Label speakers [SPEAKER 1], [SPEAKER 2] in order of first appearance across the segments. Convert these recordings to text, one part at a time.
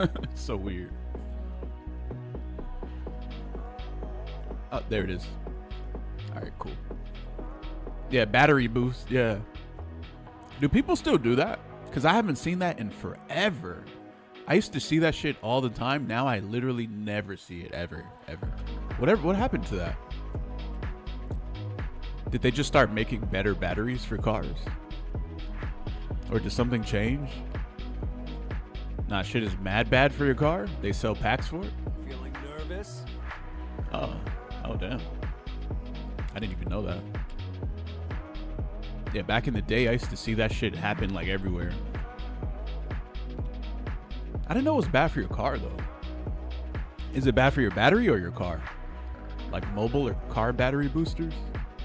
[SPEAKER 1] It's so weird. Oh, there it is. All right, cool. Yeah, battery boost. Yeah. Do people still do that? Because I haven't seen that in forever. I used to see that shit all the time. Now I literally never see it ever. What happened to that? Did they just start making better batteries for cars? Or did something change? Nah, shit is mad bad for your car. They sell packs for it.
[SPEAKER 2] Feeling nervous?
[SPEAKER 1] Oh damn. I didn't even know that. Yeah, back in the day, I used to see that shit happen like everywhere. I didn't know it was bad for your car though. Is it bad for your battery or your car? Like mobile or car battery boosters?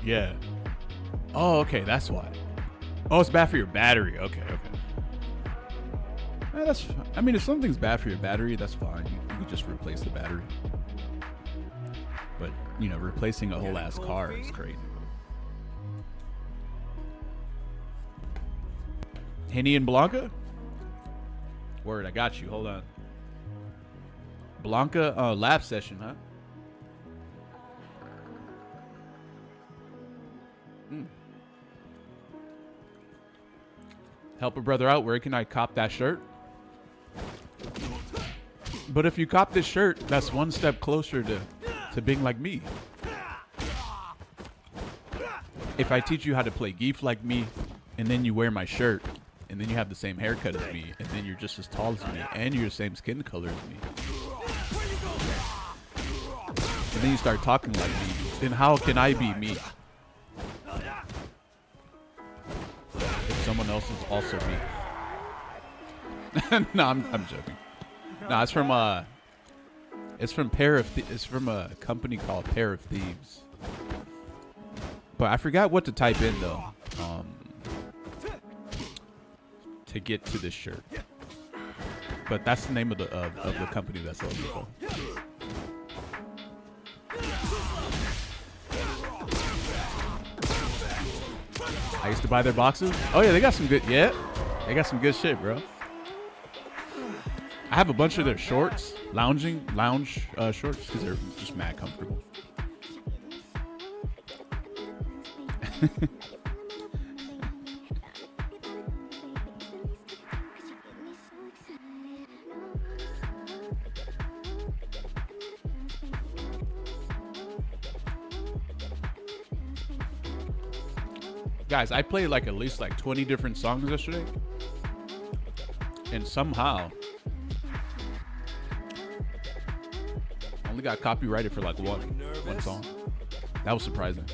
[SPEAKER 1] Yeah. Oh, okay, that's why. Oh, it's bad for your battery. Okay. I mean, if something's bad for your battery, that's fine. You can just replace the battery. But, replacing a whole ass car is crazy. Henny and Blanca? Word, I got you. Hold on. Blanca lab session, huh? Help a brother out. Where can I cop that shirt? But if you cop this shirt, that's one step closer to being like me. If I teach you how to play Geef like me, and then you wear my shirt, and then you have the same haircut as me, and then you're just as tall as me, and you're the same skin color as me, and then you start talking like me, then how can I be me? If someone else is also me. No, I'm joking. No, it's from a company called Pair of Thieves. But I forgot what to type in though, to get to this shirt. But that's the name of the company that sells it though. I used to buy their boxes. Oh yeah, they got some good. Yeah, they got some good shit, bro. I have a bunch of their shorts, lounge shorts, because they're just mad comfortable. Guys, I played like at least like 20 different songs yesterday. And somehow only got copyrighted for like one song. That was surprising.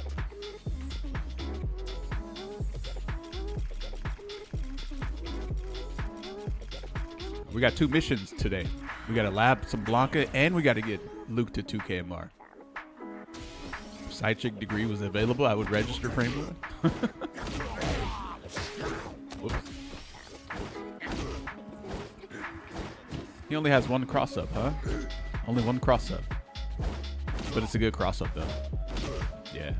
[SPEAKER 1] We got 2 missions today. We got to lab some Blanca, and we got to get Luke to 2KMR. If Side Chick degree was available, I would register for anyone. Whoops. He only has 1 cross up, huh? Only 1 cross up. But it's a good cross up though. Yeah.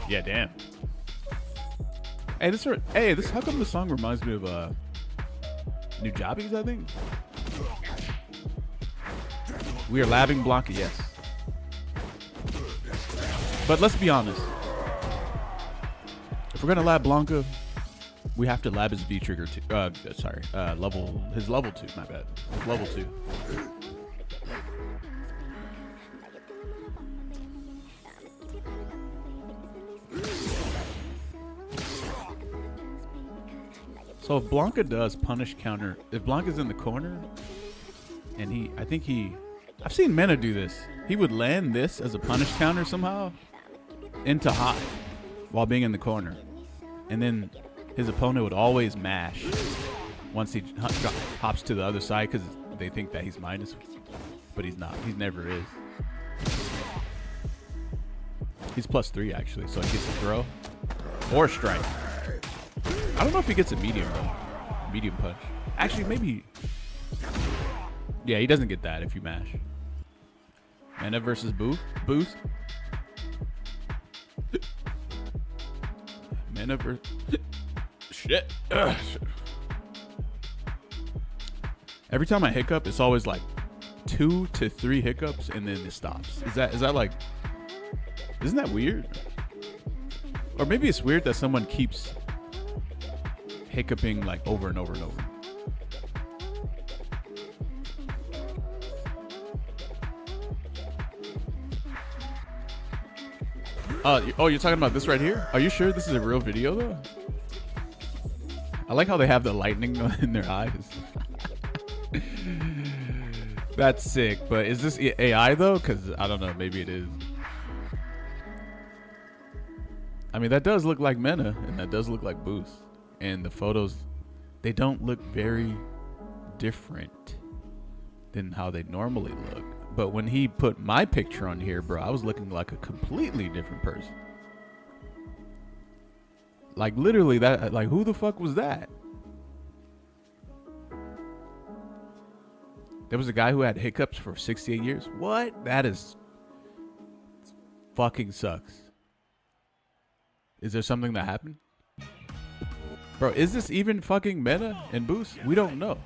[SPEAKER 1] Yeah, damn. Hey, how come this song reminds me of New Jobbies, I think? We are labbing Blanca, yes. But let's be honest. If we're gonna lab Blanca, we have to lab his V trigger too. His level 2. My bad. His level 2. So if Blanca does punish counter, if Blanca's in the corner, and I've seen Mena do this. He would land this as a punish counter somehow into hot while being in the corner, and then his opponent would always mash once he hops to the other side because they think that he's minus, but he's not. He never is. He's +3 actually, so he gets a throw or a strike. I don't know if he gets a medium though. Medium punch. Actually, maybe. Yeah, he doesn't get that if you mash. Mena versus Boost. Mena versus. Shit. Every time I hiccup, it's always like 2 to 3 hiccups and then it stops. Is that like, isn't that weird? Or maybe it's weird that someone keeps hiccuping like over and over and over. Oh, you're talking about this right here? Are you sure this is a real video though? I like how they have the lightning in their eyes. That's sick, but is this AI though? Because I don't know, maybe it is. I mean, that does look like Mena, and that does look like Boost. And the photos, they don't look very different than how they normally look. But when he put my picture on here, bro, I was looking like a completely different person. Like literally that, like who the fuck was that? There was a guy who had hiccups for 68 years. What? That is fucking sucks. Is there something that happened? Bro, is this even fucking Mena and Boost? We don't know.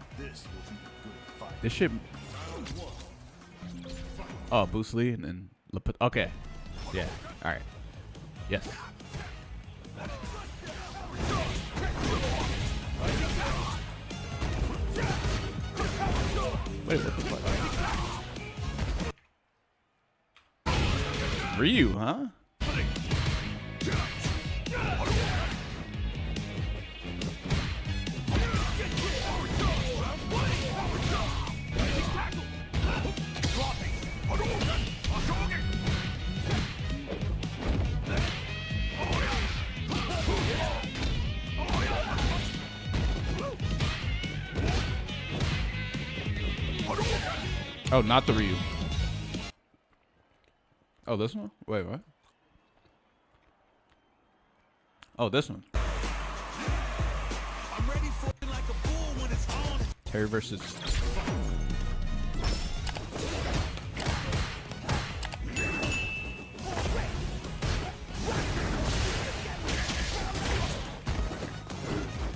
[SPEAKER 1] This shit. Oh, Boost Lee and then okay. Yeah. All right. Yes. Wait, what the fuck? Ryu, huh? Oh, not the Ryu. Oh, this one? Wait, what? Oh, this one. I'm ready for it like a bull when it's on. Terry versus.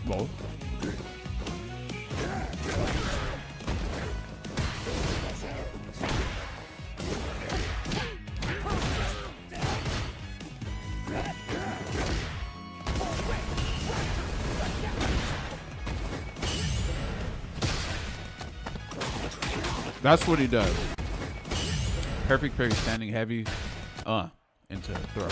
[SPEAKER 1] Whoa. That's what he does. Perfect parry, standing heavy, into throw.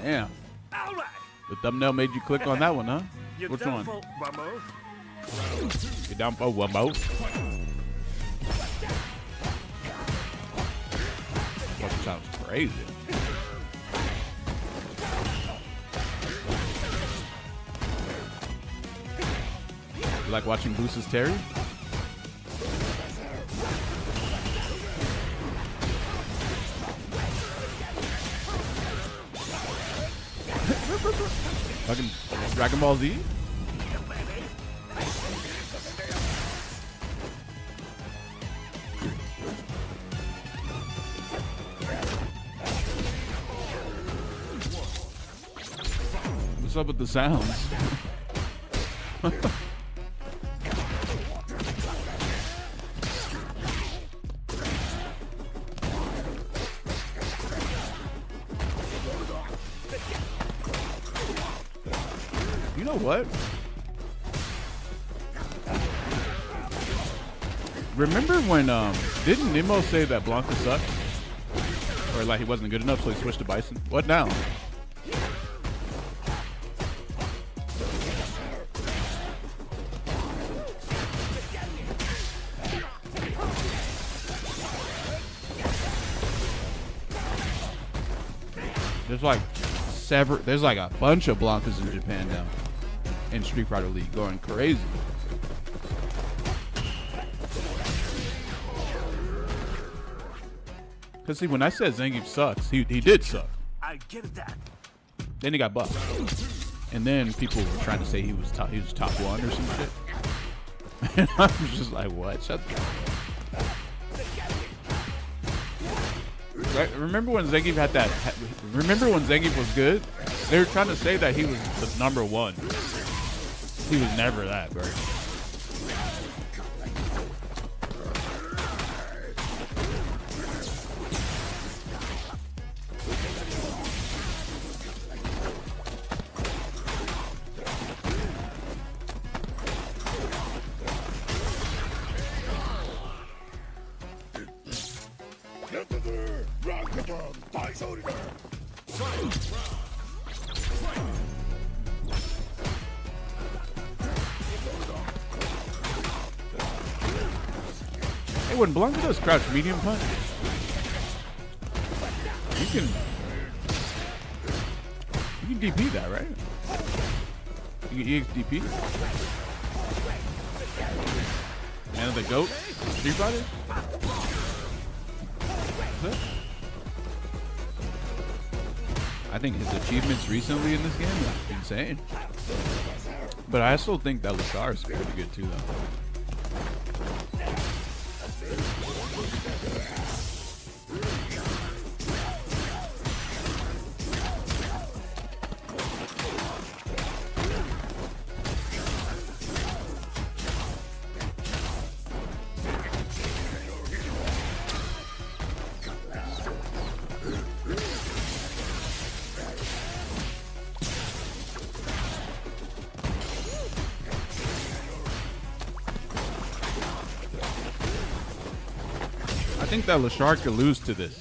[SPEAKER 1] Damn. The thumbnail made you click on that one, huh? Which one? You're down for one more. That sounds crazy. You like watching Boost's Terry? Fucking Dragon Ball Z? What's up with the sounds? You know what? Remember when didn't Nemo say that Blanca sucked? Or like he wasn't good enough, so he switched to Bison? What now? There's like a bunch of Blancas in Japan now. In Street Fighter League, going crazy. Cause see, when I said Zangief sucks, he did suck.
[SPEAKER 2] I get that.
[SPEAKER 1] Then he got buffed. And then people were trying to say he was top one or some shit. And I was just like, what? Shut the Right? Remember when Zangief had that? Remember when Zangief was good? They were trying to say that he was the #1. He was never that, bro. Hey, when Blanca does crouch medium punch, you can DP that, right? You can EX DP. Man of the GOAT, Street Fighter. I think his achievements recently in this game are insane. But I still think that Lashar is pretty good too, though. I think that Lashar could lose to this.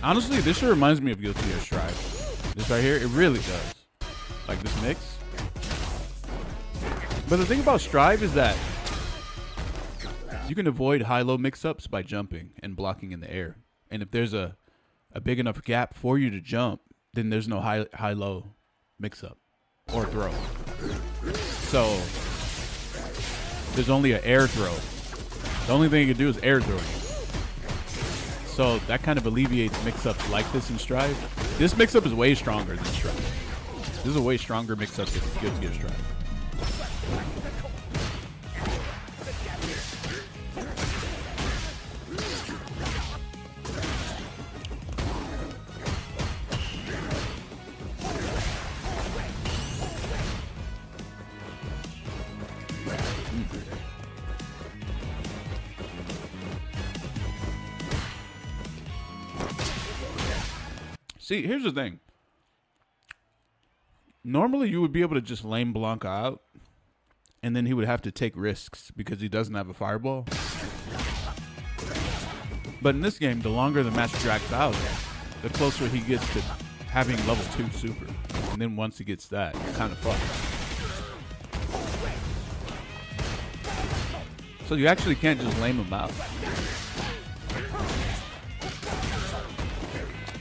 [SPEAKER 1] Honestly, this shit reminds me of Guilty Gear Strive. This right here, it really does. Like this mix. But the thing about Strive is that you can avoid high-low mix-ups by jumping and blocking in the air. And if there's a big enough gap for you to jump, then there's no high-low mix-up or throw. So there's only an air throw. The only thing you can do is air throwing. So that kind of alleviates mix-ups like this in Strive. This mix-up is way stronger than Strive. This is a way stronger mix-up than Guilty Gear Strive. See, here's the thing. Normally, you would be able to just lame Blanca out, and then he would have to take risks because he doesn't have a fireball. But in this game, the longer the match drags out, the closer he gets to having level 2 super. And then once he gets that, it's kind of fucked. So you actually can't just lame him out.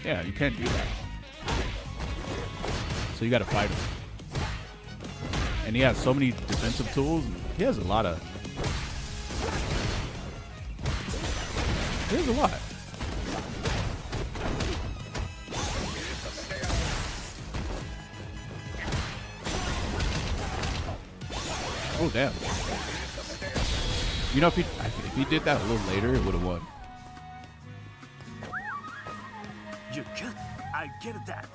[SPEAKER 1] Yeah, you can't do that. So you gotta fight him. And he has so many defensive tools. He has a lot of... He has a lot. Oh, damn. You know, if he did that a little later, it would have won.
[SPEAKER 2] You get, I get that.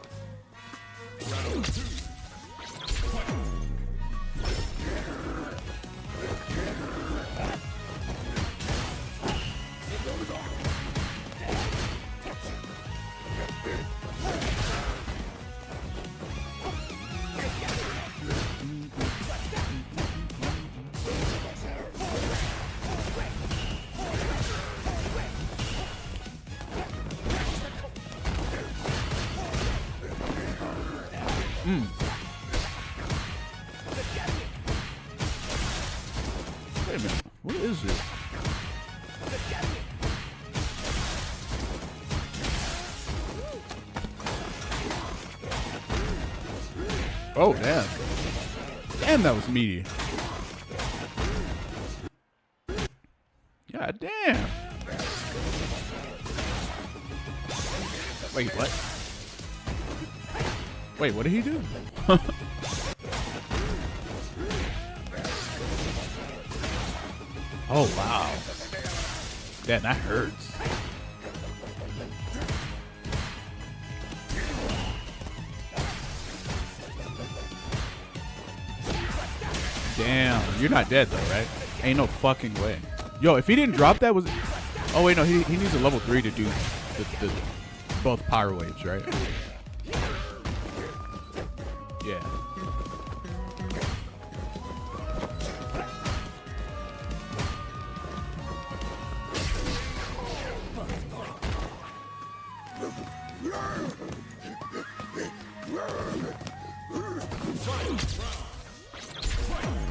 [SPEAKER 1] Wait a minute. What is it? Oh, damn. Damn, that was meaty. God damn. Wait, what? Wait, what did he do? Oh, wow. Damn, that hurts. Damn, you're not dead though, right? Ain't no fucking way. Yo, if he didn't drop that, was it? Oh wait, no, he needs a level 3 to do the both power waves, right? Yeah.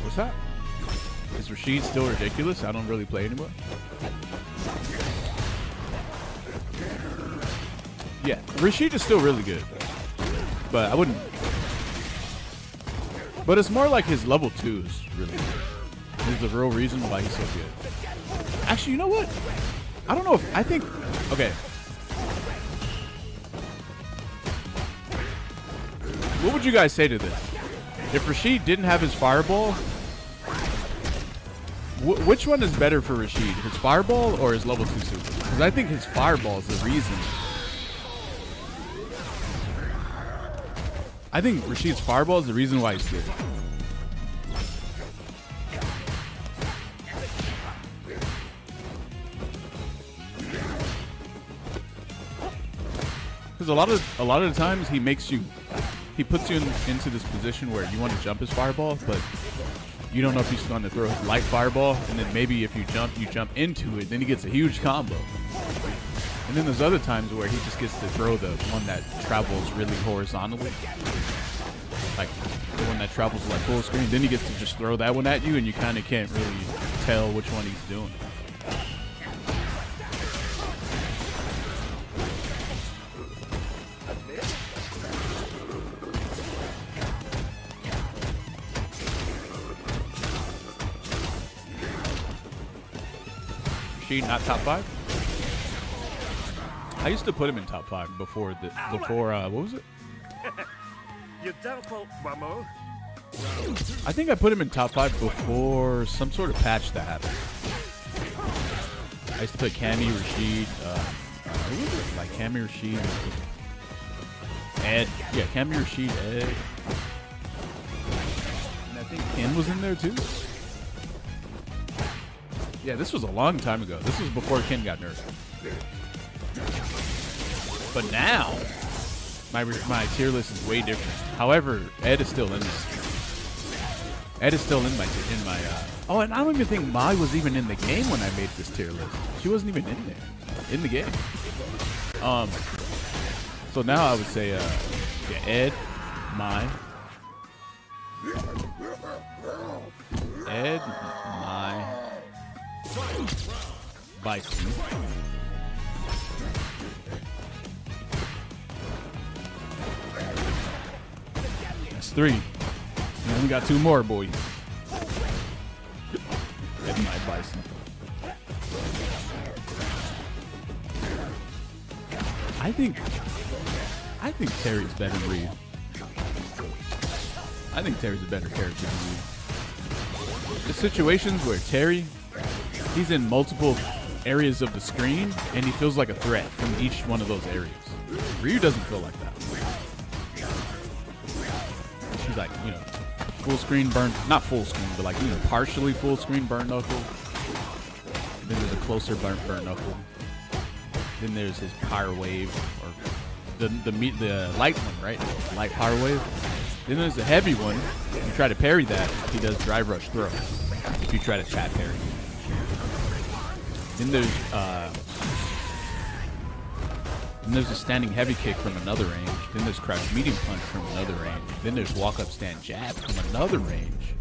[SPEAKER 1] What's that? Is Rashid still ridiculous? I don't really play anymore. Yeah, Rashid is still really good, but I wouldn't. But it's more like his level 2 is really good. Is the real reason why he's so good. Actually, you know what? I don't know if I think. Okay. What would you guys say to this? If Rashid didn't have his fireball, which one is better for Rashid? His fireball or his level 2 super? Because I think his fireball is the reason. I think Rashid's fireball is the reason why he's good. Because a lot of the times he puts you into this position where you want to jump his fireball, but you don't know if he's going to throw his light fireball, and then maybe if you jump into it, then he gets a huge combo. And then there's other times where he just gets to throw the one that travels really horizontally, like the one that travels like full screen. Then he gets to just throw that one at you, and you kind of can't really tell which one he's doing. Rashid not top 5? I used to put him in top 5 before what was it?
[SPEAKER 2] You're down for one more?
[SPEAKER 1] I think I put him in top 5 before some sort of patch that happened. I used to put Cammy, Rashid, who was it? Like Cammy, Rashid, Ed. Yeah, Cammy, Rashid, Ed. And I think Ken was in there too. Yeah, this was a long time ago. This was before Ken got nerfed. But now, my tier list is way different. However, Ed is still in there. Ed is still in my oh, and I don't even think Mai was even in the game when I made this tier list. She wasn't even in there, in the game. So now I would say, yeah, Ed, Mai, Ed, Mai, Bison. That's 3. We only got 2 more, boys. Ed, Mai, Bison. I think Terry's better than Ryu. I think Terry's a better character than Ryu. The situations where Terry, he's in multiple areas of the screen and he feels like a threat from each one of those areas. Ryu doesn't feel like that. He's like, you know, full screen burn, not full screen, but like, you know, partially full screen burn knuckle. Then there's a closer burn knuckle. Then there's his power wave, or the light one, right? Light power wave. Then there's the heavy one. If you try to parry that, he does drive rush throw. If you try to chat parry. Then there's a standing heavy kick from another range. Then there's crouch medium punch from another range. Then there's walk up stand jab from another range.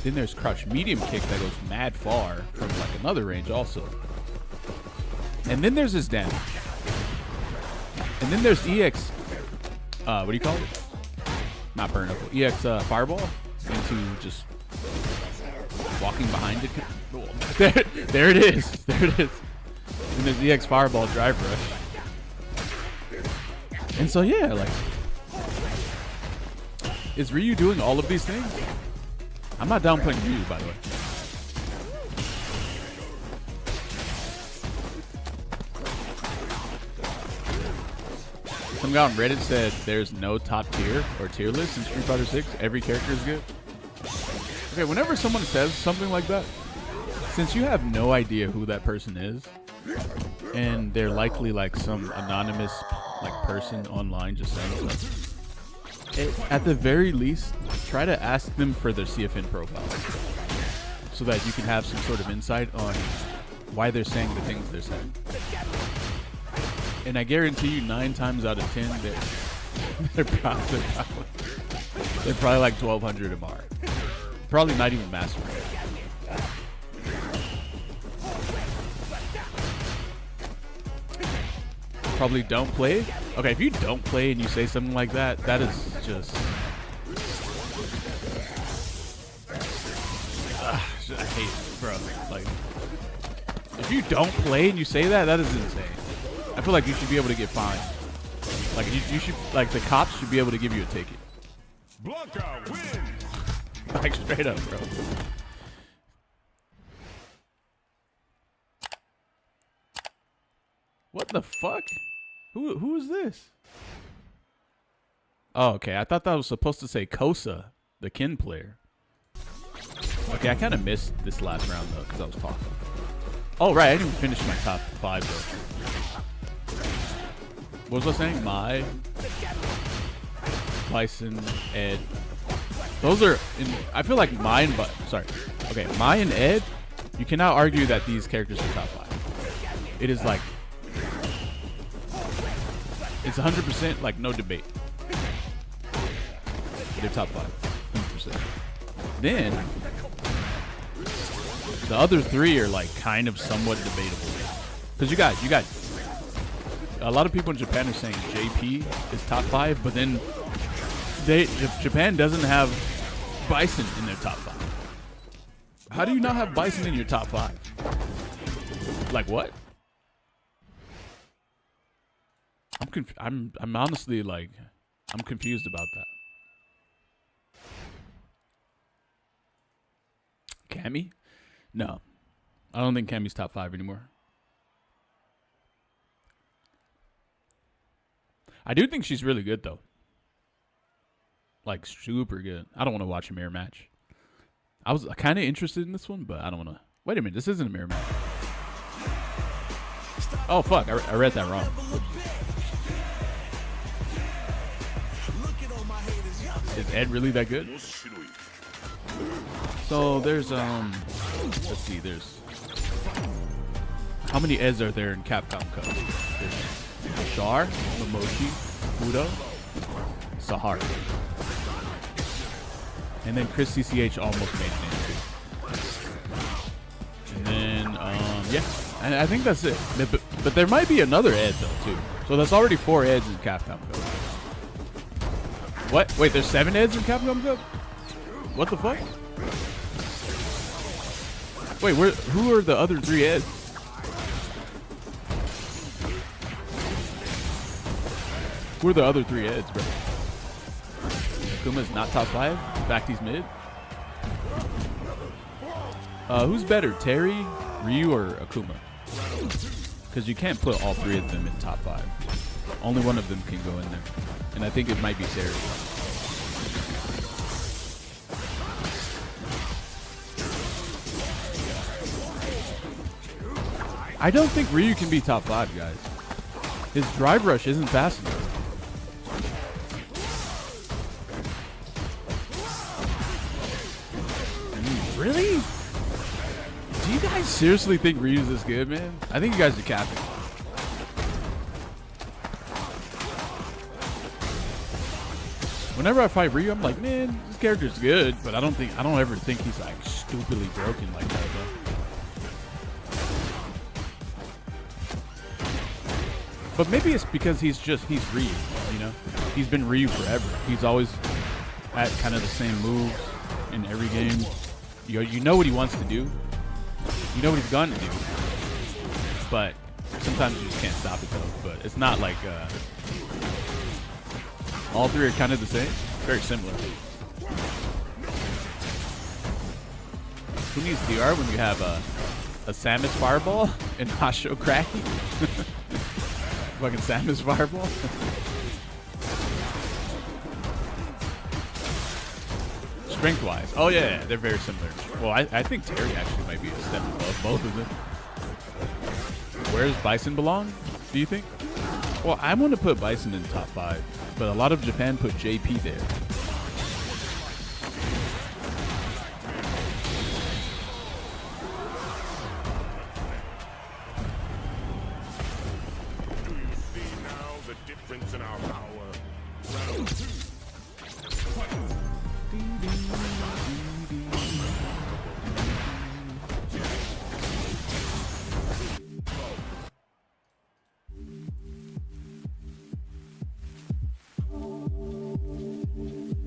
[SPEAKER 1] Then there's crouch medium kick that goes mad far from like another range also. And then there's his damage. And then there's EX, what do you call it? Not burn knuckle. EX fireball into just walking behind it. There it is. There it is. And there's EX fireball drive rush. And so yeah, like, is Ryu doing all of these things? I'm not downplaying Ryu, by the way. Some guy on Reddit said there's no top tier or tier list in Street Fighter 6. Every character is good. Okay, whenever someone says something like that, since you have no idea who that person is, and they're likely like some anonymous like person online just saying stuff, at the very least, try to ask them for their CFN profile so that you can have some sort of insight on why they're saying the things they're saying. And I guarantee you 9 times out of 10, they're probably like 1,200 MR. Probably not even master. Probably don't play. Okay, if you don't play and you say something like that, that is just... I hate it, bro. Like, if you don't play and you say that, that is insane. I feel like you should be able to get fined. Like you should, like the cops should be able to give you a ticket.
[SPEAKER 2] Blanca wins.
[SPEAKER 1] Like straight up, bro. What the fuck? Who is this? Oh, okay. I thought that was supposed to say Kosa, the Kin player. Okay, I kind of missed this last round though because I was talking. Oh right, I didn't even finish my top 5 though. What was I saying? Mai, Bison, Ed. Those are, I feel like Mai and, okay, Mai and Ed, you cannot argue that these characters are top 5. It is like, it's 100% like no debate. They're top 5, 100%. Then, the other 3 are like kind of somewhat debatable. Because you got, a lot of people in Japan are saying JP is top 5, but then Japan doesn't have Bison in their top 5. How do you not have Bison in your top 5? Like what? I'm honestly like, I'm confused about that. Cammy? No, I don't think Cammy's top 5 anymore. I do think she's really good, though. Like, super good. I don't want to watch a mirror match. I was kind of interested in this one, but I don't want to. Wait a minute. This isn't a mirror match. Oh, fuck. I read that wrong. Is Ed really that good? So, there's, let's see. There's, how many Eds are there in Capcom Cup? There's Char, Momochi, Kudo, Sahara. And then Chris CCH almost made it in too. And then, yeah. And I think that's it. But there might be another Ed, though, too. So that's already 4 Eds in Capcom Cup. What? Wait, there's 7 Eds in Capcom Cup? What the fuck? Wait, who are the other 3 Eds? Who are the other 3 Eds, bro? Akuma's not top 5? In fact, he's mid? Who's better, Terry, Ryu, or Akuma? Because you can't put all 3 of them in top 5. Only one of them can go in there. And I think it might be Terry. I don't think Ryu can be top 5, guys. His drive rush isn't fast enough. Really? Do you guys seriously think Ryu's this good, man? I think you guys are capping. Whenever I fight Ryu, I'm like, man, this character's good, but I don't ever think he's like stupidly broken like that, bro. But maybe it's because he's Ryu, you know? He's been Ryu forever. He's always had kind of the same moves in every game. You know what he wants to do. You know what he's going to do. But sometimes you just can't stop it, though. But it's not like All three are kind of the same. Very similar. Who needs DR when you have a Samus Fireball and Hasho Cracky? Fucking Samus Fireball. Strength-wise. Oh, yeah, they're very similar. Well, I think Terry actually might be a step above both of them. Where does Bison belong, do you think? Well, I want to put Bison in the top 5, but a lot of Japan put JP there.
[SPEAKER 2] Do you see now the difference in our power? Round 2.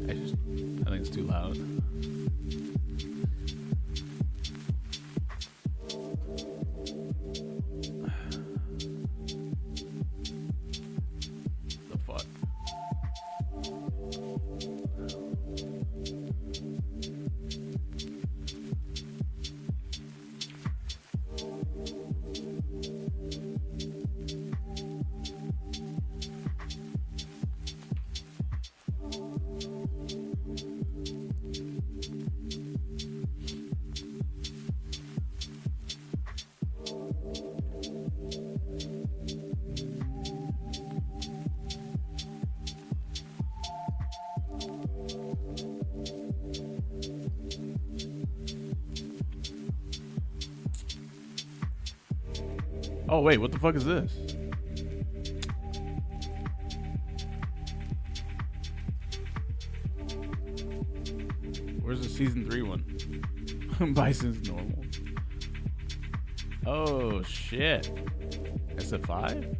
[SPEAKER 1] I think it's too loud. The fuck? Oh wait, what the fuck is this? Where's the season 3 one? Bison's normal. Oh shit. SF5?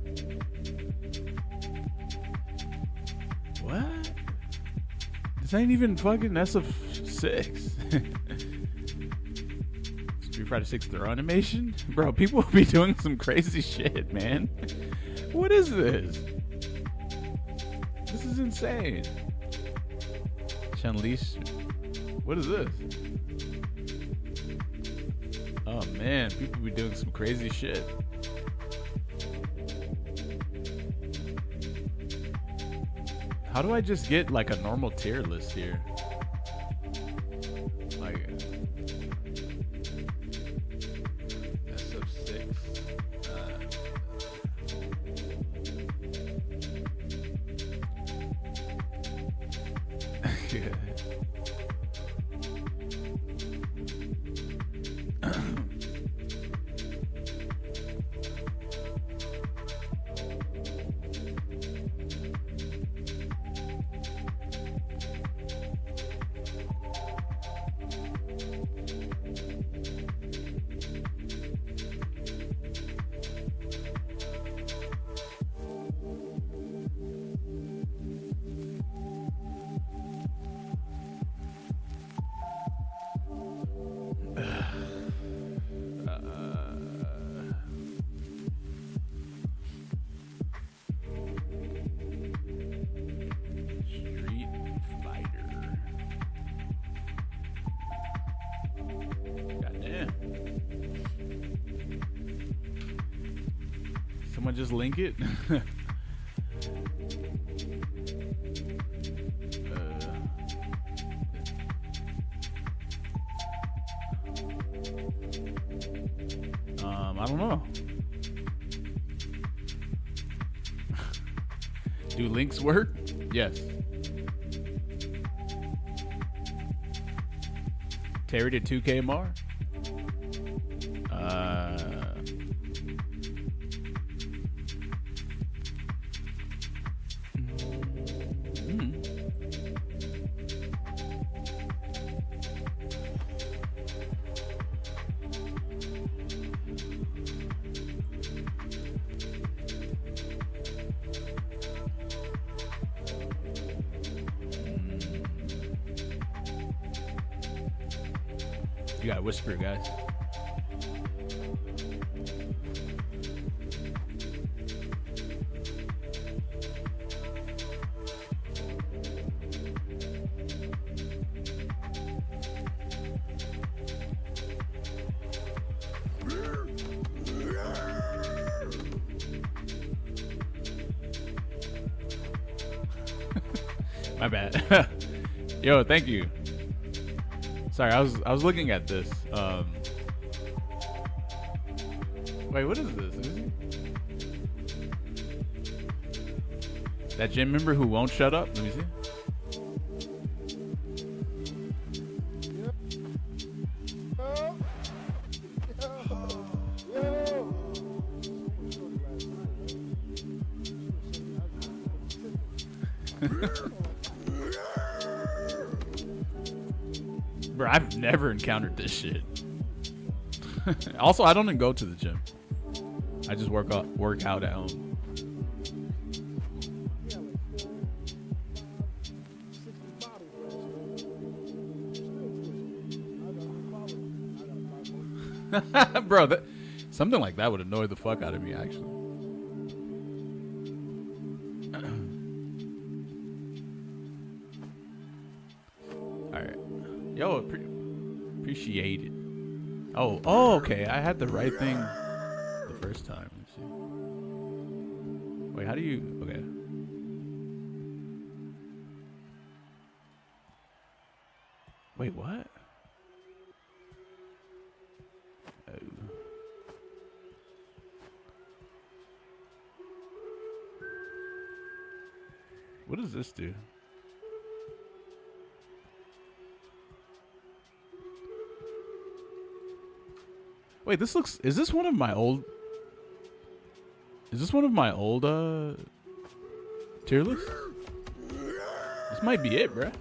[SPEAKER 1] What? This ain't even fucking SF6. Street Fighter 6 throw animation? Bro, people will be doing some crazy shit, man. What is this? This is insane. Chun-Li's. What is this? Oh man, people be doing some crazy shit. How do I just get like a normal tier list here? Like SF6. Yeah. Someone just link it. I don't know. Do links work? Yes. Terry did 2KMR. You gotta whisper, guys. My bad. Yo, thank you. Sorry, I was looking at this. Wait, what is this? That gym member who won't shut up? Let me see. Bro, I've never encountered this shit. Also, I don't even go to the gym. I just work out at home. Bro, something like that would annoy the fuck out of me, actually. Alright. Yo, appreciate it. Oh, okay. I had the right thing the first time. Let's see. Wait, how do you... Okay. Wait, what? What does this do? Wait, this looks... Is this one of my old... Is this one of my old, tier lists? This might be it, bruh.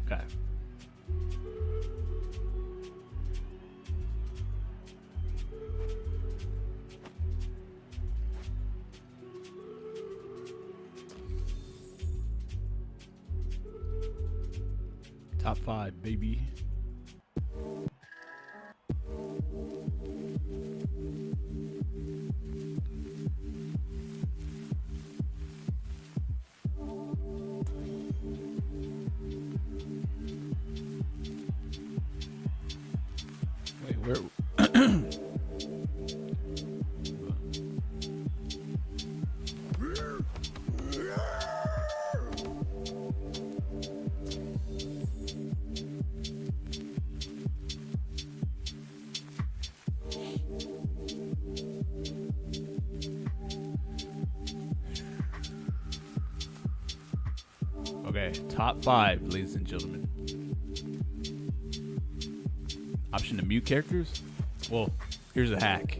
[SPEAKER 1] Okay. Top 5, baby. Wait, where? Okay, top 5, ladies and gentlemen. Option to mute characters? Well, here's a hack.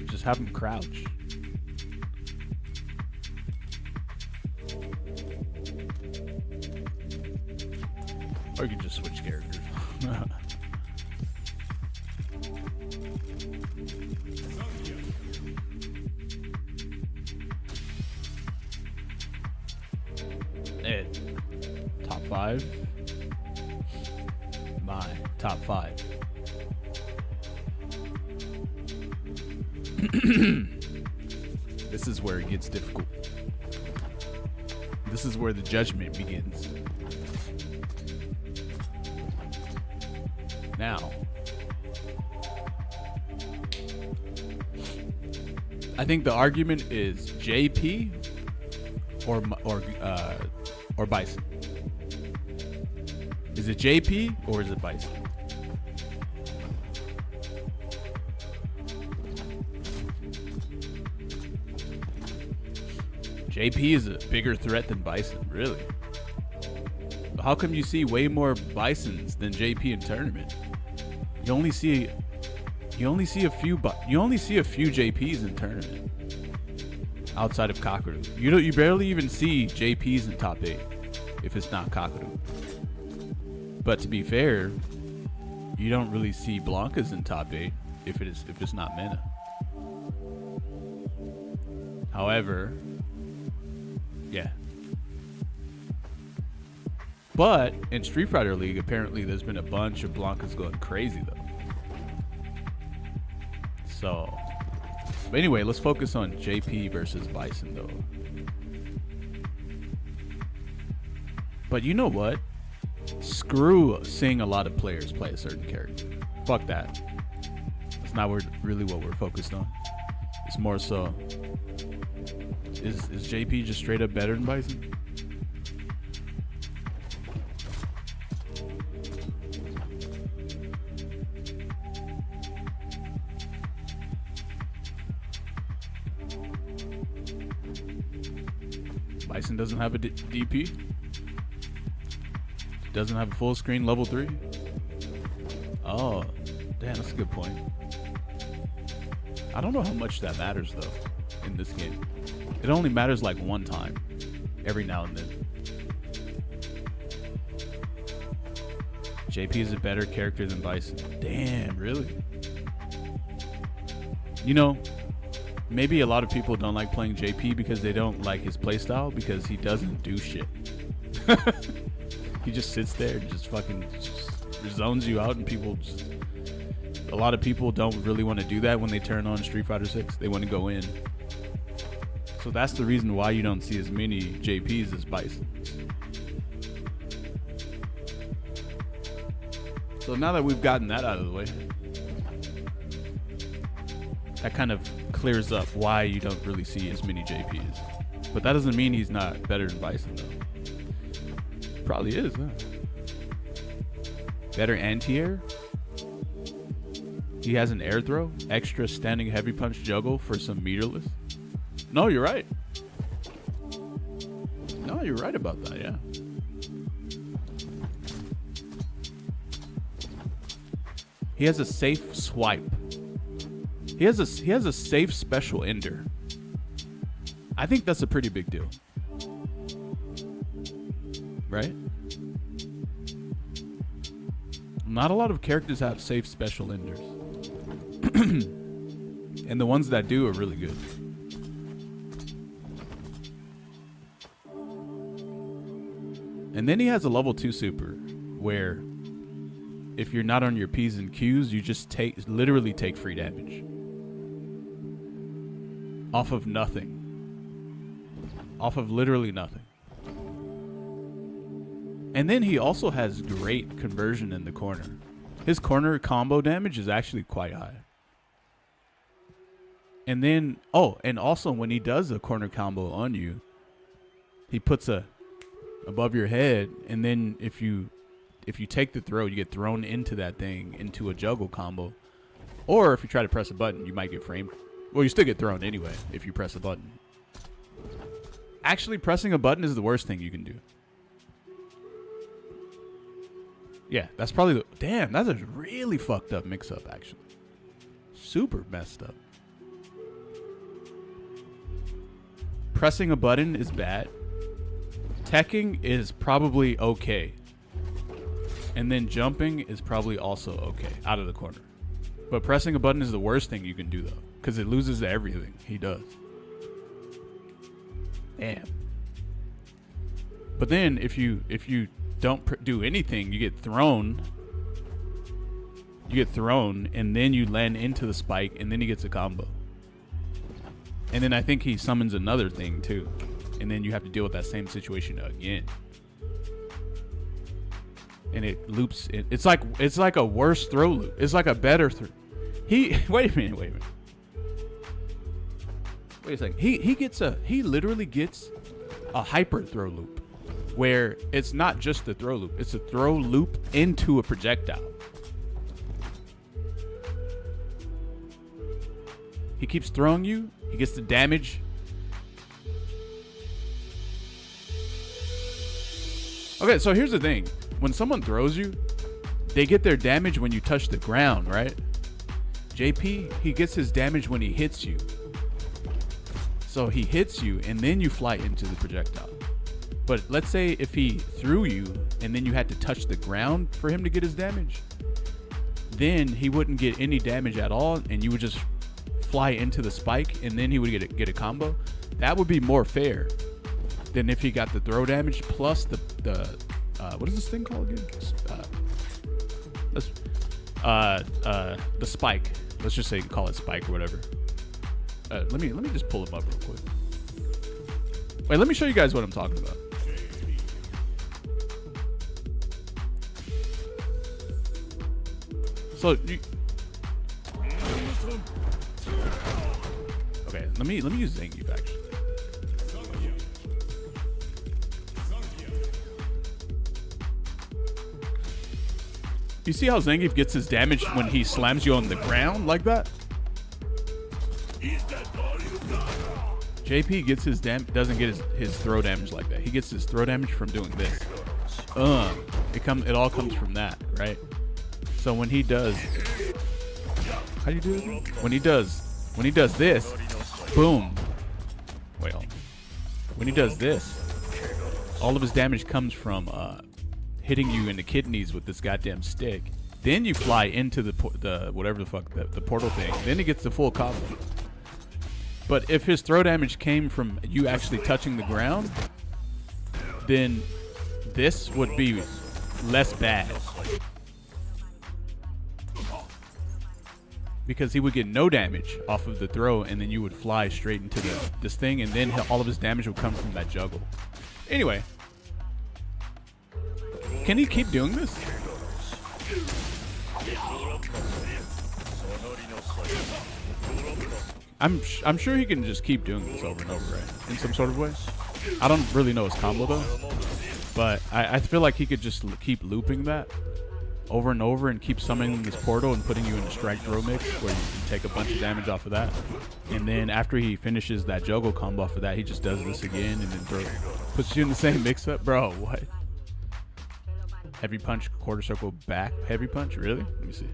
[SPEAKER 1] Just have him crouch. Or you can just switch characters. Top 5. My top 5. This is where it gets difficult. This is where the judgment begins. Now, I think the argument is JP or Bison. Is it JP or is it Bison? JP is a bigger threat than Bison, really. But how come you see way more Bisons than JP in tournament? You only see a few JPs in tournament outside of Kakaru. You barely even see JPs in top 8 if it's not Kakaru. But to be fair, you don't really see Blankas in top 8 if it's not Mena. However, yeah. But in Street Fighter League, apparently there's been a bunch of Blankas going crazy though. So, but anyway, let's focus on JP versus Bison though. But you know what? Screw seeing a lot of players play a certain character. Fuck that. That's not really what we're focused on. It's more so, is JP just straight up better than Bison? Bison doesn't have a DP. Doesn't have a full screen level 3. Oh, damn, that's a good point. I don't know how much that matters though in this game. It only matters like one time, every now and then. JP is a better character than Bison. Damn, really? You know, maybe a lot of people don't like playing JP because they don't like his playstyle because he doesn't do shit. He just sits there and just fucking zones you out, and a lot of people don't really want to do that when they turn on Street Fighter 6. They want to go in. So that's the reason why you don't see as many JPs as Bison. So now that we've gotten that out of the way, that kind of clears up why you don't really see as many JPs. But that doesn't mean he's not better than Bison though. Probably is, huh? Better anti-air? He has an air throw, extra standing heavy punch juggle for some meterless. No, you're right. No, you're right about that, yeah. He has a safe swipe. He has a safe special ender. I think that's a pretty big deal. Right? Not a lot of characters have safe special enders. And the ones that do are really good. And then he has a level 2 super where if you're not on your P's and Q's, you just literally take free damage. Off of nothing. Off of literally nothing. And then he also has great conversion in the corner. His corner combo damage is actually quite high. And then, and also when he does a corner combo on you, he puts a above your head, and then if you take the throw, you get thrown into that thing, into a juggle combo. Or if you try to press a button, you might get framed. Well, you still get thrown anyway if you press a button. Actually, pressing a button is the worst thing you can do. Yeah, that's probably damn, that's a really fucked up mix-up, actually. Super messed up. Pressing a button is bad. Teching is probably okay. And then jumping is probably also okay, out of the corner. But pressing a button is the worst thing you can do, though, because it loses to everything he does. Damn. But then if you don't do anything, you get thrown. And then you land into the spike, and then he gets a combo. And then I think he summons another thing too, and then you have to deal with that same situation again. And it loops. It's like a worse throw loop. It's like a better throw. Wait a minute. Wait a second. He literally gets a hyper throw loop, where it's not just the throw loop, it's a throw loop into a projectile. He keeps throwing you, he gets the damage. Okay, so here's the thing. When someone throws you, they get their damage when you touch the ground, right? JP, he gets his damage when he hits you. So he hits you, and then you fly into the projectile. But let's say if he threw you, and then you had to touch the ground for him to get his damage, then he wouldn't get any damage at all, and you would just fly into the spike, and then he would get a combo. That would be more fair than if he got the throw damage plus the what is this thing called again? The spike. Let's just say call it spike or whatever. Let me just pull him up real quick. Wait, let me show you guys what I'm talking about. So you, okay, let me use Zangief actually. You see how Zangief gets his damage when he slams you on the ground like that? JP gets his doesn't get his throw damage like that. He gets his throw damage from doing this. It all comes from that, right? So when he does, how do you do it? When he does this, boom. Wait, hold on. When he does this, all of his damage comes from hitting you in the kidneys with this goddamn stick. Then you fly into the whatever the fuck the portal thing. Then he gets the full combo. But if his throw damage came from you actually touching the ground, then this would be less bad. Because he would get no damage off of the throw, and then you would fly straight into this thing, and then all of his damage would come from that juggle. Anyway. Can he keep doing this? I'm sure he can just keep doing this over and over, right? In some sort of way. I don't really know his combo though, but I feel like he could just keep looping that over and over and keep summoning this portal and putting you in a strike throw mix where you can take a bunch of damage off of that. And then after he finishes that juggle combo off of that, he just does this again and then puts you in the same mix up. Bro, what? Heavy punch, quarter circle, back, heavy punch? Really? Let me see.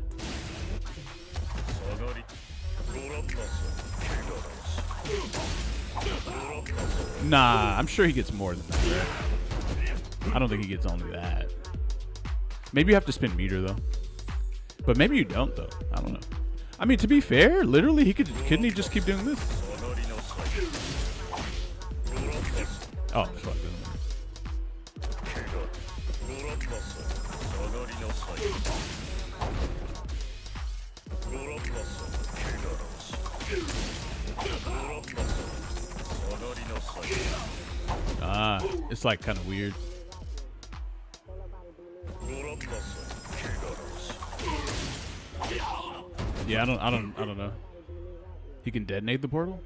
[SPEAKER 1] Nah, I'm sure he gets more than that. I don't think he gets only that. Maybe you have to spin meter though. But maybe you don't though. I don't know. I mean, to be fair, literally couldn't he just keep doing this? Oh, fuck. It's like kind of weird. Yeah, I don't know. He can detonate the portal?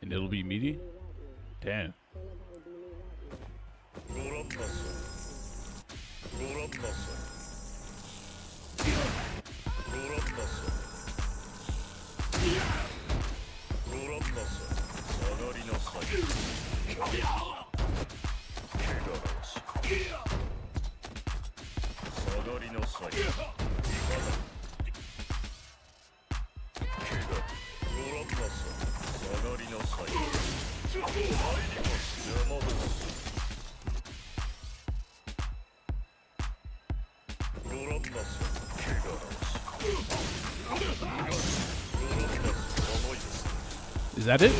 [SPEAKER 1] And it'll be immediate? Damn. Is that it?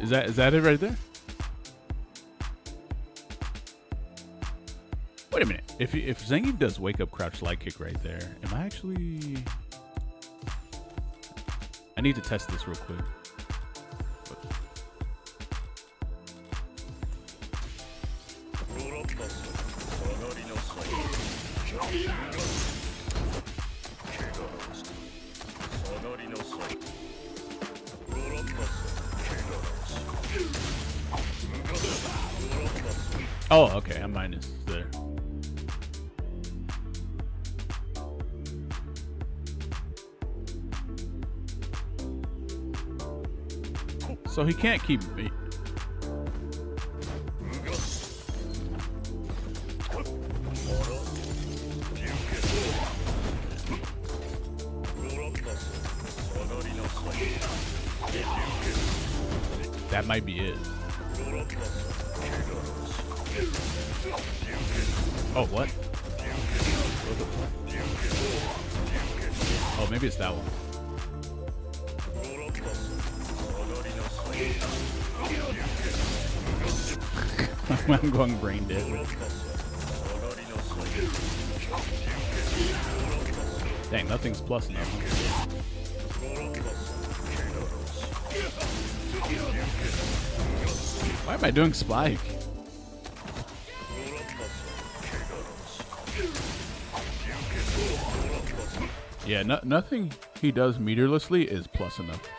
[SPEAKER 1] Is that it right there? Wait a minute. If Zangief does wake up crouch light kick right there, am I actually? I need to test this real quick. Oh, okay. I'm minus there. So he can't keep me. That might be it. Oh, what? Oh, maybe it's that one. I'm going brain dead. Dang, nothing's plus enough. Why am I doing spike? Yeah, nothing he does meterlessly is plus enough.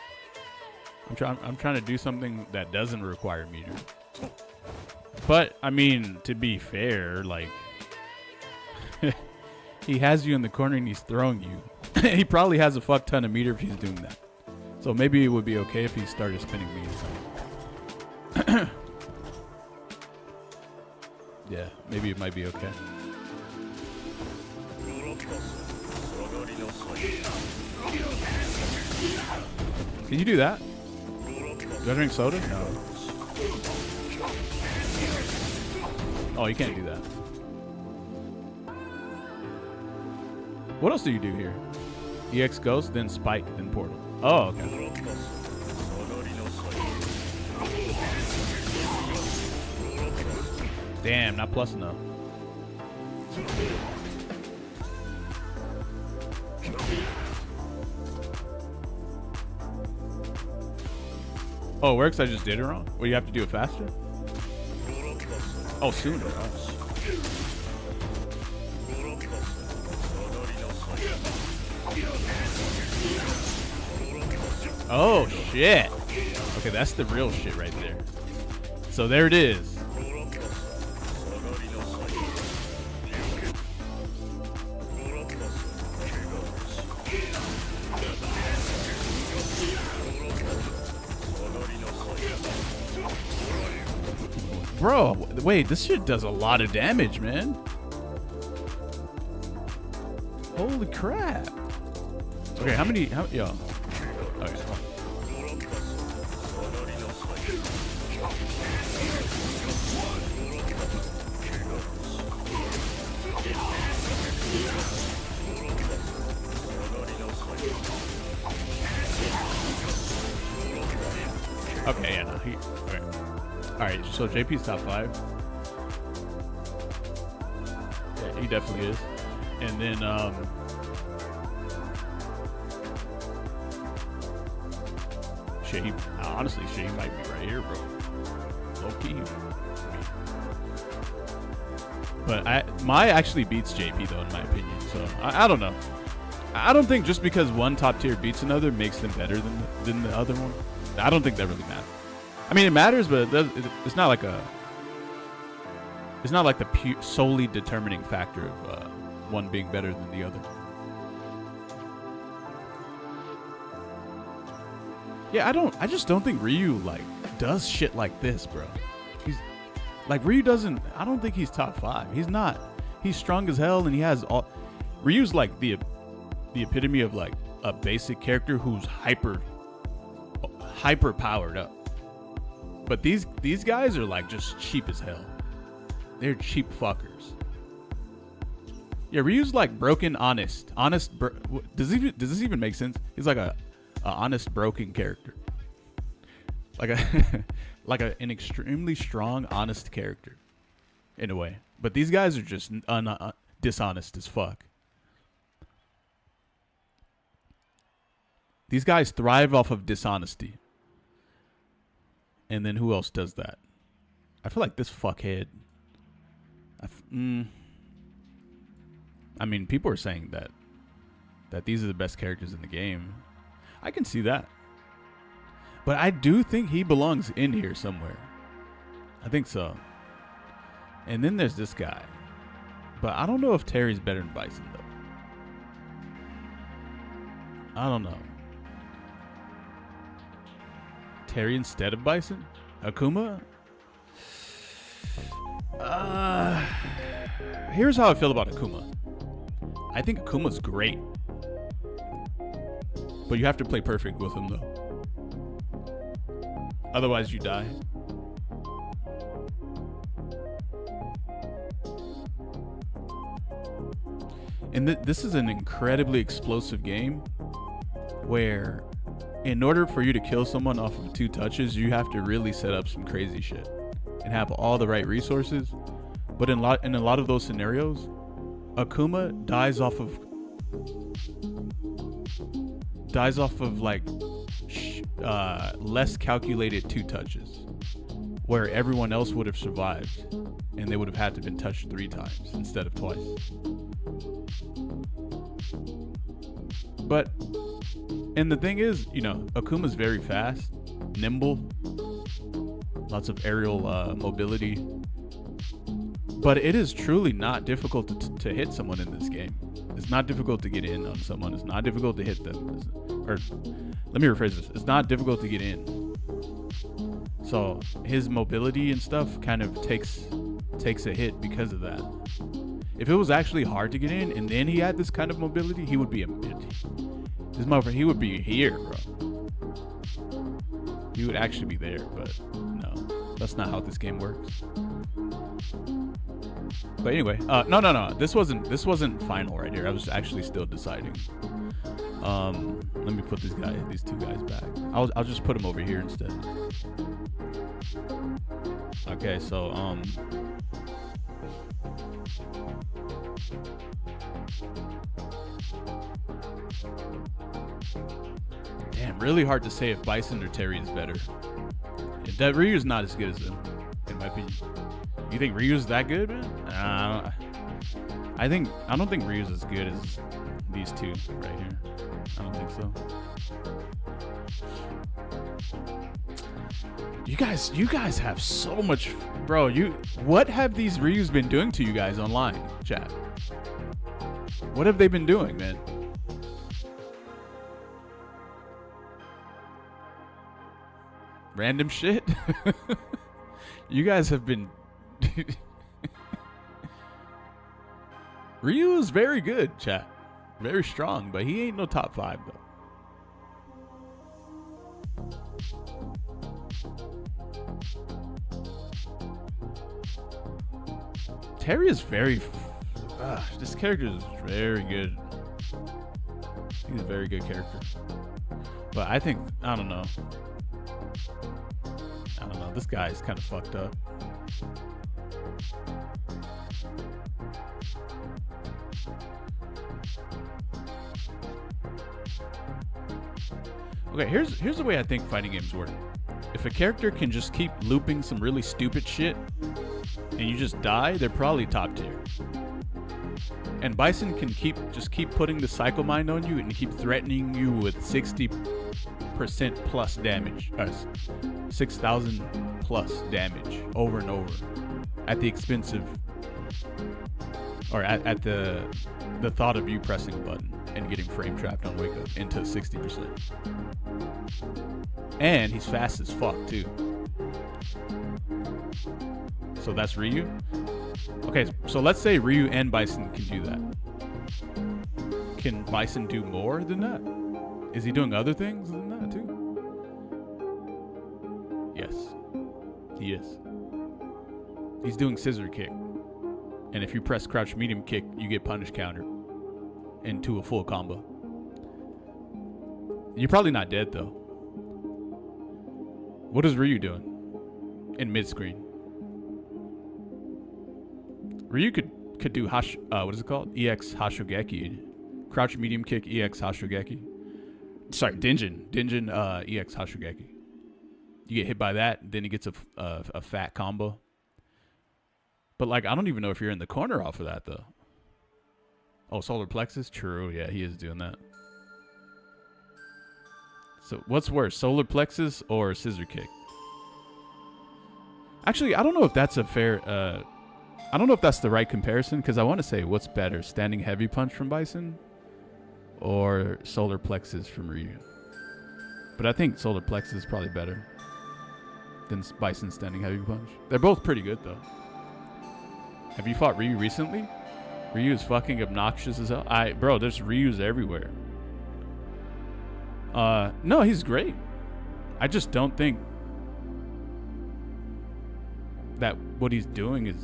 [SPEAKER 1] I'm trying to do something that doesn't require meter. But I mean, to be fair, like he has you in the corner and he's throwing you. He probably has a fuck ton of meter if he's doing that. So maybe it would be okay if he started spinning meter. Yeah, maybe it might be okay. Can you do that? Do I drink soda? No. Oh, you can't do that. What else do you do here? EX Ghost, then Spike, then Portal. Oh, okay. Damn, not plus enough. Oh, it works. I just did it wrong. Well, you have to do it faster? Oh, sooner. Oh, shit. Okay, that's the real shit right there. So there it is. Bro, wait, this shit does a lot of damage, man. Holy crap. Okay, how, yo. Okay. Okay, yeah, no, okay. Alright, so JP's top 5. Yeah, he definitely is. And then, shit, honestly, shit, he might be right here, bro. Low key. But Mai actually beats JP, though, in my opinion. So, I don't know. I don't think just because one top tier beats another makes them better than the other one. I don't think that really matters. I mean, it matters, but it's not like the solely determining factor of one being better than the other. Yeah, I just don't think Ryu like does shit like this, bro. He's like Ryu doesn't. I don't think he's top 5. He's not. He's strong as hell, and he has all. Ryu's like the epitome of like a basic character who's hyper powered up. But these guys are like just cheap as hell. They're cheap fuckers. Yeah, Ryu's like broken honest. Does this even make sense? He's like a honest broken character. Like an extremely strong honest character in a way. But these guys are just dishonest as fuck. These guys thrive off of dishonesty. And then who else does that? I feel like this fuckhead. I mean, people are saying that these are the best characters in the game. I can see that. But I do think he belongs in here somewhere. I think so. And then there's this guy. But I don't know if Terry's better than Bison, though. I don't know. Terry instead of Bison? Akuma? Here's how I feel about Akuma. I think Akuma's great. But you have to play perfect with him, though. Otherwise, you die. And this is an incredibly explosive game where in order for you to kill someone off of 2 touches, you have to really set up some crazy shit. and have all the right resources. But in a lot of those scenarios, Akuma dies off of like less calculated 2 touches, where everyone else would have survived, and they would have had to been touched 3 times instead of twice. But, and the thing is, you know, Akuma's very fast, nimble, lots of aerial mobility. But it is truly not difficult to hit someone in this game. It's not difficult to get in on someone. It's not difficult to hit them. Or let me rephrase this. It's not difficult to get in. So his mobility and stuff kind of takes a hit because of that. If it was actually hard to get in and then he had this kind of mobility, he would be this motherfucker, he would be here, bro. He would actually be there, but no, that's not how this game works. But anyway, no. This wasn't final right here. I was actually still deciding. Let me put these 2 guys back. I'll just put them over here instead. Okay, so damn, really hard to say if Bison or Terry is better. That Ryu's not as good as them, in my opinion. You think Ryu's that good, man? I don't think Ryu's as good as these 2 right here. I don't think so. You guys have so much, bro. What have these Ryus been doing to you guys online, chat? What have they been doing, man? Random shit. You guys have been. Ryu is very good, chat. Very strong, but he ain't no top 5 though. Terry is very. This character is very good. He's a very good character. But I don't know. This guy is kind of fucked up. Okay, here's the way I think fighting games work. If a character can just keep looping some really stupid shit and you just die, they're probably top tier. And Bison can just keep putting the Psycho Mind on you and keep threatening you with 60% plus damage, 6,000 plus damage over and over, at the expense of, or at the thought of you pressing a button and getting frame trapped on wake up into 60%. And he's fast as fuck too. So that's Ryu. Okay, so let's say Ryu and Bison can do that. Can Bison do more than that? Is he doing other things than that too? Yes, he is. He's doing scissor kick. And if you press crouch medium kick, you get punish counter into a full combo. You're probably not dead though. What is Ryu doing in mid screen? Ryu could do what is it called? EX Hashogeki. Crouch medium kick EX Hashogeki. Sorry, Denjin EX Hashogeki. You get hit by that, then he gets a fat combo. But like, I don't even know if you're in the corner off of that though. Oh, solar plexus? True, yeah, he is doing that. So what's worse, solar plexus or scissor kick? Actually, I don't know if that's a fair I don't know if that's the right comparison, because I want to say what's better, standing heavy punch from Bison or solar plexus from Ryu. But I think solar plexus is probably better than Bison standing heavy punch. They're both pretty good though. Have you fought Ryu recently? Ryu is fucking obnoxious as hell. Bro, there's Ryus everywhere. No, he's great. I just don't think that what he's doing is...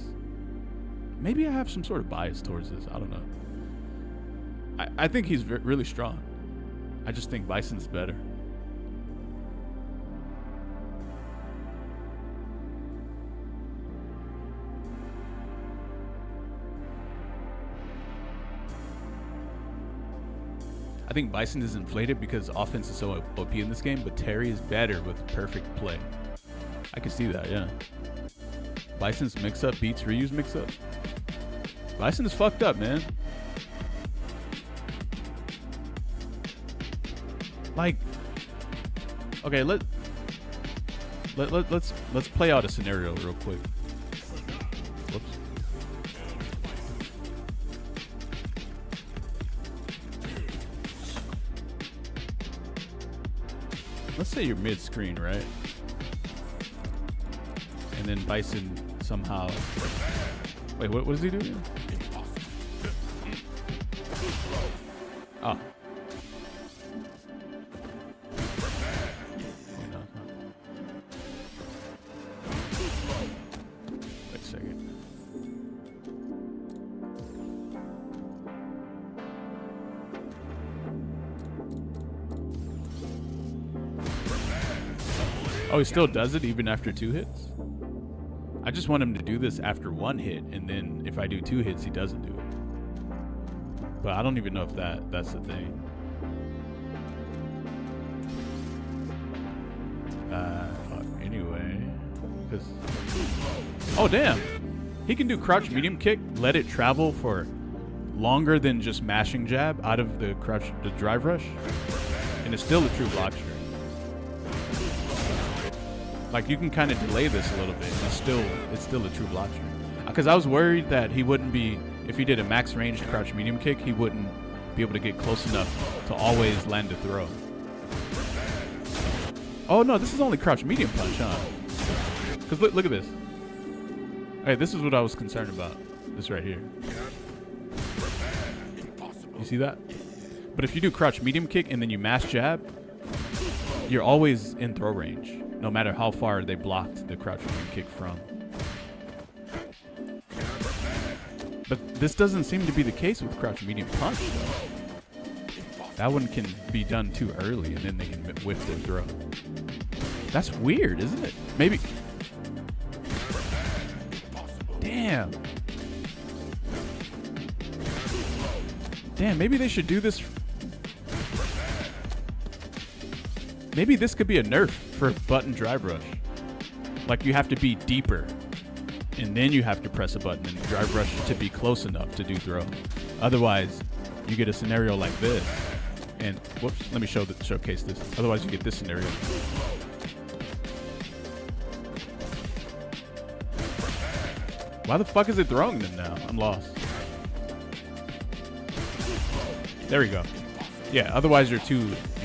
[SPEAKER 1] Maybe I have some sort of bias towards this. I don't know. I think he's really strong. I just think Bison's better. I think Bison is inflated because offense is so OP in this game, but Terry is better with perfect play. I can see that, yeah. Bison's mix-up beats Ryu's mix-up. Bison is fucked up, man. Like, okay, let's play out a scenario real quick. Whoops. Let's say you're mid-screen, right? And then Bison somehow... Wait, what does he do? Oh. Wait a second. Oh, he still does it even after 2 hits? I just want him to do this after 1 hit, and then if I do 2 hits, he doesn't do it. But I don't even know if that's the thing. Fuck. Anyway, because oh damn, he can do crouch medium kick, let it travel for longer than just mashing jab out of the drive rush, and it's still a true block string. Like, you can kind of delay this a little bit. It's still a true block string. Because I was worried that he wouldn't be, if he did a max range crouch medium kick, he wouldn't be able to get close enough to always land a throw. Oh no, this is only crouch medium punch, huh? Because look at this. Hey, this is what I was concerned about. This right here. You see that? But if you do crouch medium kick and then you mash jab, you're always in throw range, no matter how far they blocked the crouch medium kick from. But this doesn't seem to be the case with crouch medium punch, though. That one can be done too early, and then they can whiff their throw. That's weird, isn't it? Maybe. Damn. Damn, maybe they should do this. Maybe this could be a nerf for button drive rush. Like, you have to be deeper, and then you have to press a button and drive rush to be close enough to do throw. Otherwise, you get a scenario like this. And whoops, let me showcase this. Otherwise, you get this scenario. Why the fuck is it throwing them now? I'm lost. There we go. Yeah, otherwise you're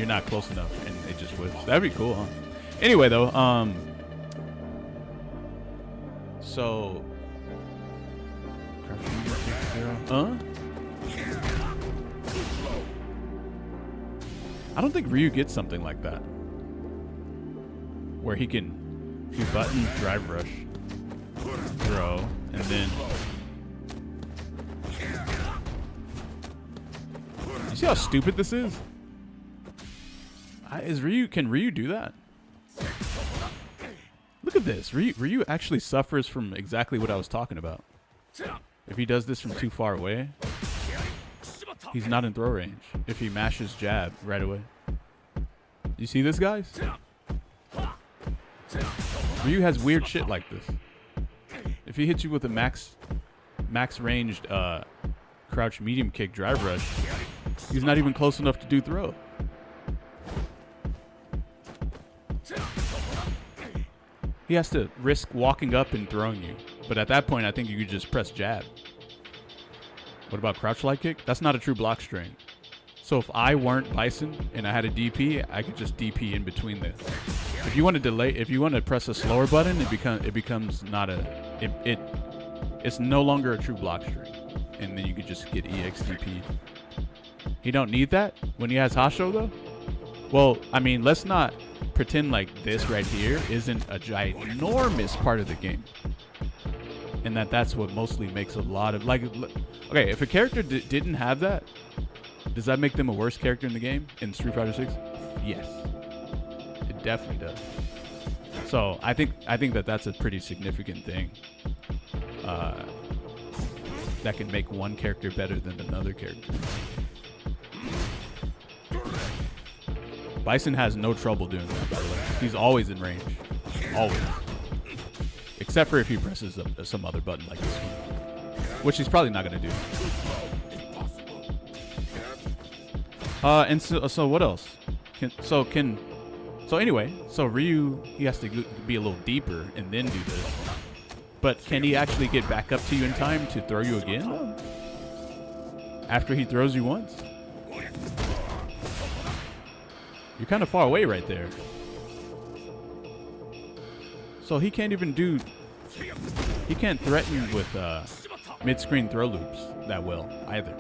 [SPEAKER 1] not close enough, and it just whips. That'd be cool, huh? Anyway, though, so, I don't think Ryu gets something like that, where he can do button drive rush, throw, and then. You see how stupid this is? Can Ryu do that? Look at this. Ryu actually suffers from exactly what I was talking about. If he does this from too far away, he's not in throw range. If he mashes jab right away. You see this, guys? Ryu has weird shit like this. If he hits you with a max ranged crouch medium kick drive rush, he's not even close enough to do throw. He has to risk walking up and throwing you. But at that point, I think you could just press jab. What about crouch light kick? That's not a true block string. So if I weren't Bison and I had a DP, I could just DP in between this. If you want to delay, if you want to press a slower button, it becomes not a, it's no longer a true block string. And then you could just get EXDP. He don't need that when he has Hasho though? Well, I mean, let's not pretend like this right here isn't a ginormous part of the game. And that's what mostly makes a lot of, like, okay, if a character didn't have that, does that make them a worse character in the game in Street Fighter 6? Yes. It definitely does. So I think that's a pretty significant thing. That can make one character better than another character. Bison has no trouble doing that, by the way. He's always in range. Always. Except for if he presses some other button like this one. Which he's probably not going to do. And so what else? So anyway, so Ryu, he has to be a little deeper and then do this. But can he actually get back up to you in time to throw you again, though? After he throws you once? You're kind of far away right there. So he can't even do... He can't threaten with mid-screen throw loops that well, either.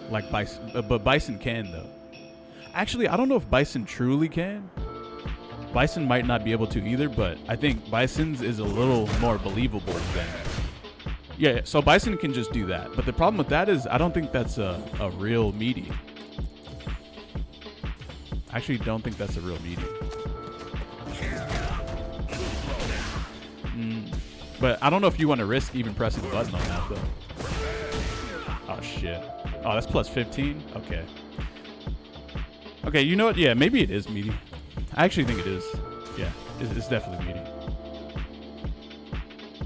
[SPEAKER 1] Like Bison. But Bison can, though. Actually, I don't know if Bison truly can. Bison might not be able to either, but I think Bison's is a little more believable than... Yeah, so Bison can just do that. But the problem with that is I don't think that's a real meaty. I actually don't think that's a real meaty. But I don't know if you want to risk even pressing the button on that, though. Oh, shit. Oh, that's plus 15? Okay. Okay, you know what? Yeah, maybe it is meaty. I actually think it is. Yeah, it's definitely meaty.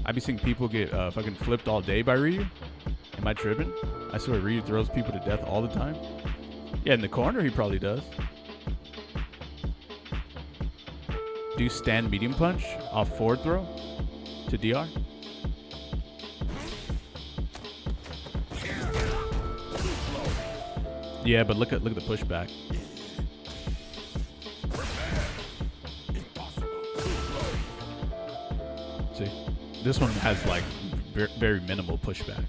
[SPEAKER 1] I be seeing people get fucking flipped all day by Ryu. Am I tripping? I swear Ryu throws people to death all the time. Yeah, in the corner he probably does. Do stand medium punch off forward throw to DR? Yeah, but look at the pushback. See, this one has like very minimal pushback,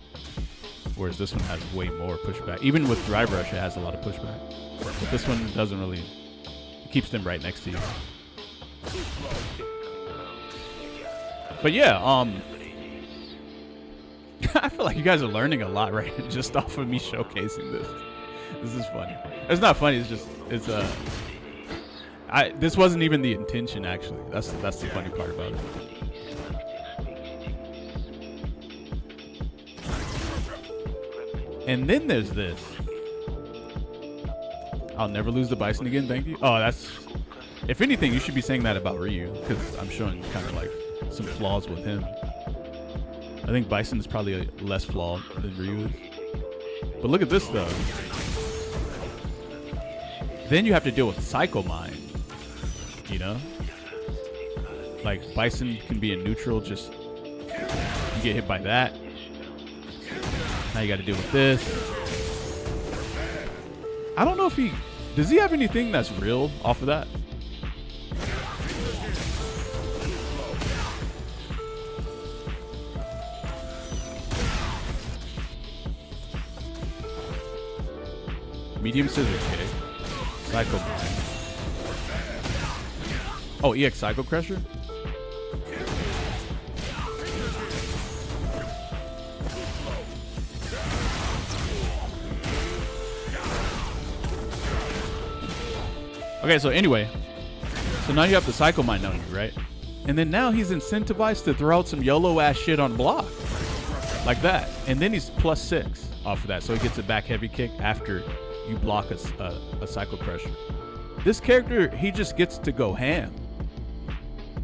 [SPEAKER 1] whereas this one has way more pushback. Even with Drive Rush, it has a lot of pushback, but this one doesn't really. It keeps them right next to you. But yeah, I feel like you guys are learning a lot, right? Just off of me showcasing this. This is funny. It's not funny. It's just this wasn't even the intention, actually. That's the funny part about it. And then there's this. I'll never lose the Bison again. Thank you. Oh, that's. If anything, you should be saying that about Ryu, because I'm showing kind of like some flaws with him. I think Bison is probably less flawed than Ryu is. But look at this, though. Then you have to deal with Psycho Mind. You know? Like, Bison can be in neutral, just... You get hit by that. Now you got to deal with this. I don't know if he... Does he have anything that's real off of that? Medium scissors kick. Psycho Mind. Oh, EX Psycho Crusher? Okay, so anyway. So now you have the Psycho Mind on you, right? And then now he's incentivized to throw out some YOLO-ass shit on block. Like that. And then he's plus 6 off of that. So he gets a back heavy kick after you block a Psycho Crusher. This character, he just gets to go ham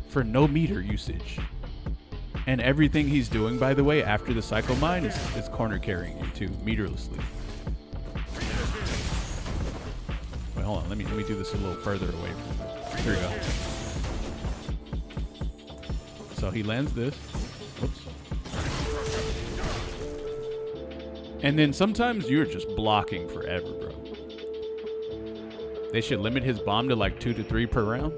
[SPEAKER 1] for no meter usage. And everything he's doing, by the way, after the Psycho Mind is corner carrying you too, meterlessly. Wait, hold on. Let me do this a little further away from him. Here we go. So he lands this. Whoops. And then sometimes you're just blocking forever, bro. They should limit his bomb to like 2 to 3 per round.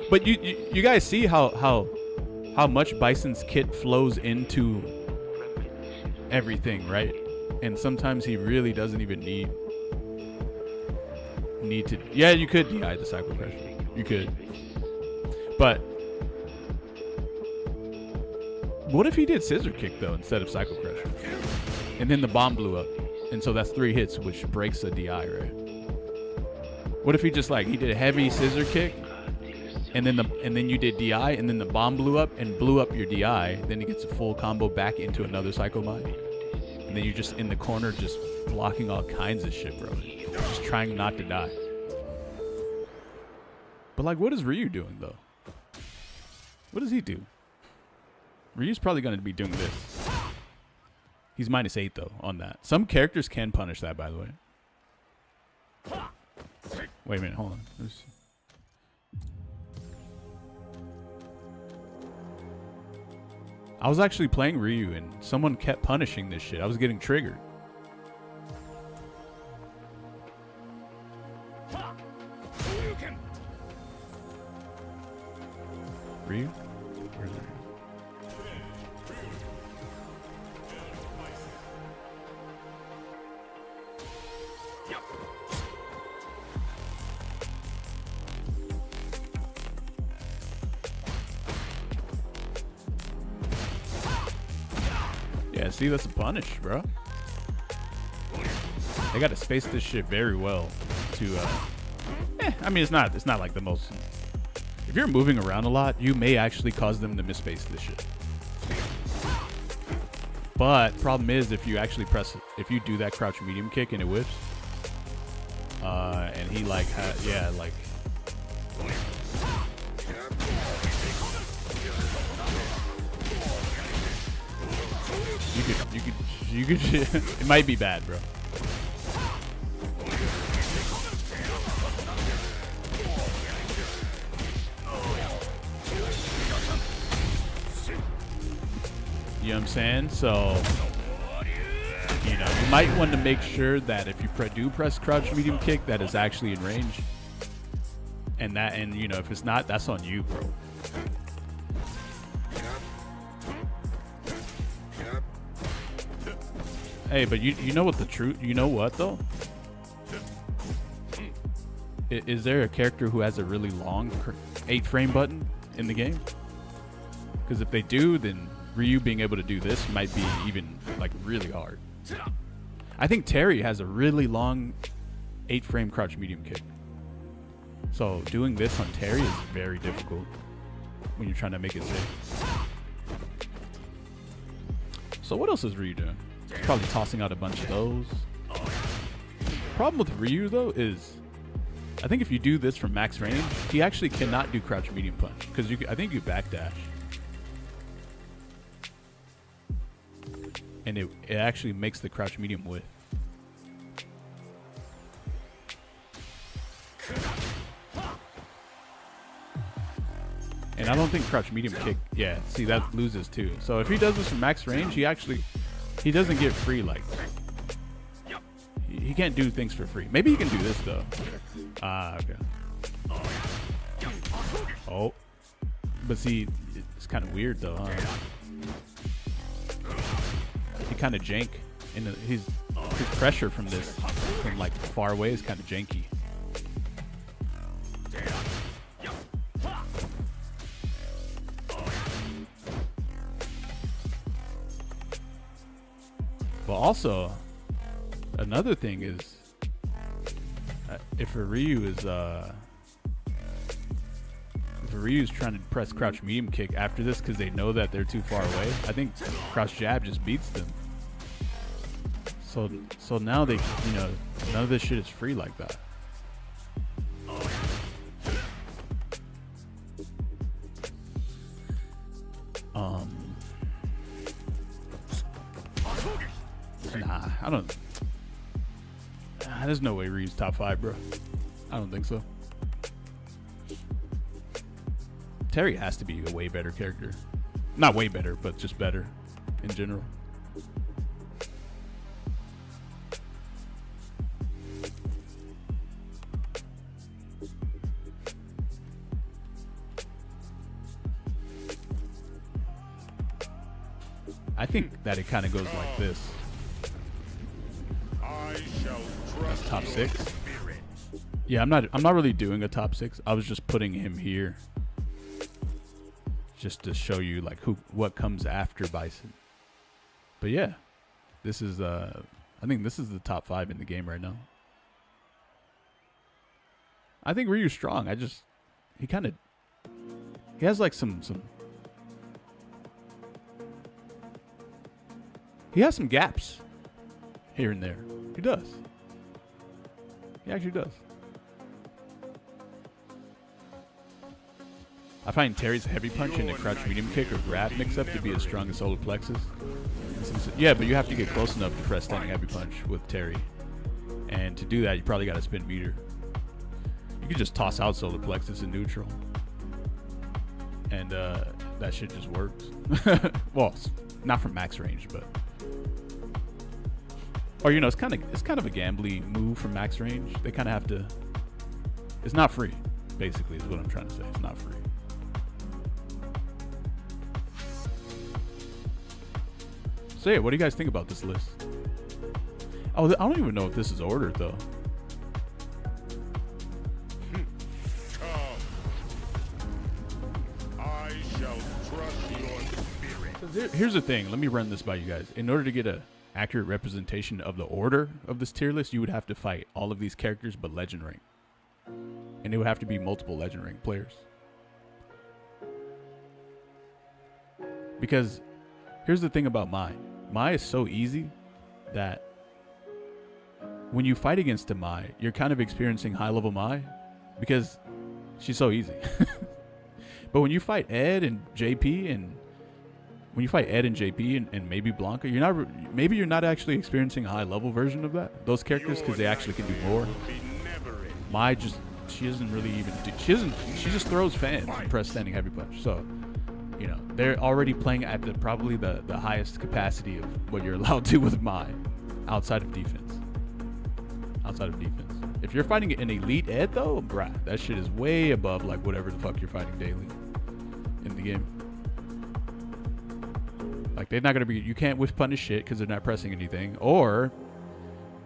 [SPEAKER 1] But you guys see how much Bison's kit flows into everything, right? And sometimes he really doesn't even need to. Yeah, you could DI the Psycho Crusher. You could. But what if he did Scissor Kick though instead of Psycho Crusher? And then the bomb blew up. And so that's 3 hits, which breaks a DI, right? What if he just he did a heavy Scissor Kick, and then you did DI, and then the bomb blew up and blew up your DI. Then he gets a full combo back into another Psycho Mind, and then you're just in the corner just blocking all kinds of shit, bro. Just trying not to die. But like, what is Ryu doing though? What does he do? Ryu's probably going to be doing this. He's -8 though on that. Some characters can punish that, by the way. Wait a minute, hold on. I was actually playing Ryu and someone kept punishing this shit. I was getting triggered. Ryu? Where's Ryu? Yeah, see, that's a punish, bro. They got to space this shit very well to, I mean, it's not like the most... If you're moving around a lot, you may actually cause them to misspace this shit. But problem is, if you actually if you do that crouch medium kick and it whips, and he like, yeah, like... You could, it might be bad, bro. You know what I'm saying? So, you know, you might want to make sure that if you do press crouch medium kick, that is actually in range. And you know, if it's not, that's on you, bro. Hey, but you know what the truth? You know what though? Is there a character who has a really long 8-frame button in the game? Because if they do, then Ryu being able to do this might be even like really hard. I think Terry has a really long 8-frame crouch medium kick. So doing this on Terry is very difficult when you're trying to make it safe. So what else is Ryu doing? Probably tossing out a bunch of those. Problem with Ryu though is, I think if you do this from max range, he actually cannot do crouch medium punch because I think you backdash, and it actually makes the crouch medium whiff. And I don't think crouch medium kick. Yeah, see, that loses too. So if he does this from max range, he doesn't get free like that. He can't do things for free. Maybe he can do this though. Ah, okay. Oh, but see, it's kind of weird though, huh? He kind of jank, and his pressure from like far away is kind of janky. But also, another thing is, if a Ryu is trying to press crouch medium kick after this because they know that they're too far away, I think crouch jab just beats them. So now they, you know, none of this shit is free like that. Nah, I don't. There's no way Ryu's top 5, bro. I don't think so. Terry has to be a way better character. Not way better, but just better in general. I think that it kind of goes like this. That's top 6. Yeah, I'm not really doing a top 6. I was just putting him here just to show you like what comes after Bison. But yeah, this is I think this is the top 5 in the game right now. I think Ryu's strong. He has like some he has some gaps. here and there. He does. He actually does. I find Terry's heavy punch and the crouch medium kick or grab mix-up to be as strong as solar plexus. Yeah, but you have to get close enough to press standing heavy punch with Terry. And to do that, you probably got to spin meter. You could just toss out solar plexus in neutral. And that shit just works. Well, not from max range, but... Or, you know, it's kind of a gambly move from max range. They kind of have to... It's not free, basically, is what I'm trying to say. It's not free. So yeah, what do you guys think about this list? Oh, I don't even know if this is ordered though.
[SPEAKER 2] I shall trust your spirit.
[SPEAKER 1] Here's the thing. Let me run this by you guys. In order to get a accurate representation of the order of this tier list, you would have to fight all of these characters but legend rank. And it would have to be multiple legend rank players. Because here's the thing about Mai. Mai is so easy that when you fight against a Mai, you're kind of experiencing high level Mai because she's so easy. But when you fight Ed and JP and maybe Blanca, you're not actually experiencing a high level version of that. Those characters, because they actually can do more. Mai she doesn't really even do, she just throws fans and press standing heavy punch. So, you know, they're already playing at probably the highest capacity of what you're allowed to with Mai outside of defense. If you're fighting an elite Ed though, bruh, that shit is way above like whatever the fuck you're fighting daily in the game. Like they're not gonna be, you can't whiff punish shit because they're not pressing anything, or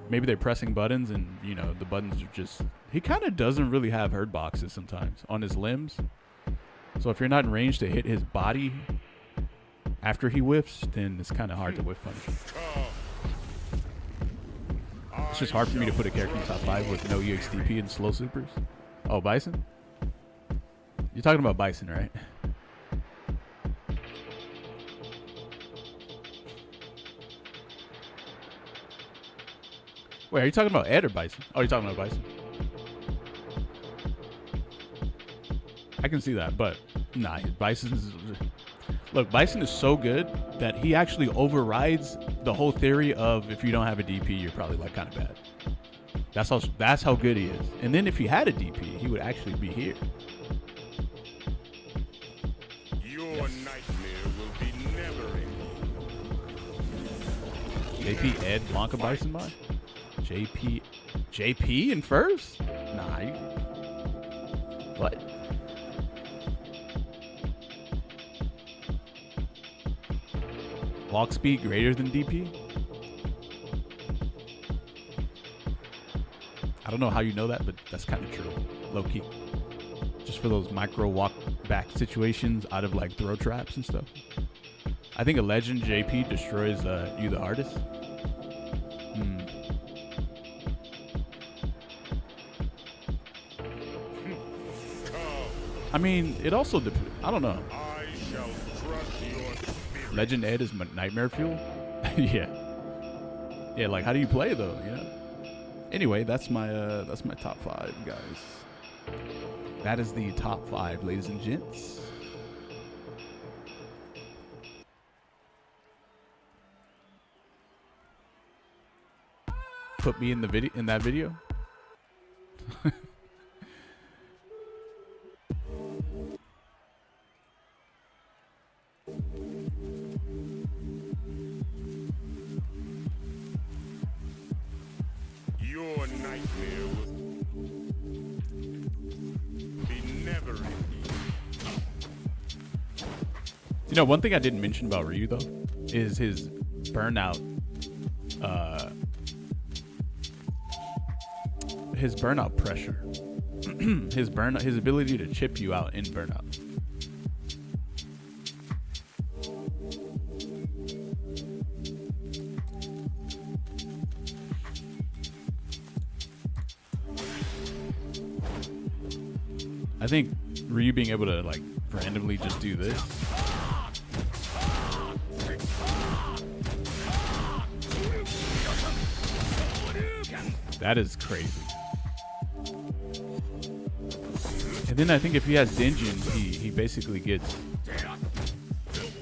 [SPEAKER 1] maybe they're pressing buttons and you know the buttons are just. He kind of doesn't really have hurt boxes sometimes on his limbs. So if you're not in range to hit his body after he whiffs, then it's kind of hard to whiff punish him. It's just hard for me to put a character in top 5 with no EXDP and slow supers. Oh, Bison? You're talking about Bison, right? Wait, are you talking about Ed or Bison? Oh, you're talking about Bison. I can see that, but nah, Bison is so good that he actually overrides the whole theory of if you don't have a DP, you're probably like kind of bad. That's how good he is. And then if he had a DP, he would actually be here.
[SPEAKER 2] Your nightmare will be never ending.
[SPEAKER 1] JP, Ed, Blanca, Bison, Mai? JP in first? Nah. What? Walk speed greater than DP? I don't know how you know that, but that's kind of true. Low key. Just for those micro walk back situations out of like throw traps and stuff. I think a legend JP destroys you the hardest. I mean, it also I don't know.
[SPEAKER 2] I shall trust your spirit.
[SPEAKER 1] Legend Ed is nightmare fuel? Yeah. Yeah, like how do you play though, you know? Anyway, that's my top 5, guys. That is the top 5, ladies and gents. Put me in that video.
[SPEAKER 2] Your nightmare will be never ending.
[SPEAKER 1] You know, one thing I didn't mention about Ryu though is his burnout. His burnout pressure. his ability to chip you out in burnout. I think Ryu being able to like randomly just do this. That is crazy. And then I think if he has Dinjin, he basically gets...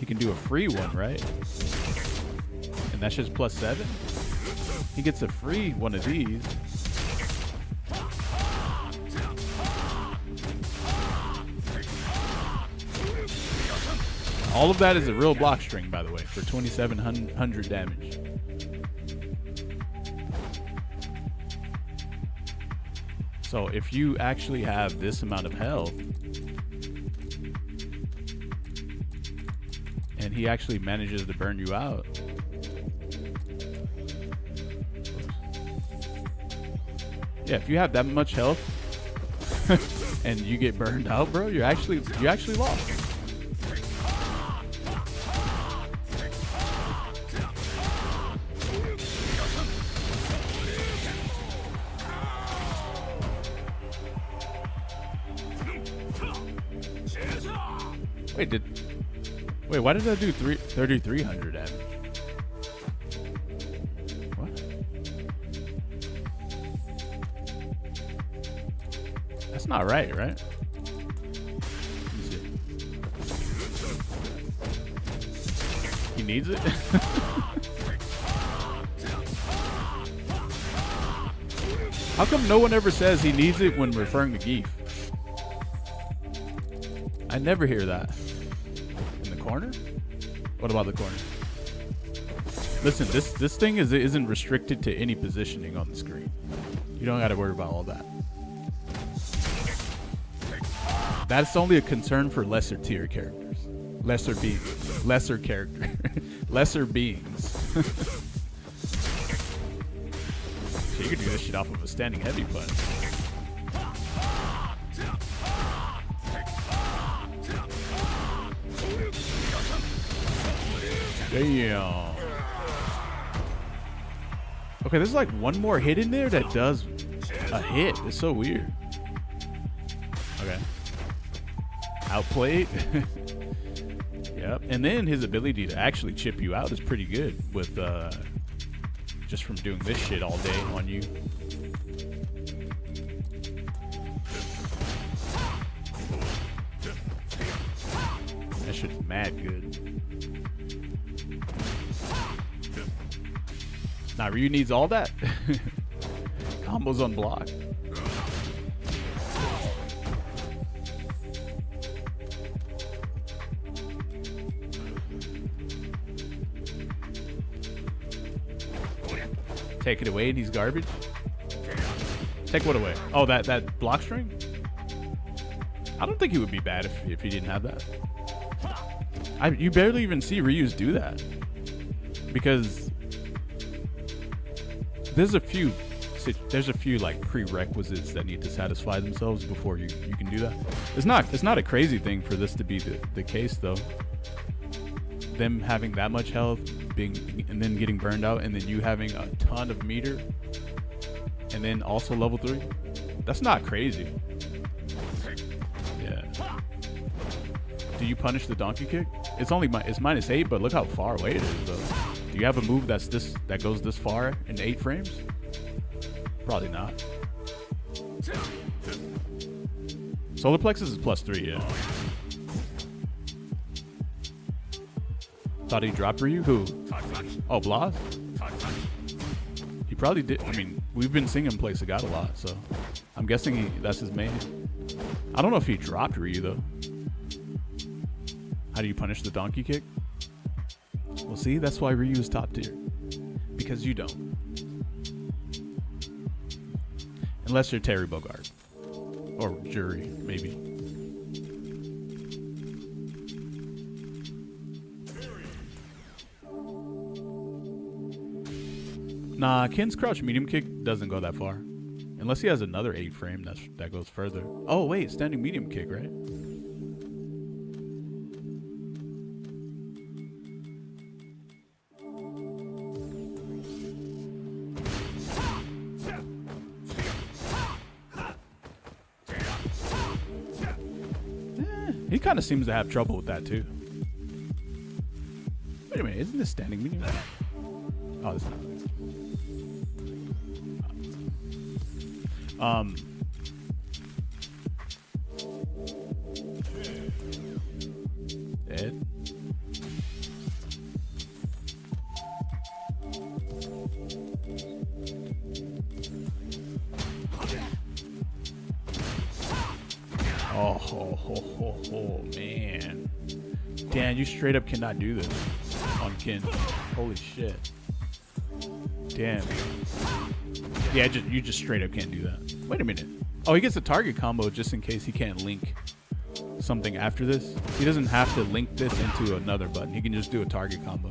[SPEAKER 1] He can do a free one, right? And that's just +7? He gets a free one of these. All of that is a real block string, by the way, for 2,700 damage. So if you actually have this amount of health, and he actually manages to burn you out, yeah, if you have that much health and you get burned out, bro, you actually lost. Wait, why did that do 3,300 damage? What? That's not right? Let me see. He needs it? How come no one ever says he needs it when referring to Geef? I never hear that. In the corner? What about the corner? Listen, this thing isn't restricted to any positioning on the screen. You don't got to worry about all that. That's only a concern for lesser tier characters. Lesser beings. Lesser character. Lesser beings. So you could do this shit off of a standing heavy punch. Damn. Okay, there's like one more hit in there that does a hit. It's so weird. Okay. Outplayed. Yep. And then his ability to actually chip you out is pretty good with just from doing this shit all day on you. That shit's mad good. Nah, Ryu needs all that. Combos unblocked. Take it away and he's garbage. Take what away? Oh, that block string? I don't think he would be bad if he didn't have that. You barely even see Ryus do that. Because there's a few like prerequisites that need to satisfy themselves before you can do that. It's not a crazy thing for this to be the case though. Them having that much health, and then getting burned out, and then you having a ton of meter, and then also level 3. That's not crazy. Yeah. Do you punish the donkey kick? It's -8, but look how far away it is though. Do you have a move that goes this far in 8 frames? Probably not. Solar plexus is +3, yeah. Thought he dropped Ryu? Who? Oh, Blas? He probably did. I mean, we've been seeing him play Sagat a lot, so I'm guessing that's his main. I don't know if he dropped Ryu, though. How do you punish the donkey kick? Well, see, that's why Ryu is top tier. Because you don't. Unless you're Terry Bogard. Or Jury, maybe. Nah, Ken's crouch medium kick doesn't go that far. Unless he has another 8 frame that goes further. Oh, wait, standing medium kick, right? He kind of seems to have trouble with that, too. Wait a minute, isn't this standing medium? Oh, this is not. Dead. Oh, man. Dan, you straight up cannot do this on Kin. Holy shit. Damn. Yeah, you just straight up can't do that. Wait a minute. Oh, he gets a target combo just in case he can't link something after this. He doesn't have to link this into another button. He can just do a target combo.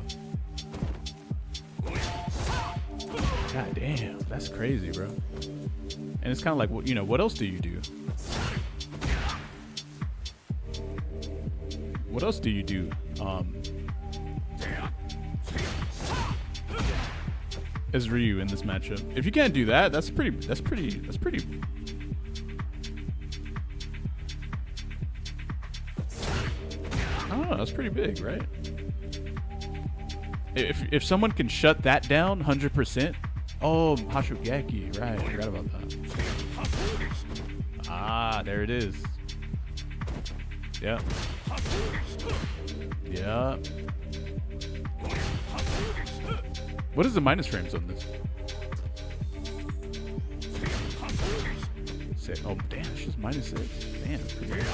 [SPEAKER 1] God damn, that's crazy, bro. And it's kind of like, you know, what else do you do? What else do you do? As Ryu in this matchup. If you can't do that, that's pretty. I don't know. That's pretty big, right? If someone can shut that down 100%. Oh, Hashugeki. Right. I forgot about that. Ah, there it is. Yep. Yep. What is the minus frames on this? Six. Oh, damn. It's just -6. Damn. That's pretty good.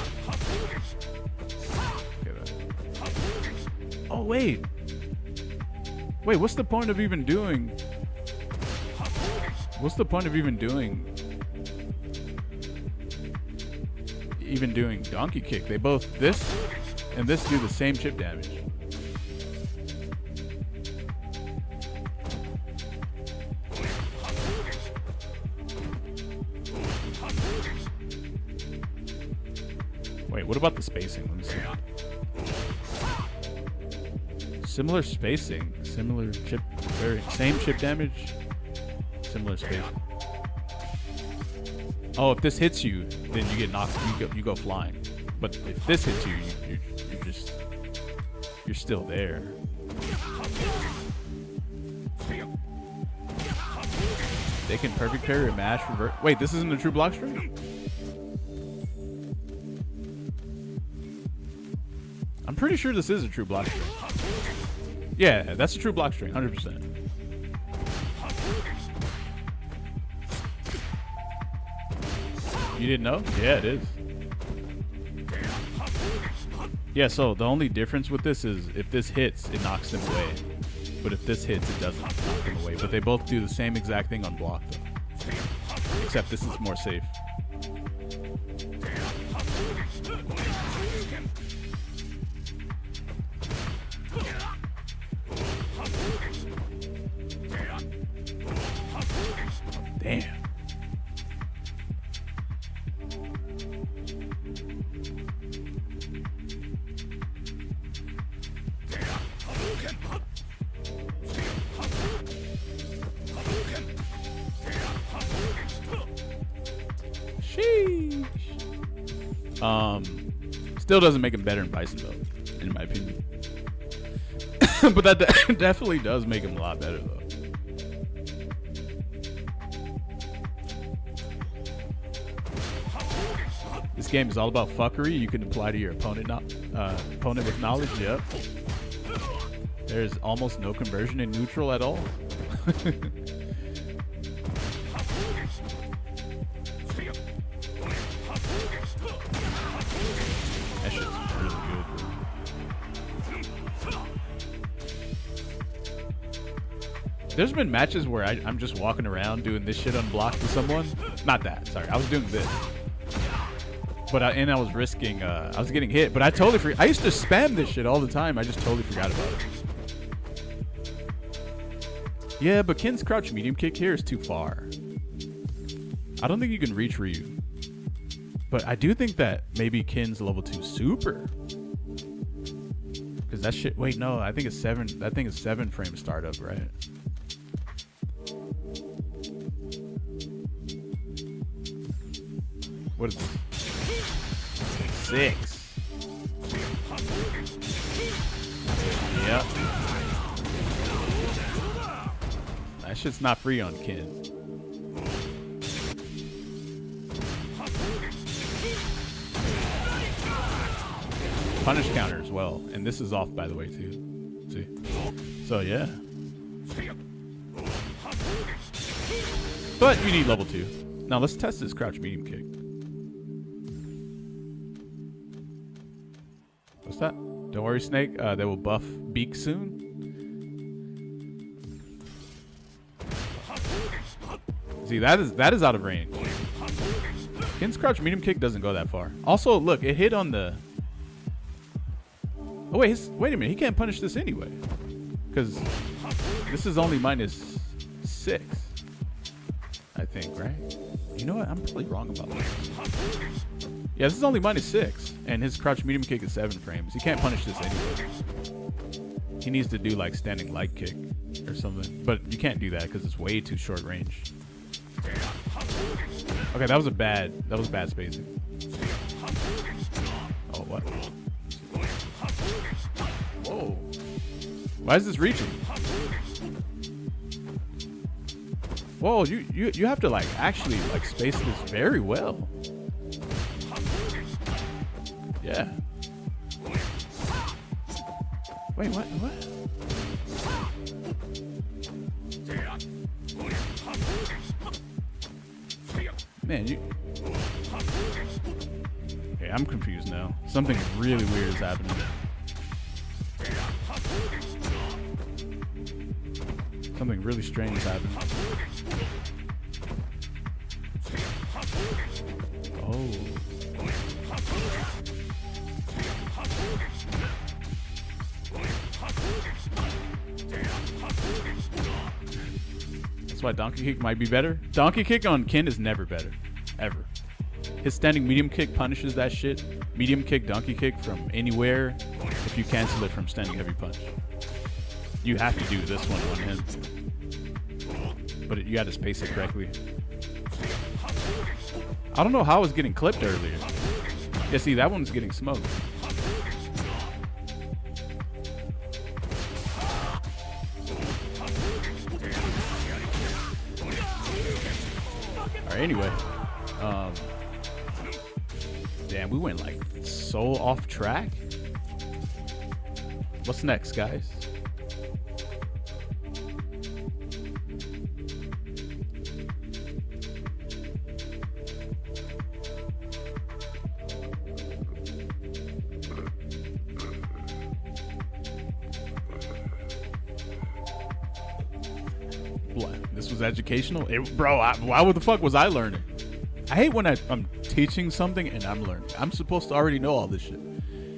[SPEAKER 1] Oh, wait. Wait, what's the point of even doing... What's the point of even doing donkey kick? They both, this and this, do the same chip damage. Wait, what about the spacing? Let me see. Similar spacing, similar chip, same chip damage, similar spacing. Oh, if this hits you, then you get knocked. You go flying. But if this hits you, you're still there. They can perfect parry or mash revert. Wait, this isn't a true block string? I'm pretty sure this is a true block string. Yeah, that's a true block string, 100%. You didn't know? Yeah, it is. Yeah, so the only difference with this is if this hits, it knocks them away. But if this hits, it doesn't knock them away. But they both do the same exact thing on block, though. Except this is more safe. Damn. Sheesh. Still doesn't make him better in Bison though, in my opinion. But that definitely does make him a lot better though. This game is all about fuckery. You can apply to your opponent, opponent with knowledge. Yep. There's almost no conversion in neutral at all. That shit's really good, bro. There's been matches where I'm just walking around doing this shit unblocked to someone. Not that. Sorry, I was doing this. But I was risking, I was getting hit, but I totally forgot. I used to spam this shit all the time. I just totally forgot about it. Yeah, but Kin's crouch medium kick here is too far. I don't think you can reach Ryu. But I do think that maybe Kin's level 2 super. Because that shit, wait, no, I think it's 7. That thing is 7 frame startup, right? What is this? 6. Yep. That shit's not free on Kin. punish counter as well. And this is off, by the way, too. See? So, yeah. But you need level 2. Now, let's test this crouch medium kick. What's that? Don't worry, Snake. They will buff Beak soon. See, that is out of range. Ken's crouch medium kick doesn't go that far. Also, look, it hit on the... Oh, wait, wait a minute. He can't punish this anyway. Because this is only -6. I think, right? You know what? I'm probably wrong about that. Yeah, this is only -6. And his crouch medium kick is 7 frames. He can't punish this anyway. He needs to do like standing light kick or something. But you can't do that because it's way too short range. Okay, that was bad spacing. Oh, what? Whoa. Why is this reaching? Whoa, you have to like actually like space this very well. Yeah. Wait, what? Man, you... Okay, I'm confused now. Something really weird is happening. Something really strange is happening. Oh. That's why Donkey Kick might be better. Donkey Kick on Ken is never better. Ever. His standing medium kick punishes that shit. Medium kick, donkey kick from anywhere if you cancel it from standing heavy punch. You have to do this one on him. But you got to space it correctly. I don't know how it was getting clipped earlier. Yeah, see, that one's getting smoked. Alright, anyway. Damn, we went like so off track. What's next, guys? This was educational? Bro, why the fuck was I learning? I hate when I'm teaching something and I'm learning. I'm supposed to already know all this shit.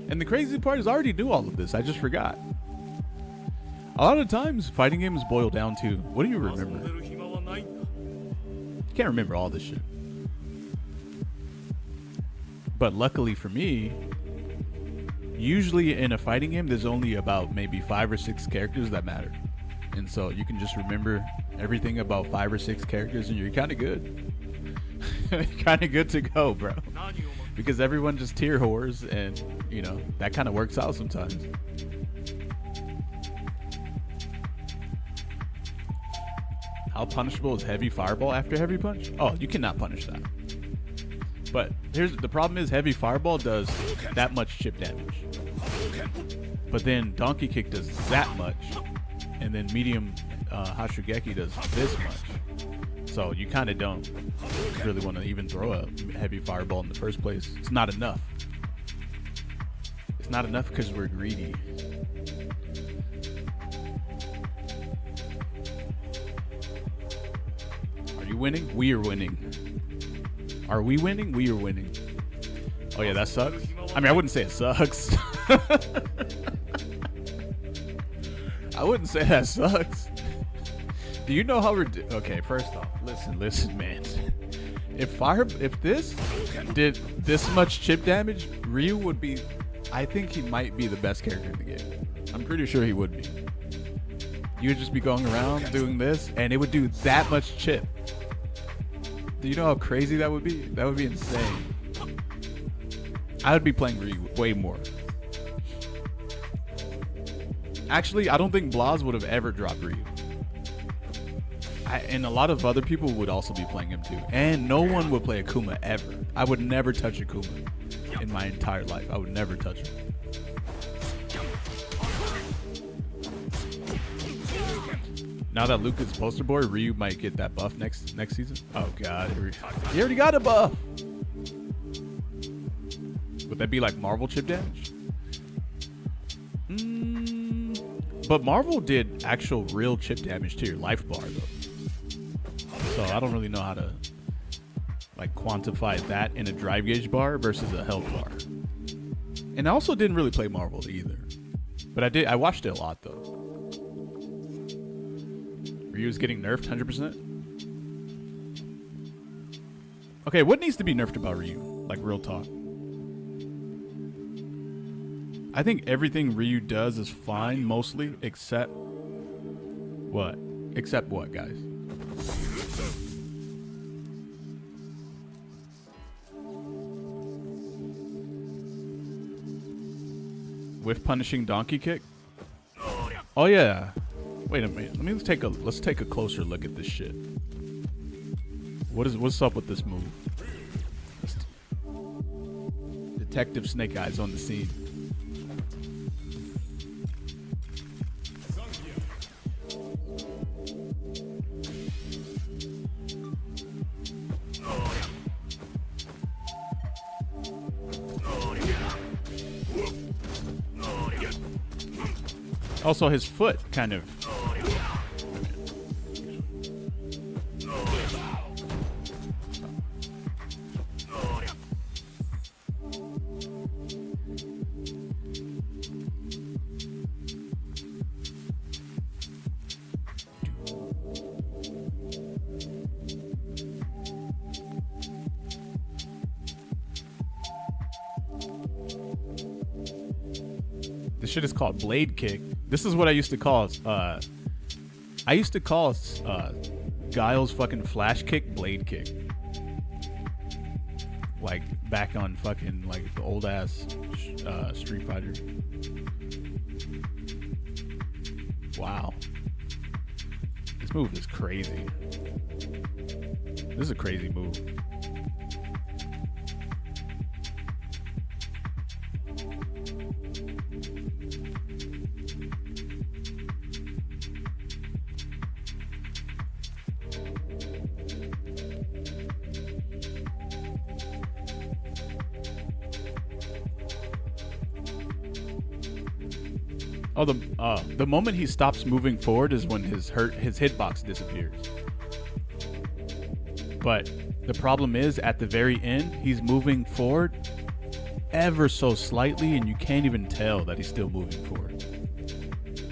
[SPEAKER 1] And the crazy part is I already knew all of this. I just forgot. A lot of times, fighting games boil down to, what do you remember? You can't remember all this shit. But luckily for me, usually in a fighting game, there's only about maybe 5 or 6 characters that matter. And so you can just remember everything about 5 or 6 characters and you're kind of good. Kind of good to go, bro. Because everyone just tier whores and, you know, that kind of works out sometimes. How punishable is heavy fireball after heavy punch? Oh, you cannot punish that. But here's the problem is heavy fireball does that much chip damage. But then donkey kick does that much. And then medium Hashugeki does this much. So you kind of don't really want to even throw a heavy fireball in the first place. It's not enough. It's not enough because we're greedy. Are you winning? We are winning. Are we winning? We are winning. Oh yeah, that sucks. I mean, I wouldn't say it sucks. I wouldn't say that sucks. Do you know how okay, first off, listen, man. If this did this much chip damage, Ryu would be, I think he might be the best character in the game. I'm pretty sure he would be. You would just be going around doing this, and it would do that much chip. Do you know how crazy that would be? That would be insane. I would be playing Ryu way more. Actually, I don't think Blaz would have ever dropped Ryu. And a lot of other people would also be playing him too. And no one would play Akuma ever. I would never touch Akuma in my entire life. I would never touch him. Now that Luke is poster boy, Ryu might get that buff next season. Oh god, he already got a buff. Would that be like Marvel chip damage? But Marvel did actual real chip damage to your life bar though. So I don't really know how to like quantify that in a drive gauge bar versus a health bar. And I also didn't really play Marvel either. But I watched it a lot though. Ryu's getting nerfed 100%. Okay, what needs to be nerfed about Ryu? Like real talk. I think everything Ryu does is fine mostly, except what? Except what, guys? With punishing donkey kick? Oh yeah. Wait a minute. Let's take a closer look at this shit. What's up with this move? Detective Snake Eyes on the scene. Also, his foot kind of. This shit is called blade kick. This is what I used to call Guile's fucking flash kick blade kick. Like back on fucking like the old ass Street Fighter. Wow. This move is crazy. This is a crazy move. Oh, the moment he stops moving forward is when his hitbox disappears. But the problem is, at the very end, he's moving forward ever so slightly, and you can't even tell that he's still moving forward.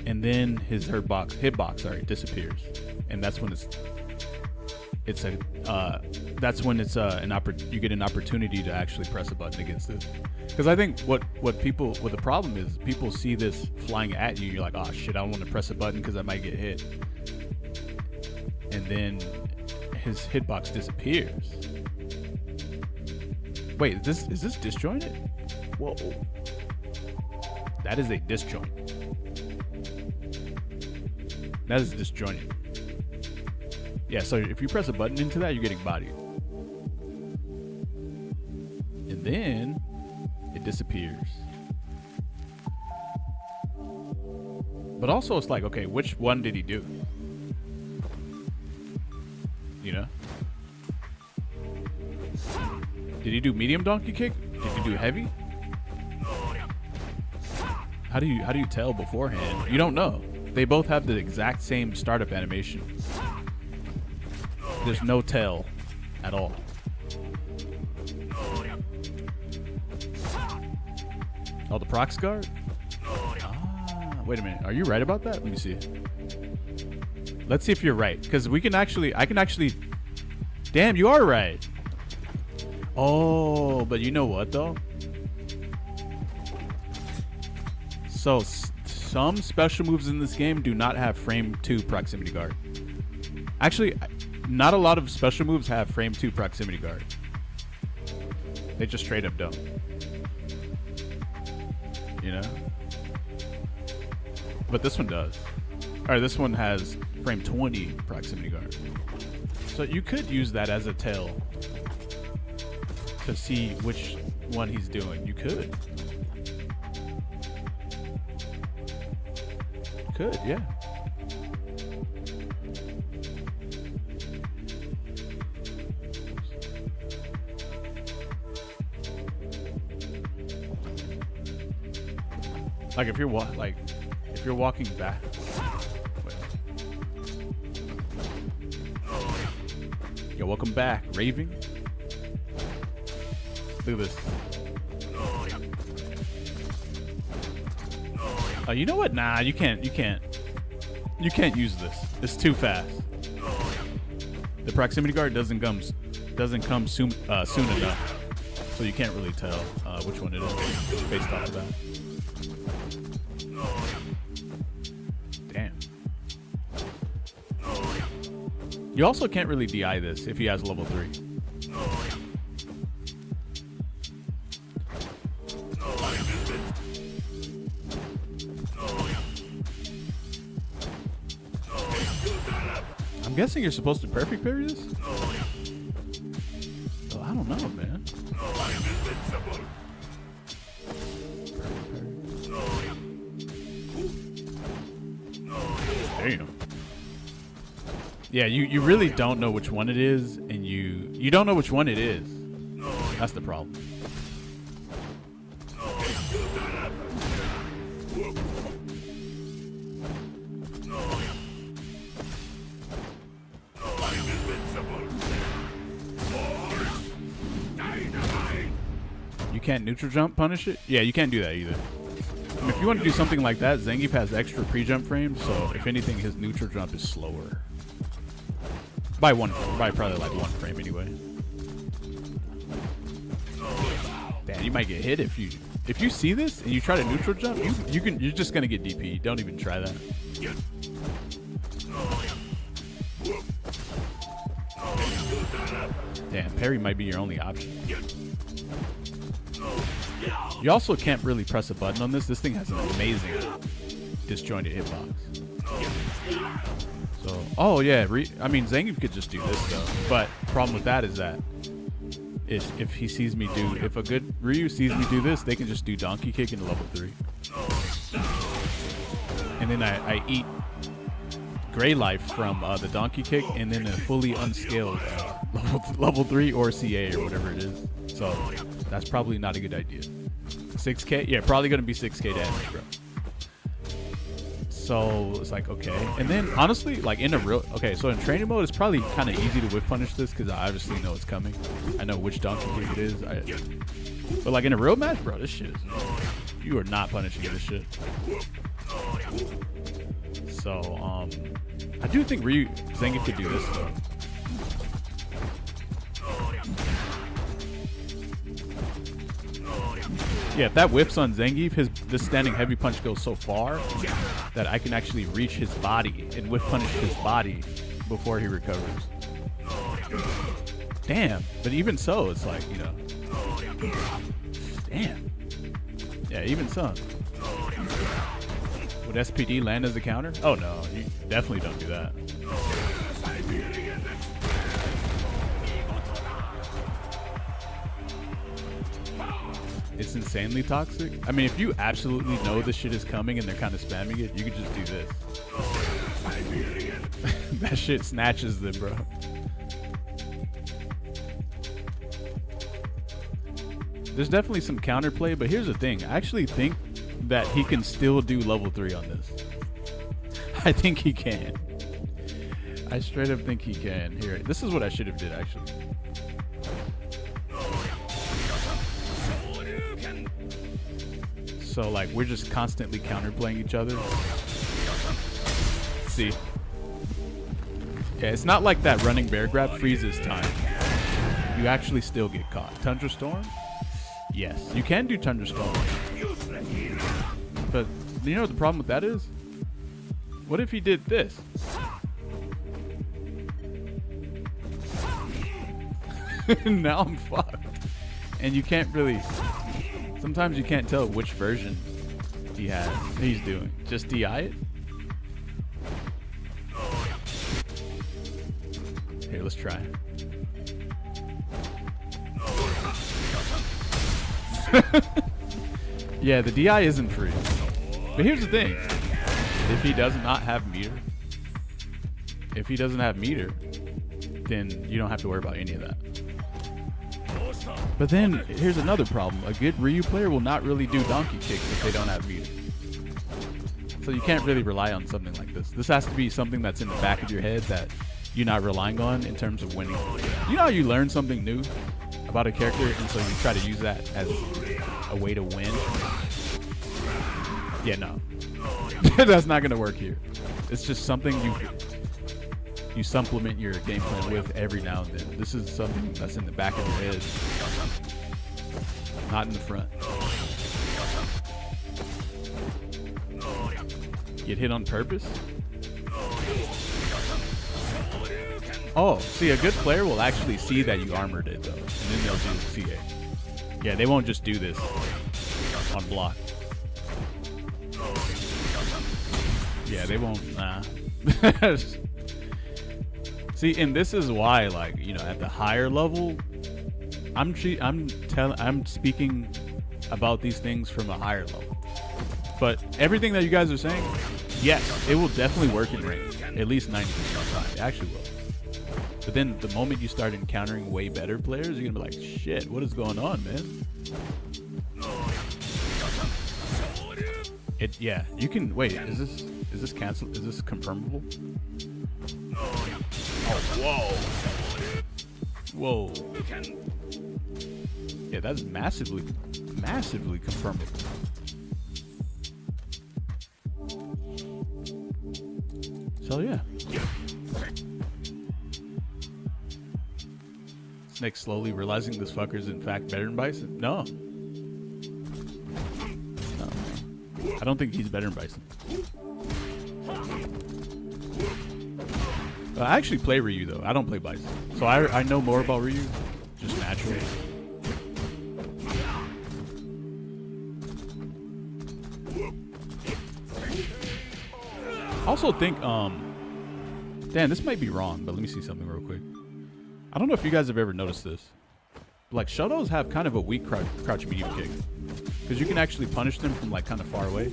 [SPEAKER 1] And then his hitbox disappears, and that's when you get an opportunity to actually press a button against it. Because I think what the problem is, people see this flying at you, you're like, oh shit, I don't want to press a button because I might get hit. And then his hitbox disappears. Wait, is this disjointed? Whoa. That is a disjoint. That is disjointed. Yeah, so if you press a button into that, you're getting bodied. And then it disappears. But also it's like, okay, which one did he do? You know? Did he do medium donkey kick? Did he do heavy? How do you tell beforehand? You don't know. They both have the exact same startup animation. There's no tell at all. Oh, the prox guard? Ah, wait a minute. Are you right about that? Let me see. Let's see if you're right. Because I can actually... Damn, you are right. Oh, but you know what, though? So, some special moves in this game do not have frame 2 proximity guard. Actually, not a lot of special moves have frame 2 proximity guard. They just straight up don't. You know? But this one does. Alright, this one has frame 20 proximity guard. So you could use that as a tell to see which one he's doing. You could. Could, yeah. Like if you're walking back. Wait. Yo, welcome back, Raving. Look at this. Oh, you know what? Nah, you can't use this. It's too fast. The proximity guard doesn't come soon enough, so you can't really tell which one it is based off of that. Damn. You also can't really DI this if he has level 3. I'm guessing you're supposed to perfect parry this? Oh, I don't know, man. Damn. Yeah, you really don't know which one it is, and you don't know which one it is. That's the problem. You can't neutral jump punish it? Yeah, you can't do that either. I mean, if you want to do something like that, Zangief has extra pre-jump frames, so if anything, his neutral jump is slower. By probably like 1 frame anyway. Damn, you might get hit if you see this and you try to neutral jump, you're just gonna get DP. Don't even try that. Damn, parry might be your only option. You also can't really press a button on this. This thing has an amazing disjointed hitbox. So, oh yeah, I mean Zangief could just do this though. But problem with that is that if he sees me do, if a good Ryu sees me do this, they can just do donkey kick into level 3. And then I eat Gray Life from the donkey kick, and then a fully unscaled level 3 or CA or whatever it is. So that's probably not a good idea. 6k? Yeah, probably going to be 6k damage, bro. So it's like, okay. And then honestly, like in a real, okay, so in training mode, it's probably kind of easy to whip punish this because I obviously know it's coming. I know which donkey kick it is. But like in a real match, bro, this shit is, you are not punishing this shit. So, I do think Zangief could do this though. Yeah, if that whips on Zangief, this standing heavy punch goes so far that I can actually reach his body and whip punish his body before he recovers. Damn, but even so, it's like, you know. Damn. Yeah, even so. Would SPD land as a counter? Oh no, you definitely don't do that. It's insanely toxic. I mean, if you absolutely know this shit is coming and they're kind of spamming it, you could just do this. That shit snatches them, bro. There's definitely some counterplay, but here's the thing. I actually think that he can still do level 3 on this. I think he can. I straight up think he can. Here, this is what I should have did, actually. So like we're just constantly counterplaying each other. See? Yeah, it's not like that running bear grab freezes time. You actually still get caught. Tundra Storm? Yes, you can do Tundra Storm. But you know what the problem with that is? What if he did this? Now I'm fucked. And you can't really... Sometimes you can't tell which version he's doing. Just DI it. Here, let's try. Yeah, the DI isn't free. But here's the thing. If he does not have meter, then you don't have to worry about any of that. But then here's another problem. A good Ryu player will not really do donkey kicks if they don't have meter. So you can't really rely on something like this. This has to be something that's in the back of your head that you're not relying on in terms of winning. You know how you learn something new about a character, and so you try to use that as a way to win? Yeah, no. That's not going to work here. It's just something you supplement your game plan with every now and then. This is something that's in the back of your head, not in the front. Get hit on purpose? Oh, see, a good player will actually see that you armored it, though, and then they'll do CA. Yeah, they won't just do this on block. Yeah, they won't. Nah. See, and this is why, like, you know, at the higher level, I'm speaking about these things from a higher level. But everything that you guys are saying, yes, it will definitely work in range. At least 90% of the time, it actually will. But then the moment you start encountering way better players, you're gonna be like, shit, what is going on, man? Yeah, you can wait. Is this cancel? Is this confirmable? Oh, whoa. Yeah, that's massively confirmable. So yeah. Snake slowly realizing this fucker's in fact better than Bison. No. I don't think he's better than Bison. I actually play Ryu though. I don't play Bison. So I know more about Ryu just naturally. I also think, damn, this might be wrong, but let me see something real quick. I don't know if you guys have ever noticed this. Like, Shotos have kind of a weak crouch medium kick. Because you can actually punish them from, like, kind of far away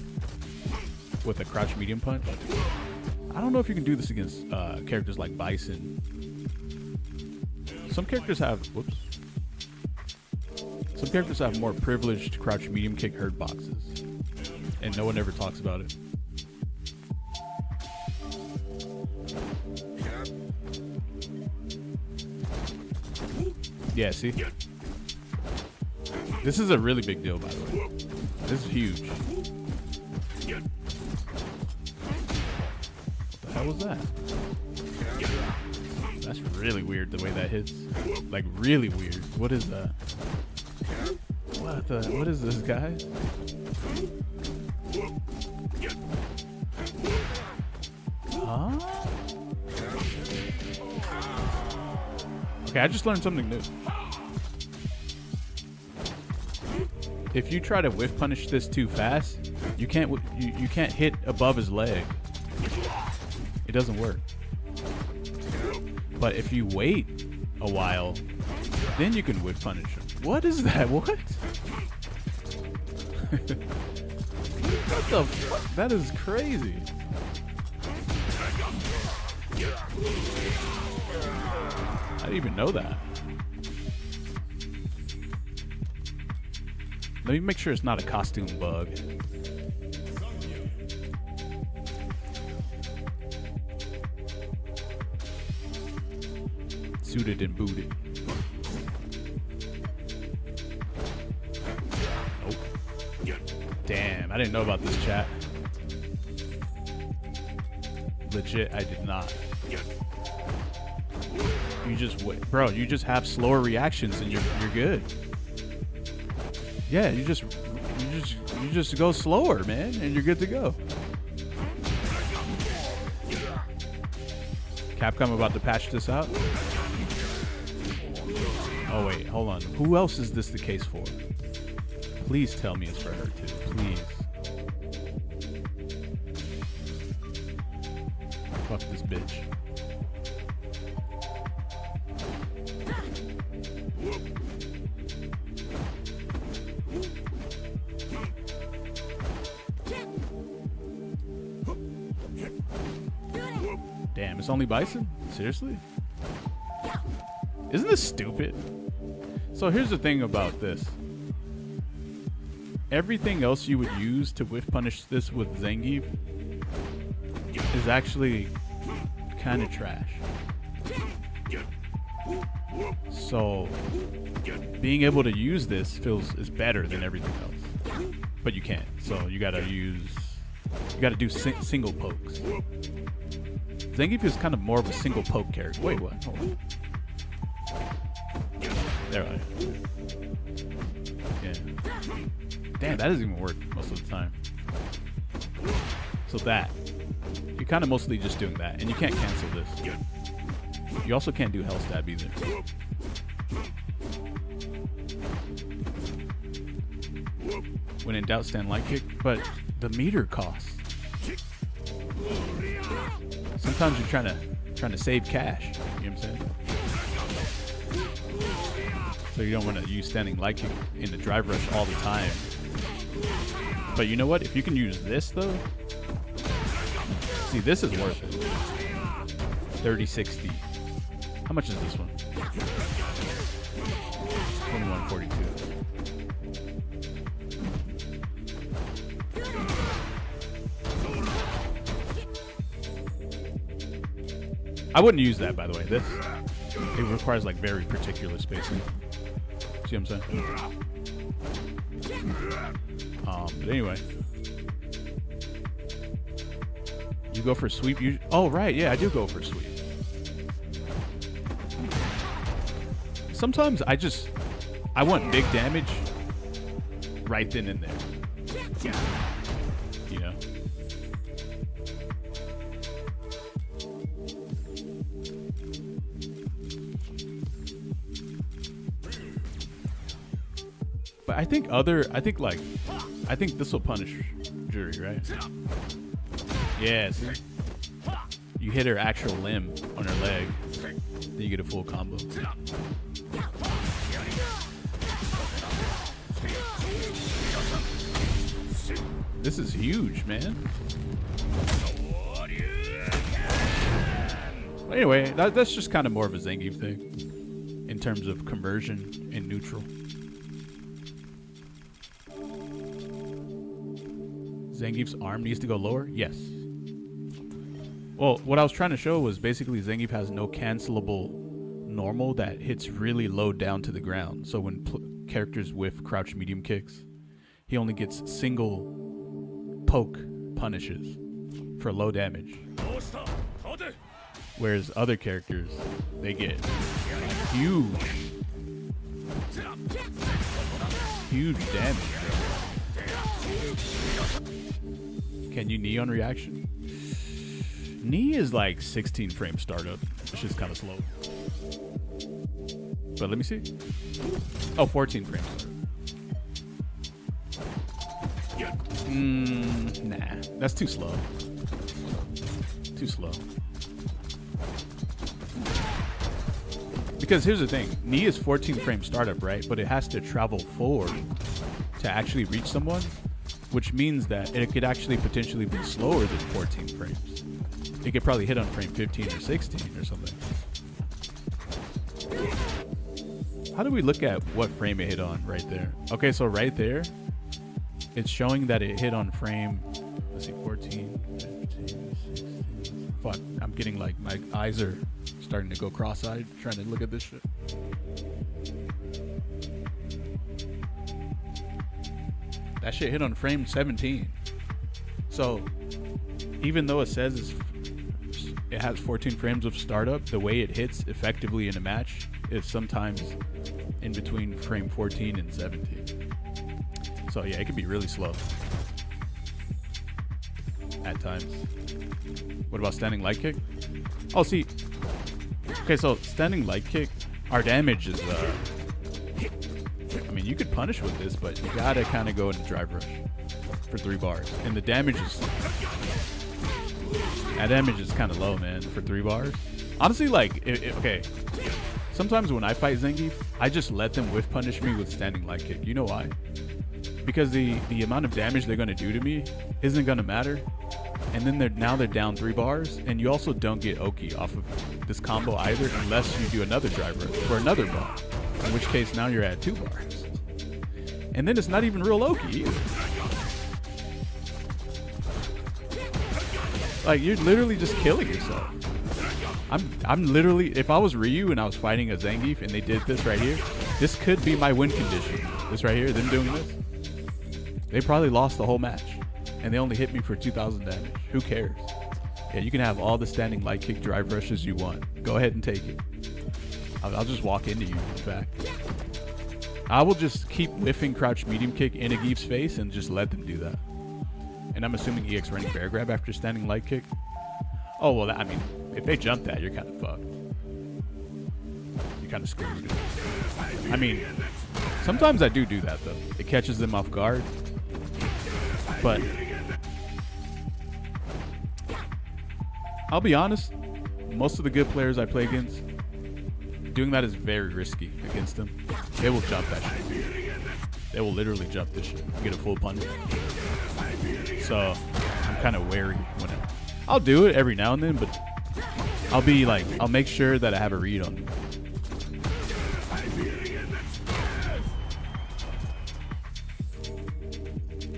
[SPEAKER 1] with a crouch medium punch. I don't know if you can do this against characters like Bison. Some characters have, whoops. Some characters have more privileged crouch medium kick hurt boxes. And no one ever talks about it. Yeah, see? This is a really big deal, by the way. This is huge. What the hell was that? That's really weird the way that hits. Like, really weird. What is that? What is this, guy? Huh? Okay, I just learned something new. If you try to whiff punish this too fast, you can't hit above his leg. It doesn't work. But if you wait a while, then you can whiff punish him. What is that? What? What the fuck? That is crazy. I didn't even know that. Let me make sure it's not a costume bug. Suited and booted. Nope. Damn, I didn't know about this, chat. Legit, I did not. You just wait, bro. You just have slower reactions, and you're good. Yeah, you just go slower, man, and you're good to go. Capcom about to patch this out. Oh wait, hold on. Who else is this the case for? Please tell me it's for her too, please. Fuck this bitch. Damn, it's only Bison? Seriously? Isn't this stupid? So here's the thing about this. Everything else you would use to whiff punish this with Zangief is actually kind of trash. So being able to use this is better than everything else, but you can't. So you gotta do single pokes. Zangief is kind of more of a single poke character. Wait, what? Hold on. There I am. Yeah. Damn, that doesn't even work most of the time. So that. You're kind of mostly just doing that, and you can't cancel this. You also can't do Hell Stab either. When in doubt, stand light kick, but the meter costs. Sometimes you're trying to save cash. You know what I'm saying? So you don't want to use standing light kick in the drive rush all the time. But you know what? If you can use this though, see, this is worth it. 3060. How much is this one? 2142. I wouldn't use that, by the way. This, it requires like very particular spacing. See what I'm saying? But anyway, you go for sweep. Oh right, yeah, I do go for sweep. Sometimes I want big damage right then and there. You know. But I think this will punish Juri, right? Yes. You hit her actual limb on her leg, then you get a full combo. This is huge, man. But anyway, that's just kind of more of a Zangief thing in terms of conversion and neutral. Zangief's arm needs to go lower? Yes. Well, what I was trying to show was basically Zangief has no cancelable normal that hits really low down to the ground. So when characters whiff crouch medium kicks, he only gets single poke punishes for low damage. Whereas other characters, they get huge damage. Can you knee on reaction? Knee is like 16 frame startup. It's just kind of slow. But let me see. Oh, 14 frames. Nah, that's too slow. Too slow. Because here's the thing. Knee is 14 frame startup, right? But it has to travel forward to actually reach someone, which means that it could actually potentially be slower than 14 frames. It could probably hit on frame 15 or 16 or something. How do we look at what frame it hit on right there? Okay, so right there, it's showing that it hit on frame, let's see, 14, 15, 16. Fuck, I'm getting like, my eyes are starting to go cross-eyed trying to look at this shit. That shit hit on frame 17. So even though it says it has 14 frames of startup, the way it hits effectively in a match is sometimes in between frame 14 and 17. So yeah, it can be really slow at times. What about standing light kick? Oh, see. Okay, so standing light kick, our damage is I mean, you could punish with this, but you gotta kind of go into drive rush for 3 bars. And the damage is... that damage is kind of low, man, for 3 bars. Honestly, like, okay. Sometimes when I fight Zangief, I just let them whiff punish me with standing light kick. You know why? Because the amount of damage they're gonna do to me isn't gonna matter. And then they're down 3 bars, and you also don't get Oki off of this combo either unless you do another drive rush for another bar. In which case now you're at 2 bars. And then it's not even real Oki either. Like, you're literally just killing yourself. I'm literally, if I was Ryu and I was fighting a Zangief and they did this right here, this could be my win condition. This right here, them doing this. They probably lost the whole match. And they only hit me for 2,000 damage. Who cares? Yeah, you can have all the standing light kick drive rushes you want. Go ahead and take it. I'll just walk into you, in fact. I will just keep whiffing crouch medium kick in a Gief's face and just let them do that. And I'm assuming EX running bear grab after standing light kick. Oh, well, I mean, if they jump that, you're kind of fucked. You're kind of screwed. I mean, sometimes I do that, though. It catches them off guard. But I'll be honest, most of the good players I play against, doing that is very risky against them. They will jump that shit. They will literally jump this shit. Get a full punish. So I'm kind of wary when I'll do it every now and then, but I'll be like, I'll make sure that I have a read on them.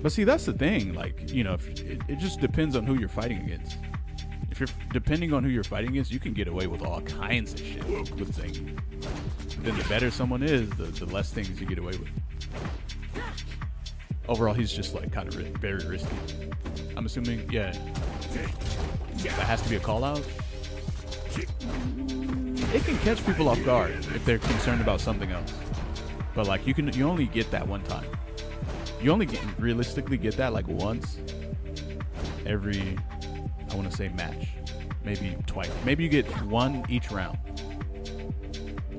[SPEAKER 1] But see, that's the thing. Like, you know, it just depends on who you're fighting against. If you're depending on who you're fighting against, you can get away with all kinds of shit with Zangief. Then the better someone is, the less things you get away with. Overall, he's just like kind of very risky. I'm assuming, yeah, that has to be a call out. It can catch people off guard if they're concerned about something else. But like you only get that one time. You only realistically get that like once every, I want to say match, maybe twice. Maybe you get one each round.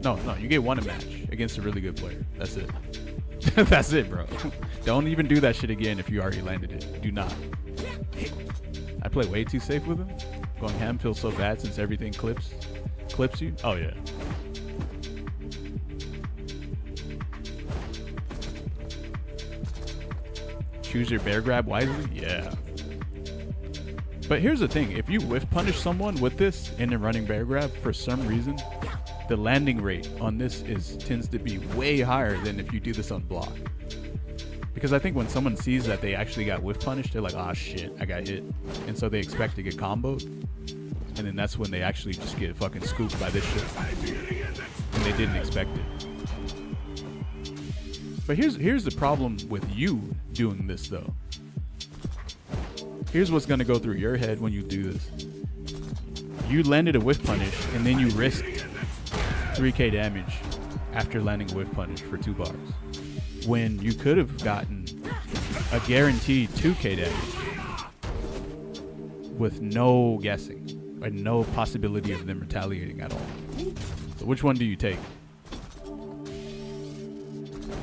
[SPEAKER 1] No, you get one a match against a really good player. That's it. That's it, bro. Don't even do that shit again if you already landed it. Do not. I play way too safe with him. Going ham feels so bad since everything clips you. Oh yeah. Choose your bear grab wisely. Yeah. But here's the thing: if you whiff punish someone with this in a running bear grab, for some reason, the landing rate on this tends to be way higher than if you do this on block. Because I think when someone sees that they actually got whiff punished, they're like, "Ah, shit, I got hit," and so they expect to get comboed, and then that's when they actually just get fucking scooped by this shit, and they didn't expect it. But here's the problem with you doing this though. Here's what's gonna go through your head when you do this. You landed a whiff punish, and then you risked 3k damage after landing a whiff punish for 2 bars, when you could have gotten a guaranteed 2k damage with no guessing and no possibility of them retaliating at all. So which one do you take?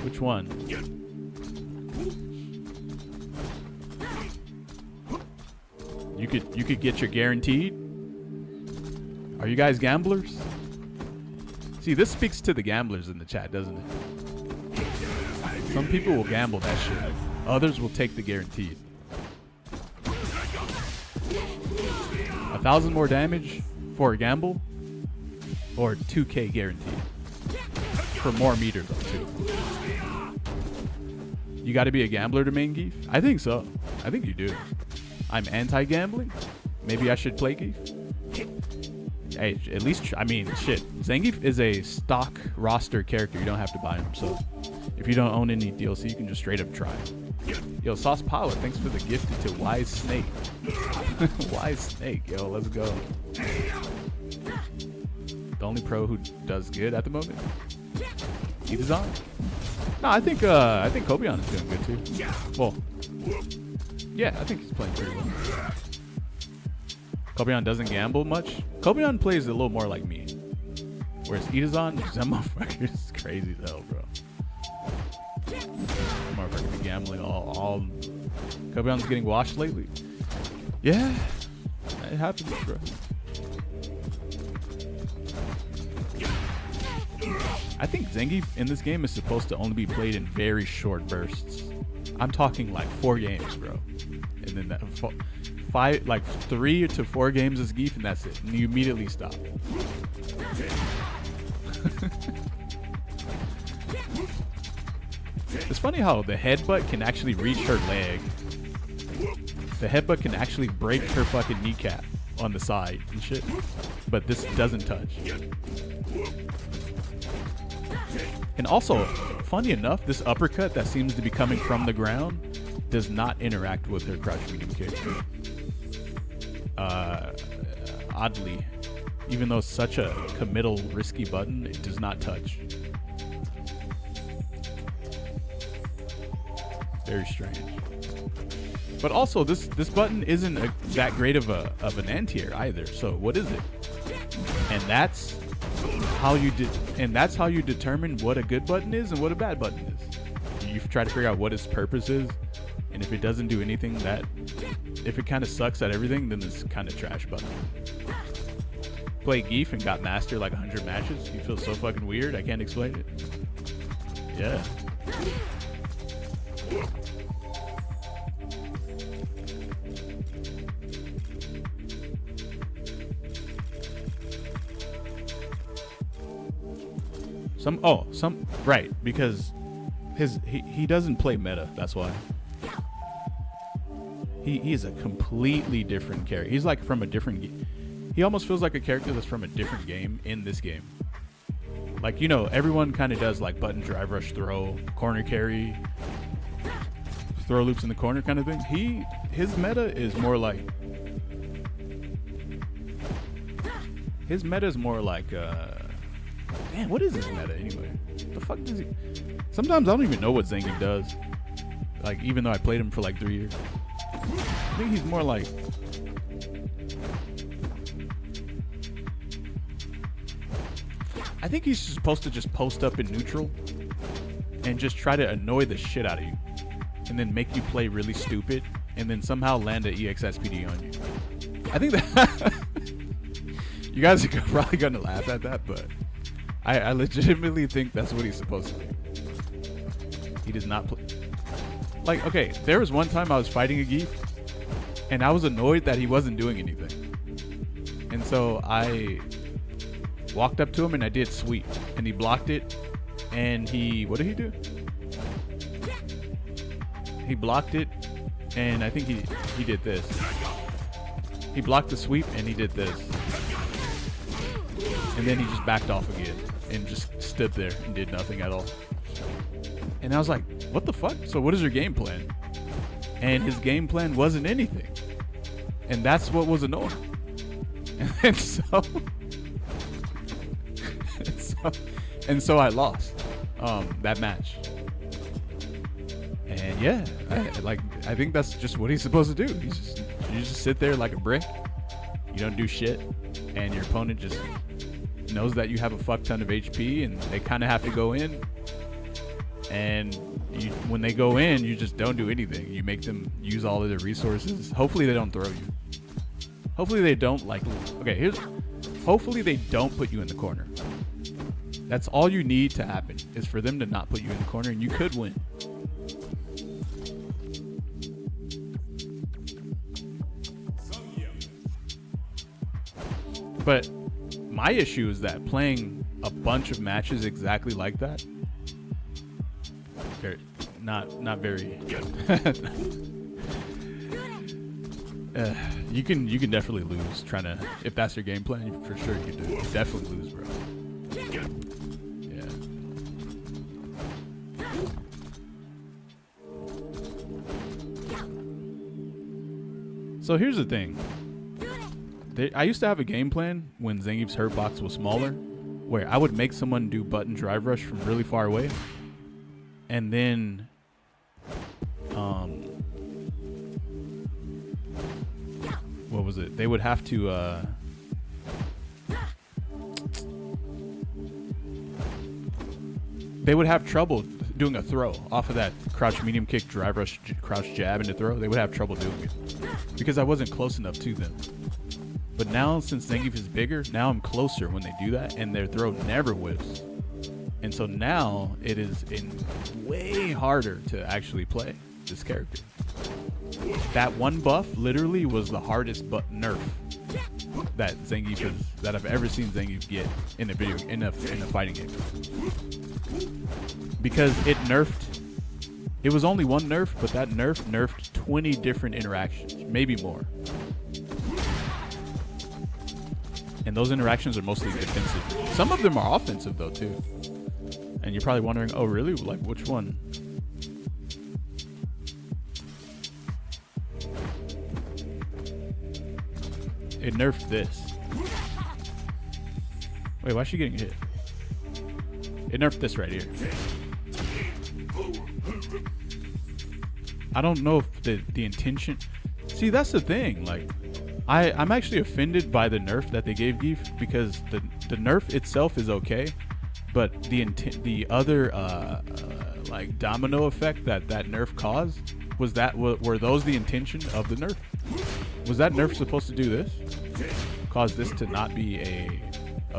[SPEAKER 1] Which one? You could get your guaranteed. Are you guys gamblers? See, this speaks to the gamblers in the chat, doesn't it? Some people will gamble that shit. Others will take the guaranteed. 1,000 more damage for a gamble, or 2k guaranteed for more meters too. You got to be a gambler to main Gief? I think so. I think you do. I'm anti-gambling. Maybe I should play Gief. Hey, at least, I mean, shit. Zangief is a stock roster character. You don't have to buy him. So if you don't own any DLC, you can just straight up try. Yo, Sauce Power, thanks for the gifted to Wise Snake. Wise Snake, yo, let's go. The only pro who does good at the moment? Itazan? No, I think Kobion is doing good too. Well, yeah, I think he's playing pretty well. Kobion doesn't gamble much. Kobion plays a little more like me. Whereas Itazan, that motherfucker is crazy as hell, bro. That motherfucker be gambling all. Kobion's getting washed lately. Yeah, it happens, bro. I think Zangief in this game is supposed to only be played in very short bursts. I'm talking like 4 games, bro. And then that 3 to 4 games is Gief, and that's it. And you immediately stop. It's funny how the headbutt can actually reach her leg. The headbutt can actually break her fucking kneecap on the side and shit. But this doesn't touch. And also, funny enough, this uppercut that seems to be coming from the ground does not interact with her crouch medium kick. Oddly, even though it's such a committal, risky button, it does not touch. Very strange. But also, this button isn't that great of an anti-air either. So what is it? And that's how you determine what a good button is and what a bad button is. You try to figure out what its purpose is, and if it doesn't do anything, if it kind of sucks at everything, then it's kind of trash button. Play Geef and got master like 100 matches. You feel so fucking weird. I can't explain it. Yeah. Right, because he doesn't play meta, that's why. He is a completely different character. He's like from a different he almost feels like a character that's from a different game in this game. Like, you know, everyone kind of does like button, drive, rush, throw, corner carry, throw loops in the corner kind of thing. His meta is more like man, what is his meta anyway? The fuck does he? Sometimes I don't even know what Zangief does. Like, even though I played him for like 3 years. I think he's more like, I think he's supposed to just post up in neutral and just try to annoy the shit out of you, and then make you play really stupid, and then somehow land an EXSPD on you. I think that you guys are probably gonna laugh at that, but I legitimately think that's what he's supposed to do. He does not play. Like, okay, there was one time I was fighting a Geef, and I was annoyed that he wasn't doing anything. And so I walked up to him and I did sweep, and he blocked it, and what did he do? He blocked it, and I think he did this. He blocked the sweep and he did this. And then he just backed off again and just stood there and did nothing at all. And I was like, what the fuck? So what is your game plan? And his game plan wasn't anything. And that's what was annoying. And so I lost that match. And yeah, I think that's just what he's supposed to do. You just sit there like a brick. You don't do shit, and your opponent just knows that you have a fuck ton of HP, and they kind of have to go in. And when they go in, you just don't do anything. You make them use all of their resources. Hopefully they don't throw you. Hopefully they don't hopefully they don't put you in the corner. That's all you need to happen, is for them to not put you in the corner, and you could win. But my issue is that playing a bunch of matches exactly like that, not very good. You can definitely lose trying to, if that's your game plan, for sure you can do. Definitely lose, bro. Yeah. So here's the thing. I used to have a game plan when Zangief's hurt box was smaller, where I would make someone do button drive rush from really far away, and then what was it? They would have to they would have trouble doing a throw off of that crouch medium kick, drive rush, crouch jab into throw. They would have trouble doing it because I wasn't close enough to them. But now, since Zangief is bigger, now I'm closer when they do that, and their throw never whiffs. And so now it is way harder to actually play this character. That one buff literally was the hardest nerf that I've ever seen Zangief get in a fighting game. Because it nerfed It was only one nerf, but that nerf nerfed 20 different interactions, maybe more. And those interactions are mostly defensive. Some of them are offensive though too. And you're probably wondering, oh really? Like which one? It nerfed this. Wait, why is she getting hit? It nerfed this right here. I don't know if the intention. See, that's the thing. Like, I'm actually offended by the nerf that they gave Geef, because the nerf itself is okay, but the other like domino effect that nerf caused were those the intention of the nerf? Was that nerf supposed to do this? Cause this to not be a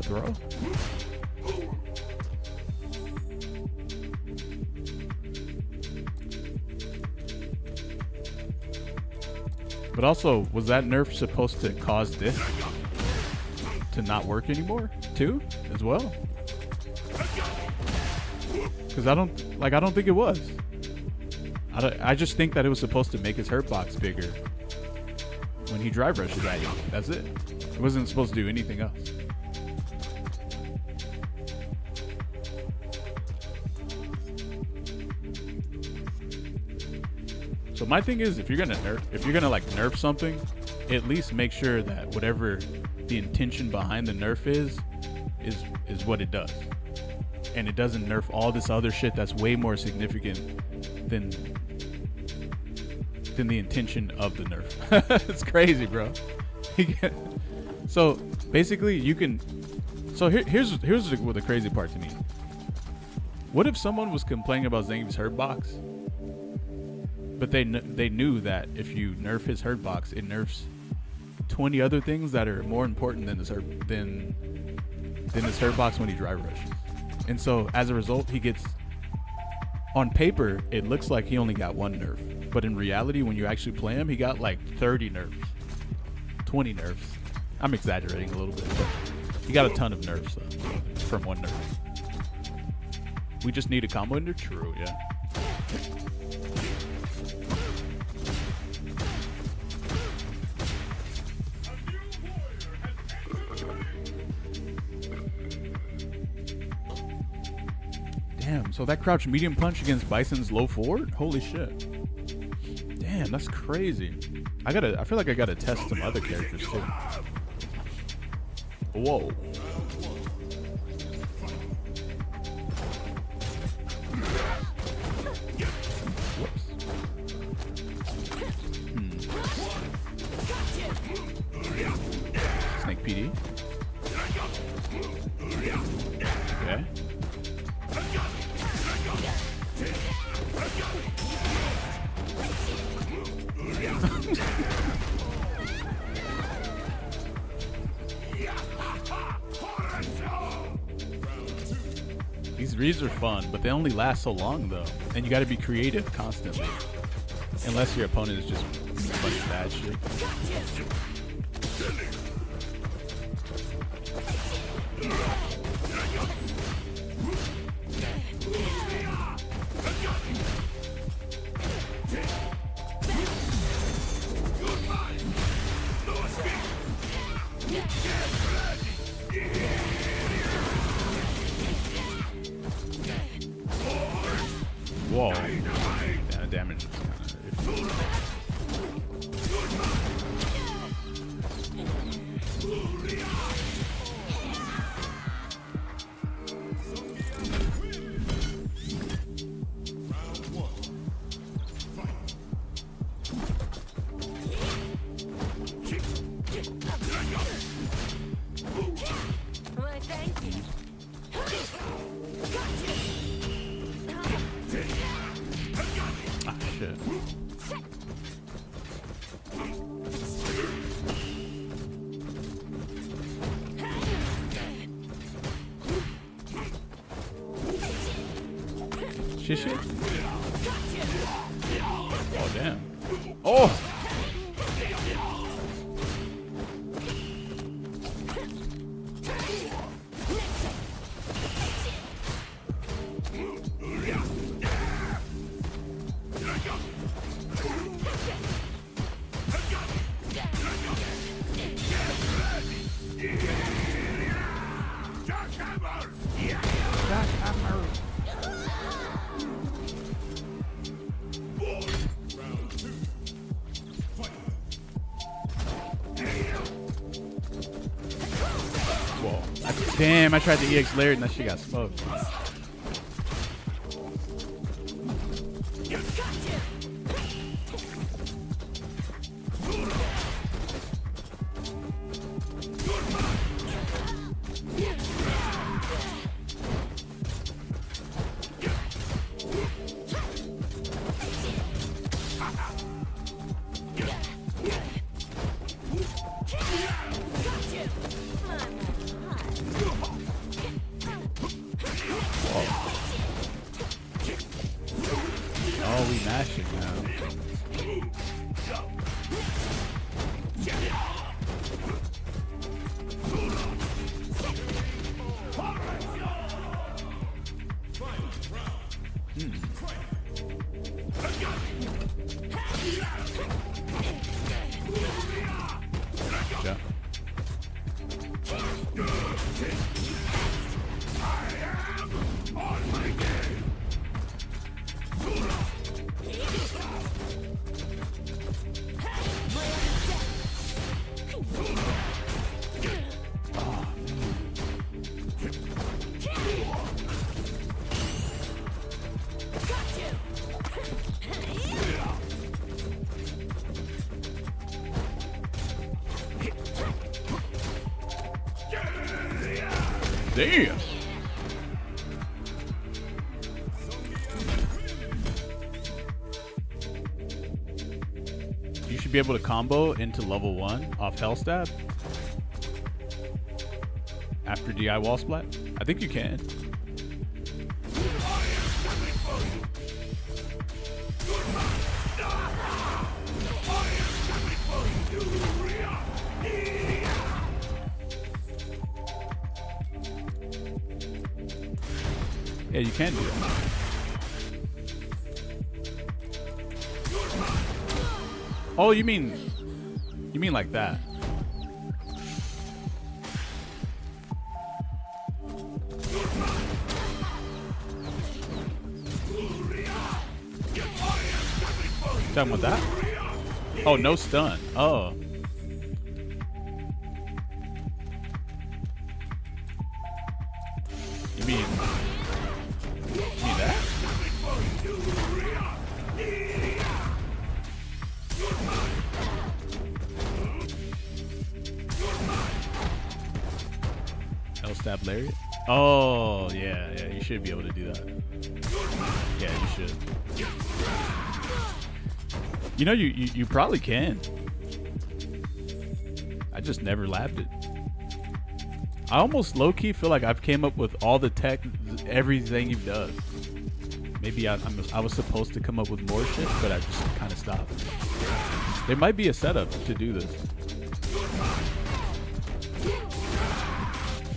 [SPEAKER 1] throw? But also, was that nerf supposed to cause this to not work anymore too, as well? Because I don't think it was. I just think that it was supposed to make his hurt box bigger when he drive rushes at you. That's it. It wasn't supposed to do anything else. So my thing is, if you're gonna like nerf something, at least make sure that whatever the intention behind the nerf is what it does, and it doesn't nerf all this other shit that's way more significant than the intention of the nerf. It's crazy, bro. So basically, you can. So here's the crazy part to me. What if someone was complaining about Zangief's hurt box? But they knew that if you nerf his hurt box, it nerfs 20 other things that are more important than his hurt box when he drive rushes. And so as a result, he gets, on paper, it looks like he only got one nerf. But in reality, when you actually play him, he got like 30 nerfs, 20 nerfs. I'm exaggerating a little bit, but he got a ton of nerfs from one nerf. We just need a combo ender? True, yeah. Damn, so that crouch medium punch against Bison's low forward? Holy shit. Damn, that's crazy. I feel like I gotta test some other characters too. Whoa. Whoops. Snake PD. Okay. These reads are fun, but they only last so long though, and you got to be creative constantly, unless your opponent is just a bunch of bad shit. Whoa. Yeah, damage is kind of iffy. Shit. Oh, damn. Oh! Damn, I tried the EX Lariat and that shit got smoked. Oh, we mashing now. Yeah. Damn. You should be able to combo into level 1 off Hellstab after DI wall splat. I think you can. Yeah, you can do that. Oh, you mean like that? Talking about that? Oh, no stun. Oh. You mean that? Hellstab Lariat? Oh, yeah, you should be able to do that. Yeah, you should. You know, you probably can. I just never labbed it. I almost low-key feel like I've came up with all the tech, everything you've done. Maybe I was supposed to come up with more shit, but I just kind of stopped. There might be a setup to do this.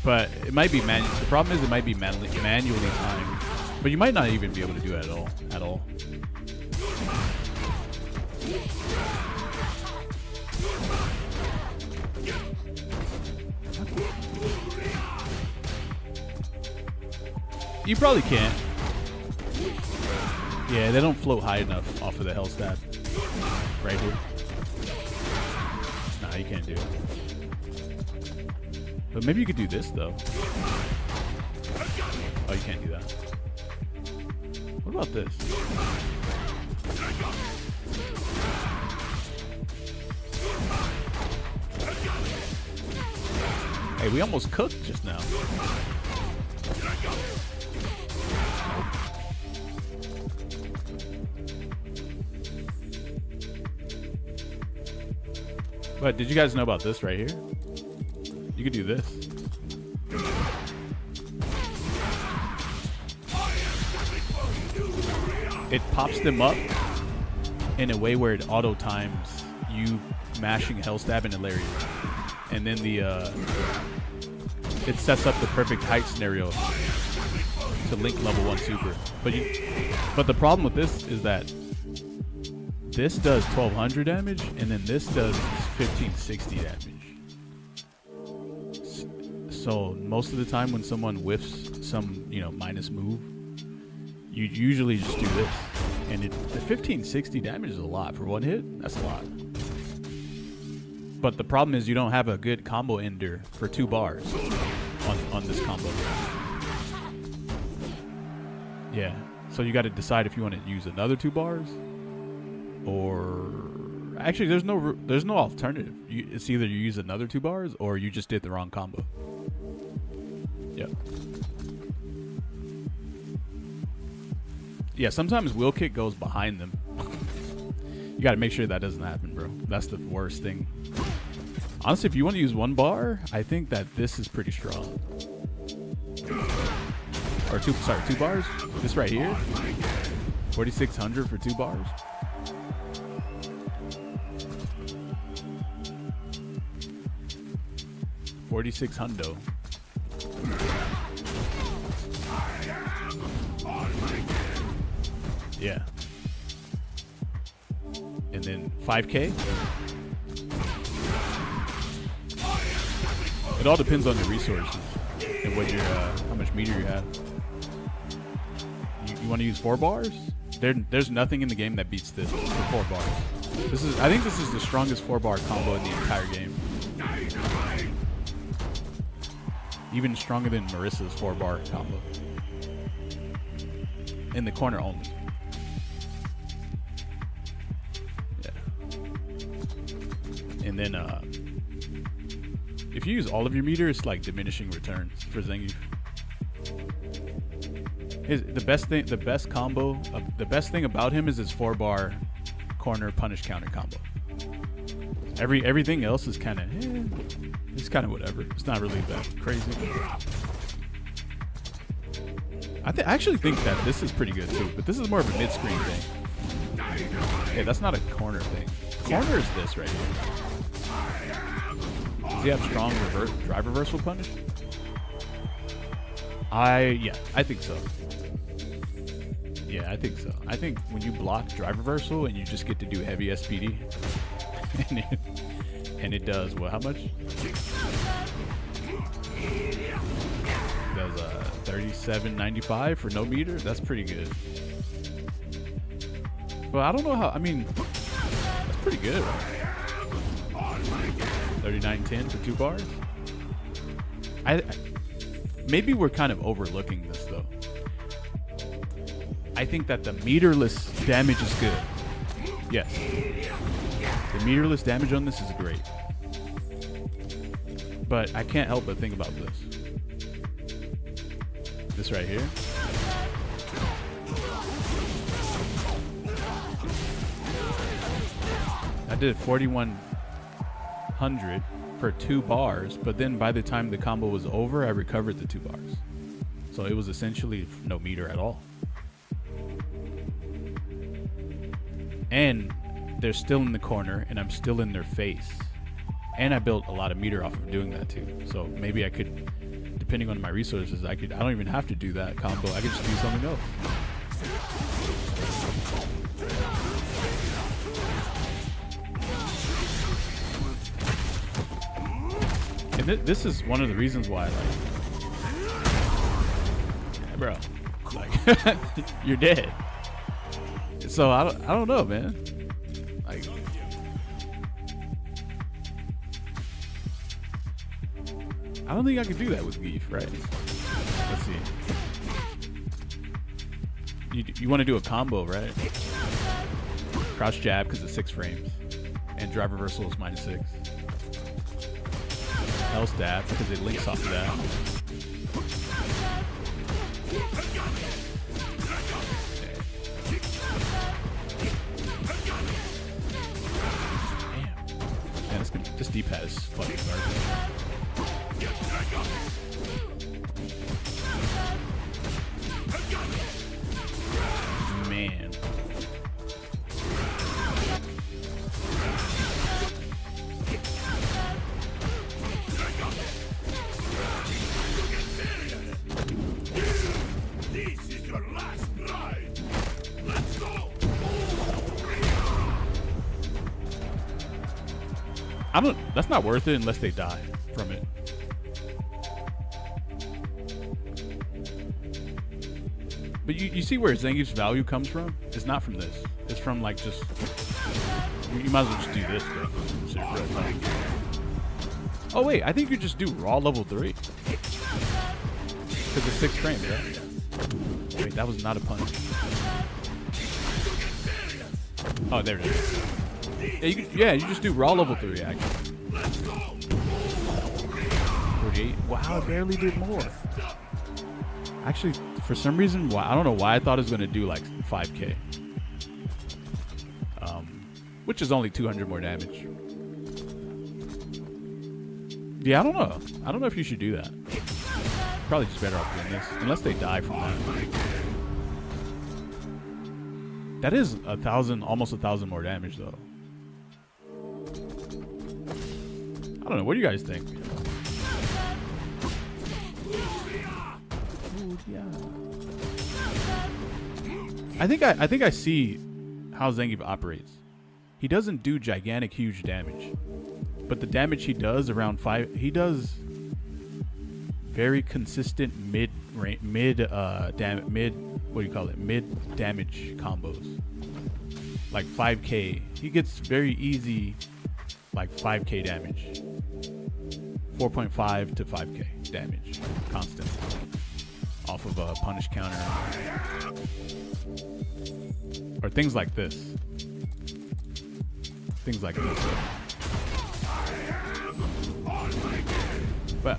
[SPEAKER 1] But it might be manual. The problem is it might be manually timed. But you might not even be able to do it at all. You probably can't. Yeah, they don't float high enough off of the Hellstab. Right here. Nah, you can't do it. But maybe you could do this, though. Oh, you can't do that. What about this? Hey, we almost cooked just now. But did you guys know about this right here? You could do this. It pops them up in a way where it auto times you mashing Hellstab and a Lariat. And then it sets up the perfect height scenario to link level 1 super. But the problem with this is that this does 1200 damage, and then this does 1560 damage. So most of the time when someone whiffs some, minus move, you usually just do this. And the 1560 damage is a lot. For one hit, that's a lot. But the problem is you don't have a good combo ender for 2 bars on this combo. Yeah. So you got to decide if you want to use another 2 bars, or actually there's no alternative. It's either you use another 2 bars or you just did the wrong combo. Yep. Yeah, sometimes wheel kick goes behind them. You got to make sure that doesn't happen, bro. That's the worst thing. Honestly, if you want to use 1 bar, I think that this is pretty strong. Or 2 bars. This right here, 4,600 for 2 bars. $4,600. Yeah. And then 5K. It all depends on your resources and what your how much meter you have. You want to use 4 bars? There's nothing in the game that beats this for 4 bars. I think this is the strongest 4-bar combo in the entire game. Even stronger than Marissa's 4-bar combo. In the corner only. Yeah. And then if you use all of your meter, it's like diminishing returns for Zangief. The best thing about him is his 4-bar corner punish counter combo. Everything else is kind of it's kind of whatever. It's not really that crazy. I actually think that this is pretty good too, but this is more of a mid-screen thing. Hey, that's not a corner thing. Corner is this right here. Does he have strong drive reversal punish? Yeah, I think so. Yeah, I think so. I think when you block drive reversal and you just get to do heavy SPD, and it does what? How much? It does 37.95 for no meter. That's pretty good. But I don't know how. I mean, that's pretty good. Right? 39.10 for 2 bars. Maybe we're kind of overlooking this though. I think that the meterless damage is good. Yes. The meterless damage on this is great. But I can't help but think about this. This right here. I did 4,100 for 2 bars, but then by the time the combo was over, I recovered the 2 bars. So it was essentially no meter at all. And they're still in the corner, and I'm still in their face. And I built a lot of meter off of doing that too. So maybe I could, depending on my resources, I don't even have to do that combo. I could just do something else. And this is one of the reasons why, like, bro, like, you're dead. So I don't know, man. Like, I don't think I could do that with Geef, right? Let's see. You want to do a combo, right? Crouch jab because it's 6 frames, and drive reversal is -6. L stab because it links off of that. This D-pad is fucking garbage. Man.
[SPEAKER 2] This is your last ride. Let's go.
[SPEAKER 1] That's not worth it unless they die from it. But you see where Zangief's value comes from? It's not from this. It's from like just, you might as well just do this though. Oh wait, I think you just do raw level 3. Because it's 6 frames, right? Wait, that was not a punish. Oh, there it is. Yeah, you just do raw level 3, actually. 48. Wow, I barely did more. Actually, for some reason, I don't know why I thought it was going to do like 5k. Which is only 200 more damage. Yeah, I don't know. I don't know if you should do that. Probably just better off doing this. Unless they die from that. That is 1,000, almost 1,000 more damage, though. I don't know. What do you guys think? Ooh, yeah. I think I see how Zangief operates. He doesn't do gigantic, huge damage, but the damage he does around 5, he does very consistent mid damage combos, like 5k. He gets very easy, like 5k damage, 4.5 to 5k damage, constant, off of a punish counter, or things like this. Things like this.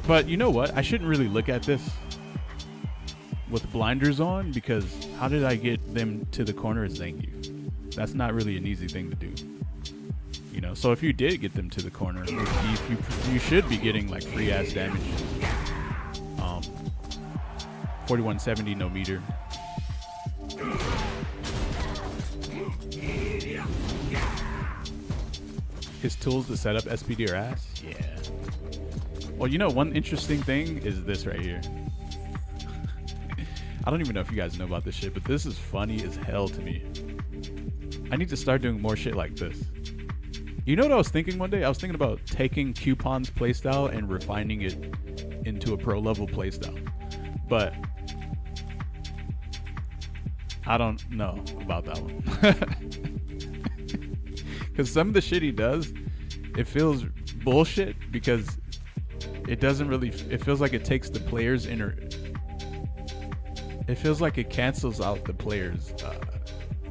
[SPEAKER 1] But you know what? I shouldn't really look at this with blinders on, because how did I get them to the corner as Zangief? That's not really an easy thing to do. You know, so if you did get them to the corner, you should be getting like free ass damage. 4170 no meter. His tools to set up SPD are ass? Yeah. Well, you know, one interesting thing is this right here. I don't even know if you guys know about this shit, but this is funny as hell to me. I need to start doing more shit like this. You know what I was thinking one day? I was thinking about taking Coupon's playstyle and refining it into a pro level playstyle. But I don't know about that one. Because some of the shit he does, it feels bullshit, because it doesn't really, it feels like it takes the player's it feels like it cancels out the player's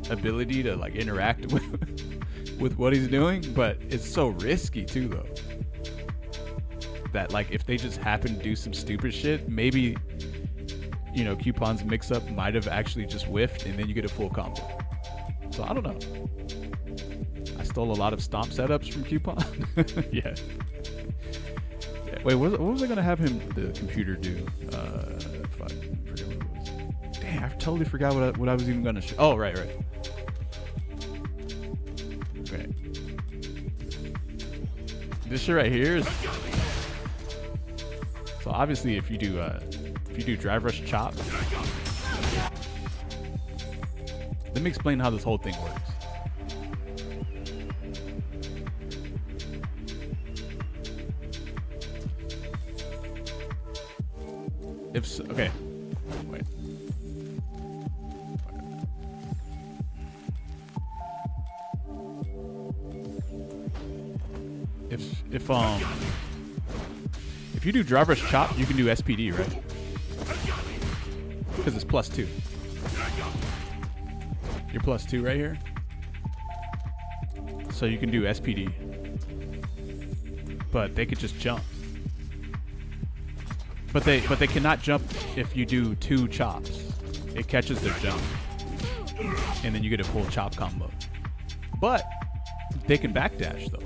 [SPEAKER 1] ability to like interact with what he's doing, but it's so risky too though. That like if they just happen to do some stupid shit, maybe, you know, Coupon's mix up might have actually just whiffed and then you get a full combo. So I don't know. I stole a lot of stomp setups from Coupon. Yeah. Wait, what was I gonna have him, the computer, do? Fuck, I forget what it was. Damn, I totally forgot what I was even gonna show. Oh, right. Okay. This shit right here is. So obviously, if you do drive rush chop. Let me explain how this whole thing works. Okay, wait. If you do drive rush chop, you can do SPD, right? Because it's +2. You're +2 right here, so you can do SPD. But they could just jump. But they cannot jump if you do 2 chops. It catches their jump, and then you get a full chop combo. But they can backdash though.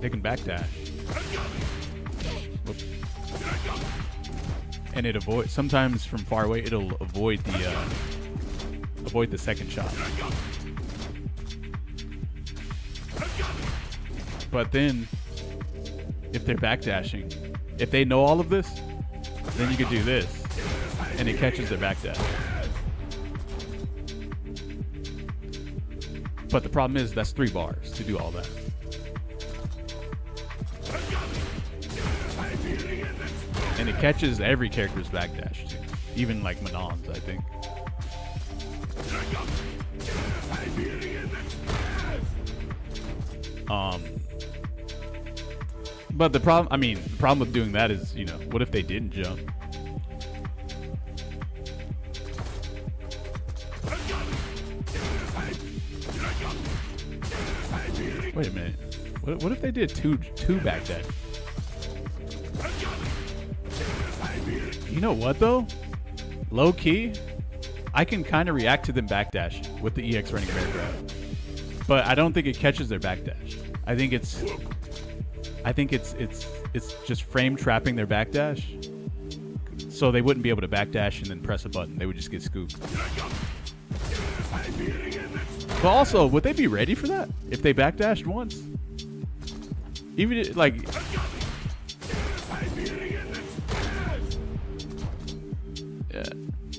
[SPEAKER 1] They can backdash. Whoops. And it avoids. Sometimes from far away, it'll avoid the second shot. But then, if they're backdashing, if they know all of this, then you could do this, and it catches their backdash. But the problem is that's 3 bars to do all that. And it catches every character's backdash too, even like Manon's, I think. But the problem, I mean, the problem with doing that is, you know, what if they didn't jump? Wait a minute. What if they did two backdash? You know what though? Low key, I can kind of react to them backdash with the EX running bear grab, but I don't think it catches their backdash. I think it's just frame trapping their backdash, so they wouldn't be able to backdash and then press a button. They would just get scooped. But also, would they be ready for that if they backdashed once? Even like,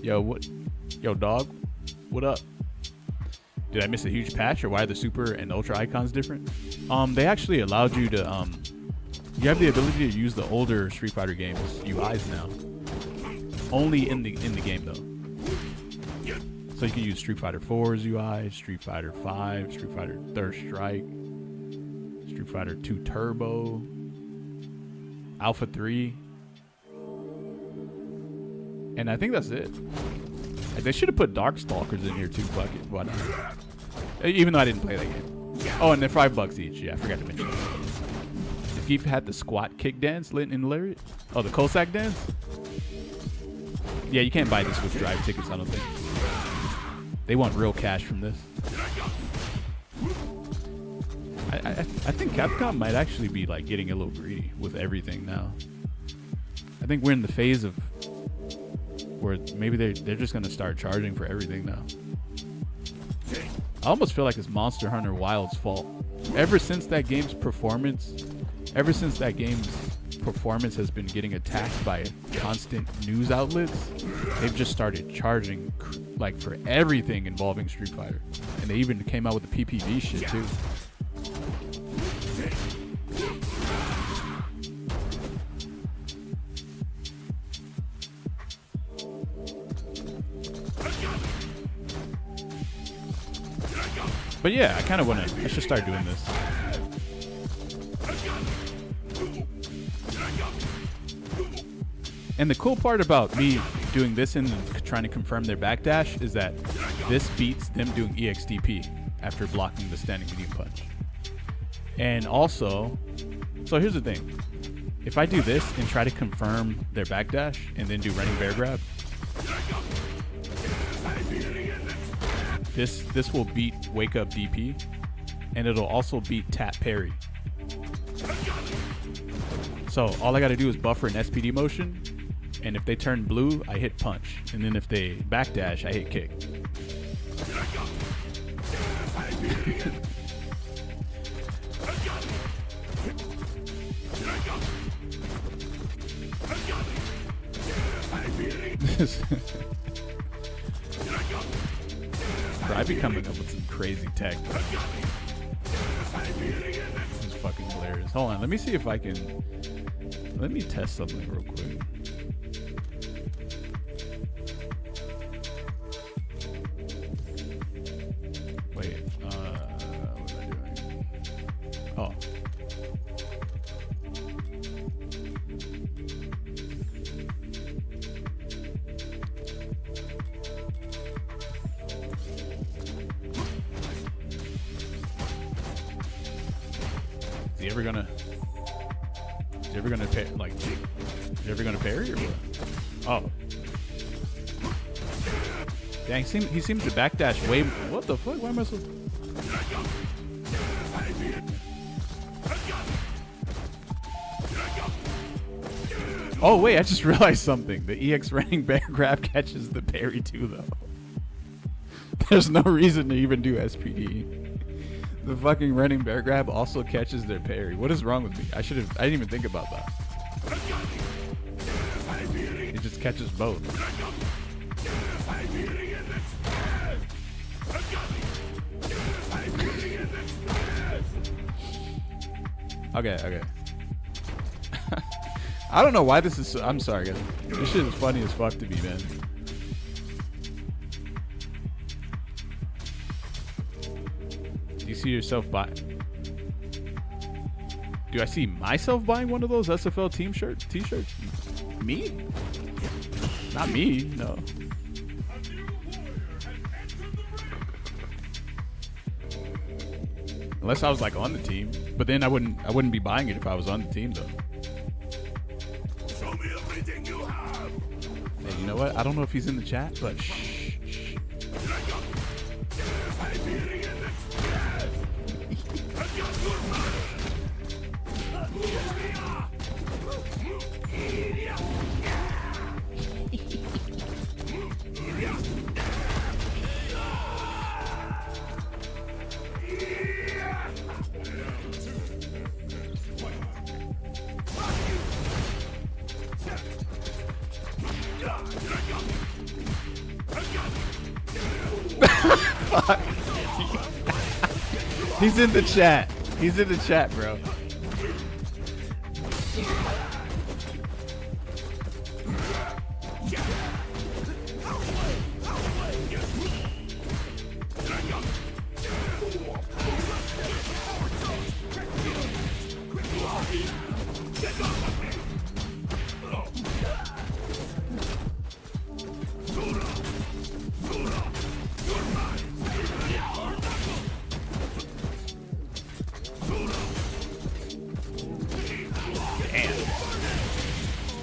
[SPEAKER 1] yeah, yo, dog, what up? Did I miss a huge patch, or why are the super and ultra icons different? They actually allowed you to you have the ability to use the older Street Fighter games UIs now. Only in the game though. So you can use Street Fighter 4's UI, Street Fighter 5, Street Fighter Third Strike, Street Fighter 2 Turbo, Alpha 3. And I think that's it. Like, they should have put Darkstalkers in here too. Fuck it. Why not? Even though I didn't play that game. Oh, and they're $5 each. Yeah, I forgot to mention that. If you've had the squat kick dance in Lariat. Oh, the Cossack dance? Yeah, you can't buy this with drive tickets, I don't think. They want real cash from this. I think Capcom might actually be like getting a little greedy with everything now. I think we're in the phase of where maybe they're just gonna start charging for everything now. I almost feel like it's Monster Hunter Wild's fault. Ever since that game's performance has been getting attacked by constant news outlets, they've just started charging like for everything involving Street Fighter. And they even came out with the PPV shit too. But yeah, I kind of want to, I should start doing this. And the cool part about me doing this and trying to confirm their backdash is that this beats them doing EXDP after blocking the standing medium punch. And also, so here's the thing. If I do this and try to confirm their backdash and then do running bear grab, this will beat Wake Up DP, and it'll also beat Tap Parry. So all I got to do is buffer an SPD motion, and if they turn blue, I hit punch, and then if they backdash, I hit kick. Bro, I be coming up with some crazy tech. This is fucking hilarious. Hold on, let me see if I can. Let me test something real quick. Wait, what am I doing? Oh. Is he ever gonna pay, like, is he ever gonna parry or what? Oh. Dang, he seems to backdash way. What the fuck? Why am I so? Oh wait, I just realized something. The EX running bear grab catches the parry too, though. There's no reason to even do SPD. The fucking running bear grab also catches their parry. What is wrong with me? I didn't even think about that. It just catches both. Okay. I don't know why this is so, I'm sorry guys. This shit is funny as fuck to me, man. Do you see yourself Do I see myself buying one of those SFL t-shirts? Me? Not me, no. Unless I was like on the team, but then I wouldn't be buying it if I was on the team though.
[SPEAKER 2] Show me everything you have.
[SPEAKER 1] Hey, you know what? I don't know if he's in the chat, but shh.
[SPEAKER 2] Siberian Express. I got your money.
[SPEAKER 1] He's in the chat. He's in the chat, bro.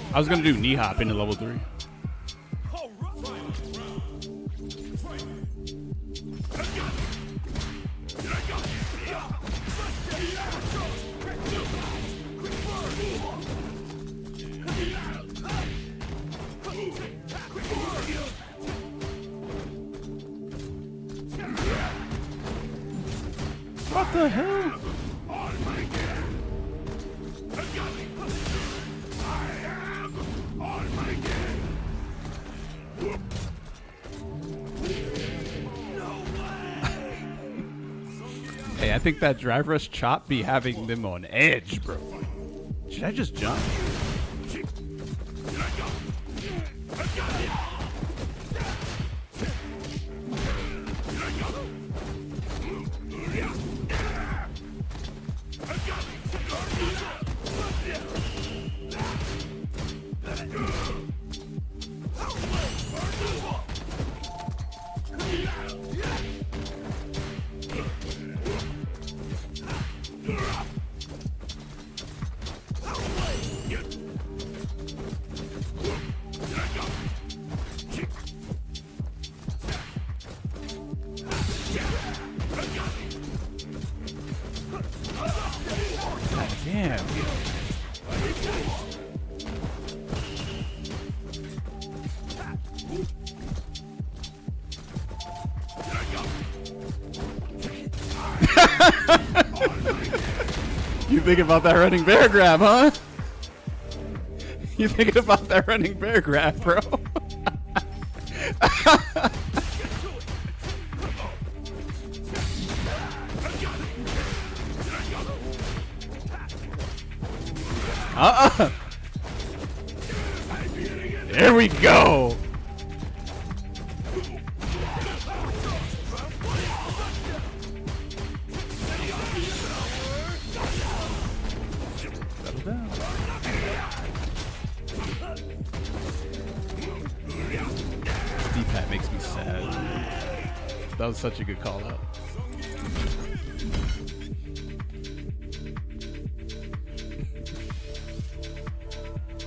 [SPEAKER 1] I was gonna do knee hop into level 3. What the hell? Hey, I think that drive rush chop be having them on edge, bro. Should I just jump? Damn. You thinking about that running bear grab, huh? You thinking about that running bear grab, bro? There we go. Settle down. D-pad makes me sad. That was such a good call out.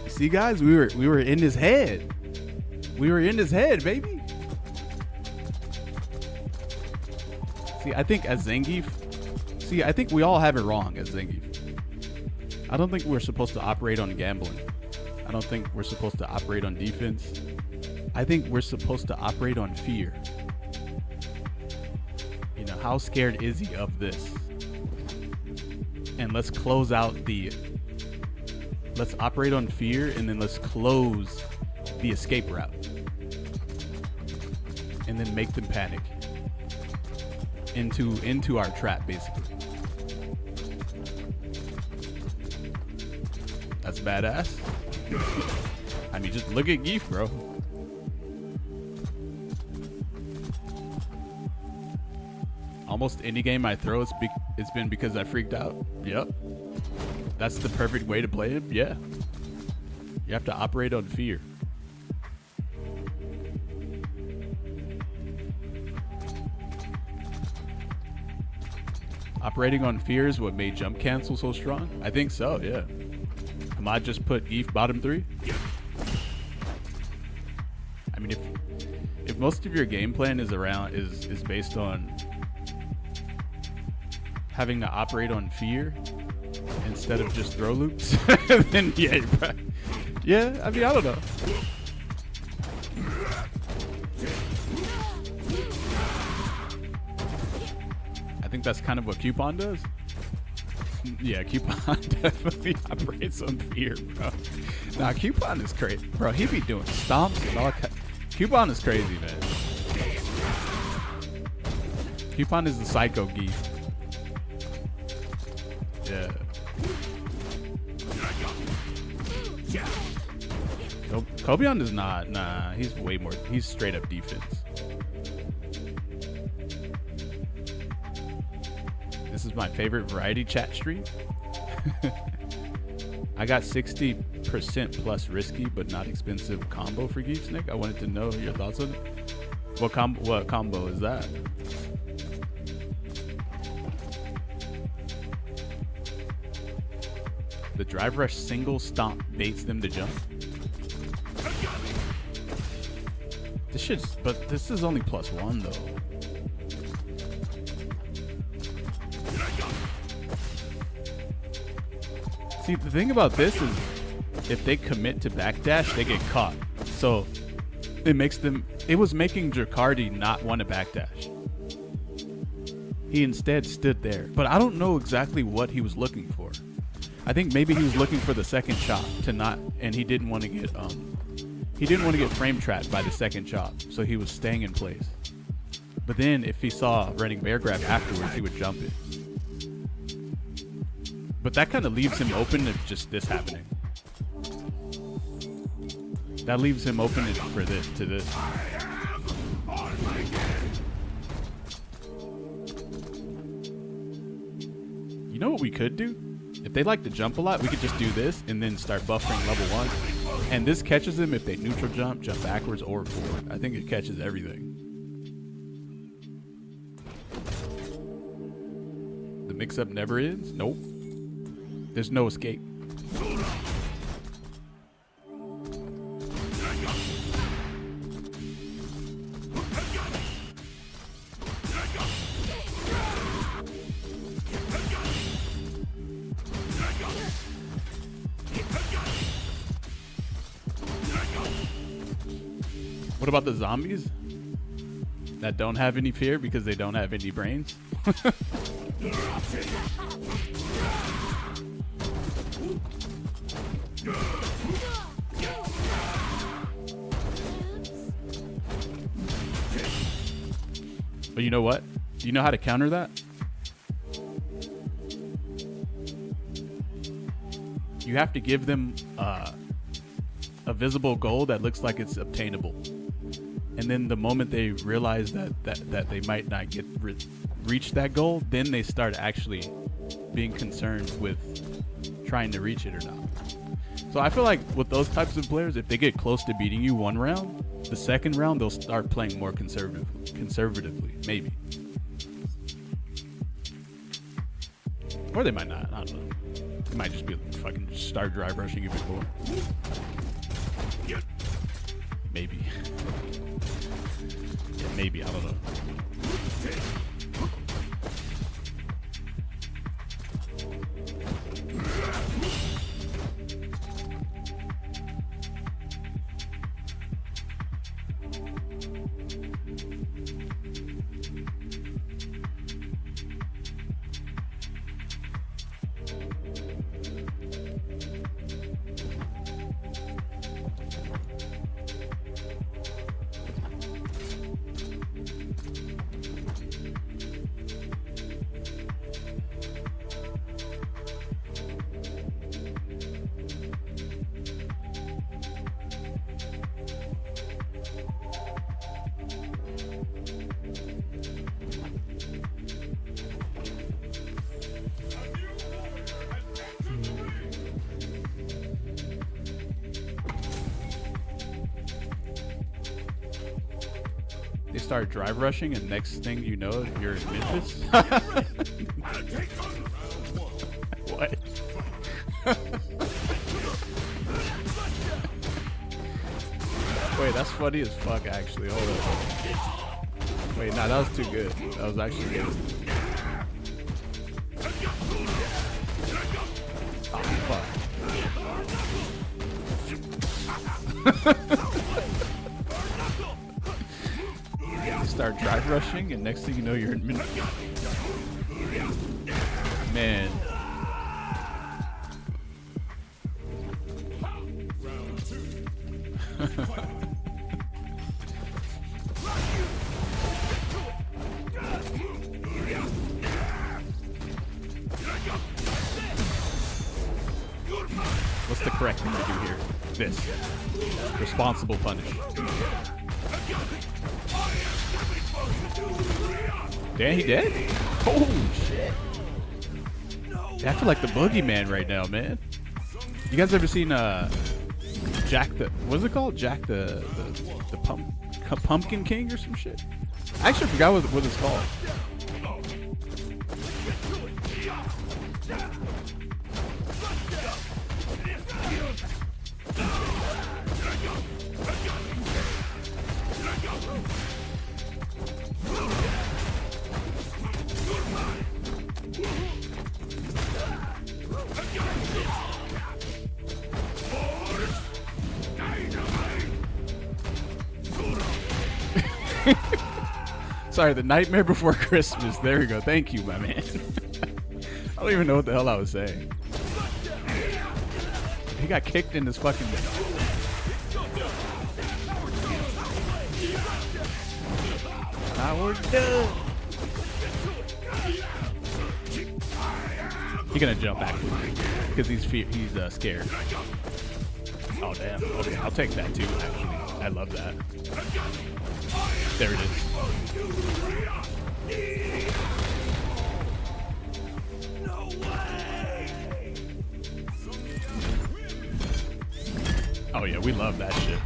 [SPEAKER 1] See, guys, we were in his head. We were in his head, baby. See, I think as Zangief, I think we all have it wrong as Zangief. I don't think we're supposed to operate on gambling. I don't think we're supposed to operate on defense. I think we're supposed to operate on fear. You know, how scared is he of this? And let's close out let's operate on fear, and then let's close the escape route. And then make them panic into our trap, basically. That's badass. I mean, just look at Geef, bro. Almost any game I throw, it's been because I freaked out. Yep. that's the perfect way to play him. Yeah, you have to operate on fear. Operating on fear is what made jump cancel so strong. I think so. Yeah. Ahmad just put Geef bottom 3. I mean, if most of your game plan is based on having to operate on fear instead of just throw loops, then yeah, yeah. I mean, I don't know. I think that's kind of what Coupon does. Yeah, Coupon definitely operates on fear, bro. Nah, Coupon is crazy, bro. He be doing stomps and all. Coupon is crazy, man. Coupon is the psycho geek. Yeah. Cobion is not. Nah, he's way more. He's straight up defense. This is my favorite variety chat stream. I got 60% plus risky but not expensive combo for Geek Snake. I wanted to know your thoughts on it. What combo is that? The drive rush single stomp baits them to jump. But this is only +1 though. See, the thing about this is if they commit to backdash, they get caught. So it was making Dracardi not want to backdash. He instead stood there. But I don't know exactly what he was looking for. I think maybe he was looking for the second chop and he didn't want to get frame trapped by the second chop. So he was staying in place. But then if he saw running bear grab afterwards, he would jump it. But that kind of leaves him open to just this happening. That leaves him open for this. You know what we could do? If they like to jump a lot, we could just do this and then start buffering level 1. And this catches them if they neutral jump backwards or forward. I think it catches everything. The mix-up never ends? Nope. There's no escape. What about the zombies that don't have any fear because they don't have any brains? But you know what? Do you know how to counter that? You have to give them a visible goal that looks like it's obtainable. And then the moment they realize that they might not reach that goal, then they start actually being concerned with trying to reach it or not. So I feel like with those types of players, if they get close to beating you one round, the second round they'll start playing more conservatively, maybe. Or they might not. I don't know. It might just be fucking start drive rushing even more. Maybe. Yeah, maybe. I don't know. start drive rushing, and next thing you know, you're in Memphis. What? Wait, that's funny as fuck. Actually, hold on. Wait, nah, that was too good. That was actually good. Oh fuck. Start drive rushing, and next thing you know, you're in man. What's the correct thing to do here? This. Responsible punish. Damn, he dead? Holy shit. I feel like the boogeyman right now, man. You guys ever seen Jack the, what's it called? Jack the Pumpkin King or some shit? I actually forgot what it's called. Sorry, The Nightmare Before Christmas. There we go. Thank you, my man. I don't even know what the hell I was saying. He got kicked in his fucking... Now we're done. He's gonna jump back because he's scared. Oh damn. Okay, I'll take that too. Actually, I love that. There it is. Oh yeah, we love that shit.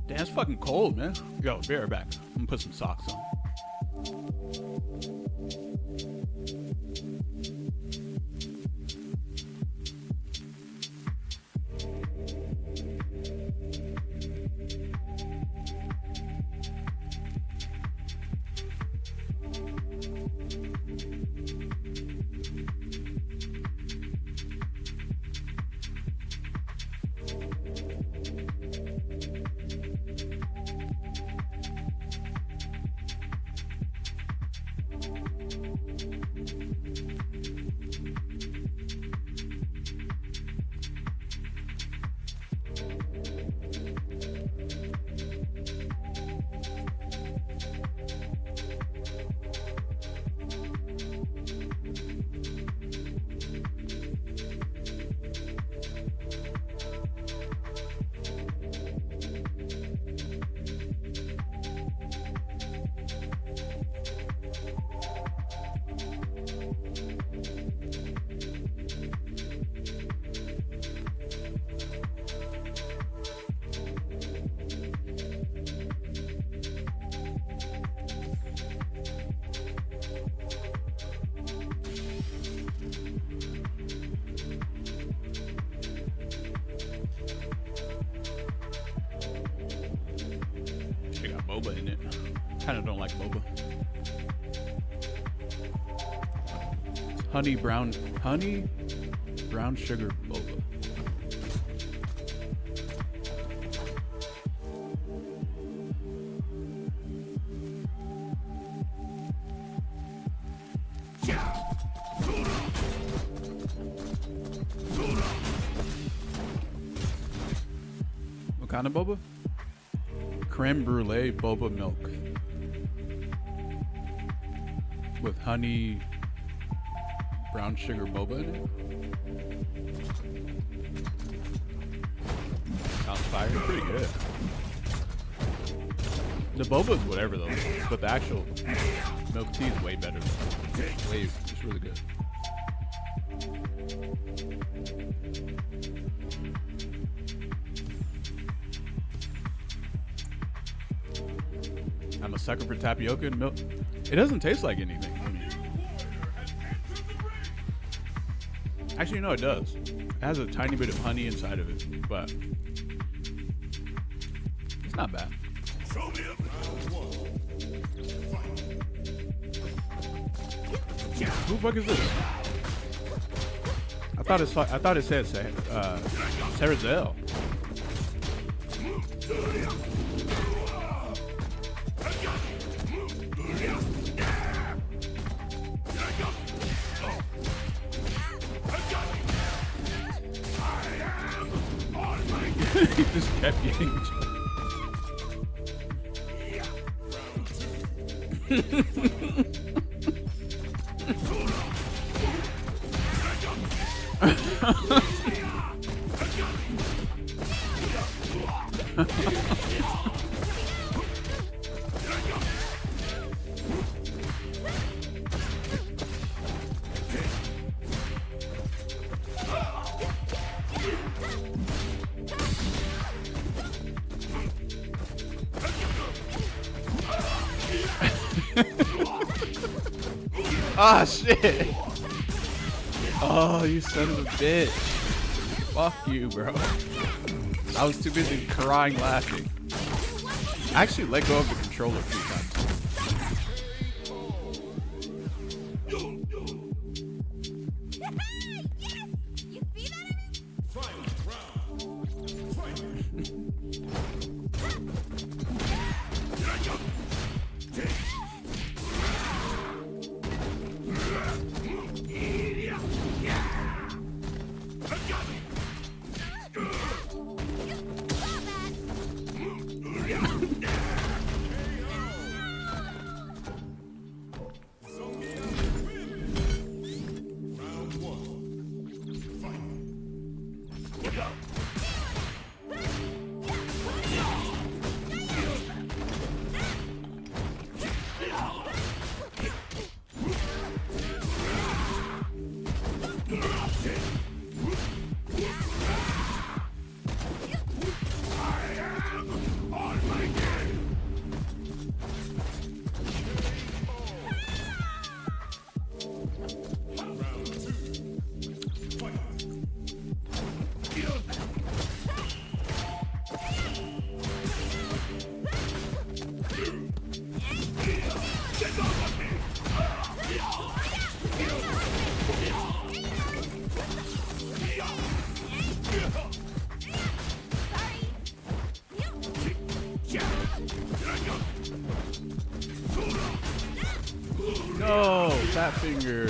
[SPEAKER 1] Damn, it's fucking cold, man. Yo, be right back. I'm gonna put some socks on. boba in it. Kind of don't like boba. Honey brown sugar boba. What kind of boba? Creme brulee boba milk with honey brown sugar boba in it. Sounds fire. Pretty good. The boba is whatever though, but the actual milk tea is way better. Way, it's really good. I'm a sucker for tapioca and milk. It doesn't taste like anything. Actually, no, it does. It has a tiny bit of honey inside of it, but it's not bad. Who the fuck is this? I thought it said Sarah Zell. He just kept getting. Ah, shit. Oh, you son of a bitch. Fuck you, bro. I was too busy crying laughing. I actually let go of the controller a few times. No, fat finger.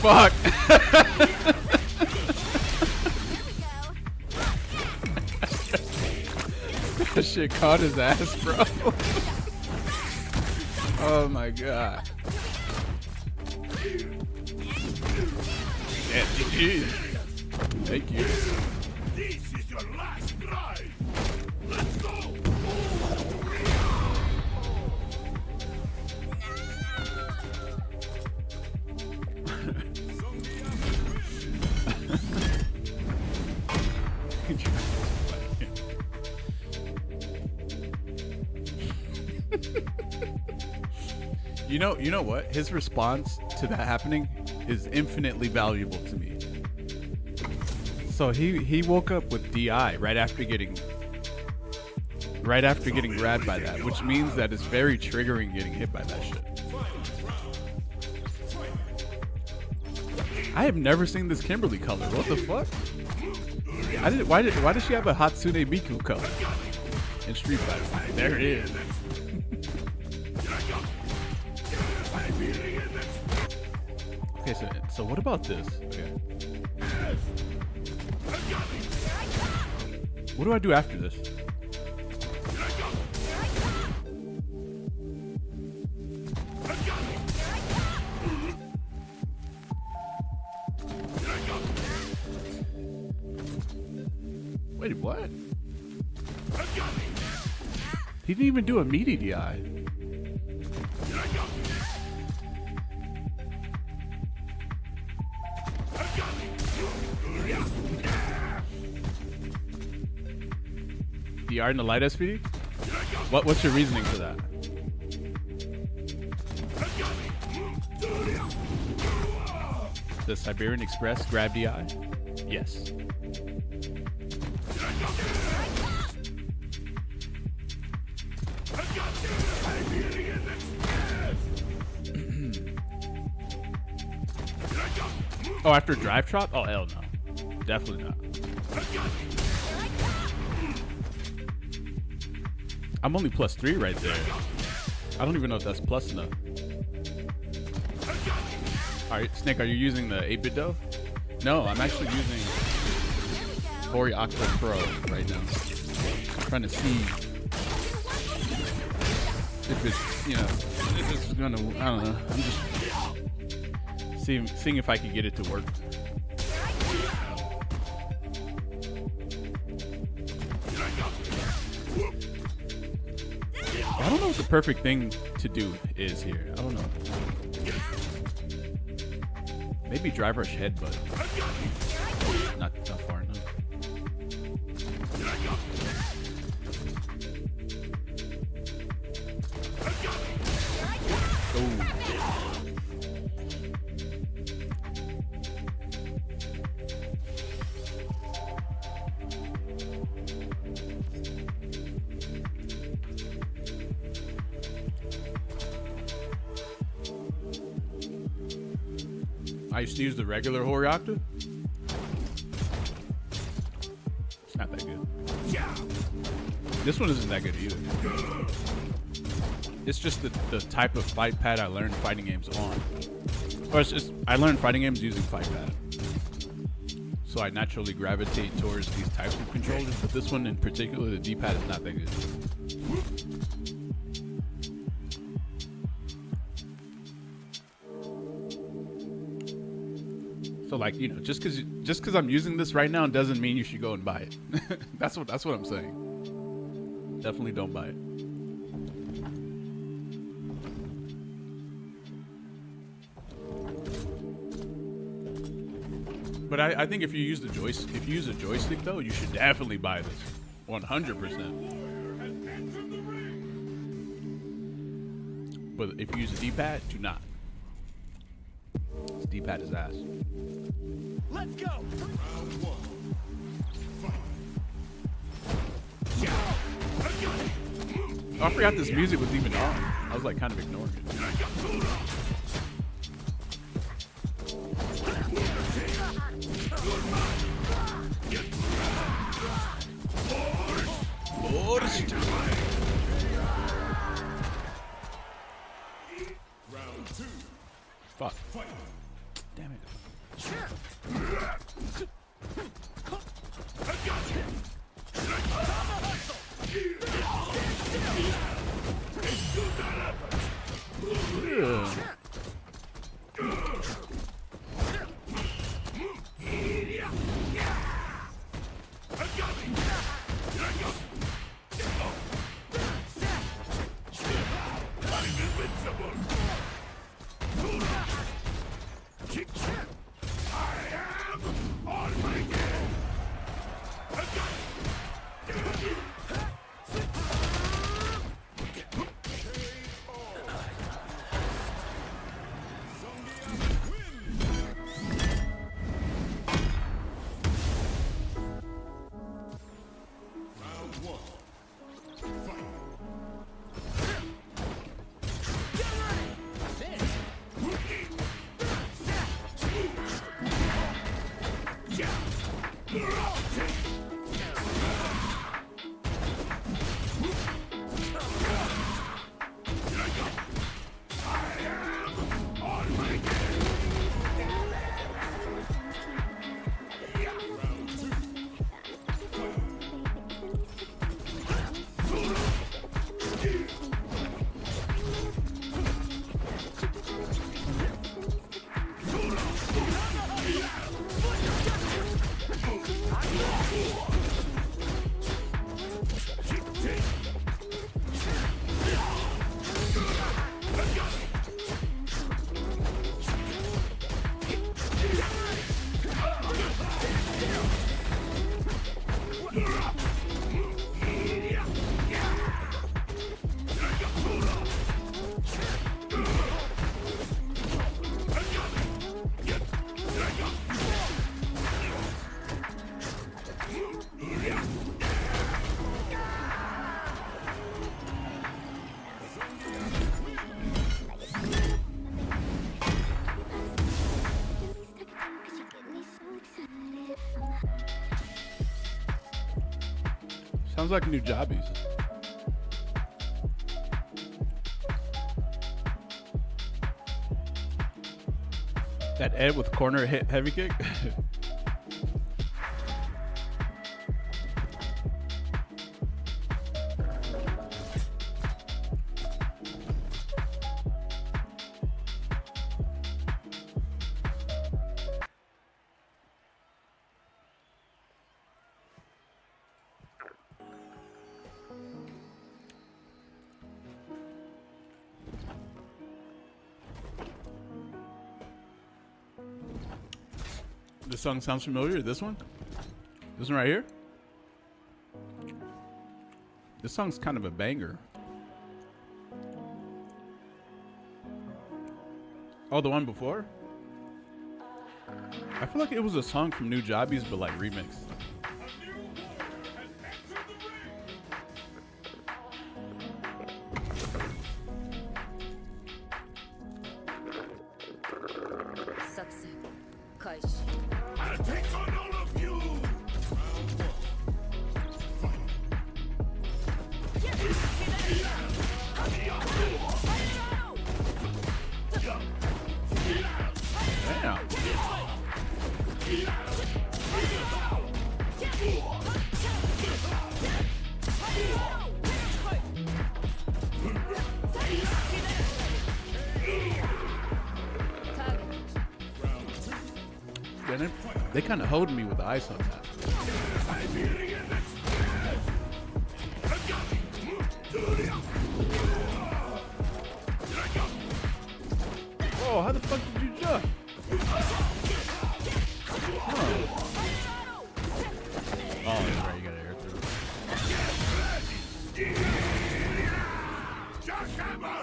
[SPEAKER 1] Fuck. That shit caught his ass, bro. Oh my god. Yeah, GG. Thank you.
[SPEAKER 2] This is your last drive. Let's go.
[SPEAKER 1] You know what? His response to that happening is infinitely valuable to me. So he woke up with DI right after getting grabbed by that, which means that it's very triggering getting hit by that shit. I have never seen this Kimberly color. What the fuck? Why does she have a Hatsune Miku color in Street Fighter? There it is. Okay, so what about this? Okay. What do I do after this? Wait, what? He didn't even do a meaty DI. DI in the light SPD? What's your reasoning for that? The Siberian Express grab DI? Yes. Oh, after drive trot? Oh, hell no. Definitely not. I'm only +3 right there. I don't even know if that's plus enough. Alright, Snake, are you using the 8-bit dough? No, I'm actually using Hori Octo Pro right now. I'm trying to see if it's, if it's gonna, I don't know. I'm just seeing if I can get it to work. I don't know what the perfect thing to do is here. I don't know. Maybe drive rush headbutt. Not far enough. Oh. I used to use the regular Hori Octa. It's not that good. This one isn't that good either. It's just the type of fight pad I learned fighting games on. Or it's just, I learned fighting games using fight pad. So I naturally gravitate towards these types of controllers, but this one in particular, the D-pad is not that good. So like, just because I'm using this right now doesn't mean you should go and buy it. That's what I'm saying. Definitely don't buy it. But I think if you use a joystick though, you should definitely buy this. 100%. But if you use a D-pad, do not. This D-pad is ass.
[SPEAKER 2] Let's go.
[SPEAKER 1] Oh, I forgot this music was even on. I was like kind of ignoring it. Fuck. Damn it. Sounds like new jobbies. That Ed with corner hit heavy kick. This song sounds familiar. This one? This one right here? This song's kind of a banger. Oh, the one before? I feel like it was a song from New Jobbies, but like remixed.
[SPEAKER 2] I'll take on all of you!
[SPEAKER 1] Damn. They kind of holding me with the ice on that. Oh, how the fuck did you jump? Oh, that's right, you gotta air through.
[SPEAKER 2] Jackhammer!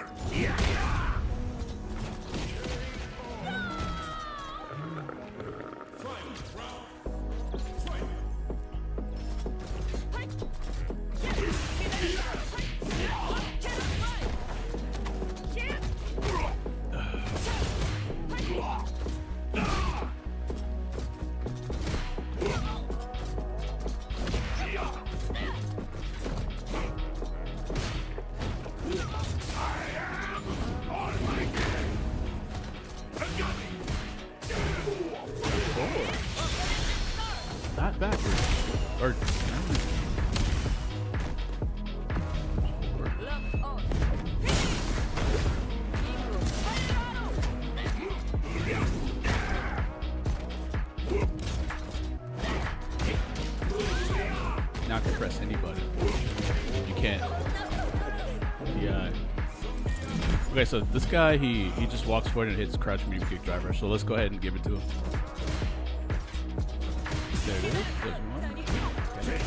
[SPEAKER 1] Not backwards. Or now I can press any button. You can't. Yeah. Okay, so this guy, he just walks forward and hits crouch medium kick driver. So let's go ahead and give it to him. There it is. There's one. Okay.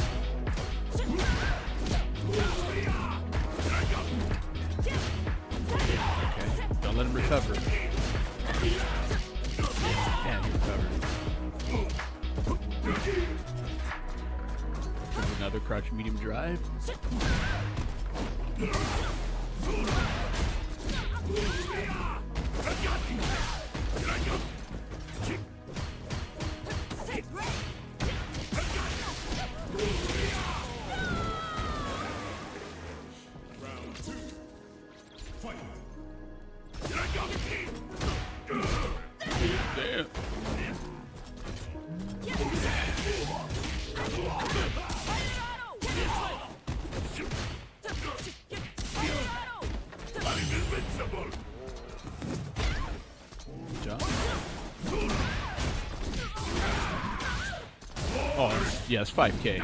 [SPEAKER 1] Don't let him recover. Damn, he recovered. There's another crouch medium drive. Damn. Job. Oh, yes, 5K.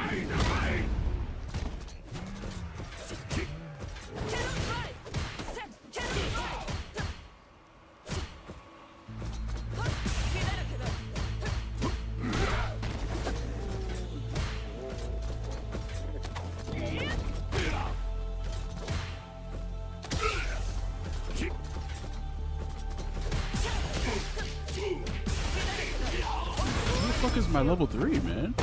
[SPEAKER 1] Where the fuck is my level 3, man?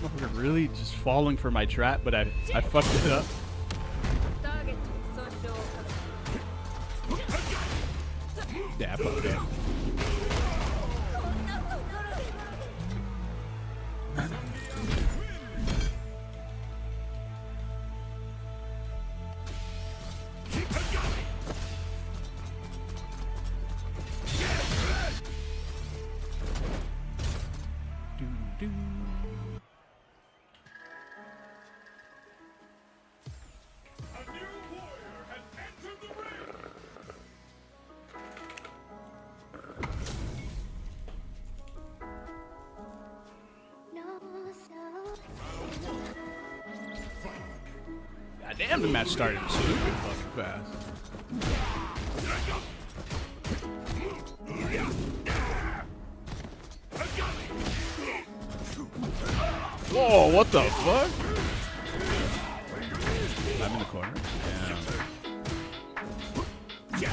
[SPEAKER 1] Motherfucker really just falling for my trap, but I fucked it up. Yeah, I fucked it up. God damn, the match started stupid fucking fast. Whoa, what the fuck? I'm in the corner. Yeah.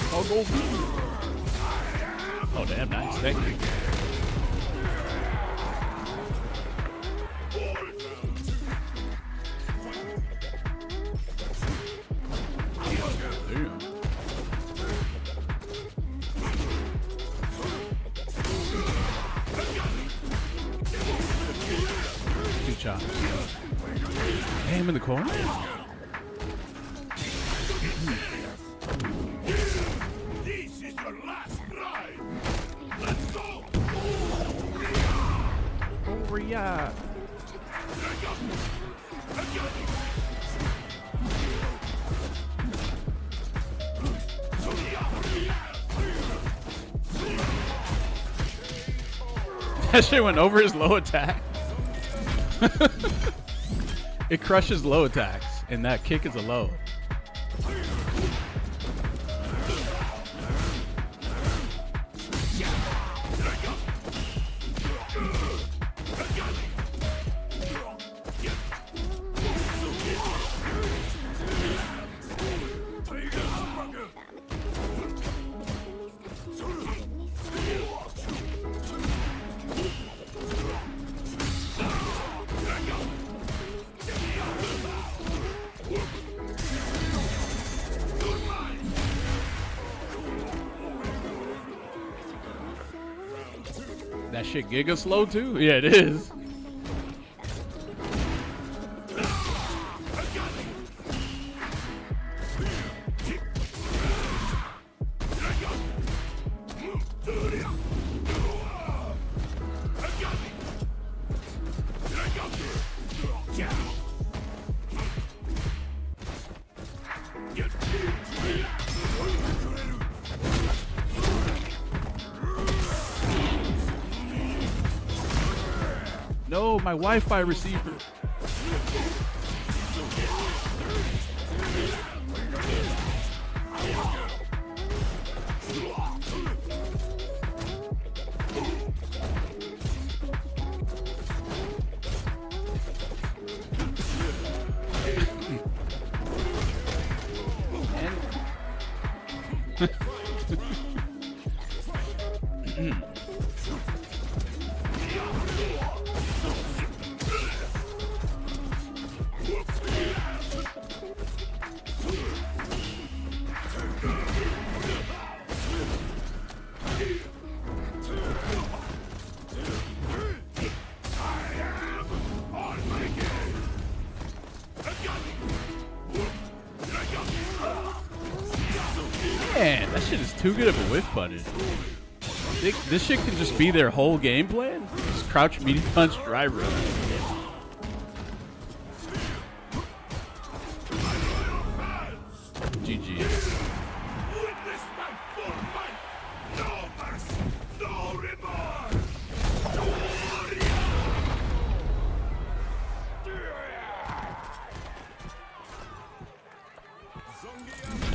[SPEAKER 1] I'll go. Oh damn, nice. Thank you. Damn. Two chops. Damn, in the corner. Yeah. That shit went over his low attack. It crushes low attacks, and that kick is a low. That shit giga slow too? Yeah, it is. No, my Wi-Fi receiver. Man, that shit is too good of a whiff punish. This shit can just be their whole game plan. Just crouch, medium punch, drive rush. GG.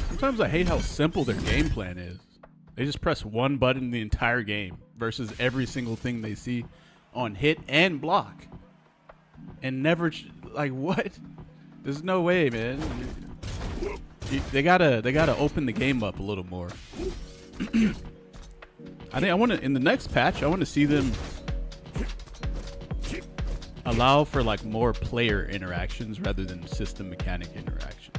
[SPEAKER 1] Sometimes I hate how simple their game plan is. They just press one button the entire game versus every single thing they see on hit and block. And never, like, what? There's no way, man. They gotta open the game up a little more. I think I want to, in the next patch, I want to see them allow for like more player interactions rather than system mechanic interactions.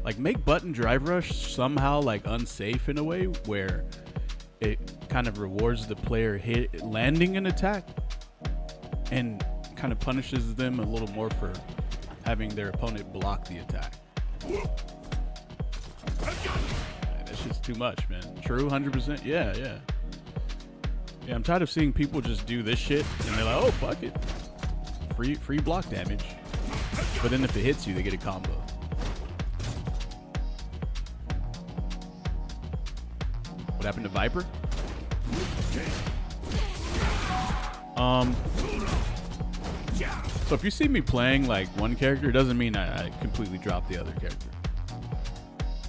[SPEAKER 1] Like, make button drive rush somehow like unsafe in a way where it kind of rewards the player landing an attack and kind of punishes them a little more for having their opponent block the attack. Man, that's just too much, man. True, 100%. Yeah. I'm tired of seeing people just do this shit and they're like, oh, fuck it. Free block damage. But then if it hits you, they get a combo. What happened to Viper? So if you see me playing like one character, it doesn't mean I completely drop the other character.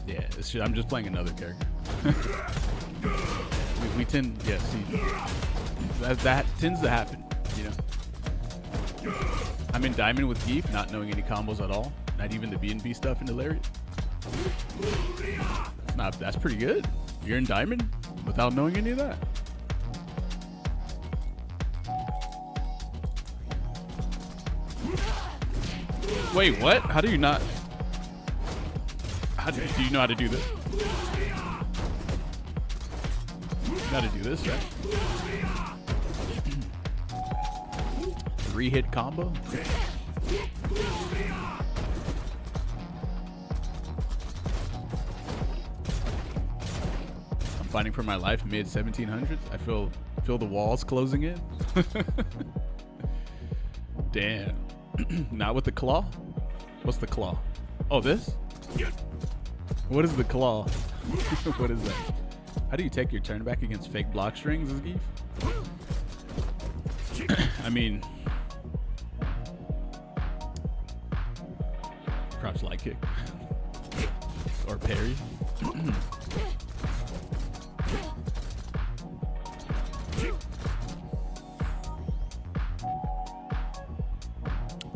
[SPEAKER 1] Yeah, I'm just playing another character. we tend, yeah, see, that tends to happen, you know. I'm in Diamond with Geef, not knowing any combos at all, not even the B&B stuff in the Lariat. That's pretty good. You're in Diamond without knowing any of that. Wait, what? How do you not? Do you know how to do this? You know how to do this, right? 3-hit combo? I'm fighting for my life mid 1700s. I feel the walls closing in. Damn. Not with the claw? What's the claw? Oh, this? What is the claw? What is that? How do you take your turn back against fake block strings, Geef? I mean, crouch light kick or parry.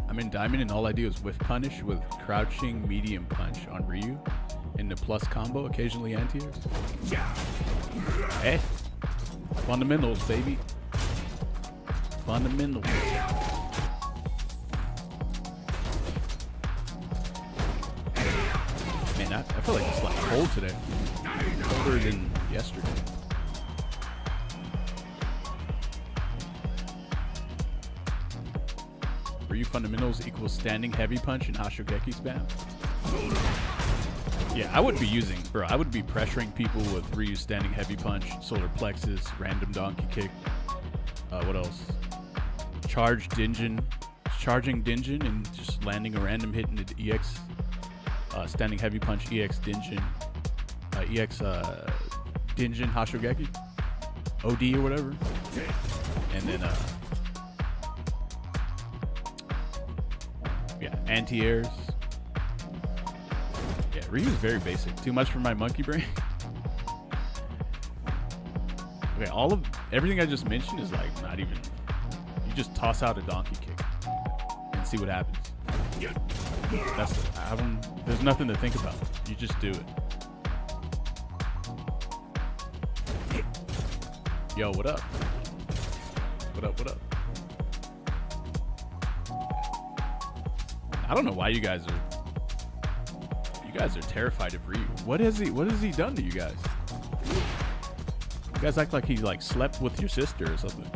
[SPEAKER 1] I'm in Diamond and all I do is whiff punish with crouching medium punch on Ryu in the plus combo, occasionally anti-airs. Hey, fundamentals, baby. Fundamentals. Man, I feel like it's like cold today. Colder than yesterday. Ryu fundamentals equals standing heavy punch and Hashogeki spam. Yeah, I would be pressuring people with Ryu standing heavy punch, solar plexus, random donkey kick. What else? Charging Dinjin and just landing a random hit in the EX. Standing heavy punch, EX Dinjin. EX Dinjin Hashogeki. OD or whatever. And then Yeah, anti-airs. Yeah, Ryu's very basic. Too much for my monkey brain. Okay, everything I just mentioned is like not even. You just toss out a donkey kick and see what happens. There's nothing to think about. You just do it. Yo, what up? What up? What up? I don't know why you guys are terrified of Ryu. What has he done to you guys? You guys act like he like slept with your sister or something.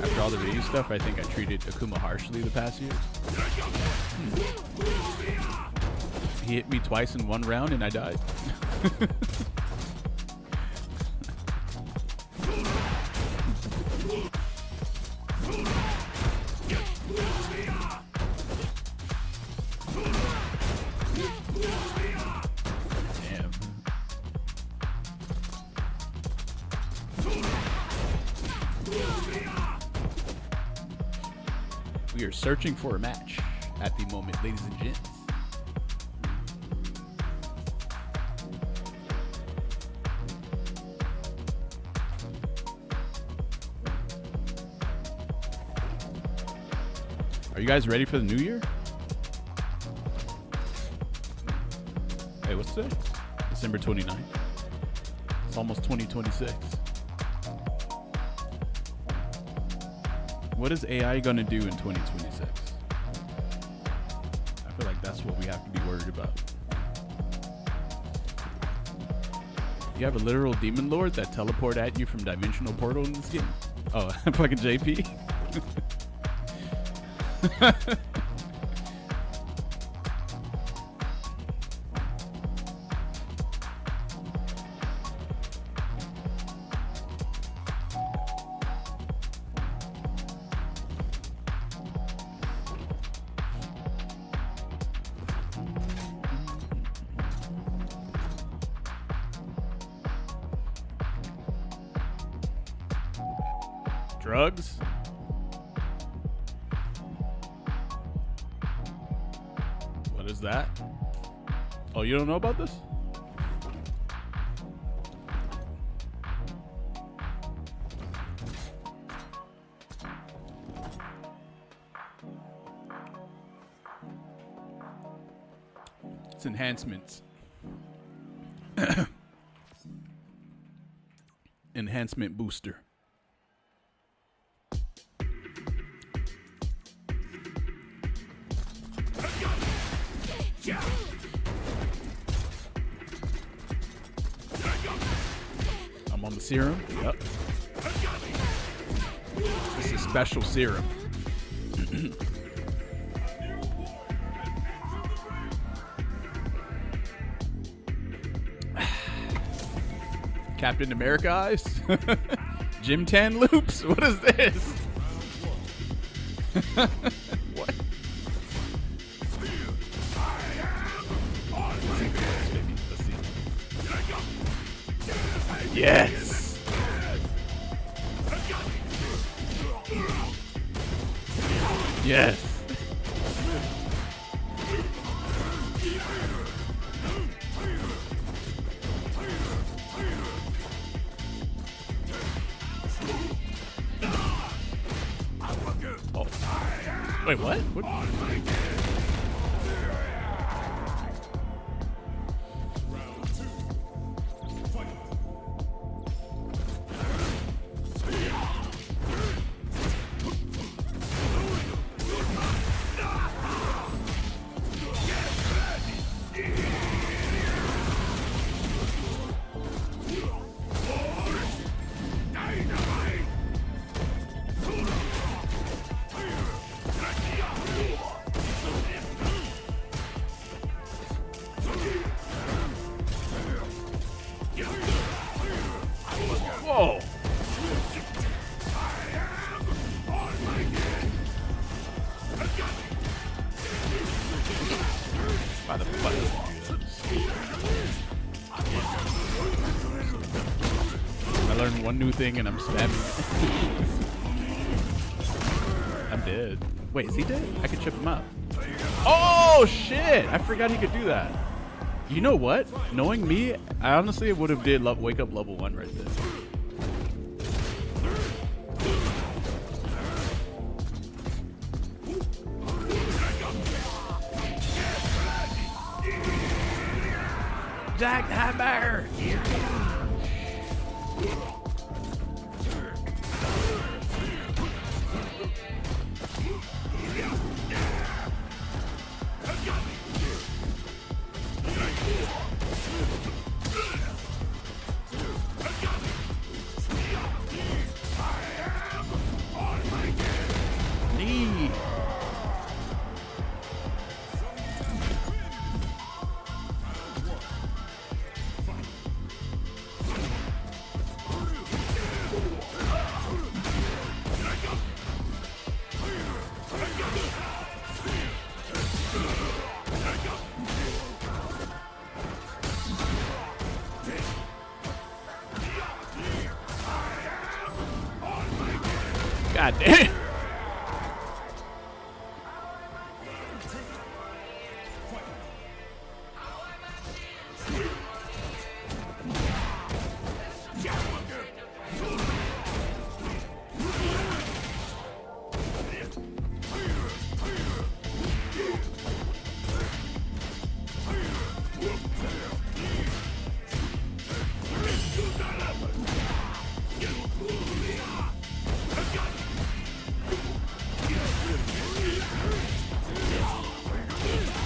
[SPEAKER 1] After all the Ryu stuff, I think I treated Akuma harshly the past years. He hit me twice in one round and I died. Damn. We are searching for a match at the moment, ladies and gents. Are you guys ready for the new year? Hey, what's today? December 29th. It's almost 2026. What is AI gonna do in 2026? I feel like that's what we have to be worried about. You have a literal demon lord that teleport at you from dimensional portal in this game? Oh, fucking JP. Drugs? What is that? Oh, you don't know about this? It's enhancements. Enhancement booster. I'm on the serum. Yep. This is special serum. Captain America eyes? Gym tan loops? What is this? What? Let's see. Yes! Yes! Oh. Wait, what? What? Whoa! Why the fuck did you do that? learn one new thing and I'm spamming it. I'm dead. Wait, is he dead? I could chip him out. Oh shit! I forgot he could do that. You know what? Knowing me, I honestly would have did wake up level 1 right there. Jack Hammer! Knee. God damn.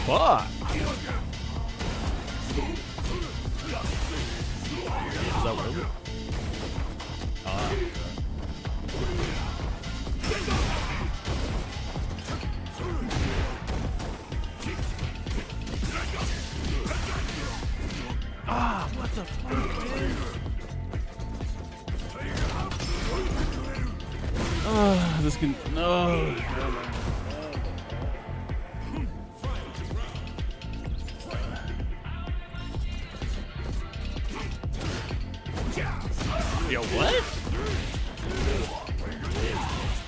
[SPEAKER 1] Fuck. Is that worth it? What the fuck, dude? This can no. Yo, what?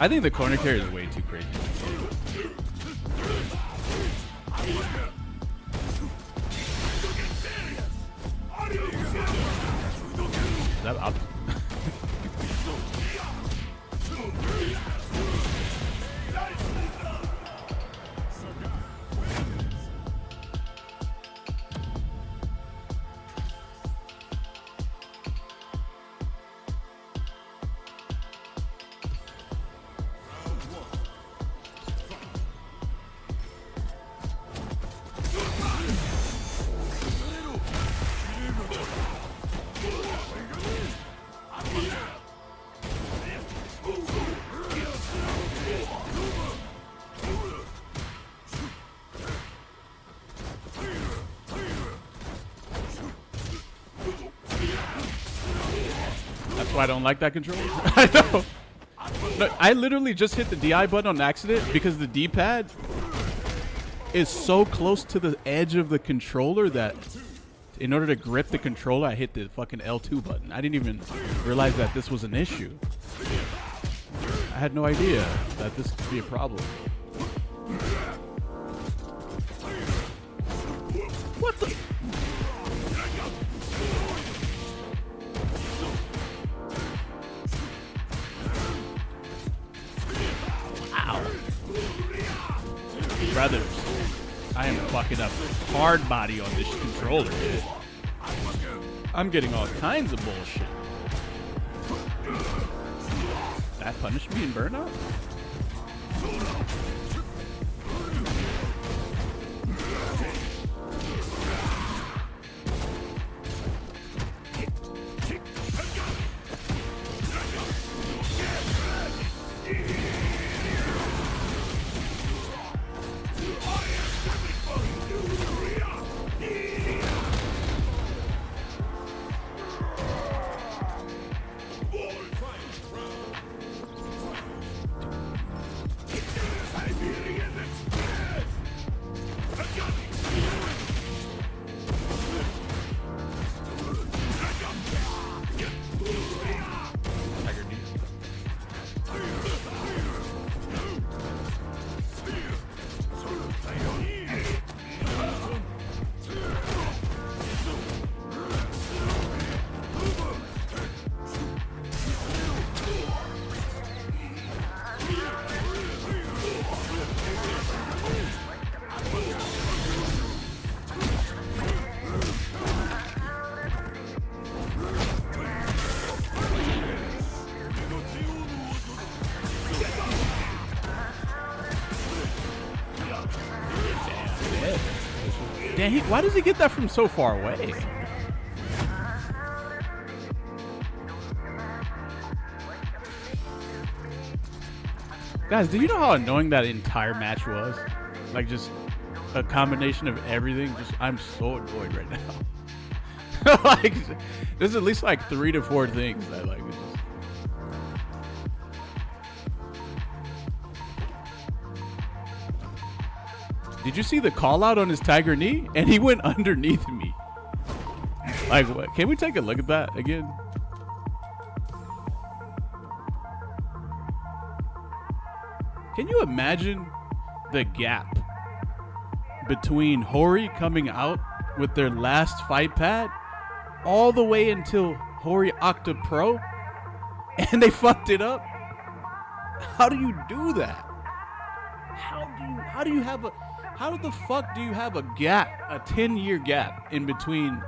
[SPEAKER 1] I think the corner carry is way too crazy. Is that up? That's why I don't like that controller. I know. No, I literally just hit the DI button on accident because the D-pad is so close to the edge of the controller that in order to grip the controller, I hit the fucking L2 button. I didn't even realize that this was an issue. I had no idea that this could be a problem. What the? Ow. Brothers, I am fucking up hard body on this controller, dude. I'm getting all kinds of bullshit. That punished me in Burnout? Damn, why does he get that from so far away? Guys, do you know how annoying that entire match was? Like, just a combination of everything. Just, I'm so annoyed right now. Like, there's at least like 3 to 4 things I like. It's just... Did you see the call out on his tiger knee? And he went underneath me. Like, what? Can we take a look at that again? Can you imagine the gap between Hori coming out with their last fight pad all the way until Hori Octa Pro, and they fucked it up? How do you do that? How the fuck do you have a gap, a 10-year gap in between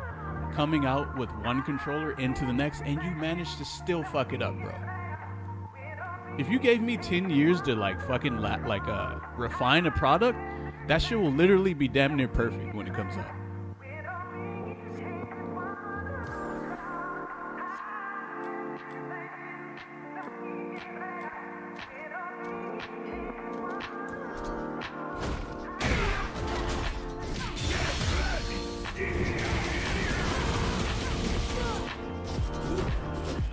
[SPEAKER 1] coming out with one controller into the next, and you manage to still fuck it up, bro? If you gave me 10 years to like fucking refine a product, that shit will literally be damn near perfect when it comes out.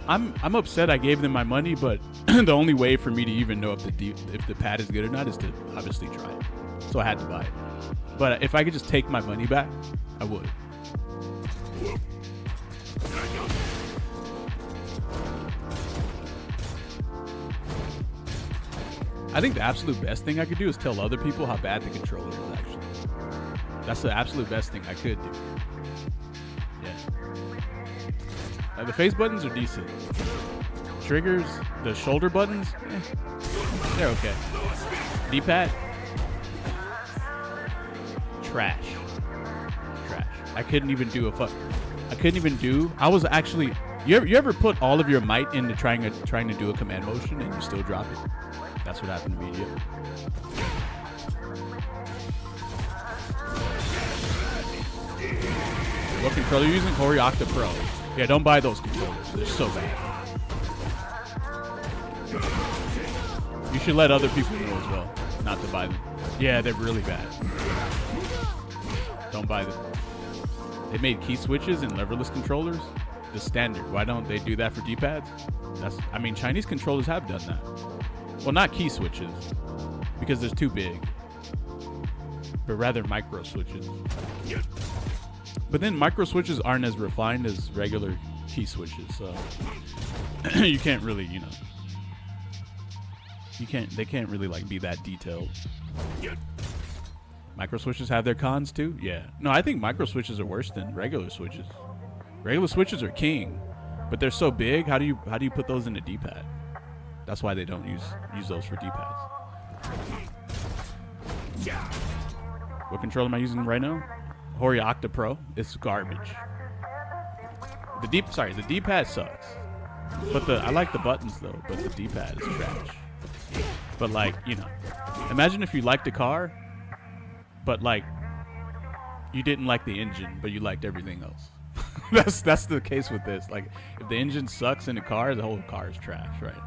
[SPEAKER 1] I'm upset I gave them my money, but the only way for me to even know if the pad is good or not is to obviously try it. So I had to buy it. But if I could just take my money back, I would. I think the absolute best thing I could do is tell other people how bad the controller is, actually. That's the absolute best thing I could do. Yeah. The face buttons are decent. Triggers, the shoulder buttons, they're okay. D-pad, trash. I couldn't even do I was actually, you ever put all of your might into trying to do a command motion and you still drop it? That's what happened to me. What controller are you using? Hori Octa Pro. Yeah, don't buy those controllers. They're so bad. You should let other people know as well not to buy them. Yeah, they're really bad. Don't buy them. They made key switches and leverless controllers the standard. Why don't they do that for D-pads? I mean, Chinese controllers have done that. Well, not key switches, because they're too big, but rather micro switches. But then micro switches aren't as refined as regular key switches, so you can't really, they can't really like be that detailed. Micro switches have their cons too? Yeah. No, I think micro switches are worse than regular switches. Regular switches are king, but they're so big. How do you put those in a D-pad? That's why they don't use those for D-pads. What controller am I using right now? Hori Octa Pro. It's garbage. The D-pad sucks. But I like the buttons though, but the D-pad is trash. But like, imagine if you liked a car, but like you didn't like the engine, but you liked everything else. That's the case with this. Like, if the engine sucks in a car, the whole car is trash, right?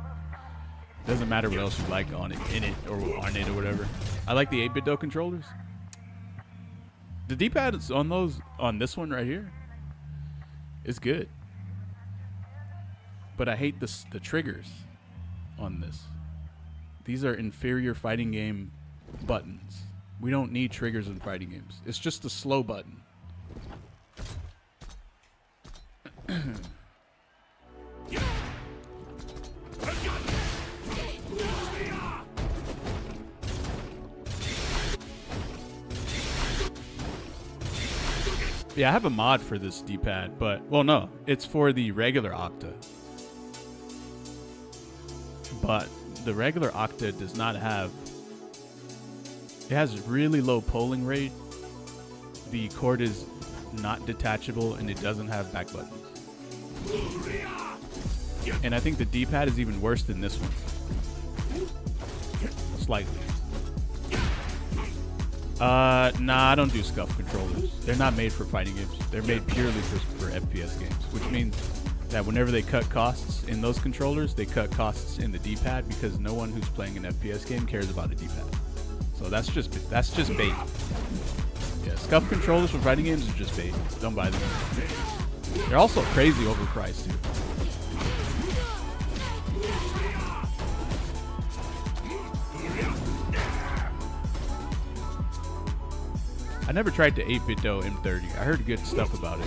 [SPEAKER 1] Doesn't matter what else you like on it, in it, or on it, or whatever. I like the 8-bit controllers. The D-pad is on this one right here. It's good, but I hate the triggers on this. These are inferior fighting game buttons. We don't need triggers in fighting games. It's just a slow button. Yeah, I have a mod for this D-pad, but, well, no, it's for the regular Octa. But the regular Octa does not have, it has really low polling rate. The cord is not detachable, and it doesn't have back buttons. And I think the D-pad is even worse than this one. Slightly. Nah, I don't do scuff controllers. They're not made for fighting games. They're made purely for FPS games, which means that whenever they cut costs in those controllers, they cut costs in the D-pad because no one who's playing an FPS game cares about a D-pad. So that's just bait. Yeah, scuff controllers for fighting games are just bait. Don't buy them. They're also crazy overpriced too. I never tried the 8BitDo M30. I heard good stuff about it,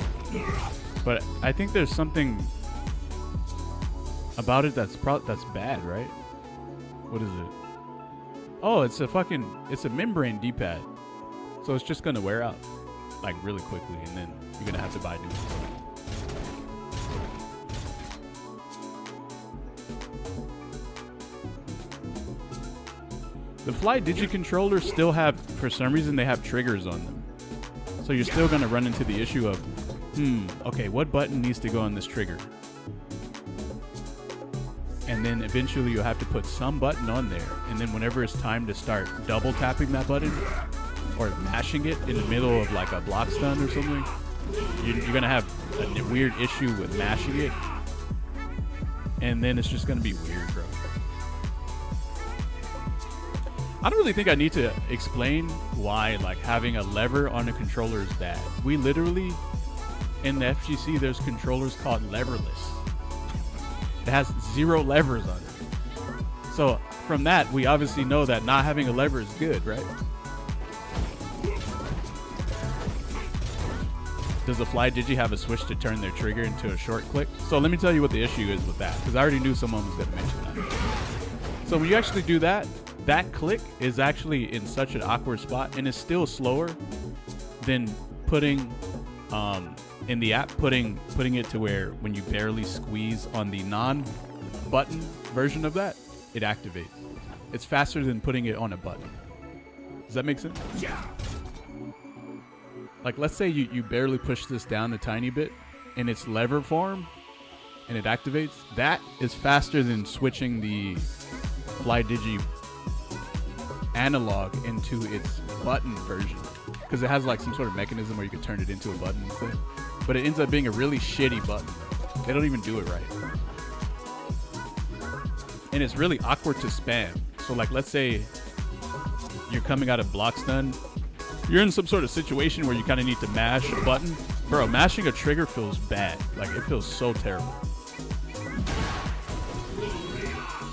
[SPEAKER 1] but I think there's something about it that's bad, right? What is it? Oh, it's a membrane D-pad, so it's just gonna wear out like really quickly, and then you're gonna have to buy new ones. The Fly Digi controllers still have, for some reason, they have triggers on them. So you're still going to run into the issue of, okay, what button needs to go on this trigger? And then eventually you'll have to put some button on there. And then whenever it's time to start double tapping that button or mashing it in the middle of like a block stun or something, you're going to have a weird issue with mashing it. And then it's just going to be weird, bro. I don't really think I need to explain why like having a lever on a controller is bad. We literally, in the FGC, there's controllers called leverless. It has 0 levers on it. So from that, we obviously know that not having a lever is good, right? Does the Fly Digi have a switch to turn their trigger into a short click? So let me tell you what the issue is with that, because I already knew someone was going to mention that. So when you actually do that, that click is actually in such an awkward spot, and it's still slower than putting in the app putting it to where when you barely squeeze on the non-button version of that, it activates. It's faster than putting it on a button. Does that make sense?
[SPEAKER 2] Yeah.
[SPEAKER 1] Like, let's say you barely push this down a tiny bit in its lever form and it activates. That is faster than switching the Fly Digi analog into its button version, because it has like some sort of mechanism where you can turn it into a button instead. But it ends up being a really shitty button. They don't even do it right. And it's really awkward to spam. So like, let's say you're coming out of block stun, you're in some sort of situation where you kind of need to mash a button. Bro, mashing a trigger feels bad. Like, it feels so terrible.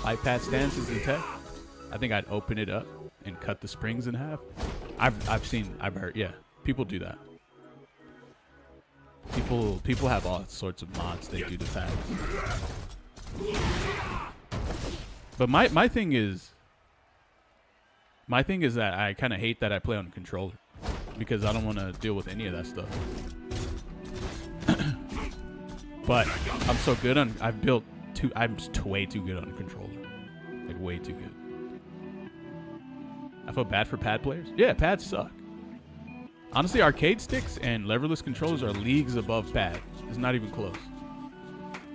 [SPEAKER 1] iPad stance is in tech. I think I'd open it up and cut the springs in half. I've heard, yeah, people do that. People have all sorts of mods they do to pads. But my thing is that I kind of hate that I play on a controller, because I don't want to deal with any of that stuff. But I'm so good on, I'm way too good on a controller. Like, way too good. I feel bad for pad players. Yeah, pads suck. Honestly, arcade sticks and leverless controllers are leagues above pad. It's not even close.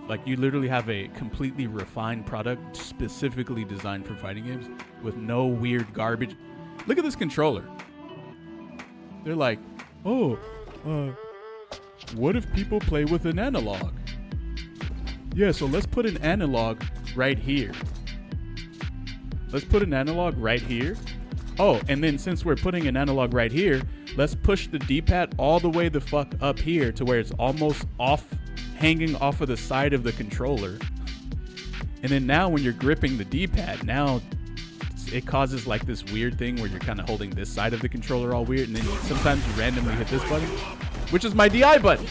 [SPEAKER 1] Like, you literally have a completely refined product specifically designed for fighting games with no weird garbage. Look at this controller. They're like, oh, what if people play with an analog? Yeah, so let's put an analog right here. Let's put an analog right here. Oh, and then since we're putting an analog right here, let's push the D-pad all the way the fuck up here to where it's almost off, hanging off of the side of the controller. And then now when you're gripping the D-pad, now it causes like this weird thing where you're kind of holding this side of the controller all weird, and then sometimes you randomly hit this button, which is my DI button.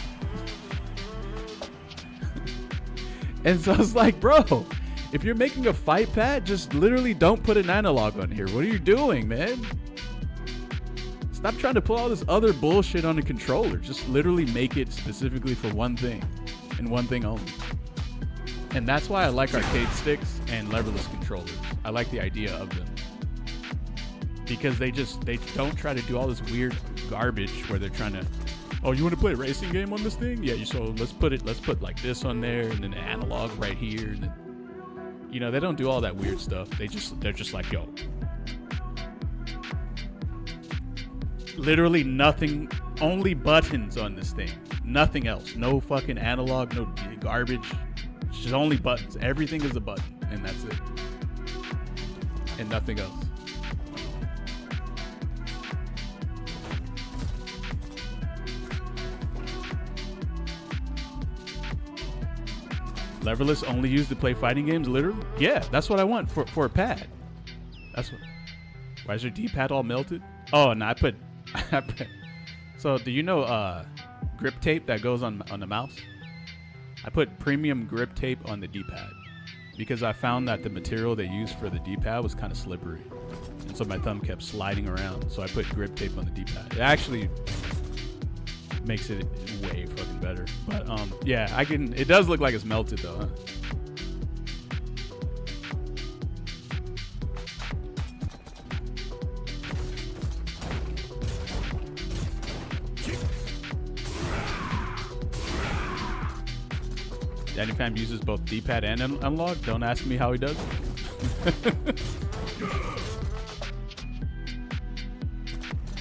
[SPEAKER 1] And so I was like, bro, if you're making a fight pad, just literally don't put an analog on here. What are you doing, man? Stop trying to put all this other bullshit on a controller. Just literally make it specifically for one thing and one thing only. And that's why I like arcade sticks and leverless controllers. I like the idea of them, because they don't try to do all this weird garbage where they're trying to, oh, you want to play a racing game on this thing? Yeah, so let's put like this on there, and then an analog right here, and then, you know, they don't do all that weird stuff. They're just like, yo, Literally nothing, only buttons on this thing. Nothing else. No fucking analog, no garbage. It's just only buttons. Everything is a button, and that's it. And nothing else. Leverless only used to play fighting games, literally? Yeah, that's what I want for a pad. That's what. Why is your D-pad all melted? Oh, no, I put. So, do you know grip tape that goes on the mouse? I put premium grip tape on the D-pad because I found that the material they used for the D-pad was kind of slippery, and so my thumb kept sliding around. So I put grip tape on the D-pad. It actually makes it way fucking better. But yeah, I can. It does look like it's melted though. Huh? Danny Fam uses both D-pad and analog. Don't ask me how he does.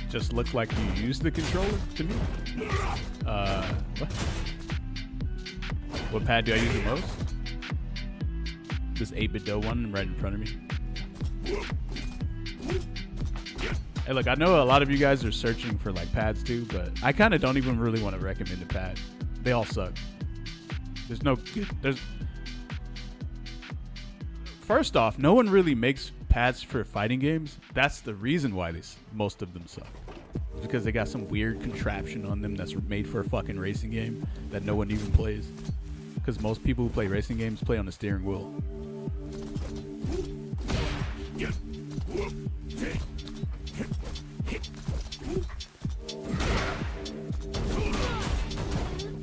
[SPEAKER 1] Just look like you use the controller to me. What? What pad do I use the most? This 8BitDo one right in front of me. Hey, look, I know a lot of you guys are searching for like pads too, but I kind of don't even really want to recommend a pad. They all suck. There's no good. First off, no one really makes pads for fighting games. That's the reason why most of them suck. It's because they got some weird contraption on them that's made for a fucking racing game that no one even plays. Because most people who play racing games play on the steering wheel.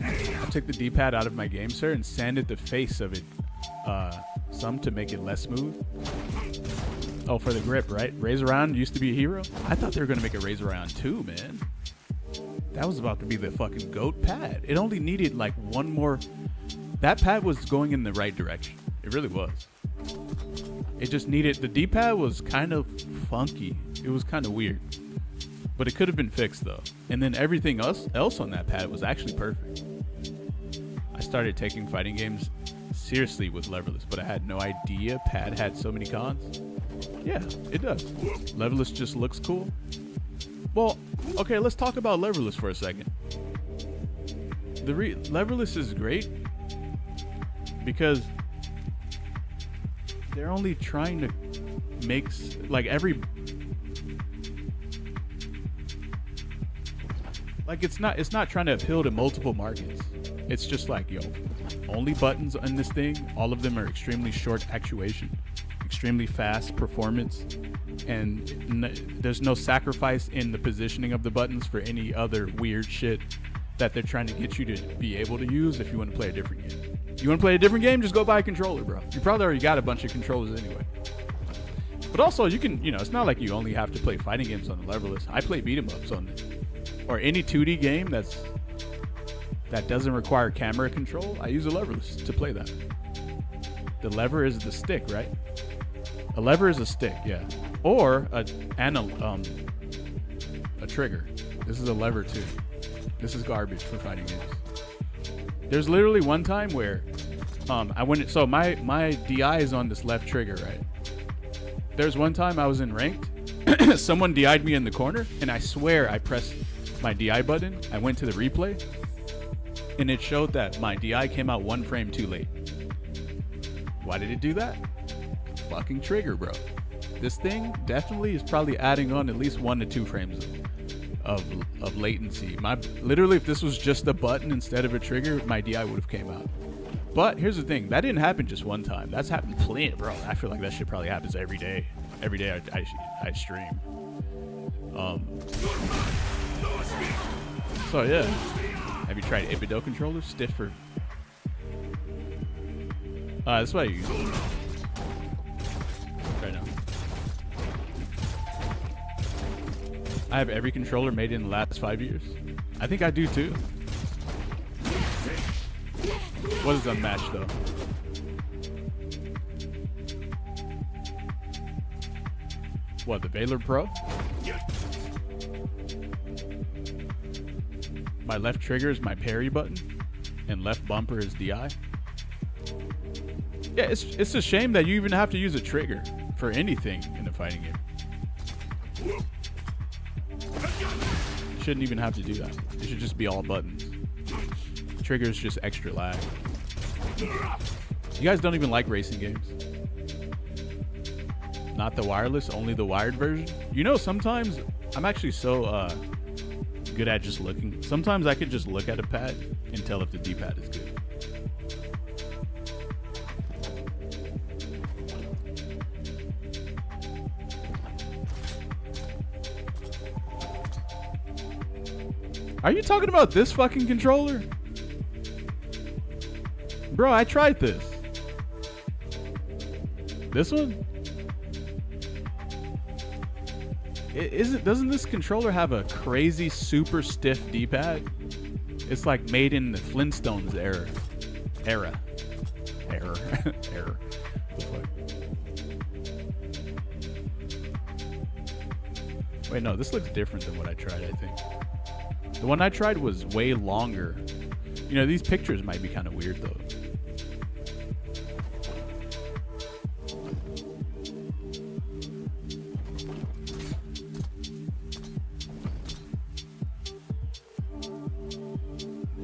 [SPEAKER 1] I took the D-pad out of my game, sir, and sanded the face of it some to make it less smooth. Oh, for the grip, right? Razorround used to be a hero. I thought they were going to make a Razorround 2, man. That was about to be the fucking GOAT pad. It only needed like one more. That pad was going in the right direction. It really was. It just needed, the D-pad was kind of funky. It was kind of weird. But it could have been fixed though. And then everything else on that pad was actually perfect. I started taking fighting games seriously with leverless, but I had no idea pad had so many cons. Yeah, it does. Leverless just looks cool. Well, okay, let's talk about leverless for a second. Leverless is great because they're only trying to make like it's not trying to appeal to multiple markets. It's just like, yo, only buttons on this thing. All of them are extremely short actuation, extremely fast performance, and there's no sacrifice in the positioning of the buttons for any other weird shit that they're trying to get you to be able to use if you want to play a different game. You want to play a different game? Just go buy a controller, bro. You probably already got a bunch of controllers anyway. But also, you can, it's not like you only have to play fighting games on the leverless. I play beat 'em ups on it. Or any 2D game that doesn't require camera control, I use a leverless to play that. The lever is the stick, right? A lever is a stick, yeah. Or a trigger. This is a lever too. This is garbage for fighting games. There's literally one time where so my DI is on this left trigger, right? There's one time I was in ranked, someone DI'd me in the corner, and I swear I pressed my DI button. I went to the replay, and it showed that my DI came out 1 frame too late. Why did it do that? Fucking trigger, bro. This thing definitely is probably adding on at least 1 to 2 frames of latency. Literally, if this was just a button instead of a trigger, my DI would have came out. But here's the thing, that didn't happen just one time. That's happened plenty, bro. I feel like that shit probably happens every day. Every day I stream. So yeah, have you tried 8BitDo controllers? Stiffer. That's what I use right now. I have every controller made in the last 5 years. I think I do too. What is unmatched though? What, the Valor Pro? my left trigger is my parry button, and left bumper is DI. Yeah, it's a shame that you even have to use a trigger for anything in a fighting game. You shouldn't even have to do that. It should just be all buttons. Triggers just extra lag. You guys don't even like racing games. Not the wireless, only the wired version. You know, sometimes I'm actually so good at just looking. Sometimes I could just look at a pad and tell if the D-pad is good. Are you talking about this fucking controller? Bro, I tried this. This one? Doesn't this controller have a crazy super stiff D-pad? It's like made in the Flintstones era. Error. Wait, no, this looks different than what I tried, I think. The one I tried was way longer. You know, these pictures might be kind of weird though.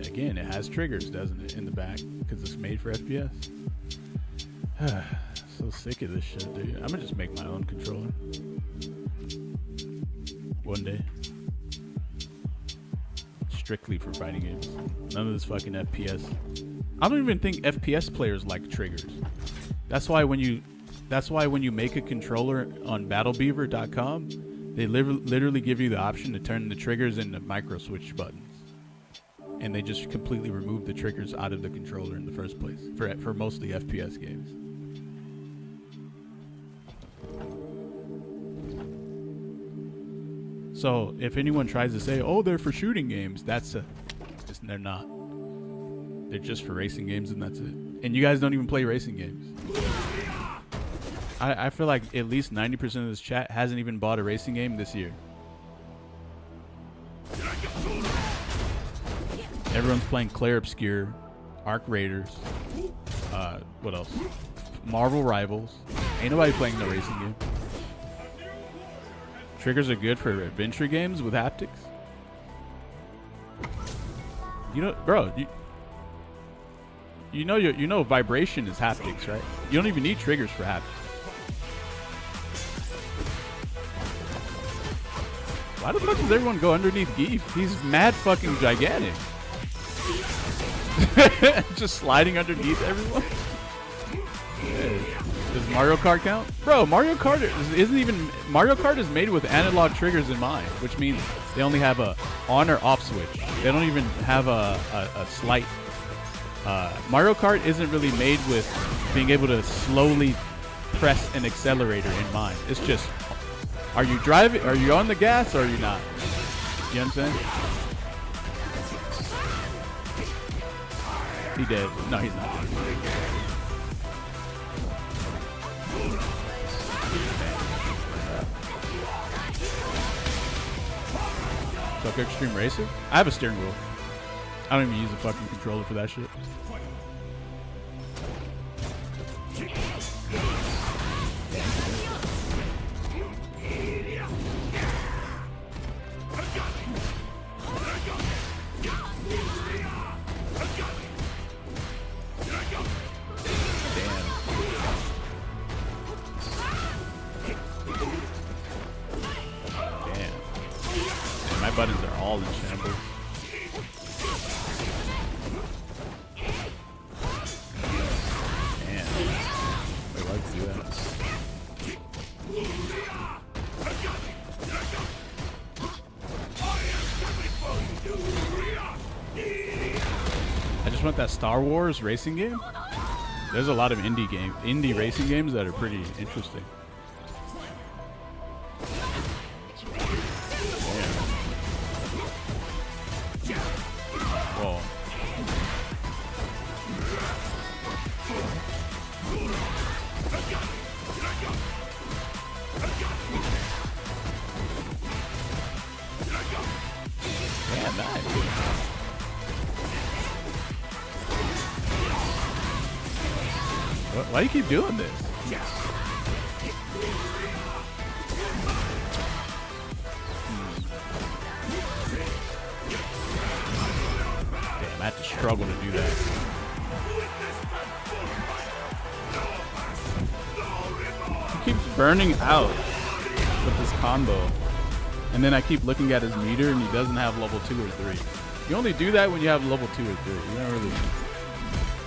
[SPEAKER 1] Again, it has triggers, doesn't it, in the back, because it's made for FPS. So sick of this shit, dude. I'm gonna just make my own controller. One day. Strictly for fighting games. None of this fucking FPS. I don't even think FPS players like triggers. That's why when you make a controller on battlebeaver.com, they literally give you the option to turn the triggers into micro switch buttons. And they just completely remove the triggers out of the controller in the first place for mostly FPS games. So if anyone tries to say, "Oh, they're for shooting games," they're not. They're just for racing games, and that's it. And you guys don't even play racing games. I feel like at least 90% of this chat hasn't even bought a racing game this year. Everyone's playing Clair Obscur, Arc Raiders, what else? Marvel Rivals. Ain't nobody playing the racing game. Triggers are good for adventure games with haptics. You know, bro, you know vibration is haptics, right? You don't even need triggers for haptics. Why the fuck does everyone go underneath Geef? He's mad fucking gigantic. Just sliding underneath everyone. Yeah. Does Mario Kart count? Bro, Mario Kart is made with analog triggers in mind, which means they only have a on or off switch. They don't even have a slight. Mario Kart isn't really made with being able to slowly press an accelerator in mind. It's just, are you driving? Are you on the gas or are you not? You know what I'm saying? He did. No, he's not. Fuck Extreme Racer? I have a steering wheel. I don't even use a fucking controller for that shit. Buttons are all in shambles. Man. Wait, why did you do that? I just want that Star Wars racing game. There's a lot of indie racing games that are pretty interesting. Yeah, nice. Why do you keep doing this? Damn, I have to struggle to do that. He keeps burning out with this combo. And then I keep looking at his meter and he doesn't have level 2 or 3. You only do that when you have level 2 or 3. You don't really,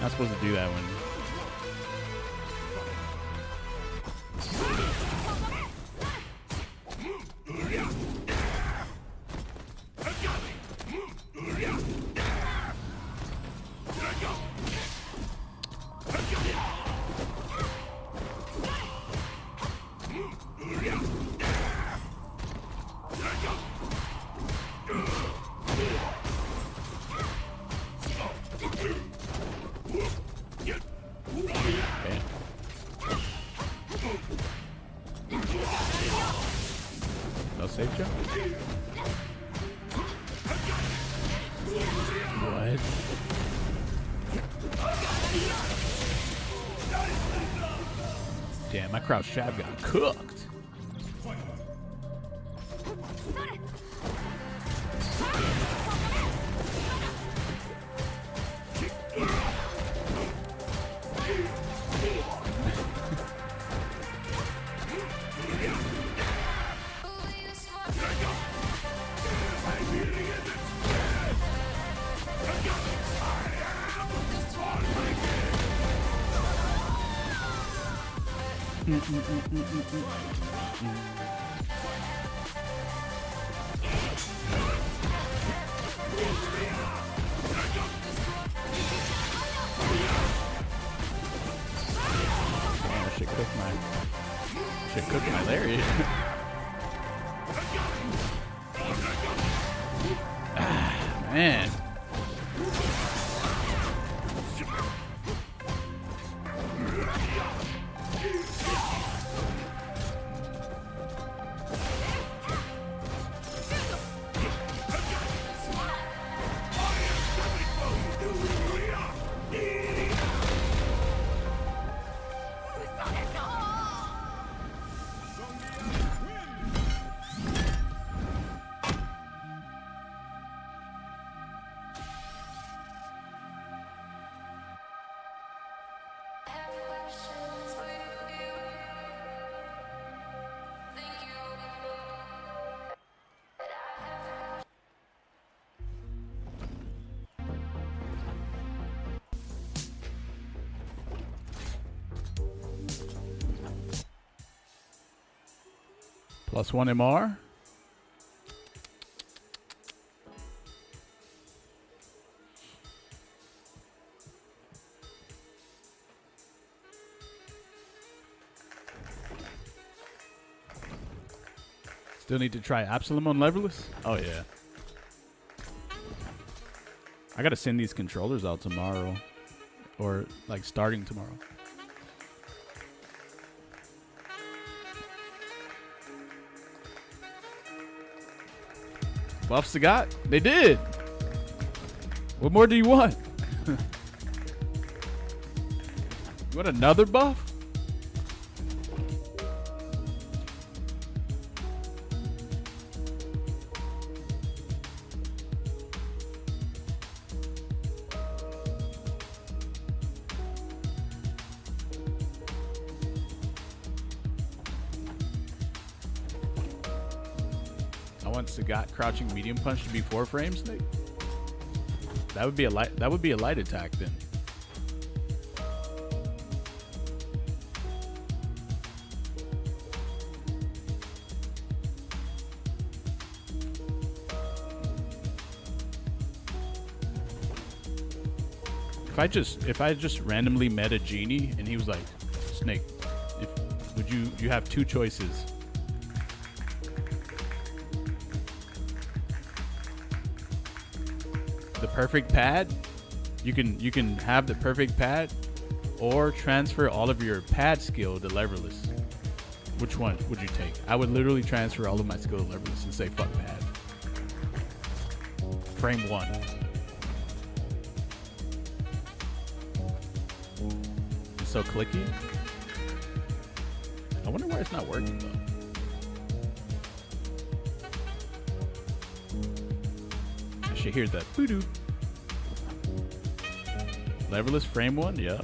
[SPEAKER 1] not supposed to do that when. No safe jump? What? Damn, my crouch jab got cooked. Shit cooked my lariat. Man. +1 MR. Still need to try Absalom on leverless? Oh yeah. I gotta send these controllers out tomorrow. Or like starting tomorrow. Buff Sagat? They did! What more do you want? You want another buff? Sagat crouching medium punch to be 4 frames, Nick? That would be a light attack then. If I just randomly met a genie and he was like, Snake, you have 2 choices. The perfect pad, you can have the perfect pad, or transfer all of your pad skill to leverless. Which one would you take? I would literally transfer all of my skill to leverless and say fuck pad. Frame 1. so clicky. I wonder why it's not working though. I should hear that boo-doo. Leverless frame one, yeah.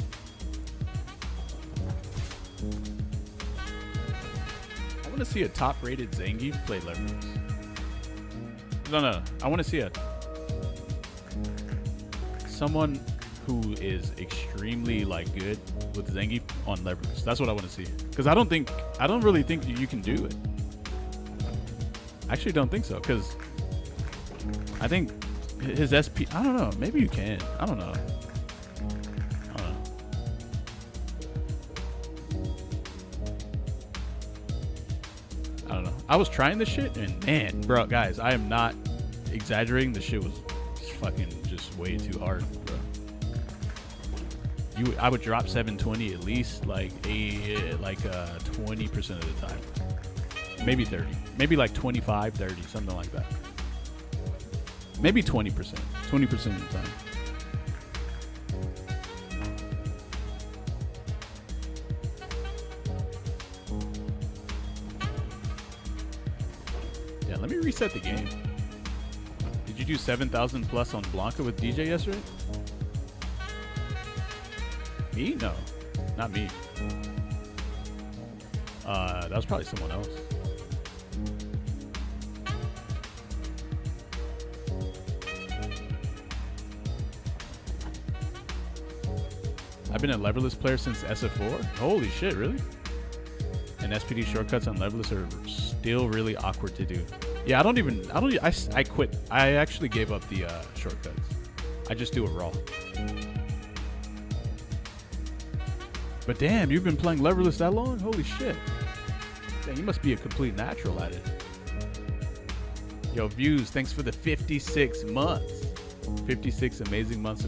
[SPEAKER 1] I want to see a top-rated Zangief play Leverless. No. I want to see someone who is extremely like good with Zangief on Leverless. That's what I want to see. Because I don't really think you can do it. I actually don't think so. Because I think his SP. I don't know. Maybe you can. I don't know. I was trying this shit, and man, bro, guys, I am not exaggerating. The shit was fucking just way too hard, bro. I would drop 720 at least, like 20% of the time, maybe 30, maybe like 25, 30, something like that. Maybe 20%, 20% of the time. Let me reset the game. Did you do 7,000 plus on Blanca with DJ yesterday? Me? No, not me. That was probably someone else. I've been a Leverless player since SF4. Holy shit, really? And SPD shortcuts on Leverless are still really awkward to do. Yeah, I quit. I actually gave up the shortcuts. I just do it raw. But damn, you've been playing Leverless that long? Holy shit. Damn, you must be a complete natural at it. Yo, Views, thanks for the 56 months. 56 amazing months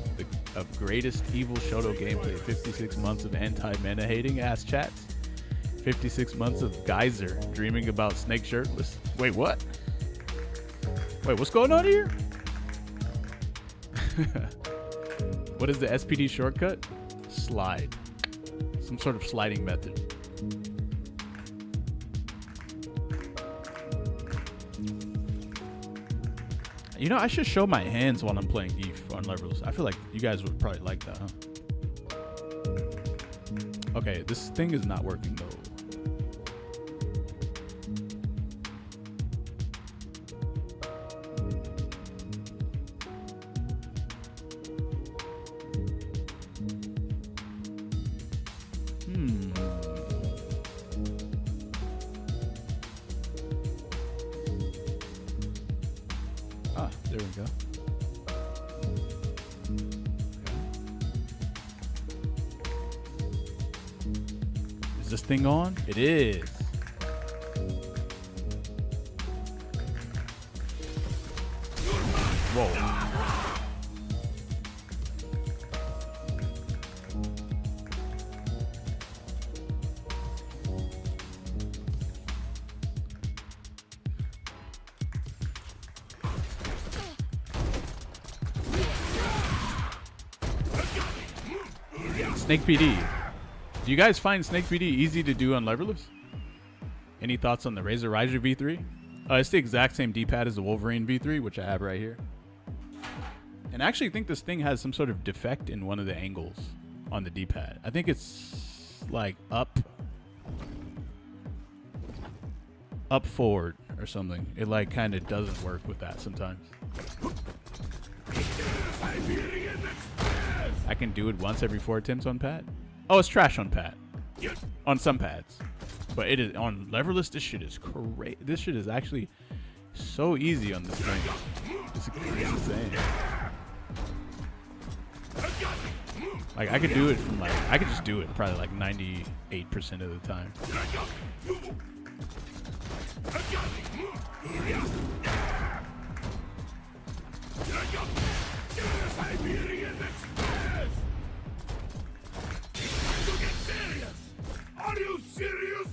[SPEAKER 1] of greatest evil Shoto gameplay. 56 months of anti-mana hating ass chats. 56 months of Geyser dreaming about Snake shirtless. Wait, what? Wait, what's going on here? What is the SPD shortcut? Slide. Some sort of sliding method. You know, I should show my hands while I'm playing Eve on Leverless. I feel like you guys would probably like that, huh? Okay, this thing is not working though. There we go. Is this thing on? It is. Whoa. Snake PD. Do you guys find Snake PD easy to do on Leverless? Any thoughts on the Razer Riser V3? It's the exact same D-pad as the Wolverine V3, which I have right here. And I actually think this thing has some sort of defect in one of the angles on the D-pad. I think it's like up forward or something. It like kind of doesn't work with that sometimes. I can do it once every 4 attempts on pad. Oh, it's trash on pad. On some pads. But it is on Leverless, this shit is crazy. This shit is actually so easy on this thing. It's insane. Like I could do it from like I could just do it probably like 98% of the time.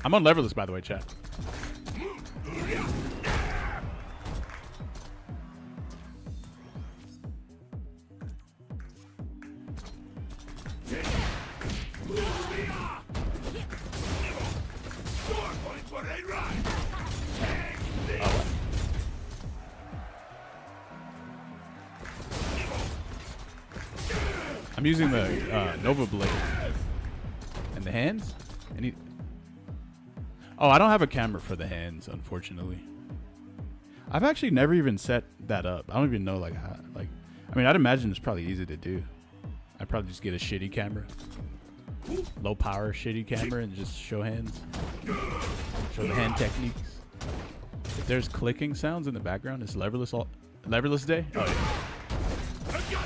[SPEAKER 1] I'm on Leverless, by the way, chat. I'm using the Nova Blade. And the hands? Oh, I don't have a camera for the hands, unfortunately. I've actually never even set that up. I don't even know, like, how, like, I mean, I'd imagine it's probably easy to do. I'd probably just get a shitty camera. Low power shitty camera and just show hands. Show the hand techniques. If there's clicking sounds in the background, it's leverless day? Oh, yeah.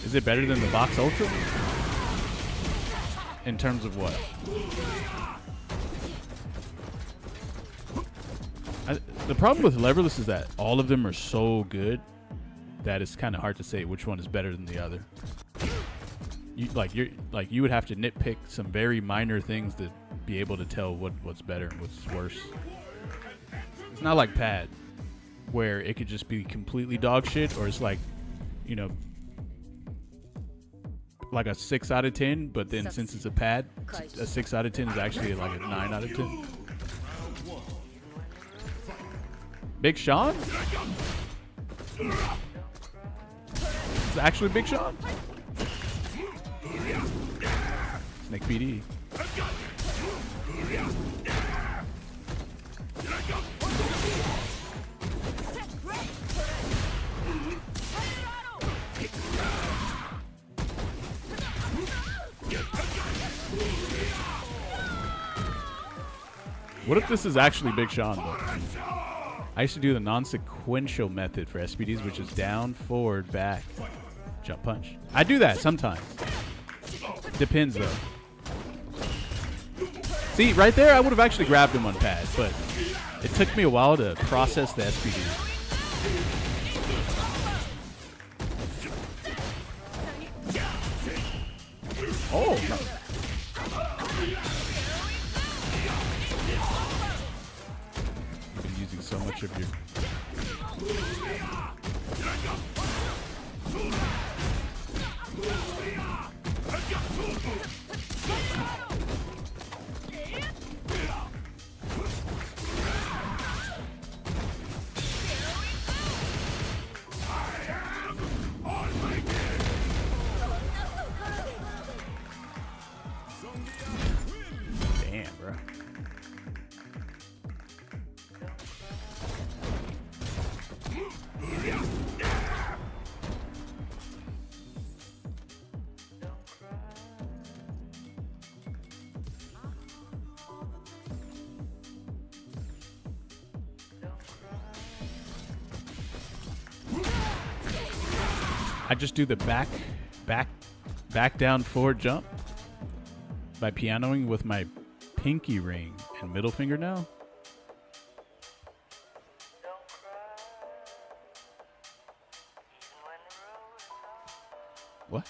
[SPEAKER 1] Is it better than the Vox Ultra? In terms of what? The problem with leverless is that all of them are so good that it's kind of hard to say which one is better than the other. You would have to nitpick some very minor things to be able to tell what's better and what's worse. It's not like pad, where it could just be completely dog shit, or it's like, you know, like a 6 out of 10, but then since it's a pad, a 6 out of 10 is actually like a 9 out of 10. Big Sean? It's actually Big Sean? Snake PD. What if this is actually Big Sean, though? I used to do the non-sequential method for SPDs, which is down, forward, back, jump punch. I do that sometimes. Depends, though. See, right there, I would have actually grabbed him on pad, but it took me a while to process the SPD. Oh, no. So much of your damn, bro. I just do the back down forward jump by pianoing with my pinky ring and middle finger now. What?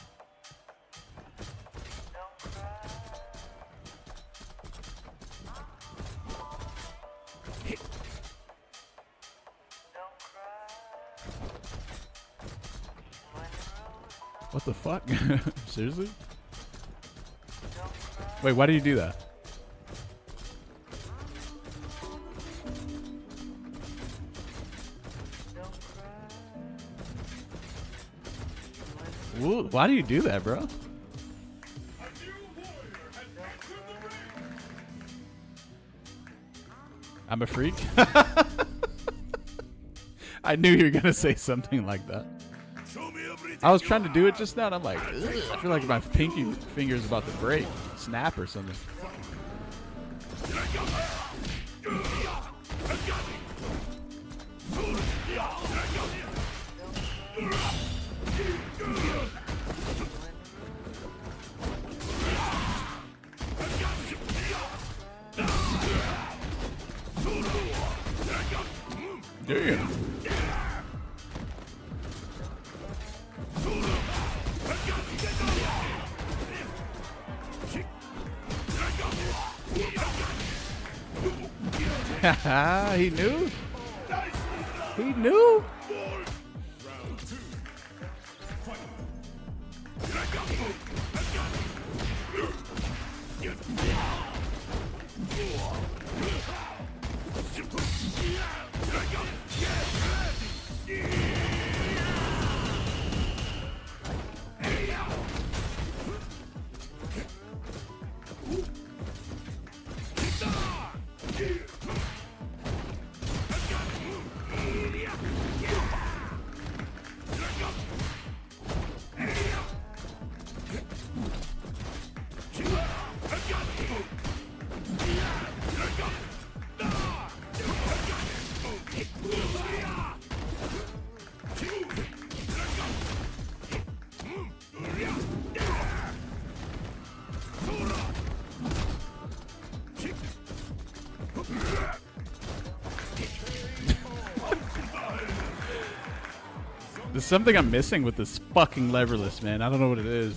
[SPEAKER 1] What the fuck? Seriously? Wait, why do you do that? Why do you do that, bro? I'm a freak? I knew you were going to say something like that. I was trying to do it just now, and I'm like, ugh, I feel like my pinky finger is about to break, snap or something. Damn. He knew. He knew. There's something I'm missing with this fucking leverless, man. I don't know what it is.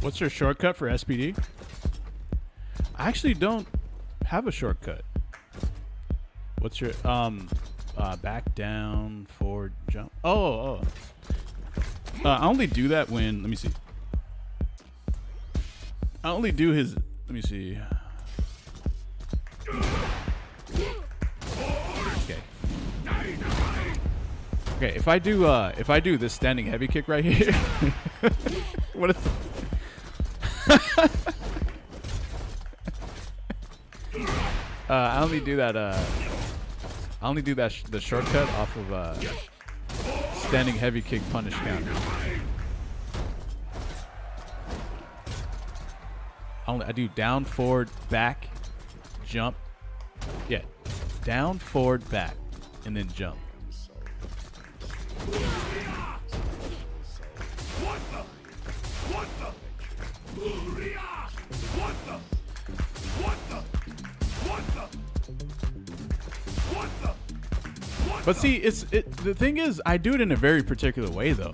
[SPEAKER 1] What's your shortcut for SPD? I actually don't have a shortcut. What's your back, down, forward, jump? Oh. I only do that when, let me see. I only do his, let me see. Okay, if I do this standing heavy kick right here, what is I only do that the shortcut off of standing heavy kick punish counter. I do down, forward, back, jump. Yeah, down, forward, back, and then jump. But see, the thing is, I do it in a very particular way, though.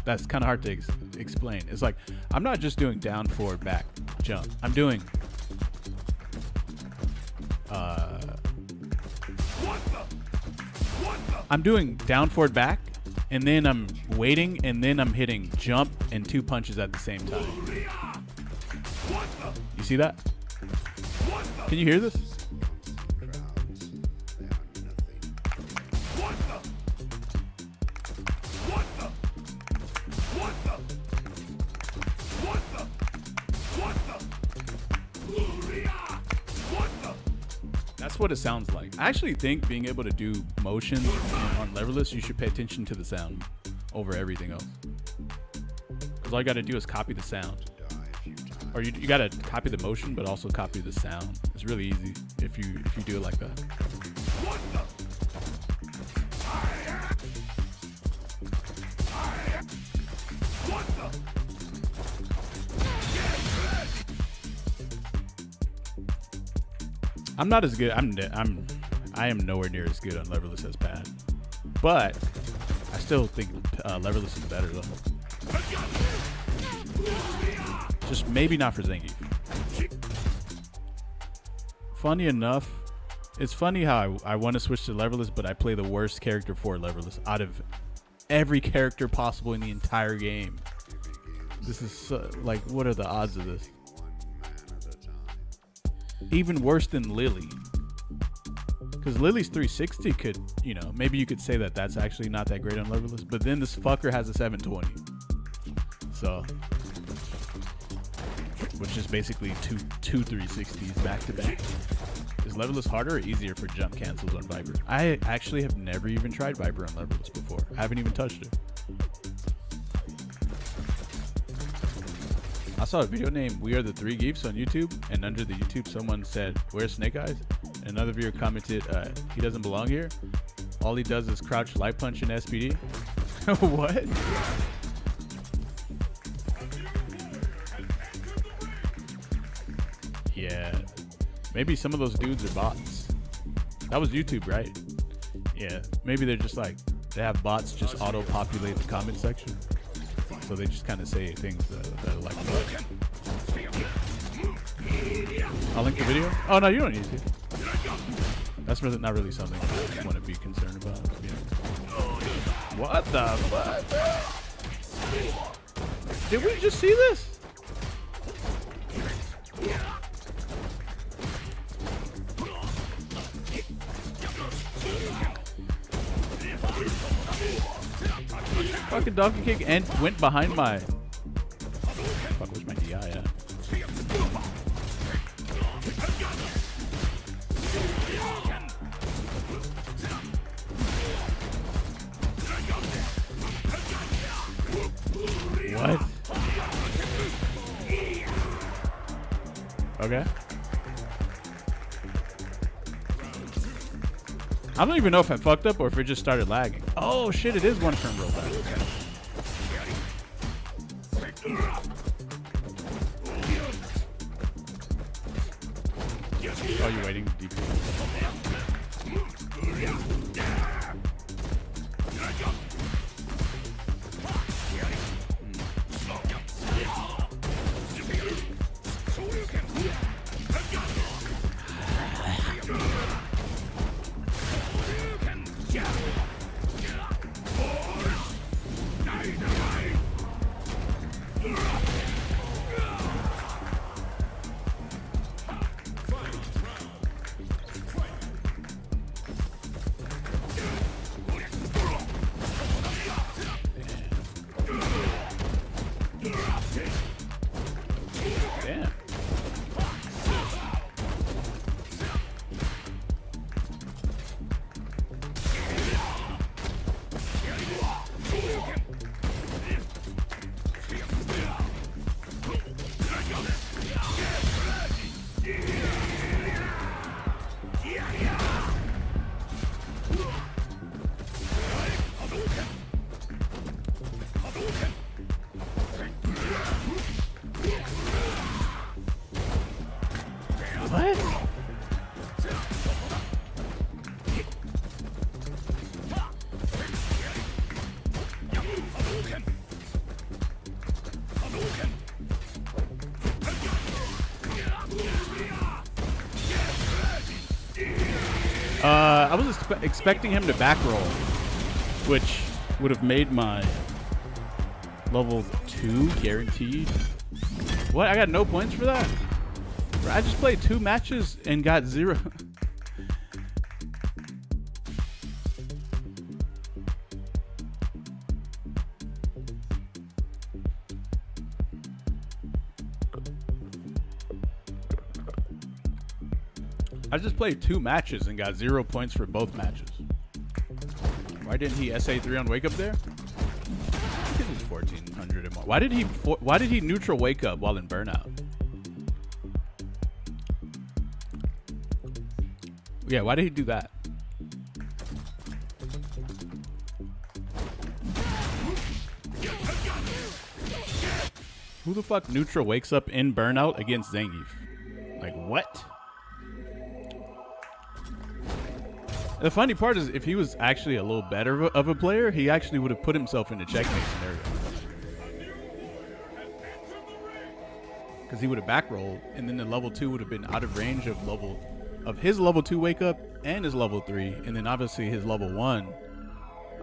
[SPEAKER 1] That's kind of hard to explain. It's like, I'm not just doing down, forward, back, jump. I'm doing... I'm doing down, forward, back, and then I'm waiting, and then I'm hitting jump and 2 punches at the same time. You see that? Can you hear this? That's what it sounds like. I actually think being able to do motion on leverless, you should pay attention to the sound over everything else. Because all you got to do is copy the sound. Or you got to copy the motion, but also copy the sound. It's really easy if you do it like that. I'm not as good. I am nowhere near as good on leverless as Pat, but I still think leverless is better though. Just maybe not for Zangief. funny enough, it's funny how I want to switch to leverless, but I play the worst character for leverless out of every character possible in the entire game. This is like, what are the odds of this? Even worse than Lily. Because Lily's 360 could, you know, maybe you could say that that's actually not that great on leverless, but then this fucker has a 720. So, which is basically two 360s back to back. Is leverless harder or easier for jump cancels on Viper? I actually have never even tried Viper on leverless before. I haven't even touched it. I saw a video named We Are the Three Geeks on YouTube, and under the YouTube someone said, "Where's Snake Eyes?" And another viewer commented, "He doesn't belong here. All he does is crouch light punch in SPD." What? Yeah. Maybe some of those dudes are bots. That was YouTube, right? Yeah. Maybe they're just like, they have bots just auto-populate the comment section. So they just kind of say things that are like that. I'll link the video. Oh, no, you don't need to. That's really, not really something I want to be concerned about. Yeah. What the fuck? Did we just see this? Fucking donkey kick and went behind my. Fuck, where's my DI at? What? Okay. I don't even know if I fucked up or if it just started lagging. Oh shit, it is one turn real fast. Oh, you're waiting to DP. Damn. What? I was expecting him to back roll, which would have made my level 2 guaranteed. What? I got no points for that? I just played 2 matches and got 0. I just played 2 matches and got 0 points for both matches. Why didn't he SA3 on Wake Up there? I think it was 1400 and more. Why did he neutral Wake Up while in Burnout? Yeah, why did he do that? Who the fuck neutral wakes up in Burnout against Zangief? Like, what? The funny part is, if he was actually a little better of a player, he actually would have put himself in a checkmate scenario. Because he would have backrolled, and then the level 2 would have been out of range of level of his level 2 wake up and his level 3, and then obviously his level 1,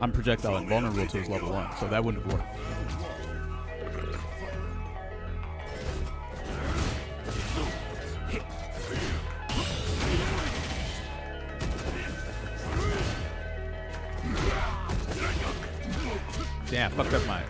[SPEAKER 1] I'm projectile invulnerable to his level 1, so that wouldn't have worked. Damn, fucked up my...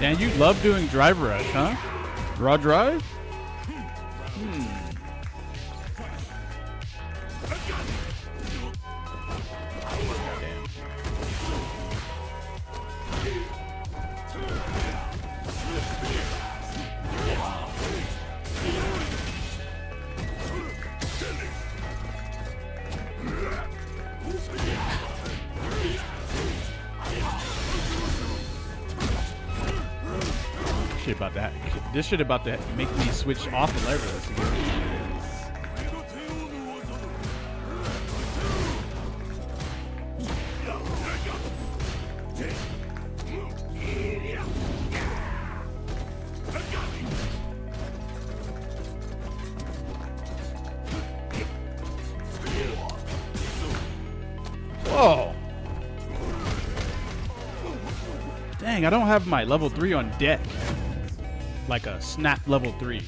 [SPEAKER 1] Dan, you love doing drive rush, huh? Raw drive? Shit about that. This shit about to make me switch off the leverless again. Whoa. Dang, I don't have my level 3 on deck. Like a snap level 3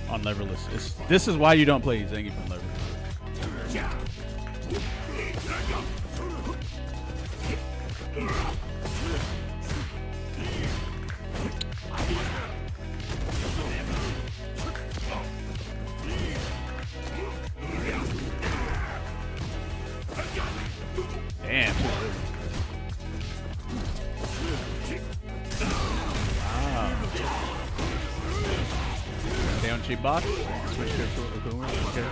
[SPEAKER 1] on leverless. This is why you don't play Zangief on leverless. Damn. Stay on cheap box. Switch to Boomer. Okay.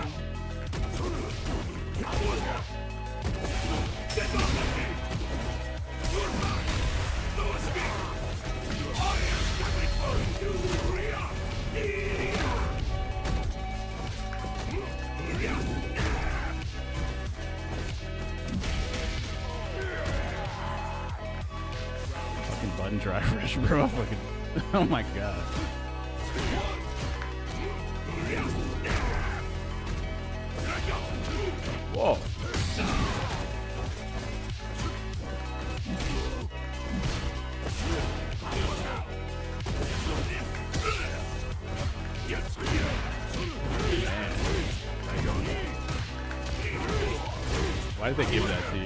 [SPEAKER 1] Fucking button drive rush, bro. Fucking, oh my god. Whoa. Why did they give that to you?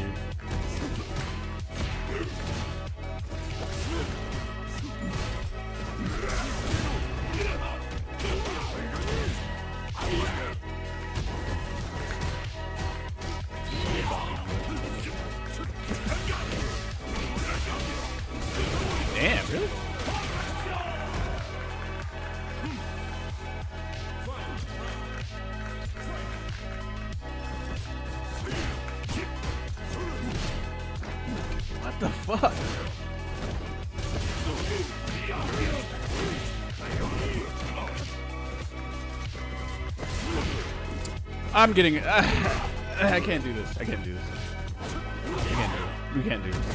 [SPEAKER 1] Damn, really? What the fuck? I'm getting... I can't do this. I can't do this. I can't do it. We can't do this.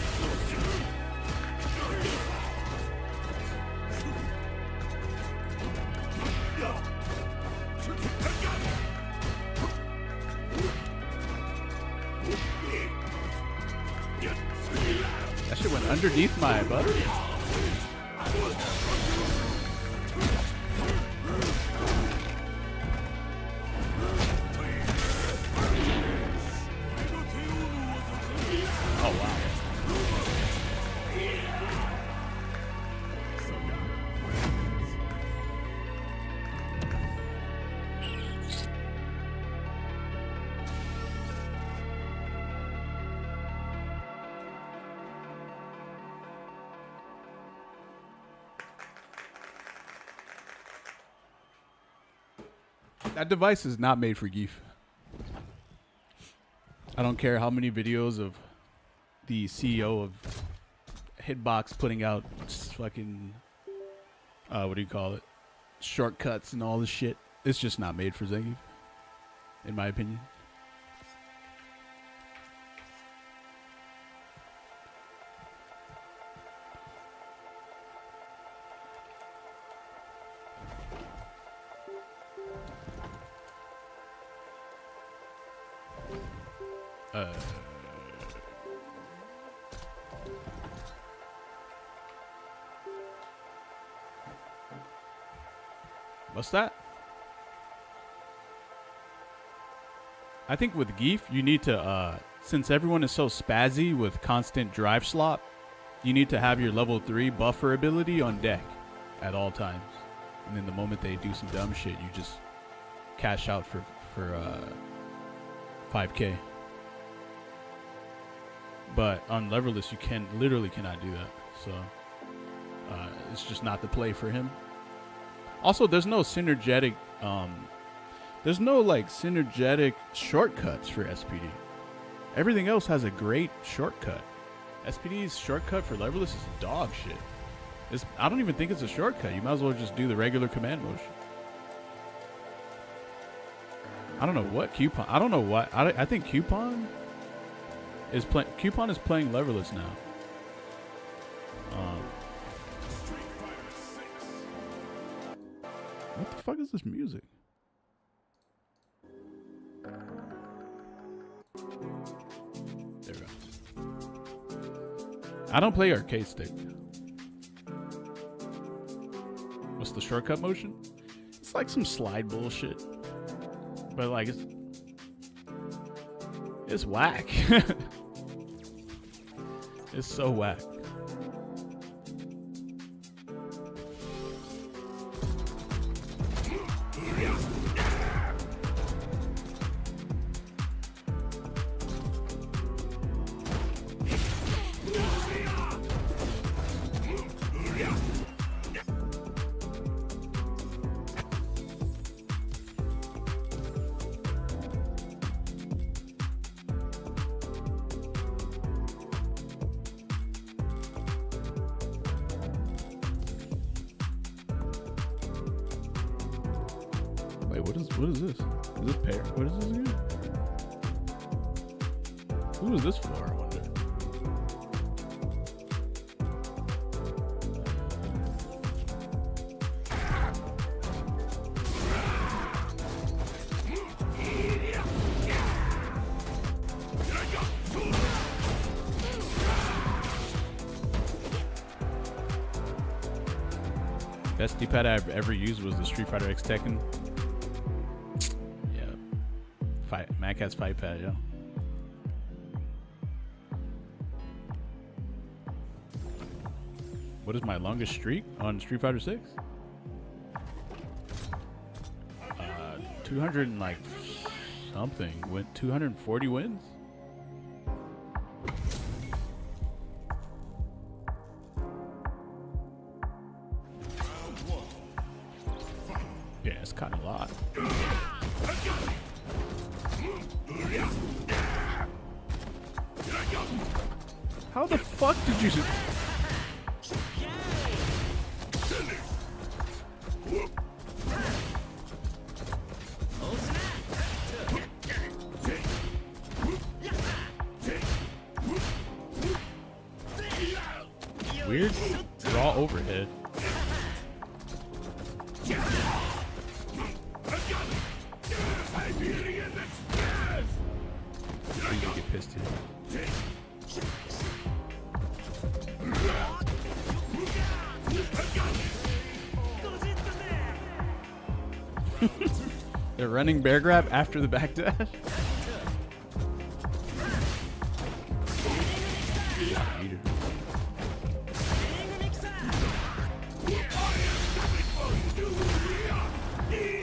[SPEAKER 1] That shit went underneath my butt. Oh wow. That device is not made for Geef. I don't care how many videos of the CEO of Hitbox putting out fucking, what do you call it? Shortcuts and all this shit. It's just not made for Zangief, in my opinion. What's that? I think with Geef, you need to, since everyone is so spazzy with constant drive slop, you need to have your level 3 buffer ability on deck at all times. And then the moment they do some dumb shit, you just cash out for 5K. But on Leverless, you literally cannot do that. So it's just not the play for him. Also, there's no synergetic, synergetic shortcuts for SPD. Everything else has a great shortcut. SPD's shortcut for Leverless is dog shit. I don't even think it's a shortcut. You might as well just do the regular command motion. I don't know what Coupon. I don't know what. I think Coupon is playing. Coupon is playing Leverless now. What the fuck is this music? There we go. I don't play arcade stick. What's the shortcut motion? It's like some slide bullshit. But like it's whack. It's so whack. Wait, what is this? Is this pair? What is this again? Who is this for, I wonder? Best D-pad I've ever used was the Street Fighter X Tekken. Mac has fight pad, yeah. What is my longest streak on Street Fighter 6? 200 and like something. Went 240 wins. Yeah, it's kind of a lot. How the fuck did you... Weird raw overhead. Please don't get pissed here. They're running bear grab after the backdash.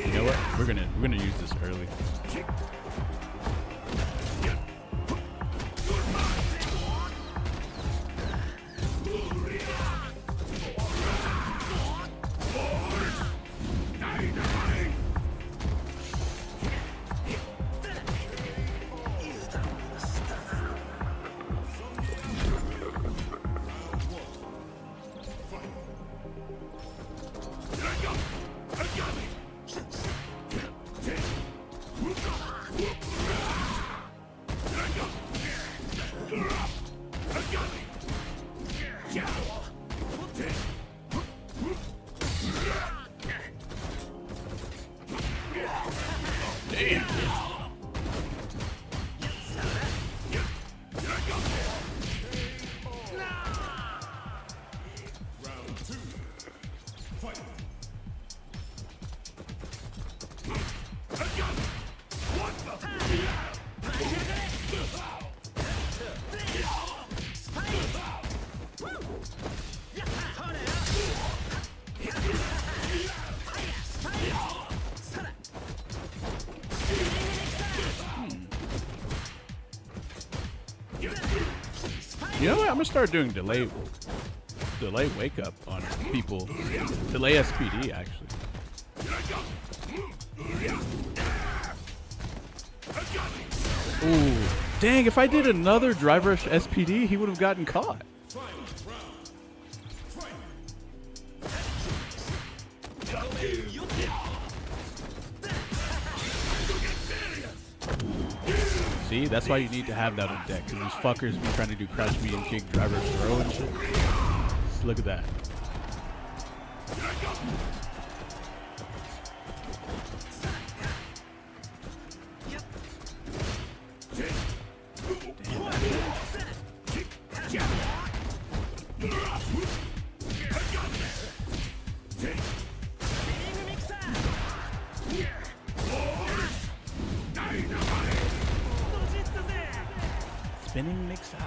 [SPEAKER 1] You know what? We're gonna use this early. You know what? I'm gonna start doing delay wake up on people. Delay SPD actually. Ooh, dang! If I did another drive rush SPD, he would have gotten caught. See, that's why you need to have that on deck, because these fuckers be trying to do crouch medium kick, driver throw and shit. Just look at that. Spinning mix up.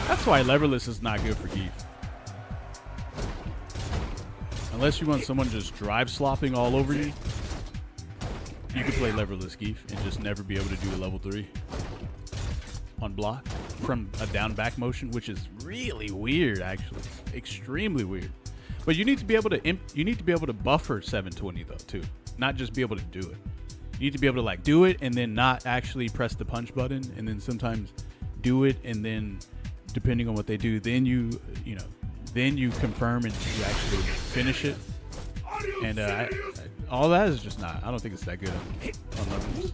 [SPEAKER 1] That's why leverless is not good for Geef. Unless you want someone just drive slopping all over you, you can play leverless Geef and just never be able to do a level 3 on block from a down back motion, which is really weird, actually, extremely weird. But you need to be able to buffer 720 though too, not just be able to do it. You need to be able to like do it and then not actually press the punch button, and then sometimes do it and then depending on what they do, then you confirm and you actually finish it. And all that is just not. I don't think it's that good on levels.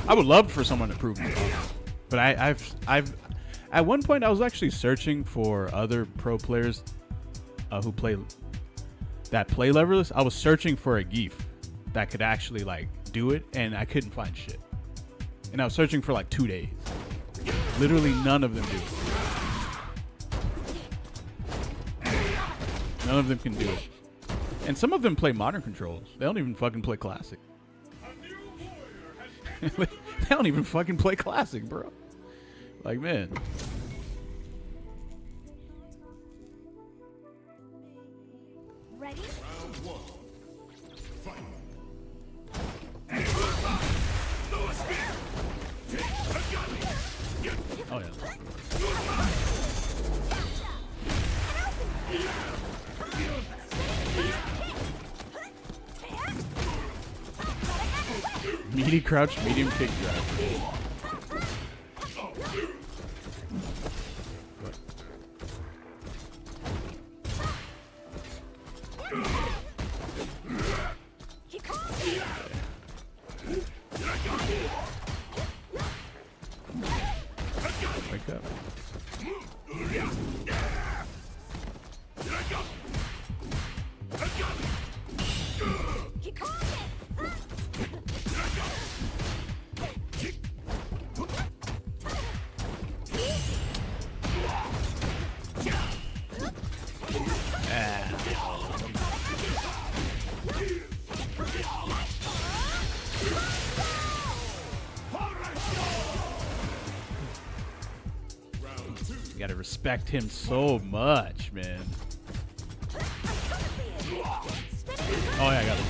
[SPEAKER 1] I would love for someone to prove me wrong. But I've at one point I was actually searching for other pro players who play leverless. I was searching for a Geef that could actually like do it, and I couldn't find shit. And I was searching for like 2 days. Literally none of them do it. None of them can do it. And some of them play modern controls. They don't even fucking play classic. They don't even fucking play classic, bro. Like, man.
[SPEAKER 3] Ready?
[SPEAKER 2] Round 1. Fight.
[SPEAKER 1] Oh, yeah. Meaty crouch, medium kick drive. Wake up. You gotta respect him so much, man. Oh yeah, I got it.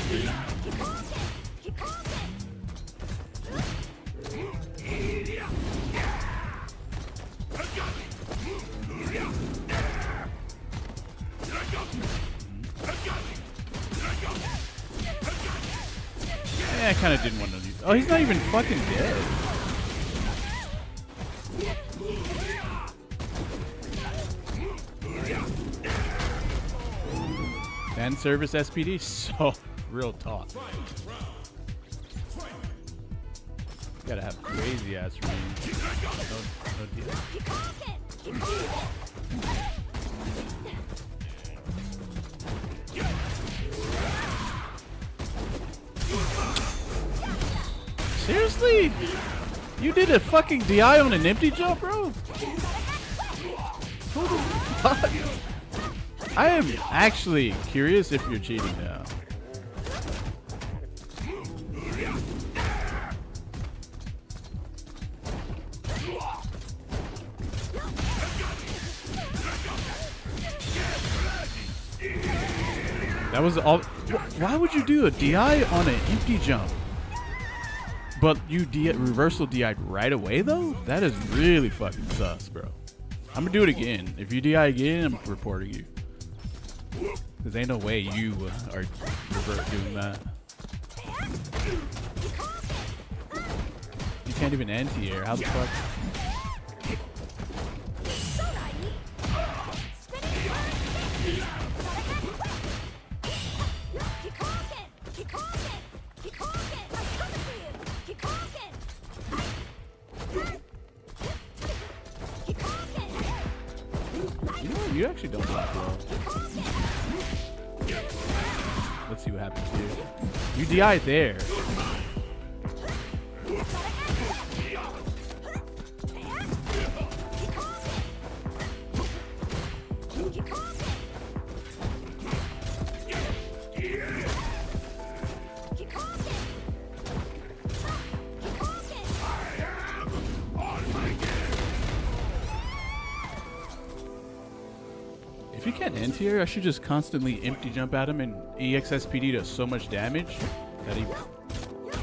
[SPEAKER 1] I kind of didn't want to do. Oh, he's not even fucking dead. Fan service SPD, so real talk. Gotta have crazy ass range. No deal. Seriously? You did a fucking DI on an empty jump, bro? Who the fuck? I am actually curious if you're cheating now. That was all. Why would you do a DI on an empty jump? But you reversal DI'd right away though? That is really fucking sus, bro. I'm gonna do it again. If you DI again, I'm reporting you. Cause ain't no way you are doing that. You can't even anti-air. How the fuck? You know what? You actually don't block well. Let's see what happens here. You DI there. If you can't anti-air, I should just constantly empty jump at him, and EXSPD does so much damage that he... Okay,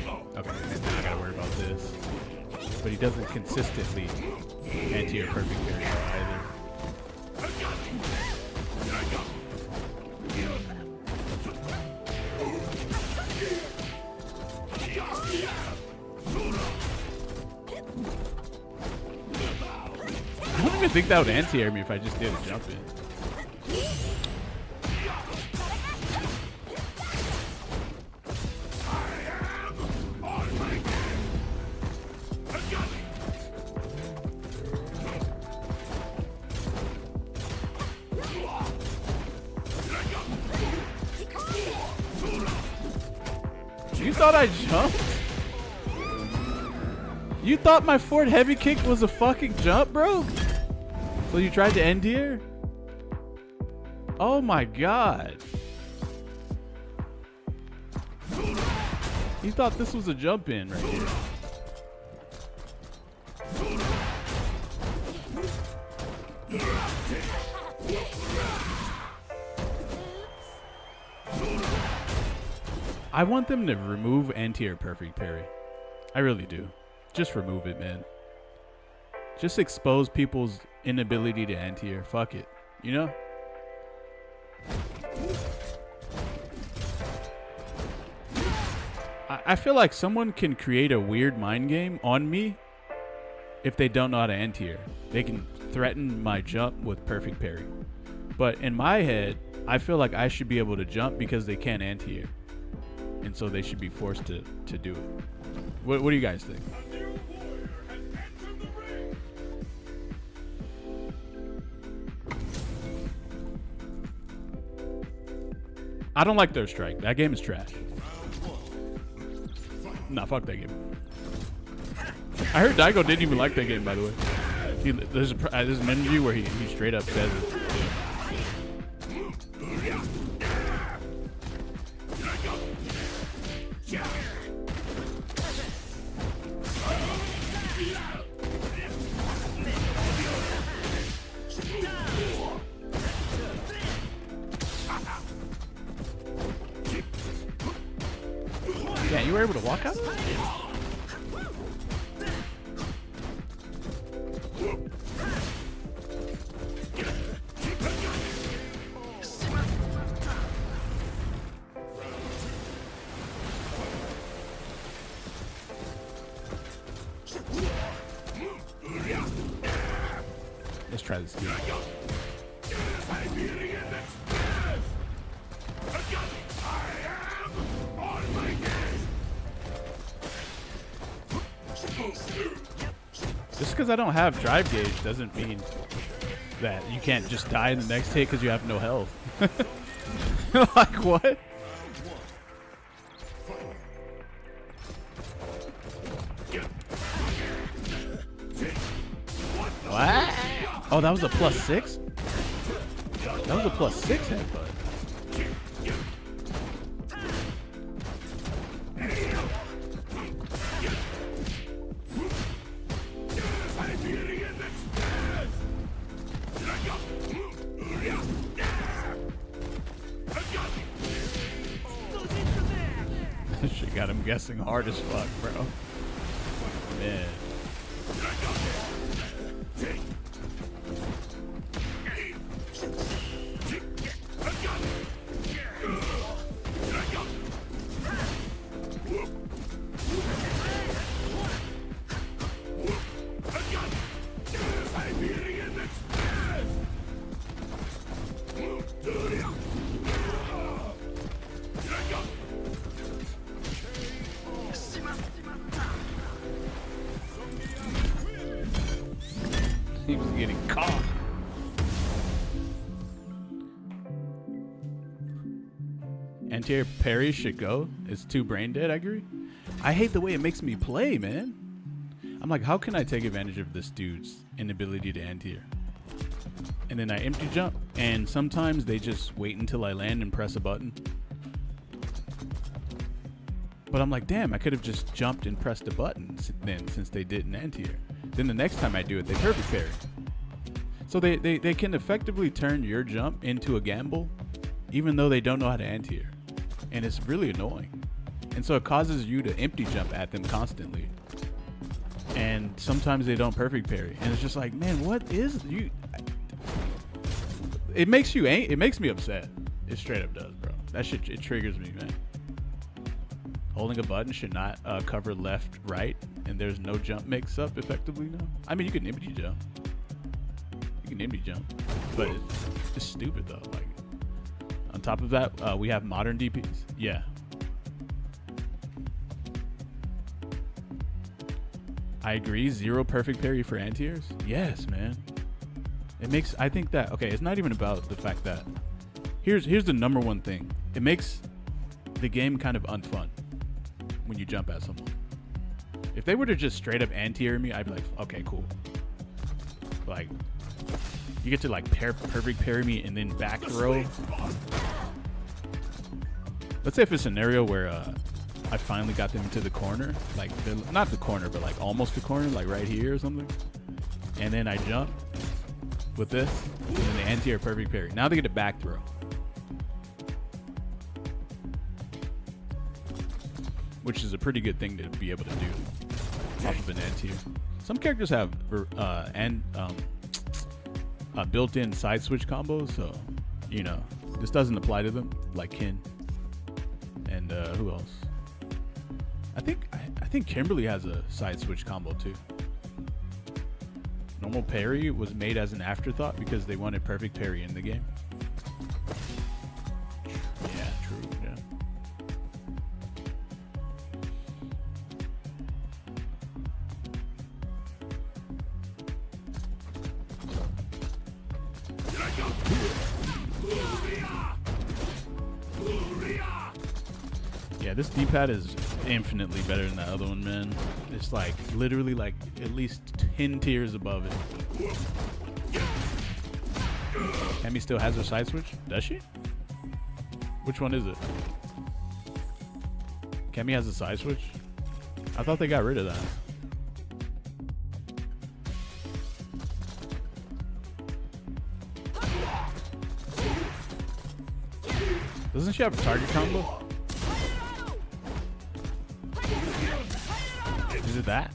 [SPEAKER 1] now I gotta worry about this. But he doesn't consistently anti-air perfect parry either. I don't even think that would anti-air me if I just did a jump in. You thought I jumped? You thought my forward heavy kick was a fucking jump, bro? So you tried to end here? Oh my god. You thought this was a jump in right here. I want them to remove anti-air perfect parry. I really do. Just remove it, man. Just expose people's inability to anti-air. Fuck it. You know? I feel like someone can create a weird mind game on me if they don't know how to anti-air. They can threaten my jump with perfect parry. But in my head, I feel like I should be able to jump because they can't anti-air. And so they should be forced to do it. What do you guys think? I don't like Third Strike. That game is trash. Nah, fuck that game. I heard Daigo didn't even like that game, by the way. There's an interview where he straight up says it. Yeah, you were able to walk out? Let's try this again. Just because I don't have drive gauge doesn't mean that you can't just die in the next hit because you have no health. Like what? What? Oh, that was a +6? That was a +6 headbutt. got him guessing hard as fuck, bro. Man. He was getting caught. Anti-air parry should go. It's too brain dead, I agree. I hate the way it makes me play, man. I'm like, how can I take advantage of this dude's inability to anti-air? And then I empty jump, and sometimes they just wait until I land and press a button. But I'm like, damn, I could have just jumped and pressed a button then, since they didn't anti-air. Then the next time I do it, they perfect parry. So they can effectively turn your jump into a gamble, even though they don't know how to anti-air. And it's really annoying. And so it causes you to empty jump at them constantly. And sometimes they don't perfect parry. And it's just like, man, what is you? It makes me upset. It straight up does, bro. That shit, it triggers me, man. Holding a button should not cover left, right, and there's no jump mix up effectively now. I mean, you can empty jump. You can empty jump, but it's stupid though. Like, on top of that, we have modern DPs. Yeah. I agree. Zero perfect parry for anti-airs. Yes, man. It makes, I think that, okay, it's not even about the fact that, here's the number one thing. It makes the game kind of unfun when you jump at someone. If they were to just straight up anti-air me, I'd be like, okay, cool. Like, you get to like perfect parry me and then back throw. Let's say if it's a scenario where I finally got them into the corner, like not the corner, but like almost the corner, like right here or something. And then I jump with this, and then the anti-air perfect parry. Now they get a back throw. Which is a pretty good thing to be able to do off of an anti-air. Some characters have built-in side switch combos, so you know this doesn't apply to them, like Kin and who else? I think Kimberly has a side switch combo too. Normal parry was made as an afterthought because they wanted perfect parry in the game. Yeah, true. Yeah. Yeah, this D-pad is infinitely better than the other one, man. It's like literally like at least 10 tiers above it. Cammy still has her side switch? Does she? Which one is it? Cammy has a side switch? I thought they got rid of that. Doesn't she have a target combo? Is it that?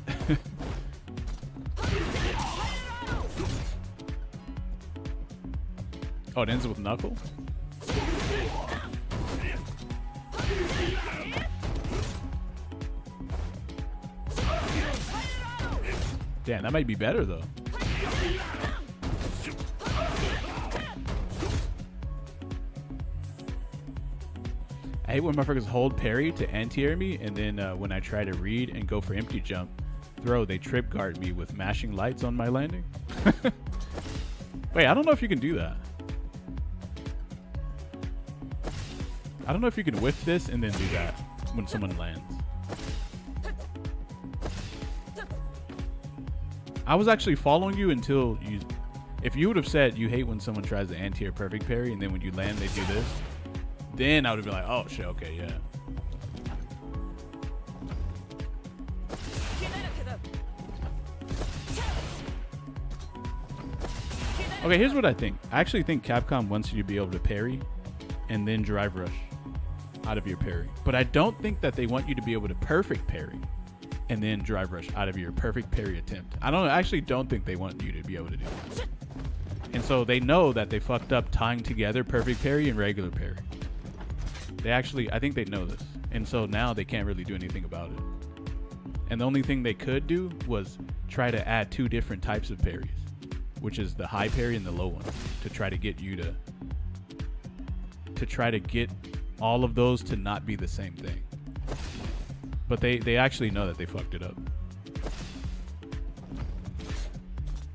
[SPEAKER 1] Oh, it ends with Knuckle? Damn, that might be better though. I hate when motherfuckers hold parry to anti-air me, and then when I try to read and go for empty jump throw, they trip guard me with mashing lights on my landing. Wait, I don't know if you can do that. I don't know if you can whiff this and then do that when someone lands. I was actually following you until you... If you would have said you hate when someone tries to anti-air perfect parry and then when you land they do this, then I would have been like, oh shit, okay, yeah. Okay, here's what I think. I actually think Capcom wants you to be able to parry and then drive rush. out of your parry. But I don't think that they want you to be able to perfect parry and then drive rush out of your perfect parry attempt. I actually don't think they want you to be able to do that. And so they know that they fucked up tying together perfect parry and regular parry. I think they know this. And so now they can't really do anything about it. And the only thing they could do was try to add 2 different types of parries, which is the high parry and the low one, to try to get you to try to get all of those to not be the same thing. But they actually know that they fucked it up.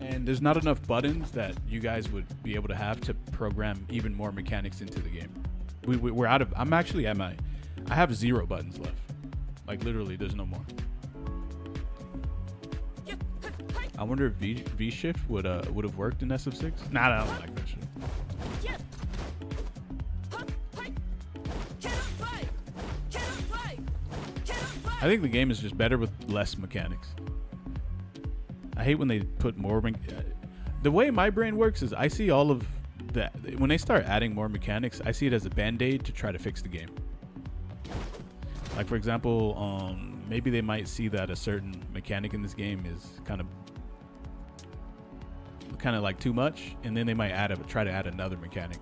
[SPEAKER 1] And there's not enough buttons that you guys would be able to have to program even more mechanics into the game. We're out of, I'm actually at I have 0 buttons left. Like literally there's no more. I wonder if V-Shift would have worked in SF6. Nah, I don't like that shit. I think the game is just better with less mechanics. I hate when they put more. The way my brain works is I see all of that. When they start adding more mechanics, I see it as a band-aid to try to fix the game. Like for example, maybe they might see that a certain mechanic in this game is kind of like too much, and then they might try to add another mechanic.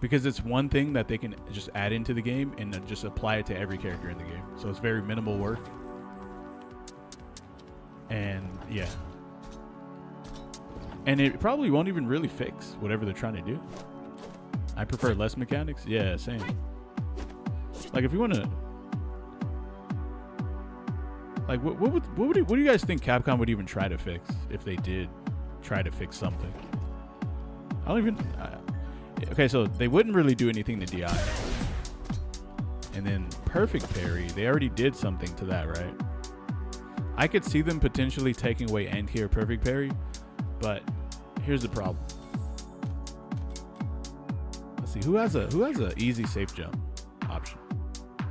[SPEAKER 1] Because it's one thing that they can just add into the game and then just apply it to every character in the game. So it's very minimal work. And yeah. And it probably won't even really fix whatever they're trying to do. I prefer less mechanics. Yeah, same. Like if you want to... Like what do you guys think Capcom would even try to fix if they did try to fix something? I don't even... Okay, so they wouldn't really do anything to DI. And then perfect parry, they already did something to that, right? I could see them potentially taking away anti-air perfect parry, but here's the problem. Let's see, who has a easy safe jump option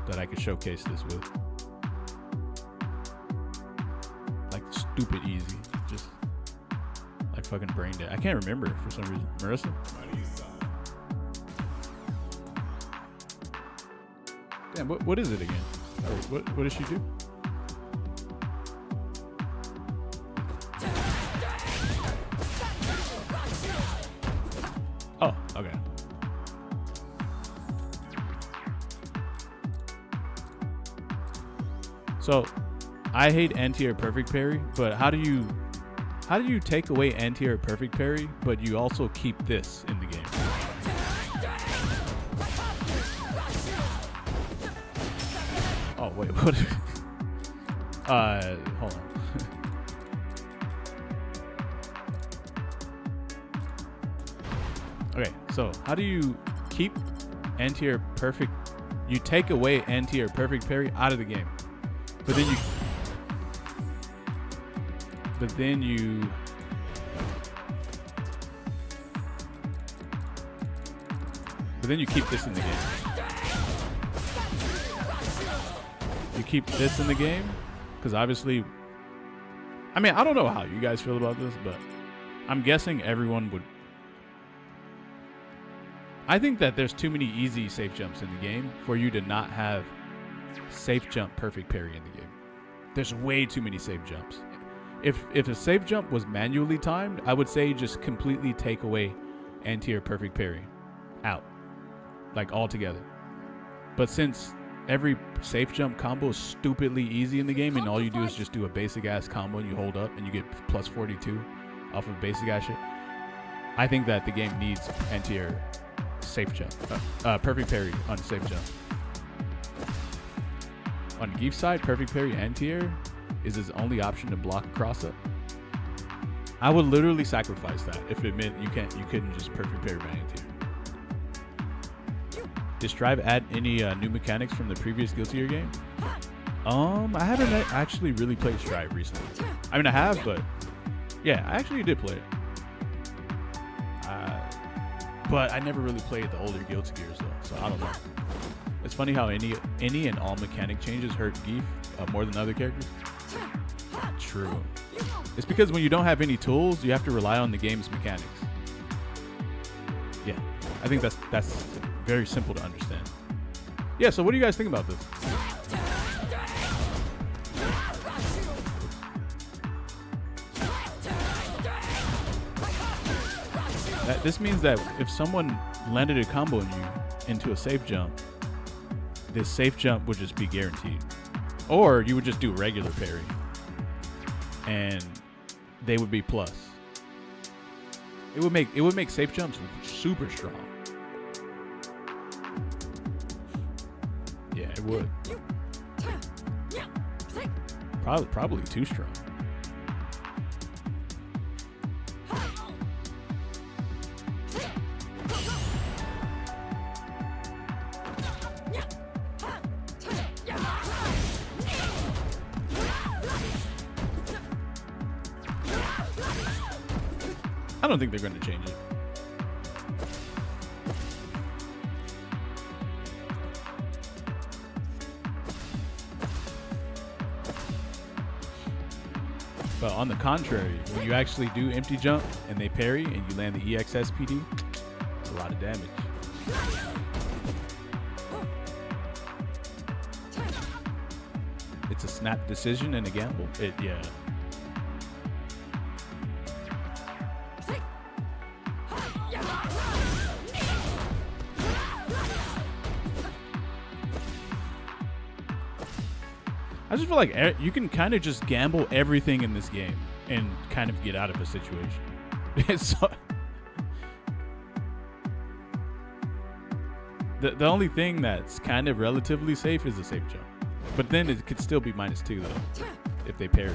[SPEAKER 1] that I could showcase this with? Like stupid easy, just like fucking brain dead. I can't remember for some reason. Marissa? Damn, what is it again? Or what does she do? Oh, okay. So, I hate anti-air perfect parry, but how do you take away anti-air perfect parry, but you also keep this in the game? Oh wait, what? Hold on. Okay, so how do you keep anti-air perfect? You take away anti-air perfect parry out of the game, but then you keep this in the game. You keep this in the game because obviously, I mean, I don't know how you guys feel about this, but I'm guessing everyone would. I think that there's too many easy safe jumps in the game for you to not have safe jump perfect parry in the game. There's way too many safe jumps. If a safe jump was manually timed, I would say just completely take away anti-air perfect parry out, like altogether. But since every safe jump combo is stupidly easy in the game, and all you do is just do a basic ass combo and you hold up and you get plus 42 off of basic ass shit, I think that the game needs anti-air safe jump, perfect parry on safe jump. On Geef's side, perfect parry anti-air is his only option to block a cross up. I would literally sacrifice that if it meant you couldn't just perfect parry by anti-air. Did Strive add any new mechanics from the previous Guilty Gear game? I haven't actually really played Strive recently. I mean, I have, but yeah, I actually did play it. But I never really played the older Guilty Gears though, so I don't know. It's funny how any and all mechanic changes hurt Geef more than other characters. True. It's because when you don't have any tools, you have to rely on the game's mechanics. Yeah, I think that's very simple to understand. Yeah, so what do you guys think about this? This means that if someone landed a combo on you into a safe jump, this safe jump would just be guaranteed. Or you would just do regular parry, and they would be plus. It would make safe jumps super strong. Yeah, it would. Probably too strong. I don't think they're going to change it. But on the contrary, when you actually do empty jump and they parry and you land the EXSPD, it's a lot of damage. It's a snap decision and a gamble. Yeah. I just feel like you can kind of just gamble everything in this game and kind of get out of a situation. So, the only thing that's kind of relatively safe is a safe jump. But then it could still be -2 though, if they parry.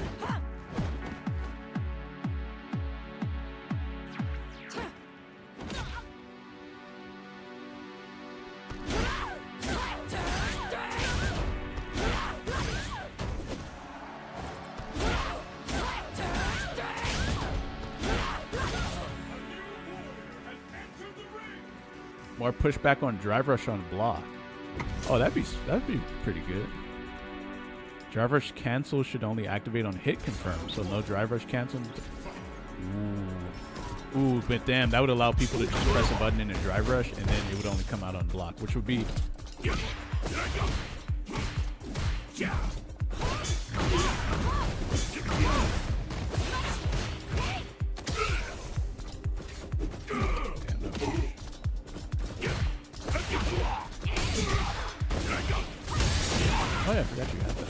[SPEAKER 1] More pushback on drive rush on block. Oh, that'd be pretty good. Drive rush cancel should only activate on hit confirm, so no drive rush cancel. Ooh, but damn, that would allow people to just press a button in a drive rush, and then it would only come out on block, which would be. Oh yeah, I forgot you had that.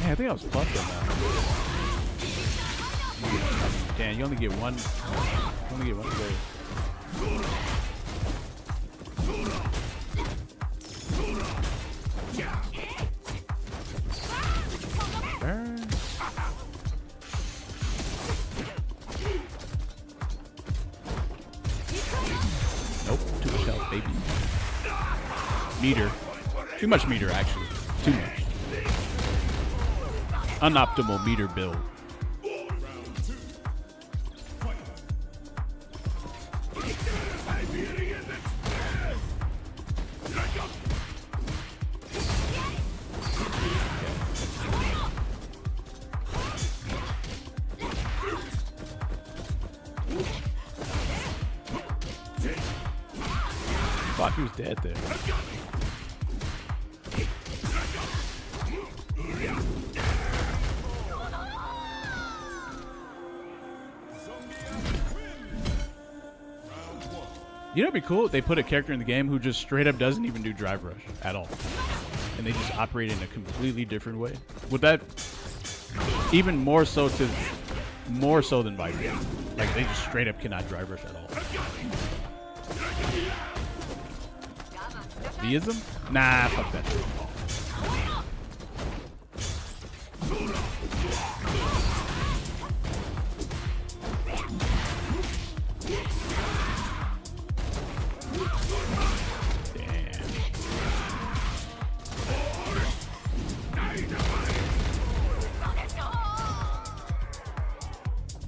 [SPEAKER 1] Man, I think I was plucked on that. Damn, you only get one. You only get one grade. Burn. Nope, too much health, baby. Meter. Too much meter, actually. Too much. Unoptimal meter build. Fuck, he was dead there. You know what'd be cool? They put a character in the game who just straight up doesn't even do drive rush at all. And they just operate in a completely different way. Would that even more so than Viper? Like they just straight up cannot drive rush at all. Theism? Nah, fuck that shit.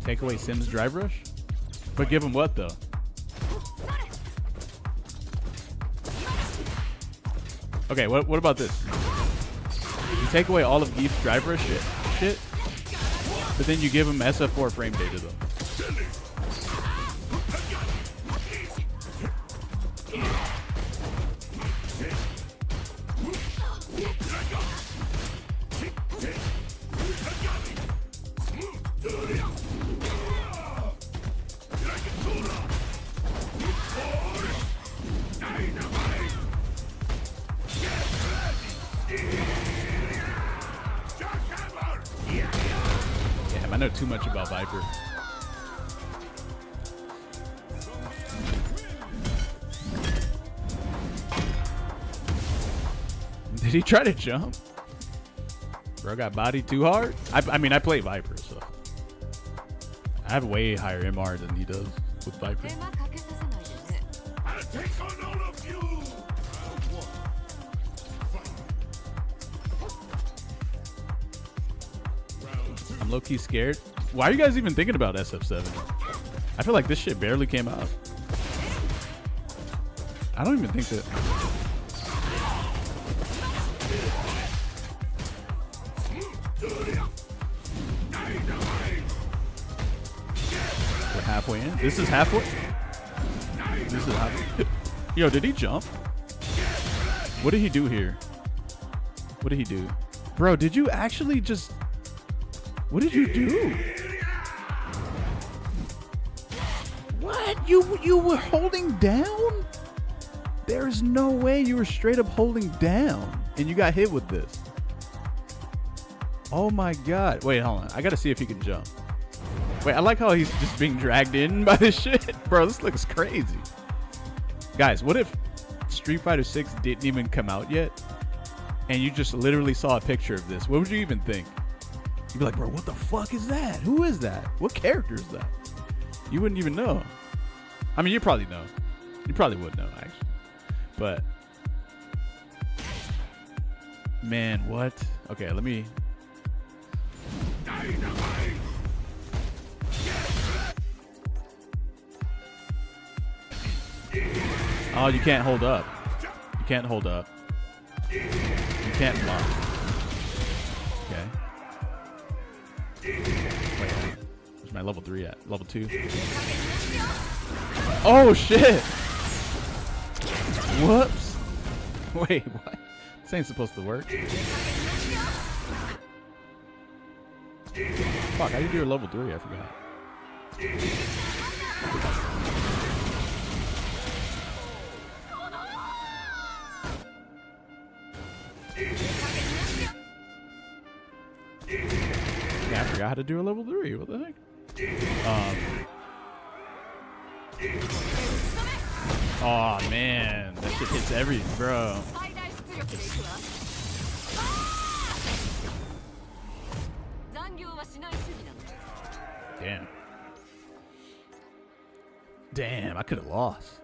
[SPEAKER 1] Take away Sims drive rush? But give him what though? Okay, what about this? You take away all of Geef's drive rush shit, but then you give him SF4 frame data though. Damn, I know too much about Viper. Did he try to jump? Bro got bodied too hard? I mean, I play Viper, so. I have way higher MR than he does with Viper.
[SPEAKER 4] 手間かけさせないでね。
[SPEAKER 2] I'll take on all of you.
[SPEAKER 1] I'm low-key scared. Why are you guys even thinking about SF7? I feel like this shit barely came out. I don't even think that... We're halfway in. This is halfway? This is halfway. Yo, did he jump? What did he do here? What did he do? Bro, did you actually just... What did you do? What? You were holding down? There's no way you were straight up holding down and you got hit with this. Oh my god. Wait, hold on. I gotta see if he can jump. Wait, I like how he's just being dragged in by this shit. Bro, this looks crazy. Guys, what if Street Fighter 6 didn't even come out yet and you just literally saw a picture of this? What would you even think? You'd be like, bro, what the fuck is that? Who is that? What character is that? You wouldn't even know. I mean, you probably know. You probably would know, actually. But, man, what? Okay, let me... Oh, you can't hold up. You can't hold up. You can't block. Okay. Wait, where's my level 3 at? Level 2? Oh, shit! Whoops. Wait, what? This ain't supposed to work. Fuck, how do you do a level 3? I forgot. Yeah, I forgot how to do a level 3. What the heck? Oh man, that shit hits everything, bro.
[SPEAKER 4] 最大出力でいくわ。残業はしない主義なの。
[SPEAKER 1] Damn. Damn, I could have lost.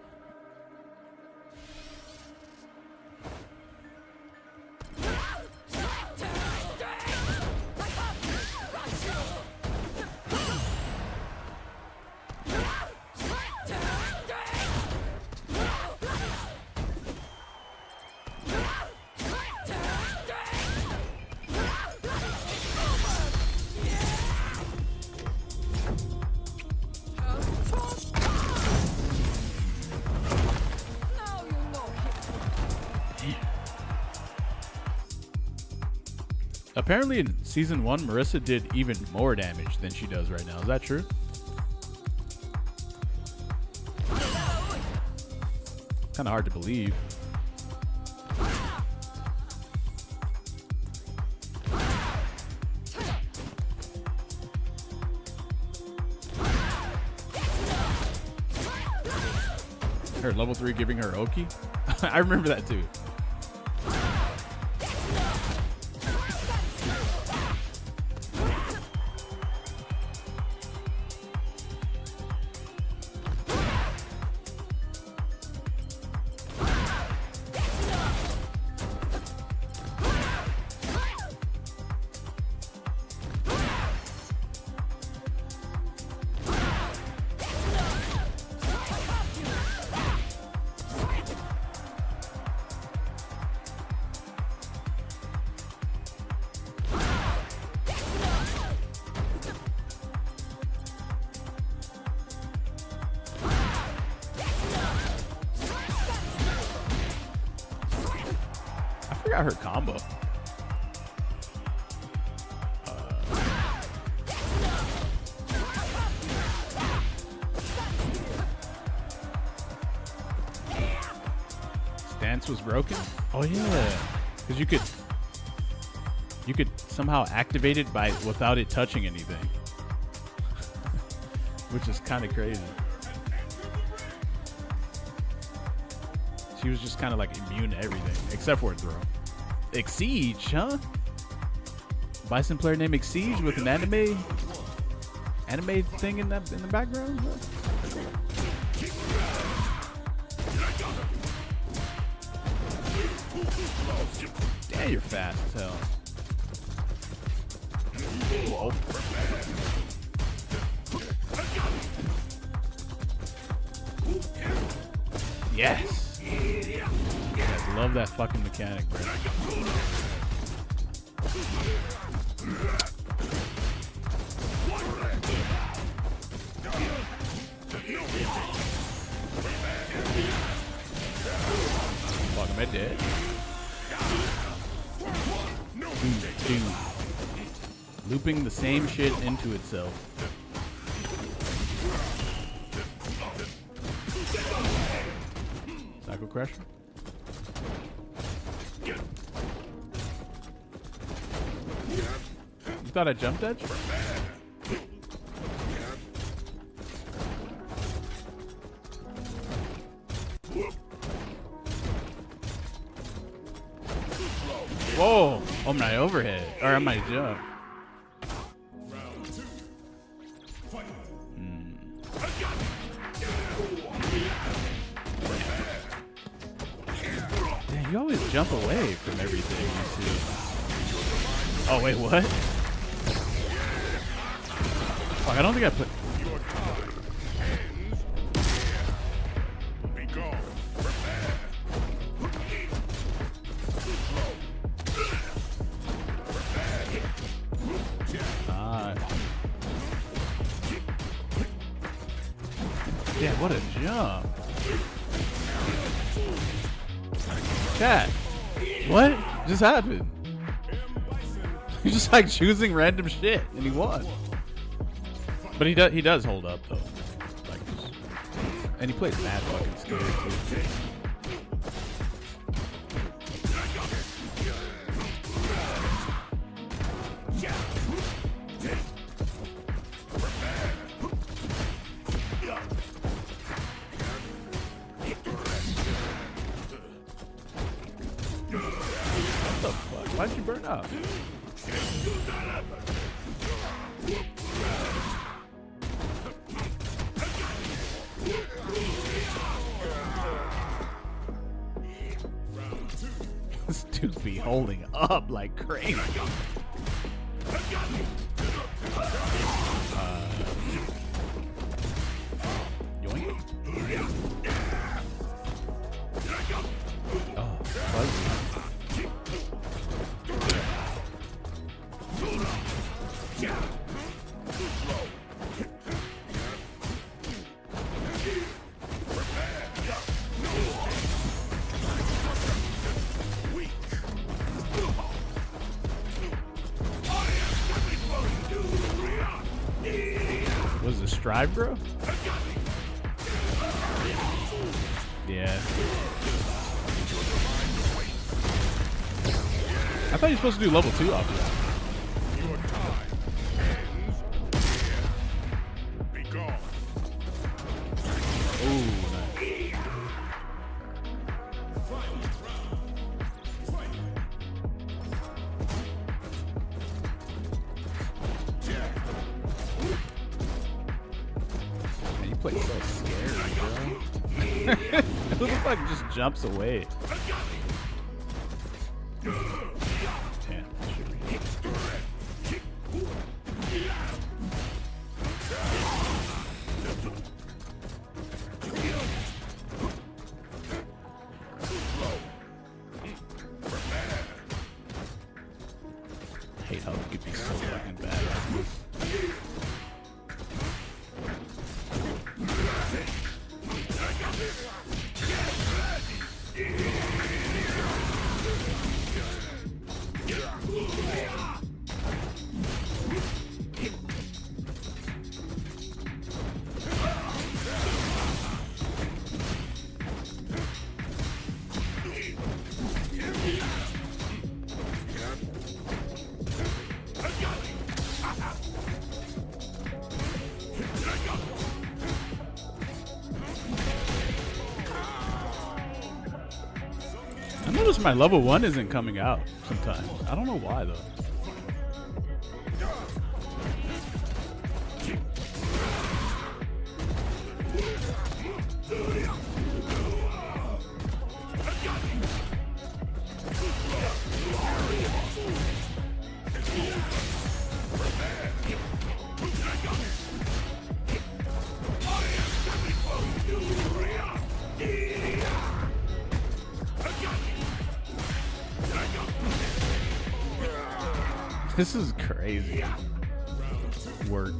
[SPEAKER 1] Apparently in season 1, Marissa did even more damage than she does right now. Is that true? Kind of hard to believe. Her level 3 giving her Oki? I remember that too. forgot her combo. Stance was broken? Oh yeah. Because you could somehow activate it by without it touching anything. Which is kind of crazy. She was just kind of like immune to everything except for a throw. Exige, huh? Bison player named Exige with an anime thing in the background. Huh? Damn, you're fast as hell. Whoa. Yes. I love that fucking mechanic, bro. Fuck, am I dead? Dude. Looping the same shit into itself. Psycho Crusher? You thought I jumped edge? Whoa! Oh, my overhead. Or on my jump. Damn, you always jump away from everything you see. Oh, wait, what? Fuck, I don't think I put...
[SPEAKER 2] Be gone.
[SPEAKER 1] Yeah, what a jump. Chat. What just happened? He's just like choosing random shit and he won. But he does hold up though. Like, and he plays mad fucking scary too. Why'd you burn up? This dude be holding up like crazy. Yoink. Oh, fuzzy. Was it Strive, bro? Yeah. I thought you were supposed to do level 2 off of that. Play so scary, bro. It looks like it just jumps away. Damn, I hate how it could be so fucking bad. Watching my level 1 isn't coming out sometimes. I don't know why though. This is crazy work.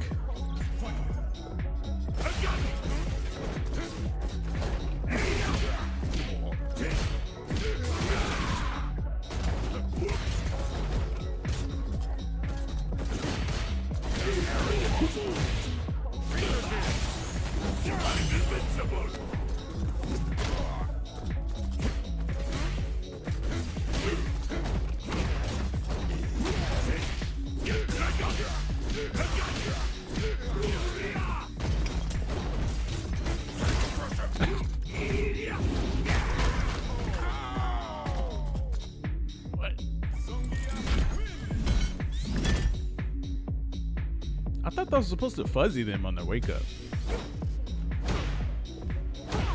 [SPEAKER 1] I thought that was supposed to fuzzy them on their wake up.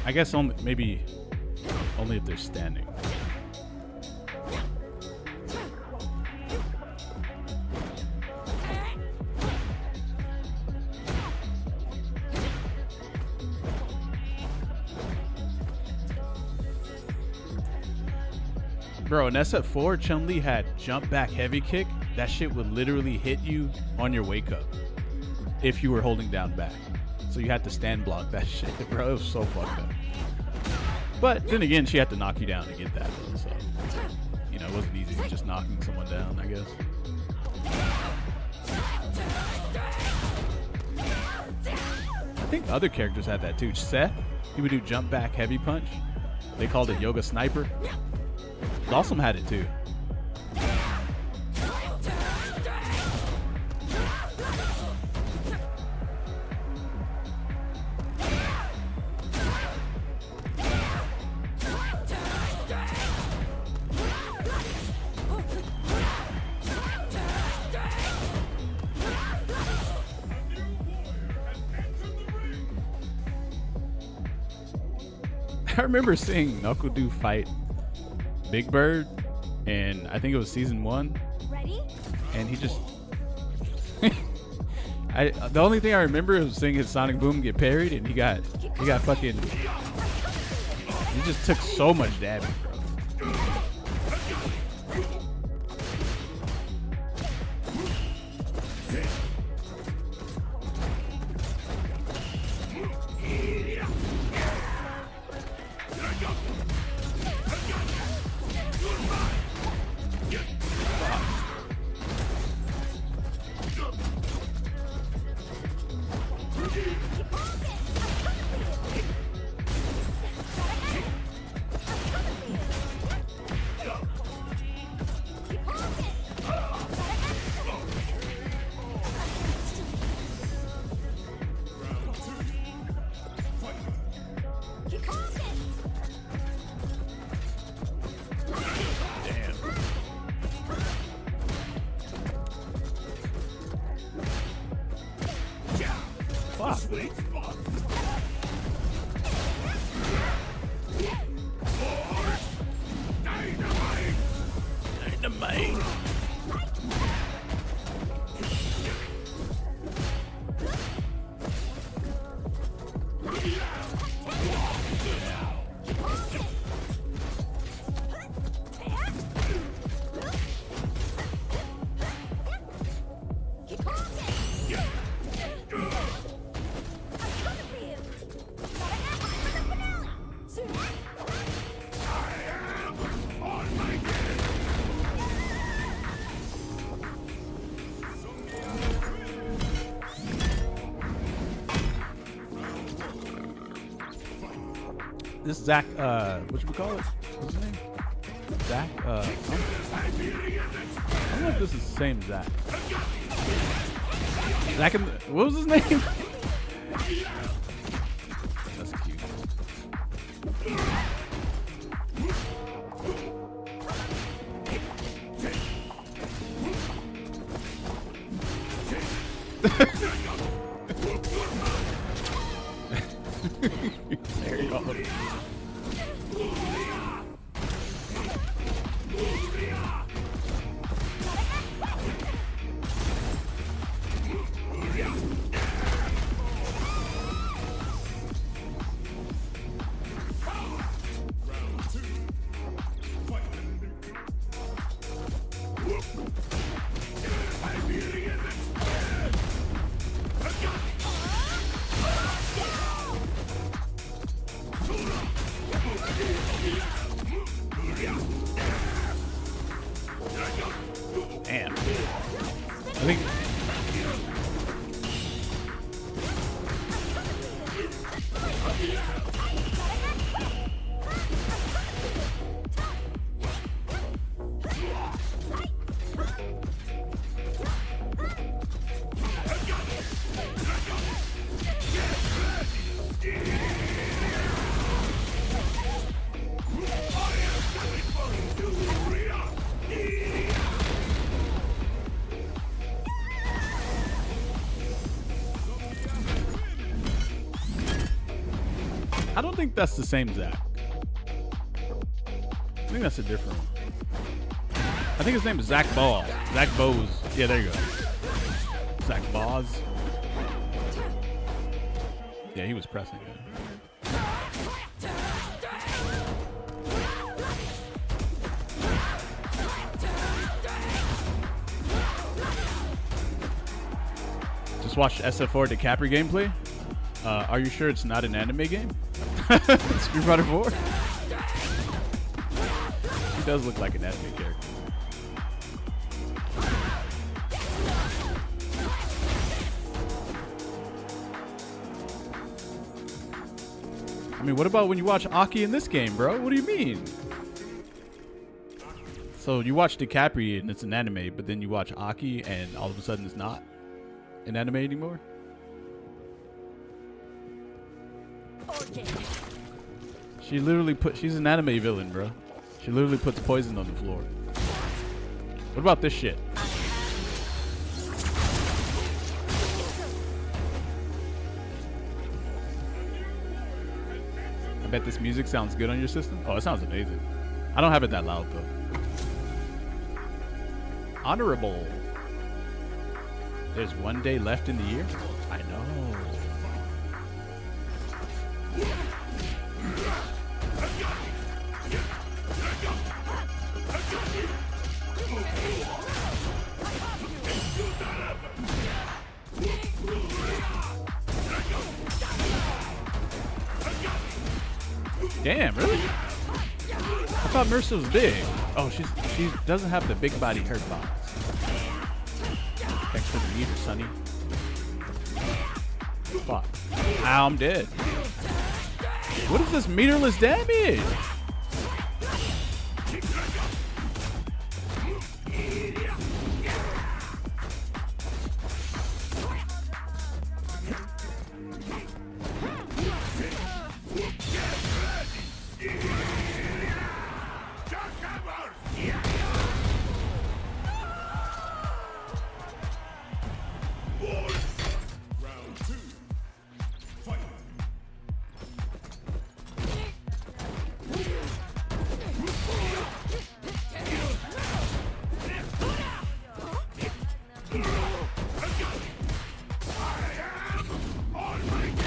[SPEAKER 1] I guess only maybe only if they're standing. Bro, in SF4, Chun-Li had jump back heavy kick. That shit would literally hit you on your wake up if you were holding down back. So you had to stand block that shit, bro. It was so fucked up. But then again, she had to knock you down to get that, though, so you know, it wasn't easy just knocking someone down, I guess. I think other characters had that too. Seth, he would do jump back heavy punch. They called it Yoga Sniper. Dawson had it too. I remember seeing Knuckle do fight Big Bird, and I think it was season 1.
[SPEAKER 3] Ready?
[SPEAKER 1] And he just the only thing I remember was seeing his Sonic Boom get parried, and he got fucking, he just took so much damage, bro. This Zach, what should we call it? What's his name? Zach, I don't know if this is the same Zach. Zach, what was his name? That's cute. There you go. Damn. I think. I don't think that's the same Zach. I think that's a different one. I think his name is Zach Ball. Zach Bose. Yeah, there you go. Zach Boz. Yeah, he was pressing it. Just watched SF4 DiCaprio gameplay. Are you sure it's not an anime game? Street Fighter 4? He does look like an anime character. I mean, what about when you watch Aki in this game, bro? What do you mean? So you watch DiCaprio and it's an anime, but then you watch Aki and all of a sudden it's not an anime anymore? She literally she's an anime villain, bro. She literally puts poison on the floor. What about this shit? I bet this music sounds good on your system. Oh, it sounds amazing. I don't have it that loud though. Honorable. There's one day left in the year? I know. Damn, really? I thought Mercer was big. Oh, she doesn't have the big body hurt box. Thanks for the meter, Sonny. Fuck. Ow, I'm dead. What is this meterless damage?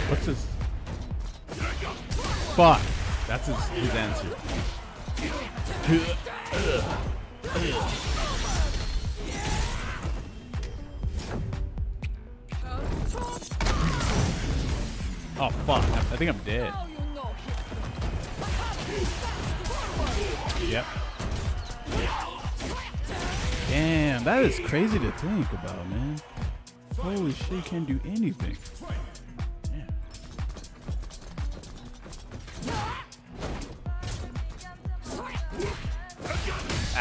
[SPEAKER 1] What's his? Fuck. That's his answer. Oh fuck. I think I'm dead. Yep. Damn, that is crazy to think about, man. Holy shit, you can't do anything.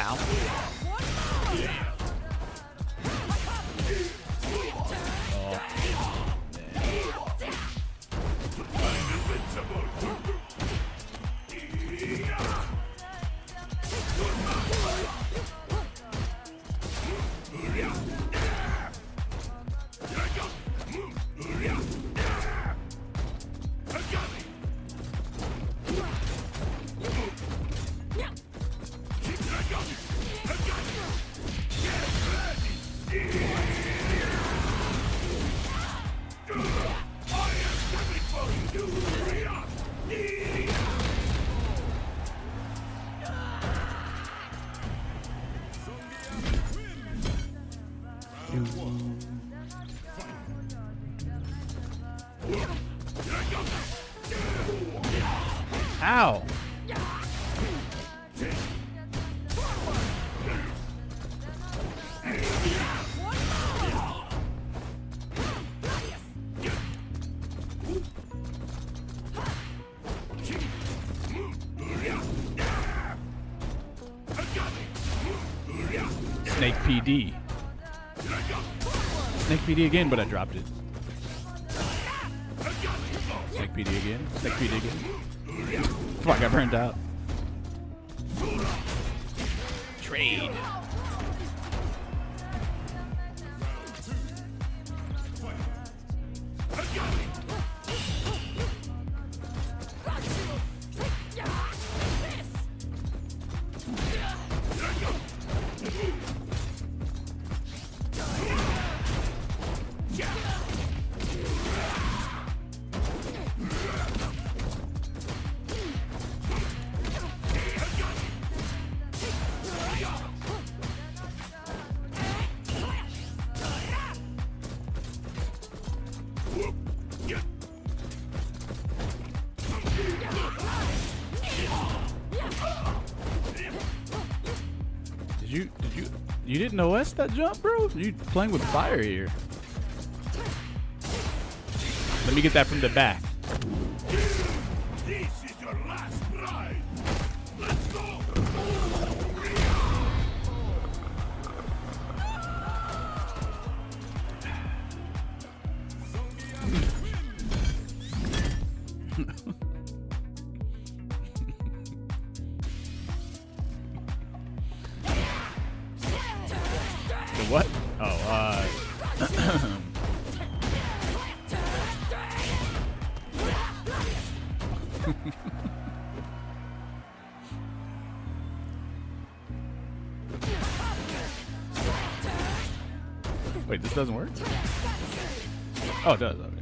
[SPEAKER 1] Ow. Oh. Ow! Snake PD. Snake PD again, but I dropped it. Snake PD again. Snake PD again. Fuck, I burned out. Trade. You didn't OS that jump, bro? You playing with fire here. Let me get that from the back.
[SPEAKER 2] This is your last ride. Let's go.
[SPEAKER 1] What? Oh, wait, this doesn't work? Oh, it does. Okay.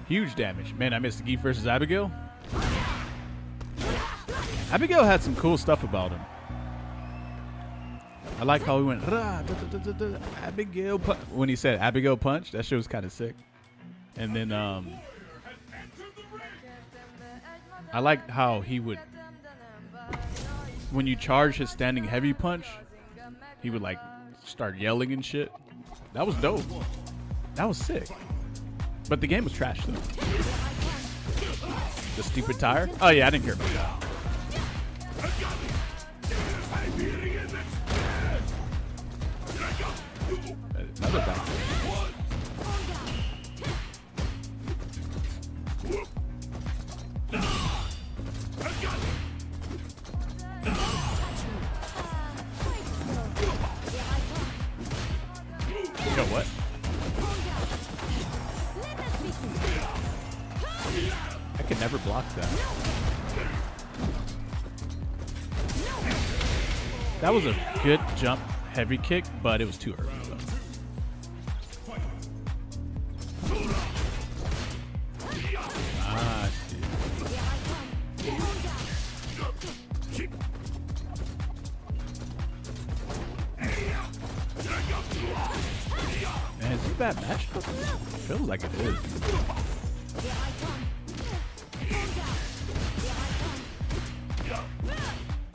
[SPEAKER 1] Huge damage. Man, I missed Geef versus Abigail. Abigail had some cool stuff about him. I like how he went, "Rah, da, da, da, da, da, Abigail punch." When he said Abigail punch, that shit was kind of sick. And then I liked how he would, when you charge his standing heavy punch, he would like start yelling and shit. That was dope. That was sick. But the game was trash though. The stupid tire? Oh yeah, I didn't care about that. Another back. Yo, what? I could never block that. That was a good jump heavy kick, but it was too early though. Ah, shit. Man, is this a bad match? Feels like it is.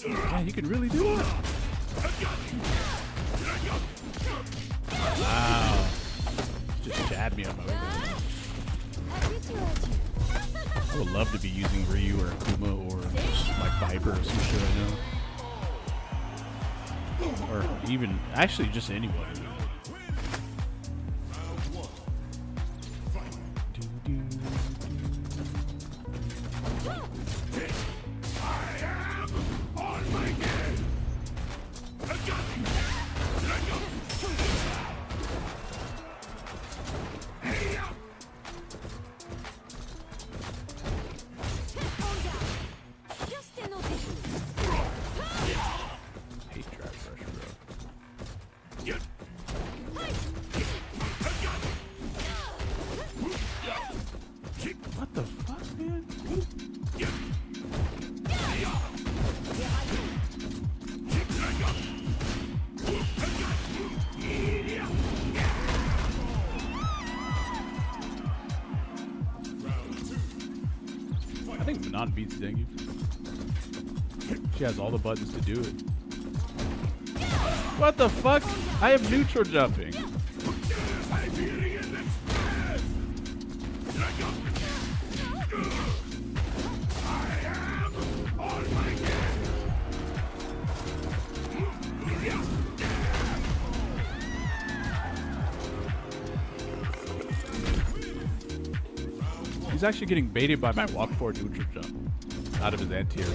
[SPEAKER 1] Man, you can really do that. Wow. Just jabbed me on my way there. I would love to be using Ryu or Akuma or like Viper or some shit right now. Or even, actually just anyone. I think Manon beats Zangief. She has all the buttons to do it. What the fuck? I have neutral jumping. He's actually getting baited by my walk forward neutral jump out of his anti-air.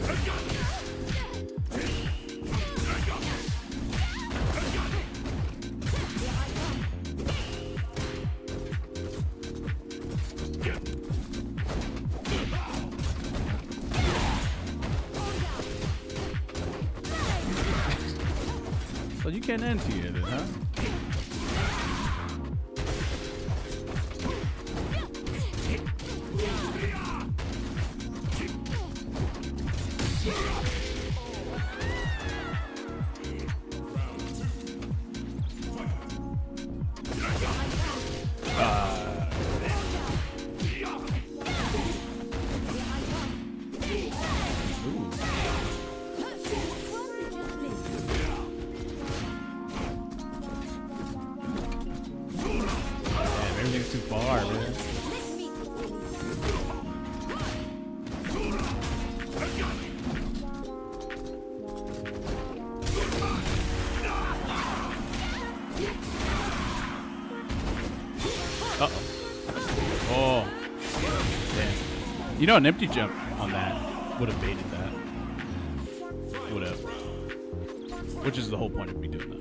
[SPEAKER 1] So you can't anti-air it, huh? Everything's too far, man. Uh-oh. Oh. Damn. You know, an empty jump on that would have baited that. Would have. Which is the whole point of me doing that.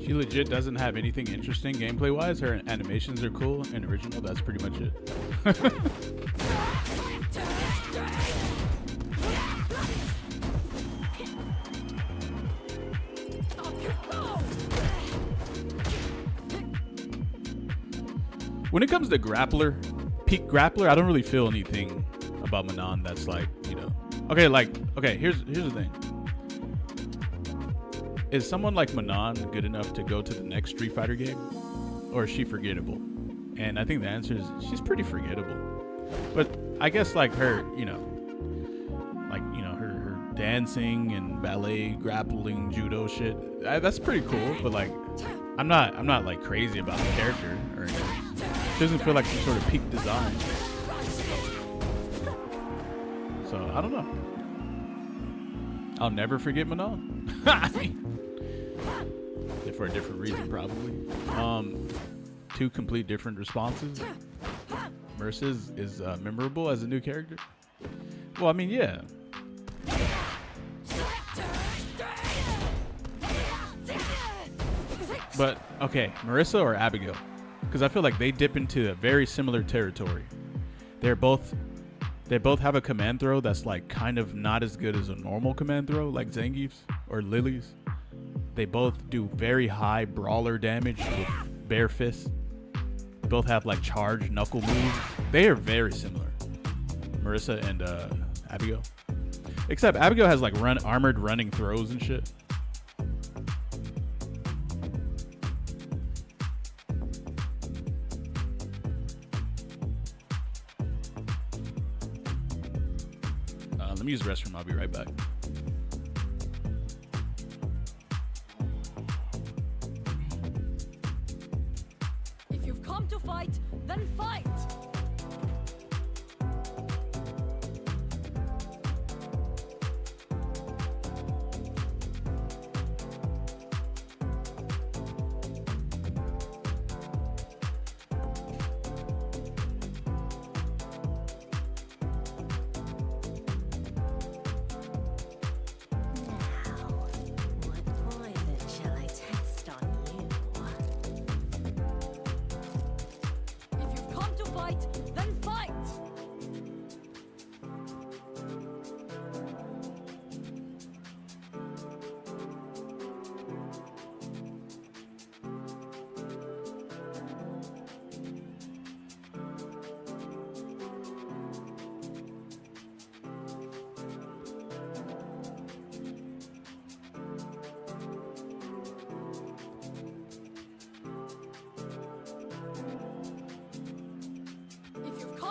[SPEAKER 1] She legit doesn't have anything interesting gameplay wise. Her animations are cool and original. That's pretty much it. When it comes to grappler, peak grappler, I don't really feel anything about Manon that's like, you know. Okay, here's the thing. Is someone like Manon good enough to go to the next Street Fighter game? Or is she forgettable? And I think the answer is she's pretty forgettable. But I guess like her, you know, her dancing and ballet, grappling, judo shit, that's pretty cool. But like, I'm not like crazy about the character or anything. She doesn't feel like some sort of peak design. So I don't know. I'll never forget Manon. I mean, for a different reason, probably. Two complete different responses. Merce's is memorable as a new character. Well, I mean, yeah. But okay, Marissa or Abigail? Because I feel like they dip into a very similar territory. They both have a command throw that's like kind of not as good as a normal command throw, like Zangief's or Lily's. They both do very high brawler damage with bare fists. They both have like charge knuckle moves. They are very similar, Marissa and Abigail. Except Abigail has like armored running throws and shit. Let me use the restroom. I'll be right back.
[SPEAKER 4] If you've come to fight, then fight!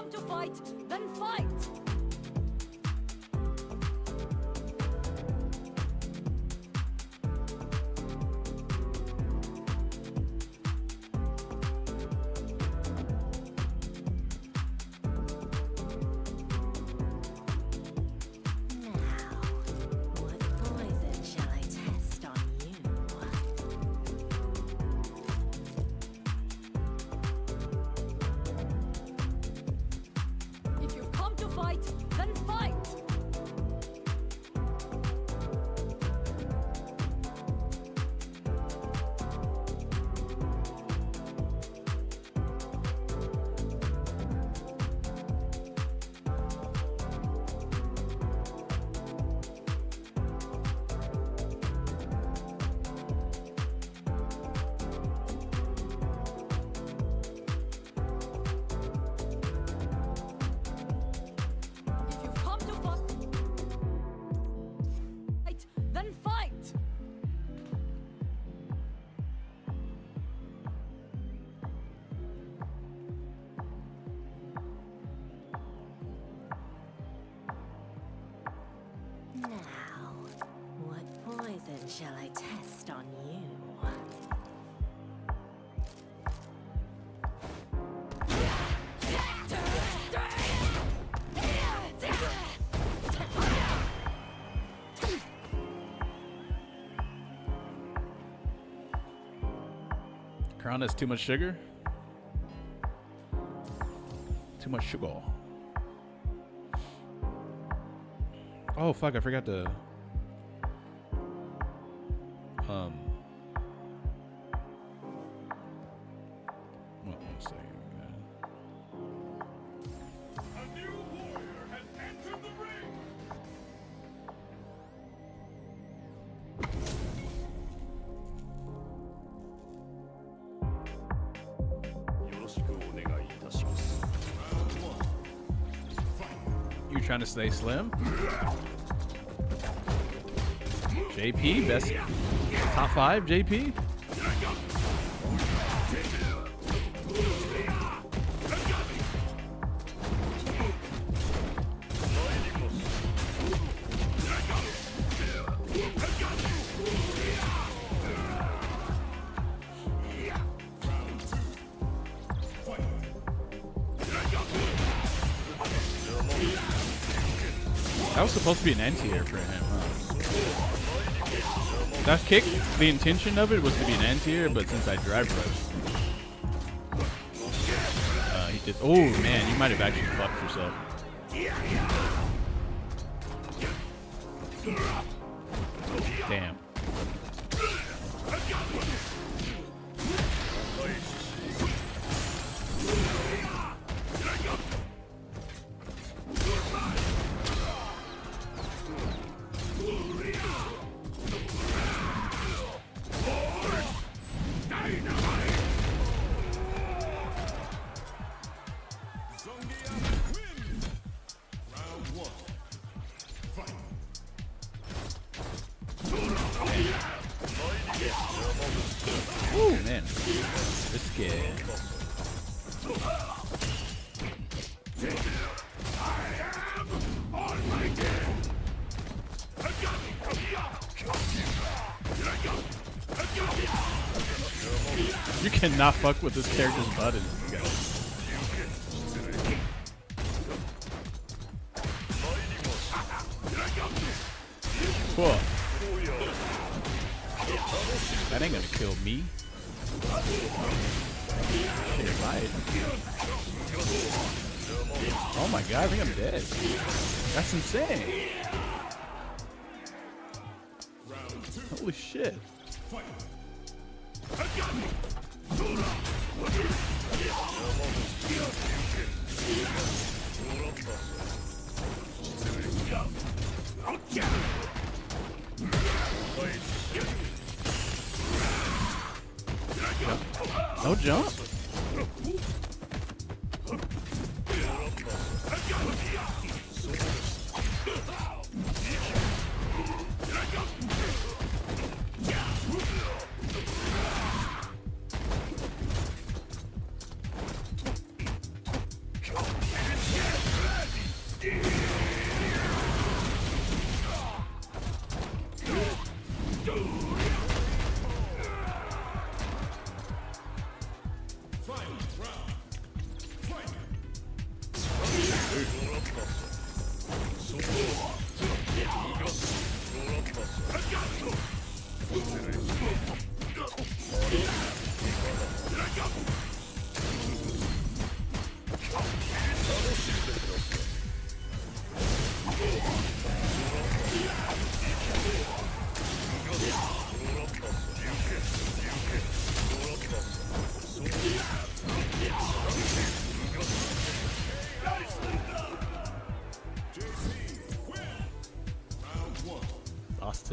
[SPEAKER 4] come to fight, then fight!
[SPEAKER 3] What poison shall I test on you?
[SPEAKER 4] If you've come to fight, then fight! If you've come to fight, then fight!
[SPEAKER 3] Now, what poison shall I test on you?
[SPEAKER 1] Crown has too much sugar. Too much sugar. Oh fuck! I forgot to. One second.
[SPEAKER 2] A new warrior has entered the ring. よろしくお願いいたします。
[SPEAKER 1] You trying to stay slim? JP, best top 5 JP? That was supposed to be an anti-air for him, huh? That kick, the intention of it was to be an anti-air, but since I drive rushed, he did. Oh man, you might have actually fucked yourself. Damn. Ooh, man. Risky. You cannot fuck with this character's buttons, guys. Cool. That ain't gonna kill me. Shit, right. Oh my god, I think I'm dead. That's insane. Holy shit. No jump.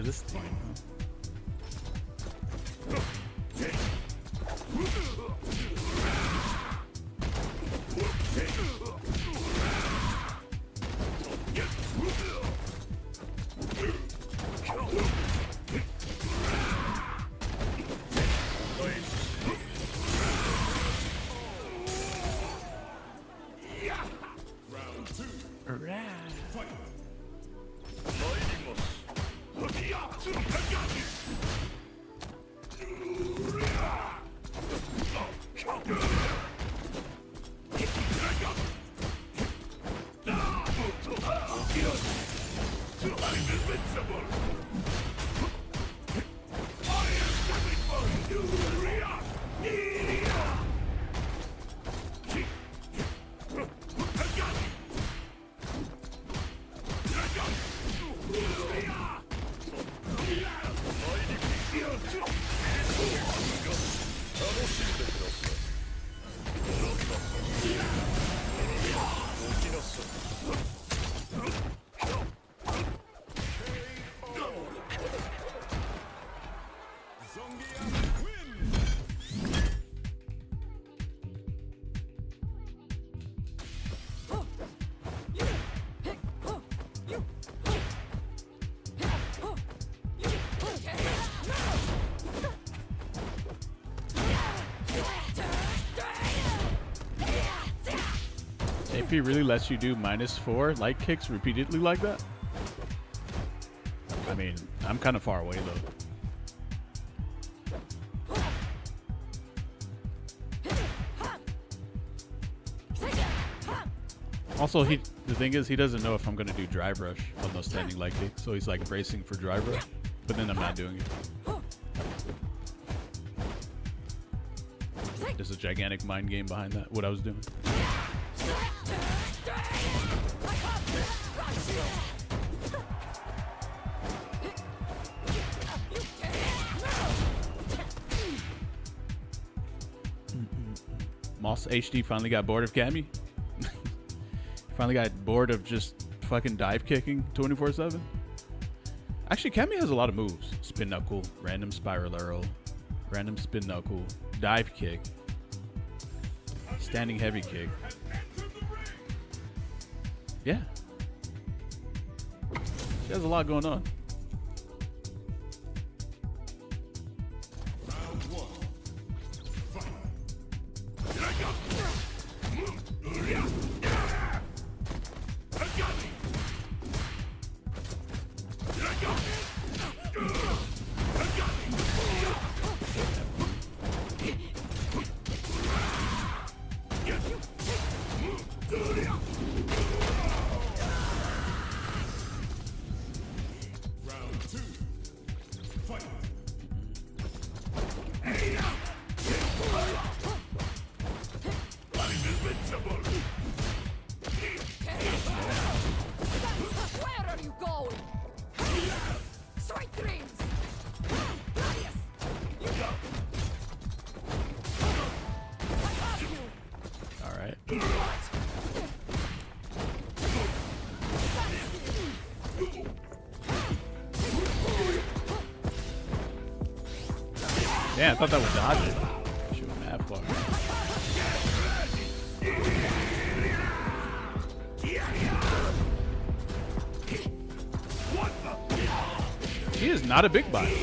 [SPEAKER 1] this team. AP really lets you do -4 light kicks repeatedly like that? I mean, I'm kind of far away though. Also, the thing is, he doesn't know if I'm gonna do drive rush on those standing light kicks, so he's like bracing for drive rush, but then I'm not doing it. There's a gigantic mind game behind that, what I was doing. Moss HD finally got bored of Cammy. Finally got bored of just fucking dive kicking 24/7. Actually, Cammy has a lot of moves. Spin knuckle, random spiral arrow, random spin knuckle, dive kick, standing heavy kick. Yeah. She has a lot going on.
[SPEAKER 4] Where are you going? Sweet dreams! Gladius! You go! I have you!
[SPEAKER 1] All right. Damn, I thought that would dodge it. Shoot him that far. She is not a big body.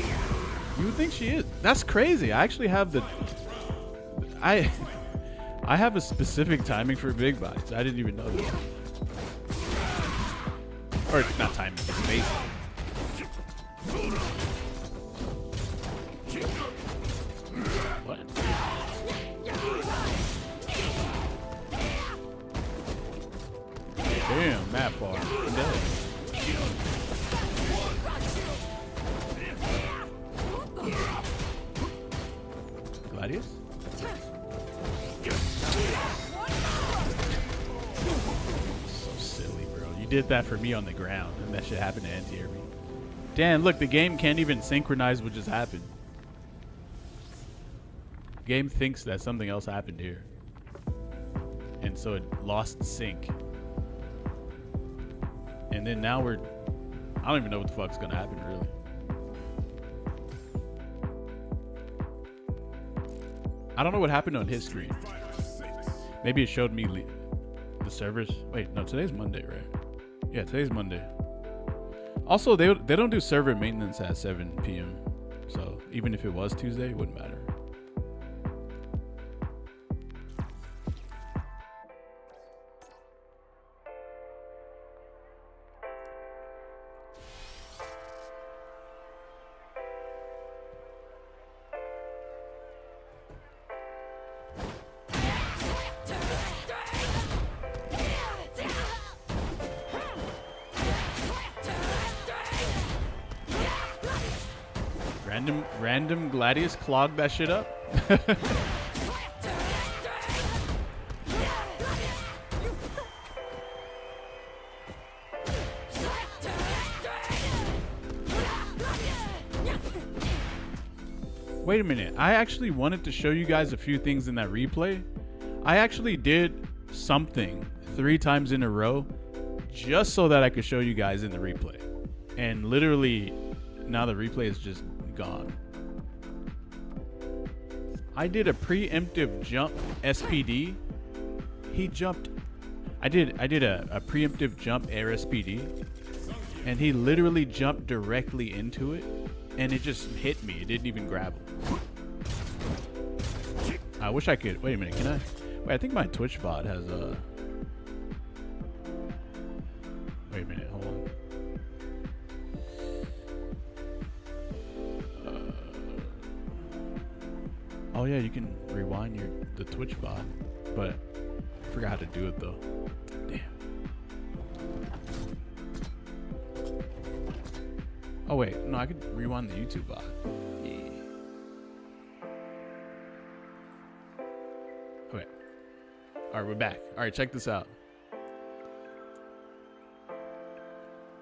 [SPEAKER 1] You would think she is. That's crazy. I actually have the... I have a specific timing for big bodies. I didn't even know that. Or not timing, space. What? Damn, that far. I'm dead. Gladius? So silly, bro. You did that for me on the ground, and that should happen to anti-air me. Damn, look, the game can't even synchronize what just happened. Game thinks that something else happened here. And so it lost sync. And then now I don't even know what the fuck's gonna happen, really. I don't know what happened on his screen. Maybe it showed me the servers. Wait, no, today's Monday, right? Yeah, today's Monday. Also, they don't do server maintenance at 7 p.m. So even if it was Tuesday, it wouldn't matter. Random Gladius clogged that shit up. Wait a minute. I actually wanted to show you guys a few things in that replay. I actually did something 3 times in a row just so that I could show you guys in the replay. And literally now the replay is just gone. I did a preemptive jump SPD. He jumped. I did a preemptive jump air SPD, and he literally jumped directly into it, and it just hit me. It didn't even grab him. I wish I could. Wait a minute. Can I? Wait, I think my Twitch bot has a. Wait a minute. Hold on. Oh yeah, you can rewind the Twitch bot, but I forgot how to do it though. Damn. Oh wait, no, I could rewind the YouTube bot. Yeah. Okay. All right, we're back. All right, check this out.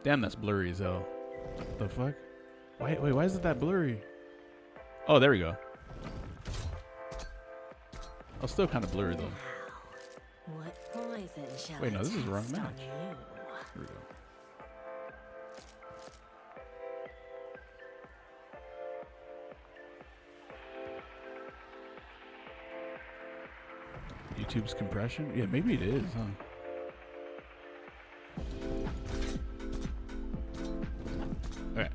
[SPEAKER 1] Damn, that's blurry as hell. What the fuck? Wait, why is it that blurry? Oh, there we go. Oh, still kind of blurry though.
[SPEAKER 3] What poison shall
[SPEAKER 1] Wait, no,
[SPEAKER 3] I
[SPEAKER 1] this is the wrong
[SPEAKER 3] test on
[SPEAKER 1] match.
[SPEAKER 3] you?
[SPEAKER 1] Here we go. YouTube's compression? Yeah, maybe it is, huh? Okay.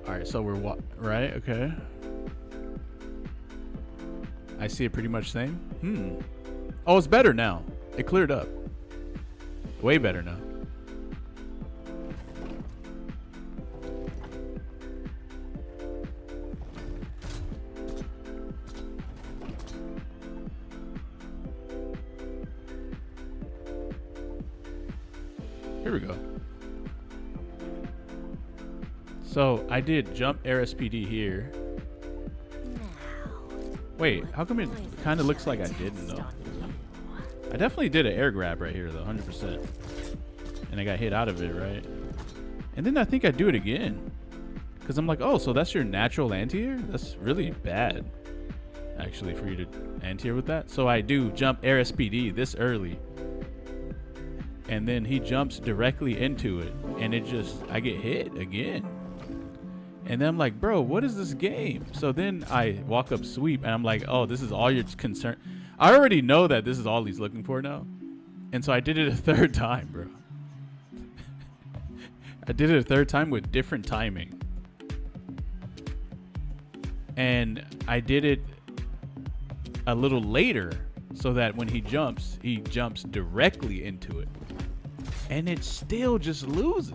[SPEAKER 1] Alright, so we're right? Okay. I see it pretty much same. Oh, it's better now. It cleared up. Way better now. Here we go. So I did jump air SPD here. Wait, how come it kind of looks like I didn't though? I definitely did an air grab right here though, 100%. And I got hit out of it, right? And then I think I do it again. Because I'm like, oh, so that's your natural anti-air? That's really bad, actually, for you to anti-air with that. So I do jump air SPD this early. And then he jumps directly into it. And I get hit again. And then I'm like, bro, what is this game? So then I walk up sweep and I'm like, oh, this is all your concern. I already know that this is all he's looking for now. And so I did it a 3rd time, bro. I did it a 3rd time with different timing. And I did it a little later so that when he jumps directly into it. And it still just loses.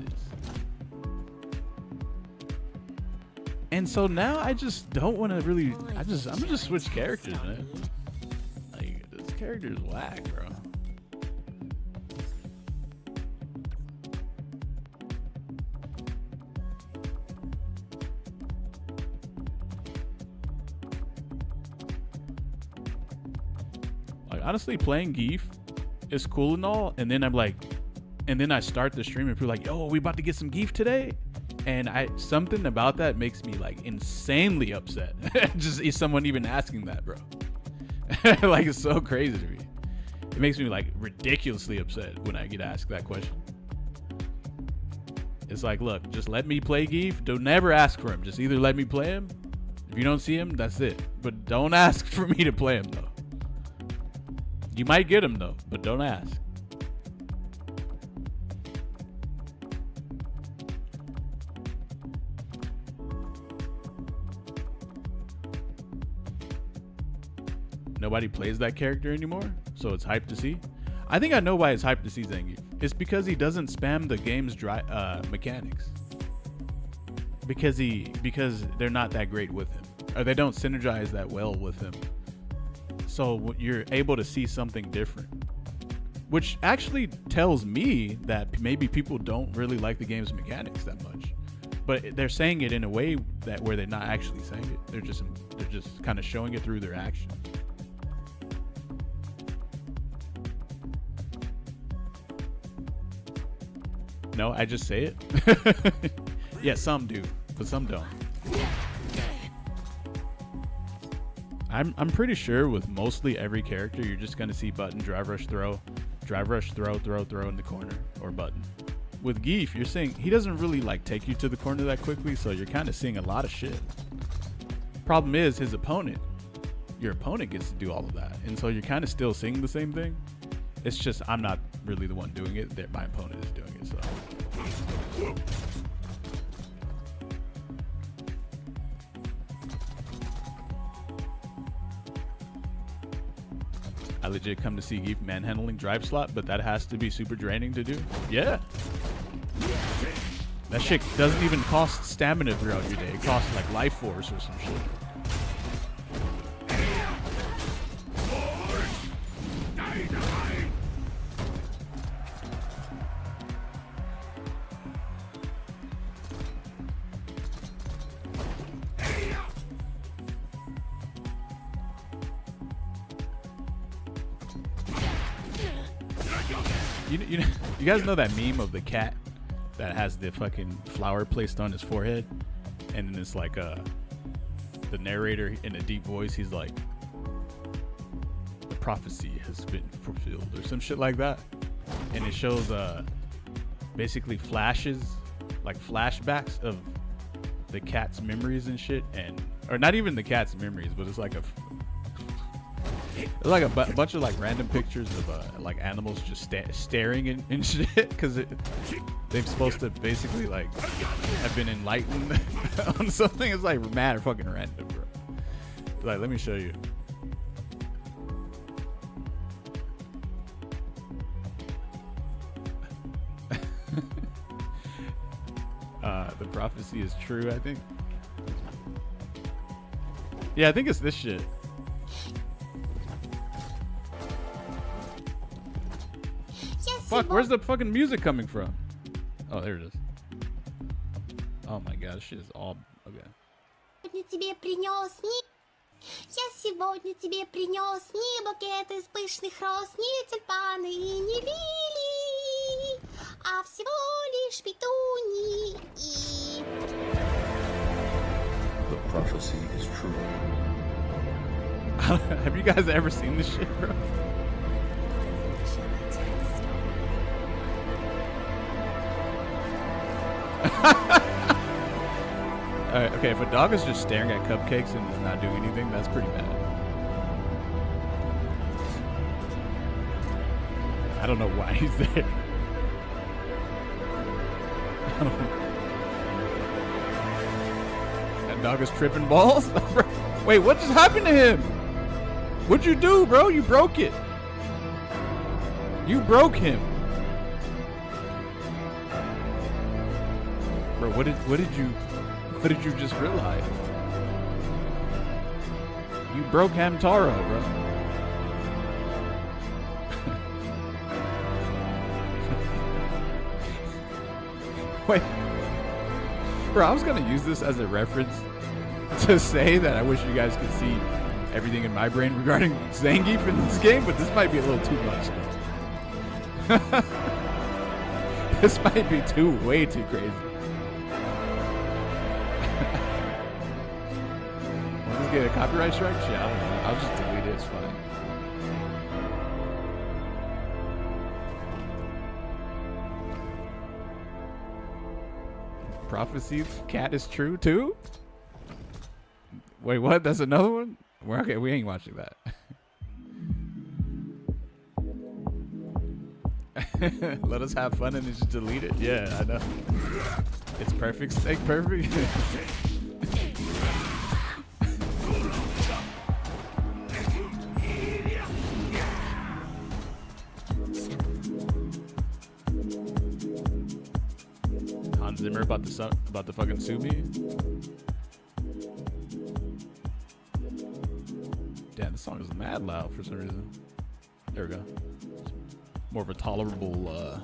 [SPEAKER 1] And so now I just don't want to really. I'm gonna just switch characters, man. Like, this character is whack, bro. Like, honestly, playing Geef is cool and all, and then I start the stream and people are like, yo, we about to get some Geef today? And something about that makes me like insanely upset. Just is someone even asking that, bro. Like, it's so crazy to me. It makes me like ridiculously upset when I get asked that question. It's like, look, just let me play Geef. Don't never ask for him. Just either let me play him If you don't see him, that's it. But don't ask for me to play him though. You might get him though, but don't ask. Nobody plays that character anymore, so it's hype to see. I think I know why it's hype to see Zangief. It's because he doesn't spam the game's mechanics. Because they're not that great with him, or they don't synergize that well with him. So you're able to see something different, which actually tells me that maybe people don't really like the game's mechanics that much. But they're saying it in a way that where they're not actually saying it. They're just kind of showing it through their action. No, I just say it. Yeah, some do, but some don't. I'm pretty sure with mostly every character, you're just gonna see button, drive rush, throw in the corner, or button. With Gief, you're seeing he doesn't really like take you to the corner that quickly, so you're kind of seeing a lot of shit. Problem is your opponent gets to do all of that, and so you're kind of still seeing the same thing. It's just I'm not really the one doing it. My opponent is doing it, so. I legit come to see Gief manhandling drive slot, but that has to be super draining to do. Yeah. That shit doesn't even cost stamina throughout your day. It costs like life force or some shit. You guys know that meme of the cat that has the fucking flower placed on his forehead, and then it's like the narrator in a deep voice, he's like, the prophecy has been fulfilled or some shit like that, and it shows basically flashes, like flashbacks of the cat's memories and shit, or not even the cat's memories, but it's like a bunch of like random pictures of like animals just staring and shit, because they're supposed to basically like have been enlightened on something. It's like mad fucking random, bro. Like, let me show you. The prophecy is true, I think. Yeah, I think it's this shit. Fuck, where's the fucking music coming from? Oh, there it is. Oh my god, this shit is all... Okay.
[SPEAKER 5] Я сегодня тебе принес не букет из пышных роз, не тюльпаны и не лилии, а всего лишь петунии и...
[SPEAKER 6] The prophecy is true.
[SPEAKER 1] Have you guys ever seen this shit, bro? Alright, okay, if a dog is just staring at cupcakes and is not doing anything, that's pretty bad. I don't know why he's there. That dog is tripping balls? Wait, what just happened to him? What'd you do, bro? You broke it. You broke him. Bro, what did you just realize? You broke Hamtaro, bro. Wait. Bro, I was gonna use this as a reference to say that I wish you guys could see everything in my brain regarding Zangief in this game, but this might be a little too much. This might be way too crazy. Get a copyright strike? Shit, I don't know. I'll just delete it. It's fine. Prophecy cat is true too? Wait, what? That's another one? Okay, we ain't watching that. Let us have fun and then just delete it. Yeah, I know. It's perfect. Steak perfect. Hans Zimmer about to fucking sue me. Damn, this song is mad loud for some reason. There we go. More of a tolerable.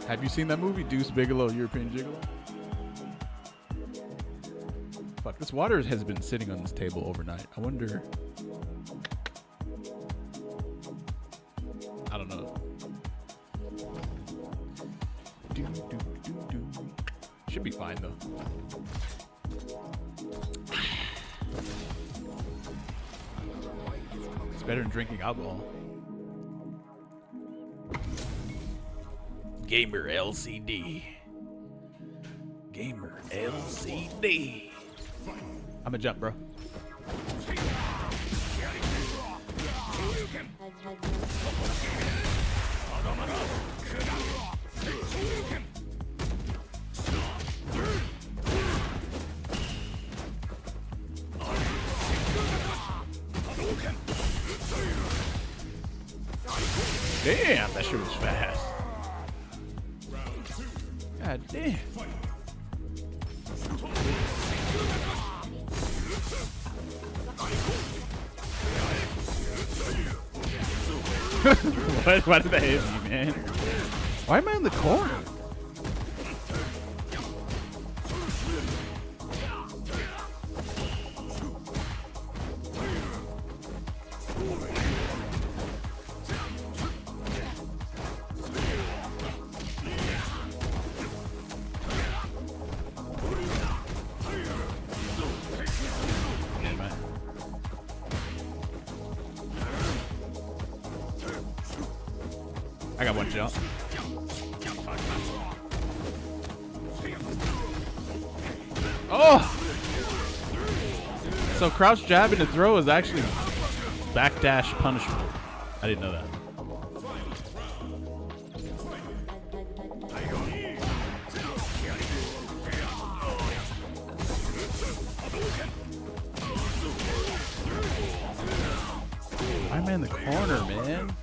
[SPEAKER 1] Have you seen that movie, Deuce Bigalow, European Gigolo? Fuck, this water has been sitting on this table overnight. I wonder. I don't know. Should be fine though. It's better than drinking alcohol. Gamer LCD. Gamer LCD. I'm a jump, bro. Damn, that shit was fast. God damn. Why did that hit me, man? Why am I in the corner? I got one jump. Oh! So crouch jab into throw is actually backdash punishable. I didn't know that. Why am I in the corner, man?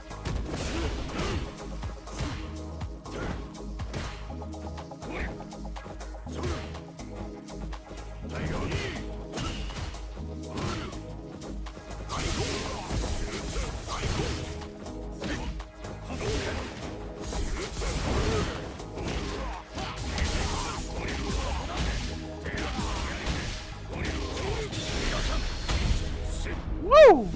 [SPEAKER 1] Woo!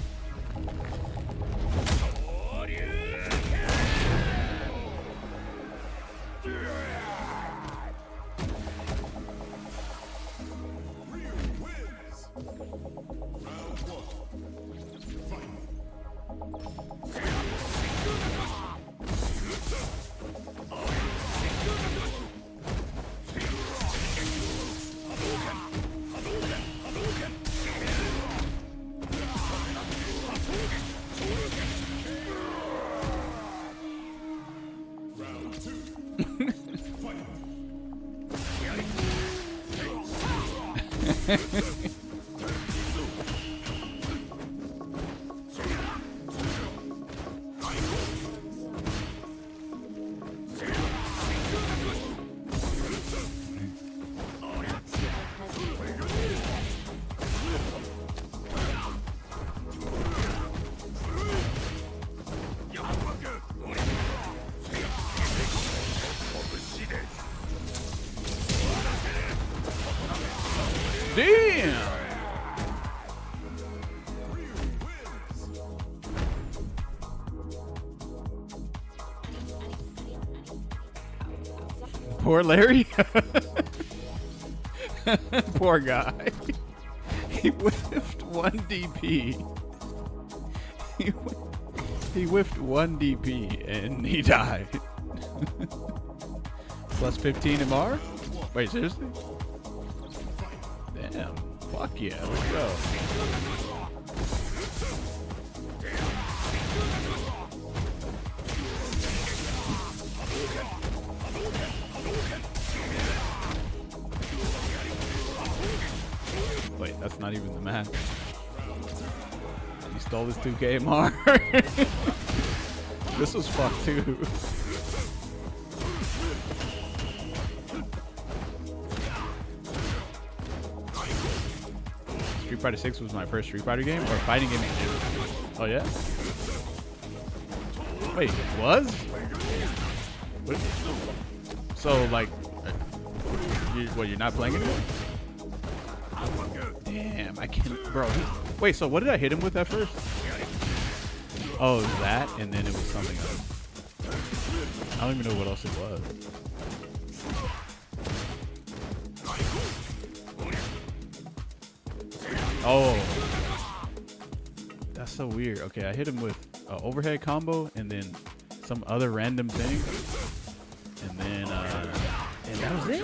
[SPEAKER 1] Damn! Poor Larry. Poor guy. He whiffed 1 DP. He whiffed 1 DP and he died. Plus 15 MR? Wait, seriously? Damn. Fuck yeah. Let's go. Wait, that's not even the match. You stole this 2K MR. This was fucked too. Street Fighter 6 was my first Street Fighter game, or fighting game in general. Oh yeah? Wait, it was? What? So like, you're not playing anymore? Damn, I can't, bro. Wait, so what did I hit him with at first? Oh, it was that, and then it was something else. I don't even know what else it was. Oh, that's so weird. Okay, I hit him with an overhead combo and then some other random thing, and then and that was it.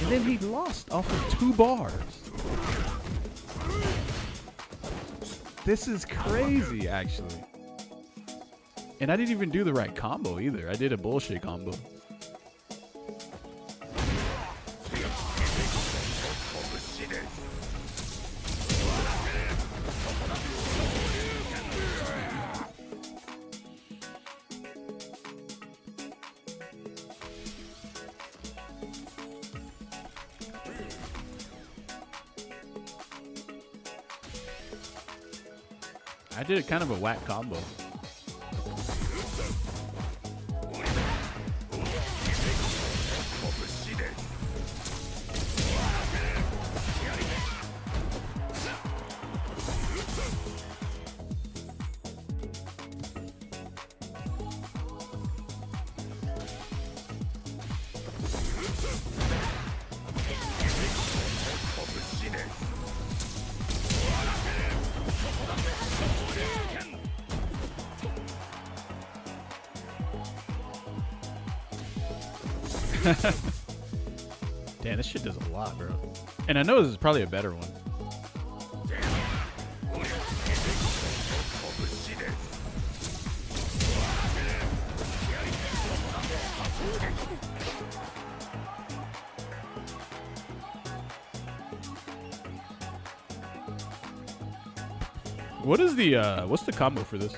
[SPEAKER 1] And then he lost off of 2 bars. This is crazy, actually. And I didn't even do the right combo either. I did a bullshit combo. I did a kind of a whack combo. Damn, this shit does a lot, bro. And I know this is probably a better one. What is the what's the combo for this?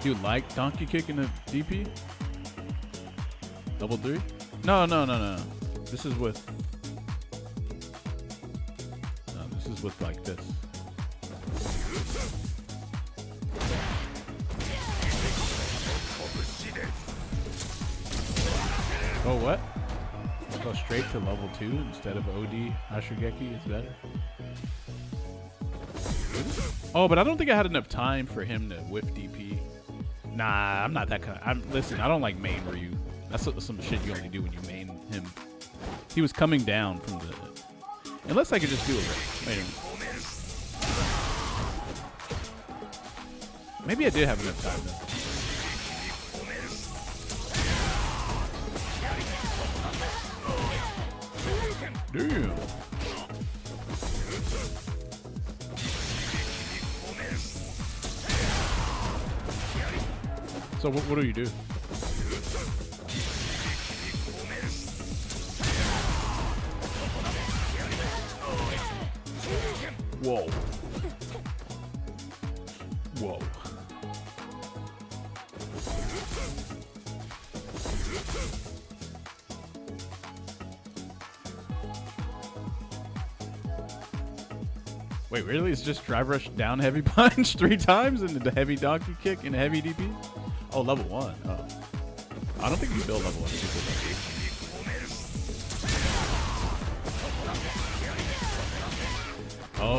[SPEAKER 1] Do you like donkey kick in the DP? Double 3? No. This is with. No, this is with like this. Oh, what? Go straight to level 2 instead of OD Ashigeki is better. Oh, but I don't think I had enough time for him to whiff DP. Nah, I'm not that kind. Listen, I don't like main Ryu. That's some shit you only do when you main him. He was coming down from the. Unless I could just do it. Wait a minute. Maybe I did have enough time though. Damn. So what do you do? Whoa. Whoa. Wait, really? It's just drive rush down heavy punch 3 times and the heavy donkey kick and heavy DP? Oh, level 1. Oh. I don't think you build level 1 super.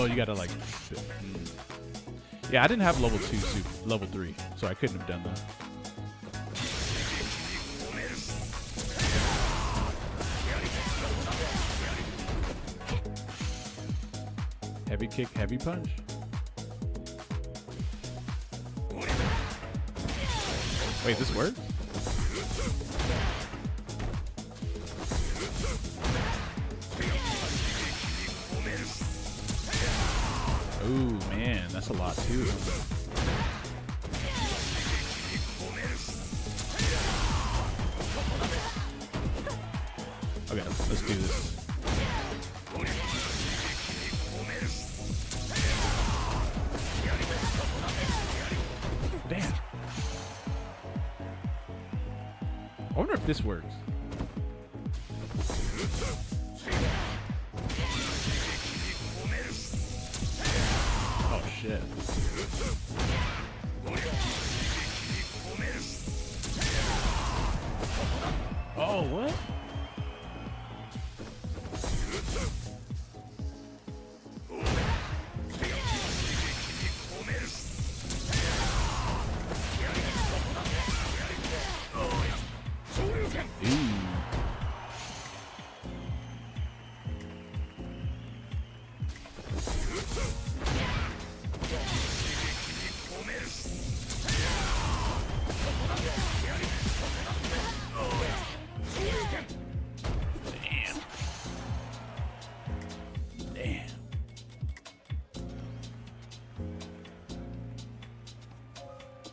[SPEAKER 1] Oh, you gotta like. Yeah, I didn't have level 2, level 3, so I couldn't have done that. Heavy kick, heavy punch. Wait, this works? Ooh, man, that's a lot too. Okay, let's do this. Damn. I wonder if this works. Oh shit. Oh, what?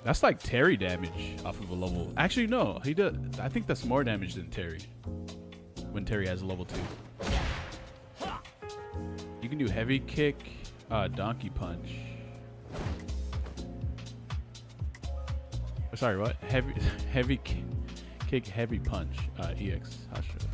[SPEAKER 1] That's like Terry damage off of a level. Actually, no, he does. I think that's more damage than Terry. When Terry has a level 2, you can do heavy kick, donkey punch. Oh, sorry, what? Heavy kick, heavy punch. EX Hashira.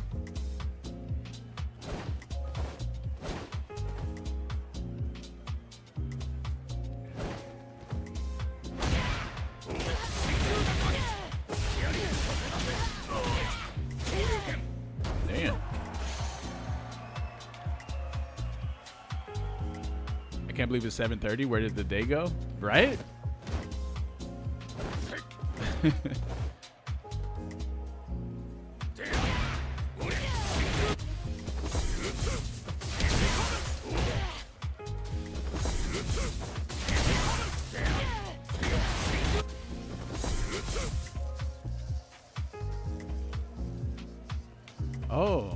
[SPEAKER 1] I can't believe it's 7:30. Where did the day go? Right? Oh.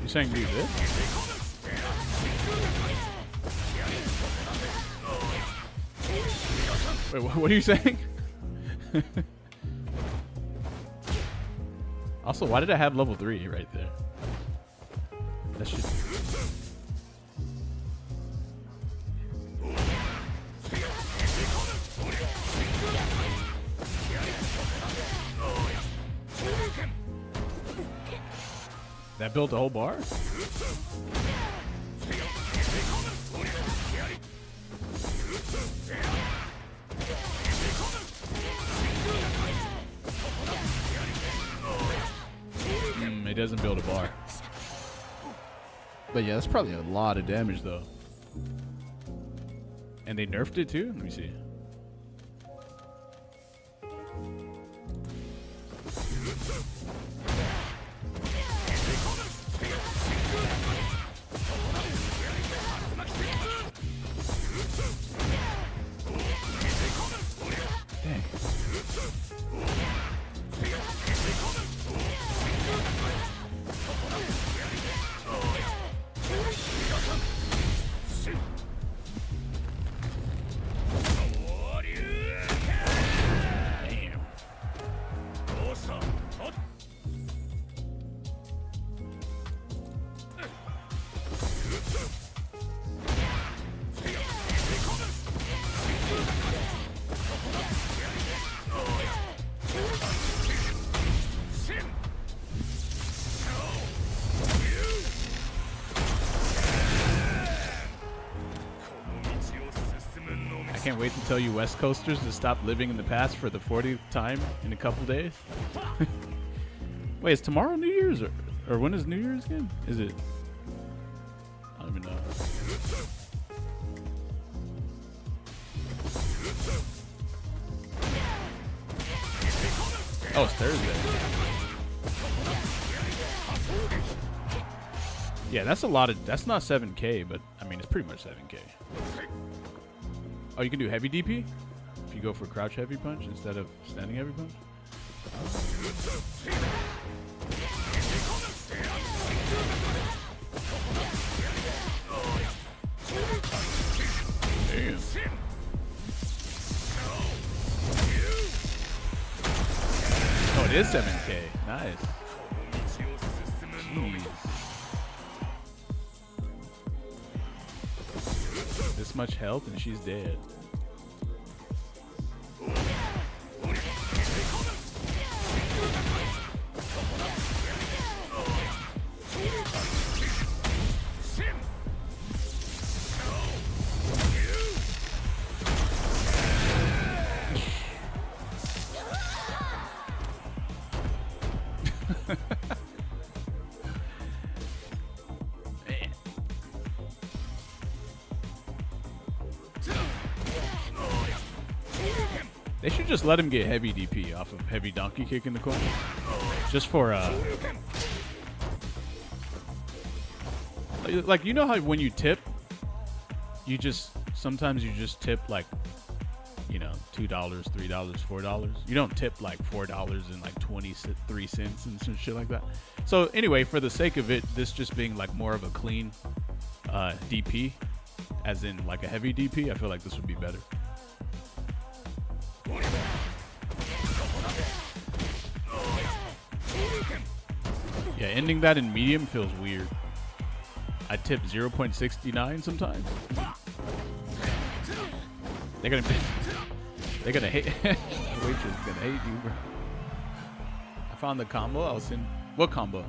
[SPEAKER 1] You saying do this? Wait, what are you saying? Also, why did I have level 3 right there? That should. That built a whole bar? It doesn't build a bar. But yeah, that's probably a lot of damage though. And they nerfed it too? Let me see. Dang. can't wait to tell you West Coasters to stop living in the past for the 40th time in a couple days. Wait, is tomorrow New Year's or when is New Year's again? Is it? I don't even know. Oh, it's Thursday. Yeah, that's a lot of. That's not 7K, but I mean, it's pretty much 7K. Oh, you can do heavy DP if you go for crouch heavy punch instead of standing heavy punch. Damn. Oh, it is 7K. Nice. Jeez. This much health and she's dead. They should just let him get heavy DP off of heavy donkey kick in the corner. Just for like you know how when you tip, you just sometimes you just tip like, you know, $2, $3, $4. You don't tip like $4 and like 23 cents and some shit like that. So anyway, for the sake of it, this just being like more of a clean DP, as in like a heavy DP, I feel like this would be better. Yeah, ending that in medium feels weird. I tip 0.69 sometimes. They're gonna hate. The waitress is gonna hate you, bro. I found the combo. I was in. What combo?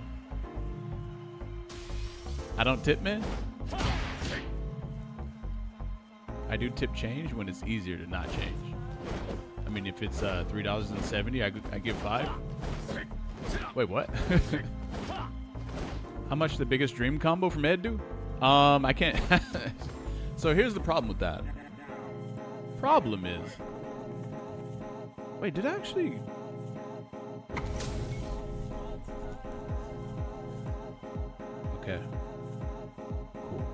[SPEAKER 1] I don't tip, man. I do tip change when it's easier to not change. I mean, if it's $3.70, I give 5. Wait, what? How much the biggest dream combo from Ed do? I can't. So here's the problem with that. Problem is. Wait, did I actually? Okay. Cool.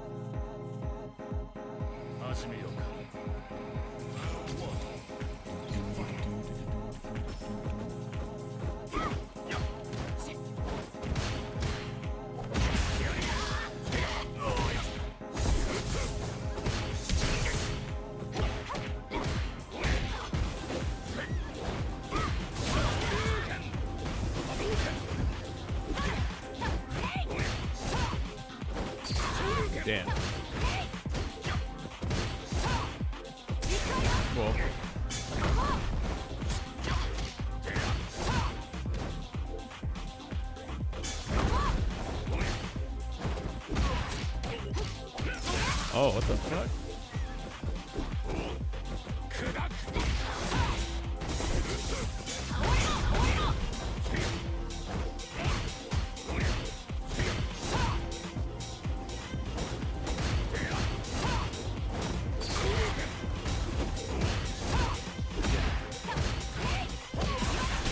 [SPEAKER 1] Damn. Cool. Oh, what the fuck?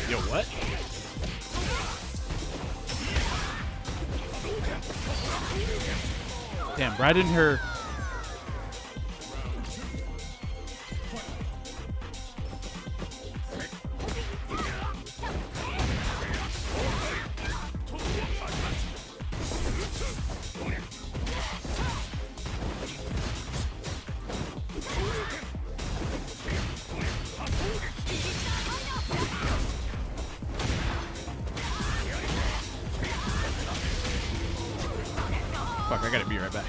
[SPEAKER 1] Yo, what? Damn, right in her. Fuck, I gotta be right back.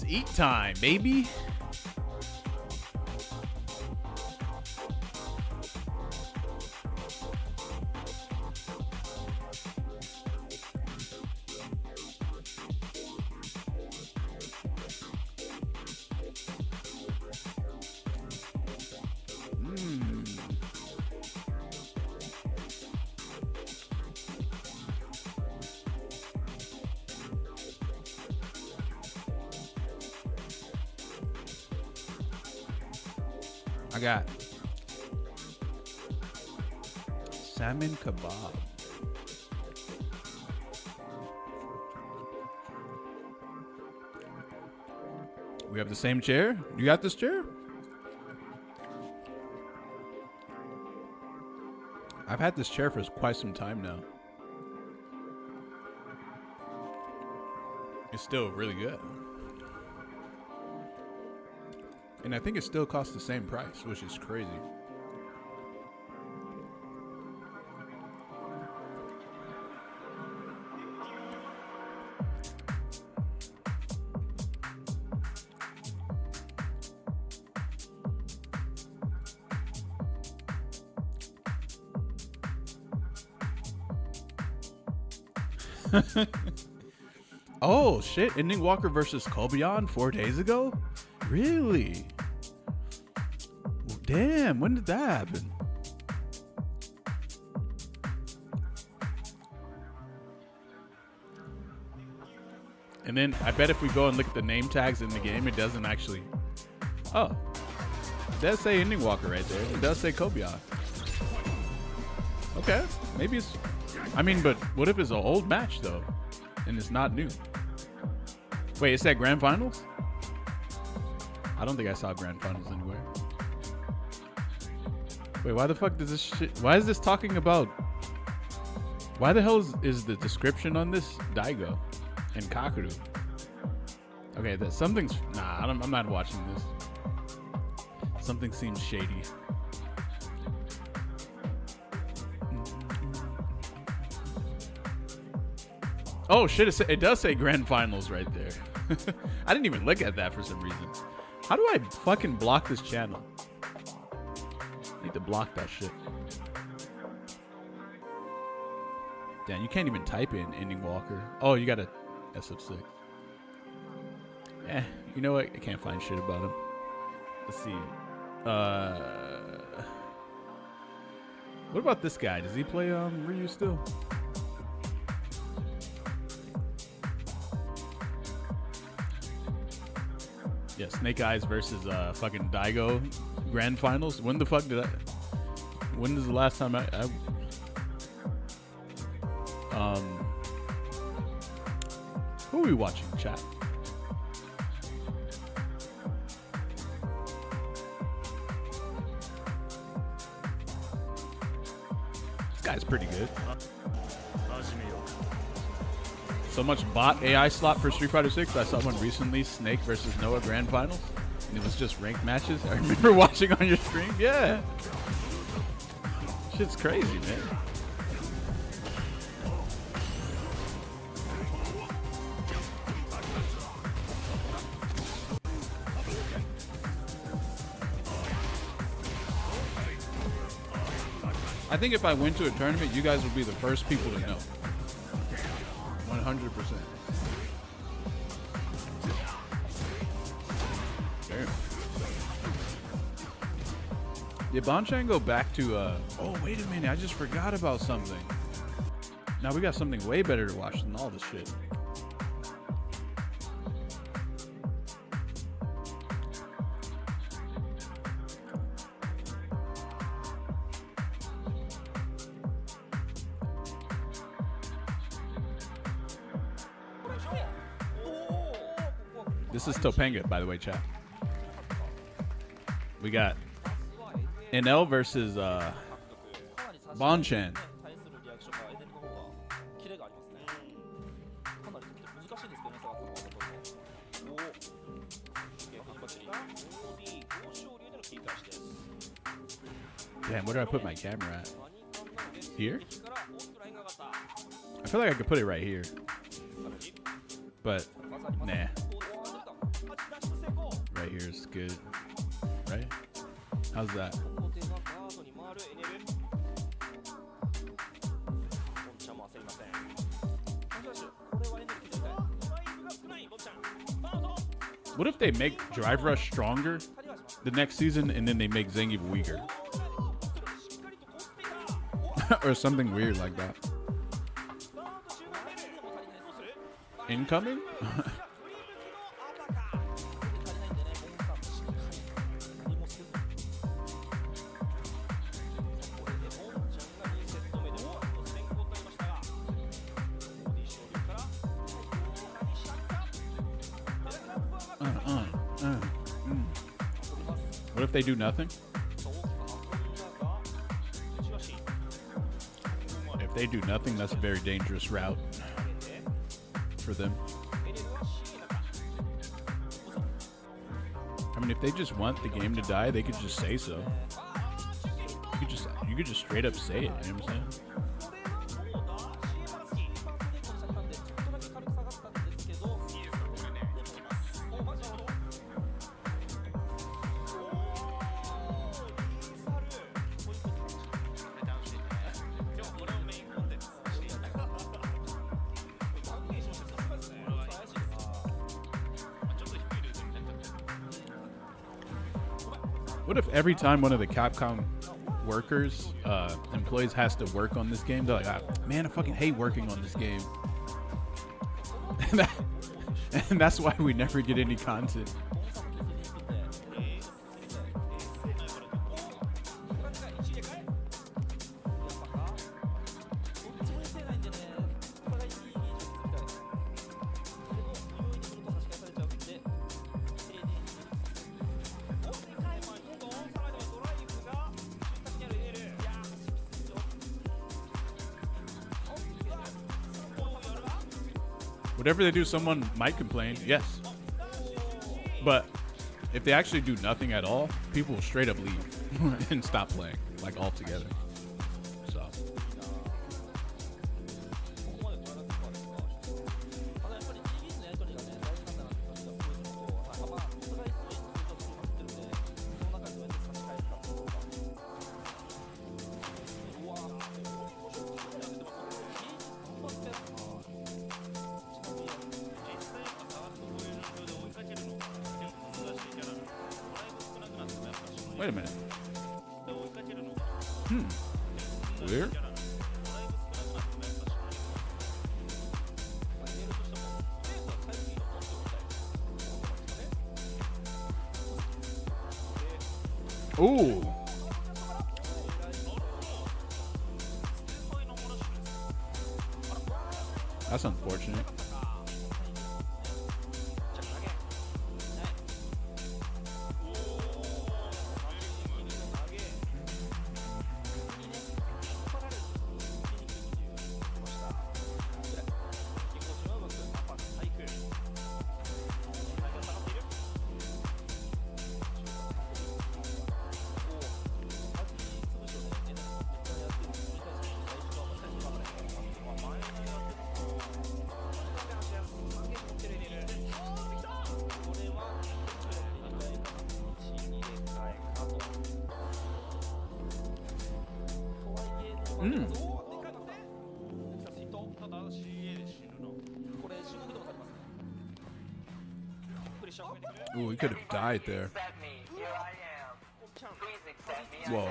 [SPEAKER 1] eat time, baby. I got salmon kebab. We have the same chair? You got this chair? I've had this chair for quite some time now. It's still really good. And I think it still costs the same price, which is crazy. Oh shit, Ending Walker versus Kobion 4 days ago? Really? Damn, when did that happen? And then I bet if we go and look at the name tags in the game, it doesn't actually. Oh, it does say Ending Walker right there. It does say Kobion. Okay, maybe it's. I mean, but what if it's an old match though, and it's not new? Wait, it said Grand Finals? I don't think I saw Grand Finals anywhere. Wait, why the fuck does this shit? Why is this talking about? Why the hell is the description on this Daigo and Kakeru? Okay, that something's. Nah, I'm not watching this. Something seems shady. Oh shit! It does say Grand Finals right there. I didn't even look at that for some reason. How do I fucking block this channel? I need to block that shit. Damn, you can't even type in Ending Walker. Oh, you got a SF6. Eh, you know what? I can't find shit about him. Let's see. What about this guy? Does he play Ryu still? Yeah, Snake Eyes versus fucking Daigo Grand Finals. When the fuck did I? When is the last time I who are we watching, chat? This guy's pretty good. So much bot AI slot for Street Fighter 6. I saw one recently, Snake versus Noah Grand Finals, and it was just ranked matches. I remember watching on your stream. Yeah, shit's crazy, man. I think if I went to a tournament, you guys would be the first people to know. 100%. Damn. Did Bonchan go back to oh wait a minute, I just forgot about something. Now we got something way better to watch than all this shit. This is Topanga, by the way, chat. We got NL versus Bonchan. Damn, where do I put my camera at? Here? I feel like I could put it right here. But, nah. right here is good, right? How's that?
[SPEAKER 7] 工程がガードに回るエネル。ボンちゃんも焦りません。もしもし、これはエネル削りたい。ドライブが少ない、ボンちゃん。バウト。
[SPEAKER 1] What if they make Drive Rush stronger the next season and then they make Zangief weaker? Or something weird like that. Incoming? What if they do nothing? If they do nothing, that's a very dangerous route for them. I mean, if they just want the game to die, they could just say so. You could just straight up say it, you know what I'm saying? What if every time one of the Capcom workers, employees has to work on this game, they're like, man, I fucking hate working on this game. And that's why we never get any content. Whatever they do, someone might complain, yes. But if they actually do nothing at all, people will straight up leave and stop playing, like altogether. So. Wait a minute. Weird. Ooh. That's unfortunate. Ooh, he could have died there. Whoa.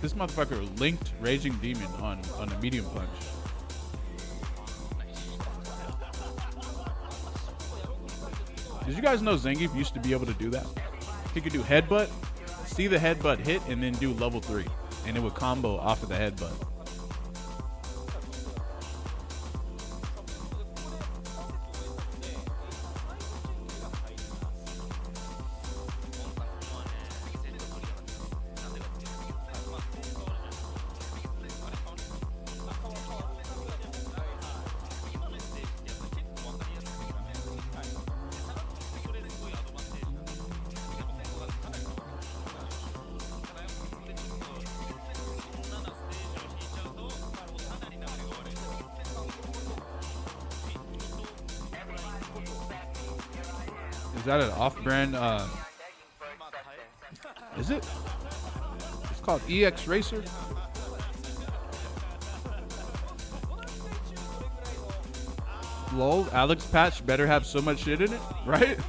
[SPEAKER 1] This motherfucker linked Raging Demon on a medium punch. Did you guys know Zangief used to be able to do that? He could do headbutt, see the headbutt hit, and then do level 3. And it would combo off of the headbutt. Is that an off-brand? Is it? It's called EX Racer. Lol, Alex Patch better have so much shit in it, right?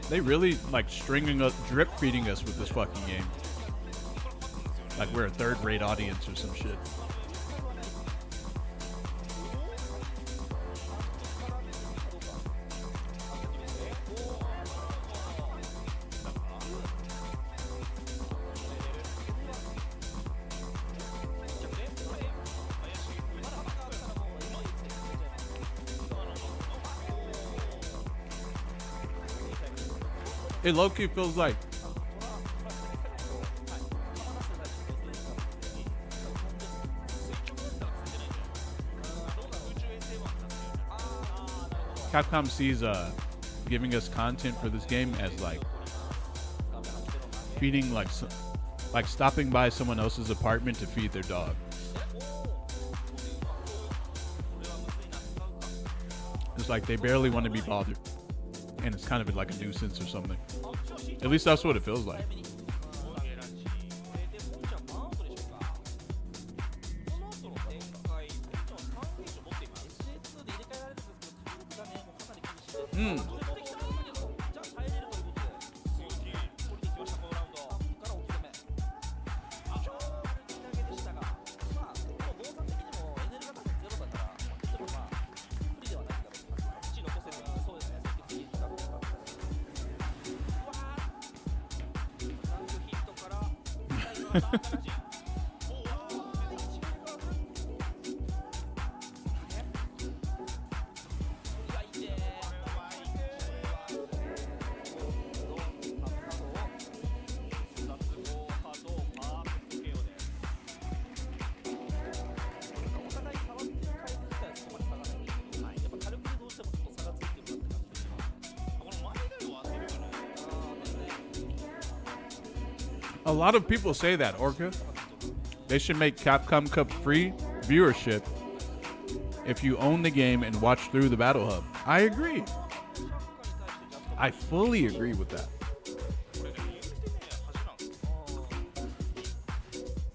[SPEAKER 1] They really like stringing us, drip feeding us with this fucking game. Like we're a third-rate audience or some shit. It low-key feels like Capcom sees giving us content for this game as like feeding like stopping by someone else's apartment to feed their dog. It's like they barely want to be bothered. And it's kind of like a nuisance or something. At least that's what it feels like. A lot of people say that, Orca. They should make Capcom Cup free viewership if you own the game and watch through the Battle Hub. I agree. I fully agree with that.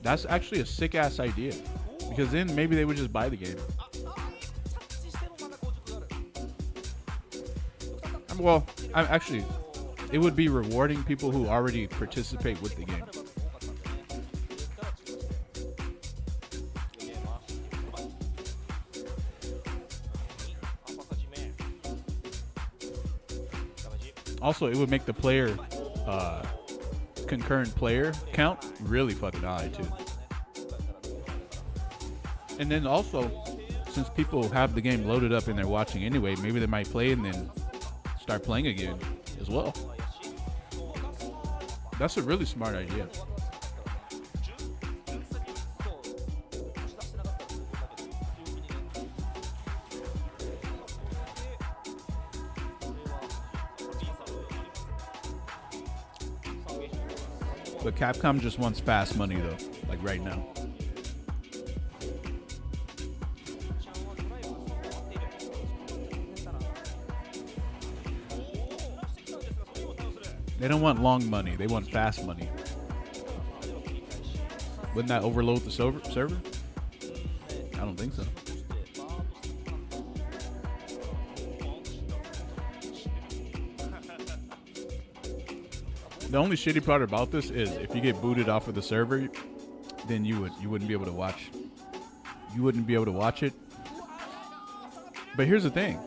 [SPEAKER 1] That's actually a sick-ass idea. Because then maybe they would just buy the game. Well, actually, it would be rewarding people who already participate with the game. Also, it would make the player concurrent player count really fucking high too. And then also, since people have the game loaded up and they're watching anyway, maybe they might play and then start playing again as well. That's a really smart idea. But Capcom just wants fast money though, like right now. They don't want long money, they want fast money. Wouldn't that overload the server? I don't think so. The only shitty part about this is if you get booted off of the server, then you wouldn't be able to watch. You wouldn't be able to watch it. But here's the thing.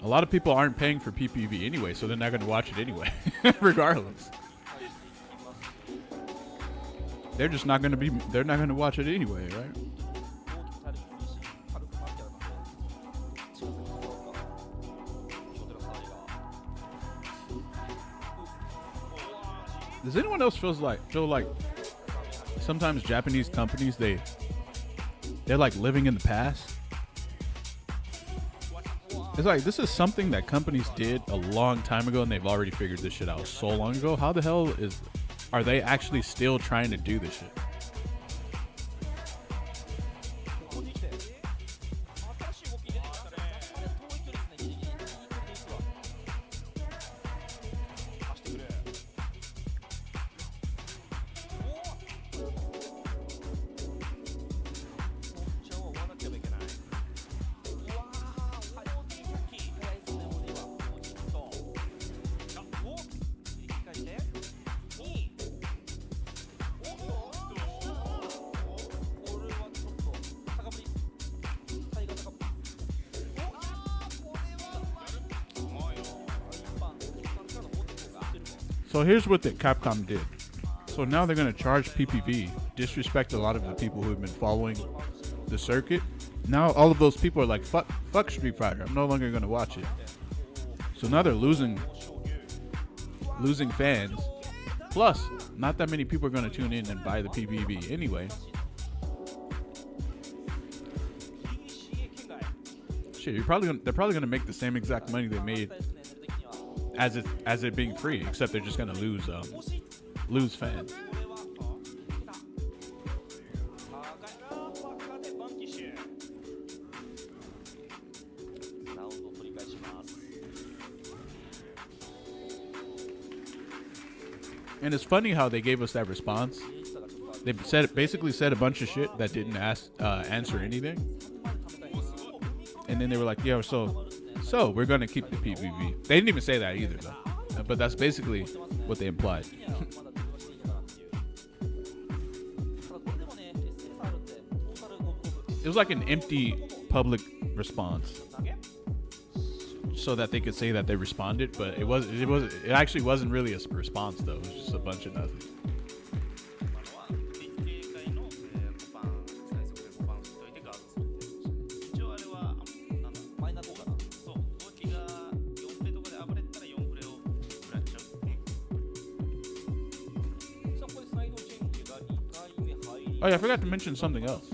[SPEAKER 1] A lot of people aren't paying for PPV anyway, so they're not going to watch it anyway, regardless. They're just not going to be. They're not going to watch it anyway, right? Does anyone else feel like sometimes Japanese companies they're like living in the past? It's like this is something that companies did a long time ago and they've already figured this shit out so long ago. How the hell are they actually still trying to do this shit? So here's what the Capcom did. So now they're gonna charge PPV, disrespect a lot of the people who have been following the circuit. Now all of those people are like, fuck Street Fighter. I'm no longer gonna watch it. So now they're losing fans. Plus, not that many people are gonna tune in and buy the PPV anyway. Shit, they're probably gonna make the same exact money they made as it being free, except they're just gonna lose fans. And it's funny how they gave us that response. They basically said a bunch of shit that didn't answer anything. And then they were like, "Yo, so we're gonna keep the PPV." They didn't even say that either, though. But that's basically what they implied. It was like an empty public response, so that they could say that they responded, but it actually wasn't really a response though. It was just a bunch of nothing. Oh yeah, I forgot to mention something else.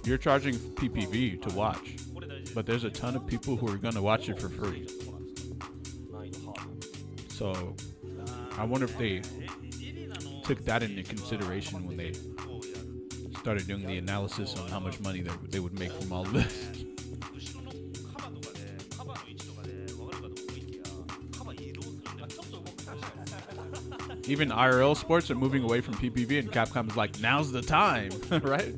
[SPEAKER 1] You're charging PPV to watch, but there's a ton of people who are gonna watch it for free. So I wonder if they took that into consideration when they started doing the analysis on how much money they would make from all of this. Even IRL sports are moving away from PPV, and Capcom is like, now's the time, right?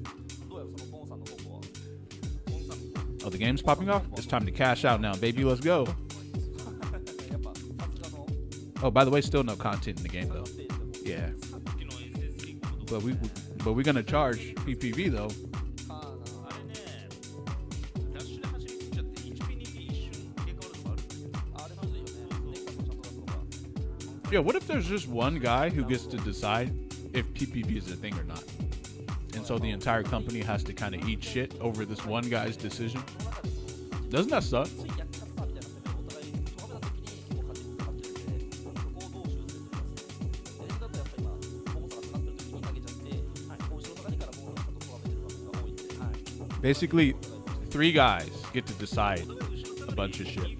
[SPEAKER 1] Oh, the game's popping off? It's time to cash out now, baby. Let's go. Oh, by the way, still no content in the game, though. Yeah. But we're gonna charge PPV, though. Yo, what if there's just one guy who gets to decide if PPV is a thing or not? And so the entire company has to kind of eat shit over this one guy's decision? Doesn't that suck? Basically, 3 guys get to decide a bunch of shit.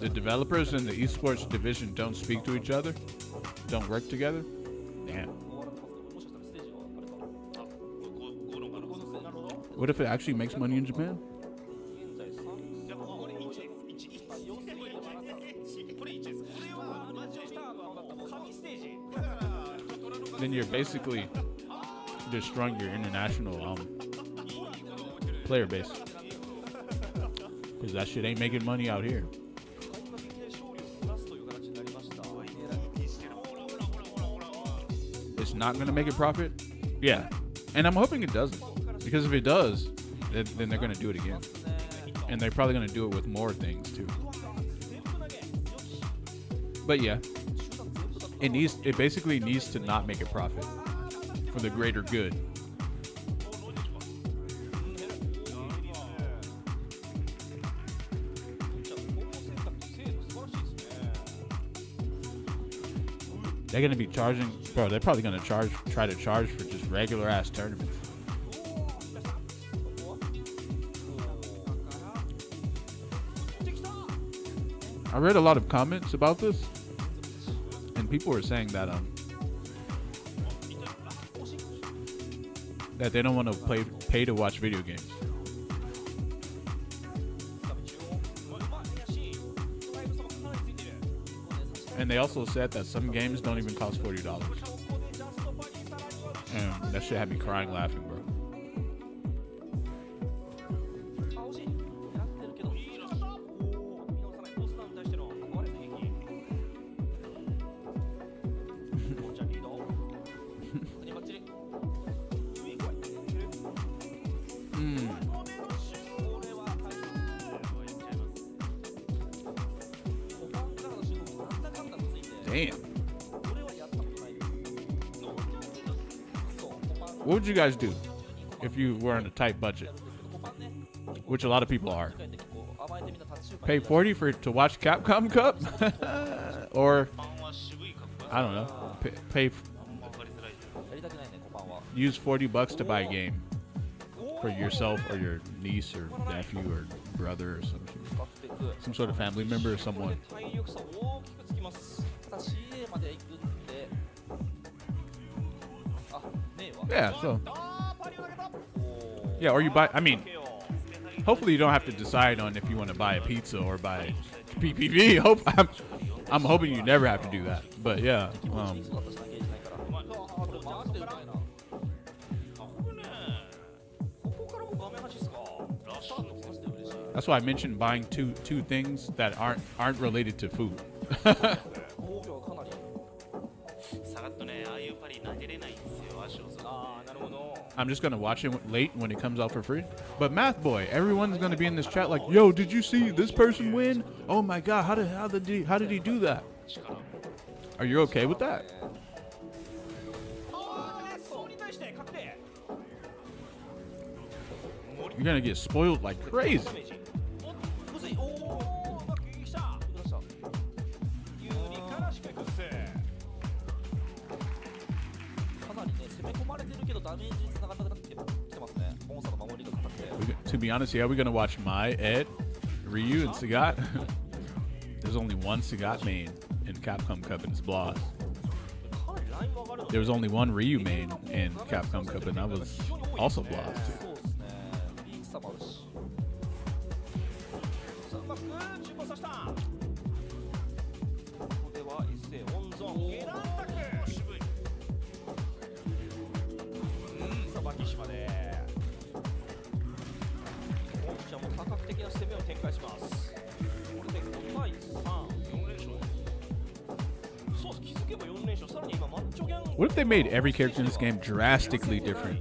[SPEAKER 1] The developers and the esports division don't speak to each other, don't work together. Damn. What if it actually makes money in Japan? Then you're basically destroying your international player base, because that shit ain't making money out here. It's not gonna make a profit? Yeah. And I'm hoping it doesn't. Because if it does, then they're gonna do it again. And they're probably gonna do it with more things too. But yeah. It basically needs to not make a profit for the greater good. They're gonna be charging, bro. They're probably gonna try to charge for just regular ass tournaments. I read a lot of comments about this, and people were saying that that they don't want to pay to watch video games. And they also said that some games don't even cost $40. And that shit had me crying laughing, bro. Damn.
[SPEAKER 7] 俺はやったことないです。そう、コパン
[SPEAKER 1] What would you guys do if you were on a tight budget?
[SPEAKER 7] コパンね。
[SPEAKER 1] Which a lot of people are.
[SPEAKER 7] こう甘えてみんな立ち集会
[SPEAKER 1] Pay 40 for to watch Capcom Cup, or I don't know. Pay
[SPEAKER 7] やりたくないね、コパンは。
[SPEAKER 1] use $40 to buy a game for yourself or your niece or nephew or brother or some sort of family member or someone.
[SPEAKER 7] 体力差大きくつきます。ただ CA まで行くんで。あ、ねえわ。
[SPEAKER 1] Yeah, so
[SPEAKER 7] パリを投げた。
[SPEAKER 1] yeah, or you buy. I mean, hopefully you don't have to decide on if you want to buy a pizza or buy PPV. I'm hoping you never have to do that. But yeah,
[SPEAKER 7] そうだったしな、ゲージないから。マジでうまいな。ここからも画面端っすか。スタートマジで嬉しい。
[SPEAKER 1] that's why I mentioned buying two things that aren't related to food.
[SPEAKER 7] 防御はかなり。
[SPEAKER 8] さらっとね、ああいうパリ投げれないんですよ、足をする。
[SPEAKER 7] ああ、なるほど。
[SPEAKER 1] I'm just gonna watch it late when it comes out for free. But Math Boy, everyone's gonna be in this chat like, yo, did you see this person win? Oh my god, how did he do that? Are you okay with that?
[SPEAKER 7] そうに対して確定。
[SPEAKER 1] You're gonna get spoiled like crazy.
[SPEAKER 7] ダメージ。お、むずい。おお、うまくいきした。いきました。有利からしっかり崩す。かなりね、攻め込まれてるけどダメージに繋がらなくなってきてますね。ボンサの守りが硬くて。
[SPEAKER 1] To be honest, yeah, we're gonna watch Mai, Ed, Ryu, and Sagat. There's only one Sagat main in Capcom Cup, and it's Bloss.
[SPEAKER 7] かなりラインも上がるので。
[SPEAKER 1] There was only one Ryu main in Capcom Cup, and that was also Bloss too.
[SPEAKER 7] そうですね。リーチ差もあるし。さあ、うまく中盤させた。ここでは一斉温存。ゲランタク。渋い。さあ、バキシマで。本社も多角的な攻めを展開します。これで5対3。4連勝。そうです。気づけば4連勝。さらに今マッチョギャン。
[SPEAKER 1] What if they made every character in this game drastically different?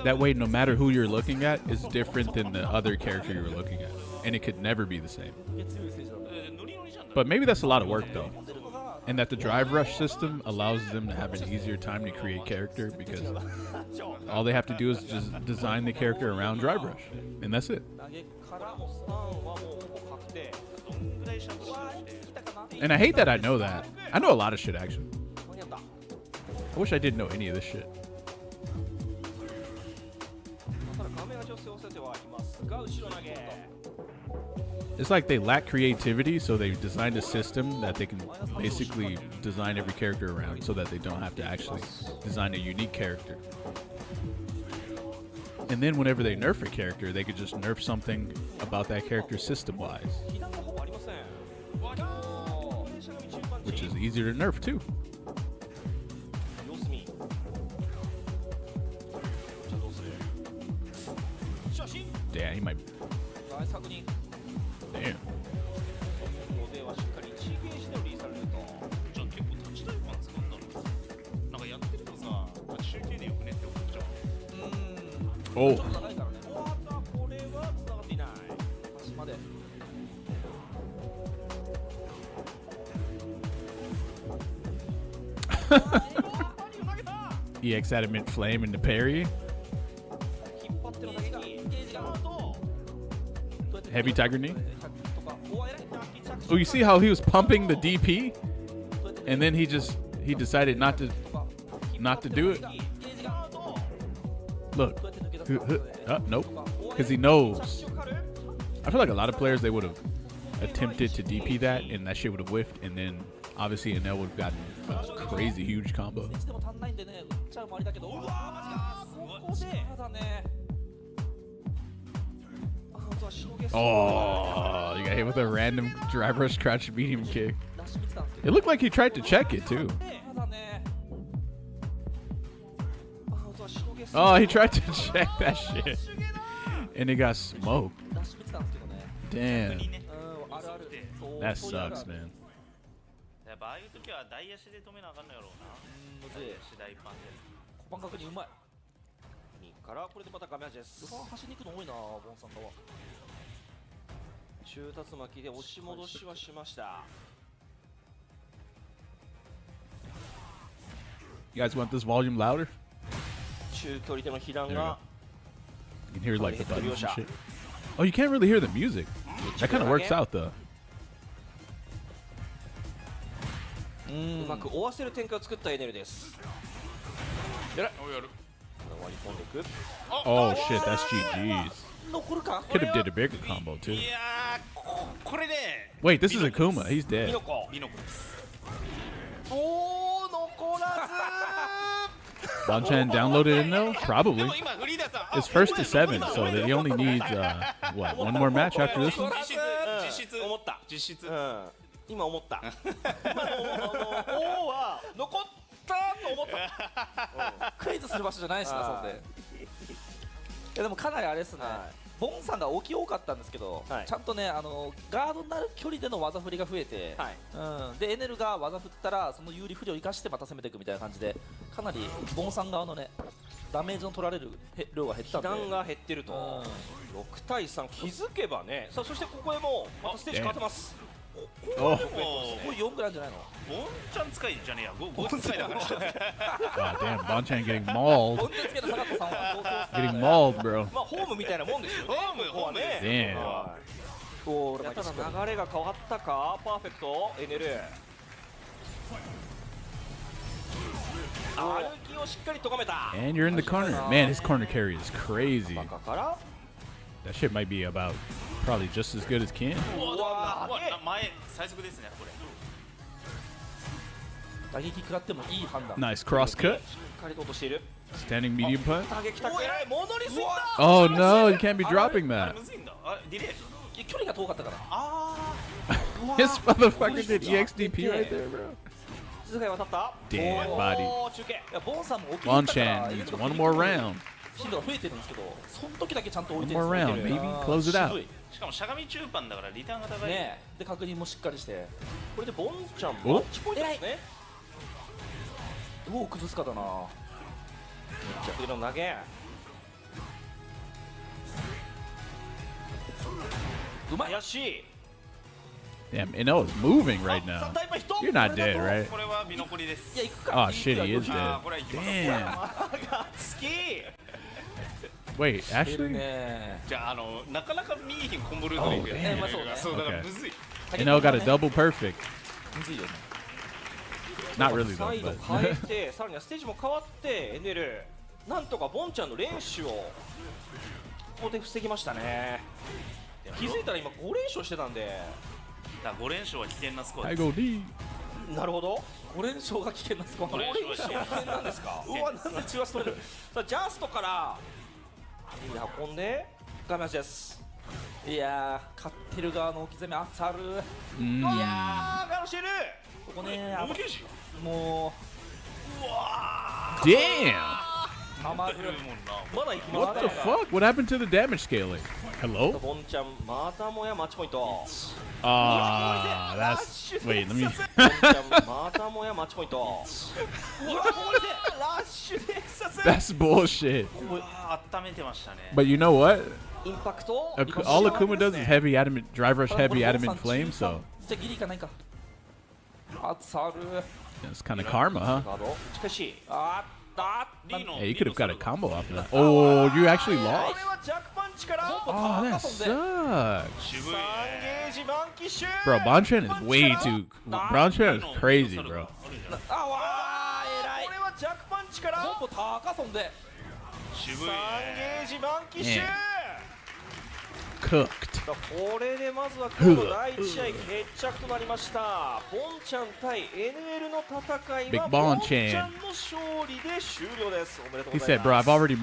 [SPEAKER 1] That way, no matter who you're looking at, is different than the other character you were looking at, and it could never be the same. But maybe that's a lot of work, though, and that the drive rush system allows them to have an easier time to create character because all they have to do is just design the character around drive rush, and that's it.
[SPEAKER 7] 投げからもスタンはもうほぼ確定。うわー、来たかな。
[SPEAKER 1] And I hate that I know that. I know a lot of shit, actually.
[SPEAKER 7] 間に合った。
[SPEAKER 1] I wish I didn't know any of this shit.
[SPEAKER 7] ただ画面が女性を寄せてはいますが、後ろ投げ。
[SPEAKER 1] It's like they lack creativity, so they designed a system that they can basically design every character around so that they don't have to actually design a unique character. And then whenever they nerf a character, they could just nerf something about that character system-wise,
[SPEAKER 7] 被弾がほぼありません。
[SPEAKER 1] which is easier to nerf too.
[SPEAKER 7] 様子見。じゃあどうする？写真。
[SPEAKER 1] Damn, he might.
[SPEAKER 7] 大作に。
[SPEAKER 1] Damn.
[SPEAKER 7] ここではしっかり1ゲージでのリーサルルート。
[SPEAKER 8] じゃあ結構タッチタイパン使うんだろう。なんかやってるとさ、中継でよくねって思っちゃう。
[SPEAKER 1] Oh.
[SPEAKER 7] ちょっと長いからね。おーっと、これは繋がっていない。端まで。
[SPEAKER 1] EX Adamant Flame into parry.
[SPEAKER 7] 引っ張っての投げが。ゲージがアウト。
[SPEAKER 1] Heavy Tiger Knee.
[SPEAKER 7] とか。おー、偉い。
[SPEAKER 1] Oh, you see how he was pumping the DP? And then he decided not to do it? Look. Nope. Because he knows. I feel like a lot of players, they would have attempted to DP that, and that shit would have whiffed, and then obviously Enel would have gotten a crazy huge combo.
[SPEAKER 7] でも足んないんでね、打っちゃうもありだけど、うわー、マジか。ここで、ただね。あとはしのげそう。
[SPEAKER 1] Oh, you got hit with a random drive rush crouch medium kick.
[SPEAKER 7] 出し見てたんですけ
[SPEAKER 1] It
[SPEAKER 7] ど。
[SPEAKER 1] looked like he tried to check it too.
[SPEAKER 7] ただね。あとはしのげそう。
[SPEAKER 1] Oh, he tried to check that shit. And it got smoked.
[SPEAKER 7] 出し見てたんですけどね。
[SPEAKER 1] Damn.
[SPEAKER 7] あるある。そう
[SPEAKER 1] That
[SPEAKER 7] そういうあるあ
[SPEAKER 1] sucks,
[SPEAKER 7] る
[SPEAKER 1] man.
[SPEAKER 8] やっぱああいう時は大足で止めなあかんのやろうな。
[SPEAKER 7] むずい。
[SPEAKER 8] 大パンで。
[SPEAKER 7] 小判確認うまい。右からこれでまた画面端です。うわ走りに行くの多いな、ボンさんだわ。中竜巻で押し戻しはしました。
[SPEAKER 1] You guys want this volume louder?
[SPEAKER 7] 中距離での被弾が
[SPEAKER 1] You can hear like the buttons and shit. Oh, you can't really hear the music. That kind of works out though.
[SPEAKER 7] うまく追わせる展開を作ったエネルです。割り込んでいく。
[SPEAKER 1] Oh shit, that's GG's.
[SPEAKER 7] 残るか。
[SPEAKER 1] Could have did a bigger combo too.
[SPEAKER 8] いやー、これね。
[SPEAKER 1] Wait, this is Akuma. He's
[SPEAKER 7] ミ
[SPEAKER 1] dead.
[SPEAKER 7] ノコ。
[SPEAKER 8] ミノコです。
[SPEAKER 7] おー、残ら
[SPEAKER 1] Bonchan downloaded it though?
[SPEAKER 8] で
[SPEAKER 1] Probably.
[SPEAKER 8] も今フリーダーさん。
[SPEAKER 1] It's first to 7, so that he only needs what, one more match after this one?
[SPEAKER 8] 実質
[SPEAKER 7] 思った
[SPEAKER 8] 実質。
[SPEAKER 7] ず。今思った。今のおは残ったと思った。
[SPEAKER 9] クイズする場所じゃないしな、そんで。いやでもかなりあれですね、ボンさんが大き多かったんですけど、ちゃんとねガードになる距離での技振りが増えて、でエネルが技振ったらその有利不利を生かしてまた攻めていくみたいな感じで、かなりボンさん側のねダメージの取られる量が減ったんで、
[SPEAKER 7] 負担が減ってると。6対3、気づけばね。さあそしてここでもまたステージ変わってます。
[SPEAKER 1] Oh,
[SPEAKER 9] これ4ぐらいじゃないの？
[SPEAKER 8] ボンちゃん使いじゃねえや。5使いだから。
[SPEAKER 1] god damn, Bonchan getting mauled.
[SPEAKER 9] ボンテつけた坂田さんは
[SPEAKER 1] Getting mauled, bro.
[SPEAKER 7] まあホームみたいなもんですよね。ここはね。
[SPEAKER 1] Damn.
[SPEAKER 9] お
[SPEAKER 7] いやただ流れが変わったか。パーフェクトエネル。歩きをしっかりとがめた。
[SPEAKER 1] And you're in the corner. Man, his corner carry is crazy.
[SPEAKER 7] 中から
[SPEAKER 1] That shit might be about probably just as good as Ken.
[SPEAKER 8] うわ前最速ですねこれ。
[SPEAKER 9] 打撃食らってもいい判断。
[SPEAKER 1] Nice cross cut.
[SPEAKER 7] しっかりと落としている。
[SPEAKER 1] Standing medium punch.
[SPEAKER 7] 打撃高い。戻りすぎた。
[SPEAKER 1] Oh no, you can't be dropping
[SPEAKER 8] あれ
[SPEAKER 1] that.
[SPEAKER 8] むずいんだ。あディレイ。
[SPEAKER 9] 距離が遠かったから。
[SPEAKER 8] あ
[SPEAKER 1] This motherfucker did EXDP right there, bro.
[SPEAKER 7] 静かに渡った。
[SPEAKER 1] Damn body.
[SPEAKER 7] おー中継。
[SPEAKER 9] いやボンさんも大きいから
[SPEAKER 1] Bonchan needs one more round.
[SPEAKER 9] 頻度が増えてるんですけど、その時だけちゃんと置い
[SPEAKER 1] One
[SPEAKER 9] てる
[SPEAKER 1] more
[SPEAKER 9] ん
[SPEAKER 1] round,
[SPEAKER 9] ですよ
[SPEAKER 1] baby. Close it out.
[SPEAKER 9] 渋い
[SPEAKER 8] しかもしゃがみ中盤だからリターンが高い。
[SPEAKER 9] ねえ、で確認もしっかりして
[SPEAKER 7] これでボンちゃん
[SPEAKER 1] お
[SPEAKER 7] マッチポイントですね。
[SPEAKER 9] どう崩すかだな。
[SPEAKER 7] 着の投げ。
[SPEAKER 9] うまい。
[SPEAKER 7] 怪しい。
[SPEAKER 1] Damn, Ino is moving right now. You're not dead, right?
[SPEAKER 8] これはビノコリです。
[SPEAKER 9] いや行くか。
[SPEAKER 1] Oh shit, he is
[SPEAKER 8] あ
[SPEAKER 1] dead.
[SPEAKER 8] これは行きます。
[SPEAKER 1] Damn.
[SPEAKER 7] が好き。
[SPEAKER 1] Wait,
[SPEAKER 9] いる
[SPEAKER 1] Ashley?
[SPEAKER 9] ね。
[SPEAKER 8] じゃあなかなか見えひんコンボルートでいくやつ。
[SPEAKER 9] まあそうね。
[SPEAKER 8] そうだからむずい。
[SPEAKER 1] Ino got a double perfect.
[SPEAKER 9] むずいよね。
[SPEAKER 1] Not really
[SPEAKER 7] サ
[SPEAKER 1] though,
[SPEAKER 7] イド
[SPEAKER 1] but
[SPEAKER 7] 変えてさらにはステージも変わってエネルなんとかボンちゃんの連取をここで防ぎましたね。気づいたら今5連勝してたんで。
[SPEAKER 8] だから5連勝は危険なスコア
[SPEAKER 1] I
[SPEAKER 8] です。
[SPEAKER 1] go D.
[SPEAKER 7] なるほど。
[SPEAKER 9] 5連勝が危険なスコア。
[SPEAKER 8] 5連勝は危険
[SPEAKER 7] 危険なんですか。うわなんで中足取れる。さあジャストから運んで画面足です。
[SPEAKER 9] いやー、勝ってる側の置き攻めあさる。
[SPEAKER 1] Mm.
[SPEAKER 7] いやーガロしてる。
[SPEAKER 9] ここね、
[SPEAKER 8] 大ゲージ
[SPEAKER 9] も
[SPEAKER 1] Damn.
[SPEAKER 9] うたまる。
[SPEAKER 8] もんな。
[SPEAKER 7] まだ行きます
[SPEAKER 1] What the fuck? What happened to the damage scaling? Hello?
[SPEAKER 7] ボンちゃんまたもやマッチポイント。
[SPEAKER 1] Ah, that's. Wait, let me.
[SPEAKER 7] ボンちゃんまたもやマッチポイント。うわここでラッシュでエクサス。
[SPEAKER 1] That's bullshit.
[SPEAKER 8] うわ温めてましたね。
[SPEAKER 1] But you know what?
[SPEAKER 7] インパクト。
[SPEAKER 1] All Akuma does is heavy adamant, drive rush heavy adamant flame, so
[SPEAKER 9] じゃあギリいかないか。あさる。
[SPEAKER 1] it's kind of karma, huh?
[SPEAKER 7] ガードしかし
[SPEAKER 9] あった
[SPEAKER 8] リーの
[SPEAKER 1] Hey, you could have got a combo off of that. Oh, you actually
[SPEAKER 7] こ
[SPEAKER 1] lost?
[SPEAKER 7] れはジャックパンチから
[SPEAKER 1] Oh, that sucks.
[SPEAKER 8] 渋い
[SPEAKER 7] 3ゲ
[SPEAKER 8] ね。
[SPEAKER 7] ージ満期シュ
[SPEAKER 1] Bro, Bonchan is way too. Bonchan is crazy, bro.
[SPEAKER 9] あわー偉い
[SPEAKER 7] こ。れはジャックパンチから
[SPEAKER 9] コンボ高そんで。
[SPEAKER 8] 渋い
[SPEAKER 7] 3
[SPEAKER 8] ね。
[SPEAKER 7] ゲージ満期シュ
[SPEAKER 1] Cooked.
[SPEAKER 7] これでまずは今日の第1試合決着となりましたボンちゃん対 NL の戦い
[SPEAKER 1] Big
[SPEAKER 7] は
[SPEAKER 1] Bon
[SPEAKER 7] ボン
[SPEAKER 1] Chan
[SPEAKER 7] ちゃんの勝利で終了ですおめでとう
[SPEAKER 1] He
[SPEAKER 7] ござい
[SPEAKER 1] said,
[SPEAKER 7] ま
[SPEAKER 1] "Bro,
[SPEAKER 7] す
[SPEAKER 1] I've already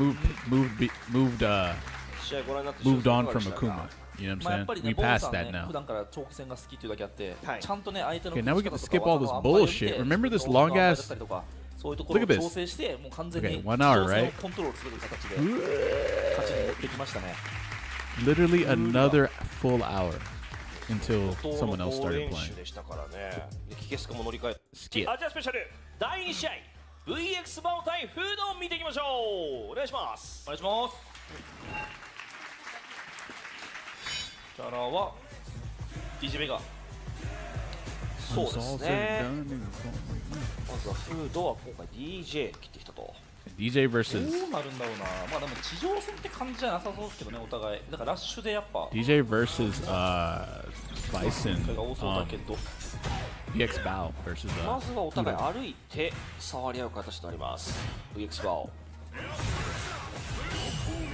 [SPEAKER 1] moved
[SPEAKER 7] 試合ご覧になって
[SPEAKER 1] moved on
[SPEAKER 7] いかが
[SPEAKER 1] from
[SPEAKER 7] でしたか
[SPEAKER 1] Akuma." You know
[SPEAKER 9] まあ
[SPEAKER 1] what
[SPEAKER 9] やっ
[SPEAKER 1] I'm
[SPEAKER 9] ぱり
[SPEAKER 1] saying?
[SPEAKER 9] ね、
[SPEAKER 1] We
[SPEAKER 9] ボン
[SPEAKER 1] passed
[SPEAKER 9] さん
[SPEAKER 1] that
[SPEAKER 9] ね、
[SPEAKER 1] now.
[SPEAKER 9] 普段から長期戦が好きっていうだけあって、
[SPEAKER 7] はい
[SPEAKER 9] ちゃんとね、相手の
[SPEAKER 1] Okay, now we
[SPEAKER 9] 崩
[SPEAKER 1] get
[SPEAKER 9] し
[SPEAKER 1] to
[SPEAKER 9] 方
[SPEAKER 1] skip all
[SPEAKER 9] と
[SPEAKER 1] this
[SPEAKER 9] か
[SPEAKER 1] bullshit.
[SPEAKER 9] 技を見て
[SPEAKER 1] Remember this
[SPEAKER 9] その
[SPEAKER 1] long
[SPEAKER 9] だ
[SPEAKER 1] ass.
[SPEAKER 9] ったりとかそういうところ
[SPEAKER 1] Look
[SPEAKER 9] を
[SPEAKER 1] at this.
[SPEAKER 9] 調整して、もう完全
[SPEAKER 1] Okay,
[SPEAKER 9] に
[SPEAKER 1] 1 hour,
[SPEAKER 9] 自動
[SPEAKER 1] right?
[SPEAKER 9] 性をコントロールする形で勝ちに持ってきましたね。
[SPEAKER 1] Literally another full hour until
[SPEAKER 7] 怒涛
[SPEAKER 1] someone
[SPEAKER 7] の
[SPEAKER 1] else
[SPEAKER 7] 好
[SPEAKER 1] started
[SPEAKER 7] 練
[SPEAKER 1] playing.
[SPEAKER 7] 習でしたからねでキケスカも乗り換え
[SPEAKER 1] Skip.
[SPEAKER 7] アジアスペシャル第2試合 VX バオ対フードン見ていきましょうお願いします
[SPEAKER 9] お願いします。キャラは DJ ベガ。
[SPEAKER 7] そう
[SPEAKER 1] It's
[SPEAKER 7] で
[SPEAKER 1] all
[SPEAKER 7] す
[SPEAKER 1] said
[SPEAKER 7] ね
[SPEAKER 1] and done, and
[SPEAKER 7] まずはフードは今回 DJ 切ってきたと
[SPEAKER 1] DJ
[SPEAKER 9] ど
[SPEAKER 1] versus
[SPEAKER 9] うなるんだろうな。まあでも地上戦って感じじゃなさそうですけどね、お互い。だからラッシュでやっぱ
[SPEAKER 1] DJ versus Bison
[SPEAKER 9] それが多そうだ
[SPEAKER 1] on
[SPEAKER 9] けど、
[SPEAKER 1] VX Bow versus
[SPEAKER 7] まずはお互い歩いて触り合う形となります VX バオ。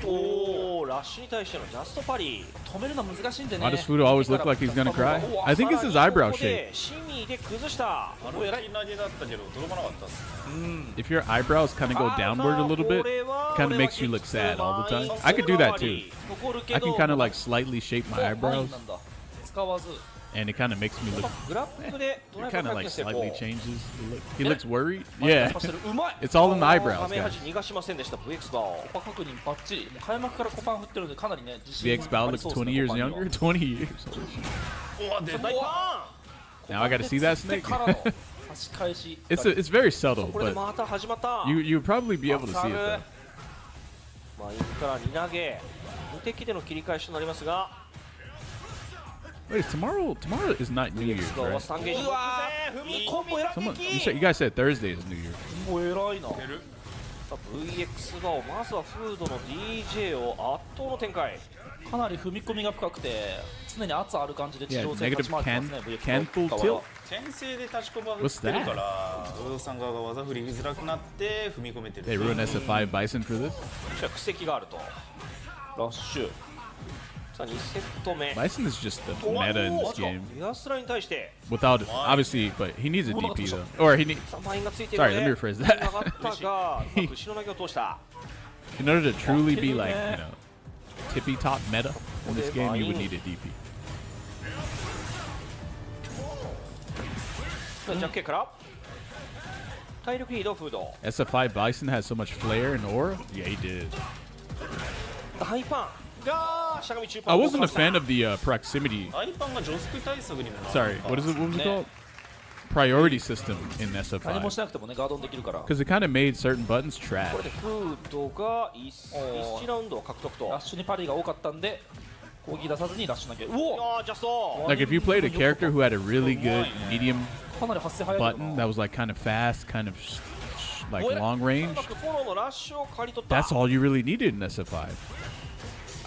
[SPEAKER 7] おお、ラッシュに対してのジャストパリ
[SPEAKER 9] 止めるの難しいんでね。
[SPEAKER 1] Why does Fudo always look like he's gonna cry? I think it's his eyebrow
[SPEAKER 7] ここで
[SPEAKER 1] shape.
[SPEAKER 7] シミで崩した
[SPEAKER 8] 歩き投げだったけど届かなかったっすね
[SPEAKER 1] If your eyebrows kind of go downward a little bit, kind of makes you look sad all the time. I could do that too.
[SPEAKER 7] 残るけ
[SPEAKER 1] I
[SPEAKER 7] ど
[SPEAKER 1] can kind of like slightly shape my
[SPEAKER 9] マイ
[SPEAKER 1] eyebrows,
[SPEAKER 9] ンなんだ。使わず。
[SPEAKER 1] and it kind of makes me look.
[SPEAKER 7] グラップリングでドライ
[SPEAKER 1] It
[SPEAKER 7] ブ
[SPEAKER 1] kind
[SPEAKER 7] 回
[SPEAKER 1] of
[SPEAKER 7] 転
[SPEAKER 1] like
[SPEAKER 7] して
[SPEAKER 1] slightly
[SPEAKER 7] こう
[SPEAKER 1] changes. He looks worried. Yeah,
[SPEAKER 7] パスするうまい
[SPEAKER 1] it's all in the eyebrows,
[SPEAKER 7] 画面
[SPEAKER 1] guys.
[SPEAKER 7] 端逃がしませんでした VX バオ。
[SPEAKER 9] コパ確認バッチリ。もう開幕からコパン振ってるんでかなりね、自信
[SPEAKER 1] VX Bow
[SPEAKER 9] あり
[SPEAKER 1] looks
[SPEAKER 9] そうですね
[SPEAKER 1] 20 years
[SPEAKER 9] コパンには
[SPEAKER 1] younger. 20 years.
[SPEAKER 8] うわ出た
[SPEAKER 7] 大パ
[SPEAKER 1] Now I got to see that
[SPEAKER 9] で
[SPEAKER 1] snake.
[SPEAKER 9] からの差し返し。
[SPEAKER 1] It's very subtle,
[SPEAKER 7] ンこれで
[SPEAKER 1] but
[SPEAKER 7] また始まった
[SPEAKER 1] you would probably be able to see it
[SPEAKER 7] サ
[SPEAKER 1] though.
[SPEAKER 7] ルまあインから2投げ無敵での切り返しとなりますが
[SPEAKER 1] Wait, tomorrow is not New Year's,
[SPEAKER 7] バオは
[SPEAKER 1] right?
[SPEAKER 7] 3ゲージ踏み込む
[SPEAKER 1] Someone, you guys said Thursday is New Year.
[SPEAKER 9] もう偉いな。
[SPEAKER 7] さあ VX バオまずはフードの DJ を圧倒の展開
[SPEAKER 9] かなり踏み込みが深くて、常に圧ある感じで地
[SPEAKER 1] Yeah,
[SPEAKER 9] 上戦勝
[SPEAKER 1] negative
[SPEAKER 9] ち回ってますね。
[SPEAKER 1] canful
[SPEAKER 9] VX
[SPEAKER 1] tilt.
[SPEAKER 8] 先制で立ちこば振ってるからゾウさん側が技振りづらくなって踏み込めてる
[SPEAKER 1] They ruined SF5 Bison for this.
[SPEAKER 7] 布石があるとラッシュさあ2セット目
[SPEAKER 1] Bison is just the meta in this game.
[SPEAKER 7] リアスラに対して
[SPEAKER 1] Without obviously, but he needs a DP though, or he need
[SPEAKER 7] さあマインがついている
[SPEAKER 1] Sorry,
[SPEAKER 7] の
[SPEAKER 1] let
[SPEAKER 7] で
[SPEAKER 1] me rephrase that.
[SPEAKER 7] 上がったがうまく後ろ投げを通した
[SPEAKER 1] in order to truly be like tippy top meta in this game, you would need a DP.
[SPEAKER 7] ジャッケから体力リードフード
[SPEAKER 1] SF5 Bison has so much flair and aura. Yeah, he did.
[SPEAKER 7] 大パンがしゃがみ中パン
[SPEAKER 1] I wasn't a fan of the proximity.
[SPEAKER 8] アイパンがジョスク対策にもなる
[SPEAKER 1] Sorry, what is it? What was it called? Priority system in
[SPEAKER 9] 何も
[SPEAKER 1] SF5
[SPEAKER 9] しなくてもね、ガードンできるから。
[SPEAKER 1] because it kind of made certain buttons
[SPEAKER 7] これ
[SPEAKER 1] trash.
[SPEAKER 7] でフードが1ラウンドを獲得と
[SPEAKER 9] ラッシュにパリが多かったんで、攻撃出さずにラッシュ投げ。うお
[SPEAKER 7] あージャスト
[SPEAKER 1] Like if you played a character who had a really good medium
[SPEAKER 9] かなり発生早いけど
[SPEAKER 1] button
[SPEAKER 9] な
[SPEAKER 1] that was like kind of fast, kind of like long range.
[SPEAKER 7] フォローのラッシュを刈り取った
[SPEAKER 1] That's all you really needed in SF5.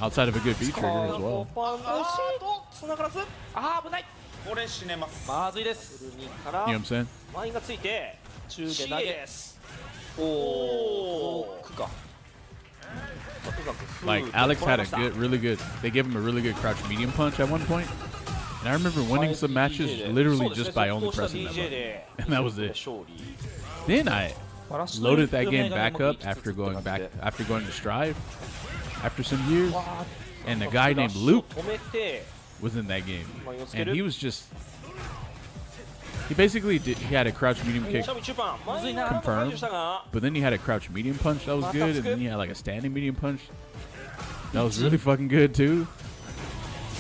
[SPEAKER 1] Outside of a good V trigger as well.
[SPEAKER 7] パン惜しいと繋がらず
[SPEAKER 9] あー危ない。
[SPEAKER 8] これ死ねます
[SPEAKER 9] まずいです。
[SPEAKER 7] フルにから
[SPEAKER 1] You know what I'm saying?
[SPEAKER 7] マインがついて
[SPEAKER 9] 中下
[SPEAKER 7] シ
[SPEAKER 9] 投げ
[SPEAKER 7] です
[SPEAKER 9] おおクか。
[SPEAKER 1] Like Alex had a good, really good. They gave him a really good crouch medium punch at one point, and I remember winning some matches literally just by only pressing that button, and that was it.
[SPEAKER 7] 勝利
[SPEAKER 1] Then I
[SPEAKER 9] まあラッシュの
[SPEAKER 1] loaded that
[SPEAKER 9] 有
[SPEAKER 1] game
[SPEAKER 9] 名な
[SPEAKER 1] back
[SPEAKER 9] のも
[SPEAKER 1] up
[SPEAKER 9] 生きつつ
[SPEAKER 1] after going
[SPEAKER 9] って感
[SPEAKER 1] back
[SPEAKER 9] じで
[SPEAKER 1] after going to Strive after some years,
[SPEAKER 9] わー
[SPEAKER 1] and a guy named Luke
[SPEAKER 7] 止めて
[SPEAKER 1] was in that game,
[SPEAKER 7] マインをつけ
[SPEAKER 1] and
[SPEAKER 7] る
[SPEAKER 1] he was just. He basically did. He had a crouch medium
[SPEAKER 7] し
[SPEAKER 1] kick,
[SPEAKER 7] ゃみ中パンマインが
[SPEAKER 1] Confirmed
[SPEAKER 7] 解除したが
[SPEAKER 1] but then he had a crouch medium punch that was good, and then he had like a standing medium punch that was really fucking good too.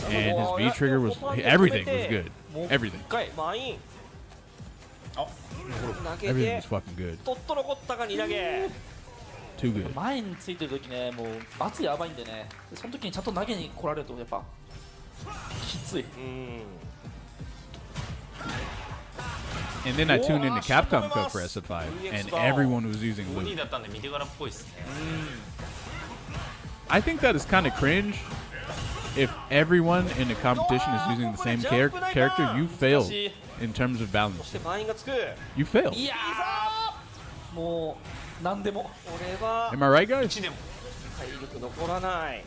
[SPEAKER 1] And his V trigger was everything was good. Everything.
[SPEAKER 7] 1回マイン
[SPEAKER 8] あ
[SPEAKER 7] 投げ
[SPEAKER 1] Everything
[SPEAKER 7] て
[SPEAKER 1] was fucking good.
[SPEAKER 7] とっと残ったが2投げ
[SPEAKER 1] Too good.
[SPEAKER 9] 前についてる時ね、もう圧やばいんでね、その時にちゃんと投げに来られるとやっぱきつい。
[SPEAKER 7] うん
[SPEAKER 1] And then I tuned into Capcom Cup for SF5, and everyone was using
[SPEAKER 8] ボデ
[SPEAKER 1] Luke.
[SPEAKER 8] ィだったんで見てからっぽいっすね
[SPEAKER 1] I think that is kind of cringe. If everyone in the competition is using the same character, you fail in terms of
[SPEAKER 7] そ
[SPEAKER 1] balance.
[SPEAKER 7] してマインがつく
[SPEAKER 1] You fail.
[SPEAKER 9] いやーもう何でも。
[SPEAKER 7] これは
[SPEAKER 1] Am I right, guys?
[SPEAKER 8] 1でも
[SPEAKER 7] 体力残らない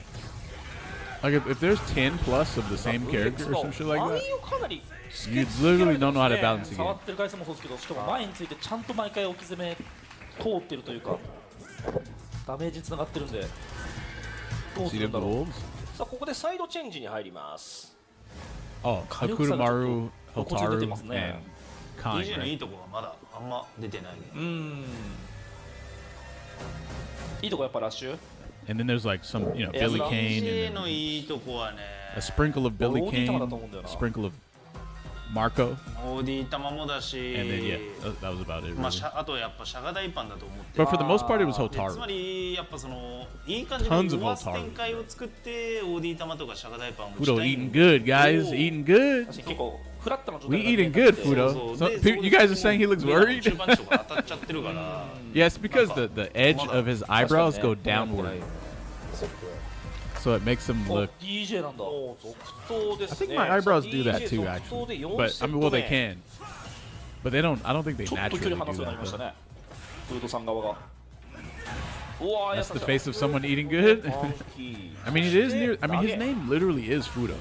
[SPEAKER 1] Like if there's 10 plus of the same character or some shit like
[SPEAKER 7] マ
[SPEAKER 1] that,
[SPEAKER 7] インをかなり
[SPEAKER 1] you literally don't know how to balance the
[SPEAKER 9] 触
[SPEAKER 1] game.
[SPEAKER 9] ってる回数もそうですけど、しかも前についてちゃんと毎回置き攻め通ってるというか、ダメージつながってるんで、どうす
[SPEAKER 1] See
[SPEAKER 9] るん
[SPEAKER 1] the
[SPEAKER 9] だろう。
[SPEAKER 1] wolves?
[SPEAKER 7] さあここでサイドチェンジに入ります
[SPEAKER 1] Oh,
[SPEAKER 9] 火力差がちょっ
[SPEAKER 1] Hakurumaru,
[SPEAKER 9] と露骨に出て
[SPEAKER 1] Hotaru,
[SPEAKER 9] ますね。
[SPEAKER 1] and Kai.
[SPEAKER 8] DJ のい
[SPEAKER 1] Right?
[SPEAKER 8] いとこがまだあんま出てない
[SPEAKER 9] いいとこやっぱラッシュ。
[SPEAKER 1] And then there's like some, you know,
[SPEAKER 9] Yeah,
[SPEAKER 1] Billy
[SPEAKER 9] so-
[SPEAKER 1] Kane,
[SPEAKER 8] DJ
[SPEAKER 1] and
[SPEAKER 8] の
[SPEAKER 1] then
[SPEAKER 8] いいとこはね
[SPEAKER 1] a sprinkle of Billy
[SPEAKER 9] ローディー
[SPEAKER 1] Kane,
[SPEAKER 9] 玉だと思うんだよな。
[SPEAKER 1] a sprinkle of Marco,
[SPEAKER 8] オーディ玉もだし
[SPEAKER 1] and then yeah, that was about it.
[SPEAKER 8] まあ
[SPEAKER 1] Really.
[SPEAKER 8] あとやっぱシャガ大パンだと思って
[SPEAKER 1] But for the most part, it was
[SPEAKER 8] でつま
[SPEAKER 1] Hotaru.
[SPEAKER 8] りやっぱそのいい感じの
[SPEAKER 1] Tons of
[SPEAKER 8] 上手
[SPEAKER 1] Hotaru.
[SPEAKER 8] 展開を作ってオーディ玉とかシャガ大パンを打ち
[SPEAKER 1] Fudo
[SPEAKER 8] たい
[SPEAKER 1] eating good, guys.
[SPEAKER 8] Oh.
[SPEAKER 1] Eating good.
[SPEAKER 9] 確かに結構
[SPEAKER 7] フラットな状
[SPEAKER 1] We
[SPEAKER 7] 態
[SPEAKER 1] eating good, Fudo.
[SPEAKER 8] そう
[SPEAKER 1] So,
[SPEAKER 8] で
[SPEAKER 1] you guys are saying he looks
[SPEAKER 8] 中
[SPEAKER 1] worried?
[SPEAKER 8] 盤地とか当たっちゃってるから。
[SPEAKER 1] Yes, because the edge of his eyebrows go downward, so it makes him look.
[SPEAKER 7] DJ なんだ。
[SPEAKER 1] I think my eyebrows do that too, actually. But I mean, well, they can, but they don't. I don't think they
[SPEAKER 7] ちょっと距
[SPEAKER 1] naturally
[SPEAKER 7] 離離
[SPEAKER 1] do
[SPEAKER 7] すようになりま
[SPEAKER 1] that.
[SPEAKER 7] した
[SPEAKER 1] though.
[SPEAKER 7] ね。フードさん側が。うわー、
[SPEAKER 1] That's the face of someone eating good.
[SPEAKER 7] ファンキー
[SPEAKER 1] I mean, it is near. I mean, his name literally is Fudo,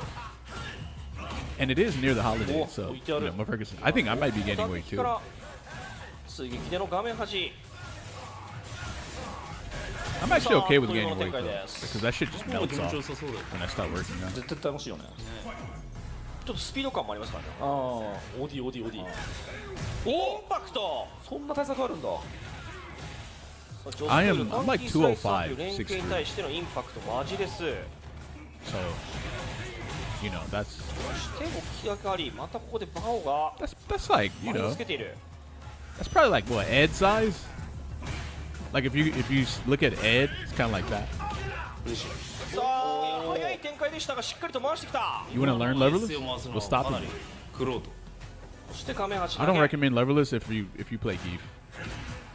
[SPEAKER 1] and it is near the holidays. So, you know, Ferguson. I think I might be gaining weight too.
[SPEAKER 7] 追撃での画面端。
[SPEAKER 1] I'm actually okay with
[SPEAKER 7] さあ
[SPEAKER 1] gaining
[SPEAKER 7] という
[SPEAKER 1] weight
[SPEAKER 7] 展開
[SPEAKER 1] though,
[SPEAKER 7] です
[SPEAKER 1] because that shit just
[SPEAKER 8] もう
[SPEAKER 1] melts
[SPEAKER 8] 気持ちよ
[SPEAKER 1] off
[SPEAKER 8] さそうだよ。
[SPEAKER 1] when I start working out.
[SPEAKER 7] 絶対楽しいよね。ちょっとスピード感もありますからね。ああ、オーディオーディオーディ。インパクト。そんな対策あるんだ。
[SPEAKER 1] I am- I'm like 205,
[SPEAKER 7] 連携に対してのインパクトマジです。
[SPEAKER 1] So, you know, that's
[SPEAKER 7] そして起き上がり、またここでバオが
[SPEAKER 1] that's like, you
[SPEAKER 7] 前に
[SPEAKER 1] know,
[SPEAKER 7] つけている。
[SPEAKER 1] that's probably like what, Ed size? Like if you look at Ed, it's kind of like that.
[SPEAKER 7] さあ、早い展開でしたがしっかりと回してきた。
[SPEAKER 1] You want to learn
[SPEAKER 8] エ
[SPEAKER 1] leverless?
[SPEAKER 8] スを回すの
[SPEAKER 1] We'll
[SPEAKER 8] は
[SPEAKER 1] stop
[SPEAKER 8] かな
[SPEAKER 1] him.
[SPEAKER 8] り苦労と。
[SPEAKER 7] そして画面端
[SPEAKER 1] I don't recommend leverless if you play Geef.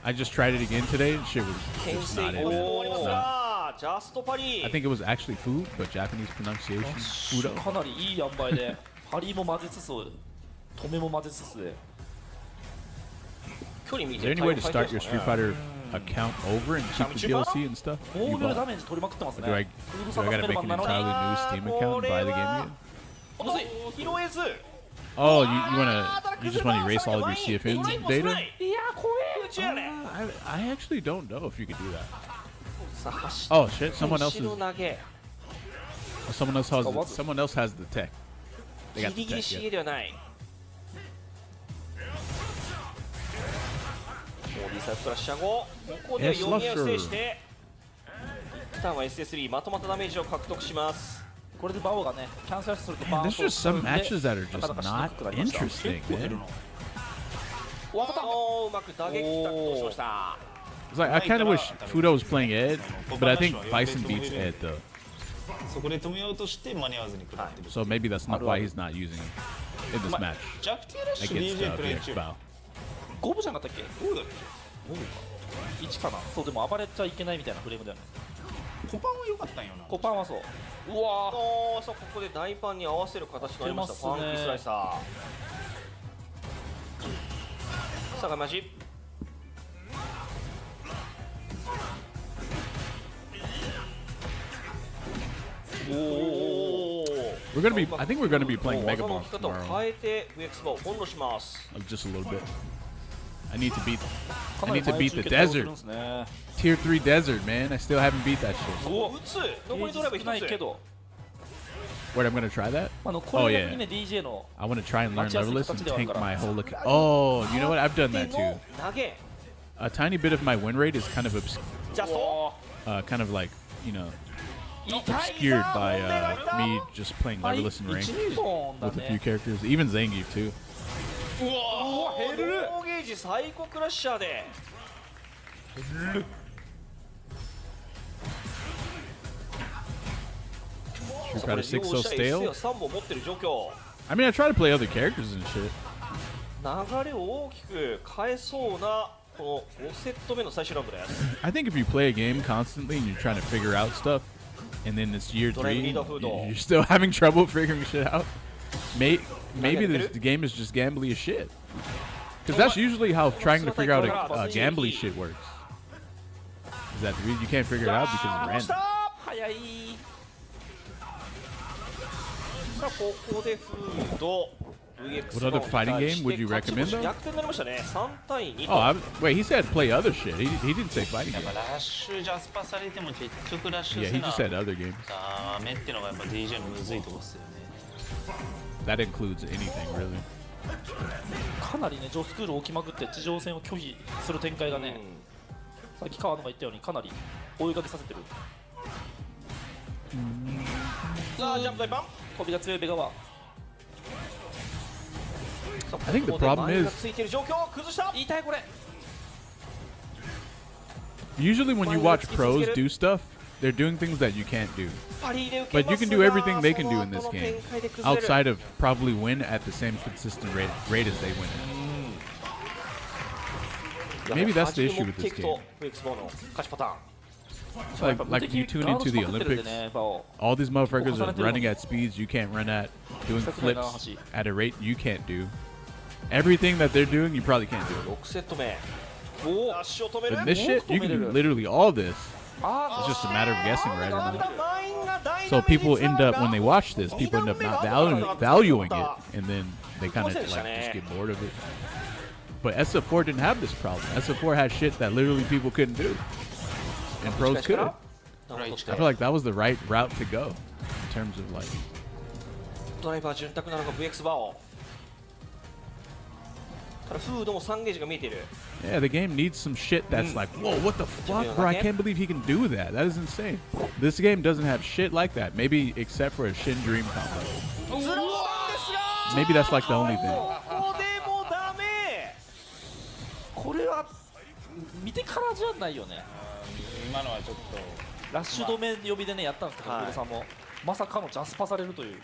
[SPEAKER 1] I just tried it again today and shit was
[SPEAKER 7] 牽
[SPEAKER 1] just
[SPEAKER 7] 制
[SPEAKER 1] not
[SPEAKER 7] 攻
[SPEAKER 1] it,
[SPEAKER 7] 勢もあり
[SPEAKER 1] man.
[SPEAKER 7] ます
[SPEAKER 1] It's not.
[SPEAKER 7] が、ジャストパリ。
[SPEAKER 1] I think it was actually food, but Japanese pronunciation, Fudo.
[SPEAKER 7] かなりいい塩梅で、パリも混ぜつつ、止めも混ぜつつで。距離見
[SPEAKER 1] Is
[SPEAKER 7] て
[SPEAKER 1] there any way to start your Street Fighter account over and keep the DLC and stuff?
[SPEAKER 7] 防
[SPEAKER 1] You
[SPEAKER 7] 御力ダ
[SPEAKER 1] bought?
[SPEAKER 7] メージ取りまくってますね。
[SPEAKER 1] Do I
[SPEAKER 7] フード
[SPEAKER 1] do
[SPEAKER 7] さ
[SPEAKER 1] I
[SPEAKER 7] んの
[SPEAKER 1] gotta
[SPEAKER 7] スペル
[SPEAKER 1] make
[SPEAKER 7] マ
[SPEAKER 1] an
[SPEAKER 7] ンなのに。
[SPEAKER 1] entirely new Steam account and buy the game again?
[SPEAKER 7] むずい、拾えず。
[SPEAKER 1] Oh, you just want to erase all of your CFN data?
[SPEAKER 7] いや、怖え。宇宙やね。
[SPEAKER 1] I actually don't know if you could do that.
[SPEAKER 7] さあ、走
[SPEAKER 1] Oh shit! Someone else
[SPEAKER 7] 後ろ
[SPEAKER 1] is
[SPEAKER 7] 投げ。
[SPEAKER 1] someone else has the tech. They
[SPEAKER 7] ギ
[SPEAKER 1] got
[SPEAKER 7] リ
[SPEAKER 1] the
[SPEAKER 7] ギリ
[SPEAKER 1] tech.
[SPEAKER 7] し
[SPEAKER 1] Yeah.
[SPEAKER 7] げではない。もうリサイクルラッシャー後、ここで
[SPEAKER 1] Yes,
[SPEAKER 7] 4人を制
[SPEAKER 1] Lusher.
[SPEAKER 7] して、一旦は SS3 まとまったダメージを獲得します。これでバオがね、キャンセルするとバ
[SPEAKER 1] Man,
[SPEAKER 7] ーン
[SPEAKER 1] there's
[SPEAKER 7] と
[SPEAKER 1] just some
[SPEAKER 7] で
[SPEAKER 1] matches that are
[SPEAKER 7] なか
[SPEAKER 1] just
[SPEAKER 7] なかしに
[SPEAKER 1] not
[SPEAKER 7] くくなりました。
[SPEAKER 1] interesting, man.
[SPEAKER 7] おっとうまく打撃タックルしました。
[SPEAKER 1] It's like I kind of wish Fudo was playing Ed, but I think Bison beats Ed though.
[SPEAKER 8] そこで止めようとして間に合わずに食らってる。
[SPEAKER 1] So maybe that's not why he's not using it in this match
[SPEAKER 8] ジャクティラッシュ
[SPEAKER 1] against
[SPEAKER 8] DJ プレイ
[SPEAKER 1] BX
[SPEAKER 8] 中。
[SPEAKER 1] Bow.
[SPEAKER 7] 5分じゃなかったっけ
[SPEAKER 8] どうだっ
[SPEAKER 7] 1かな。そう、でも暴れちゃいけないみたいなフレームだよね。
[SPEAKER 8] け？コパンは良かったんよな。
[SPEAKER 7] コパンはそう。うわー、さあここで大パンに合わせる形になりました。ファンキースライサー。さあ、マジ。おお。
[SPEAKER 1] We're gonna be. I think we're gonna be playing
[SPEAKER 7] 技
[SPEAKER 1] Mega
[SPEAKER 7] の
[SPEAKER 1] Bomb
[SPEAKER 7] 置き方を
[SPEAKER 1] tomorrow.
[SPEAKER 7] 変えて VX バーを温度します。
[SPEAKER 1] Just a little bit. I need to beat.
[SPEAKER 7] か
[SPEAKER 1] I
[SPEAKER 7] なり
[SPEAKER 1] need to
[SPEAKER 7] 前
[SPEAKER 1] beat
[SPEAKER 7] 中
[SPEAKER 1] the
[SPEAKER 7] 継対応する
[SPEAKER 1] desert.
[SPEAKER 7] んですね。
[SPEAKER 1] Tier 3 desert, man. I still haven't beat that shit.
[SPEAKER 7] お打つ。残りドライブ少ない1つ。けど、
[SPEAKER 1] Wait, I'm gonna try that.
[SPEAKER 7] これがね DJ の
[SPEAKER 1] I want to try and learn
[SPEAKER 7] 待ちやすい
[SPEAKER 1] leverless
[SPEAKER 7] 形
[SPEAKER 1] and
[SPEAKER 7] ではある
[SPEAKER 1] tank
[SPEAKER 7] から
[SPEAKER 1] my whole account. Oh, you know what? I've done that
[SPEAKER 7] 手
[SPEAKER 1] too.
[SPEAKER 7] の投げ。
[SPEAKER 1] A tiny bit of my win rate is kind of
[SPEAKER 7] ジャスト。
[SPEAKER 1] kind of like, you know,
[SPEAKER 7] 痛い
[SPEAKER 1] obscured
[SPEAKER 7] さ
[SPEAKER 1] by
[SPEAKER 7] 問題があった
[SPEAKER 1] me just playing
[SPEAKER 7] はい、
[SPEAKER 1] leverless and
[SPEAKER 7] 1
[SPEAKER 1] rank
[SPEAKER 7] 本だ
[SPEAKER 1] with a few
[SPEAKER 7] ね。
[SPEAKER 1] characters, even Zangief too.
[SPEAKER 7] うわ減る。ローゲージ最高クラッシャーで。
[SPEAKER 1] Street Fighter 6 so stale.
[SPEAKER 7] 3本持ってる状況。
[SPEAKER 1] I mean, I try to play other characters and shit.
[SPEAKER 7] 流れを大きく変えそうなこの5セット目の最終ラウンドです。
[SPEAKER 1] I think if you play a game constantly and you're trying to figure out stuff, and then it's year 3, you're still having trouble figuring shit out. Maybe the game is just gambly as shit. Because that's usually how trying to figure out a gambly shit works. Is that the reason you can't figure it out because it's random?
[SPEAKER 7] 早い。さあここでフード。
[SPEAKER 1] What other fighting game would you recommend though?
[SPEAKER 7] 逆転になりましたね。3対2
[SPEAKER 1] Oh, wait, he said play other shit. He didn't say fighting
[SPEAKER 8] やっ
[SPEAKER 1] game.
[SPEAKER 8] ぱラッシュジャスパされても結局ラッシュ
[SPEAKER 1] Yeah,
[SPEAKER 8] せ
[SPEAKER 1] he
[SPEAKER 8] な
[SPEAKER 1] just said other games.
[SPEAKER 8] ダメってのがやっぱ DJ のむずいとこっすよね。
[SPEAKER 1] That includes anything, really.
[SPEAKER 7] かなりね、ジョスクールを置きまくって地上戦を拒否する展開がね、さっき川野が言ったようにかなり追いかけさせてる。さあジャンプ大パン飛びが強いベガは。
[SPEAKER 1] I think the problem is
[SPEAKER 7] ついてる状況崩した。言いたいこれ。
[SPEAKER 1] usually when you watch pros do stuff, they're doing things that you can't do.
[SPEAKER 7] パリで受け
[SPEAKER 1] But
[SPEAKER 7] ま
[SPEAKER 1] you
[SPEAKER 7] す
[SPEAKER 1] can
[SPEAKER 7] が
[SPEAKER 1] do everything they can do in
[SPEAKER 7] そ
[SPEAKER 1] this
[SPEAKER 7] の後の
[SPEAKER 1] game
[SPEAKER 7] 展開で崩れる
[SPEAKER 1] outside of probably win at the same consistent rate as they win at. Maybe that's the issue with this game.
[SPEAKER 7] ブエクスボーの勝ちパターン
[SPEAKER 1] Like you tune into the Olympics, all these motherfuckers are running at speeds you can't run at, doing flips at a rate you can't do. Everything that they're doing, you probably can't do.
[SPEAKER 7] 6セット目おお足を止める
[SPEAKER 1] But this shit, you can do literally all this. It's just a matter of guessing right or not. So people end up, when they watch this, people end up not valuing it, and then they kind of like just get bored of it. But SF4 didn't have this problem. SF4 had shit that literally people couldn't do, and pros could. I feel like that was the right route to go in terms of like.
[SPEAKER 7] ドライバー潤沢なのが VX バオただフードも3ゲージが見えている
[SPEAKER 1] Yeah, the game needs some shit that's like, whoa, what the fuck, bro? I can't believe he can do that. That is insane. This game doesn't have shit like that. Maybe except for a Shin Dream combo.
[SPEAKER 7] ずらしたんですが
[SPEAKER 1] Maybe that's like the only thing.
[SPEAKER 7] ここでもダメ
[SPEAKER 9] これは見てからじゃないよね。
[SPEAKER 8] 今のはちょっと
[SPEAKER 9] ラッシュ止め呼びでねやったんですけど、小田さんもまさかのジャスパされるという。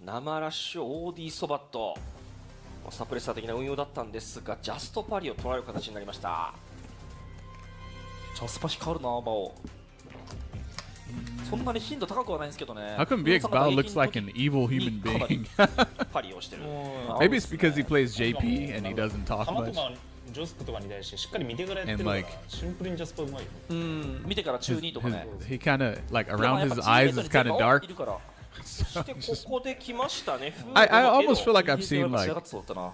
[SPEAKER 7] 生ラッシュ OD ソバットサプレッサー的な運用だったんですがジャストパリを捉える形になりました
[SPEAKER 9] ジャスパ光るなバオ。そんなに頻度高くはないんですけどね。
[SPEAKER 1] How come VX Bao looks like an evil human being?
[SPEAKER 7] パリをしてる
[SPEAKER 1] Maybe it's because he plays JP and he doesn't talk
[SPEAKER 8] 球と
[SPEAKER 1] much.
[SPEAKER 8] かジョスプとかに対してしっかり見てからやってるから
[SPEAKER 1] And like-
[SPEAKER 8] シンプルにジャスプうまいよ
[SPEAKER 9] うん見てから中2とかね。
[SPEAKER 1] He kind of like
[SPEAKER 9] でもや
[SPEAKER 1] around
[SPEAKER 9] っぱ
[SPEAKER 1] his
[SPEAKER 9] チームメ
[SPEAKER 1] eyes
[SPEAKER 9] イト
[SPEAKER 1] is
[SPEAKER 9] に
[SPEAKER 1] kind
[SPEAKER 9] 全
[SPEAKER 1] of
[SPEAKER 9] 部
[SPEAKER 1] dark.
[SPEAKER 9] いるから。
[SPEAKER 7] そしてここで来ましたね
[SPEAKER 1] I
[SPEAKER 7] フードの
[SPEAKER 1] almost feel like I've
[SPEAKER 9] や
[SPEAKER 1] seen
[SPEAKER 9] っぱ仕
[SPEAKER 1] like
[SPEAKER 9] 上がってそうだったな。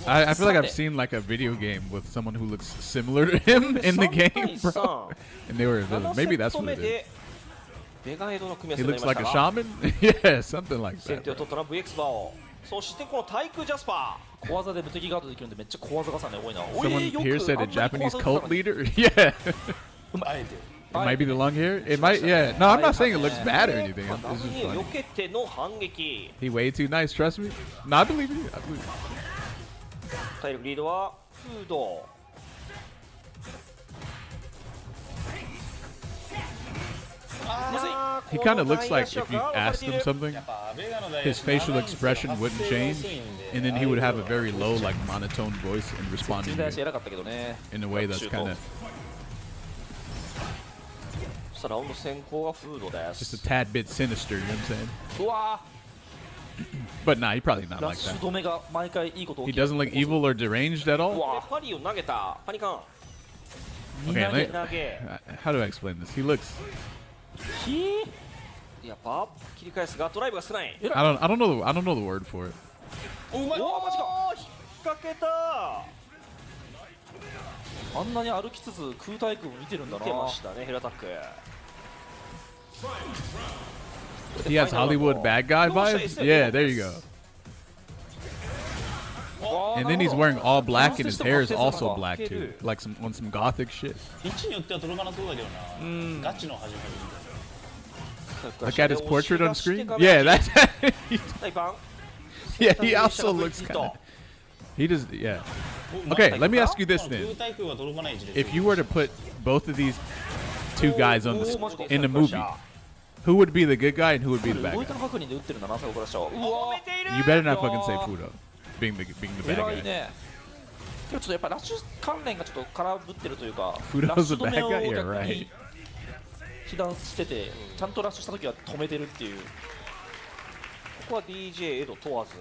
[SPEAKER 1] I feel like I've seen like a video game with someone who looks similar to him in the game, bro. And they were a villain. Maybe that's what it is.
[SPEAKER 7] ベガエドの組み合
[SPEAKER 1] He
[SPEAKER 7] わせにな
[SPEAKER 1] looks
[SPEAKER 7] りま
[SPEAKER 1] like
[SPEAKER 7] し
[SPEAKER 1] a
[SPEAKER 7] たが
[SPEAKER 1] shaman. Yeah, something like
[SPEAKER 7] 先
[SPEAKER 1] that.
[SPEAKER 7] 手を取ったのは VX バオそしてこの対空ジャスパ
[SPEAKER 9] 小技で無敵ガードできるんでめっちゃ小技重ね多いな。
[SPEAKER 1] Someone here said a
[SPEAKER 9] あんなに
[SPEAKER 1] Japanese
[SPEAKER 9] 小技
[SPEAKER 1] cult
[SPEAKER 9] 重ね
[SPEAKER 1] leader. Yeah,
[SPEAKER 8] あえて
[SPEAKER 1] it might be the long hair. It might. Yeah. No, I'm not saying it looks bad or anything.
[SPEAKER 7] ー
[SPEAKER 1] It's
[SPEAKER 7] 波
[SPEAKER 1] just
[SPEAKER 7] に避
[SPEAKER 1] funny.
[SPEAKER 7] けての反撃
[SPEAKER 1] He way too nice. Trust me. No, I believe you. I believe you.
[SPEAKER 7] 体力リードはフード
[SPEAKER 1] He kind of looks like if you asked him something,
[SPEAKER 8] やっぱベガの大
[SPEAKER 1] his facial expression wouldn't change,
[SPEAKER 8] 遅いんで
[SPEAKER 1] and then he would have a very low, like monotone voice and respond
[SPEAKER 9] 中
[SPEAKER 1] to
[SPEAKER 9] 大
[SPEAKER 1] you
[SPEAKER 9] 足偉かったけどね。
[SPEAKER 1] in a way that's kind of
[SPEAKER 7] さあラウンド先行がフードで
[SPEAKER 1] just
[SPEAKER 7] す
[SPEAKER 1] a tad bit sinister. You know what I'm saying?
[SPEAKER 9] うわ
[SPEAKER 1] But nah, he probably not
[SPEAKER 9] ーラッ
[SPEAKER 1] like
[SPEAKER 9] シュ
[SPEAKER 1] that.
[SPEAKER 9] 止めが毎回いいこと起
[SPEAKER 1] He
[SPEAKER 9] きる。
[SPEAKER 1] doesn't look evil or deranged at
[SPEAKER 7] で
[SPEAKER 1] all.
[SPEAKER 7] パリを投げたパニカン
[SPEAKER 1] Okay,
[SPEAKER 7] 投
[SPEAKER 1] let,
[SPEAKER 7] げ
[SPEAKER 1] how do I explain this? He looks.
[SPEAKER 7] やっぱ切り返すがドライブが少ない
[SPEAKER 1] I don't know the word for it.
[SPEAKER 7] おおマジか引っ掛けた
[SPEAKER 9] あんなに歩きつつ空対空を見てるんだな。
[SPEAKER 7] 見てましたねヘルアタック
[SPEAKER 1] He has Hollywood bad guy vibes. Yeah, there you go. And then he's wearing all black, and his hair is also black too, like some on some gothic shit.
[SPEAKER 8] 位置によっては届かなそうだけどなガチの始まり
[SPEAKER 1] Look at his portrait on screen. Yeah, that's.
[SPEAKER 7] 大パン
[SPEAKER 1] Yeah, he also looks kind of. He does. Yeah. Okay, let me ask you this
[SPEAKER 8] 空
[SPEAKER 1] then:
[SPEAKER 8] 対空が届かない位置で
[SPEAKER 1] if you were to put both of these two guys on the in the movie, who would be the good guy and who would be the
[SPEAKER 9] 動
[SPEAKER 1] bad
[SPEAKER 9] いた
[SPEAKER 1] guy?
[SPEAKER 9] 確認で打ってるんだな、最後からしたら。うわ
[SPEAKER 1] You better not fucking say Fudo being the bad
[SPEAKER 9] 偉い
[SPEAKER 1] guy.
[SPEAKER 9] ね。でもちょっとやっぱラッシュ関連がちょっと空振ってるというか、
[SPEAKER 1] Fudo's
[SPEAKER 9] ラッシュ
[SPEAKER 1] the
[SPEAKER 9] 止め
[SPEAKER 1] bad
[SPEAKER 9] を
[SPEAKER 1] guy? Yeah,
[SPEAKER 9] 逆
[SPEAKER 1] right.
[SPEAKER 9] に被弾してて、ちゃんとラッシュした時は止めてるっていう、
[SPEAKER 7] ここは DJ エド問わず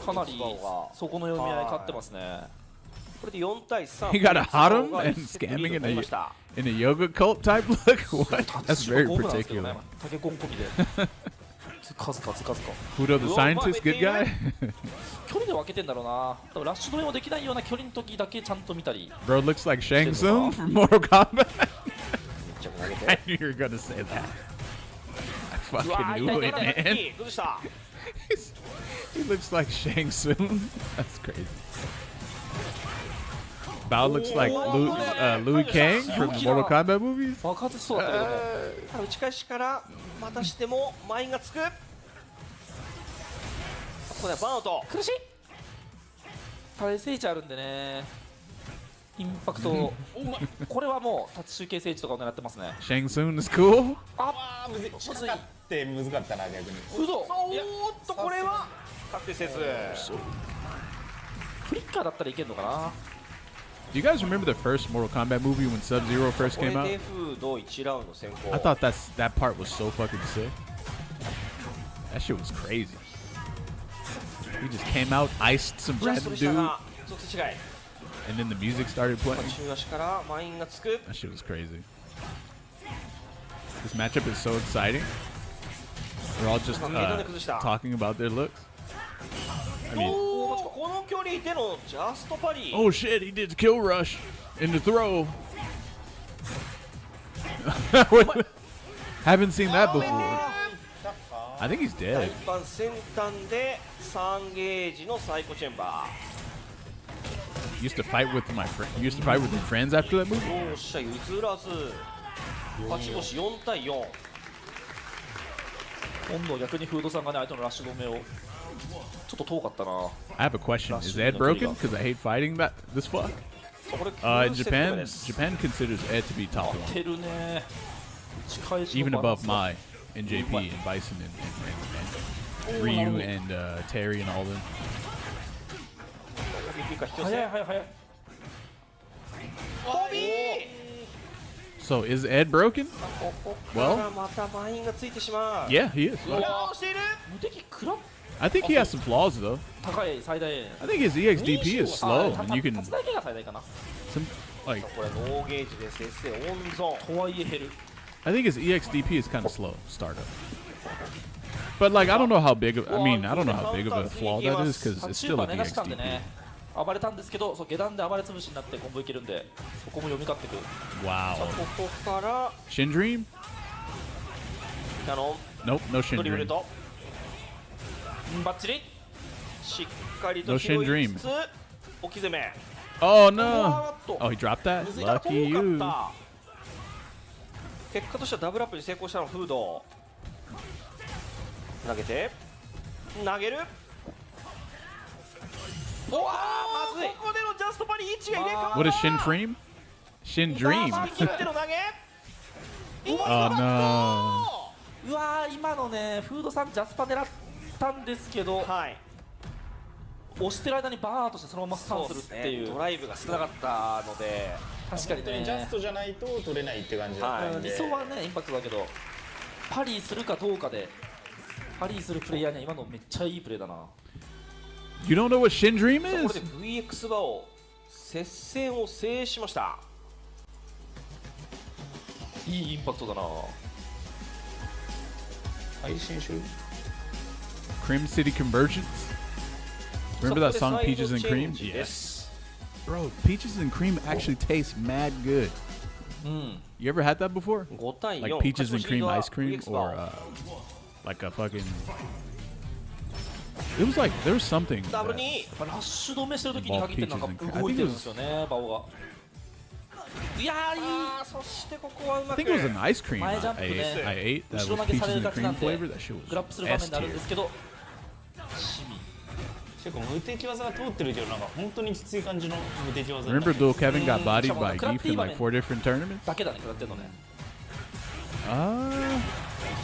[SPEAKER 9] かなり
[SPEAKER 7] が
[SPEAKER 9] そこの読み合い勝ってますね。
[SPEAKER 7] これで4対3
[SPEAKER 1] He got a Harem
[SPEAKER 7] が
[SPEAKER 1] and
[SPEAKER 7] 一セット
[SPEAKER 1] scamming
[SPEAKER 7] リード
[SPEAKER 1] in
[SPEAKER 7] になり
[SPEAKER 1] a
[SPEAKER 7] ました
[SPEAKER 1] in a yoga cult type look. What? That's very
[SPEAKER 9] ホームランですけどね
[SPEAKER 1] particular.
[SPEAKER 9] タケコン込みで。ずかずかずかずか。
[SPEAKER 1] Fudo the scientist, good guy.
[SPEAKER 9] 距離で分けてんだろうな。多分ラッシュ止めもできないような距離の時だけちゃんと見たり。
[SPEAKER 1] Bro looks like Shang Tsung from Mortal Kombat.
[SPEAKER 7] ちゃく投げ
[SPEAKER 1] I
[SPEAKER 7] て
[SPEAKER 1] knew you were gonna say that. I
[SPEAKER 7] うわ
[SPEAKER 1] fucking
[SPEAKER 7] ー
[SPEAKER 1] knew
[SPEAKER 7] 痛い
[SPEAKER 1] it,
[SPEAKER 7] 痛い痛
[SPEAKER 1] man.
[SPEAKER 7] い崩した
[SPEAKER 1] He looks like Shang Tsung. That's crazy. Bao looks like Louis Kang from the Mortal Kombat movies.
[SPEAKER 9] 爆発しそうだったけどね。
[SPEAKER 7] 打ち返しからまたしても前がつくここでバンアウト
[SPEAKER 9] 苦しい。耐性値あるんでね。インパクトこれはもう立ち集計聖地とかを狙ってますね。
[SPEAKER 1] Shang Tsung is cool.
[SPEAKER 7] あーむずい近かってむずかったな逆に。
[SPEAKER 9] 嘘。
[SPEAKER 7] おーっとこれは確定せず。
[SPEAKER 9] フリッカーだったらいけんのかな。
[SPEAKER 1] Do you guys remember the first Mortal Kombat movie when Sub-Zero first
[SPEAKER 7] これ
[SPEAKER 1] came
[SPEAKER 7] で
[SPEAKER 1] out?
[SPEAKER 7] フード1ラウンド先行。
[SPEAKER 1] I thought that part was so fucking sick. That shit was crazy. He just came out, iced some
[SPEAKER 7] ジャスト
[SPEAKER 1] random
[SPEAKER 7] でした
[SPEAKER 1] dude,
[SPEAKER 7] が一つ違い。
[SPEAKER 1] and then the music started playing.
[SPEAKER 7] 中足からマインがつく。
[SPEAKER 1] That shit was crazy. This matchup is so exciting. They're all just talking about their looks. I mean,
[SPEAKER 7] おーこの距離でのジャストパリ。
[SPEAKER 1] oh shit, he did kill rush in the throw. Haven't seen that before. I think he's
[SPEAKER 7] 大
[SPEAKER 1] dead.
[SPEAKER 7] 盤先端で3ゲージのサイコチェンバ
[SPEAKER 1] Used to fight with used to fight with your friends after that movie.
[SPEAKER 7] ー。よっしゃ譲らず。勝ち星4対4。
[SPEAKER 9] 今度は逆にフードさんがね相手のラッシュ止めをちょっと遠かったな。
[SPEAKER 1] I have a question. Is Ed broken? Because I hate fighting this fuck.
[SPEAKER 7] これ
[SPEAKER 1] In
[SPEAKER 7] 9セット
[SPEAKER 1] Japan,
[SPEAKER 7] 目です。
[SPEAKER 1] Japan considers Ed to be top
[SPEAKER 9] 当
[SPEAKER 1] one,
[SPEAKER 9] てるね。打ち返しの
[SPEAKER 1] even
[SPEAKER 9] バラン
[SPEAKER 1] above
[SPEAKER 9] スが
[SPEAKER 1] Mai and JP and Bison and Ryu and Terry and all them.
[SPEAKER 7] 攻撃か引き寄せ。
[SPEAKER 9] 早い早い早い。
[SPEAKER 7] 飛び
[SPEAKER 1] So is Ed broken?
[SPEAKER 7] ここか
[SPEAKER 1] Well
[SPEAKER 7] らまたマインがついてしまう。
[SPEAKER 1] Yeah, he is.
[SPEAKER 7] 倒している。
[SPEAKER 9] 無敵食らっ
[SPEAKER 1] I think he has some flaws though.
[SPEAKER 9] 高い最大限。
[SPEAKER 1] I think his EXDP is slow, and you can
[SPEAKER 9] 立つだけが最大かな。
[SPEAKER 1] some like
[SPEAKER 7] これノーゲージで接戦温存。
[SPEAKER 9] とはいえ減る。
[SPEAKER 1] I think his EXDP is kind of slow startup. But like I don't know how big of I mean I don't know how big of a flaw that is because it's
[SPEAKER 9] 中
[SPEAKER 1] still
[SPEAKER 9] 盤
[SPEAKER 1] an
[SPEAKER 9] 寝かしたんで
[SPEAKER 1] EXDP.
[SPEAKER 9] ね。暴れたんですけど、そう下段で暴れ潰しになってコンボいけるんで、そこも読み勝ってくる。
[SPEAKER 1] Wow.
[SPEAKER 7] ここから
[SPEAKER 1] Shin Dream?
[SPEAKER 7] キャノ
[SPEAKER 1] Nope, no
[SPEAKER 7] ン
[SPEAKER 1] Shin
[SPEAKER 7] ドリブル
[SPEAKER 1] Dream.
[SPEAKER 7] とバッチリしっかりと
[SPEAKER 1] No
[SPEAKER 7] 拾
[SPEAKER 1] Shin
[SPEAKER 7] いつつ置き攻め。
[SPEAKER 1] Oh
[SPEAKER 7] う
[SPEAKER 1] no!
[SPEAKER 7] わーっと
[SPEAKER 1] Oh, he dropped that.
[SPEAKER 7] 水が
[SPEAKER 1] Lucky
[SPEAKER 7] 遠
[SPEAKER 1] you.
[SPEAKER 7] かった。結果としてはダブルアップに成功したのフード。投げて投げる。おわーまずい。ここでのジャストパリ位置が入れ替わった。
[SPEAKER 1] What is Shin Dream? Shin Dream.
[SPEAKER 7] さあ切っての投げ。
[SPEAKER 1] Oh no.
[SPEAKER 9] うわー、今のね、フードさんジャスパ狙ったんですけど、
[SPEAKER 7] はい。
[SPEAKER 9] 押してる間にバーンとしてそのままスタンするっていう。
[SPEAKER 7] ドライブが少なかったので、
[SPEAKER 9] 確かにね。
[SPEAKER 10] ジャストじゃないと取れないって感じだったんで、
[SPEAKER 9] 理想はねインパクトだけど、パリーするかどうかで、パリーするプレイヤーには今のめっちゃいいプレーだな。
[SPEAKER 1] You don't know what Shin Dream
[SPEAKER 7] これ
[SPEAKER 1] is?
[SPEAKER 7] で VX バオ接戦を制しました。
[SPEAKER 9] いいインパクトだな。
[SPEAKER 10] 配信集
[SPEAKER 1] Cream City Convergence? Remember that song Peaches and Cream?
[SPEAKER 7] で
[SPEAKER 1] Yes.
[SPEAKER 7] す。
[SPEAKER 1] Bro, Peaches and Cream actually taste mad good.
[SPEAKER 9] うん。
[SPEAKER 1] You ever had that before?
[SPEAKER 7] 5対4。
[SPEAKER 1] Like peaches and cream ice cream
[SPEAKER 7] VX バ
[SPEAKER 1] or
[SPEAKER 7] オ
[SPEAKER 1] like a fucking It was like there was something
[SPEAKER 7] ダブル
[SPEAKER 1] that-
[SPEAKER 7] に
[SPEAKER 9] ラッシュ止めしてる時に限ってなんか動いてるんですよね、バオが。いやー、いい。
[SPEAKER 7] そしてここはうま
[SPEAKER 1] I
[SPEAKER 7] く
[SPEAKER 1] think it was an ice cream
[SPEAKER 9] My
[SPEAKER 1] I
[SPEAKER 9] jump
[SPEAKER 1] ate,
[SPEAKER 9] today.
[SPEAKER 1] I ate that
[SPEAKER 9] 後ろ
[SPEAKER 1] was
[SPEAKER 9] 投げさ
[SPEAKER 1] peaches
[SPEAKER 9] れ
[SPEAKER 1] and
[SPEAKER 9] がち
[SPEAKER 1] cream
[SPEAKER 9] なんで
[SPEAKER 1] flavor. That shit
[SPEAKER 9] グラップする
[SPEAKER 1] was
[SPEAKER 9] 場面
[SPEAKER 1] S
[SPEAKER 9] になるん
[SPEAKER 1] tier.
[SPEAKER 9] ですけど、シミ。
[SPEAKER 10] 結構無敵技が通ってるけどなんか本当にきつい感じの無敵技
[SPEAKER 1] Remember Dual Kevin got bodied
[SPEAKER 9] しかも
[SPEAKER 1] by
[SPEAKER 9] クラッ
[SPEAKER 1] Geef
[SPEAKER 9] ティ
[SPEAKER 1] in
[SPEAKER 9] ー
[SPEAKER 1] like 4 different tournaments?
[SPEAKER 9] だけだね、食らってるのね。
[SPEAKER 1] Uh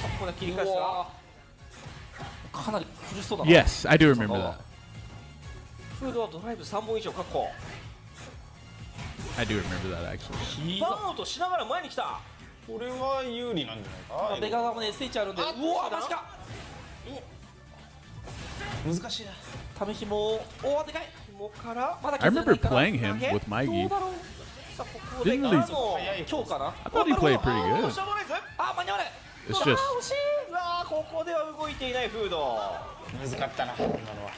[SPEAKER 7] ここで切り返すが
[SPEAKER 9] かなり苦しそうだな。
[SPEAKER 1] yes, I do remember that.
[SPEAKER 7] フードはドライブ3本以上確保。
[SPEAKER 1] I do remember that actually.
[SPEAKER 7] バーンアウトしながら前に来た。
[SPEAKER 10] これは有利なんじゃないか。
[SPEAKER 9] ベガ側もね SH あるんで、うわマジか。
[SPEAKER 10] 難しいな。
[SPEAKER 9] ためひも、おおでかい。
[SPEAKER 7] 紐から
[SPEAKER 9] まだ
[SPEAKER 1] I
[SPEAKER 9] 削れな
[SPEAKER 1] remember
[SPEAKER 9] いから
[SPEAKER 1] playing him with my
[SPEAKER 9] どう
[SPEAKER 1] Geef.
[SPEAKER 9] だろう。
[SPEAKER 7] さあここで
[SPEAKER 1] Didn't
[SPEAKER 7] ガ
[SPEAKER 1] really-
[SPEAKER 7] ード。
[SPEAKER 9] 今日かな。
[SPEAKER 1] I thought he played pretty
[SPEAKER 7] どう
[SPEAKER 1] good.
[SPEAKER 7] したドライズ。
[SPEAKER 9] あ、間に合わない。
[SPEAKER 1] It's
[SPEAKER 7] うわ
[SPEAKER 1] just
[SPEAKER 7] 惜しい。うわここでは動いていないフード。
[SPEAKER 10] 難かったな今のは。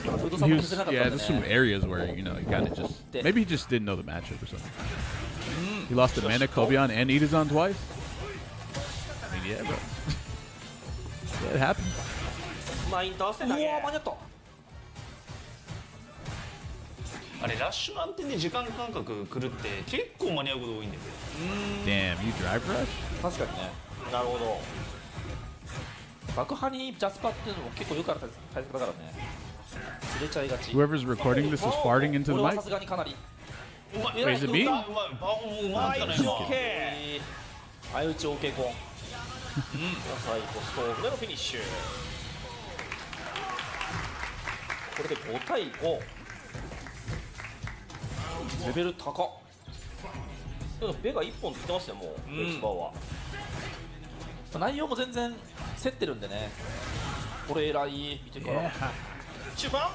[SPEAKER 9] フードさん
[SPEAKER 1] he
[SPEAKER 9] も
[SPEAKER 1] was
[SPEAKER 9] 削れなかっ
[SPEAKER 1] yeah.
[SPEAKER 9] たん
[SPEAKER 1] There's
[SPEAKER 9] で
[SPEAKER 1] some
[SPEAKER 9] ね。
[SPEAKER 1] areas where you know he kind of just maybe he just didn't know the matchup or something. He lost to Mana, Kobion, and Itazan twice. I mean, yeah, bro. Yeah, it happened.
[SPEAKER 7] マインと合わせて
[SPEAKER 9] う
[SPEAKER 7] 投げ。
[SPEAKER 9] わ間に合った。
[SPEAKER 10] あれラッシュ暗転で時間感覚狂って結構間に合うこと多いんだよ。
[SPEAKER 1] Damn, you drive rush?
[SPEAKER 9] 確かにね。
[SPEAKER 7] なるほど。
[SPEAKER 9] 爆破にジャスパっていうのも結構よくある対策だからね。ずれちゃいがち。
[SPEAKER 1] Whoever's recording this is farting into the
[SPEAKER 9] 俺は
[SPEAKER 1] mic.
[SPEAKER 9] さすがにかなり。
[SPEAKER 1] Wait, is it me?
[SPEAKER 10] うまいバーンうまかったね今
[SPEAKER 7] OK
[SPEAKER 9] 相打ち OK コン
[SPEAKER 7] 最後ストーブでのフィニッシュこれで5対5レベル高っでもベガ1本つってますねもうベイツバーは
[SPEAKER 9] 内容も全然競ってるんでねこれ偉い見てから
[SPEAKER 1] Yeah.
[SPEAKER 7] 中盤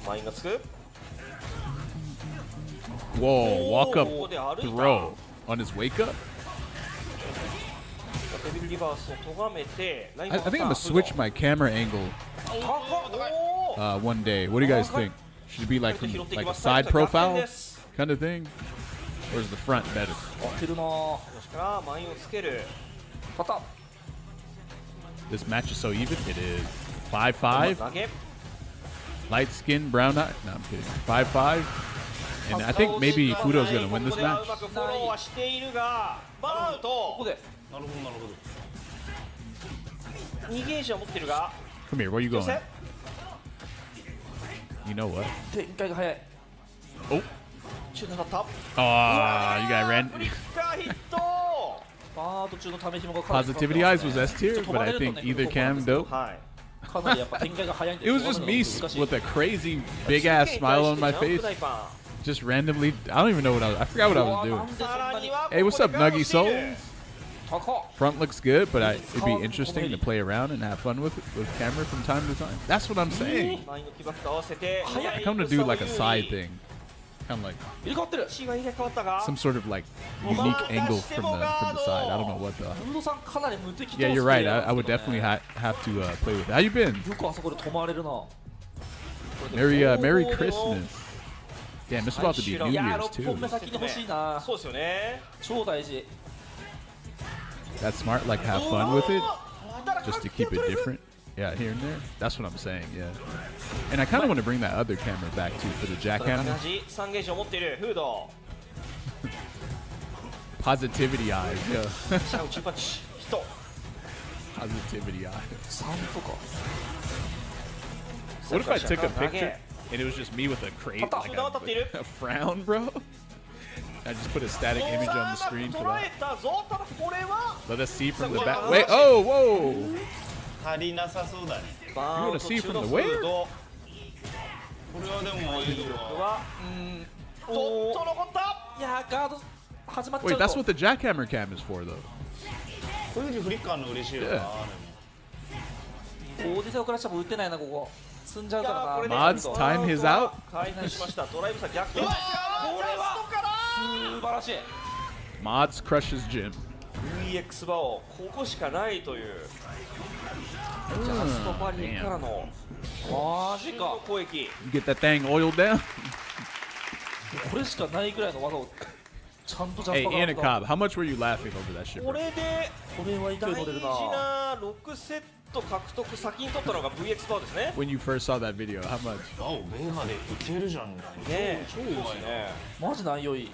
[SPEAKER 7] マインがつく
[SPEAKER 1] Whoa, walk up
[SPEAKER 7] ここで歩いた
[SPEAKER 1] throw on his wake up.
[SPEAKER 7] デビルリバースを咎めて
[SPEAKER 1] I think I'm gonna switch my camera angle
[SPEAKER 7] 高っ
[SPEAKER 1] one day. What do you guys think? Should it be like from like a side profile kind of thing, or is the front better?
[SPEAKER 9] 合ってるなぁ
[SPEAKER 7] そしたらマインをつける
[SPEAKER 9] パタ
[SPEAKER 1] This match is so even. It is 5-5.
[SPEAKER 7] 投げ
[SPEAKER 1] Light skin, brown eye. No, I'm kidding. 5-5. And I think maybe Fudo's gonna win this
[SPEAKER 7] ここでは
[SPEAKER 1] match.
[SPEAKER 7] うまくフォローはしているがバーンアウト
[SPEAKER 9] ここで
[SPEAKER 10] なるほどなるほど
[SPEAKER 7] 2ゲージは持ってるが
[SPEAKER 1] Come here. Where you
[SPEAKER 7] 寄
[SPEAKER 1] going?
[SPEAKER 7] せ
[SPEAKER 1] You know what?
[SPEAKER 9] 展開が早い
[SPEAKER 1] Oh.
[SPEAKER 7] 中なかった
[SPEAKER 1] Ah, you got ran.
[SPEAKER 7] フリッカーヒット
[SPEAKER 9] バード中のためひもがかなり
[SPEAKER 1] Positivity Eyes was S tier, but I think either cam dope.
[SPEAKER 7] はい
[SPEAKER 9] かなりやっぱ展開が早いんで
[SPEAKER 1] It was just me with a crazy big ass smile on my face. Just randomly. I don't even know what I forgot what I was doing.
[SPEAKER 7] さらには
[SPEAKER 1] Hey, what's up, Nuggy Souls?
[SPEAKER 9] 高っ
[SPEAKER 1] Front looks good, but it'd be interesting to play around and have fun with camera from time to time. That's what I'm saying.
[SPEAKER 7] マインの起爆と合わせて
[SPEAKER 1] I come to do like a side thing, kind of like
[SPEAKER 9] 入れ替わってる
[SPEAKER 7] 血が入れ替わったが
[SPEAKER 1] some sort of like unique angle from the side. I don't know what the.
[SPEAKER 9] フードさんかなり無敵
[SPEAKER 1] Yeah, you're right. I would definitely have to play with it. How you been?
[SPEAKER 9] よくあそこで止まれるな
[SPEAKER 1] Merry Christmas. Damn, it's about to be New
[SPEAKER 9] いや
[SPEAKER 1] Year's
[SPEAKER 9] 6本
[SPEAKER 1] too.
[SPEAKER 9] 目先に欲しいな
[SPEAKER 7] そうですよね
[SPEAKER 9] 超大事
[SPEAKER 1] That's smart. Like have fun with it, just to keep it different. Yeah, here and there. That's what I'm saying. Yeah, and I kind of want to bring that other camera back too for the
[SPEAKER 7] 同
[SPEAKER 1] jackhammer.
[SPEAKER 7] じ3ゲージを持っているフード
[SPEAKER 1] Positivity eyes. Yeah.
[SPEAKER 7] シャウチューパンチヒット
[SPEAKER 1] Positivity eyes.
[SPEAKER 9] 3とか
[SPEAKER 1] What if I took a picture and it was just me with a crate, like a frown, bro? I just put a static image on the screen for
[SPEAKER 7] 捉
[SPEAKER 1] that.
[SPEAKER 7] えたぞただこれは
[SPEAKER 1] Let us see from the back. Wait, oh, whoa!
[SPEAKER 10] 足りなさそうだね
[SPEAKER 7] バーン
[SPEAKER 1] wanna
[SPEAKER 7] と
[SPEAKER 1] see
[SPEAKER 7] 中
[SPEAKER 1] from
[SPEAKER 7] の
[SPEAKER 1] the
[SPEAKER 7] フ
[SPEAKER 1] where?
[SPEAKER 7] ード
[SPEAKER 10] これはでもいいよ
[SPEAKER 7] はちょっと残った
[SPEAKER 9] いやガード始まっちゃ
[SPEAKER 1] Wait,
[SPEAKER 9] う
[SPEAKER 1] that's
[SPEAKER 9] と
[SPEAKER 1] what the jackhammer cam is for, though.
[SPEAKER 10] こういう時フリッカーの嬉しいよな
[SPEAKER 1] Yeah.
[SPEAKER 9] オーディセオからしても打ってないなここ積んじゃうからな
[SPEAKER 7] これで
[SPEAKER 1] Mods time his out.
[SPEAKER 7] 回復しましたドライブさ逆転ですがこれは
[SPEAKER 9] 素晴らしい
[SPEAKER 1] Mods crushes Jim.
[SPEAKER 7] VX バオここしかないというジャストバリーからの
[SPEAKER 9] マジか
[SPEAKER 7] 攻撃
[SPEAKER 1] You get that thing oiled down.
[SPEAKER 9] これしかないぐらいの技をちゃんとジャ
[SPEAKER 1] Hey,
[SPEAKER 9] スパが
[SPEAKER 1] Anna Cobb, how much were you laughing over that shit?
[SPEAKER 7] こ
[SPEAKER 1] Bro?
[SPEAKER 7] れで
[SPEAKER 9] これは勢い
[SPEAKER 7] 大事
[SPEAKER 9] 乗れるな
[SPEAKER 7] な6セット獲得先に取ったのが VX バオですね
[SPEAKER 1] When you first saw that video, how much?
[SPEAKER 10] 青ベーガでいけるじゃん
[SPEAKER 7] ね
[SPEAKER 10] 超うまいな
[SPEAKER 9] マジ内容いい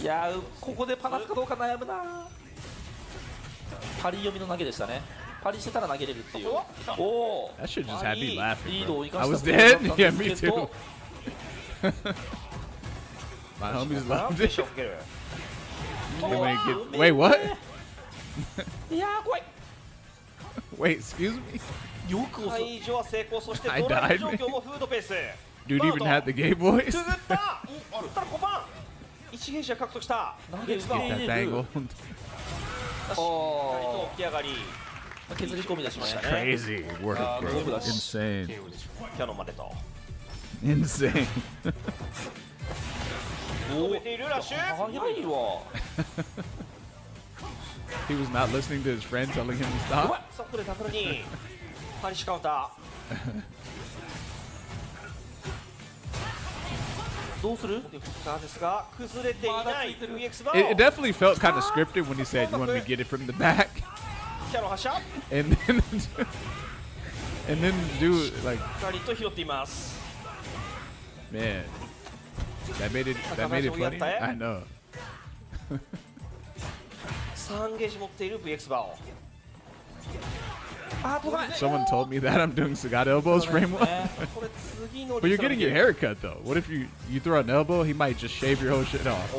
[SPEAKER 9] いやーここでパナスかどうか悩むなパリ読みの投げでしたねパリしてたら投げれるっていうおお
[SPEAKER 1] That shit just had me laughing.
[SPEAKER 9] リード
[SPEAKER 1] Bro.
[SPEAKER 9] を生か
[SPEAKER 1] I
[SPEAKER 9] した
[SPEAKER 1] was
[SPEAKER 9] プレー
[SPEAKER 1] dead.
[SPEAKER 9] だったん
[SPEAKER 1] Yeah,
[SPEAKER 9] です
[SPEAKER 1] me
[SPEAKER 9] けど
[SPEAKER 1] too. My homies
[SPEAKER 7] バーン
[SPEAKER 1] loved
[SPEAKER 7] プレッ
[SPEAKER 1] it.
[SPEAKER 7] シャーをかける
[SPEAKER 1] Then when it get- Wait, what?
[SPEAKER 9] いやー怖い
[SPEAKER 1] Wait, excuse me?
[SPEAKER 9] よく遅い
[SPEAKER 7] 解除は成功そして
[SPEAKER 1] I
[SPEAKER 7] ドライ
[SPEAKER 1] died,
[SPEAKER 7] ブ状況もフードペース
[SPEAKER 1] Dude even had the gay voice.
[SPEAKER 7] くぐったただ5番1ゲージは獲得した
[SPEAKER 9] 投げ
[SPEAKER 7] VX バオ
[SPEAKER 1] Get that dangle.
[SPEAKER 9] お
[SPEAKER 7] 起き上がり
[SPEAKER 9] ー削り込み出しましたね
[SPEAKER 1] Crazy work, bro.
[SPEAKER 9] Google us.
[SPEAKER 1] Insane.
[SPEAKER 7] キャノンまでと
[SPEAKER 1] Insane.
[SPEAKER 7] 止めているラッシュ
[SPEAKER 9] 早いわ
[SPEAKER 1] He was not listening to his friend telling him to stop.
[SPEAKER 7] そこでタクルにパニッシュカウンタ
[SPEAKER 9] どうする
[SPEAKER 7] ーでフッカーですが崩れていない VX バオ
[SPEAKER 1] It definitely felt kind of scripted when he said, "You want me to get it from the back,"
[SPEAKER 7] キャノン発射
[SPEAKER 1] and then do like,
[SPEAKER 7] しっかりと拾っています
[SPEAKER 1] man, that made it funny. I know.
[SPEAKER 7] 3ゲージ持っている VX バオ
[SPEAKER 1] Someone told me that I'm doing Sagat elbows frame one.
[SPEAKER 7] これ次の
[SPEAKER 1] But you're getting your hair cut though. What if you throw an elbow? He might just shave your whole shit off.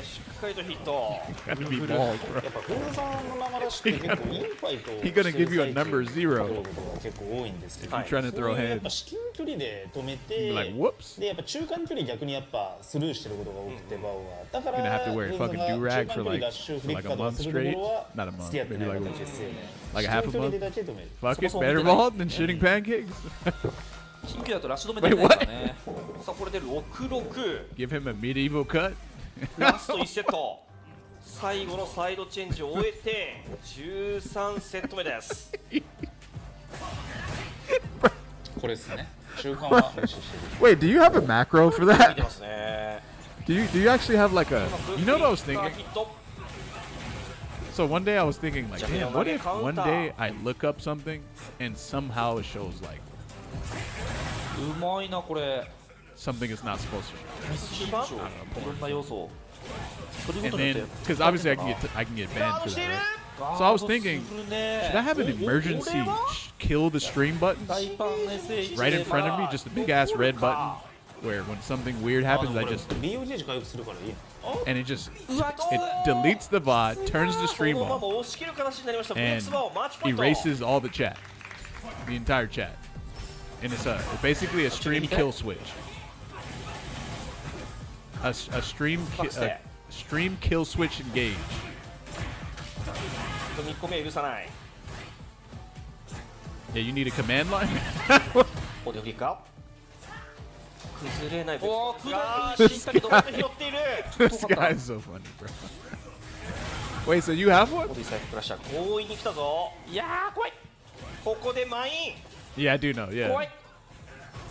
[SPEAKER 7] しっかりとヒット
[SPEAKER 1] Got to be bald, bro.
[SPEAKER 10] やっぱフーさんの生出しって結構インファイトを
[SPEAKER 1] He gonna give you a number
[SPEAKER 10] してる
[SPEAKER 1] zero.
[SPEAKER 10] ことが結構多いんですけど、
[SPEAKER 1] You're trying to
[SPEAKER 10] そ
[SPEAKER 1] throw
[SPEAKER 10] れやっ
[SPEAKER 1] hands.
[SPEAKER 10] ぱ至近距離で止めて、
[SPEAKER 1] Like whoops.
[SPEAKER 10] でやっぱ中間距離逆にやっぱスルーしてることが多くて、バウはだか
[SPEAKER 1] You're gonna
[SPEAKER 10] ら
[SPEAKER 1] have to wear a
[SPEAKER 10] フー
[SPEAKER 1] fucking
[SPEAKER 10] さんが
[SPEAKER 1] do-rag
[SPEAKER 10] 中
[SPEAKER 1] for
[SPEAKER 10] 間距離
[SPEAKER 1] like
[SPEAKER 10] ダッシュフリッ
[SPEAKER 1] like
[SPEAKER 10] ク
[SPEAKER 1] a
[SPEAKER 10] とか
[SPEAKER 1] month
[SPEAKER 10] するとこ
[SPEAKER 1] straight.
[SPEAKER 10] ろは
[SPEAKER 1] Not a
[SPEAKER 10] 付
[SPEAKER 1] month,
[SPEAKER 10] き合ってな
[SPEAKER 1] maybe
[SPEAKER 10] い
[SPEAKER 1] like
[SPEAKER 10] 形ですよね。
[SPEAKER 1] like a half a
[SPEAKER 10] 至近距離
[SPEAKER 1] month.
[SPEAKER 10] でだけ止める。
[SPEAKER 1] Fuck it,
[SPEAKER 7] そもそも
[SPEAKER 1] better
[SPEAKER 7] 出ない
[SPEAKER 1] bald than shitting pancakes.
[SPEAKER 7] 近距離だとラッシュ止めできないからねさあこれで6-6
[SPEAKER 1] Give him a medieval cut.
[SPEAKER 7] ラスト1セット最後のサイドチェンジを終えて13セット目です
[SPEAKER 10] これですね。中間は無視してる。
[SPEAKER 1] Wait, do you have a macro for
[SPEAKER 7] 見
[SPEAKER 1] that?
[SPEAKER 7] てますね
[SPEAKER 1] Do you actually have like a? You know what I was
[SPEAKER 7] ヒ
[SPEAKER 1] thinking?
[SPEAKER 7] ット
[SPEAKER 1] So one day I was thinking like,
[SPEAKER 7] Just
[SPEAKER 1] damn,
[SPEAKER 7] another
[SPEAKER 1] what if
[SPEAKER 7] counter.
[SPEAKER 1] one day I look up something and somehow it shows like
[SPEAKER 7] うまいなこれ
[SPEAKER 1] something it's not supposed to
[SPEAKER 7] ミスシートいろんな要素取り
[SPEAKER 1] show?
[SPEAKER 7] ご
[SPEAKER 1] And
[SPEAKER 7] とによ
[SPEAKER 1] then,
[SPEAKER 7] って
[SPEAKER 1] because obviously I can get banned for that, right? So I was thinking, should I have an emergency kill the stream button right in front of me, just a big ass red button, where when something weird happens, I just
[SPEAKER 10] BOG 回復するからいい。
[SPEAKER 1] and it deletes the VOD, turns the stream
[SPEAKER 7] このま
[SPEAKER 1] off,
[SPEAKER 7] ま押し切る形になりました
[SPEAKER 1] and
[SPEAKER 7] フレックスバーマッチポイント
[SPEAKER 1] erases all the chat, the entire chat, and it's basically a stream kill switch, a stream kill switch engage.
[SPEAKER 7] 2個目許さない
[SPEAKER 1] Yeah, you need a command line.
[SPEAKER 7] おでおきか崩れないおー崩れしっかりと拾っている
[SPEAKER 1] This guy is so funny, bro. Wait, so you have one?
[SPEAKER 7] ボディサイククラッシャー強引に来たぞいやー怖いここでマイン
[SPEAKER 1] Yeah, I do know.
[SPEAKER 7] 怖
[SPEAKER 1] Yeah.
[SPEAKER 7] い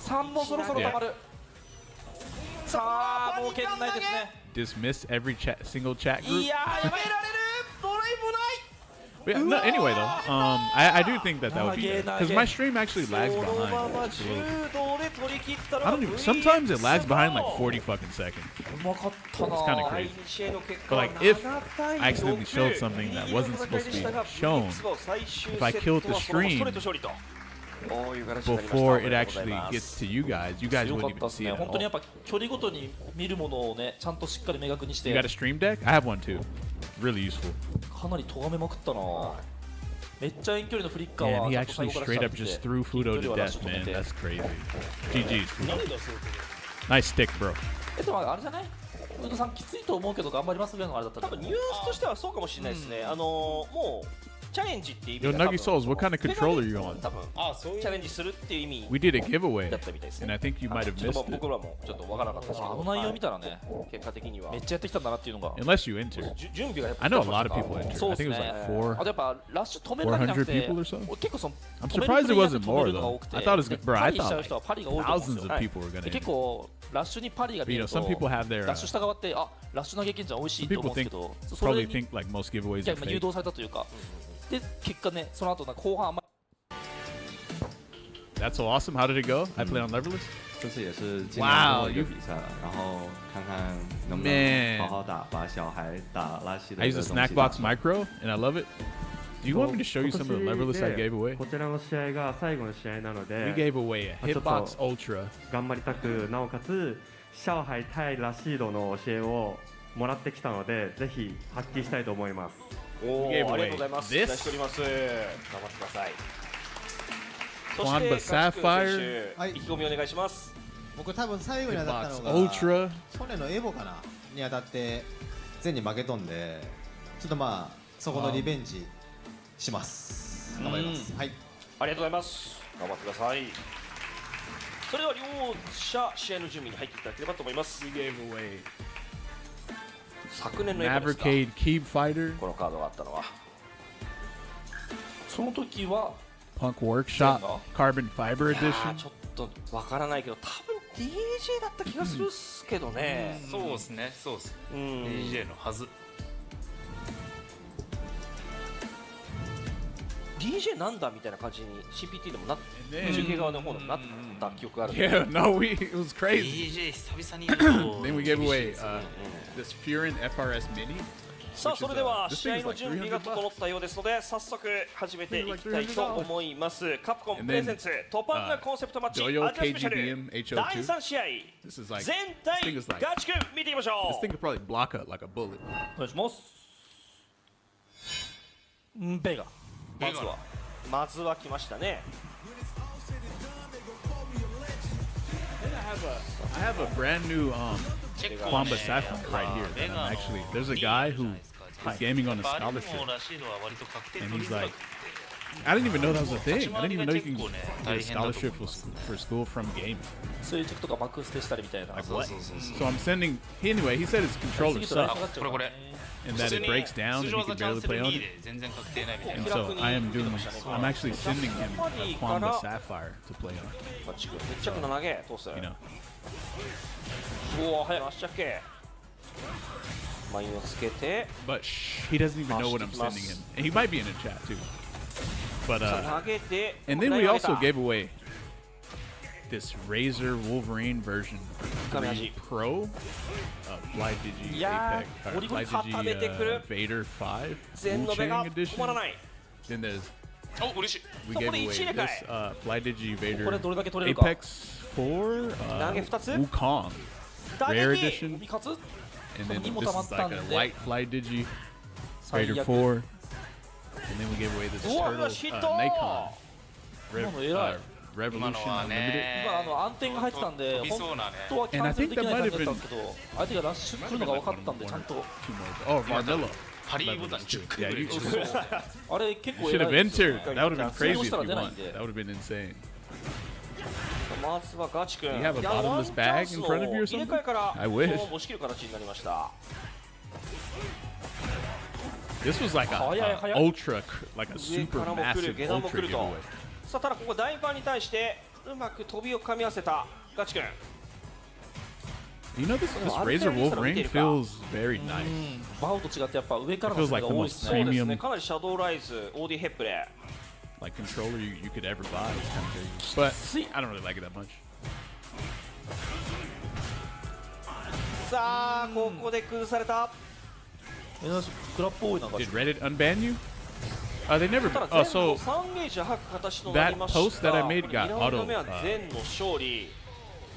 [SPEAKER 7] 3もそろそろ溜まるさあもう圏内ですね
[SPEAKER 1] Dismiss every single chat
[SPEAKER 7] い
[SPEAKER 1] group.
[SPEAKER 7] やーやめられるドライブない
[SPEAKER 1] Yeah, no, anyway, though, I do think that would be because my stream actually lags
[SPEAKER 7] そのま
[SPEAKER 1] behind.
[SPEAKER 7] ま
[SPEAKER 1] Just a
[SPEAKER 7] 柔
[SPEAKER 1] little bit.
[SPEAKER 7] 道で取り切ったら
[SPEAKER 1] I don't even. Sometimes it lags behind like 40 fucking seconds.
[SPEAKER 7] うまかったな
[SPEAKER 1] It's kinda crazy.
[SPEAKER 7] 第二試合の結
[SPEAKER 1] But
[SPEAKER 7] 果は
[SPEAKER 1] like, if
[SPEAKER 7] 7対
[SPEAKER 1] I accidentally
[SPEAKER 7] 6
[SPEAKER 1] showed something that wasn't supposed to be shown, if I killed the stream before it actually gets to you guys
[SPEAKER 7] 強か
[SPEAKER 1] wouldn't
[SPEAKER 7] った
[SPEAKER 1] even
[SPEAKER 7] です
[SPEAKER 1] see
[SPEAKER 7] ね
[SPEAKER 1] it
[SPEAKER 7] 本当にや
[SPEAKER 1] at
[SPEAKER 7] っぱ距離ごとに見るものをねちゃんとしっかり明確にし
[SPEAKER 1] all. You
[SPEAKER 7] て
[SPEAKER 1] got a stream deck? I have one too. Really useful.
[SPEAKER 7] かなり咎めまくったなめっちゃ遠距離のフリッカー
[SPEAKER 1] Man,
[SPEAKER 7] は
[SPEAKER 1] he
[SPEAKER 7] ちゃんと
[SPEAKER 1] actually
[SPEAKER 7] 最後から
[SPEAKER 1] straight
[SPEAKER 7] 仕
[SPEAKER 1] up
[SPEAKER 7] 掛け
[SPEAKER 1] just
[SPEAKER 7] て
[SPEAKER 1] threw Fudo
[SPEAKER 7] 近距
[SPEAKER 1] to
[SPEAKER 7] 離はラッシ
[SPEAKER 1] death,
[SPEAKER 7] ュ止め
[SPEAKER 1] man.
[SPEAKER 7] て
[SPEAKER 1] That's crazy. GG's, Fudo.
[SPEAKER 10] 何出す
[SPEAKER 1] Nice stick, bro.
[SPEAKER 7] でもあれじゃないウドさんきついと思うけど頑張りますぐらいのあれだったら多分ニュアンスとしてはそうかもしれないですねもうチャレンジっていう意
[SPEAKER 1] Yo,
[SPEAKER 7] 味が多分
[SPEAKER 1] Nuggy Souls, what kind of controller are you on?
[SPEAKER 7] 多分
[SPEAKER 10] ああ、そういう
[SPEAKER 7] チャレンジするっていう意味
[SPEAKER 1] We did a giveaway,
[SPEAKER 7] だったみたいですね
[SPEAKER 1] and I think you might have
[SPEAKER 7] ちょっ
[SPEAKER 1] missed
[SPEAKER 7] と
[SPEAKER 1] it.
[SPEAKER 7] 僕らもちょっとわからなかったですけどあの内容見たらね結果的にはめっちゃやってきたんだなっていうのが
[SPEAKER 1] Unless you enter.
[SPEAKER 7] 準備がやっぱ
[SPEAKER 1] I know a lot of people entered.
[SPEAKER 7] そう
[SPEAKER 1] I
[SPEAKER 7] で
[SPEAKER 1] think
[SPEAKER 7] す
[SPEAKER 1] it was
[SPEAKER 7] ね
[SPEAKER 1] like 4.
[SPEAKER 7] あとやっぱラッシュ止めるだけじゃなくて
[SPEAKER 1] 400 people or so?
[SPEAKER 7] 結構その
[SPEAKER 1] I'm
[SPEAKER 7] 止める
[SPEAKER 1] surprised it
[SPEAKER 7] プレイヤー
[SPEAKER 1] wasn't
[SPEAKER 7] と止め
[SPEAKER 1] more
[SPEAKER 7] るのが
[SPEAKER 1] though.
[SPEAKER 7] 多くて
[SPEAKER 1] I thought it was good. Bro,
[SPEAKER 7] パ
[SPEAKER 1] I
[SPEAKER 7] リしちゃう
[SPEAKER 1] thought
[SPEAKER 7] 人は
[SPEAKER 1] like
[SPEAKER 7] パリが多いと思うんです
[SPEAKER 1] thousands
[SPEAKER 7] よ
[SPEAKER 1] of people were
[SPEAKER 7] で
[SPEAKER 1] gonna
[SPEAKER 7] 結
[SPEAKER 1] enter.
[SPEAKER 7] 構ラッシュにパリが見
[SPEAKER 1] You
[SPEAKER 7] る
[SPEAKER 1] know,
[SPEAKER 7] と
[SPEAKER 1] some people have their.
[SPEAKER 7] ラッシュ従ってあラッシュ投げ券じゃん美味しい
[SPEAKER 1] Some
[SPEAKER 7] と思うん
[SPEAKER 1] people
[SPEAKER 7] ですけ
[SPEAKER 1] think
[SPEAKER 7] どそれ
[SPEAKER 1] probably
[SPEAKER 7] に
[SPEAKER 1] think like most giveaways
[SPEAKER 7] いや
[SPEAKER 1] are
[SPEAKER 7] 今誘
[SPEAKER 1] fake.
[SPEAKER 7] 導されたというかで結果ねその後後半あんま
[SPEAKER 1] That's so awesome. How did it go? I play on Leverless.
[SPEAKER 11] 这次也是尽
[SPEAKER 1] Wow,
[SPEAKER 11] 量做一个
[SPEAKER 1] you-
[SPEAKER 11] 比赛，然后看看能不
[SPEAKER 1] Man.
[SPEAKER 11] 能好好打，把小孩打拉稀的
[SPEAKER 1] I
[SPEAKER 11] 这
[SPEAKER 1] use
[SPEAKER 11] 个
[SPEAKER 1] the
[SPEAKER 11] 东西打
[SPEAKER 1] Snackbox Micro, and I love it. Do you want me to show you some of the Leverless I gave away?
[SPEAKER 12] こちらの試合が最後の試合なので
[SPEAKER 1] We gave away a
[SPEAKER 12] ちょっと
[SPEAKER 1] Hitbox Ultra.
[SPEAKER 12] 頑張りたくなおかつ上海対ラシードの教えをもらってきたのでぜひ発揮したいと思います。
[SPEAKER 7] お
[SPEAKER 1] We gave
[SPEAKER 7] ーありがとう
[SPEAKER 1] away
[SPEAKER 7] ございます。
[SPEAKER 1] this.
[SPEAKER 7] 期待しております。頑張ってください。そ
[SPEAKER 1] Wanba
[SPEAKER 7] して、ガク選
[SPEAKER 13] Sapphire
[SPEAKER 7] 手、意気込みお願いします。
[SPEAKER 13] 僕多分最後に当たったの
[SPEAKER 1] Hitbox
[SPEAKER 13] が
[SPEAKER 1] Ultra.
[SPEAKER 13] 去年のエボかなに当たって全に負けとんでちょっとまあそこのリベンジします頑張りますはい
[SPEAKER 7] ありがとうございます。頑張ってください。それでは両者試合の準備に入っていただければと思います。
[SPEAKER 1] We gave away
[SPEAKER 7] 昨年のエボですか。
[SPEAKER 1] Mavericade Keep Fighter,
[SPEAKER 7] このカードがあったのは。その時は
[SPEAKER 1] Punk Workshop
[SPEAKER 7] Zenga.
[SPEAKER 1] Carbon Fiber
[SPEAKER 7] いやー
[SPEAKER 1] Edition.
[SPEAKER 7] ちょっとわからないけど多分 DJ だった気がするっすけどね。
[SPEAKER 8] そうですね、そうです。
[SPEAKER 7] うん
[SPEAKER 8] DJ のはず。
[SPEAKER 7] DJ なんだみたいな感じに CPT でもなっ
[SPEAKER 1] then-
[SPEAKER 7] 中継側の方でもなった記憶があるんで
[SPEAKER 1] Yeah, no, it was crazy.
[SPEAKER 8] DJ 久々に言うと
[SPEAKER 1] Then we gave away
[SPEAKER 7] 厳しいですね
[SPEAKER 1] this Furin FRS Mini.
[SPEAKER 7] さあ
[SPEAKER 1] Which
[SPEAKER 7] そ
[SPEAKER 1] is,
[SPEAKER 7] れでは
[SPEAKER 1] this
[SPEAKER 7] 試
[SPEAKER 1] thing
[SPEAKER 7] 合
[SPEAKER 1] is
[SPEAKER 7] の
[SPEAKER 1] like
[SPEAKER 7] 準備が
[SPEAKER 1] $300
[SPEAKER 7] 整ったようですので早速始めていきたいと思いますカプコン
[SPEAKER 1] And
[SPEAKER 7] プレゼンツトップアンドコンセプトマッチアジ
[SPEAKER 1] Doyo
[SPEAKER 7] アスペシャル
[SPEAKER 1] KGBM HO2
[SPEAKER 7] 第3試合
[SPEAKER 1] This is like
[SPEAKER 7] 全
[SPEAKER 1] this
[SPEAKER 7] 体
[SPEAKER 1] thing is like
[SPEAKER 7] ガチ君見ていきましょ
[SPEAKER 1] this
[SPEAKER 7] う
[SPEAKER 1] thing could probably block a like a bullet.
[SPEAKER 7] お願いしますベガまずは来ましたね
[SPEAKER 1] I have a brand new Kwamba Sapphire right here. That I'm actually, there's a guy who is gaming on a scholarship, and he's like, I didn't even know that was a thing. I didn't even know you can get a scholarship for school from gaming.
[SPEAKER 7] 垂直とかバックステしたりみたいな
[SPEAKER 1] Like what? So I'm sending. Anyway, he said his controller sucks, and that it breaks down and he can barely play on it. And so I am doing. I'm actually sending him a Kwamba Sapphire to play on.
[SPEAKER 7] めっちゃく投げ通す
[SPEAKER 1] You know.
[SPEAKER 7] おお早い足だけマインをつけて
[SPEAKER 1] But he doesn't even know what I'm sending him. And he might be in the chat too. But
[SPEAKER 7] 投げて
[SPEAKER 1] and then we also gave away this Razer Wolverine version 3 Pro FlyDigi
[SPEAKER 7] いや
[SPEAKER 1] Apex
[SPEAKER 7] ーゴリゴリ
[SPEAKER 1] FlyDigi
[SPEAKER 7] 固めてくる
[SPEAKER 1] Vader 5
[SPEAKER 7] 全の目が
[SPEAKER 1] Wu-Chang
[SPEAKER 7] 止まら
[SPEAKER 1] edition.
[SPEAKER 7] ない
[SPEAKER 1] Then there's
[SPEAKER 10] お嬉しい
[SPEAKER 1] we
[SPEAKER 7] そ
[SPEAKER 1] gave
[SPEAKER 7] こで
[SPEAKER 1] away
[SPEAKER 7] 1入れ替
[SPEAKER 1] this
[SPEAKER 7] え
[SPEAKER 1] FlyDigi
[SPEAKER 7] これ
[SPEAKER 1] Vader
[SPEAKER 7] どれだけ取れるか
[SPEAKER 1] Apex 4
[SPEAKER 7] 投げ2つ
[SPEAKER 1] Wukong
[SPEAKER 7] 打
[SPEAKER 1] Rare
[SPEAKER 7] 撃
[SPEAKER 1] edition
[SPEAKER 7] 味方
[SPEAKER 1] and then
[SPEAKER 7] 2も
[SPEAKER 1] this
[SPEAKER 7] 溜まっ
[SPEAKER 1] is
[SPEAKER 7] た
[SPEAKER 1] like
[SPEAKER 7] ん
[SPEAKER 1] a
[SPEAKER 7] で
[SPEAKER 1] light FlyDigi
[SPEAKER 7] 最
[SPEAKER 1] Vader
[SPEAKER 7] 悪
[SPEAKER 1] 4 and then we gave away this
[SPEAKER 7] うわ
[SPEAKER 1] turtle
[SPEAKER 7] ヒッ
[SPEAKER 1] Nikon
[SPEAKER 7] ト
[SPEAKER 1] Rev-
[SPEAKER 7] 今の偉い
[SPEAKER 1] Revolution
[SPEAKER 10] 今のは
[SPEAKER 1] Unlimited
[SPEAKER 10] ね
[SPEAKER 7] 今暗転が入ってたんで
[SPEAKER 10] 飛びそうなね
[SPEAKER 7] 本当はキャンセルできない感じだったんですけど相手がラッシュ来るのが分かったんでちゃんと
[SPEAKER 1] Oh, Marmilla.
[SPEAKER 10] ハリーボタン10
[SPEAKER 1] Yeah,
[SPEAKER 10] 回
[SPEAKER 1] you
[SPEAKER 10] ぐ
[SPEAKER 1] should
[SPEAKER 10] らい
[SPEAKER 7] あれ結構
[SPEAKER 1] have
[SPEAKER 7] 偉いですよ
[SPEAKER 1] entered. That would have been
[SPEAKER 7] 通用
[SPEAKER 1] crazy
[SPEAKER 7] し
[SPEAKER 1] if
[SPEAKER 7] たら
[SPEAKER 1] you
[SPEAKER 7] 出ない
[SPEAKER 1] won.
[SPEAKER 7] んで
[SPEAKER 1] That would have been insane.
[SPEAKER 7] まずはガチ君
[SPEAKER 1] Do you have a bottomless bag in front of you or
[SPEAKER 7] 入れ
[SPEAKER 1] something?
[SPEAKER 7] 替えから
[SPEAKER 1] I wish.
[SPEAKER 7] 押し切る形になりました
[SPEAKER 1] This was like a ultra, like a
[SPEAKER 7] 上
[SPEAKER 1] super
[SPEAKER 7] からも来る
[SPEAKER 1] massive
[SPEAKER 7] 下段も
[SPEAKER 1] ultra
[SPEAKER 7] 来ると
[SPEAKER 1] giveaway.
[SPEAKER 7] さあただここ大パンに対してうまく飛びを噛み合わせたガチ君
[SPEAKER 1] You know, this Razer Wolverine feels very nice.
[SPEAKER 7] バウと違ってやっぱ上からの
[SPEAKER 1] It feels
[SPEAKER 7] 攻め
[SPEAKER 1] like
[SPEAKER 7] が
[SPEAKER 1] the
[SPEAKER 7] 多い
[SPEAKER 1] most
[SPEAKER 7] ですね
[SPEAKER 1] premium
[SPEAKER 7] かなりシャドウライズ OD ヘップレ
[SPEAKER 1] like controller you could ever buy. It's kind of crazy. But I don't really like it that much.
[SPEAKER 7] さあここで崩されたクラップ多いな
[SPEAKER 1] Did Reddit unban you? They never.
[SPEAKER 7] ただ
[SPEAKER 1] Oh,
[SPEAKER 7] 全部
[SPEAKER 1] so
[SPEAKER 7] 3ゲージ吐く形となり
[SPEAKER 1] that
[SPEAKER 7] ました
[SPEAKER 1] post that I made got
[SPEAKER 7] 2ラウンド目は全の勝利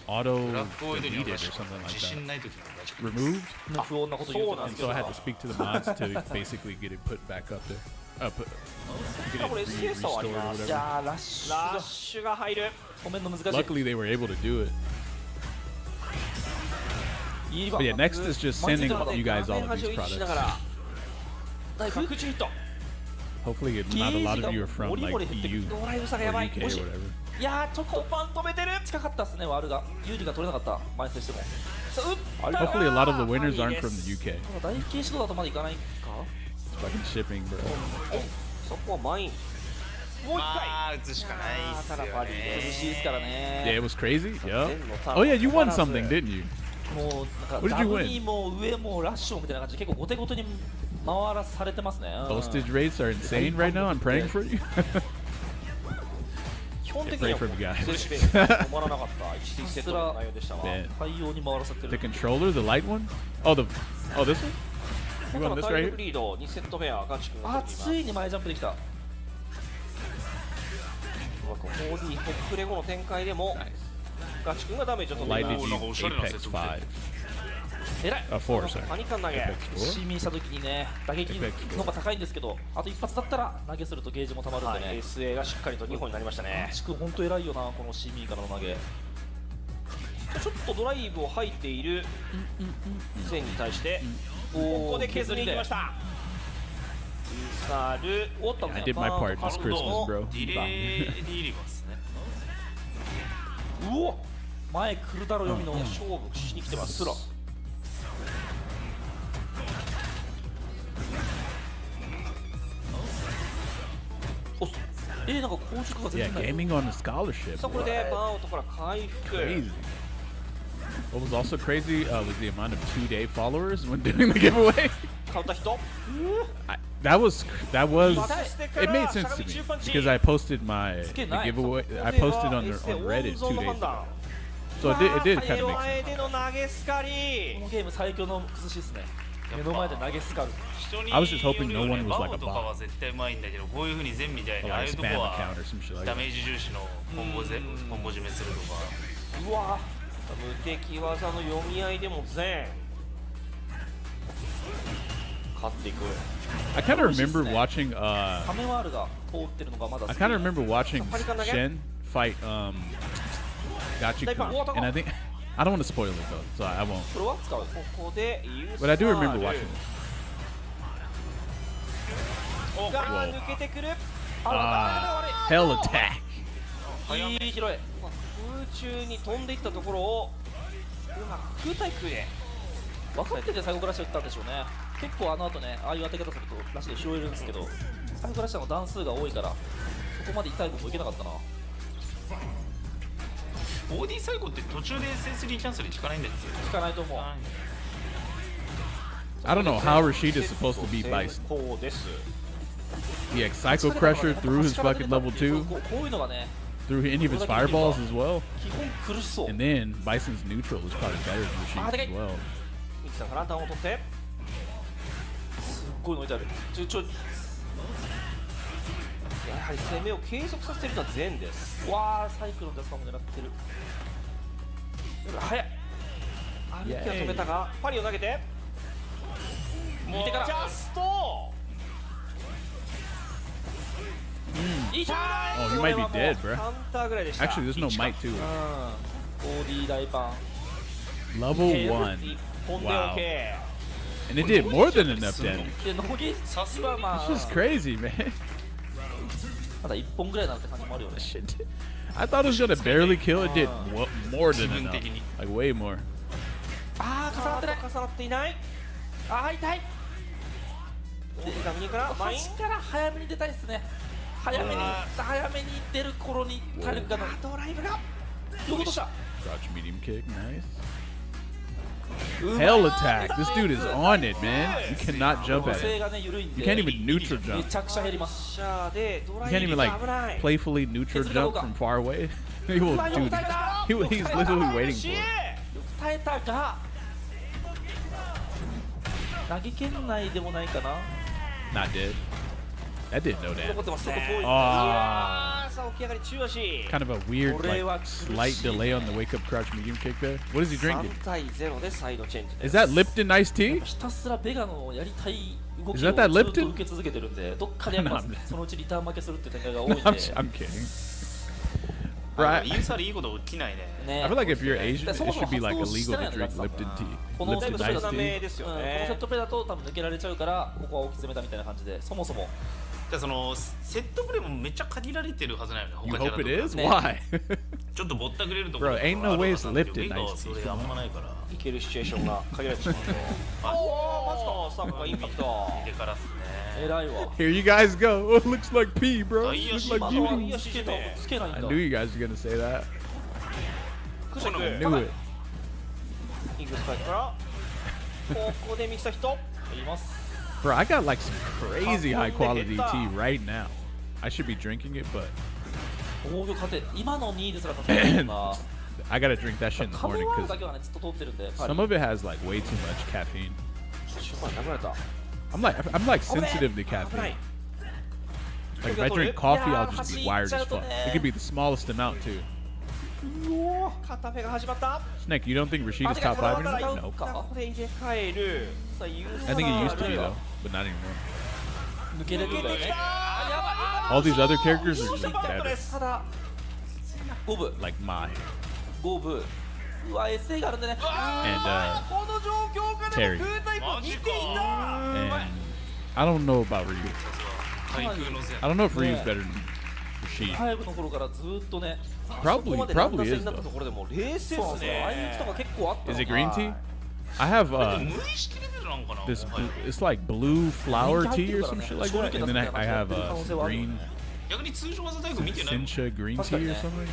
[SPEAKER 1] auto
[SPEAKER 10] ブラックオイルに
[SPEAKER 1] deleted
[SPEAKER 10] は
[SPEAKER 1] or something
[SPEAKER 10] 自
[SPEAKER 1] like
[SPEAKER 10] 信
[SPEAKER 1] that.
[SPEAKER 10] ない時のガチ
[SPEAKER 1] Removed.
[SPEAKER 7] 不穏なこと言うてたん
[SPEAKER 1] And
[SPEAKER 7] ですけ
[SPEAKER 1] so
[SPEAKER 7] ど
[SPEAKER 1] I had to speak to the mods to basically get it put back up there. Put, get
[SPEAKER 7] これ
[SPEAKER 1] it
[SPEAKER 7] SK 差はあり
[SPEAKER 1] restored or
[SPEAKER 7] ます
[SPEAKER 1] whatever.
[SPEAKER 7] いやーラッシュが入るごめんの難しい
[SPEAKER 1] Luckily, they were able to do it.
[SPEAKER 7] いい
[SPEAKER 1] But yeah, next is just sending you guys all of these
[SPEAKER 7] 画面端を維持しな
[SPEAKER 1] products.
[SPEAKER 7] がら第1ヒット
[SPEAKER 1] Hopefully, not a lot of you are from like EU
[SPEAKER 7] ドライブ差
[SPEAKER 1] or
[SPEAKER 7] がやばい
[SPEAKER 1] UK
[SPEAKER 7] もし
[SPEAKER 1] or whatever.
[SPEAKER 7] いやーちょっとパン止めてる近かったっすねワールが有利が取れなかった前線してもさあ打った
[SPEAKER 1] Hopefully, a lot of the winners
[SPEAKER 7] いい
[SPEAKER 1] aren't
[SPEAKER 7] で
[SPEAKER 1] from
[SPEAKER 7] す
[SPEAKER 1] the UK.
[SPEAKER 7] 大禁止度だとまだいかないか
[SPEAKER 1] Fucking shipping, bro.
[SPEAKER 7] そこはマインもう一回
[SPEAKER 10] まあ打つしかないっすよ
[SPEAKER 7] ただパリ
[SPEAKER 10] ね
[SPEAKER 7] 涼しいですから
[SPEAKER 1] Yeah,
[SPEAKER 7] ね
[SPEAKER 1] it was crazy. Yeah. Oh yeah, you won something, didn't you?
[SPEAKER 7] もう
[SPEAKER 1] What
[SPEAKER 7] なんか
[SPEAKER 1] did you
[SPEAKER 7] ダブ
[SPEAKER 1] win?
[SPEAKER 7] にも上もラッシュもみたいな感じで結構後手後手に回らされてますね
[SPEAKER 1] Postage rates are insane right now. I'm praying for you.
[SPEAKER 7] 基本的に
[SPEAKER 1] Pray
[SPEAKER 7] は
[SPEAKER 1] for me, guys.
[SPEAKER 7] ゼルシペン止まらなかった一時セットの内容でしたわ
[SPEAKER 1] Man.
[SPEAKER 7] 対応に回らされて
[SPEAKER 1] The
[SPEAKER 7] る
[SPEAKER 1] controller, the light one. Oh, this one. You
[SPEAKER 7] た
[SPEAKER 1] want
[SPEAKER 7] だ
[SPEAKER 1] this
[SPEAKER 7] 体
[SPEAKER 1] right
[SPEAKER 7] 力
[SPEAKER 1] here?
[SPEAKER 7] リード2セット目はガチ君が
[SPEAKER 4] あ
[SPEAKER 7] 取っています
[SPEAKER 4] ついに前ジャンプできた。
[SPEAKER 7] OD トップレ後の展開でもガチ君がダメージを取ってい
[SPEAKER 1] Light
[SPEAKER 7] ます
[SPEAKER 1] Digi Apex 5.
[SPEAKER 7] 偉い
[SPEAKER 1] 4, sorry.
[SPEAKER 7] パニカン投げ
[SPEAKER 1] Apex 4.
[SPEAKER 7] シーミンした時にね打撃の方が高いんですけどあと一発だったら投げするとゲージもたまるんでね、SA がしっかりと2本になりましたねガチ君本当偉いよなこのシーミンからの投げちょっとドライブを吐いている前に対してここで削りに行きましたインサールおっと
[SPEAKER 1] I did my part this Christmas, bro.
[SPEAKER 10] ディレイディリバースね
[SPEAKER 7] うお前来るだろ読みの勝負しに来てますスラなんか硬直が
[SPEAKER 1] Yeah,
[SPEAKER 7] 全然ない
[SPEAKER 1] gaming on a scholarship.
[SPEAKER 7] さあこれでバーンアウトから回復
[SPEAKER 1] Crazy. What was also crazy was the amount of 2-day followers when doing the giveaway.
[SPEAKER 7] カウンターヒット
[SPEAKER 1] That was it made sense to me because I posted the giveaway. I posted on Reddit 2 days ago. So it did kind of make sense.
[SPEAKER 7] 前での投げスカリ
[SPEAKER 4] このゲーム最強の崩しですね。
[SPEAKER 7] 目の前で投げスカル。
[SPEAKER 10] 人に
[SPEAKER 1] I was just hoping no
[SPEAKER 10] よるよ
[SPEAKER 1] one
[SPEAKER 10] ね
[SPEAKER 1] was
[SPEAKER 10] バ
[SPEAKER 1] like a
[SPEAKER 10] ウとか
[SPEAKER 1] bot.
[SPEAKER 10] は絶対うまいんだけど、こういう風に全みたいに
[SPEAKER 1] Or
[SPEAKER 10] ああい
[SPEAKER 1] like
[SPEAKER 10] う
[SPEAKER 1] a
[SPEAKER 10] とこ
[SPEAKER 1] spam
[SPEAKER 10] は
[SPEAKER 1] account or some shit like
[SPEAKER 10] ダ
[SPEAKER 1] that.
[SPEAKER 10] メージ重視のコンボ締めするとか。
[SPEAKER 7] うわ
[SPEAKER 14] 無敵技の読み合いでも全勝っていく。
[SPEAKER 1] I kind of remember watching
[SPEAKER 7] カメワールが通ってるのがまだ
[SPEAKER 1] I kind of remember watching Shen fight Gachiku, and I think I don't want to spoil it though, so I won't.
[SPEAKER 14] これは使う。ここでユース
[SPEAKER 1] But I do remember watching this.
[SPEAKER 14] が抜けてくる。
[SPEAKER 1] Hell attack.
[SPEAKER 7] いい拾い。
[SPEAKER 14] 空中に飛んでいったところをうまく空対空で
[SPEAKER 7] 分かってて最後からして打ったんでしょうね。結構あの後ね、ああいう当て方するとらしいで拾えるんですけど、最後からしたの段数が多いからそこまで痛いこといけなかったな。
[SPEAKER 10] ボディ最後って途中でセンスリーキャンセル効かないんだっけ？
[SPEAKER 7] 効かないと思う。
[SPEAKER 1] I don't know how Rashid is supposed to beat Bison.
[SPEAKER 14] こうです。
[SPEAKER 1] He had Psycho Crusher through his fucking level 2,
[SPEAKER 7] こういうのがね、
[SPEAKER 1] through any of his fireballs as well.
[SPEAKER 7] 基本苦しそう。
[SPEAKER 1] And then Bison's neutral is probably better than Rashid's as well.
[SPEAKER 14] ミキさんから段を取って
[SPEAKER 7] すっごいの置いてある。
[SPEAKER 14] やはり攻めを継続させているのは全です。
[SPEAKER 7] わあ、サイクロンでスカも狙ってる。
[SPEAKER 14] 早い。歩きは止めたがパリを投げて
[SPEAKER 7] 見てから
[SPEAKER 14] ジャスト。
[SPEAKER 1] Oh, you might be dead, bro.
[SPEAKER 14] カウンターぐらいでした。
[SPEAKER 1] Actually, there's no might to it.
[SPEAKER 7] ボディ大パン。
[SPEAKER 1] Level 1.
[SPEAKER 14] 飛んで
[SPEAKER 1] Wow.
[SPEAKER 14] OK。
[SPEAKER 1] And it did more than enough damage.
[SPEAKER 7] で、乃木さすがま
[SPEAKER 1] This is
[SPEAKER 7] あ、
[SPEAKER 1] crazy, man.
[SPEAKER 7] ただ1本ぐらいなって感じもあるよね。
[SPEAKER 1] Shit. I thought it was gonna barely kill. It did more than enough. Like way more.
[SPEAKER 7] ああ、重なってない。
[SPEAKER 14] 重なっていない。ああ痛い。大きな右からマイン
[SPEAKER 7] 端から早めに出たいですね。早めに出る頃に体力がない。
[SPEAKER 14] ドライブが
[SPEAKER 7] どういうことした？
[SPEAKER 1] Crouch medium kick, nice. Hell attack. This dude is on it, man. You cannot jump at
[SPEAKER 7] 性
[SPEAKER 1] it.
[SPEAKER 7] がね緩いん
[SPEAKER 1] You
[SPEAKER 7] で。
[SPEAKER 1] can't even neutral
[SPEAKER 7] め
[SPEAKER 1] jump.
[SPEAKER 7] ちゃくちゃ減ります。
[SPEAKER 14] シャーでド
[SPEAKER 1] You
[SPEAKER 14] ライ
[SPEAKER 1] can't even
[SPEAKER 14] ブ
[SPEAKER 1] like
[SPEAKER 14] が危ない。
[SPEAKER 1] playfully neutral jump from far away. He will, dude. He's literally waiting for it.
[SPEAKER 7] 耐えたが投げ圏内でもないかな。
[SPEAKER 1] Not dead. That did no
[SPEAKER 14] 残っ
[SPEAKER 1] damage.
[SPEAKER 14] てます。ちょっと遠い。
[SPEAKER 1] Ah.
[SPEAKER 14] さあ起き上がり中足。
[SPEAKER 1] Kind of a weird, like, slight delay on the wake up crouch medium kick there. What is he
[SPEAKER 14] 3
[SPEAKER 1] drinking?
[SPEAKER 14] 対0でサイドチェンジです。
[SPEAKER 1] Is that Lipton iced tea?
[SPEAKER 7] ひたすらベガのやりたい動きを
[SPEAKER 1] Is
[SPEAKER 7] ず
[SPEAKER 1] that
[SPEAKER 7] っ
[SPEAKER 1] that
[SPEAKER 7] と
[SPEAKER 1] Lipton?
[SPEAKER 7] 受け続けてるんで、どっかでやっぱ
[SPEAKER 1] No,
[SPEAKER 7] そのうちリターン負けするって展開が多いん
[SPEAKER 1] No,
[SPEAKER 7] で。
[SPEAKER 1] I'm kidding. Right.
[SPEAKER 10] インサルいいこと起きないね。
[SPEAKER 1] I feel like if you're Asian,
[SPEAKER 7] で
[SPEAKER 1] it
[SPEAKER 7] そもそも
[SPEAKER 1] should be like
[SPEAKER 7] 発動して
[SPEAKER 1] illegal
[SPEAKER 7] ない
[SPEAKER 1] to
[SPEAKER 7] の
[SPEAKER 1] drink
[SPEAKER 7] が
[SPEAKER 1] Lipton tea.
[SPEAKER 7] このセッ
[SPEAKER 1] Lipton
[SPEAKER 7] トプレー
[SPEAKER 1] iced
[SPEAKER 14] ダメ
[SPEAKER 1] tea.
[SPEAKER 14] ですよ
[SPEAKER 7] この
[SPEAKER 14] ね
[SPEAKER 7] セッ。トプレーだと多分抜けられちゃうからここは置き詰めたみたいな感じで、そもそも
[SPEAKER 10] じゃあそのセットプレーもめっちゃ限られてるはずないよね。
[SPEAKER 1] You
[SPEAKER 10] 他キャ
[SPEAKER 1] hope
[SPEAKER 10] ラ
[SPEAKER 1] it
[SPEAKER 10] とか
[SPEAKER 1] is? Why?
[SPEAKER 10] ちょっとぼったくれるところ
[SPEAKER 1] Bro, ain't no way it's Lipton
[SPEAKER 10] が
[SPEAKER 1] iced
[SPEAKER 10] そ
[SPEAKER 1] tea.
[SPEAKER 10] れあんまないから。
[SPEAKER 14] いけるシチュエーションが限られてしまうと。おお、マジか。スタッフがインパクト。
[SPEAKER 10] 見てからっすね。
[SPEAKER 7] 偉いわ。
[SPEAKER 1] Here you guys go. Oh, it looks like pee, bro. It looks like
[SPEAKER 7] 今のは
[SPEAKER 1] pee.
[SPEAKER 7] いやつけないん
[SPEAKER 1] I
[SPEAKER 7] だ。
[SPEAKER 1] knew you guys were gonna say that.
[SPEAKER 14] クシャク
[SPEAKER 1] I knew it.
[SPEAKER 14] イングスパイクからここでミキサヒト
[SPEAKER 7] います。
[SPEAKER 1] Bro, I got like some crazy high quality tea right now. I should be drinking it, but
[SPEAKER 7] 防御勝て今の2位ですら勝てないもんな。
[SPEAKER 1] I gotta drink that shit in the
[SPEAKER 7] カメ
[SPEAKER 1] morning
[SPEAKER 7] ワール
[SPEAKER 1] because
[SPEAKER 7] だけはねずっと通ってるんで。
[SPEAKER 1] some of it has like way too much caffeine.
[SPEAKER 14] シュパン殴られた。
[SPEAKER 1] I'm like sensitive to caffeine. Like if I drink coffee, I'll just be wired as fuck. It could be the smallest amount too.
[SPEAKER 14] うおー、片手が始まった
[SPEAKER 1] Snake, you don't think Rashid is top 5 anymore? No.
[SPEAKER 14] ここで入れ替える。さあ、ユース
[SPEAKER 1] I think he used to be though, but not anymore.
[SPEAKER 7] 抜けれるんだよね。
[SPEAKER 1] All these other characters are just
[SPEAKER 14] バット
[SPEAKER 1] better.
[SPEAKER 14] です。
[SPEAKER 7] ただ5部
[SPEAKER 1] Like my
[SPEAKER 7] 5部うわ SA があるんでね。
[SPEAKER 1] and
[SPEAKER 14] この状況下で
[SPEAKER 1] Terry.
[SPEAKER 14] もグータイプを似ていた。
[SPEAKER 1] and I don't know about Ryu.
[SPEAKER 10] 対空のせい。
[SPEAKER 1] I don't know if Ryu's better than Rashid.
[SPEAKER 7] 5の頃からずっとね。
[SPEAKER 1] Probably
[SPEAKER 14] ここまで乱打
[SPEAKER 1] is
[SPEAKER 14] 戦になった
[SPEAKER 1] though.
[SPEAKER 14] ところでも冷静ですね。
[SPEAKER 7] 相打ちとか結構あったの。
[SPEAKER 1] Is it green tea? I have
[SPEAKER 10] 無意識レベルなんかな。
[SPEAKER 1] this. It's like blue flower tea or some shit like that, and then I have green
[SPEAKER 10] 逆に通常技大工見てないもん。
[SPEAKER 1] Sencha green tea or something.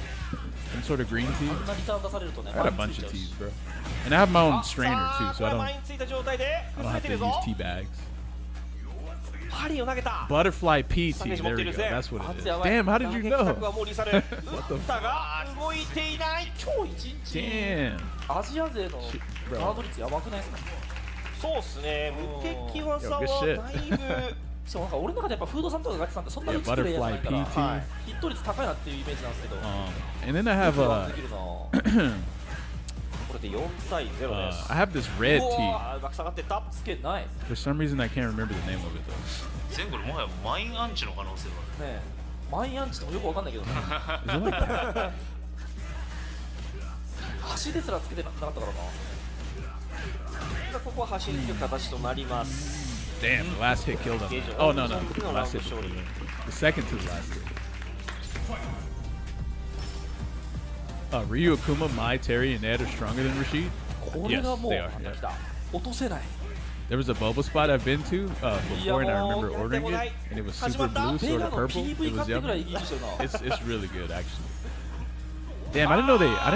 [SPEAKER 1] Some sort of green tea.
[SPEAKER 7] あんなリターン出されるとね。
[SPEAKER 1] I got a bunch of teas, bro. And I have my own strainer too, so I
[SPEAKER 14] 前についた状態で
[SPEAKER 1] don't
[SPEAKER 14] 崩れ
[SPEAKER 1] have
[SPEAKER 14] て
[SPEAKER 1] to
[SPEAKER 14] る
[SPEAKER 1] use
[SPEAKER 14] ぞ。
[SPEAKER 1] tea bags.
[SPEAKER 14] パリを投げた。
[SPEAKER 1] Butterfly pea tea. There we go. That's what it is. Damn, how did you
[SPEAKER 14] 打撃
[SPEAKER 1] know?
[SPEAKER 14] はもうリサル。打ったが動いていない。
[SPEAKER 7] 今日一日
[SPEAKER 1] Damn.
[SPEAKER 7] アジア勢の
[SPEAKER 1] bro.
[SPEAKER 7] ガード率やばくないですか。そうっすね、無敵技は
[SPEAKER 1] Yo, good
[SPEAKER 7] だいぶそうなんか俺の中でやっぱフードさんとかガチさんってそんな
[SPEAKER 1] Yeah,
[SPEAKER 7] 打ちプレイヤーじゃないから、
[SPEAKER 1] butterfly PT.
[SPEAKER 7] ヒット率高いなっていうイメージなんですけど、
[SPEAKER 1] And then I have
[SPEAKER 7] できるなこれで4対0です。
[SPEAKER 1] I have this red
[SPEAKER 7] う
[SPEAKER 1] tee.
[SPEAKER 7] わーうまく下がってったつけない
[SPEAKER 1] For some reason, I can't remember the name of it though.
[SPEAKER 10] 全部もはやマインアンチの可能性がある。
[SPEAKER 7] ねえマイアンチともよくわかんないけどね
[SPEAKER 1] Is it like that?
[SPEAKER 7] 橋ですらつけてなかったからな。
[SPEAKER 14] ここは走りる形となります。
[SPEAKER 1] Damn, the last hit killed him. Oh no, no, the last hit. The second to the last hit. Ryu Akuma, Mai, Terry, and Ed are stronger than Rashid.
[SPEAKER 7] これ
[SPEAKER 1] Yes,
[SPEAKER 7] がもう
[SPEAKER 1] they are.
[SPEAKER 7] なんだ
[SPEAKER 1] Yeah.
[SPEAKER 7] 来た落とせない。
[SPEAKER 1] There was a boba spot I've been to before, and I remember ordering it, and it was super blue, sort of purple. It was yummy. It's really good, actually. Damn, I didn't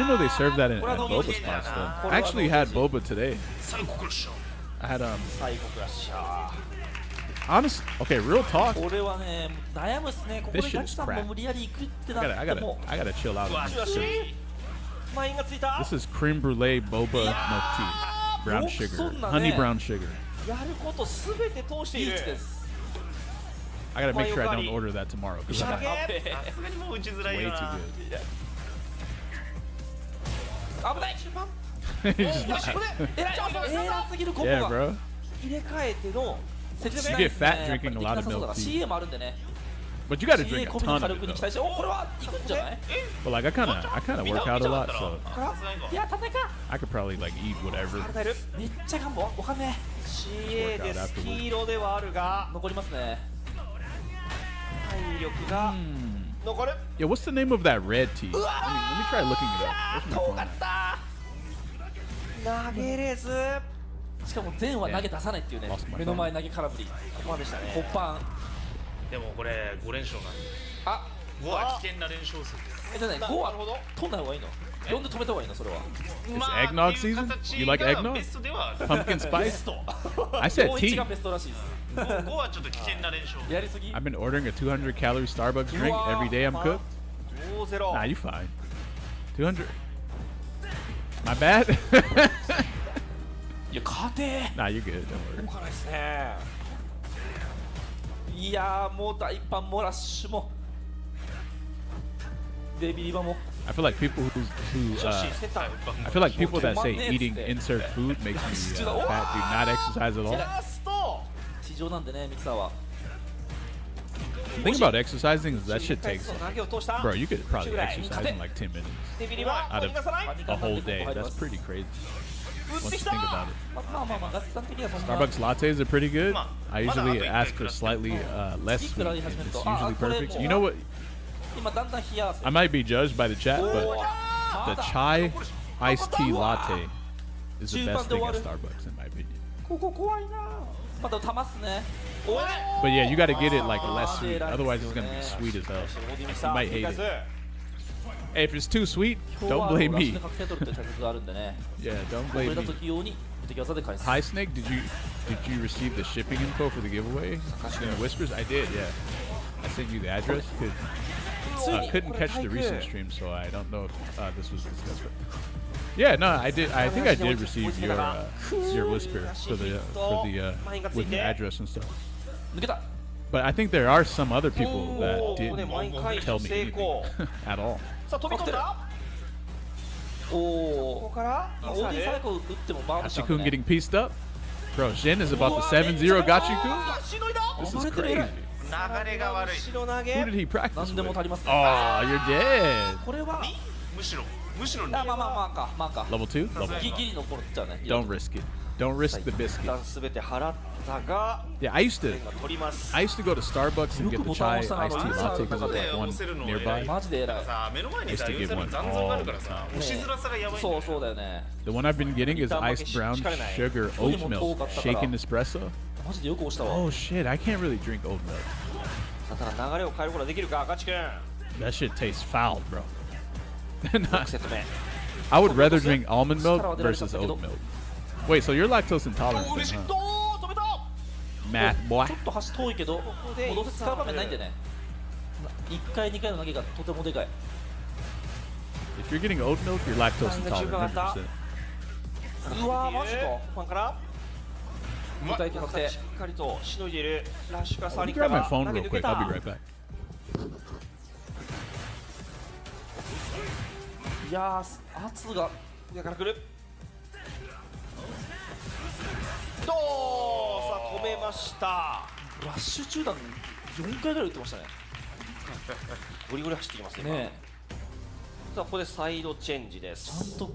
[SPEAKER 1] know they served that at boba spots though. I actually had boba today. I had
[SPEAKER 7] 最後クラッシャー。
[SPEAKER 1] honest. Okay, real talk.
[SPEAKER 7] これはね悩むっすね。ここ
[SPEAKER 1] This
[SPEAKER 7] で
[SPEAKER 1] shit
[SPEAKER 7] ガ
[SPEAKER 1] is
[SPEAKER 7] チさんも
[SPEAKER 1] crap.
[SPEAKER 7] 無理やり行くってな
[SPEAKER 1] I
[SPEAKER 7] っても
[SPEAKER 1] gotta chill out. on this.
[SPEAKER 14] マインがついた。
[SPEAKER 1] This is creme brulee boba milk tea, brown sugar, honey brown sugar.
[SPEAKER 14] やることすべて通している。
[SPEAKER 1] I gotta make sure I don't order that tomorrow because
[SPEAKER 14] 下
[SPEAKER 1] it's
[SPEAKER 14] げ。
[SPEAKER 10] さすがにもう打ちづらい
[SPEAKER 1] way
[SPEAKER 10] よ
[SPEAKER 1] too
[SPEAKER 10] な。
[SPEAKER 1] good.
[SPEAKER 7] 危ない。
[SPEAKER 1] He's just like-
[SPEAKER 7] 偉すぎるコンボ
[SPEAKER 1] yeah,
[SPEAKER 7] が
[SPEAKER 1] bro.
[SPEAKER 7] 入れ替えての説明
[SPEAKER 1] You get fat drinking a lot of milk tea.
[SPEAKER 7] CA もあるんでね。
[SPEAKER 1] But you gotta
[SPEAKER 7] CA
[SPEAKER 1] drink
[SPEAKER 7] 込
[SPEAKER 1] a
[SPEAKER 7] みの
[SPEAKER 1] ton
[SPEAKER 7] 火
[SPEAKER 1] of
[SPEAKER 7] 力
[SPEAKER 1] it
[SPEAKER 7] に期
[SPEAKER 1] though.
[SPEAKER 7] 待して、おこれはいくんじゃない？
[SPEAKER 1] But like I kinda work out a lot, so
[SPEAKER 7] いや、立てか。
[SPEAKER 1] I could probably like eat whatever.
[SPEAKER 14] 与える。
[SPEAKER 7] めっちゃ頑張わかんね
[SPEAKER 14] CA です。黄色ではあるが
[SPEAKER 7] え。残りますね。
[SPEAKER 14] 体力が残る。
[SPEAKER 1] Yeah, what's the name of that red tea? Let me try looking it up. Where's my
[SPEAKER 14] 遠
[SPEAKER 1] phone
[SPEAKER 14] か
[SPEAKER 1] at?
[SPEAKER 14] った。投げれず。
[SPEAKER 7] しかも前は投げ出さないっていうね
[SPEAKER 1] Lost my
[SPEAKER 7] 目の前投げ空振り
[SPEAKER 14] ここまでしたね。
[SPEAKER 7] ホッパン
[SPEAKER 10] でもこれ5連勝なんで。
[SPEAKER 7] あ
[SPEAKER 10] 5は危険な連勝数です。
[SPEAKER 7] じゃない5は取んない方がいいの4で止めた方がいいのそれは
[SPEAKER 1] It's eggnog season? You like eggnog?
[SPEAKER 10] ベストではある。
[SPEAKER 1] Pumpkin
[SPEAKER 7] ベ
[SPEAKER 1] spice?
[SPEAKER 7] スト
[SPEAKER 1] I said
[SPEAKER 7] 51
[SPEAKER 1] tea.
[SPEAKER 7] がベストらしいです
[SPEAKER 10] 5はちょっと危険な連勝。
[SPEAKER 7] やりすぎ
[SPEAKER 1] I've been ordering a 200 calorie Starbucks drink every day I'm cooked.
[SPEAKER 14] 5-0。
[SPEAKER 1] Nah, you fine. 200. My bad.
[SPEAKER 7] いや勝て
[SPEAKER 1] Nah, you're good. Don't
[SPEAKER 14] 動
[SPEAKER 1] worry.
[SPEAKER 14] かないですね。
[SPEAKER 7] いやーもう大パンもラッシュもデビリバも
[SPEAKER 1] I feel like people I feel like people that say eating insert food makes me fat do not exercise at all.
[SPEAKER 14] ラスト。
[SPEAKER 7] 地上なんでねミキサーは
[SPEAKER 1] The thing about exercising is that shit takes,
[SPEAKER 14] 投げを通した。
[SPEAKER 1] bro, you could probably exercise in like 10 minutes
[SPEAKER 14] デビリは
[SPEAKER 1] out
[SPEAKER 14] 逃
[SPEAKER 1] of
[SPEAKER 14] がさない。
[SPEAKER 1] a whole day. That's pretty crazy
[SPEAKER 14] 打っ
[SPEAKER 1] once
[SPEAKER 14] て
[SPEAKER 1] you
[SPEAKER 14] き
[SPEAKER 1] think
[SPEAKER 14] た。
[SPEAKER 1] about it.
[SPEAKER 7] まあまあまあガチさん的にはそんな
[SPEAKER 1] Starbucks lattes are pretty good. I usually ask for slightly less sweet, and it's usually perfect. You know what?
[SPEAKER 7] 今だんだん冷や汗
[SPEAKER 1] I might be judged by the chat, but the chai iced tea latte is the best thing at Starbucks in my opinion.
[SPEAKER 7] ここ怖いなまだ玉っすね
[SPEAKER 1] But yeah, you got to get it like less sweet. Otherwise, it's gonna be sweet as hell. You might hate it. Hey, if it's too sweet,
[SPEAKER 7] 今日
[SPEAKER 1] don't
[SPEAKER 7] は
[SPEAKER 1] blame
[SPEAKER 7] ラッシュ
[SPEAKER 1] me.
[SPEAKER 7] で確定取るっていう策があるんでね
[SPEAKER 1] Yeah, don't
[SPEAKER 7] これ
[SPEAKER 1] blame
[SPEAKER 7] た
[SPEAKER 1] me.
[SPEAKER 7] 時用に無敵技で返す
[SPEAKER 1] Hi Snake, did you receive the shipping info for the giveaway? In the whispers, I did. Yeah, I sent you the address. Couldn't catch the recent stream, so I don't know if this was discussed. But yeah, no, I did. I think I did receive your whisper for the with the address and stuff.
[SPEAKER 7] 抜けた
[SPEAKER 1] But I think there are some other people that didn't tell me anything at all.
[SPEAKER 14] さあ飛び込んだ。
[SPEAKER 7] おお
[SPEAKER 14] ここから
[SPEAKER 7] オーディ最後打ってもバーンしたん
[SPEAKER 1] Gachi-kun
[SPEAKER 7] でね
[SPEAKER 1] getting pieced up. Bro, Shin is about to 7-0 Gachi-kun.
[SPEAKER 14] しのいだ。
[SPEAKER 1] This is crazy.
[SPEAKER 10] 流れが悪い。
[SPEAKER 14] 後ろ投
[SPEAKER 1] Who
[SPEAKER 14] げ。
[SPEAKER 1] did he practice
[SPEAKER 7] 何でも
[SPEAKER 1] with?
[SPEAKER 7] 足ります
[SPEAKER 1] Oh, you're dead.
[SPEAKER 7] これは
[SPEAKER 10] むしろ
[SPEAKER 7] あまあまあまあかまあか
[SPEAKER 1] Level 2? Level
[SPEAKER 7] ギリ残っちゃうね
[SPEAKER 1] Don't risk it. Don't risk the
[SPEAKER 14] 一
[SPEAKER 1] biscuit.
[SPEAKER 14] 旦すべて払ったが
[SPEAKER 1] Yeah, I used to
[SPEAKER 14] 取ります。
[SPEAKER 1] go to Starbucks and get the chai iced tea latte because there's like one nearby.
[SPEAKER 7] マジで偉い
[SPEAKER 10] さ目の前にさ要するに残像があるからさ押しづらさがやばいんだよ。
[SPEAKER 7] そうそうだよね
[SPEAKER 1] The one I've been getting is iced brown sugar oat milk, shaken espresso.
[SPEAKER 7] マジでよく押したわ
[SPEAKER 1] Oh shit, I can't really drink oat milk.
[SPEAKER 14] さあただ流れを変えることができるかガチ君。
[SPEAKER 1] That shit tastes foul, bro.
[SPEAKER 14] 6セット目。
[SPEAKER 1] I would rather drink almond milk versus oat milk. Wait, so you're lactose intolerant
[SPEAKER 14] お
[SPEAKER 1] then,
[SPEAKER 14] 嬉しい。
[SPEAKER 1] huh?
[SPEAKER 14] どう止めた。
[SPEAKER 1] Math boy.
[SPEAKER 7] ちょっと端遠いけどもうどうせ使う場面ないんでね1回2回の投げがとてもでかい
[SPEAKER 1] If you're getting oat milk, you're lactose intolerant 100%.
[SPEAKER 7] うわーマジか
[SPEAKER 14] ファンから
[SPEAKER 7] 具体確定。
[SPEAKER 14] しっかりとしのいでいるラッシュからさ
[SPEAKER 1] Let
[SPEAKER 14] あ
[SPEAKER 1] me
[SPEAKER 14] リカ
[SPEAKER 1] grab my
[SPEAKER 14] が
[SPEAKER 1] phone
[SPEAKER 14] 投げ
[SPEAKER 1] real
[SPEAKER 14] 抜け
[SPEAKER 1] quick.
[SPEAKER 14] た
[SPEAKER 1] I'll be right back.
[SPEAKER 7] いやー圧が
[SPEAKER 14] 上から来るどうさあ止めました。
[SPEAKER 7] ラッシュ中段4回ぐらい打ってましたね。
[SPEAKER 14] ゴリゴリ走ってきますね。
[SPEAKER 7] ね
[SPEAKER 14] さあここでサイドチェンジで
[SPEAKER 7] ちゃ
[SPEAKER 14] す。
[SPEAKER 7] んと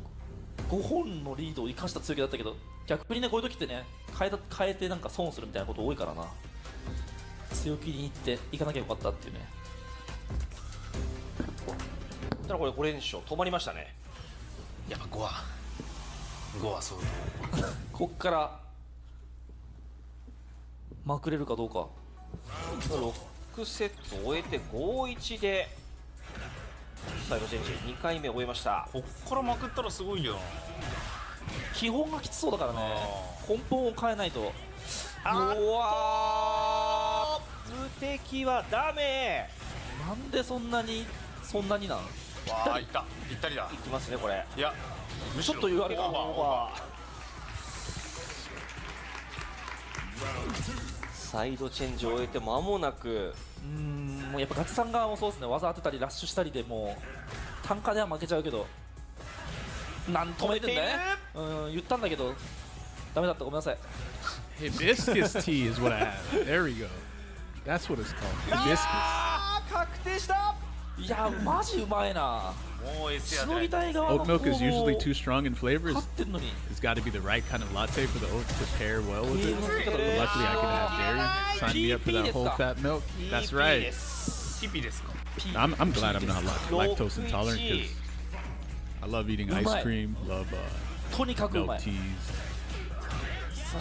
[SPEAKER 7] 5本のリードを生かした強気だったけど、逆にねこういう時ってね変えてなんか損するみたいなこと多いからな。強気にいかなきゃよかったっていうね。
[SPEAKER 14] ただこれ5連勝止まりましたね。
[SPEAKER 8] やっぱ5はそう
[SPEAKER 7] こっからまくれるかどうか。
[SPEAKER 14] 6セット終えて 5-1 でサイドチェンジ2回目終えました。
[SPEAKER 8] こっからまくったらすごいよな。
[SPEAKER 7] 基本がきつそうだからね。根本を変えないと。
[SPEAKER 14] うわー無敵はダメ。
[SPEAKER 7] なんでそんなになん。
[SPEAKER 8] わあいったぴったりだ。
[SPEAKER 14] いきますねこれ。
[SPEAKER 8] いや
[SPEAKER 7] ちょっと言われるかな。
[SPEAKER 8] オーバ
[SPEAKER 14] サイドチェンジを終えて間もなく
[SPEAKER 7] もうやっぱガチさん側もそうですね。技当てたりラッシュしたりでもう単価では負けちゃうけど、なんとも言ってんだね。言ったんだけどダメだった。ごめんなさい。
[SPEAKER 1] Hibiscus tea is what I have. There we go. That's what it's called. Hibiscus.
[SPEAKER 14] 確定した。
[SPEAKER 7] いやマジうまいな。
[SPEAKER 8] もう S や
[SPEAKER 7] しのぎ
[SPEAKER 8] で。
[SPEAKER 7] たい側の
[SPEAKER 1] Oat milk is usually too strong in flavors.
[SPEAKER 7] 勝ってんのに。
[SPEAKER 1] It's got to be the right kind of latte for the oats to pair well with it. But luckily, I can have dairy. Sign me up for that whole fat milk. That's right.
[SPEAKER 8] ヒピですか。
[SPEAKER 1] I'm glad I'm not lactose intolerant because I love eating ice cream. Love
[SPEAKER 7] とにかくう
[SPEAKER 1] milk
[SPEAKER 7] まい。
[SPEAKER 1] teas.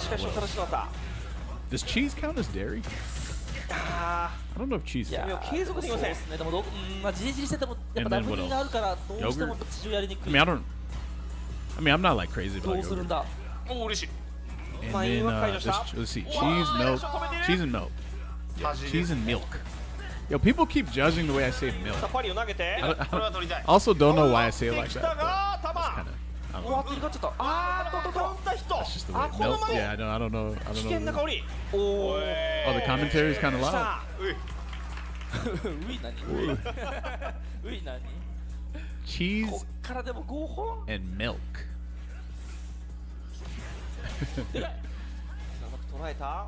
[SPEAKER 14] しかし新しかった。
[SPEAKER 1] Does cheese count as dairy?
[SPEAKER 14] あ
[SPEAKER 1] I don't know if cheese
[SPEAKER 7] いや
[SPEAKER 1] counts.
[SPEAKER 14] 継続できません。
[SPEAKER 7] そうですね。でもまあじりじりしててもやっぱダブルがあるからどうしても地上やりにく
[SPEAKER 1] I
[SPEAKER 7] い。
[SPEAKER 1] mean, I'm not like crazy
[SPEAKER 7] ど
[SPEAKER 1] about
[SPEAKER 7] うするん
[SPEAKER 1] yogurt.
[SPEAKER 7] だ。
[SPEAKER 8] お嬉しい。
[SPEAKER 1] And then let's see, cheese, milk, cheese and milk, cheese and milk. Yo, people keep judging the way I say milk.
[SPEAKER 14] さあパリを投げて
[SPEAKER 1] I
[SPEAKER 8] これは取りたい。
[SPEAKER 1] also don't know why I say it like
[SPEAKER 14] 来
[SPEAKER 1] that.
[SPEAKER 14] た
[SPEAKER 1] But
[SPEAKER 14] が
[SPEAKER 1] that's
[SPEAKER 14] 球
[SPEAKER 1] kind of, I don't
[SPEAKER 7] うわ
[SPEAKER 1] know.
[SPEAKER 7] 切り替わっちゃった。あーっと
[SPEAKER 14] 飛んだ人。
[SPEAKER 1] That's just the way
[SPEAKER 14] あこの
[SPEAKER 1] milk.
[SPEAKER 14] 前
[SPEAKER 1] Yeah, I don't know. I
[SPEAKER 14] 危
[SPEAKER 1] don't
[SPEAKER 14] 険な
[SPEAKER 1] know.
[SPEAKER 14] 香り。おお。
[SPEAKER 1] Oh, the commentary is kind of loud.
[SPEAKER 14] さあ
[SPEAKER 7] ウイ何ウイ何
[SPEAKER 1] Cheese
[SPEAKER 7] こっからでも5本
[SPEAKER 1] and milk.
[SPEAKER 14] うまく捉えた。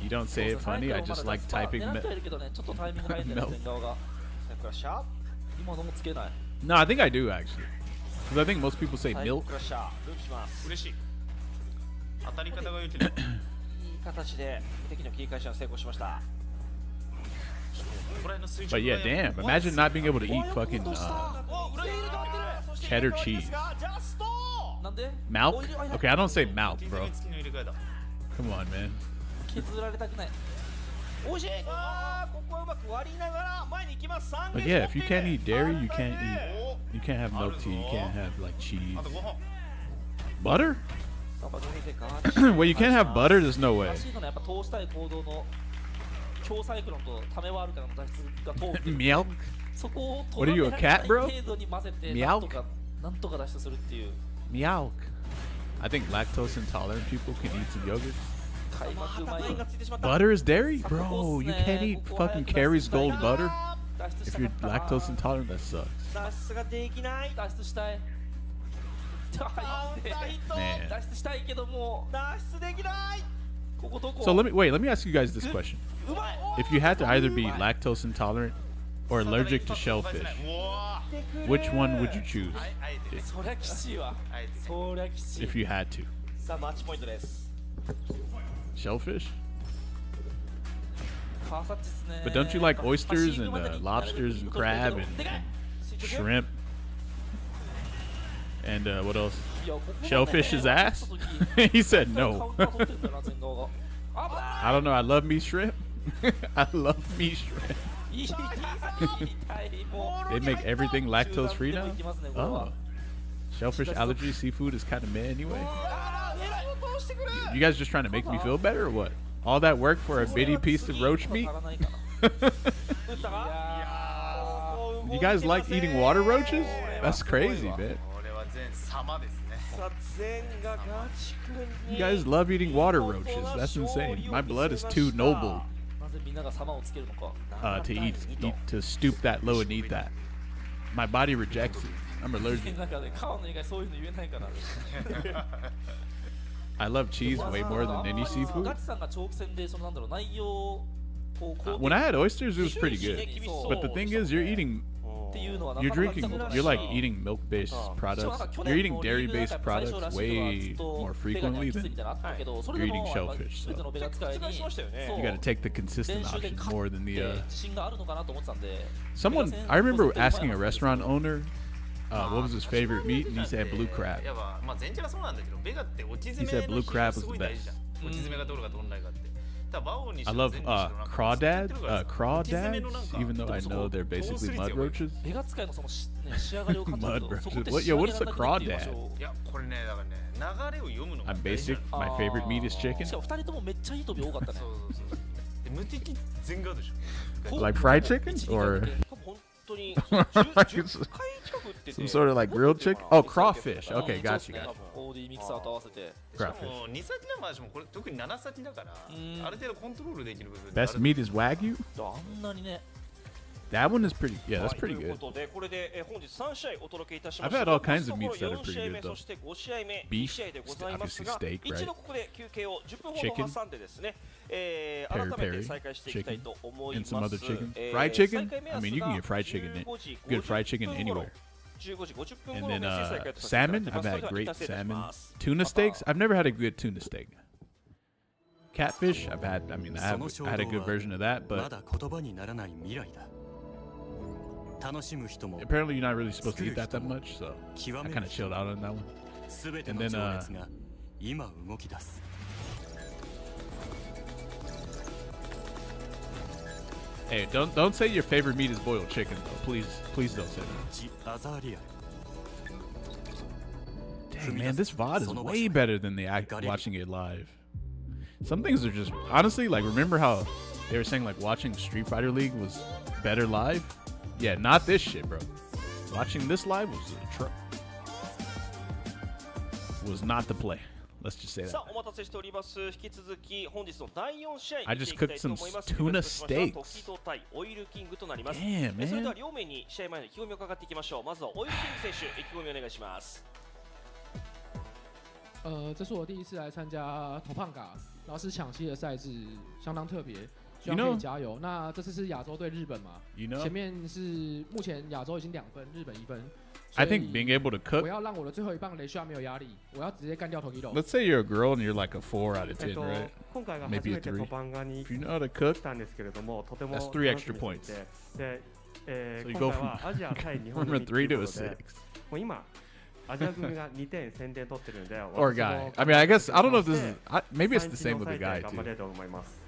[SPEAKER 1] You don't say it funny. I just like typing
[SPEAKER 7] 狙ってはい
[SPEAKER 1] milk.
[SPEAKER 7] るけどね、ちょっとタイミング早いんだよね、前側が。
[SPEAKER 14] さあクラッシャー。
[SPEAKER 7] 今のもつけない。
[SPEAKER 1] No, I think I do actually. Because I think most people say
[SPEAKER 14] サイ
[SPEAKER 1] milk.
[SPEAKER 14] クラッシャーループします。
[SPEAKER 8] 嬉しい。当たり方が良いけど。
[SPEAKER 14] いい形で敵の切り返しは成功しました。
[SPEAKER 1] But yeah, damn. Imagine not being able to eat fucking cheddar cheese.
[SPEAKER 7] なんで
[SPEAKER 1] Milk? Okay, I don't say milk, bro.
[SPEAKER 8] 付きの入れ替えだ。
[SPEAKER 1] Come on, man.
[SPEAKER 7] 削られたくない。
[SPEAKER 14] おいしい。あーここはうまく割りながら前に行きます。
[SPEAKER 1] But yeah, if you can't eat dairy, you can't have milk tea. You can't have like cheese.
[SPEAKER 8] あと5本。
[SPEAKER 1] Butter?
[SPEAKER 14] さあバトルでか
[SPEAKER 1] Well, you can't have butter. There's no way.
[SPEAKER 7] らしいのね、やっぱ通したい行動の強サイクロンとためはあるからの脱出が通ってる。
[SPEAKER 1] Milk?
[SPEAKER 7] そこを
[SPEAKER 1] What are you, a cat, bro?
[SPEAKER 7] 程度に混ぜて
[SPEAKER 1] Meow?
[SPEAKER 7] なんとか脱出するっていう。
[SPEAKER 1] Meow. I think lactose intolerant people can eat some yogurt.
[SPEAKER 7] 開幕うまい。
[SPEAKER 1] Butter is dairy? Bro, you can't eat fucking Carrie's Gold butter? If you're lactose intolerant, that sucks.
[SPEAKER 14] 脱出ができない。
[SPEAKER 7] 脱出したい。
[SPEAKER 1] Man.
[SPEAKER 7] 脱出したいけども
[SPEAKER 14] 脱出できない。
[SPEAKER 7] ここどこ
[SPEAKER 1] So let me ask you guys this question. If you had to either be lactose intolerant or allergic to shellfish, which one would you choose?
[SPEAKER 7] そりゃきちいわ。そりゃきちい。
[SPEAKER 1] If you had to.
[SPEAKER 14] さあマッチポイントです。
[SPEAKER 1] Shellfish?
[SPEAKER 7] 川崎ですね。
[SPEAKER 1] But don't you like oysters and lobsters and crab and shrimp? And what else? Shellfish's ass? He said no. I don't know. I love me shrimp. I love me shrimp. They make everything lactose free now? Oh. Shellfish allergy seafood is kind of meh anyway. You guys just trying to make me feel better or what? All that work for a bitty piece of roach meat? You guys like eating water roaches? That's crazy, man. You guys love eating water roaches. That's insane. My blood is too noble
[SPEAKER 7] なぜみんなが様をつけるのか。
[SPEAKER 1] to stoop that low and eat that. My body rejects it. I'm allergic.
[SPEAKER 7] なんかね、川野以外そういうの言えないかな。
[SPEAKER 1] I love cheese way more than any
[SPEAKER 7] ガ
[SPEAKER 1] seafood.
[SPEAKER 7] チさんが長期戦でそのなんだろう内容をこう
[SPEAKER 1] When I had oysters, it was pretty good. But the thing is, you're eating, you're drinking, you're like eating milk-based products. You're eating dairy-based products way more frequently than you're eating shellfish. So you got to take the consistent option more than the. Someone, I remember asking a restaurant owner. What was his favorite meat? And he said blue crab. He said blue crab was the best. I love crawdads, even though I know they're basically mud roaches. Mud roaches. What? Yo, what is a crawdad? I'm basic. My favorite meat is chicken. Like fried chicken or some sort of like grilled chicken? Oh, crawfish. Okay, got you. Crawfish. Best meat is Wagyu? That one is pretty, yeah, that's pretty good. I've had all kinds of meats that are pretty good though. Beef, obviously steak, right? Chicken, peri-peri, chicken, and some other chicken. Fried chicken? I mean, you can get fried chicken, good fried chicken anywhere. And then salmon, I've had great salmon. Tuna steaks, I've never had a good tuna steak. Catfish, I had a good version of that, but apparently you're not really supposed to eat that much, so I kind of chilled out on that one. And then hey, don't say your favorite meat is boiled chicken though. Please don't say that. Dang man, this VOD is way better than the watching it live. Some things are just honestly like, remember how they were saying like watching Street Fighter League was better live? Yeah, not this shit, bro. Watching this live was not the play. Let's just say that. I just cooked some tuna steaks. Damn, man.
[SPEAKER 15] 这是我第一次来参加头胖嘎，然后是抢七的赛制，相当特别，希望
[SPEAKER 1] You
[SPEAKER 15] 可
[SPEAKER 1] know-
[SPEAKER 15] 以加油。那这次是亚洲对日本嘛
[SPEAKER 1] You know-
[SPEAKER 15] 前面是目前亚洲已经2分，日本1分。
[SPEAKER 1] I think being able to cook.
[SPEAKER 15] 我要让我的最后一棒雷需要没有压力，我要直接干掉 Tokiro。
[SPEAKER 1] Let's say you're a girl and you're like a 4 out of 10, right?
[SPEAKER 12] 今回が
[SPEAKER 1] Maybe
[SPEAKER 12] 初
[SPEAKER 1] a
[SPEAKER 12] めて
[SPEAKER 1] 3.
[SPEAKER 12] トパンガに
[SPEAKER 1] If you know how to cook,
[SPEAKER 12] 来たんですけれども、とても
[SPEAKER 1] that's 3 extra points.
[SPEAKER 12] で、
[SPEAKER 1] So you
[SPEAKER 12] 今
[SPEAKER 1] go
[SPEAKER 12] 回はアジア対日
[SPEAKER 1] from
[SPEAKER 12] 本
[SPEAKER 1] from
[SPEAKER 12] の
[SPEAKER 1] a 3 to a
[SPEAKER 12] も
[SPEAKER 1] 6.
[SPEAKER 12] う今アジア組が2点先手取ってるんで、
[SPEAKER 1] Or guy. I mean, I guess I don't know if this is. Maybe it's the same with the guy
[SPEAKER 12] 頑張りた
[SPEAKER 1] too.
[SPEAKER 12] いと思います。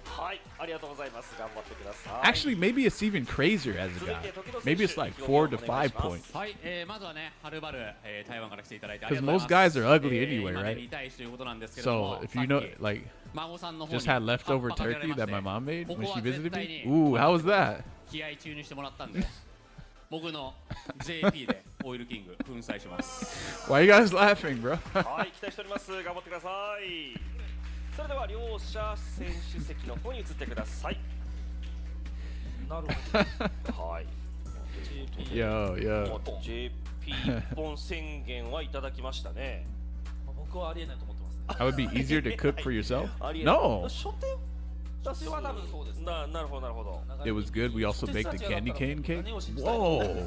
[SPEAKER 14] はい、ありがとうございます。頑張ってください。
[SPEAKER 1] Actually, maybe it's even crazier as a guy. Maybe it's like 4 to 5 points.
[SPEAKER 16] はい、まずはね、はるばる、台湾から来ていただいてあ
[SPEAKER 1] Because
[SPEAKER 16] りがとうご
[SPEAKER 1] most
[SPEAKER 16] ざいます。
[SPEAKER 1] guys are ugly anyway,
[SPEAKER 16] 今ね
[SPEAKER 1] right?
[SPEAKER 16] 2対1ということなんですけども
[SPEAKER 1] So if you know, like,
[SPEAKER 16] 孫さんの方に
[SPEAKER 1] just had leftover
[SPEAKER 16] 葉っぱかけられ
[SPEAKER 1] turkey
[SPEAKER 16] まして
[SPEAKER 1] that my mom made
[SPEAKER 16] こ
[SPEAKER 1] when
[SPEAKER 16] こ
[SPEAKER 1] she
[SPEAKER 16] は絶
[SPEAKER 1] visited
[SPEAKER 16] 対
[SPEAKER 1] me.
[SPEAKER 16] に
[SPEAKER 1] Ooh, how was that?
[SPEAKER 16] 気合注入してもらったんで僕の JP でオイルキング粉砕します
[SPEAKER 1] Why are you guys laughing, bro?
[SPEAKER 14] はい、期待しております。頑張ってください。それでは両者選手席の方に移ってください。なるほど。はい。
[SPEAKER 1] Yo, yo.
[SPEAKER 14] JP 一本宣言はいただきましたね。
[SPEAKER 7] 僕はありえないと思ってます。
[SPEAKER 1] That would be easier to cook for yourself?
[SPEAKER 14] ありえない
[SPEAKER 1] No.
[SPEAKER 14] 初手私は多分そうです。なるほどなるほど。
[SPEAKER 1] It was good. We also baked a candy cane cake. Whoa.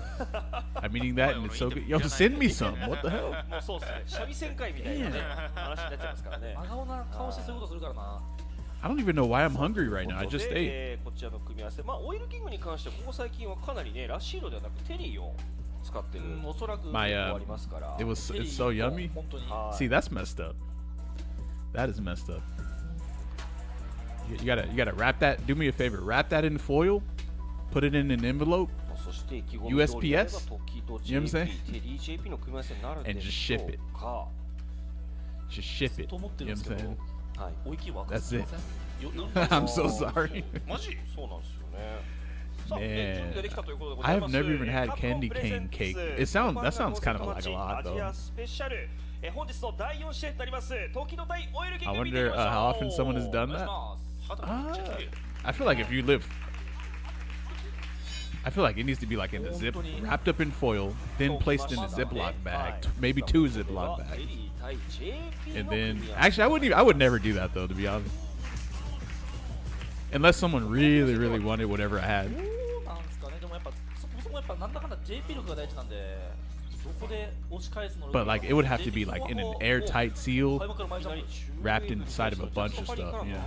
[SPEAKER 1] I'm eating that and it's so good. Yo, send me some. What the hell?
[SPEAKER 14] もうそうですね。三味線会みたいなね話になっちゃいますからね。
[SPEAKER 7] 真顔な顔してそういうことするからな。
[SPEAKER 1] I don't even know why I'm hungry right now. I just ate.
[SPEAKER 14] こちらの組み合わせ、まあオイルキングに関してはここ最近はかなりねラッシードではなくテリーを使ってる。おそらく
[SPEAKER 1] My
[SPEAKER 14] ありますから。
[SPEAKER 1] it's so yummy. See, that's messed up. That is messed up. You gotta wrap that. Do me a favor. Wrap that in foil. Put it in an envelope. USPS. You know what I'm saying? And just ship it. Just ship it. You know what I'm saying? That's it. I'm so sorry.
[SPEAKER 14] マジ？そうなんですよね。
[SPEAKER 1] Man, I have never even had candy cane cake. That sounds kind of like a lot though. I wonder how often someone has done that. I feel like if you live, I feel like it needs to be like in a zip, wrapped up in foil, then placed in a Ziploc bag, maybe 2 Ziploc bags, and then actually I would never do that though, to be honest, unless someone really wanted whatever I had. But like it would have to be like in an airtight seal, wrapped inside of a bunch of stuff. Yeah.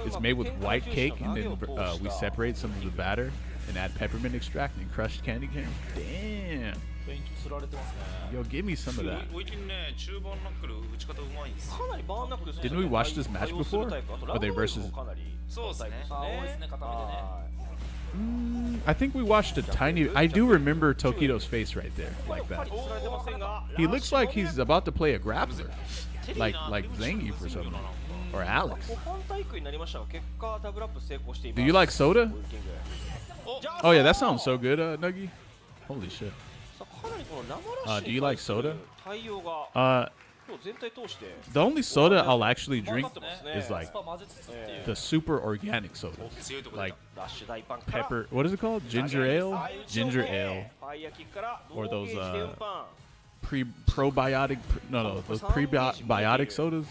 [SPEAKER 1] It's made with white cake, and then we separate some of the batter and add peppermint extract and crushed candy cane. Damn. Yo, give me some of that. Didn't we watch this match before? Are they versus? I think we watched a tiny. I do remember Tokido's face right there, like that. He looks like he's about to play a grappler, like Zangief or something, or Alex. Do you like soda? Oh yeah, that sounds so good, Nuggy. Holy shit. Do you like soda? The only soda I'll actually drink is like the super organic soda, like pepper. What is it called? Ginger ale, or those probiotic. No, those prebiotic sodas.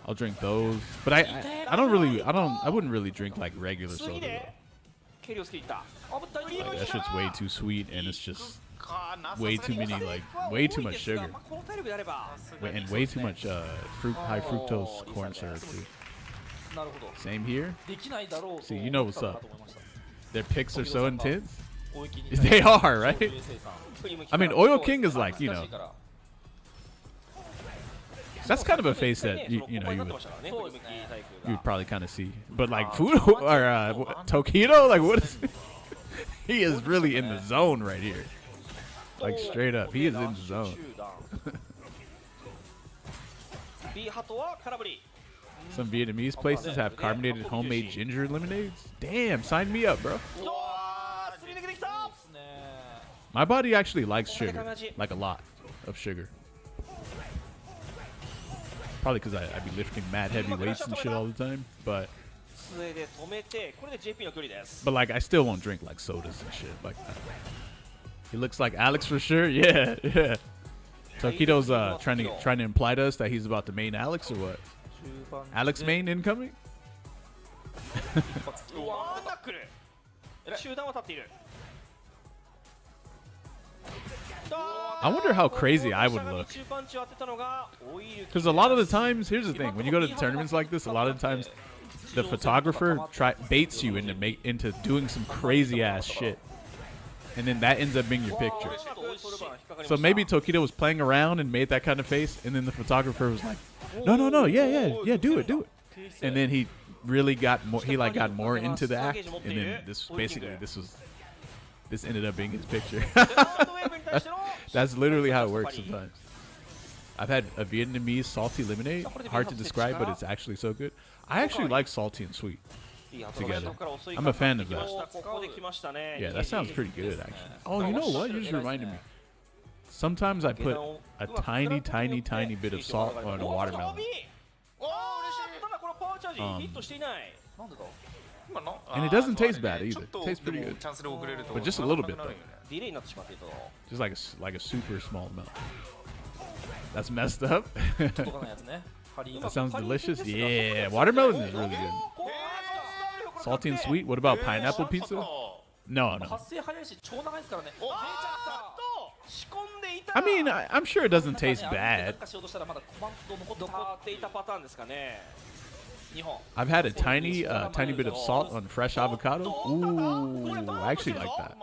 [SPEAKER 1] I'll drink those, but I wouldn't really drink like regular soda though. Like, that shit's way too sweet, and it's just way too many, way too much sugar, and way too much high fructose corn syrup too. Same here. See, you know what's up. Their picks are so intense. They are, right? I mean, Oil King is like, you know, that's kind of a face that you would probably kind of see. But like Fudo or Tokido, like what is? He is really in the zone right here. Like straight up, he is in the zone. Some Vietnamese places have carbonated homemade ginger lemonades. Damn, sign me up, bro. My body actually likes sugar, like a lot of sugar. Probably because I be lifting mad heavy weights and shit all the time, but like I still won't drink like sodas and shit like that. He looks like Alex for sure. Yeah. Tokido's trying to imply to us that he's about to main Alex or what? Alex main incoming? I wonder how crazy I would look. Because a lot of the times, here's the thing: when you go to tournaments like this, a lot of the times the photographer baits you into doing some crazy ass shit, and then that ends up being your picture. So maybe Tokido was playing around and made that kind of face, and then the photographer was like, "No, yeah, do it," and then he really got more. He got more into the act, and then this ended up being his picture. That's literally how it works sometimes. I've had a Vietnamese salty lemonade. Hard to describe, but it's actually so good. I actually like salty and sweet together. I'm a fan of that. Yeah, that sounds pretty good, actually. Oh, you know what? You just reminded me. Sometimes I put a tiny bit of salt on a watermelon. And it doesn't taste bad either. It tastes pretty good. But just a little bit though. Just like a super small amount. That's messed up. That sounds delicious. Yeah, watermelon is really good. Salty and sweet. What about pineapple pizza? No. I mean, I'm sure it doesn't taste bad. I've had a tiny bit of salt on fresh avocado. Ooh, I actually like that.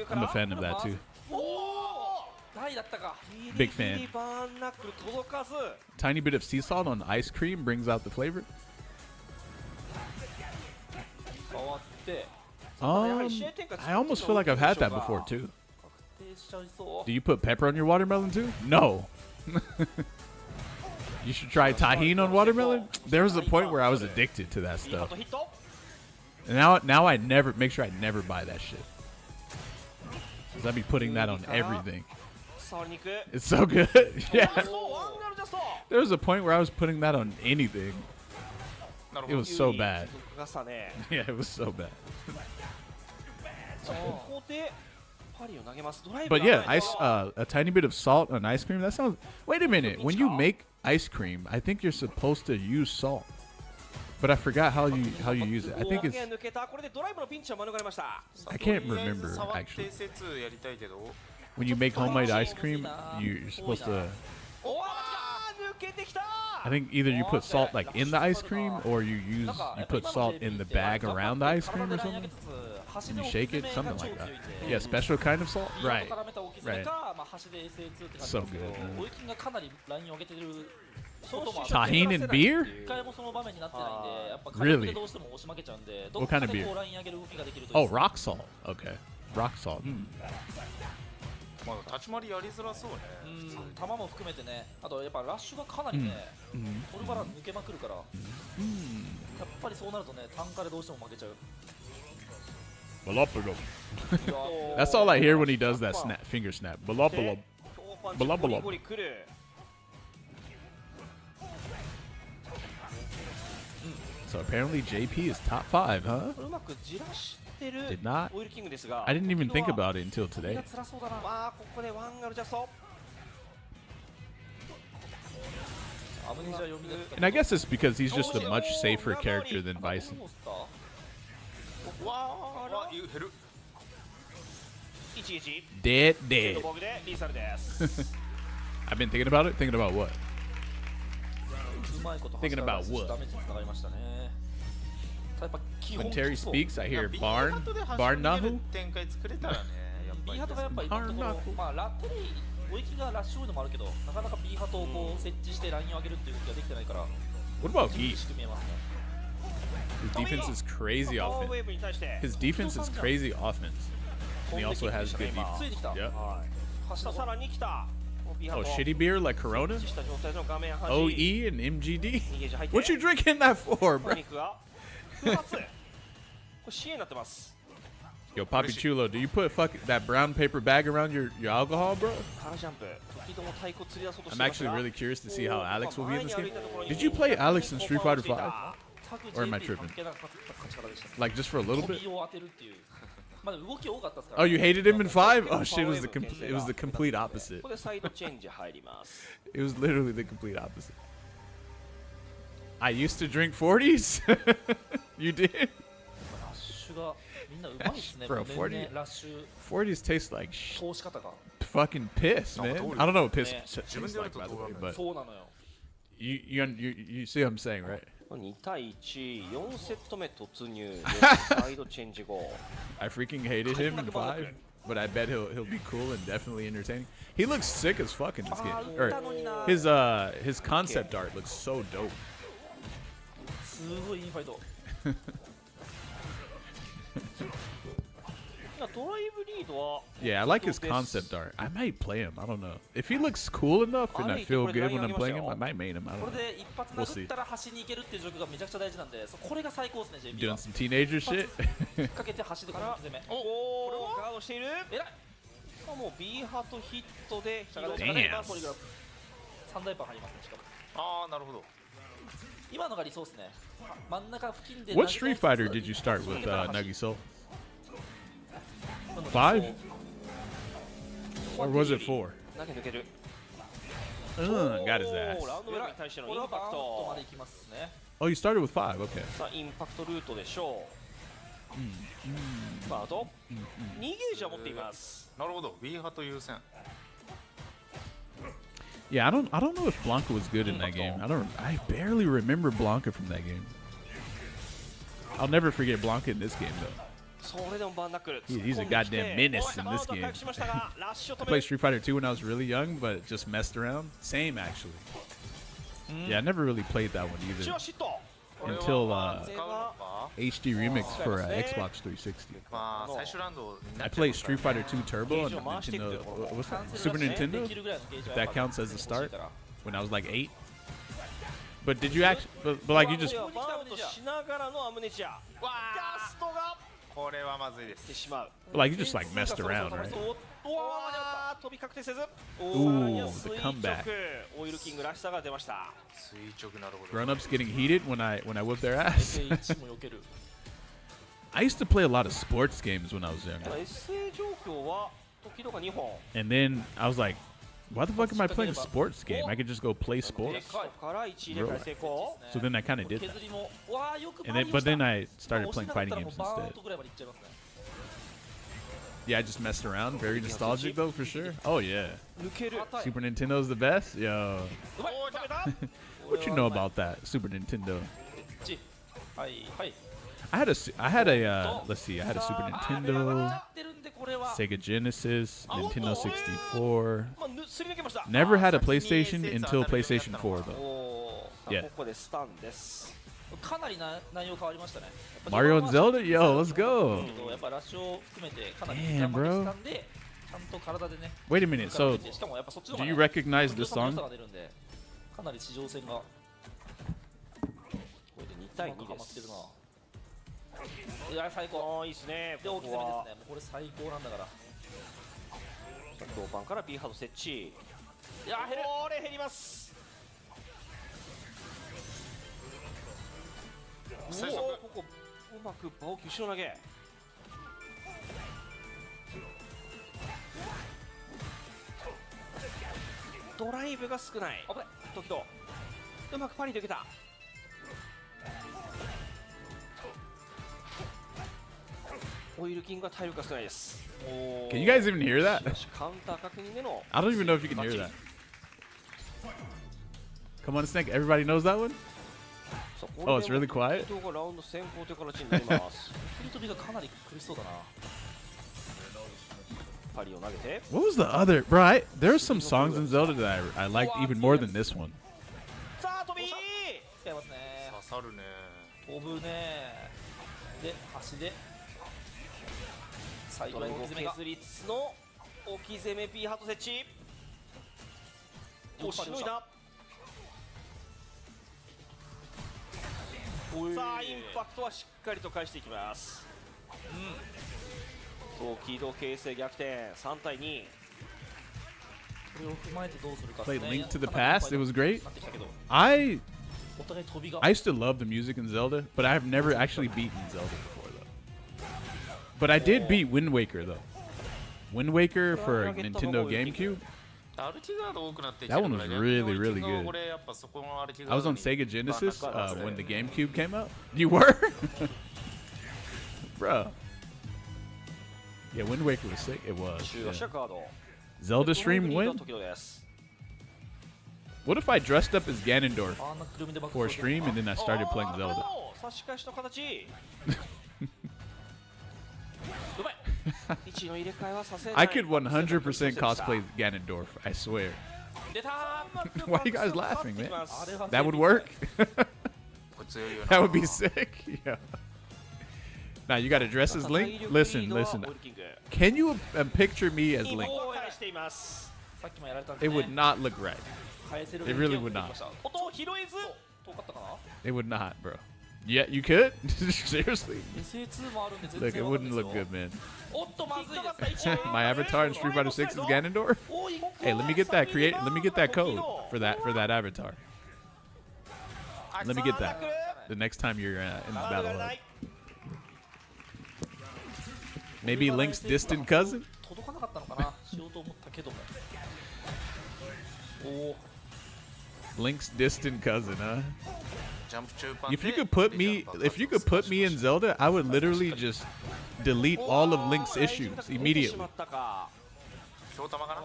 [SPEAKER 1] I'm a fan of that too. Big fan. Tiny bit of sea salt on ice cream brings out the flavor. I almost feel like I've had that before too. Do you put pepper on your watermelon too? No. You should try tahini on watermelon. There was a point where I was addicted to that stuff. And now I never make sure I never buy that shit. Cause I'd be putting that on everything. It's so good. Yeah. There was a point where I was putting that on anything. It was so bad. Yeah, it was so bad. But yeah, a tiny bit of salt on ice cream. That sounds. Wait a minute. When you make ice cream, I think you're supposed to use salt. But I forgot how you use it. I think it's. I can't remember actually. When you make homemade ice cream, you're supposed to. I think either you put salt like in the ice cream, or you put salt in the bag around the ice cream or something. And you shake it, something like that. Yeah, special kind of salt. Right. Right. So good. Tahini and beer? Really? What kind of beer? Oh, rock salt. Okay. Rock salt.
[SPEAKER 8] まあ立ち回りやりづらそうね。
[SPEAKER 7] 球も含めてね、あとやっぱラッシュがかなりね、トルバラ抜けまくるから、やっぱりそうなるとね、単価でどうしても負けちゃう。
[SPEAKER 1] That's all I hear when he does that snap, finger snap. Balopalop. Balopalop. So apparently JP is top 5, huh? Did not. I didn't even think about it until today. And I guess it's because he's just a much safer character than Bison. Dead. I've been thinking about it. Thinking about what? Thinking about what? When Terry speaks, I hear Barn Nahu.
[SPEAKER 7] 追い切りがラッシュウードもあるけど、なかなか B ハトをこう設置してラインを上げるっていう動きができてないから。
[SPEAKER 1] What about Geek? His defense is crazy offense. His defense is crazy offense. And he also has good defense. Yep. Oh, shitty beer like Corona? OE and MGD? What you drinking that for, bro? Yo, Papi Chulo, do you put that brown paper bag around your alcohol, bro? I'm actually really curious to see how Alex will be in this game. Did you play Alex in Street Fighter 5? Or am I tripping? Like just for a little bit? Oh, you hated him in 5? Oh shit, it was the complete opposite. It was literally the complete opposite. I used to drink 40s? You did? Bro, 40s taste like fucking piss, man. I don't know what piss tastes like, by the way, but you see what I'm saying, right?
[SPEAKER 14] 2対1、4セット目突入。サイドチェンジ後。
[SPEAKER 1] I freaking hated him in 5, but I bet he'll be cool and definitely entertaining. He looks sick as fuck in this game. Or his concept art looks so dope.
[SPEAKER 7] すごいいいファイト。
[SPEAKER 1] Yeah, I like his concept art. I might play him. I don't know. If he looks cool enough and I feel good when I'm playing him, I might main him. I don't know. We'll see. Doing some teenager shit? Damn.
[SPEAKER 8] ああ、なるほど。
[SPEAKER 1] What Street Fighter did you start with, Nagiso? 5? Or was it 4? Got his ass. Oh, you started with 5, okay.
[SPEAKER 14] インパクトルートでしょう。まああと2ゲージは持っています。
[SPEAKER 8] なるほど。B 派と優先。
[SPEAKER 1] Yeah, I don't know if Blanca was good in that game. I barely remember Blanca from that game. I'll never forget Blanca in this game though. He's a goddamn menace in this game. I played Street Fighter 2 when I was really young, but just messed around. Same actually. Yeah, I never really played that one either until HD Remix for Xbox 360. I played Street Fighter 2 Turbo on Nintendo, Super Nintendo, if that counts as a start, when I was like 8. But did you actually? But like you just.
[SPEAKER 14] バウンドしながらのアムネチア。ガストが
[SPEAKER 8] これはまずいです。
[SPEAKER 14] してしまう。
[SPEAKER 1] Like you just like messed around, right?
[SPEAKER 14] うわー飛び確定せず。
[SPEAKER 1] Ooh,
[SPEAKER 14] さ
[SPEAKER 1] the
[SPEAKER 14] らに
[SPEAKER 1] comeback.
[SPEAKER 14] オイルキングらしさが出ました。
[SPEAKER 8] 垂直なるほど。
[SPEAKER 1] Grown-ups getting heated when I whip their ass.
[SPEAKER 7] 1も避ける
[SPEAKER 1] I used to play a lot of sports games when I was younger,
[SPEAKER 14] SA 状況は時々2本。
[SPEAKER 1] and then I was like, "Why the fuck am I playing a sports game? I could just go play
[SPEAKER 14] で
[SPEAKER 1] sports."
[SPEAKER 14] から1入れ替え成功。
[SPEAKER 1] So then I kind of did that,
[SPEAKER 7] 削りもわあよく
[SPEAKER 1] and then but then I started playing fighting games
[SPEAKER 7] バーン
[SPEAKER 1] instead.
[SPEAKER 7] とぐらいまでいっちゃいますね
[SPEAKER 1] Yeah, I just messed around. Very nostalgic though, for sure. Oh yeah,
[SPEAKER 14] 抜ける。
[SPEAKER 1] Super Nintendo's the best. Yo,
[SPEAKER 14] うまい食べた。
[SPEAKER 1] what you know about that Super Nintendo?
[SPEAKER 7] はいはい
[SPEAKER 1] I had a let's see, I had a Super Nintendo, Sega Genesis, Nintendo 64.
[SPEAKER 14] まあすり抜けました。
[SPEAKER 1] Never had a PlayStation until PlayStation 4 though.
[SPEAKER 14] おー
[SPEAKER 1] Yeah.
[SPEAKER 14] ここでスタンです。
[SPEAKER 7] かなり内容変わりましたね
[SPEAKER 1] Mario and Zelda, yo, let's go.
[SPEAKER 7] やっぱラッシュを含めてかなり
[SPEAKER 1] Damn,
[SPEAKER 7] 我慢
[SPEAKER 1] bro.
[SPEAKER 7] したんでちゃんと体でね
[SPEAKER 1] Wait a minute. So,
[SPEAKER 7] しかもやっぱそっちの
[SPEAKER 1] do
[SPEAKER 7] 方
[SPEAKER 1] you
[SPEAKER 7] がね
[SPEAKER 1] recognize this
[SPEAKER 7] 良さ
[SPEAKER 1] song?
[SPEAKER 7] が出るんでかなり地上戦が
[SPEAKER 14] これで2対2
[SPEAKER 7] ハマってる
[SPEAKER 14] です。
[SPEAKER 7] ないや最高
[SPEAKER 14] いいですね。
[SPEAKER 7] で大き攻めですね
[SPEAKER 14] ここは
[SPEAKER 7] もうこれ最高なんだから
[SPEAKER 14] 同パンから B ハード設置。いや減る。これ減ります。おおここうまくバオキ後ろ投げ。ドライブが少ない。危ない。時々うまくパリで受けた。オイルキングが体力が少ないです。
[SPEAKER 1] Can you guys even hear that?
[SPEAKER 14] カウンター確認での
[SPEAKER 1] I don't even know if you can hear that. Come on, Snake. Everybody knows that one? Oh, it's really quiet?
[SPEAKER 14] ラウンド先行という形になります。
[SPEAKER 7] 振り飛びがかなり苦しそうだな
[SPEAKER 14] パリを投げて
[SPEAKER 1] What was the other? Bro, there's some songs in Zelda that I liked even more than this one.
[SPEAKER 14] さあ飛び
[SPEAKER 7] 使いますね
[SPEAKER 8] 刺さるね。
[SPEAKER 7] 飛ぶねで足で最後
[SPEAKER 14] ドライブを
[SPEAKER 7] の置き攻めが
[SPEAKER 14] 削りつつの置き攻め P ハート設置。おしのいだ。さあインパクトはしっかりと返していきます。そう軌道形成逆転3対2。
[SPEAKER 7] これを踏まえてどうするか
[SPEAKER 1] Played
[SPEAKER 7] ですね
[SPEAKER 1] Link to the Past. It was great.
[SPEAKER 7] なってきたけど
[SPEAKER 1] I
[SPEAKER 7] お互い飛びが
[SPEAKER 1] I used to love the music in Zelda, but I've never actually beaten Zelda before though. But I did beat Wind Waker though. Wind Waker for Nintendo GameCube.
[SPEAKER 8] 歩きガード多くなってきて
[SPEAKER 1] That
[SPEAKER 8] る
[SPEAKER 1] one
[SPEAKER 8] か
[SPEAKER 1] was
[SPEAKER 8] ら
[SPEAKER 1] really,
[SPEAKER 8] 逆に
[SPEAKER 1] really
[SPEAKER 8] の
[SPEAKER 1] good.
[SPEAKER 8] これやっぱそこの歩きガード
[SPEAKER 1] I was on
[SPEAKER 8] に
[SPEAKER 1] Sega Genesis
[SPEAKER 8] まあ
[SPEAKER 1] when the GameCube came out. You were? Bro. Yeah, Wind Waker was sick. It was.
[SPEAKER 14] 中足
[SPEAKER 1] Yeah.
[SPEAKER 14] カード。
[SPEAKER 1] Zelda stream
[SPEAKER 14] ドライブリード
[SPEAKER 1] win?
[SPEAKER 14] 時々です。
[SPEAKER 1] What if I dressed up as Ganondorf
[SPEAKER 7] あんなくるみでバック
[SPEAKER 1] for a stream and then I started playing Zelda?
[SPEAKER 14] 差し返しの形。うまい。位置の入れ替えはさせない。
[SPEAKER 1] I could 100% cosplay Ganondorf, I swear.
[SPEAKER 14] 出た。
[SPEAKER 1] Why are you guys laughing, man?
[SPEAKER 14] あれは
[SPEAKER 1] That would work?
[SPEAKER 8] これ強いよな
[SPEAKER 1] That would be sick. Yeah. Now you got to dress as Link? Listen, listen. Can you picture me as Link?
[SPEAKER 14] を返しています。
[SPEAKER 7] さっきもやられたんで
[SPEAKER 1] It
[SPEAKER 7] ね
[SPEAKER 1] would not look right.
[SPEAKER 7] 返せる
[SPEAKER 1] It really would not.
[SPEAKER 14] 音を拾えず。
[SPEAKER 7] 遠かったかな
[SPEAKER 1] It would not, bro. Yeah, you could? Seriously?
[SPEAKER 7] SA2 もあるんで全
[SPEAKER 1] Look,
[SPEAKER 7] 然
[SPEAKER 1] it
[SPEAKER 7] わかんない
[SPEAKER 1] wouldn't
[SPEAKER 7] ですよ
[SPEAKER 1] look good, man.
[SPEAKER 7] おっとまずいです
[SPEAKER 1] My avatar in Street Fighter 6 is Ganondorf? Hey, let me get that code for that avatar. Let me get that the next time you're in the battle hub. Maybe Link's distant cousin?
[SPEAKER 7] 届かなかったのかなしようと思ったけどもおお
[SPEAKER 1] Link's distant cousin, huh?
[SPEAKER 8] ジャンプ中盤
[SPEAKER 1] If you could put me in Zelda, I would literally just delete all of Link's issues immediately.
[SPEAKER 8] 強玉かな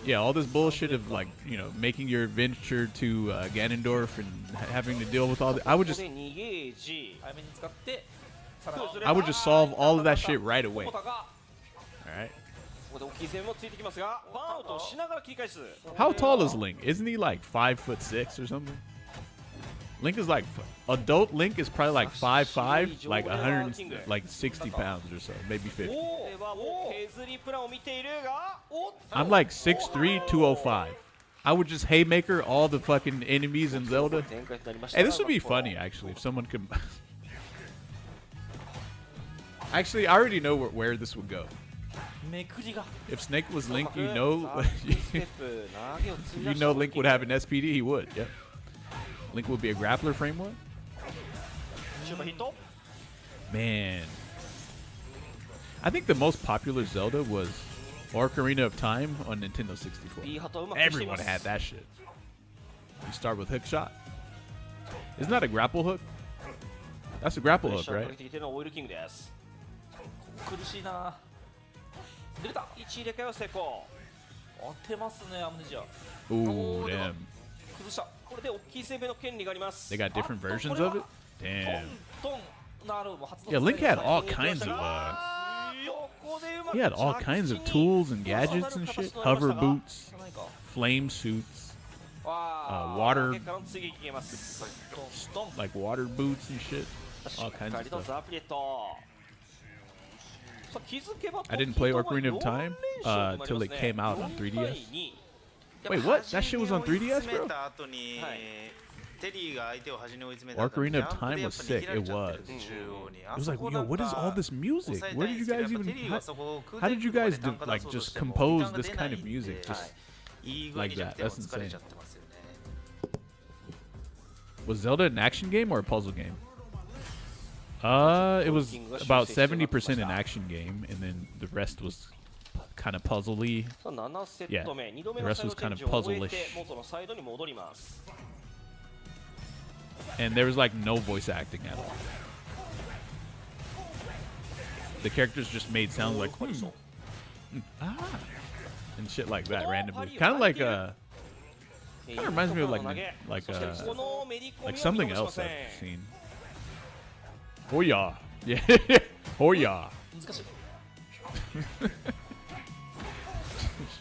[SPEAKER 1] Yeah, all this bullshit of like, you know, making your adventure to Ganondorf and having to deal with all the I would just
[SPEAKER 14] 逃げ時。
[SPEAKER 7] 早めに使ってさらに
[SPEAKER 1] I would just solve all of that shit right away.
[SPEAKER 14] 小田が
[SPEAKER 1] Alright.
[SPEAKER 14] ここで大きい攻めもついてきますが、バーンアウトをしながら切り返す。
[SPEAKER 1] How tall is Link? Isn't he like 5'6" or something? Link is like adult Link is probably like 5'5", like 160 pounds or so, maybe 50.
[SPEAKER 14] ではもう削りプランを見ているが、おっ
[SPEAKER 1] I'm like 6'3", 205. I would just haymaker all the fucking enemies in Zelda. Hey, this would be funny actually if someone could. Actually, I already know where this would go. If Snake was Link, you know, you know Link would have an SPD. He would. Yep. Link would be a grappler frame one. Man, I think the most popular Zelda was Ocarina of Time on Nintendo 64. Everyone had that shit. You start with hook shot. Isn't that a grapple hook? That's a grapple hook, right?
[SPEAKER 7] 苦しいな。出た。1入れ替えは成功。当てますね、アムネジア。
[SPEAKER 1] Ooh, damn.
[SPEAKER 14] 崩した。これで大きい生命の権利があります。
[SPEAKER 1] They got different versions of it? Damn.
[SPEAKER 14] トンなるほど。
[SPEAKER 1] Yeah, Link had all kinds of he had all kinds of tools and gadgets and shit. Hover boots, flame suits, water, like water boots and shit. All kinds of stuff. I didn't play Ocarina of Time till it came out on 3DS. Wait, what? That shit was on 3DS, bro? Ocarina of Time was sick. It was. It was like, yo, what is all this music? Where did you guys even? How did you guys like just compose this kind of music just like that? That's insane. Was Zelda an action game or a puzzle game? It was about 70% an action game, and then the rest was kind of puzzly. Yeah, the rest was kind of puzzle-ish. And there was like no voice acting at all. The characters just made sounds like and shit like that randomly. Kind of like kind of reminds me of like something else I've seen. Oh yeah, yeah, oh yeah.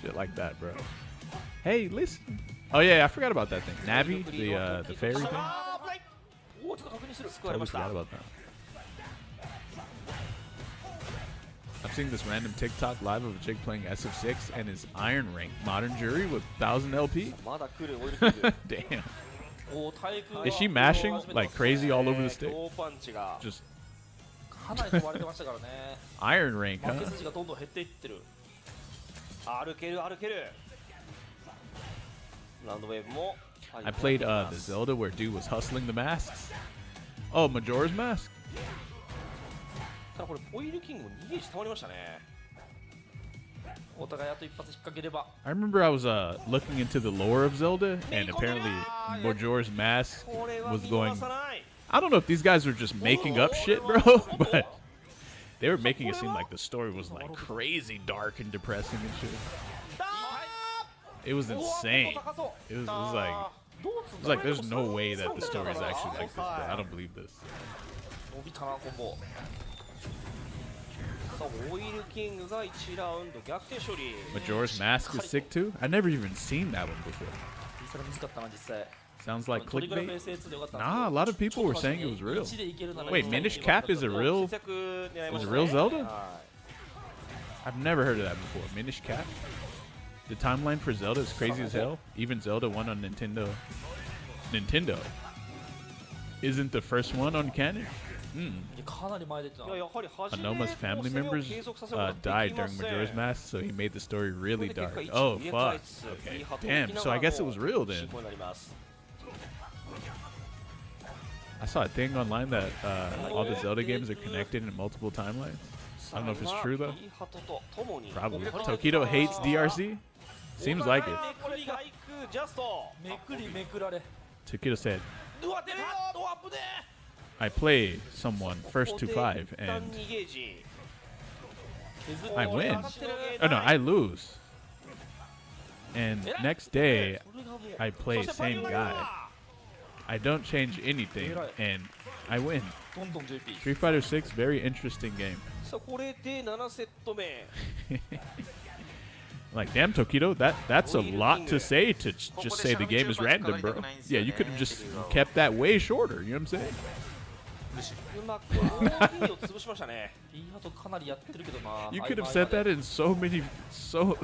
[SPEAKER 1] Shit like that, bro. Hey, listen. Oh yeah, I forgot about that thing. Navi, the fairy thing. Totally forgot about that. I'm seeing this random TikTok live of a chick playing SF6 and his Iron Rank Modern Jury with 1000 LP. Damn. Is she mashing like crazy all over the stick? Just Iron Rank, huh? I played the Zelda where dude was hustling the masks. Oh, Majora's Mask? I remember I was looking into the lore of Zelda, and apparently Majora's Mask was going... I don't know if these guys were just making up shit, bro, but they were making it seem like the story was like crazy dark and depressing and shit. It was insane. It was like there's no way that the story is actually like this, bro. I don't believe this. Majora's Mask is sick too? I never even seen that one before. Sounds like clickbait. Nah, a lot of people were saying it was real. Wait, Minish Cap is a real Zelda? I've never heard of that before. Minish Cap? The timeline for Zelda is crazy as hell. Even Zelda 1 on Nintendo. Nintendo isn't the first one on canon. Anoma's family members died during Majora's Mask, so he made the story really dark. Oh, fuck. Okay. Damn, so I guess it was real then. I saw a thing online that all the Zelda games are connected in multiple timelines. I don't know if it's true though. Probably. Tokido hates DRC? Seems like it. Tokido said, I play someone first to 5 and I win. Oh no, I lose. And next day I play same guy. I don't change anything and I win. Street Fighter 6, very interesting game. Like, damn, Tokido, that's a lot to say to just say the game is random, bro. Yeah, you could have just kept that way shorter, you know what I'm saying? You could have said that in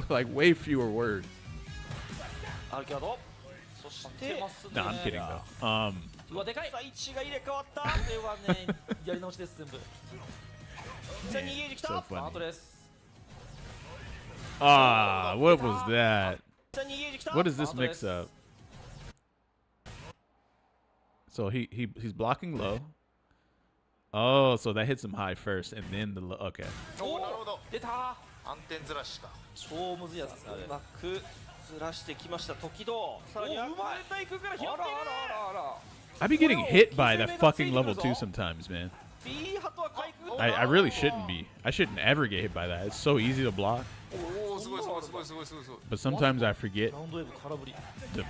[SPEAKER 1] like way fewer words.
[SPEAKER 14] アルキャードそして
[SPEAKER 1] No, I'm kidding though.
[SPEAKER 7] うわでかい。
[SPEAKER 14] さあ位置が入れ替わった
[SPEAKER 7] これはねやり直しです全部。
[SPEAKER 14] さあ2ゲージ来た
[SPEAKER 1] So
[SPEAKER 7] スター
[SPEAKER 1] funny.
[SPEAKER 7] トです。
[SPEAKER 1] Ah, what was that?
[SPEAKER 14] さあ2ゲージ来た
[SPEAKER 1] What is this mix up? So he's blocking low. Oh, so that hits him high first, and then the low. Okay.
[SPEAKER 14] おおなるほど
[SPEAKER 7] 出た。
[SPEAKER 14] 暗転ずらしか
[SPEAKER 7] 超むずいやつですねあれ。
[SPEAKER 14] うまくずらしてきました時戸さらにアクセル対空から拾っている
[SPEAKER 1] I be getting hit by that fucking level 2 sometimes, man.
[SPEAKER 14] B ハトは回復
[SPEAKER 1] I really shouldn't be. I shouldn't ever get hit by that. It's so easy to block.
[SPEAKER 14] おおすごいすごいすごいすごいすごいすごい
[SPEAKER 1] But sometimes I forget
[SPEAKER 7] ラウンドウェーブ空振り。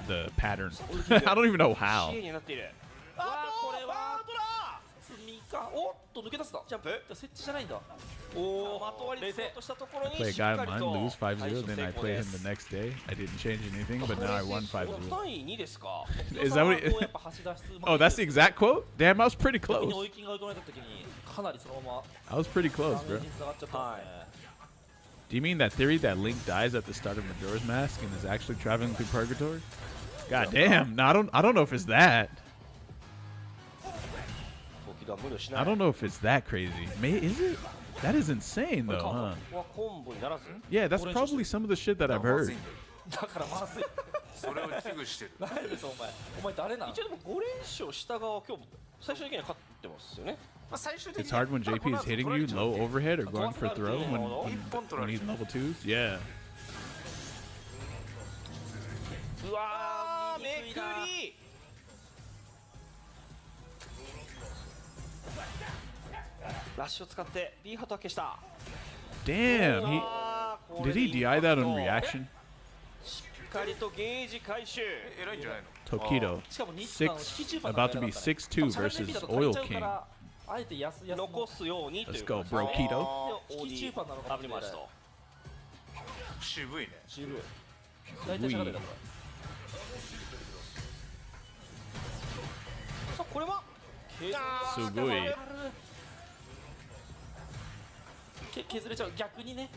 [SPEAKER 1] the pattern. I don't even know
[SPEAKER 14] 綺
[SPEAKER 1] how.
[SPEAKER 14] 麗になっている
[SPEAKER 7] あーこれは
[SPEAKER 14] アウトだ
[SPEAKER 7] 積みか。おっと抜け出すだ。
[SPEAKER 14] ジャンプ
[SPEAKER 7] 設置じゃないんだ。
[SPEAKER 14] おおまとわりつこうとしたところに
[SPEAKER 1] Play a
[SPEAKER 14] しっ
[SPEAKER 1] guy
[SPEAKER 14] か
[SPEAKER 1] of
[SPEAKER 14] り
[SPEAKER 1] mine
[SPEAKER 14] と
[SPEAKER 1] lose 5-0, then I
[SPEAKER 14] 成功
[SPEAKER 1] play
[SPEAKER 14] で
[SPEAKER 1] him
[SPEAKER 14] す
[SPEAKER 1] the next day. I didn't change anything, but now I won 5-0.
[SPEAKER 14] 単位2ですか
[SPEAKER 1] Is that what it,
[SPEAKER 7] やっぱ走り出し
[SPEAKER 1] Oh, that's the exact quote? Damn, I was pretty
[SPEAKER 7] 特に
[SPEAKER 1] close.
[SPEAKER 7] 追い金が追い込まれた時にかなりそのまま
[SPEAKER 1] I was pretty close,
[SPEAKER 7] ダ
[SPEAKER 1] bro.
[SPEAKER 7] メージに繋がっちゃったんですね。
[SPEAKER 1] Do you mean that theory that Link dies at the start of Majora's Mask and is actually traveling through purgatory? God damn. No, I don't know if it's that.
[SPEAKER 14] 時戸は無理をしない
[SPEAKER 1] I don't know if it's that crazy. Is it? That is insane
[SPEAKER 14] これ
[SPEAKER 1] though,
[SPEAKER 14] こ
[SPEAKER 1] huh?
[SPEAKER 14] こはコンボにならず
[SPEAKER 1] Yeah, that's probably some of the shit that I've heard.
[SPEAKER 7] だからまずい。
[SPEAKER 14] それを危惧してる
[SPEAKER 7] 何ですお前。お前誰なん？
[SPEAKER 14] 一応でも5連勝した側は今日最終的には勝ってますよね
[SPEAKER 1] It's hard when JP is hitting you low overhead or going for throw when he's level 2s. Yeah.
[SPEAKER 14] うわーめくりラッシュを使って B ハトは消した
[SPEAKER 1] Damn. Did he DI that on reaction?
[SPEAKER 14] しっかりとゲージ回収偉いんじゃないの
[SPEAKER 1] Tokido. about to be 6-2 versus Oil King.
[SPEAKER 7] あえて安々
[SPEAKER 14] 残すようにという
[SPEAKER 1] Let's go, bro, Keto.
[SPEAKER 14] オーディ
[SPEAKER 7] パーなのかもしれない。
[SPEAKER 14] 渋いね
[SPEAKER 7] 渋い。大体しゃがれだから。
[SPEAKER 14] さあこれは
[SPEAKER 1] すごい
[SPEAKER 7] 削れちゃう逆にね。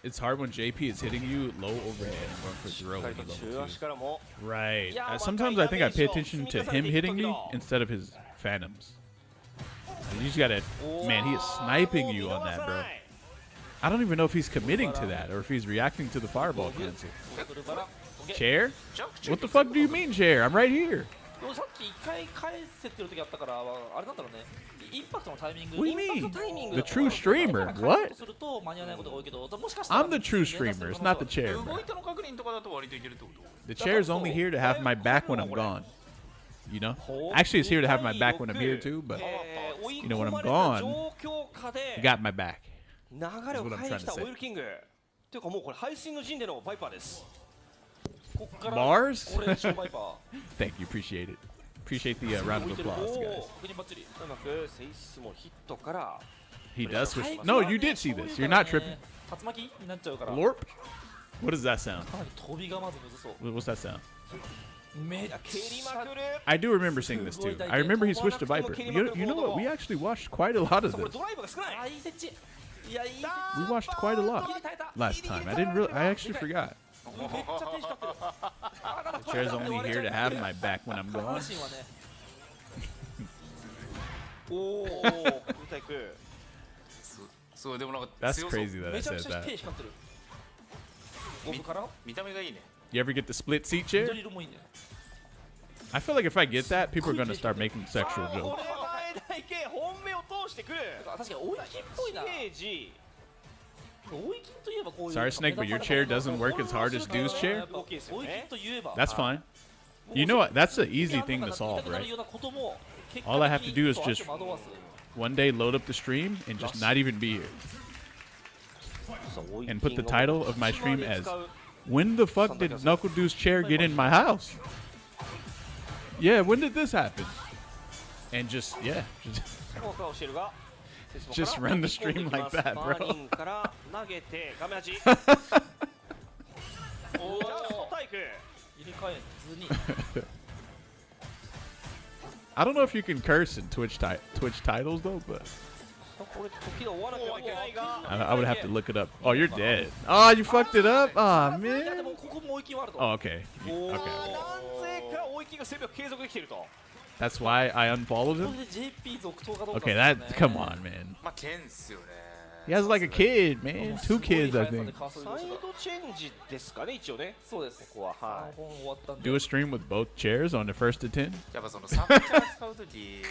[SPEAKER 1] It's hard when JP is hitting you low overhead and going for throw when he's level 2. Right. Sometimes I think I pay attention to him hitting me instead of his phantoms. You just gotta, man, he is sniping you on that, bro. I don't even know if he's committing to that or if he's reacting to the fireball cancel. Chair? What the fuck do you mean, chair? I'm right here.
[SPEAKER 7] でもさっき一回返せてる時あったからあれなんだろうね。インパクトのタイミング。
[SPEAKER 1] What do you mean? The true streamer? What?
[SPEAKER 7] すると間に合わないことが多いけど、もしかしたら
[SPEAKER 1] I'm the true streamer. It's not the chair, bro.
[SPEAKER 14] 動いたの確認とかだと割といけるってこと
[SPEAKER 1] The chair's only here to have my back when I'm gone. You know? Actually, it's here to have my back when I'm here too, but you know, when I'm gone, you got my back.
[SPEAKER 14] 流れを変えに来たオイルキングというかもうこれ背水の陣でのバイパーです
[SPEAKER 1] Bars?
[SPEAKER 14] これでしょバイパー
[SPEAKER 1] Thank you, appreciate it. Appreciate the round of applause, guys.
[SPEAKER 14] うまくセイスもヒットから
[SPEAKER 1] He does switch. No, you did see this. You're not tripping.
[SPEAKER 7] 竜巻になっちゃうから
[SPEAKER 1] Lorp? What does that sound?
[SPEAKER 7] かなり飛びがまずむずそう
[SPEAKER 1] What's that sound?
[SPEAKER 7] めっちゃ
[SPEAKER 1] I do remember seeing this too. I remember he switched to Viper. You know what? We actually watched quite a lot of
[SPEAKER 14] これ
[SPEAKER 1] this.
[SPEAKER 14] ドライブが少ない
[SPEAKER 7] あいい設置いやいい設
[SPEAKER 1] We watched quite a lot last time. I actually forgot.
[SPEAKER 7] 置めっちゃ手光ってる
[SPEAKER 1] The chair's only here to have my back when I'm
[SPEAKER 7] 下半
[SPEAKER 1] gone.
[SPEAKER 7] 身はね
[SPEAKER 14] おおフルタイク
[SPEAKER 8] そうでもなんか
[SPEAKER 1] That's
[SPEAKER 8] 強そう
[SPEAKER 1] crazy that I
[SPEAKER 7] めちゃく
[SPEAKER 1] said
[SPEAKER 7] ちゃ
[SPEAKER 1] that.
[SPEAKER 7] 手光ってるゴムから
[SPEAKER 8] 見た目がいいね
[SPEAKER 1] You ever get the split seat chair?
[SPEAKER 7] 緑色もいいね
[SPEAKER 1] I feel like if I get that, people are gonna start making sexual
[SPEAKER 14] これ
[SPEAKER 1] jokes.
[SPEAKER 14] 前台形本命を通してくる
[SPEAKER 7] 確かに追い金っぽいな
[SPEAKER 14] ゲージ
[SPEAKER 7] 追い金といえばこういう
[SPEAKER 1] Sorry, Snake, but your chair doesn't work as hard as Dude's chair.
[SPEAKER 14] 大きいですよ
[SPEAKER 7] 追い金
[SPEAKER 14] ね
[SPEAKER 7] といえば
[SPEAKER 1] That's fine. You know what? That's an easy thing to solve, right? All I have to do is just one day load up the stream and just not even be here. And put the title of my stream as When the fuck did Knuckle Dude's chair get in my house? Yeah, when did this happen? And just, yeah. Just run the stream like that, bro.
[SPEAKER 14] から投げて画面端おおタイク
[SPEAKER 7] 入れ替えずに
[SPEAKER 1] I don't know if you can curse in Twitch titles though, but
[SPEAKER 14] これ時が追わなければいけないが
[SPEAKER 1] I would have to look it up. Oh, you're dead. Oh, you fucked it up. Oh
[SPEAKER 7] いやで
[SPEAKER 1] man.
[SPEAKER 7] もここも追追い金はあると。
[SPEAKER 1] Oh, okay.
[SPEAKER 7] おー
[SPEAKER 1] Okay.
[SPEAKER 7] なぜか追い金が10秒継続できていると。
[SPEAKER 1] That's why I unfollowed
[SPEAKER 7] これ
[SPEAKER 1] him.
[SPEAKER 7] で JP 続投かどうか
[SPEAKER 1] Okay,
[SPEAKER 7] です
[SPEAKER 1] that
[SPEAKER 7] ね。
[SPEAKER 1] come on, man.
[SPEAKER 8] まあ剣っすよね。
[SPEAKER 1] He has like a kid, man. 2 kids, I think.
[SPEAKER 14] サイドチェンジですかね、一応ね。
[SPEAKER 7] そうです。
[SPEAKER 14] ここは。はい。
[SPEAKER 7] 3本終わったんで。
[SPEAKER 1] Do a stream with both chairs on the first to 10.
[SPEAKER 8] やっぱそのサブチャー使うとき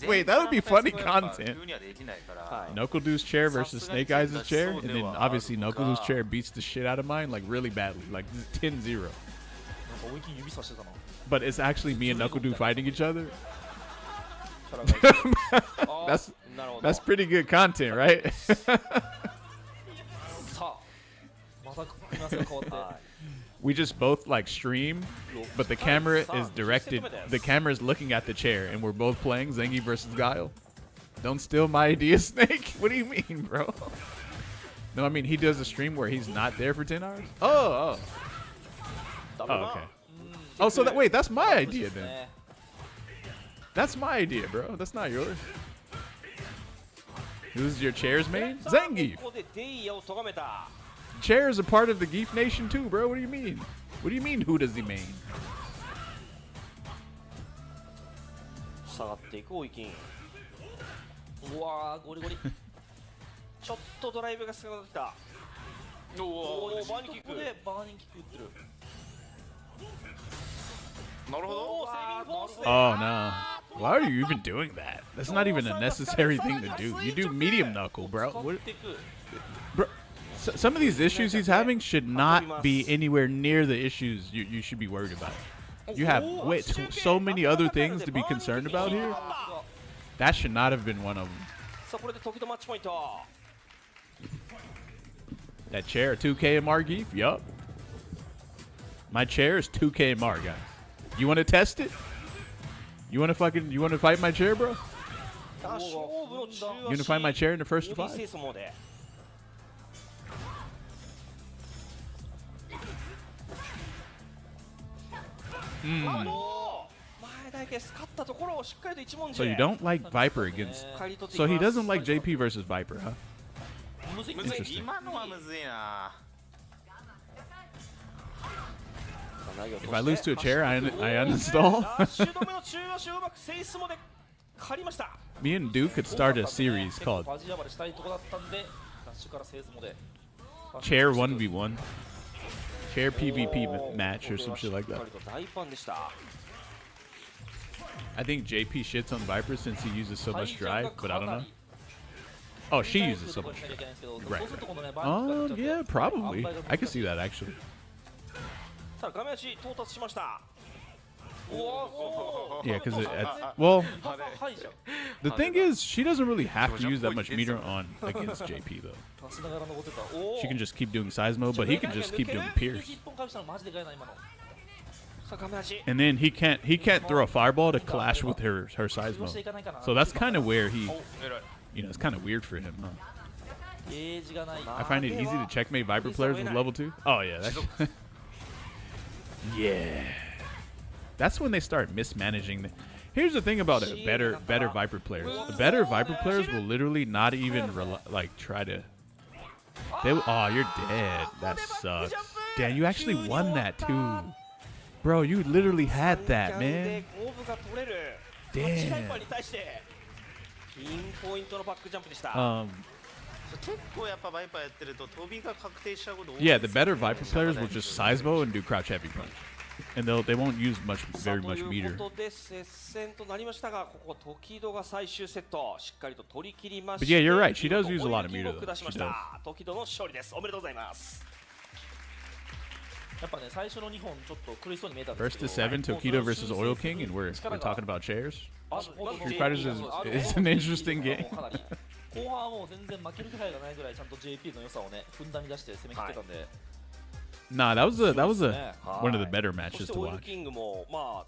[SPEAKER 1] Wait, that would be funny content.
[SPEAKER 8] 急にはできないから。
[SPEAKER 1] Nokodu's chair versus Snake Eyes' chair, and then obviously Nokodu's chair beats the shit out of mine like really badly, like 10-0.
[SPEAKER 7] なんか追い金指さしてたな。
[SPEAKER 1] But it's actually me and Nokodu fighting each other.
[SPEAKER 7] キャラがいて
[SPEAKER 1] That's pretty good content, right?
[SPEAKER 7] さあ、また組み合わせが変わって。
[SPEAKER 1] We just both like stream, but the camera is directed. The camera is looking at the chair, and we're both playing Zengi versus Guile. Don't steal my idea, Snake. What do you mean, bro? No, I mean he does a stream where he's not there for 10 hours. Oh, okay. Oh, so wait, that's my idea then. That's my idea, bro. That's not yours. Who's your chair's main? Zangief.
[SPEAKER 14] ここでデイヤを咎めた。
[SPEAKER 1] Chair is a part of the Geef Nation too, bro. What do you mean? What do you mean? Who does he main?
[SPEAKER 14] 下がっていく追い金。
[SPEAKER 7] うわー、ゴリゴリ。
[SPEAKER 14] ちょっとドライブが少なくなってきた。おー、バーニーキック。
[SPEAKER 7] ここでバーニーキック打ってる。
[SPEAKER 8] なるほど。
[SPEAKER 1] Oh no. Why are you even doing that? That's not even a necessary thing to do. You do medium knuckle, bro. What? Bro, some of these issues he's having should not be anywhere near the issues you should be worried about. You have so many other things to be concerned about here. That should not have been one of them.
[SPEAKER 14] さあこれで時々マッチポイント。
[SPEAKER 1] That chair, 2K MR Geef? Yup. My chair is 2K MR, guys. You want to test it? You want to fight my chair, bro? You want to fight my chair in the first 5? So you don't like Viper against... So he doesn't like JP versus Viper, huh? Interesting.
[SPEAKER 8] 今のはむずいな。
[SPEAKER 1] If I lose to a chair, I uninstall. Me and Duke could start a series called Chair 1v1. Chair PvP match or some shit like that. I think JP shits on Viper since he uses so much drive, but I don't know. Oh, she uses so much drive. Right. Oh, yeah, probably. I can see that actually. Yeah, because well, the thing is, she doesn't really have to use that much meter on against JP though. She can just keep doing Seismo, but he can just keep doing Pierce. And then he can't throw a fireball to clash with her Seismo. So that's kind of where he, you know, it's kind of weird for him, huh? I find it easy to checkmate Viper players with level 2. Oh yeah, that's yeah. That's when they start mismanaging. Here's the thing about it: better Viper players. The better Viper players will literally not even like try to. Oh, you're dead. That sucks. Damn, you actually won that too, bro. You literally had that, man. Damn. Yeah, the better Viper players will just Seismo and do crouch heavy punch, and they won't use very much meter. But yeah, you're right. She does use a lot of meter though. She does.
[SPEAKER 7] やっぱね、最初の2本ちょっと苦しそうに見えたんですけ
[SPEAKER 1] First
[SPEAKER 7] ど
[SPEAKER 1] to 7, Tokido versus Oil King, and we're talking about chairs. Street Fighters is an interesting game.
[SPEAKER 7] 後半はもう全然負ける気配がないぐらいちゃんと JP の良さをね、ふんだんに出して攻め切ってたんで。
[SPEAKER 1] Nah, that was one of the better matches to watch.
[SPEAKER 14] キングもまあ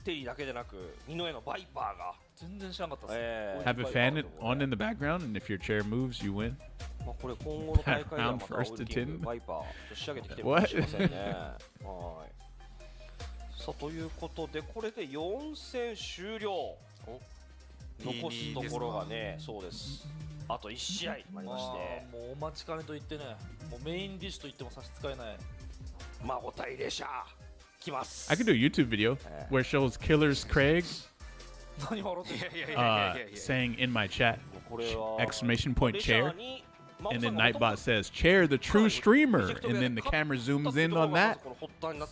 [SPEAKER 14] テリーだけでなく二の絵のバイパーが
[SPEAKER 7] 全然知らなかったです。
[SPEAKER 1] Have a fan on in the background, and if your chair moves, you win.
[SPEAKER 14] まあこれ今後の大会ではまたオイルキングバイパー仕上げてきてるかもしれませんね。はい。さあということでこれで4戦終了。残すところがね、そうです。あと1試合ありまして、
[SPEAKER 7] もうお待ちかねと言ってね、もうメインディッシュと言っても差し支えない。
[SPEAKER 14] 孫対列車来ます。
[SPEAKER 1] I could do a YouTube video where it shows Killers Craig
[SPEAKER 7] 何笑ってんの？
[SPEAKER 1] saying in my chat exclamation point
[SPEAKER 14] 列車
[SPEAKER 1] chair,
[SPEAKER 14] に
[SPEAKER 1] and then Nightbot says chair the true streamer, and then the camera zooms in on that,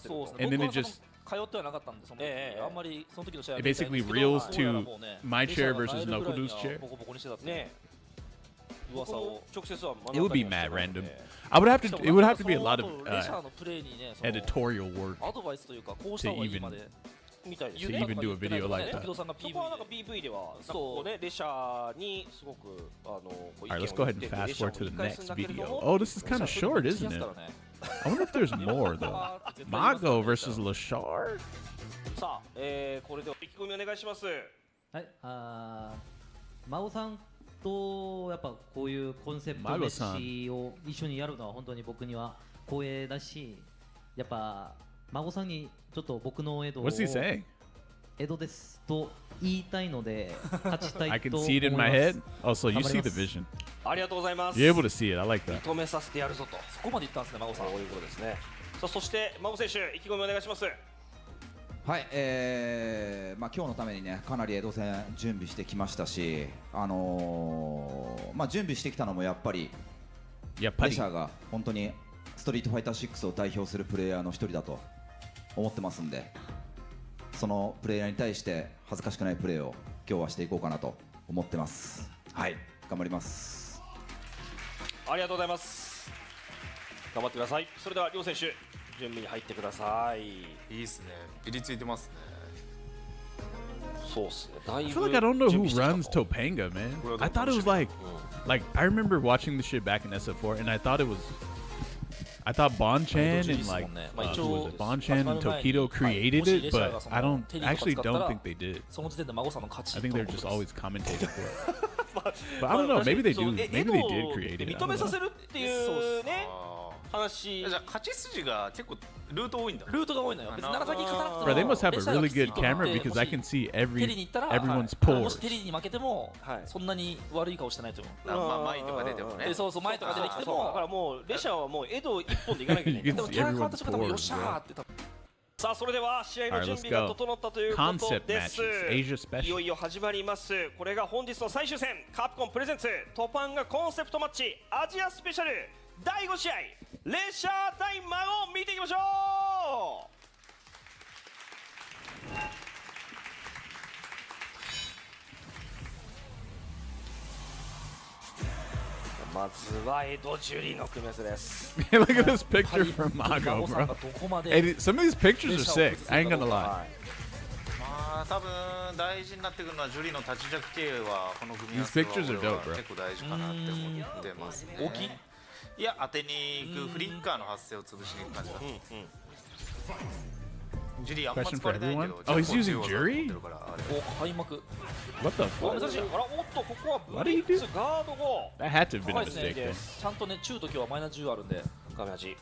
[SPEAKER 7] そうですね。
[SPEAKER 1] and then
[SPEAKER 7] 僕
[SPEAKER 1] it
[SPEAKER 7] は
[SPEAKER 1] just
[SPEAKER 7] 通ってはなかったんでその時あんまりその時の試合は
[SPEAKER 1] it
[SPEAKER 7] 見てないん
[SPEAKER 1] basically
[SPEAKER 7] ですけど
[SPEAKER 1] reels
[SPEAKER 7] どうやら
[SPEAKER 1] to
[SPEAKER 7] もうね
[SPEAKER 1] my
[SPEAKER 7] 列車
[SPEAKER 1] chair
[SPEAKER 7] が
[SPEAKER 1] versus
[SPEAKER 7] 帰るぐらい
[SPEAKER 1] Knuckle
[SPEAKER 7] に
[SPEAKER 1] Dude's
[SPEAKER 7] は
[SPEAKER 1] chair.
[SPEAKER 7] ボコボコにしてたって
[SPEAKER 14] ね
[SPEAKER 7] 噂を。
[SPEAKER 14] 直接は
[SPEAKER 1] It would be mad random. I would have to. It would have to be a lot of
[SPEAKER 7] レシャーのプレーにね、その
[SPEAKER 1] editorial work
[SPEAKER 7] アドバイスというかこうした方がいいまで。
[SPEAKER 14] みたいです
[SPEAKER 1] to even do a video like that.
[SPEAKER 7] 時戸さんが
[SPEAKER 14] そこはなんか PV ではそうね列車にすごくこう
[SPEAKER 1] Alright, let's go ahead and fast forward to the next video. Oh, this is kind of short, isn't it? I wonder if there's more though. Mago versus Lashar.
[SPEAKER 14] さあ、これで意気込みお願いします。
[SPEAKER 17] はい、孫さんとやっぱこういうコンセプト飯を一緒にやるのは本当に僕には光栄だし、やっぱ孫さんにちょっと僕の江戸を
[SPEAKER 1] What's he saying?
[SPEAKER 17] 江戸ですと言いたいので勝ちたい
[SPEAKER 1] I can
[SPEAKER 17] と思
[SPEAKER 1] see it
[SPEAKER 17] い
[SPEAKER 1] in
[SPEAKER 17] ま
[SPEAKER 1] my
[SPEAKER 17] す。
[SPEAKER 1] head. Oh, so you
[SPEAKER 17] 頑張り
[SPEAKER 1] see
[SPEAKER 17] ま
[SPEAKER 1] the
[SPEAKER 17] す。
[SPEAKER 1] vision.
[SPEAKER 14] ありがとうございます。
[SPEAKER 1] You're able to see it. I like that.
[SPEAKER 14] 認めさせてやるぞと。
[SPEAKER 7] そこまでいったんですね、孫さん。
[SPEAKER 14] こういうことですね。さあそして孫選手意気込みお願いします。
[SPEAKER 18] はい、まあ今日のためにねかなり江戸戦準備してきましたし、まあ準備してきたのもやっぱりレシャーが本当にストリートファイター6を代表するプレイヤーの一人だと思ってますんで、そのプレイヤーに対して恥ずかしくないプレーを今日はしていこうかなと思ってます。はい、頑張ります。
[SPEAKER 14] ありがとうございます。頑張ってください。それでは両選手準備に入ってください。
[SPEAKER 19] いいですね。ピリついてますね。
[SPEAKER 14] そうですね。だい
[SPEAKER 1] I
[SPEAKER 14] ぶ
[SPEAKER 1] feel like I don't know who runs Topanga, man. I thought it was like I remember watching the shit back in SF4, and I thought Bonchan and like who was it? Bonchan and Tokido created it, but I actually don't think they did.
[SPEAKER 7] その時点で孫さんの勝ち。
[SPEAKER 1] I think they're just always commentating for it. But I don't know. Maybe they do. Maybe they did create it. I
[SPEAKER 14] 認
[SPEAKER 1] don't
[SPEAKER 14] めさ
[SPEAKER 1] know.
[SPEAKER 14] せるっていうね話。
[SPEAKER 19] じゃあ勝ち筋が結構ルート多いんだ。
[SPEAKER 7] ルートが多いのよ。別に楢崎勝たなくても。
[SPEAKER 1] Bro, they must have a really good camera because I can see everyone's pores.
[SPEAKER 7] もしテリーに負けてもそんなに悪い顔してないと思う。
[SPEAKER 19] まあ前とか出てもね。
[SPEAKER 7] そうそう前とか出てきて
[SPEAKER 14] だ
[SPEAKER 7] も。
[SPEAKER 14] からもうレシャーはもう江戸一本でいかなきゃいけない。でもキャラ変わった瞬間多分よっしゃーって多分。さあそれでは試合の準備が整ったということです。いよいよ始まります。これが本日の最終戦、カプコンプレゼンツトパンガコンセプトマッチアジアスペシャル第5試合、レシャー対孫を見ていきましょう。まずは江戸ジュリーの組み合わせです。
[SPEAKER 1] Look at this picture from Mago, bro. Hey, some of these pictures are sick. I ain't gonna lie.
[SPEAKER 19] まあ多分大事になってくるのはジュリーの立ち弱系はこの組み合わせは
[SPEAKER 1] These pictures are dope, bro.
[SPEAKER 19] 結構大事かなって思ってますね。
[SPEAKER 7] 大きい？
[SPEAKER 19] いや当てに行くフリッカーの発生を潰しに行く感じだ。ジュリーあんま
[SPEAKER 1] Question
[SPEAKER 19] 使わ
[SPEAKER 1] for
[SPEAKER 19] れないけ
[SPEAKER 1] everyone?
[SPEAKER 19] ど。
[SPEAKER 1] Oh, he's using jury?
[SPEAKER 7] お開幕。
[SPEAKER 1] What the
[SPEAKER 14] お
[SPEAKER 1] fuck?
[SPEAKER 14] 珍しい。あらおっとここはブ
[SPEAKER 1] What did
[SPEAKER 14] リ
[SPEAKER 1] he
[SPEAKER 14] ッツ
[SPEAKER 1] do?
[SPEAKER 14] ガード後。
[SPEAKER 1] That had to have been
[SPEAKER 14] は
[SPEAKER 1] a
[SPEAKER 14] いですね
[SPEAKER 1] mistake.
[SPEAKER 14] で
[SPEAKER 1] though.
[SPEAKER 14] す。
[SPEAKER 7] ちゃんとね中と今日はマイナス10あるんで。
[SPEAKER 14] 画面味。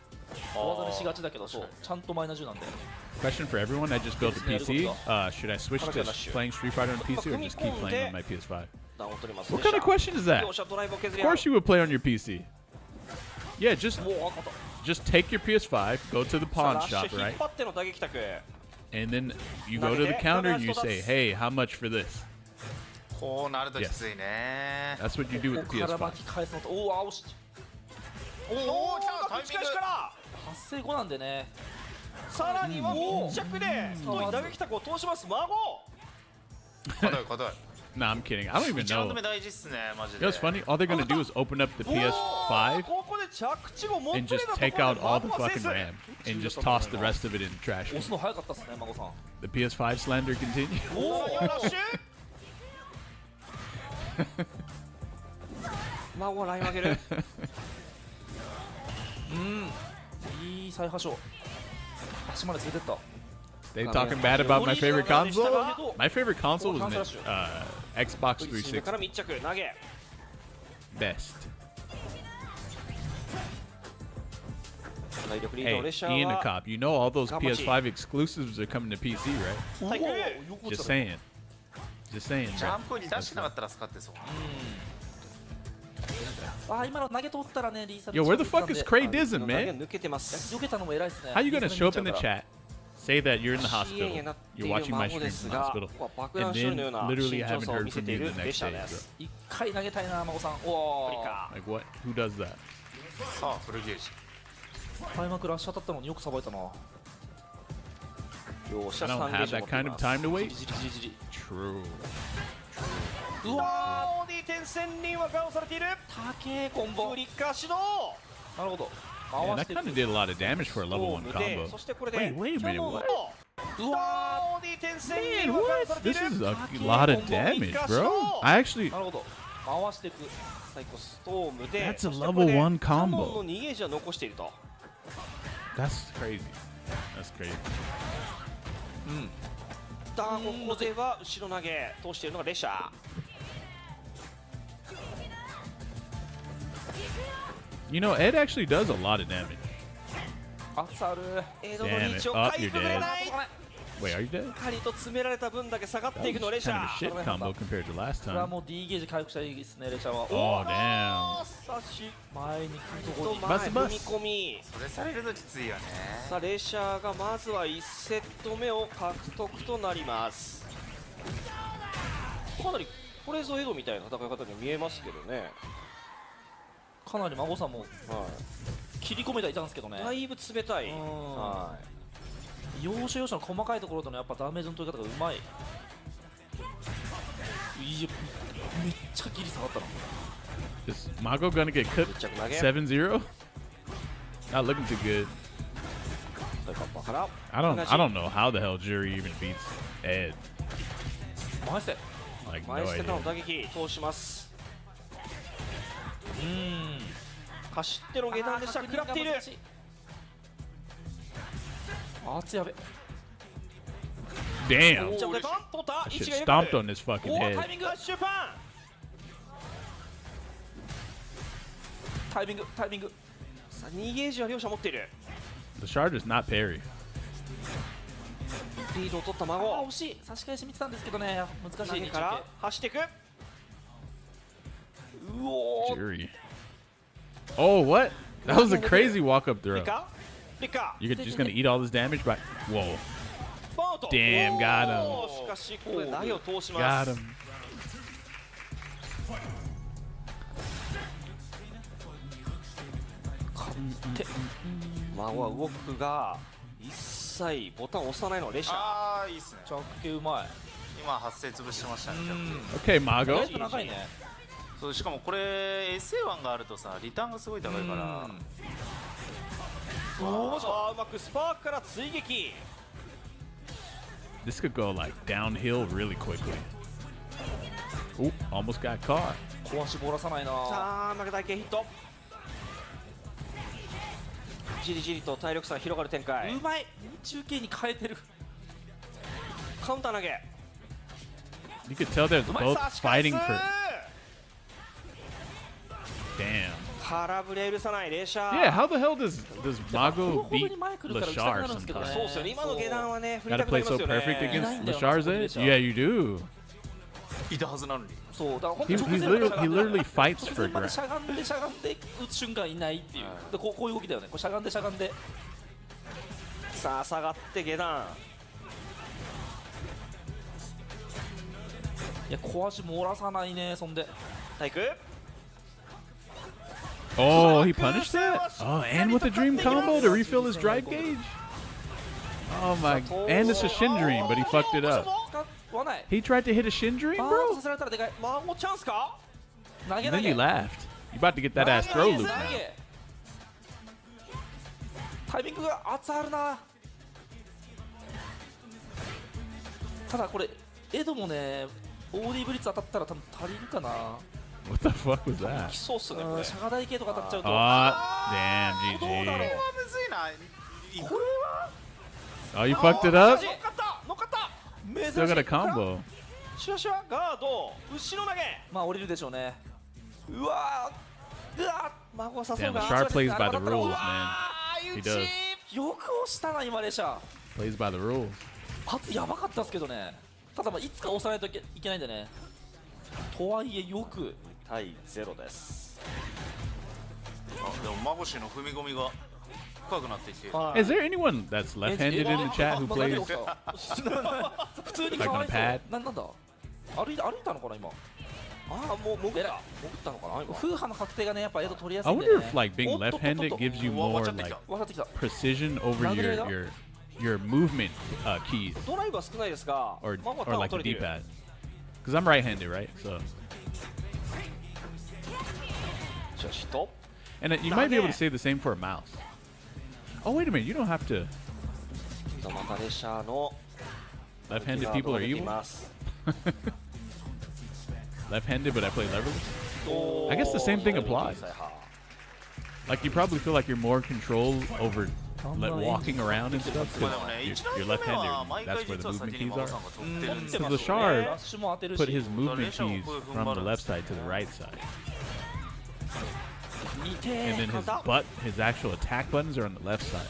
[SPEAKER 7] 大技にしがちだけどそうちゃんとマイナス10なんで。
[SPEAKER 1] Question for everyone. I just built a PC. Should I switch to playing Street Fighter on PC or just keep playing on my PS5? What kind of question is that? Of course you would play on your PC. Yeah, just take your PS5, go to the pawn shop, right? And then you go to the counter and you say, hey, how much for this?
[SPEAKER 19] こうなるときついね。
[SPEAKER 1] That's what you do with the
[SPEAKER 7] ここから
[SPEAKER 1] PS5.
[SPEAKER 7] 巻き返すのとおお青し。
[SPEAKER 14] おおタイミングから
[SPEAKER 7] 発生後なんでね。
[SPEAKER 14] さらには密着で太い打撃卓を通します孫。
[SPEAKER 19] 硬い硬い。
[SPEAKER 1] Nah, I'm kidding. I don't even
[SPEAKER 19] 一番
[SPEAKER 1] know.
[SPEAKER 19] 止め大事っすねマジ
[SPEAKER 1] You
[SPEAKER 19] で。
[SPEAKER 1] know what's funny? All they're gonna do is open up the PS5
[SPEAKER 14] ここで着地後持って
[SPEAKER 1] and just take out all the fucking RAM and just toss the rest of it in the trash
[SPEAKER 7] 押
[SPEAKER 1] can.
[SPEAKER 7] すの早かったっすね孫さん。
[SPEAKER 1] The PS5 slander continue.
[SPEAKER 14] おおラッシュ。孫ライン上げる。
[SPEAKER 7] いい再発症。足まで連れてった。
[SPEAKER 1] They talking bad about my favorite console? My favorite console was Xbox 360.
[SPEAKER 14] から密着投げ。
[SPEAKER 1] Best.
[SPEAKER 14] 体力リード
[SPEAKER 1] Hey,
[SPEAKER 14] のレシャ
[SPEAKER 1] Ian
[SPEAKER 14] ー
[SPEAKER 1] the
[SPEAKER 14] は
[SPEAKER 1] Cop, you know all those PS5 exclusives are coming to PC, right?
[SPEAKER 14] 対空。
[SPEAKER 1] Just saying. Just saying,
[SPEAKER 19] ジ
[SPEAKER 1] bro.
[SPEAKER 19] ャンプに出してなかったら使ってそう。
[SPEAKER 7] あ、今の投げ取ったらね、リーサル
[SPEAKER 1] Yo, where the fuck is Cray Dizzin, man?
[SPEAKER 14] 抜けてます。
[SPEAKER 7] 避けたのも偉いですね。
[SPEAKER 1] How you gonna show up in the chat, say that you're in the hospital, you're watching my stream from the hospital, and then literally I haven't heard from you the next day, bro.
[SPEAKER 7] 一回投げたいな、孫さん。おお。
[SPEAKER 1] Like what? Who does that?
[SPEAKER 19] さあフルゲージ。
[SPEAKER 7] 開幕ラッシュ当たったのによくさばいたな。
[SPEAKER 1] I don't have that kind of time to wait. True.
[SPEAKER 14] うわー、オーディ転戦にはガオされている。
[SPEAKER 7] 高えコンボ。
[SPEAKER 14] フリッカー始動。
[SPEAKER 7] なるほど。
[SPEAKER 1] Man, that kind of did a lot of damage for a level 1 combo.
[SPEAKER 14] そしてこれで
[SPEAKER 1] Wait a minute, what?
[SPEAKER 14] うわー、オーディ転戦に
[SPEAKER 1] Man,
[SPEAKER 14] はガオ
[SPEAKER 1] what?
[SPEAKER 14] されてい
[SPEAKER 1] This
[SPEAKER 14] る。
[SPEAKER 1] is a lot of damage, bro. I actually.
[SPEAKER 7] なるほど。回していく。
[SPEAKER 14] サイコストームで
[SPEAKER 1] That's a level 1
[SPEAKER 14] キャノン
[SPEAKER 1] combo.
[SPEAKER 14] の2ゲージは残していると。
[SPEAKER 1] That's crazy. That's crazy.
[SPEAKER 14] ここでは後ろ投げ通しているのがレシャー。
[SPEAKER 1] You know, Ed actually does a lot of damage.
[SPEAKER 7] 圧ある。
[SPEAKER 14] エドのリーチをかいくぐれない。
[SPEAKER 1] Wait, are you dead?
[SPEAKER 14] しっかりと詰められた分だけ下がってい
[SPEAKER 1] That
[SPEAKER 14] くの
[SPEAKER 1] was
[SPEAKER 14] レシ
[SPEAKER 1] kind
[SPEAKER 14] ャ
[SPEAKER 1] of a
[SPEAKER 14] ー。
[SPEAKER 1] shit combo compared to last
[SPEAKER 7] これは
[SPEAKER 1] time.
[SPEAKER 7] もう D ゲージ回復したらいいですね、レシャーは。
[SPEAKER 1] Oh, damn.
[SPEAKER 14] さし
[SPEAKER 7] 前に来るとこに。
[SPEAKER 1] バスバス
[SPEAKER 14] 踏み込み。
[SPEAKER 19] それされるときついよね。
[SPEAKER 14] さあレシャーがまずは1セット目を獲得となります。かなりこれぞエドみたいな戦い方に見えますけどね。
[SPEAKER 7] かなり孫さんも切り込めてはいたんですけどね。
[SPEAKER 14] だいぶ冷たい。
[SPEAKER 7] 要所要所の細かいところでのやっぱダメージの取り方がうまい。いや、めっちゃギリ下がったな。
[SPEAKER 1] Is Mago gonna get cooked 7-0? Not looking too good. I don't know how the hell Jury even beats Ed.
[SPEAKER 7] 前捨て。
[SPEAKER 1] Like no
[SPEAKER 14] 前捨てからの
[SPEAKER 1] idea.
[SPEAKER 14] 打撃通します。走っての下段でした。食らっている。
[SPEAKER 7] あつやべ。
[SPEAKER 1] Damn.
[SPEAKER 14] 取った。
[SPEAKER 1] That
[SPEAKER 14] 位
[SPEAKER 1] shit
[SPEAKER 14] 置が良く
[SPEAKER 1] stomped
[SPEAKER 14] な
[SPEAKER 1] on
[SPEAKER 14] る。
[SPEAKER 1] his fucking
[SPEAKER 14] おー
[SPEAKER 1] head.
[SPEAKER 14] タイミング終盤。
[SPEAKER 7] タイミングタイミング。
[SPEAKER 14] さあ2ゲージは両者持っている。
[SPEAKER 1] The shard does not parry.
[SPEAKER 14] リードを取った
[SPEAKER 7] あ
[SPEAKER 14] 孫。
[SPEAKER 7] 惜しい。差し返し見てたんですけどね、難しい。
[SPEAKER 14] 投げから走っていく。うおー。
[SPEAKER 1] Jury. Oh, what? That was a crazy walk-up
[SPEAKER 14] リ
[SPEAKER 1] throw.
[SPEAKER 14] カリカ。
[SPEAKER 1] You're just gonna eat all this damage by. Whoa.
[SPEAKER 14] バウト。
[SPEAKER 1] Damn, got him.
[SPEAKER 14] おーしかしここで投げを通しま
[SPEAKER 1] Got
[SPEAKER 14] す。
[SPEAKER 1] him.
[SPEAKER 14] 孫は動くが一切ボタンを押さないのレシャー。
[SPEAKER 19] ああいいっすね。
[SPEAKER 7] 着系うまい。
[SPEAKER 19] 今発生潰してましたね。
[SPEAKER 1] Okay, Mago.
[SPEAKER 7] 長いね。
[SPEAKER 19] そうしかもこれ SA1 があるとさリターンがすごい高いから。
[SPEAKER 14] うまくスパークから追撃。
[SPEAKER 1] This could go like downhill really quickly. Oop, almost got caught.
[SPEAKER 7] 壊しボらさないな。
[SPEAKER 14] さあ負けたい系ヒット。じりじりと体力差が広がる展開。
[SPEAKER 7] うまい。中継に変えてる。
[SPEAKER 14] カウンター投げ。
[SPEAKER 1] You could tell they're
[SPEAKER 14] うまい。
[SPEAKER 1] both
[SPEAKER 14] さあ仕返す
[SPEAKER 1] fighting for. Damn.
[SPEAKER 14] 空振り許さないレシャー。
[SPEAKER 1] Yeah, how the hell does Mago beat
[SPEAKER 7] そう
[SPEAKER 1] Lashar
[SPEAKER 7] ですよ
[SPEAKER 1] sometimes?
[SPEAKER 14] ね。今の下段はね振り
[SPEAKER 1] Gotta
[SPEAKER 14] たくな
[SPEAKER 1] play
[SPEAKER 14] りま
[SPEAKER 1] so
[SPEAKER 14] すよ
[SPEAKER 1] perfect
[SPEAKER 14] ね。
[SPEAKER 1] against Lashar's edge? Yeah, you do.
[SPEAKER 19] いたはずなのに。
[SPEAKER 7] そうだから本
[SPEAKER 1] He
[SPEAKER 7] 当に直前
[SPEAKER 1] literally fights
[SPEAKER 7] 直
[SPEAKER 1] for
[SPEAKER 7] 前まで
[SPEAKER 1] Grant.
[SPEAKER 7] しゃがんでしゃがんで打つ瞬間いないっていう。でこういう動きだよね。こうしゃがんでしゃがんで。
[SPEAKER 14] さあ下がって下段。
[SPEAKER 7] いや壊し漏らさないね。そんで。
[SPEAKER 14] 体育。
[SPEAKER 1] Oh, he punished that? Oh, and with a dream combo to refill his drive gauge? Oh my, and it's a Shin Dream, but he fucked it up.
[SPEAKER 7] 使わない。
[SPEAKER 1] He tried to hit a Shin Dream,
[SPEAKER 7] あ
[SPEAKER 1] bro?
[SPEAKER 7] ーさせられたらでかい。
[SPEAKER 14] 孫チャンスか。
[SPEAKER 7] 投げ
[SPEAKER 1] And
[SPEAKER 7] 投
[SPEAKER 1] then
[SPEAKER 7] げ。
[SPEAKER 1] he laughed. You about to get that ass throw loop now.
[SPEAKER 7] タイミングが熱あるな。ただこれエドもね、オーディブリッツ当たったら多分足りるかな。
[SPEAKER 1] What the fuck was that?
[SPEAKER 14] 来そうっすねこれ。
[SPEAKER 7] シャガ台系とか当たっちゃうと。
[SPEAKER 1] Damn,
[SPEAKER 19] これ
[SPEAKER 1] GG.
[SPEAKER 19] はむずいな。
[SPEAKER 14] これは
[SPEAKER 1] Oh, you fucked it up?
[SPEAKER 14] 乗っかった乗っかった。
[SPEAKER 1] Still got a combo.
[SPEAKER 14] シュワシュワガード後ろ投げ。
[SPEAKER 7] まあ降りるでしょうね。
[SPEAKER 14] うわーうわー孫は誘
[SPEAKER 1] Damn,
[SPEAKER 14] うが。
[SPEAKER 1] Lashar plays by the rules, man. He does.
[SPEAKER 7] よく押したな今レシャー。
[SPEAKER 1] Plays by the rules.
[SPEAKER 7] 初やばかったですけどね。ただまあいつか押さないといけないんでね。とはいえよく
[SPEAKER 14] 対0です。
[SPEAKER 19] でもマゴシの踏み込みが深くなってきて。
[SPEAKER 1] Is there anyone that's left-handed in the chat who plays
[SPEAKER 7] 普通に
[SPEAKER 1] like
[SPEAKER 7] か
[SPEAKER 1] on
[SPEAKER 7] わ
[SPEAKER 1] a
[SPEAKER 7] いそう
[SPEAKER 1] pad?
[SPEAKER 7] なんだ歩いたのかな今ああもう潜ったのかな今風波の確定がねやっぱエド取りやすい
[SPEAKER 1] I
[SPEAKER 7] んで
[SPEAKER 1] wonder
[SPEAKER 7] ね
[SPEAKER 1] if like being left-handed gives you more like precision over your movement keys
[SPEAKER 14] ドライブは少ないですが
[SPEAKER 1] or
[SPEAKER 14] まあまあ
[SPEAKER 1] or like
[SPEAKER 14] ター
[SPEAKER 1] the
[SPEAKER 14] ン取れてる
[SPEAKER 1] D-pad. Because I'm right-handed, right? So.
[SPEAKER 14] じゃあヒット
[SPEAKER 1] And you might be able to say the same for a mouse. Oh wait a minute, you don't have to.
[SPEAKER 14] また列車の
[SPEAKER 1] Left-handed people are evil. Left-handed, but I play leverless. I guess the same thing applies. Like you probably feel like you're more in control over walking around and stuff because you're left-handed. That's where the movement keys are. So the Shard put his movement keys from the left side to the right side. And then his actual attack buttons are on the left side.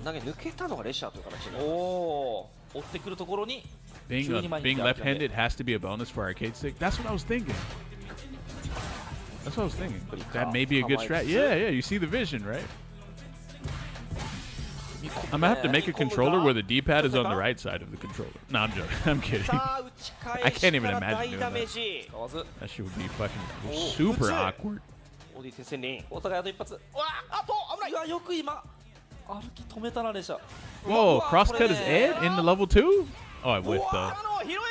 [SPEAKER 14] 投げ抜けたのが列車という形に。
[SPEAKER 7] おお追ってくるところに
[SPEAKER 1] Being left-handed has to be a bonus for arcade stick. That's what I was thinking. That's what I was thinking. That may be a good strat. Yeah, yeah. You see the vision, right? I'm gonna have to make a controller where the D-pad is on the right side of the controller. No, I'm joking. I'm kidding. I can't even imagine doing that. That shit would be fucking super awkward.
[SPEAKER 14] オディ鉄線に
[SPEAKER 7] お互いあと一発あと危ない。うわよく今歩き止めたな列車。
[SPEAKER 1] Whoa, crosscut is Ed in the level 2? Oh, I whiffed though.
[SPEAKER 14] ヒロエ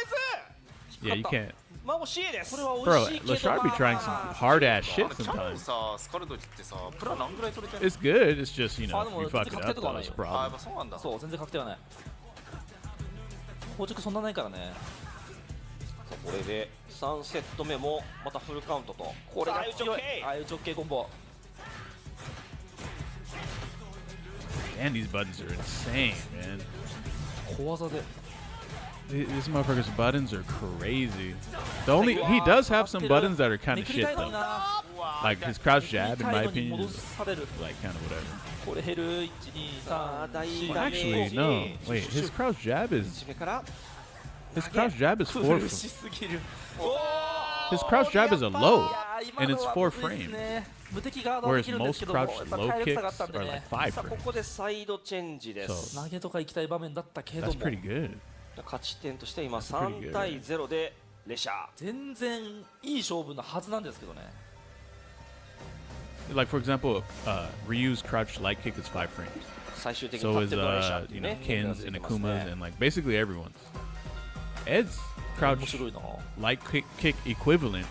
[SPEAKER 14] ズ
[SPEAKER 1] Yeah, you can't.
[SPEAKER 14] まあもう C です。
[SPEAKER 1] Bro, Lashard be trying some hard ass shit sometimes.
[SPEAKER 19] さスカルドってさプラ何ぐらい取れてる
[SPEAKER 1] It's good. It's just, you know,
[SPEAKER 7] あでも
[SPEAKER 1] you
[SPEAKER 7] 全
[SPEAKER 1] fuck
[SPEAKER 7] 然
[SPEAKER 1] it
[SPEAKER 7] 確定
[SPEAKER 1] up
[SPEAKER 7] とかは
[SPEAKER 1] though.
[SPEAKER 7] ない
[SPEAKER 1] It's
[SPEAKER 7] よ
[SPEAKER 1] a problem.
[SPEAKER 19] やっぱそうなんだ。
[SPEAKER 7] そう全然確定はない硬直そんなないからね
[SPEAKER 14] これで3セット目もまたフルカウントと
[SPEAKER 7] これが強いああいう直径コンボ
[SPEAKER 1] And these buttons are insane, man.
[SPEAKER 7] 小技で
[SPEAKER 1] This motherfucker's buttons are crazy. He does have some buttons that are kind of shit though. Like his crouch jab, in my opinion, is like kind of whatever.
[SPEAKER 7] これ減る1、2、3、4
[SPEAKER 1] Well, actually, no. Wait, his crouch jab is 4 frames. His crouch jab is a low, and it's 4 frames. Whereas most crouch low kicks are like 5 frames.
[SPEAKER 14] ここでサイドチェンジです
[SPEAKER 7] 投げとか行きたい場面だったけども
[SPEAKER 1] That's pretty good.
[SPEAKER 14] 勝ち点として今3対0でレシャー
[SPEAKER 7] 全然いい勝負のはずなんですけどね
[SPEAKER 1] Like for example, Ryu's crouch light kick is 5 frames.
[SPEAKER 14] 最終的に
[SPEAKER 1] So
[SPEAKER 14] 勝っ
[SPEAKER 1] is
[SPEAKER 14] てるのはレシャーっていう
[SPEAKER 1] you know
[SPEAKER 14] ね
[SPEAKER 1] Ken's and Akuma's and like basically everyone's. Ed's crouch
[SPEAKER 7] 面白いな
[SPEAKER 1] light kick equivalent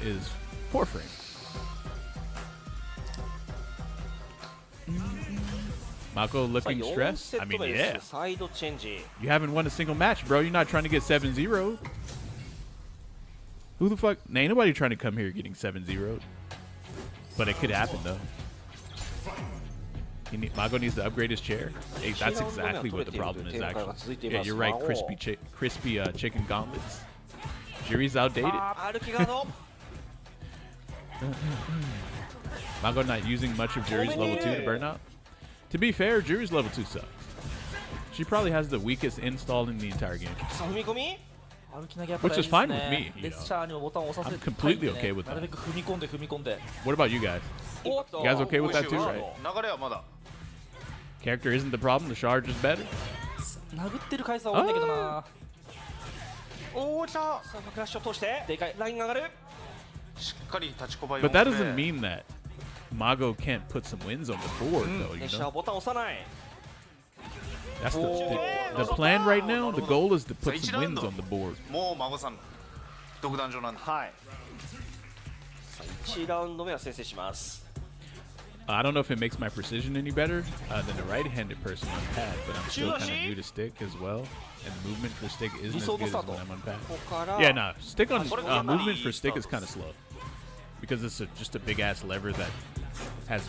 [SPEAKER 1] is 4 frames. Mako looking stressed? I mean, yeah.
[SPEAKER 14] サイドチェンジ
[SPEAKER 1] You haven't won a single match, bro. You're not trying to get 7-0. Who the fuck? Ain't nobody trying to come here getting 7-0. But it could happen, though. Mako needs to upgrade his chair. Hey, that's exactly what the problem is, actually. Yeah, you're right. Crispy chicken gauntlets. Jiri's outdated. Mako not using much of Jiri's level 2 to burn out. To be fair, Jiri's level 2 sucks. She probably has the weakest install in the entire game. Which is fine with me. You know. I'm completely okay with that. What about you guys? You guys okay with that too, right? Character isn't the problem, the charge is better.
[SPEAKER 7] 殴ってる回数は多いんだけどな
[SPEAKER 14] おお来たさあクラッシュを通してでかいラインが上がる
[SPEAKER 19] しっかり立ちこばい
[SPEAKER 1] But that doesn't mean that Mago can't put some wins on the board, though,
[SPEAKER 14] レ
[SPEAKER 1] you
[SPEAKER 14] シャー
[SPEAKER 1] know?
[SPEAKER 14] ボタン押さない
[SPEAKER 1] That's the plan right now. The goal is to put some wins on the board.
[SPEAKER 19] もう孫さん独壇場なんで
[SPEAKER 14] はい1ラウンド目は先制します
[SPEAKER 1] I don't know if it makes my precision any better than a right-handed person on pad, but I'm still kind of new to stick as well. And movement for stick isn't as good as when I'm on pad. Yeah, nah. Stick on movement for stick is kind of slow because it's just a big-ass lever that has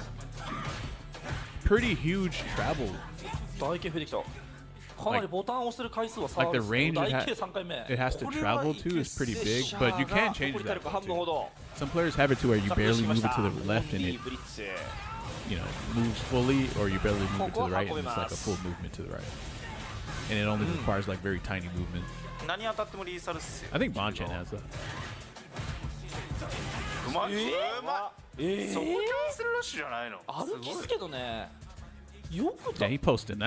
[SPEAKER 1] pretty huge travel.
[SPEAKER 7] 大形増えてきたかなりボタンを押してる回数は
[SPEAKER 1] Like the range
[SPEAKER 7] 大形3回目
[SPEAKER 1] it has to travel to is pretty big, but you can change that. Some players have it to where you barely move it to the left and it, you know, moves fully, or you barely move it to the right and it's like a full movement to the right. And it only requires like very tiny movement.
[SPEAKER 19] 何当たってもリーサルっすよ
[SPEAKER 1] I think Bonchan has that.
[SPEAKER 19] マジうまいそこキャンセルラッシュじゃないの
[SPEAKER 7] 歩きっすけどねよく
[SPEAKER 1] Yeah, he posting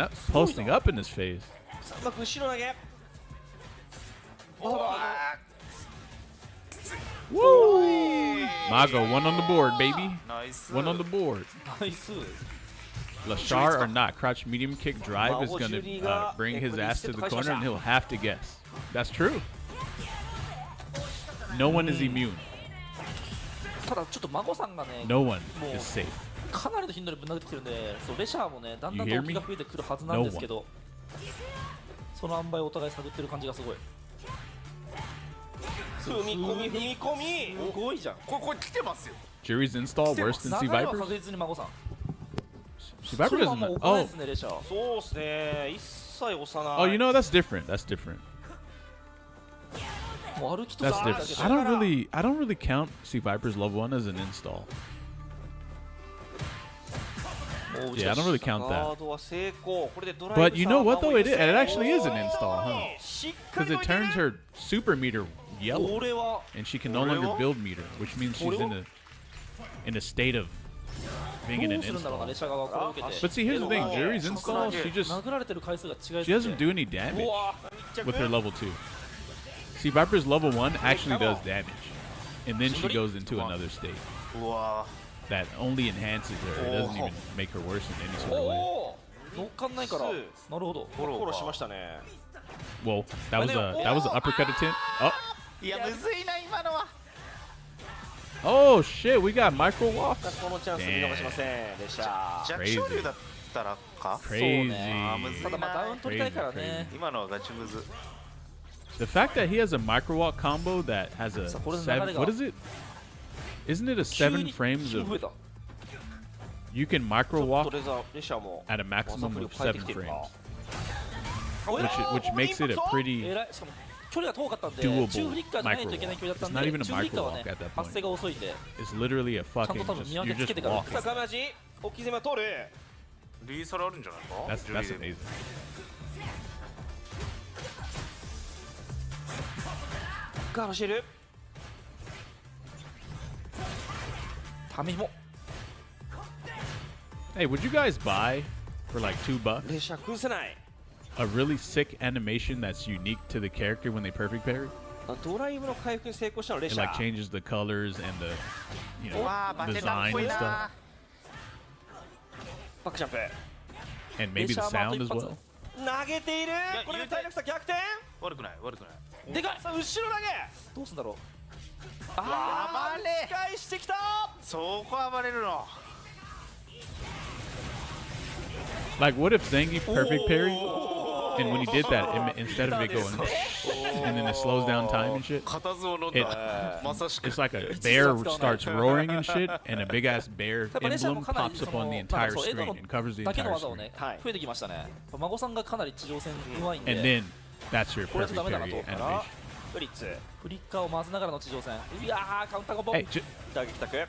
[SPEAKER 1] up in his face.
[SPEAKER 14] うまく後ろ投げ
[SPEAKER 1] Woo! Mago, one on the board, baby.
[SPEAKER 19] Nice.
[SPEAKER 1] One on the board.
[SPEAKER 7] Nice.
[SPEAKER 1] Lashar or not, crouch medium kick drive is going to bring his ass to the corner and he'll have to guess. That's true. No one is immune.
[SPEAKER 7] ただちょっと孫さんがね
[SPEAKER 1] No one
[SPEAKER 7] もう
[SPEAKER 1] is safe.
[SPEAKER 7] かなりの頻度でぶん投げてきてるんでそうレシャーもねだんだんと動きが増えてくるはずなんですけどその塩梅をお互い探ってる感じがすごい
[SPEAKER 14] 踏み込み踏み込み
[SPEAKER 7] すごいじゃん
[SPEAKER 19] これ来てますよ
[SPEAKER 1] Jury's install worse than C
[SPEAKER 7] 流れは
[SPEAKER 1] Viper?
[SPEAKER 7] 確実に孫さん
[SPEAKER 1] C Viper
[SPEAKER 7] それは
[SPEAKER 1] doesn't.
[SPEAKER 7] もう置かない
[SPEAKER 1] Oh,
[SPEAKER 7] ですねレシャー
[SPEAKER 14] そうっすね一切押さない
[SPEAKER 1] oh, you know that's different. That's different.
[SPEAKER 7] もう歩きと
[SPEAKER 1] That's
[SPEAKER 7] か
[SPEAKER 1] different. I don't really count C Viper's level 1 as an install. Yeah, I don't really count
[SPEAKER 14] ガ
[SPEAKER 1] that.
[SPEAKER 14] ードは成功これでドライブ
[SPEAKER 1] But you know what though? It
[SPEAKER 14] さ
[SPEAKER 1] actually is an install, huh?
[SPEAKER 14] しっか
[SPEAKER 1] Because
[SPEAKER 14] り
[SPEAKER 1] it turns her super meter yellow,
[SPEAKER 14] これは
[SPEAKER 1] and she can no longer build meter, which means she's in a state of being in an
[SPEAKER 7] どうするんだろうな
[SPEAKER 1] install.
[SPEAKER 7] レシャー側がこれを受け
[SPEAKER 1] But
[SPEAKER 7] て
[SPEAKER 1] see, here's the thing: Jury's install, she just
[SPEAKER 7] 殴られてる回数が違いすぎ
[SPEAKER 1] she
[SPEAKER 7] て
[SPEAKER 1] doesn't do any damage with her level 2. See, Viper's level 1 actually does damage, and then she goes into another state
[SPEAKER 19] うわ
[SPEAKER 1] that only enhances her. It doesn't even make her worse in any sort of way.
[SPEAKER 7] おお乗っかんないからなるほど
[SPEAKER 14] フォローしましたね
[SPEAKER 1] Whoa, that was an uppercut attempt. Oh,
[SPEAKER 19] いやむずいな今のは
[SPEAKER 1] oh shit, we got micro walk.
[SPEAKER 14] このチャンス見逃しませんレシャー
[SPEAKER 19] 弱小竜だったらか
[SPEAKER 1] Crazy.
[SPEAKER 19] むずい
[SPEAKER 7] ただまあダウン取りたいから
[SPEAKER 1] Crazy,
[SPEAKER 7] ね
[SPEAKER 1] crazy.
[SPEAKER 19] 今のはガチムズ
[SPEAKER 1] The fact that he has a micro walk combo that has a
[SPEAKER 7] これの流
[SPEAKER 1] 7,
[SPEAKER 7] れが
[SPEAKER 1] what is it? Isn't it a 7 frames
[SPEAKER 7] 急に増え
[SPEAKER 1] of
[SPEAKER 7] た
[SPEAKER 1] you can micro
[SPEAKER 14] ちょっ
[SPEAKER 1] walk
[SPEAKER 14] とレシャーも
[SPEAKER 1] at a maximum
[SPEAKER 14] 技
[SPEAKER 1] of
[SPEAKER 14] 振りを変えて
[SPEAKER 1] 7
[SPEAKER 14] きてる
[SPEAKER 1] frames,
[SPEAKER 14] な
[SPEAKER 1] which makes it a pretty
[SPEAKER 7] えらいしかも距離が遠かったんで
[SPEAKER 1] doable
[SPEAKER 7] 中フリッカーじゃないといけない距離だったん
[SPEAKER 1] It's not
[SPEAKER 7] で
[SPEAKER 1] even a
[SPEAKER 7] 中フリッカーは
[SPEAKER 1] micro
[SPEAKER 7] ね
[SPEAKER 1] walk at that
[SPEAKER 7] 発生
[SPEAKER 1] point.
[SPEAKER 7] が遅いんで
[SPEAKER 1] It's literally a
[SPEAKER 7] ちゃん
[SPEAKER 1] fucking
[SPEAKER 7] と多分
[SPEAKER 1] just,
[SPEAKER 7] 見分
[SPEAKER 1] you're
[SPEAKER 7] けつけ
[SPEAKER 1] just
[SPEAKER 7] てから
[SPEAKER 1] walking.
[SPEAKER 14] さあガマジ置き攻め取る
[SPEAKER 19] リーサルあるんじゃないか
[SPEAKER 1] That's
[SPEAKER 19] ジュリー
[SPEAKER 1] amazing.
[SPEAKER 14] ガードしてるためも
[SPEAKER 1] Hey, would you guys buy for like $2
[SPEAKER 14] レシャー崩せない
[SPEAKER 1] a really sick animation that's unique to the character when they perfect parry?
[SPEAKER 14] ドライブの回復に成功したのレ
[SPEAKER 1] It
[SPEAKER 14] シャ
[SPEAKER 1] like
[SPEAKER 14] ー
[SPEAKER 1] changes the colors and the, you know,
[SPEAKER 19] わあバケタンっ
[SPEAKER 1] design
[SPEAKER 19] ぽい
[SPEAKER 1] and stuff,
[SPEAKER 19] な
[SPEAKER 14] バックジャンプ
[SPEAKER 1] and maybe the
[SPEAKER 7] レシャーもあと
[SPEAKER 1] sound
[SPEAKER 7] 一
[SPEAKER 1] as
[SPEAKER 7] 発
[SPEAKER 1] well.
[SPEAKER 14] 投げているこれで体力差逆転
[SPEAKER 19] 悪くない悪くない
[SPEAKER 14] でかいさあ後ろ投げ
[SPEAKER 7] どうすんだろう
[SPEAKER 14] あー打ち返してきた
[SPEAKER 19] そこ暴れるの
[SPEAKER 1] Like, what if Zangief perfect parry, and when he did that, instead of it going, and then it slows down time and shit,
[SPEAKER 19] 固唾を飲ん
[SPEAKER 1] it,
[SPEAKER 19] だまさしく
[SPEAKER 1] it's like a bear starts roaring and shit, and a big ass bear
[SPEAKER 7] やっぱレシャーも
[SPEAKER 1] emblem
[SPEAKER 7] かなり
[SPEAKER 1] pops
[SPEAKER 7] そ
[SPEAKER 1] up on
[SPEAKER 7] の
[SPEAKER 1] the
[SPEAKER 7] なんか
[SPEAKER 1] entire
[SPEAKER 7] そう映像
[SPEAKER 1] screen
[SPEAKER 7] の
[SPEAKER 1] and covers the
[SPEAKER 7] だけの
[SPEAKER 1] entire
[SPEAKER 7] 技を
[SPEAKER 1] screen.
[SPEAKER 7] ね増えてきましたね孫さんがかなり地上戦うまいん
[SPEAKER 1] And
[SPEAKER 7] で
[SPEAKER 1] then that's your
[SPEAKER 7] これと
[SPEAKER 1] perfect
[SPEAKER 7] ダメだな
[SPEAKER 1] parry
[SPEAKER 7] と思ったら
[SPEAKER 1] animation.
[SPEAKER 14] フリッツ
[SPEAKER 7] フリッカーを回しながらの地上戦いやーカウンターコンボ
[SPEAKER 1] Hey,
[SPEAKER 14] 打撃タク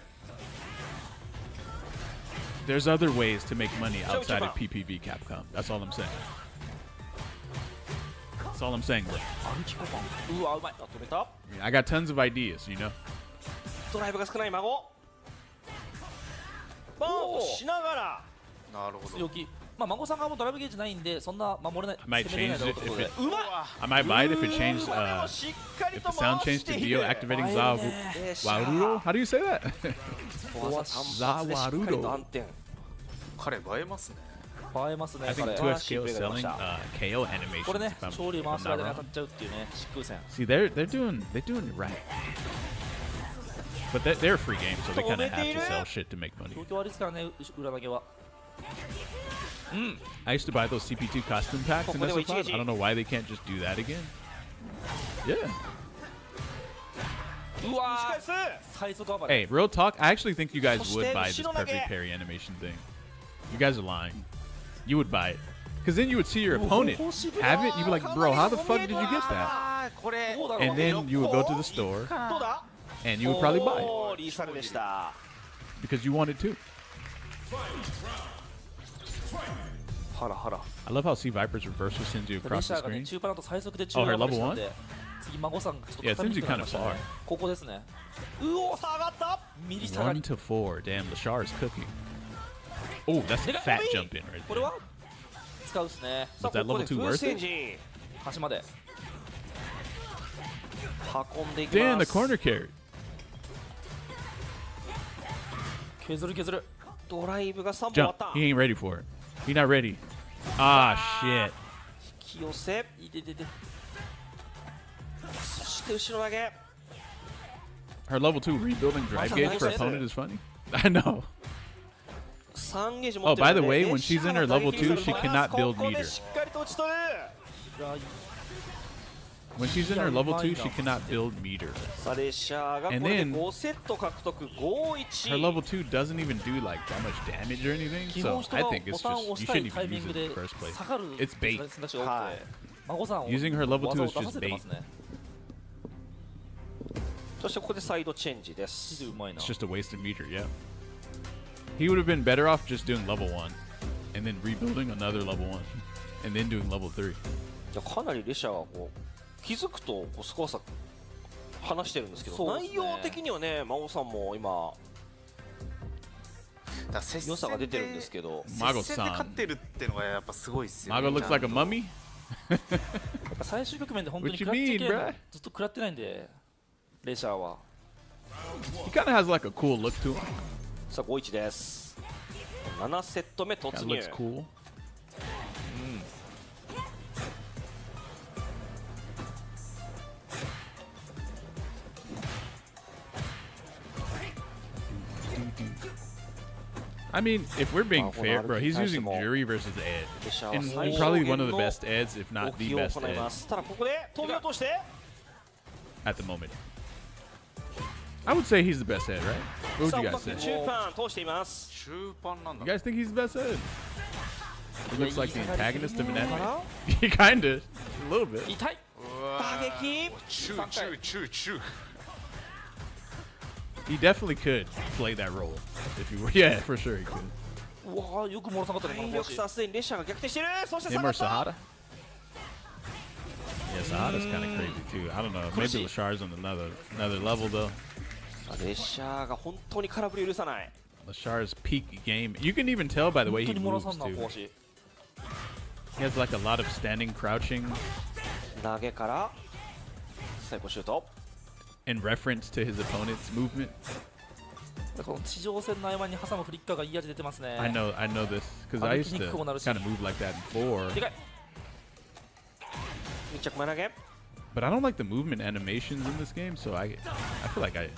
[SPEAKER 1] there's other ways to make money outside of PPV Capcom. That's all I'm saying. That's all I'm saying, bro.
[SPEAKER 14] 歩きコパンうわうまいあ取れた
[SPEAKER 1] I got tons of ideas, you know.
[SPEAKER 14] ドライブが少ない孫バーンをしながら
[SPEAKER 19] なるほど
[SPEAKER 7] 強気まあ孫さんがもうドライブゲージないんでそんな守れない
[SPEAKER 1] I might
[SPEAKER 7] 攻めれない
[SPEAKER 1] change
[SPEAKER 7] だろう
[SPEAKER 1] it
[SPEAKER 7] ということ
[SPEAKER 1] if
[SPEAKER 7] で
[SPEAKER 1] it.
[SPEAKER 14] うまい
[SPEAKER 1] I might buy it if it changed.
[SPEAKER 14] しっかり
[SPEAKER 1] If
[SPEAKER 14] と
[SPEAKER 1] the sound
[SPEAKER 14] 回
[SPEAKER 1] changed
[SPEAKER 14] し
[SPEAKER 1] to
[SPEAKER 14] てい
[SPEAKER 1] Dio
[SPEAKER 14] る
[SPEAKER 1] activating
[SPEAKER 14] レシャー
[SPEAKER 1] Zawarudo. How do you say that?
[SPEAKER 14] フォアザ単発でしっかりと安定
[SPEAKER 19] 彼映えますね
[SPEAKER 7] 映えますね
[SPEAKER 1] I think
[SPEAKER 7] 彼
[SPEAKER 1] 2SKO is selling KO animations.
[SPEAKER 7] これね
[SPEAKER 1] if I'm
[SPEAKER 7] 勝利を回す
[SPEAKER 1] not
[SPEAKER 7] 間に当た
[SPEAKER 1] wrong.
[SPEAKER 7] っちゃうっていうね疾空戦
[SPEAKER 1] See, they're doing it right. But they're a free game, so they kind of have to sell shit to make money.
[SPEAKER 7] 東京ありですからね裏投げは
[SPEAKER 1] I used to buy those CP2 costume packs in SF5. I don't know why they can't just do that again. Yeah.
[SPEAKER 14] うわー
[SPEAKER 7] 最速暴れ
[SPEAKER 1] Hey, real talk. I actually think you guys
[SPEAKER 14] そして
[SPEAKER 1] would buy this
[SPEAKER 14] 後ろ投げ
[SPEAKER 1] perfect parry animation thing. You guys are lying. You would buy it. Because then you would see your opponent have it, and you'd be like, bro, how the fuck did you get that?
[SPEAKER 14] あーこれ
[SPEAKER 1] And then you would go to the store,
[SPEAKER 14] どうだ
[SPEAKER 1] and you would probably buy it.
[SPEAKER 14] おーリーサルでした
[SPEAKER 1] Because you wanted to.
[SPEAKER 14] ハラハラ
[SPEAKER 1] I love how C Viper's reversal sends you
[SPEAKER 7] レ
[SPEAKER 1] across
[SPEAKER 7] シ
[SPEAKER 1] the
[SPEAKER 7] ャーがね
[SPEAKER 1] screen.
[SPEAKER 7] 中パンだと最速で中
[SPEAKER 1] Oh, her
[SPEAKER 7] 暴れ
[SPEAKER 1] level
[SPEAKER 7] したん
[SPEAKER 1] 1?
[SPEAKER 7] で次孫さんがちょっと
[SPEAKER 1] Yeah, it seems you kind of far.
[SPEAKER 7] ここですね。うお下がった右下がり
[SPEAKER 1] 1 to 4. Damn, Lashar is cooking. Oh, that's a fat jump in right
[SPEAKER 7] これ
[SPEAKER 1] there.
[SPEAKER 7] は使うっすね。
[SPEAKER 1] Was that level 2 worth it?
[SPEAKER 7] 端まで
[SPEAKER 14] 運んでいき
[SPEAKER 1] Damn,
[SPEAKER 14] ま
[SPEAKER 1] the
[SPEAKER 14] す
[SPEAKER 1] corner carry.
[SPEAKER 7] 削る削る。
[SPEAKER 14] ドライブが3本あ
[SPEAKER 1] Jump.
[SPEAKER 14] った
[SPEAKER 1] He ain't ready for it. He not ready. Ah, shit.
[SPEAKER 14] 引き寄せ
[SPEAKER 7] いててて。
[SPEAKER 14] そして後ろ投げ
[SPEAKER 1] Her level 2 rebuilding drive gauge for opponent is funny. I know.
[SPEAKER 14] 3ゲージ
[SPEAKER 1] Oh,
[SPEAKER 14] 持ってる
[SPEAKER 1] by
[SPEAKER 14] の
[SPEAKER 1] the
[SPEAKER 14] で
[SPEAKER 1] way, when she's in her level 2, she cannot build
[SPEAKER 14] ここで
[SPEAKER 1] meter.
[SPEAKER 14] しっかりと打ち取る
[SPEAKER 1] When she's in her level 2, she cannot build meter.
[SPEAKER 14] さあレシャーがこ
[SPEAKER 1] And
[SPEAKER 14] れで
[SPEAKER 1] then
[SPEAKER 14] 5セット獲得 5-1
[SPEAKER 1] her level 2 doesn't even do like that much damage or anything.
[SPEAKER 7] 基
[SPEAKER 1] So
[SPEAKER 7] 本人
[SPEAKER 1] I
[SPEAKER 7] が
[SPEAKER 1] think
[SPEAKER 7] ボ
[SPEAKER 1] it's
[SPEAKER 7] タンを
[SPEAKER 1] just
[SPEAKER 7] 押
[SPEAKER 1] you
[SPEAKER 7] したい
[SPEAKER 1] shouldn't
[SPEAKER 7] タイ
[SPEAKER 1] even
[SPEAKER 7] ミン
[SPEAKER 1] use
[SPEAKER 7] グ
[SPEAKER 1] it in
[SPEAKER 7] で
[SPEAKER 1] the first place.
[SPEAKER 7] 下がる
[SPEAKER 1] It's bait.
[SPEAKER 7] 選択肢が多くて、孫さんを
[SPEAKER 1] Using her level 2 is
[SPEAKER 7] 技を出
[SPEAKER 1] just
[SPEAKER 7] せて
[SPEAKER 1] bait.
[SPEAKER 7] ますね。
[SPEAKER 14] そしてここでサイドチェンジです
[SPEAKER 1] It's just a wasted meter, yeah. He would have been better off just doing level 1 and then rebuilding another level 1 and then doing level 3.
[SPEAKER 14] いやかなりレシャーがこう気づくとこうスコア差話してるんですけど、
[SPEAKER 7] そうですね
[SPEAKER 14] 内容的にはね真央さんも今良さが出てるんですけど
[SPEAKER 19] 接戦で勝ってるっていうのがやっぱすごいっすよね
[SPEAKER 1] Mago looks like a mummy.
[SPEAKER 7] やっぱ最終局面で本当に
[SPEAKER 1] What
[SPEAKER 7] ク
[SPEAKER 1] you
[SPEAKER 7] ラッチ
[SPEAKER 1] mean,
[SPEAKER 7] ゲー
[SPEAKER 1] bruh?
[SPEAKER 7] ムずっと食らってないんで、レシャーは。
[SPEAKER 1] He kind of has like a cool look to him.
[SPEAKER 14] さあ5-1です7セット目突
[SPEAKER 1] That
[SPEAKER 14] 入
[SPEAKER 1] looks cool. I mean, if we're being fair, bro, he's using Jury versus Ed. And probably one of the best Eds, if not the best
[SPEAKER 14] 行いま
[SPEAKER 1] Ed
[SPEAKER 14] すただここで飛び落として
[SPEAKER 1] at the moment. I would say he's the best Ed, right? What
[SPEAKER 14] さ
[SPEAKER 1] would
[SPEAKER 14] あ
[SPEAKER 1] you
[SPEAKER 14] う
[SPEAKER 1] guys
[SPEAKER 14] まく
[SPEAKER 1] say?
[SPEAKER 14] 中盤通しています
[SPEAKER 19] 中盤なんだ
[SPEAKER 1] You guys think he's the best Ed? He looks like the antagonist of an anime. He kinda, a little bit.
[SPEAKER 7] 痛い
[SPEAKER 14] 打撃
[SPEAKER 19] 中中中中
[SPEAKER 1] He definitely could play that role if he were. Yeah, for sure he could.
[SPEAKER 7] うわーよく漏らさなかったね、
[SPEAKER 14] 体力差すでにレシャーが逆転してるそして
[SPEAKER 1] Him
[SPEAKER 14] 下
[SPEAKER 1] or
[SPEAKER 14] がった
[SPEAKER 1] Sahada? Yeah, Sahada's kind of crazy too. I don't know. Maybe Lashar's on another level though.
[SPEAKER 14] レシャーが本当に空振り許さない
[SPEAKER 1] Lashar's peak game. You can even tell by the way he
[SPEAKER 7] 本当に漏ら
[SPEAKER 1] moves
[SPEAKER 7] さんな
[SPEAKER 1] too.
[SPEAKER 7] 講師。
[SPEAKER 1] He has like a lot of standing crouching
[SPEAKER 14] 投げから最後シュート
[SPEAKER 1] in reference to his opponent's movement.
[SPEAKER 7] この地上戦の合間に挟むフリッカーがいい味出てますね。
[SPEAKER 1] I know this because I used to kind of move like that before.
[SPEAKER 7] でかい。
[SPEAKER 14] 密着前投げ
[SPEAKER 1] But I don't like the movement animations in this game, so I feel like I.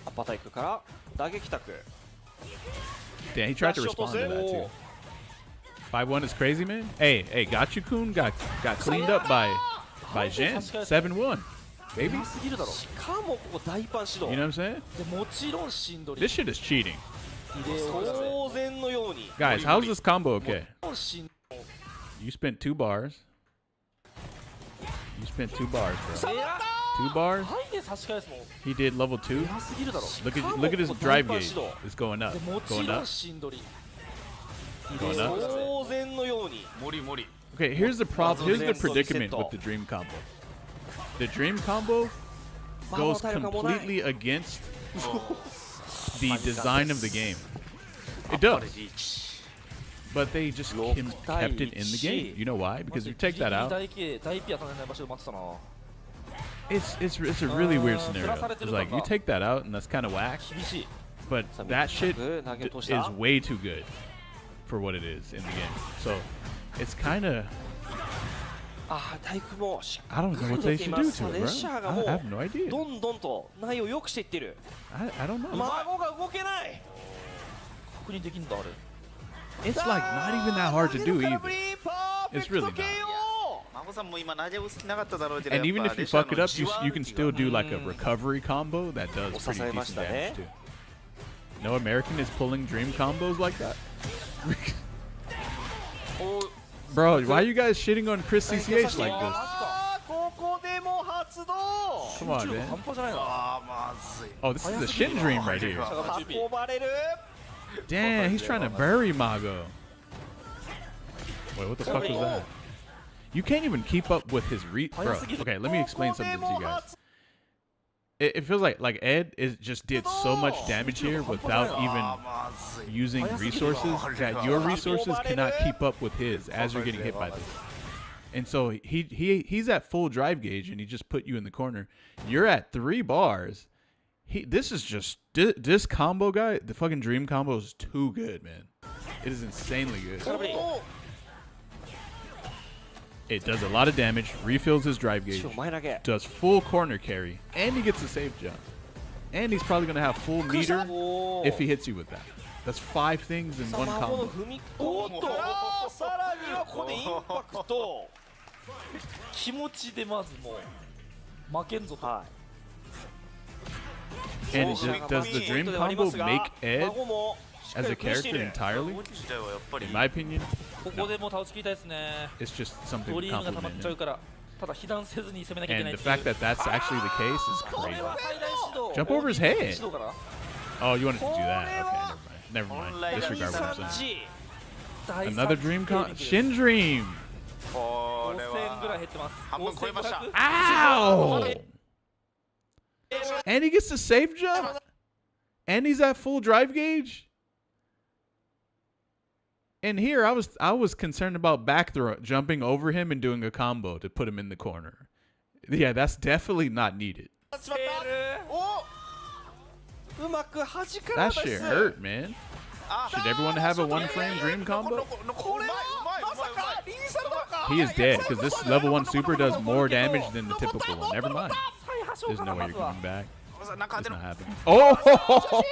[SPEAKER 14] アッパータイクから打撃タク
[SPEAKER 1] Damn, he tried to respond to that too. 5-1 is crazy, man. Hey, Gachu-kun got cleaned up by Jen. 7-1, baby.
[SPEAKER 14] しかもここ大パン指導
[SPEAKER 1] You know what I'm saying?
[SPEAKER 7] でもちろんシンドリ
[SPEAKER 1] This shit is cheating.
[SPEAKER 14] 当然のように
[SPEAKER 1] Guys, how's this combo okay?
[SPEAKER 7] シン
[SPEAKER 1] You spent 2 bars. You spent 2 bars, bro. 2 bars?
[SPEAKER 7] はいで差し返すもん。
[SPEAKER 1] He did level 2?
[SPEAKER 7] やすぎるだろ。
[SPEAKER 1] Look at his drive gauge. It's going up.
[SPEAKER 7] でもち
[SPEAKER 1] Going
[SPEAKER 7] ろん
[SPEAKER 1] up.
[SPEAKER 7] シンドリ。
[SPEAKER 1] Going up.
[SPEAKER 14] 当然のように
[SPEAKER 1] Okay, here's the problem. Here's the predicament with the dream combo. The dream combo goes completely against the design of the game. It does. But they just kept it in the game. You know why? Because if you take that out,
[SPEAKER 7] 大ピア頼んない場所で待ってたな。
[SPEAKER 1] it's a really weird scenario. It's like you take that out and that's kind of whack.
[SPEAKER 7] 厳しい。
[SPEAKER 1] But that shit is way too good for what it is in the game. So it's kind of.
[SPEAKER 14] あ大工もしっ
[SPEAKER 1] I don't know what they should do to
[SPEAKER 14] レ
[SPEAKER 1] it,
[SPEAKER 14] シャー
[SPEAKER 1] bro.
[SPEAKER 14] が
[SPEAKER 1] I
[SPEAKER 14] も
[SPEAKER 1] have no idea.
[SPEAKER 14] うどんどんと内容を良くしていってる
[SPEAKER 1] I don't know.
[SPEAKER 14] 孫が動けない
[SPEAKER 7] 確認できんだあれ。
[SPEAKER 1] It's like not even that hard to do either. It's really not.
[SPEAKER 19] 孫さんも今投げ打つ気なかっただろうけど
[SPEAKER 1] And even if you fuck it up, you can still do like a recovery combo that does pretty
[SPEAKER 14] 抑えまし
[SPEAKER 1] decent
[SPEAKER 14] たね
[SPEAKER 1] damage too. No American is pulling dream combos like that. Bro, why are you guys shitting on Chris CCH like this?
[SPEAKER 14] ここでも発動
[SPEAKER 1] Come on, man.
[SPEAKER 7] 半端じゃないな。
[SPEAKER 19] あまずい
[SPEAKER 1] Oh, this is a Shin Dream right here.
[SPEAKER 14] 運ばれる
[SPEAKER 1] Damn, he's trying to bury Mago. Wait, what the fuck was that? You can't even keep up with his bro. Okay, let me explain something to you guys. It feels like Ed just did so much damage here without even using resources that your resources cannot keep up with his as you're getting hit by this. And so he's at full drive gauge and he just put you in the corner. You're at 3 bars. This is just this combo guy. The fucking dream combo is too good, man. It is insanely good. It does a lot of damage, refills his drive gauge, does full corner carry, and he gets a safe jump. And he's probably going to have full meter if he hits you with that. That's 5 things in one combo. And does the dream combo make Ed as a character entirely? In my opinion, no. It's just something to compliment him. And the fact that that's actually the case is crazy. Jump over his head. Oh, you wanted to do that? Okay, never mind. Disregard what I'm saying. Another dream Shin Dream. Ow! And he gets the safe jump. And he's at full drive gauge. And here I was concerned about back throw, jumping over him and doing a combo to put him in the corner. Yeah, that's definitely not needed. That shit hurt, man. Should everyone have a 1-frame dream combo? He is dead because this level 1 super does more damage than the typical one. Never mind. There's no way you're coming back. It's not happening. Oh!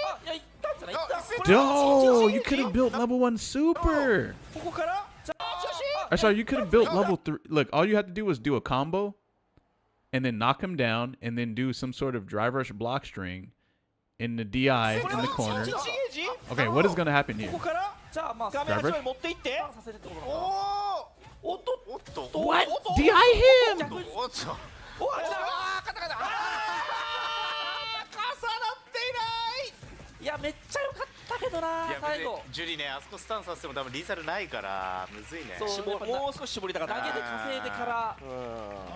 [SPEAKER 1] No, you could have built level 1 super. Or sorry, you could have built level 3. Look, all you had to do was do a combo and then knock him down and then do some sort of drive rush block string in the DI in the corner. Okay, what is going to happen here? Drive rush? What? DI him!
[SPEAKER 19] ジュリね、あそこスタンさせても多分リーサルないからむずいね。
[SPEAKER 7] もう少し絞りたかった。投げで稼いでから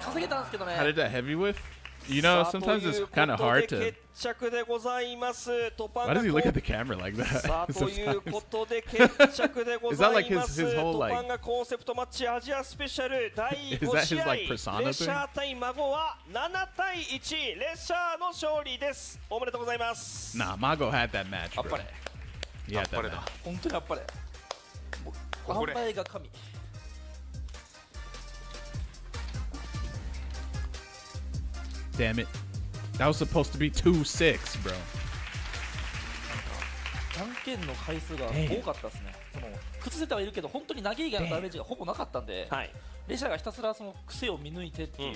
[SPEAKER 7] 稼げたんですけどね。
[SPEAKER 1] How did that heavy whiff? You know, sometimes it's kind of hard to. Why does he look at the camera like that? Is that like his whole like? Is that his like persona thing? nah, Mago had that match, bro. He had that match.
[SPEAKER 7] 本当にあっぱれ。販売が神。
[SPEAKER 1] Damn it. That was supposed to be 2-6, bro.
[SPEAKER 7] じゃんけんの回数が多かったですね。崩せてはいるけど、本当に投げ以外のダメージがほぼなかったんで、レシャがひたすらその癖を見抜いてっていう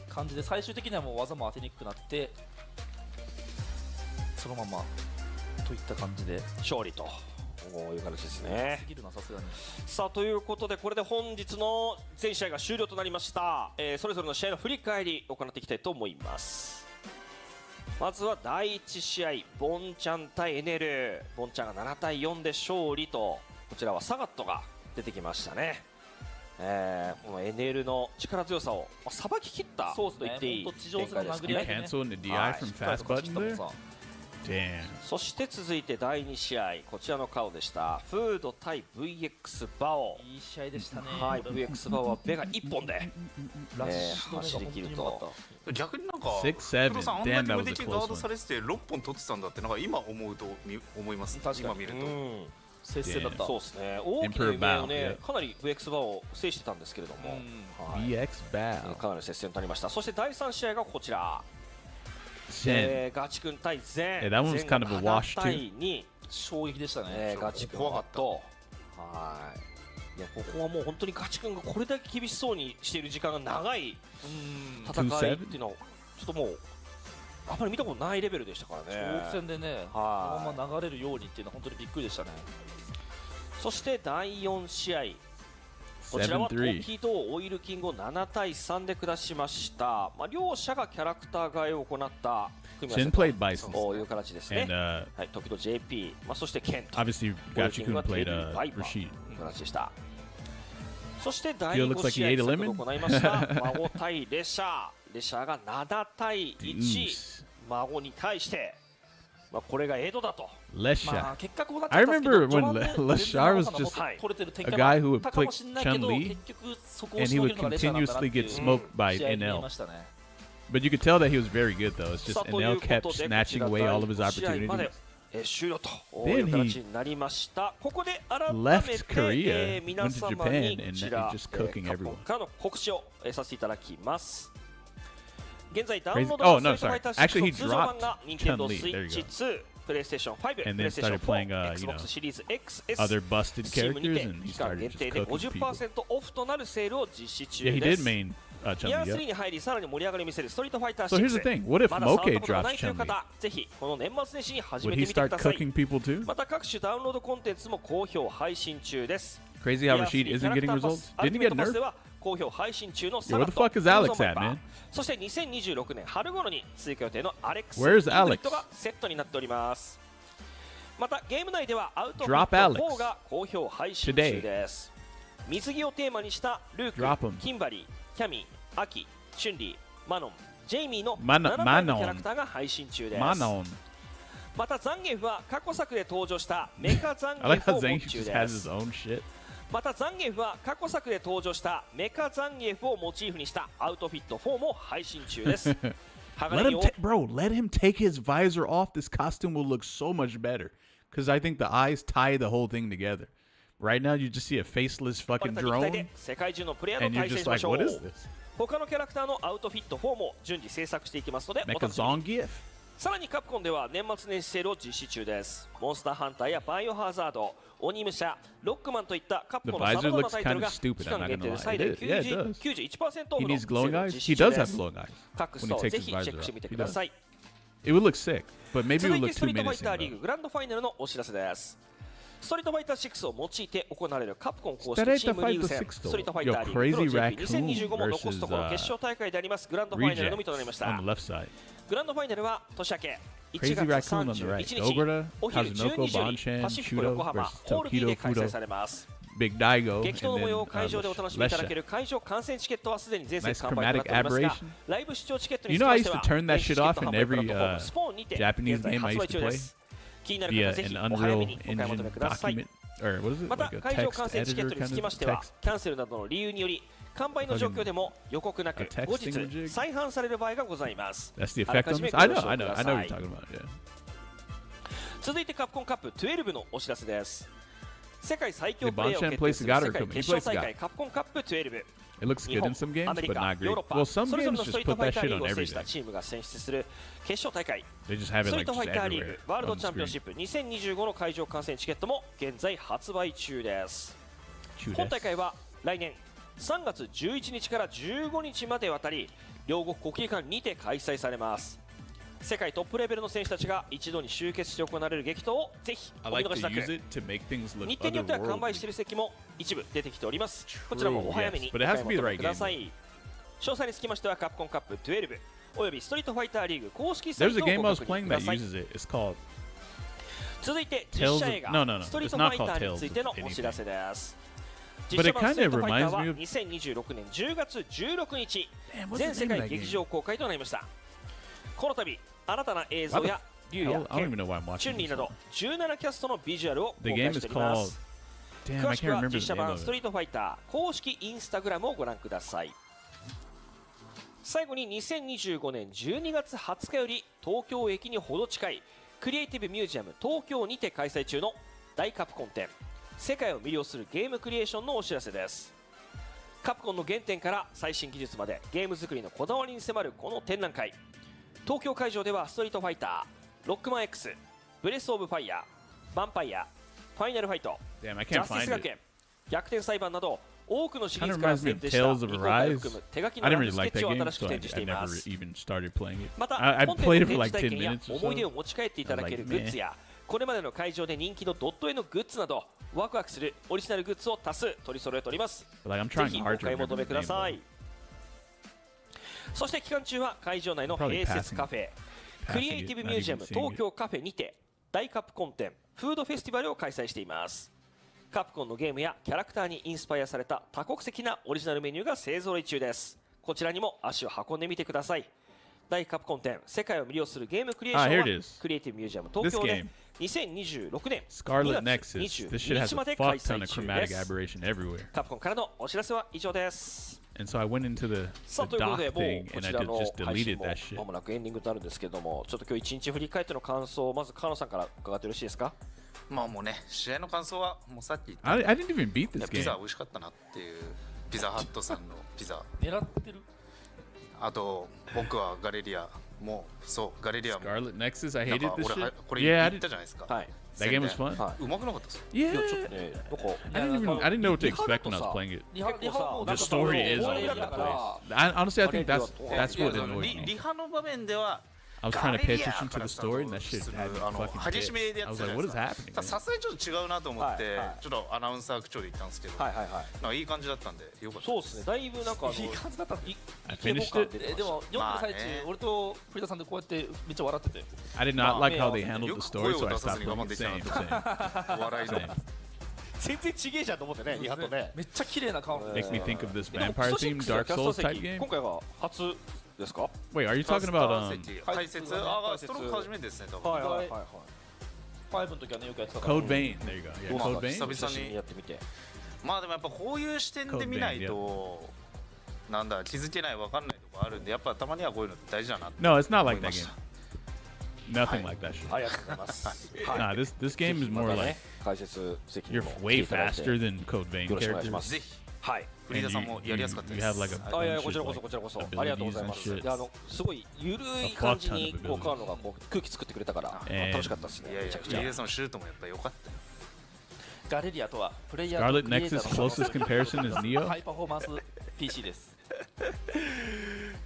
[SPEAKER 7] 感じで、最終的にはもう技も当てにくくなって、そのままといった感じで
[SPEAKER 14] 勝利と。いう形ですね。さあということでこれで本日の全試合が終了となりました。それぞれの試合の振り返りを行っていきたいと思います。まずは第1試合ボンちゃん対エネル。ボンちゃんが7対4で勝利と、こちらはサガットが出てきましたね。このエネルの力強さをさばききったと言っていい展開ですね。そして続いて第2試合、こちらの顔でした。フード対 VX バオ。
[SPEAKER 7] いい試合でしたね。
[SPEAKER 14] はい、VX バオはベガ1本で走り切ると。
[SPEAKER 19] 逆になんか
[SPEAKER 1] 6-7
[SPEAKER 19] 黒さんあんなに無敵ガードされてて6本取ってたんだってなんか今思います。今見ると。
[SPEAKER 14] 接戦だった。そうですね。大きな夢をね、かなり VX バオを制してたんですけれども、
[SPEAKER 1] VX バオ
[SPEAKER 14] かなり接戦となりました。そして第3試合がこちら。ガチ君対ゼン。
[SPEAKER 1] that one was kind of a wash too.
[SPEAKER 14] 衝撃でしたね。ガチ君と。はい。いや、ここはもう本当にガチ君がこれだけ厳しそうにしている時間が長い戦いっていうのをちょっともうあんまり見たことないレベルでしたからね。
[SPEAKER 7] 長期戦でね、このまま流れるようにっていうのは本当にびっくりでしたね。
[SPEAKER 14] そして第4試合。こちらはトキドオイルキングを7対3で下しました。両者がキャラクター替えを行った組み合わせという形ですね。はい、トキド JP、そしてケント。
[SPEAKER 1] Obviously, Gachi-kun played Rashid.
[SPEAKER 14] という形でした。そして第5試合先ほど行いました孫対レシャー、レシャーが7対1、孫に対して、これがエドだと。
[SPEAKER 1] Lesha.
[SPEAKER 14] 結果こうなっちゃ
[SPEAKER 1] I
[SPEAKER 14] ったんですけど、
[SPEAKER 1] remember when Leshar was just a guy who would pick Chun-Li, and he would continuously get smoked by NL. But you could tell that he was very good, though. It's just NL kept snatching away all of his opportunities.
[SPEAKER 14] 終了という形になりました。ここで改めて皆様にこちらカプコンからの告知をさせていただきます。現在ダウンロードのストリートファイター6の通常版が Nintendo Switch 2、PlayStation 5、PlayStation 4、Xbox シリーズ XS、Steam にて期間限定で 50% オフとなるセールを実施中です。イヤー3に入りさらに盛り上がりを見せるストリートファイター6、まだ触ったことがないという方、ぜひこの年末年始に始めてみてください。また各種ダウンロードコンテンツも好評配信中です。
[SPEAKER 1] Crazy how Rashid isn't getting results? Didn't he get nerfed?
[SPEAKER 14] 好評配信中の
[SPEAKER 1] Yo, where the fuck is Alex at, man?
[SPEAKER 14] そして2026年春頃に追加予定のアレックス
[SPEAKER 1] Where's Alex?
[SPEAKER 14] がセットになっております。またゲーム内ではアウトフィット4が好評配信中です。水着をテーマにしたルーク、キンバリー、キャミー、アキ、チュンリー、マノン、ジェイミーの7枚のキャラクターが配信中です。またザンゲフは過去作で登場したメカザンゲフを持中です。またザンゲフは過去作で登場したメカザンゲフをモチーフにしたアウトフィット4も配信中です。
[SPEAKER 1] Let him take his visor off. This costume will look so much better because I think the eyes tie the whole thing together. Right now, you just see a faceless fucking drone, and you're just like, what is this?
[SPEAKER 14] 他のキャラクターのアウトフィット4も順次制作していきますのでお楽しみに。さらにカプコンでは年末年始セールを実施中です。モンスターハンターやバイオハザード、鬼武者、ロックマンといったカプコンのさまざまなタイトルが期間限定で最大 91% オフのセールを実施中です。各ストアぜひチェックしてみてください。
[SPEAKER 1] It would look sick, but maybe it
[SPEAKER 14] 続
[SPEAKER 1] would
[SPEAKER 14] い
[SPEAKER 1] look
[SPEAKER 14] てスト
[SPEAKER 1] too
[SPEAKER 14] リートファイター
[SPEAKER 1] menacing.
[SPEAKER 14] リーググランドファイナルのお知らせです。ストリートファイター6を用いて行われるカプコン公式チームリーグ戦ストリートファイターリーグプロ JP2025 も残すところ決勝大会でありますグランドファイナルのみとなりました。グランドファイナルは年明け1月31日お昼12時よりパシフィコ横浜ホール B で開催されます。激闘の模様を会場でお楽しみいただける会場観戦チケットはすでに全席完売となっておりますが、ライブ視聴チケットにつきましては電子チケット販売プラットフォームスポーンにて現在発売中です。気になる方はぜひお早めにお買い求めください。また会場観戦チケットにつきましてはキャンセルなどの理由により完売の状況でも予告なく後日再販される場合がございます。あらかじめご了承ください。続いてカプコンカップ12のお知らせです。世界最強プレーを決定する世界決勝大会カプコンカップ12。日本、アメリカ、ヨーロッパ、それぞれのストリートファイターリーグを制したチームが選出する決勝大会ストリートファイターリーグワールドチャンピオンシップ2025の会場観戦チケットも現在発売中です。本大会は来年3月11日から15日までわたり両国国技館にて開催されます。世界トップレベルの選手たちが一度に集結して行われる激闘をぜひお見逃しなく。日程によっては完売している席も一部出てきております。こちらもお早めにお買い求めください。詳細につきましてはカプコンカップ12およびストリートファイターリーグ公式サイトをご確認ください。続いて実写映画ストリートファイターについてのお知らせです。実写版ストリートファイターは2026年10月16日全世界劇場公開となりました。この度新たな映像や竜やケン、チュンリーなど17キャストのビジュアルを公開しております。詳しくは実写版ストリートファイター公式インスタグラムをご覧ください。最後に2025年12月20日より東京駅にほど近いクリエイティブミュージアム東京にて開催中の大カプコン展世界を魅了するゲームクリエーションのお知らせです。カプコンの原点から最新技術までゲーム作りのこだわりに迫るこの展覧会。東京会場ではストリートファイター、ロックマン X、ブレスオブファイヤー、ヴァンパイア、ファイナルファイト、ジャスティス学園、逆転裁判など多くのシリーズから選定した未公開を含む手書きのランドスケッチを新しく展示しています。また本店の展示体験や思い出を持ち帰っていただけるグッズやこれまでの会場で人気のドット絵のグッズなどワクワクするオリジナルグッズを多数取り揃えております。ぜひお買い求めください。そして期間中は会場内の併設カフェクリエイティブミュージアム東京カフェにて大カプコン展フードフェスティバルを開催しています。カプコンのゲームやキャラクターにインスパイアされた多国籍なオリジナルメニューが勢ぞろい中です。こちらにも足を運んでみてください。大カプコン展世界を魅了するゲームクリエーションはクリエイティブミュージアム東京で2026年
[SPEAKER 1] Scarlet
[SPEAKER 14] 2
[SPEAKER 1] Nexus.
[SPEAKER 14] 月
[SPEAKER 1] This shit
[SPEAKER 14] 22
[SPEAKER 1] has
[SPEAKER 14] 日
[SPEAKER 1] a
[SPEAKER 14] まで
[SPEAKER 1] fuck
[SPEAKER 14] 開
[SPEAKER 1] ton
[SPEAKER 14] 催
[SPEAKER 1] of
[SPEAKER 14] 中
[SPEAKER 1] chromatic
[SPEAKER 14] です。
[SPEAKER 1] aberration everywhere.
[SPEAKER 14] カプコンからのお知らせは以上です。
[SPEAKER 1] And so I went into the
[SPEAKER 14] さあ
[SPEAKER 1] dock
[SPEAKER 14] ということでもう
[SPEAKER 1] thing
[SPEAKER 14] こ
[SPEAKER 1] and
[SPEAKER 14] ち
[SPEAKER 1] I
[SPEAKER 14] らの
[SPEAKER 1] just
[SPEAKER 14] 配信
[SPEAKER 1] deleted
[SPEAKER 14] も
[SPEAKER 1] that shit.
[SPEAKER 14] まもなくエンディングとなるんですけれども、ちょっと今日一日振り返っての感想をまず河野さんから伺ってよろしいですか。
[SPEAKER 19] まあもうね、試合の感想はもうさっき言った
[SPEAKER 1] I didn't even beat this
[SPEAKER 19] ピザ
[SPEAKER 1] game.
[SPEAKER 19] 美味しかったなっていう、ピザハットさんのピザ。
[SPEAKER 7] 狙ってる。
[SPEAKER 19] あと僕はガレリアもそうガレリアも
[SPEAKER 1] Scarlet Nexus, I
[SPEAKER 19] なん
[SPEAKER 1] hated
[SPEAKER 19] か
[SPEAKER 1] this
[SPEAKER 19] 俺
[SPEAKER 1] shit.
[SPEAKER 19] はこれ
[SPEAKER 1] Yeah,
[SPEAKER 19] 言
[SPEAKER 1] I
[SPEAKER 19] っ
[SPEAKER 1] did.
[SPEAKER 19] たじゃないですか。
[SPEAKER 14] はい。
[SPEAKER 1] That game was fun.
[SPEAKER 19] うまくなかったですか。
[SPEAKER 1] Yeah.
[SPEAKER 14] いやちょっとね、どこ
[SPEAKER 1] I didn't know what to expect when I was playing it.
[SPEAKER 7] リハも
[SPEAKER 1] The story is all over the place. Honestly, I think that's what annoyed
[SPEAKER 19] リ
[SPEAKER 1] me.
[SPEAKER 19] ハの場面では
[SPEAKER 1] I was trying to pay attention to the story, and that shit had me
[SPEAKER 19] あの
[SPEAKER 1] fucking
[SPEAKER 19] 激しめで
[SPEAKER 1] pissed.
[SPEAKER 19] や
[SPEAKER 1] I
[SPEAKER 19] って
[SPEAKER 1] was
[SPEAKER 19] たじゃ
[SPEAKER 1] like,
[SPEAKER 19] ない
[SPEAKER 1] what
[SPEAKER 19] です
[SPEAKER 1] is
[SPEAKER 19] か。
[SPEAKER 1] happening?
[SPEAKER 19] さすがにちょっと違うなと思って
[SPEAKER 14] はいはい
[SPEAKER 19] ちょっとアナウンサー口調で言ったんですけど、
[SPEAKER 14] はいはいはい。
[SPEAKER 19] なんかいい感じだったんでよかった。
[SPEAKER 14] そうですね。だいぶなんか
[SPEAKER 7] いい感じだったの。
[SPEAKER 1] I finished it.
[SPEAKER 7] でも読んでる最中、俺と栗田さんでこうやってめっちゃ笑ってて。
[SPEAKER 1] I did not like how they handled the story, so I stopped playing.
[SPEAKER 19] できた
[SPEAKER 1] Same,
[SPEAKER 19] な
[SPEAKER 1] same.
[SPEAKER 19] 笑いの
[SPEAKER 1] Same.
[SPEAKER 14] 全然ちげえじゃんと思ってね、リハとね。
[SPEAKER 7] めっちゃ綺麗な顔。
[SPEAKER 1] Makes me think of this
[SPEAKER 14] でも
[SPEAKER 1] vampire themed Dark
[SPEAKER 14] キャスト
[SPEAKER 1] Souls type
[SPEAKER 14] 席
[SPEAKER 1] game.
[SPEAKER 14] 今回が初ですか。
[SPEAKER 1] Wait, are you talking about
[SPEAKER 19] 解説ストローク初めてですね多分。
[SPEAKER 14] はいはいはいはい。
[SPEAKER 7] ファイブの時はねよくやってたから。
[SPEAKER 1] Code Vein? There you go. Yeah,
[SPEAKER 14] どう
[SPEAKER 1] Code
[SPEAKER 14] ですか
[SPEAKER 1] Vein.
[SPEAKER 14] 久々にやってみて。
[SPEAKER 19] まあでもやっぱこういう視点で見ないとなんだ気づけないわかんないとこあるんでやっぱたまにはこういうの大事だなって
[SPEAKER 1] No, it's not
[SPEAKER 19] 思
[SPEAKER 1] like
[SPEAKER 19] いま
[SPEAKER 1] that
[SPEAKER 19] し
[SPEAKER 1] game.
[SPEAKER 19] た。
[SPEAKER 1] Nothing like that shit.
[SPEAKER 14] ありがとうございます。
[SPEAKER 1] Nah, this game is more like
[SPEAKER 14] 解説席に
[SPEAKER 1] you're
[SPEAKER 14] も
[SPEAKER 1] way faster than Code Vein
[SPEAKER 14] よろしくお願いしま
[SPEAKER 1] characters.
[SPEAKER 14] す。
[SPEAKER 19] ぜひ
[SPEAKER 14] はい。
[SPEAKER 19] 栗田さんもやりやすかったで
[SPEAKER 1] You
[SPEAKER 19] す。
[SPEAKER 1] have like a
[SPEAKER 14] あいや
[SPEAKER 1] bunch
[SPEAKER 14] こちら
[SPEAKER 1] of
[SPEAKER 14] こそ
[SPEAKER 1] like
[SPEAKER 14] こちらこそありがとうございます。
[SPEAKER 1] abilities and
[SPEAKER 14] で
[SPEAKER 1] shit.
[SPEAKER 14] すごいゆるい感じにこう河野がこう空気作ってくれたから楽しかったですね。
[SPEAKER 19] いやいや
[SPEAKER 14] めちゃくちゃ
[SPEAKER 19] 栗田さんのシュートもやっぱ良かったよ。
[SPEAKER 7] ガレリアとはプレイヤーと
[SPEAKER 1] Scarlet
[SPEAKER 7] クリエイタ
[SPEAKER 1] Nexus
[SPEAKER 7] ーの
[SPEAKER 1] closest comparison is Neo.
[SPEAKER 7] ハイパフォーマンス PC です。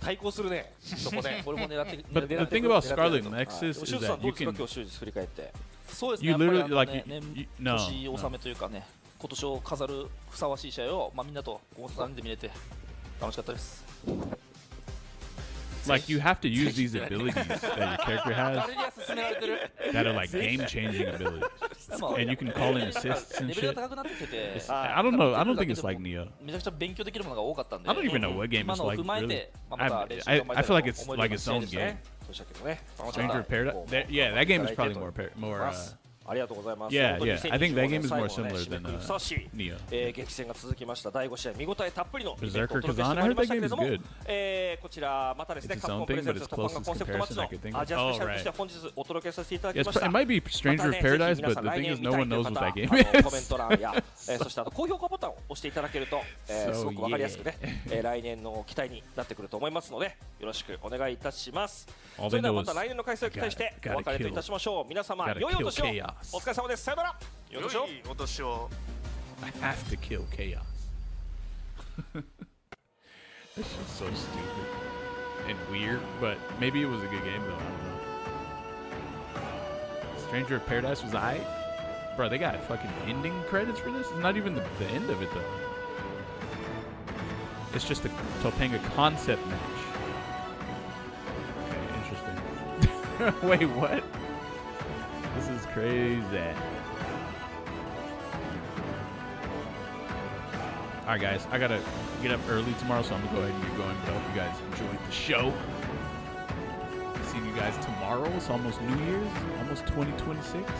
[SPEAKER 14] 対抗するね。そこね。
[SPEAKER 7] これも狙って
[SPEAKER 1] But the thing about Scarlet Nexus is
[SPEAKER 14] シュウさ
[SPEAKER 1] that
[SPEAKER 14] んど
[SPEAKER 1] you
[SPEAKER 14] うですか
[SPEAKER 1] can
[SPEAKER 14] 今日終日振り返って。
[SPEAKER 7] そうですね。
[SPEAKER 1] You
[SPEAKER 7] やっぱり
[SPEAKER 1] literally
[SPEAKER 7] あの
[SPEAKER 1] like
[SPEAKER 7] ね
[SPEAKER 1] you-
[SPEAKER 7] 年
[SPEAKER 1] no,
[SPEAKER 7] 年納めというかね、今年を飾るふさわしい試合をまあみんなとここ3人で見れて楽しかったです。
[SPEAKER 1] like you have to use these abilities that your character
[SPEAKER 7] ガ
[SPEAKER 1] has
[SPEAKER 7] レリア進められてる。
[SPEAKER 1] that are like game changing abilities. And you can call in assists
[SPEAKER 7] レ
[SPEAKER 1] and
[SPEAKER 7] ベル
[SPEAKER 1] shit.
[SPEAKER 7] が高くなってきてて
[SPEAKER 1] It's- I don't know. I don't think it's like Neo.
[SPEAKER 7] めちゃくちゃ勉強できるものが多かったんで
[SPEAKER 1] I don't even know what game
[SPEAKER 7] 今
[SPEAKER 1] is
[SPEAKER 7] のを
[SPEAKER 1] like
[SPEAKER 7] 踏まえ
[SPEAKER 1] really.
[SPEAKER 7] てまあまた練習
[SPEAKER 1] I
[SPEAKER 7] 頑張り
[SPEAKER 1] feel
[SPEAKER 7] たい
[SPEAKER 1] like
[SPEAKER 7] と
[SPEAKER 1] it's
[SPEAKER 7] 思える
[SPEAKER 1] like
[SPEAKER 7] よう
[SPEAKER 1] its
[SPEAKER 7] な
[SPEAKER 1] own
[SPEAKER 7] 試合です
[SPEAKER 1] game.
[SPEAKER 7] ね。
[SPEAKER 14] そうしたけどね。
[SPEAKER 1] Stranger of Paradise. Yeah, that game is probably more
[SPEAKER 14] ありがとうございます。
[SPEAKER 1] Yeah,
[SPEAKER 14] 本当に
[SPEAKER 1] yeah. I think that game is more
[SPEAKER 14] 最後のね
[SPEAKER 1] similar
[SPEAKER 14] 締め
[SPEAKER 1] than
[SPEAKER 14] くくりにふさわしい
[SPEAKER 1] Neo.
[SPEAKER 14] 激戦が続きました第5試合見応えたっぷりのイベントを
[SPEAKER 1] Berserker
[SPEAKER 14] お届けして
[SPEAKER 1] Kazan.
[SPEAKER 14] ま
[SPEAKER 1] I
[SPEAKER 14] いり
[SPEAKER 1] heard
[SPEAKER 14] ま
[SPEAKER 1] that
[SPEAKER 14] したけ
[SPEAKER 1] game
[SPEAKER 14] れ
[SPEAKER 1] is
[SPEAKER 14] ども
[SPEAKER 1] good.
[SPEAKER 14] こちらまたですね
[SPEAKER 1] It's
[SPEAKER 14] カプ
[SPEAKER 1] its
[SPEAKER 14] コ
[SPEAKER 1] own
[SPEAKER 14] ンプレ
[SPEAKER 1] thing,
[SPEAKER 14] ゼ
[SPEAKER 1] but
[SPEAKER 14] ン
[SPEAKER 1] it's
[SPEAKER 14] ツ突破がコンセプトマッチ
[SPEAKER 1] closest comparison I could think
[SPEAKER 14] の
[SPEAKER 1] of.
[SPEAKER 14] アジアス
[SPEAKER 1] Oh,
[SPEAKER 14] ペシャルとして
[SPEAKER 1] right.
[SPEAKER 14] 本日お届けさせていただき
[SPEAKER 1] Yes,
[SPEAKER 14] ました。
[SPEAKER 1] it might be Stranger of Paradise, but the thing is, no one knows what that game
[SPEAKER 14] コメン
[SPEAKER 1] is.
[SPEAKER 14] ト欄やそしてあと高評価ボタンを押していただけるとすごくわかりやすくね来年の期待になってくると思いますのでよろしくお願いいたします。それではまた来年の開催を期待してお別れといたしましょう。皆様良いお年を。お疲れ様です。さよなら。良いお年を。
[SPEAKER 19] 良いお年を。
[SPEAKER 1] I have to kill chaos. This is so stupid and weird, but maybe it was a good game though. I don't know. Stranger of Paradise was aight. Bro, they got fucking ending credits for this? It's not even the end of it though. It's just a Topanga concept match. Okay, interesting. Wait, what? This is crazy. Alright guys, I gotta get up early tomorrow, so I'm gonna go ahead and get going. But I hope you guys enjoyed the show. See you guys tomorrow. It's almost New Year's, almost 2026.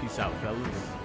[SPEAKER 1] Peace out, fellas.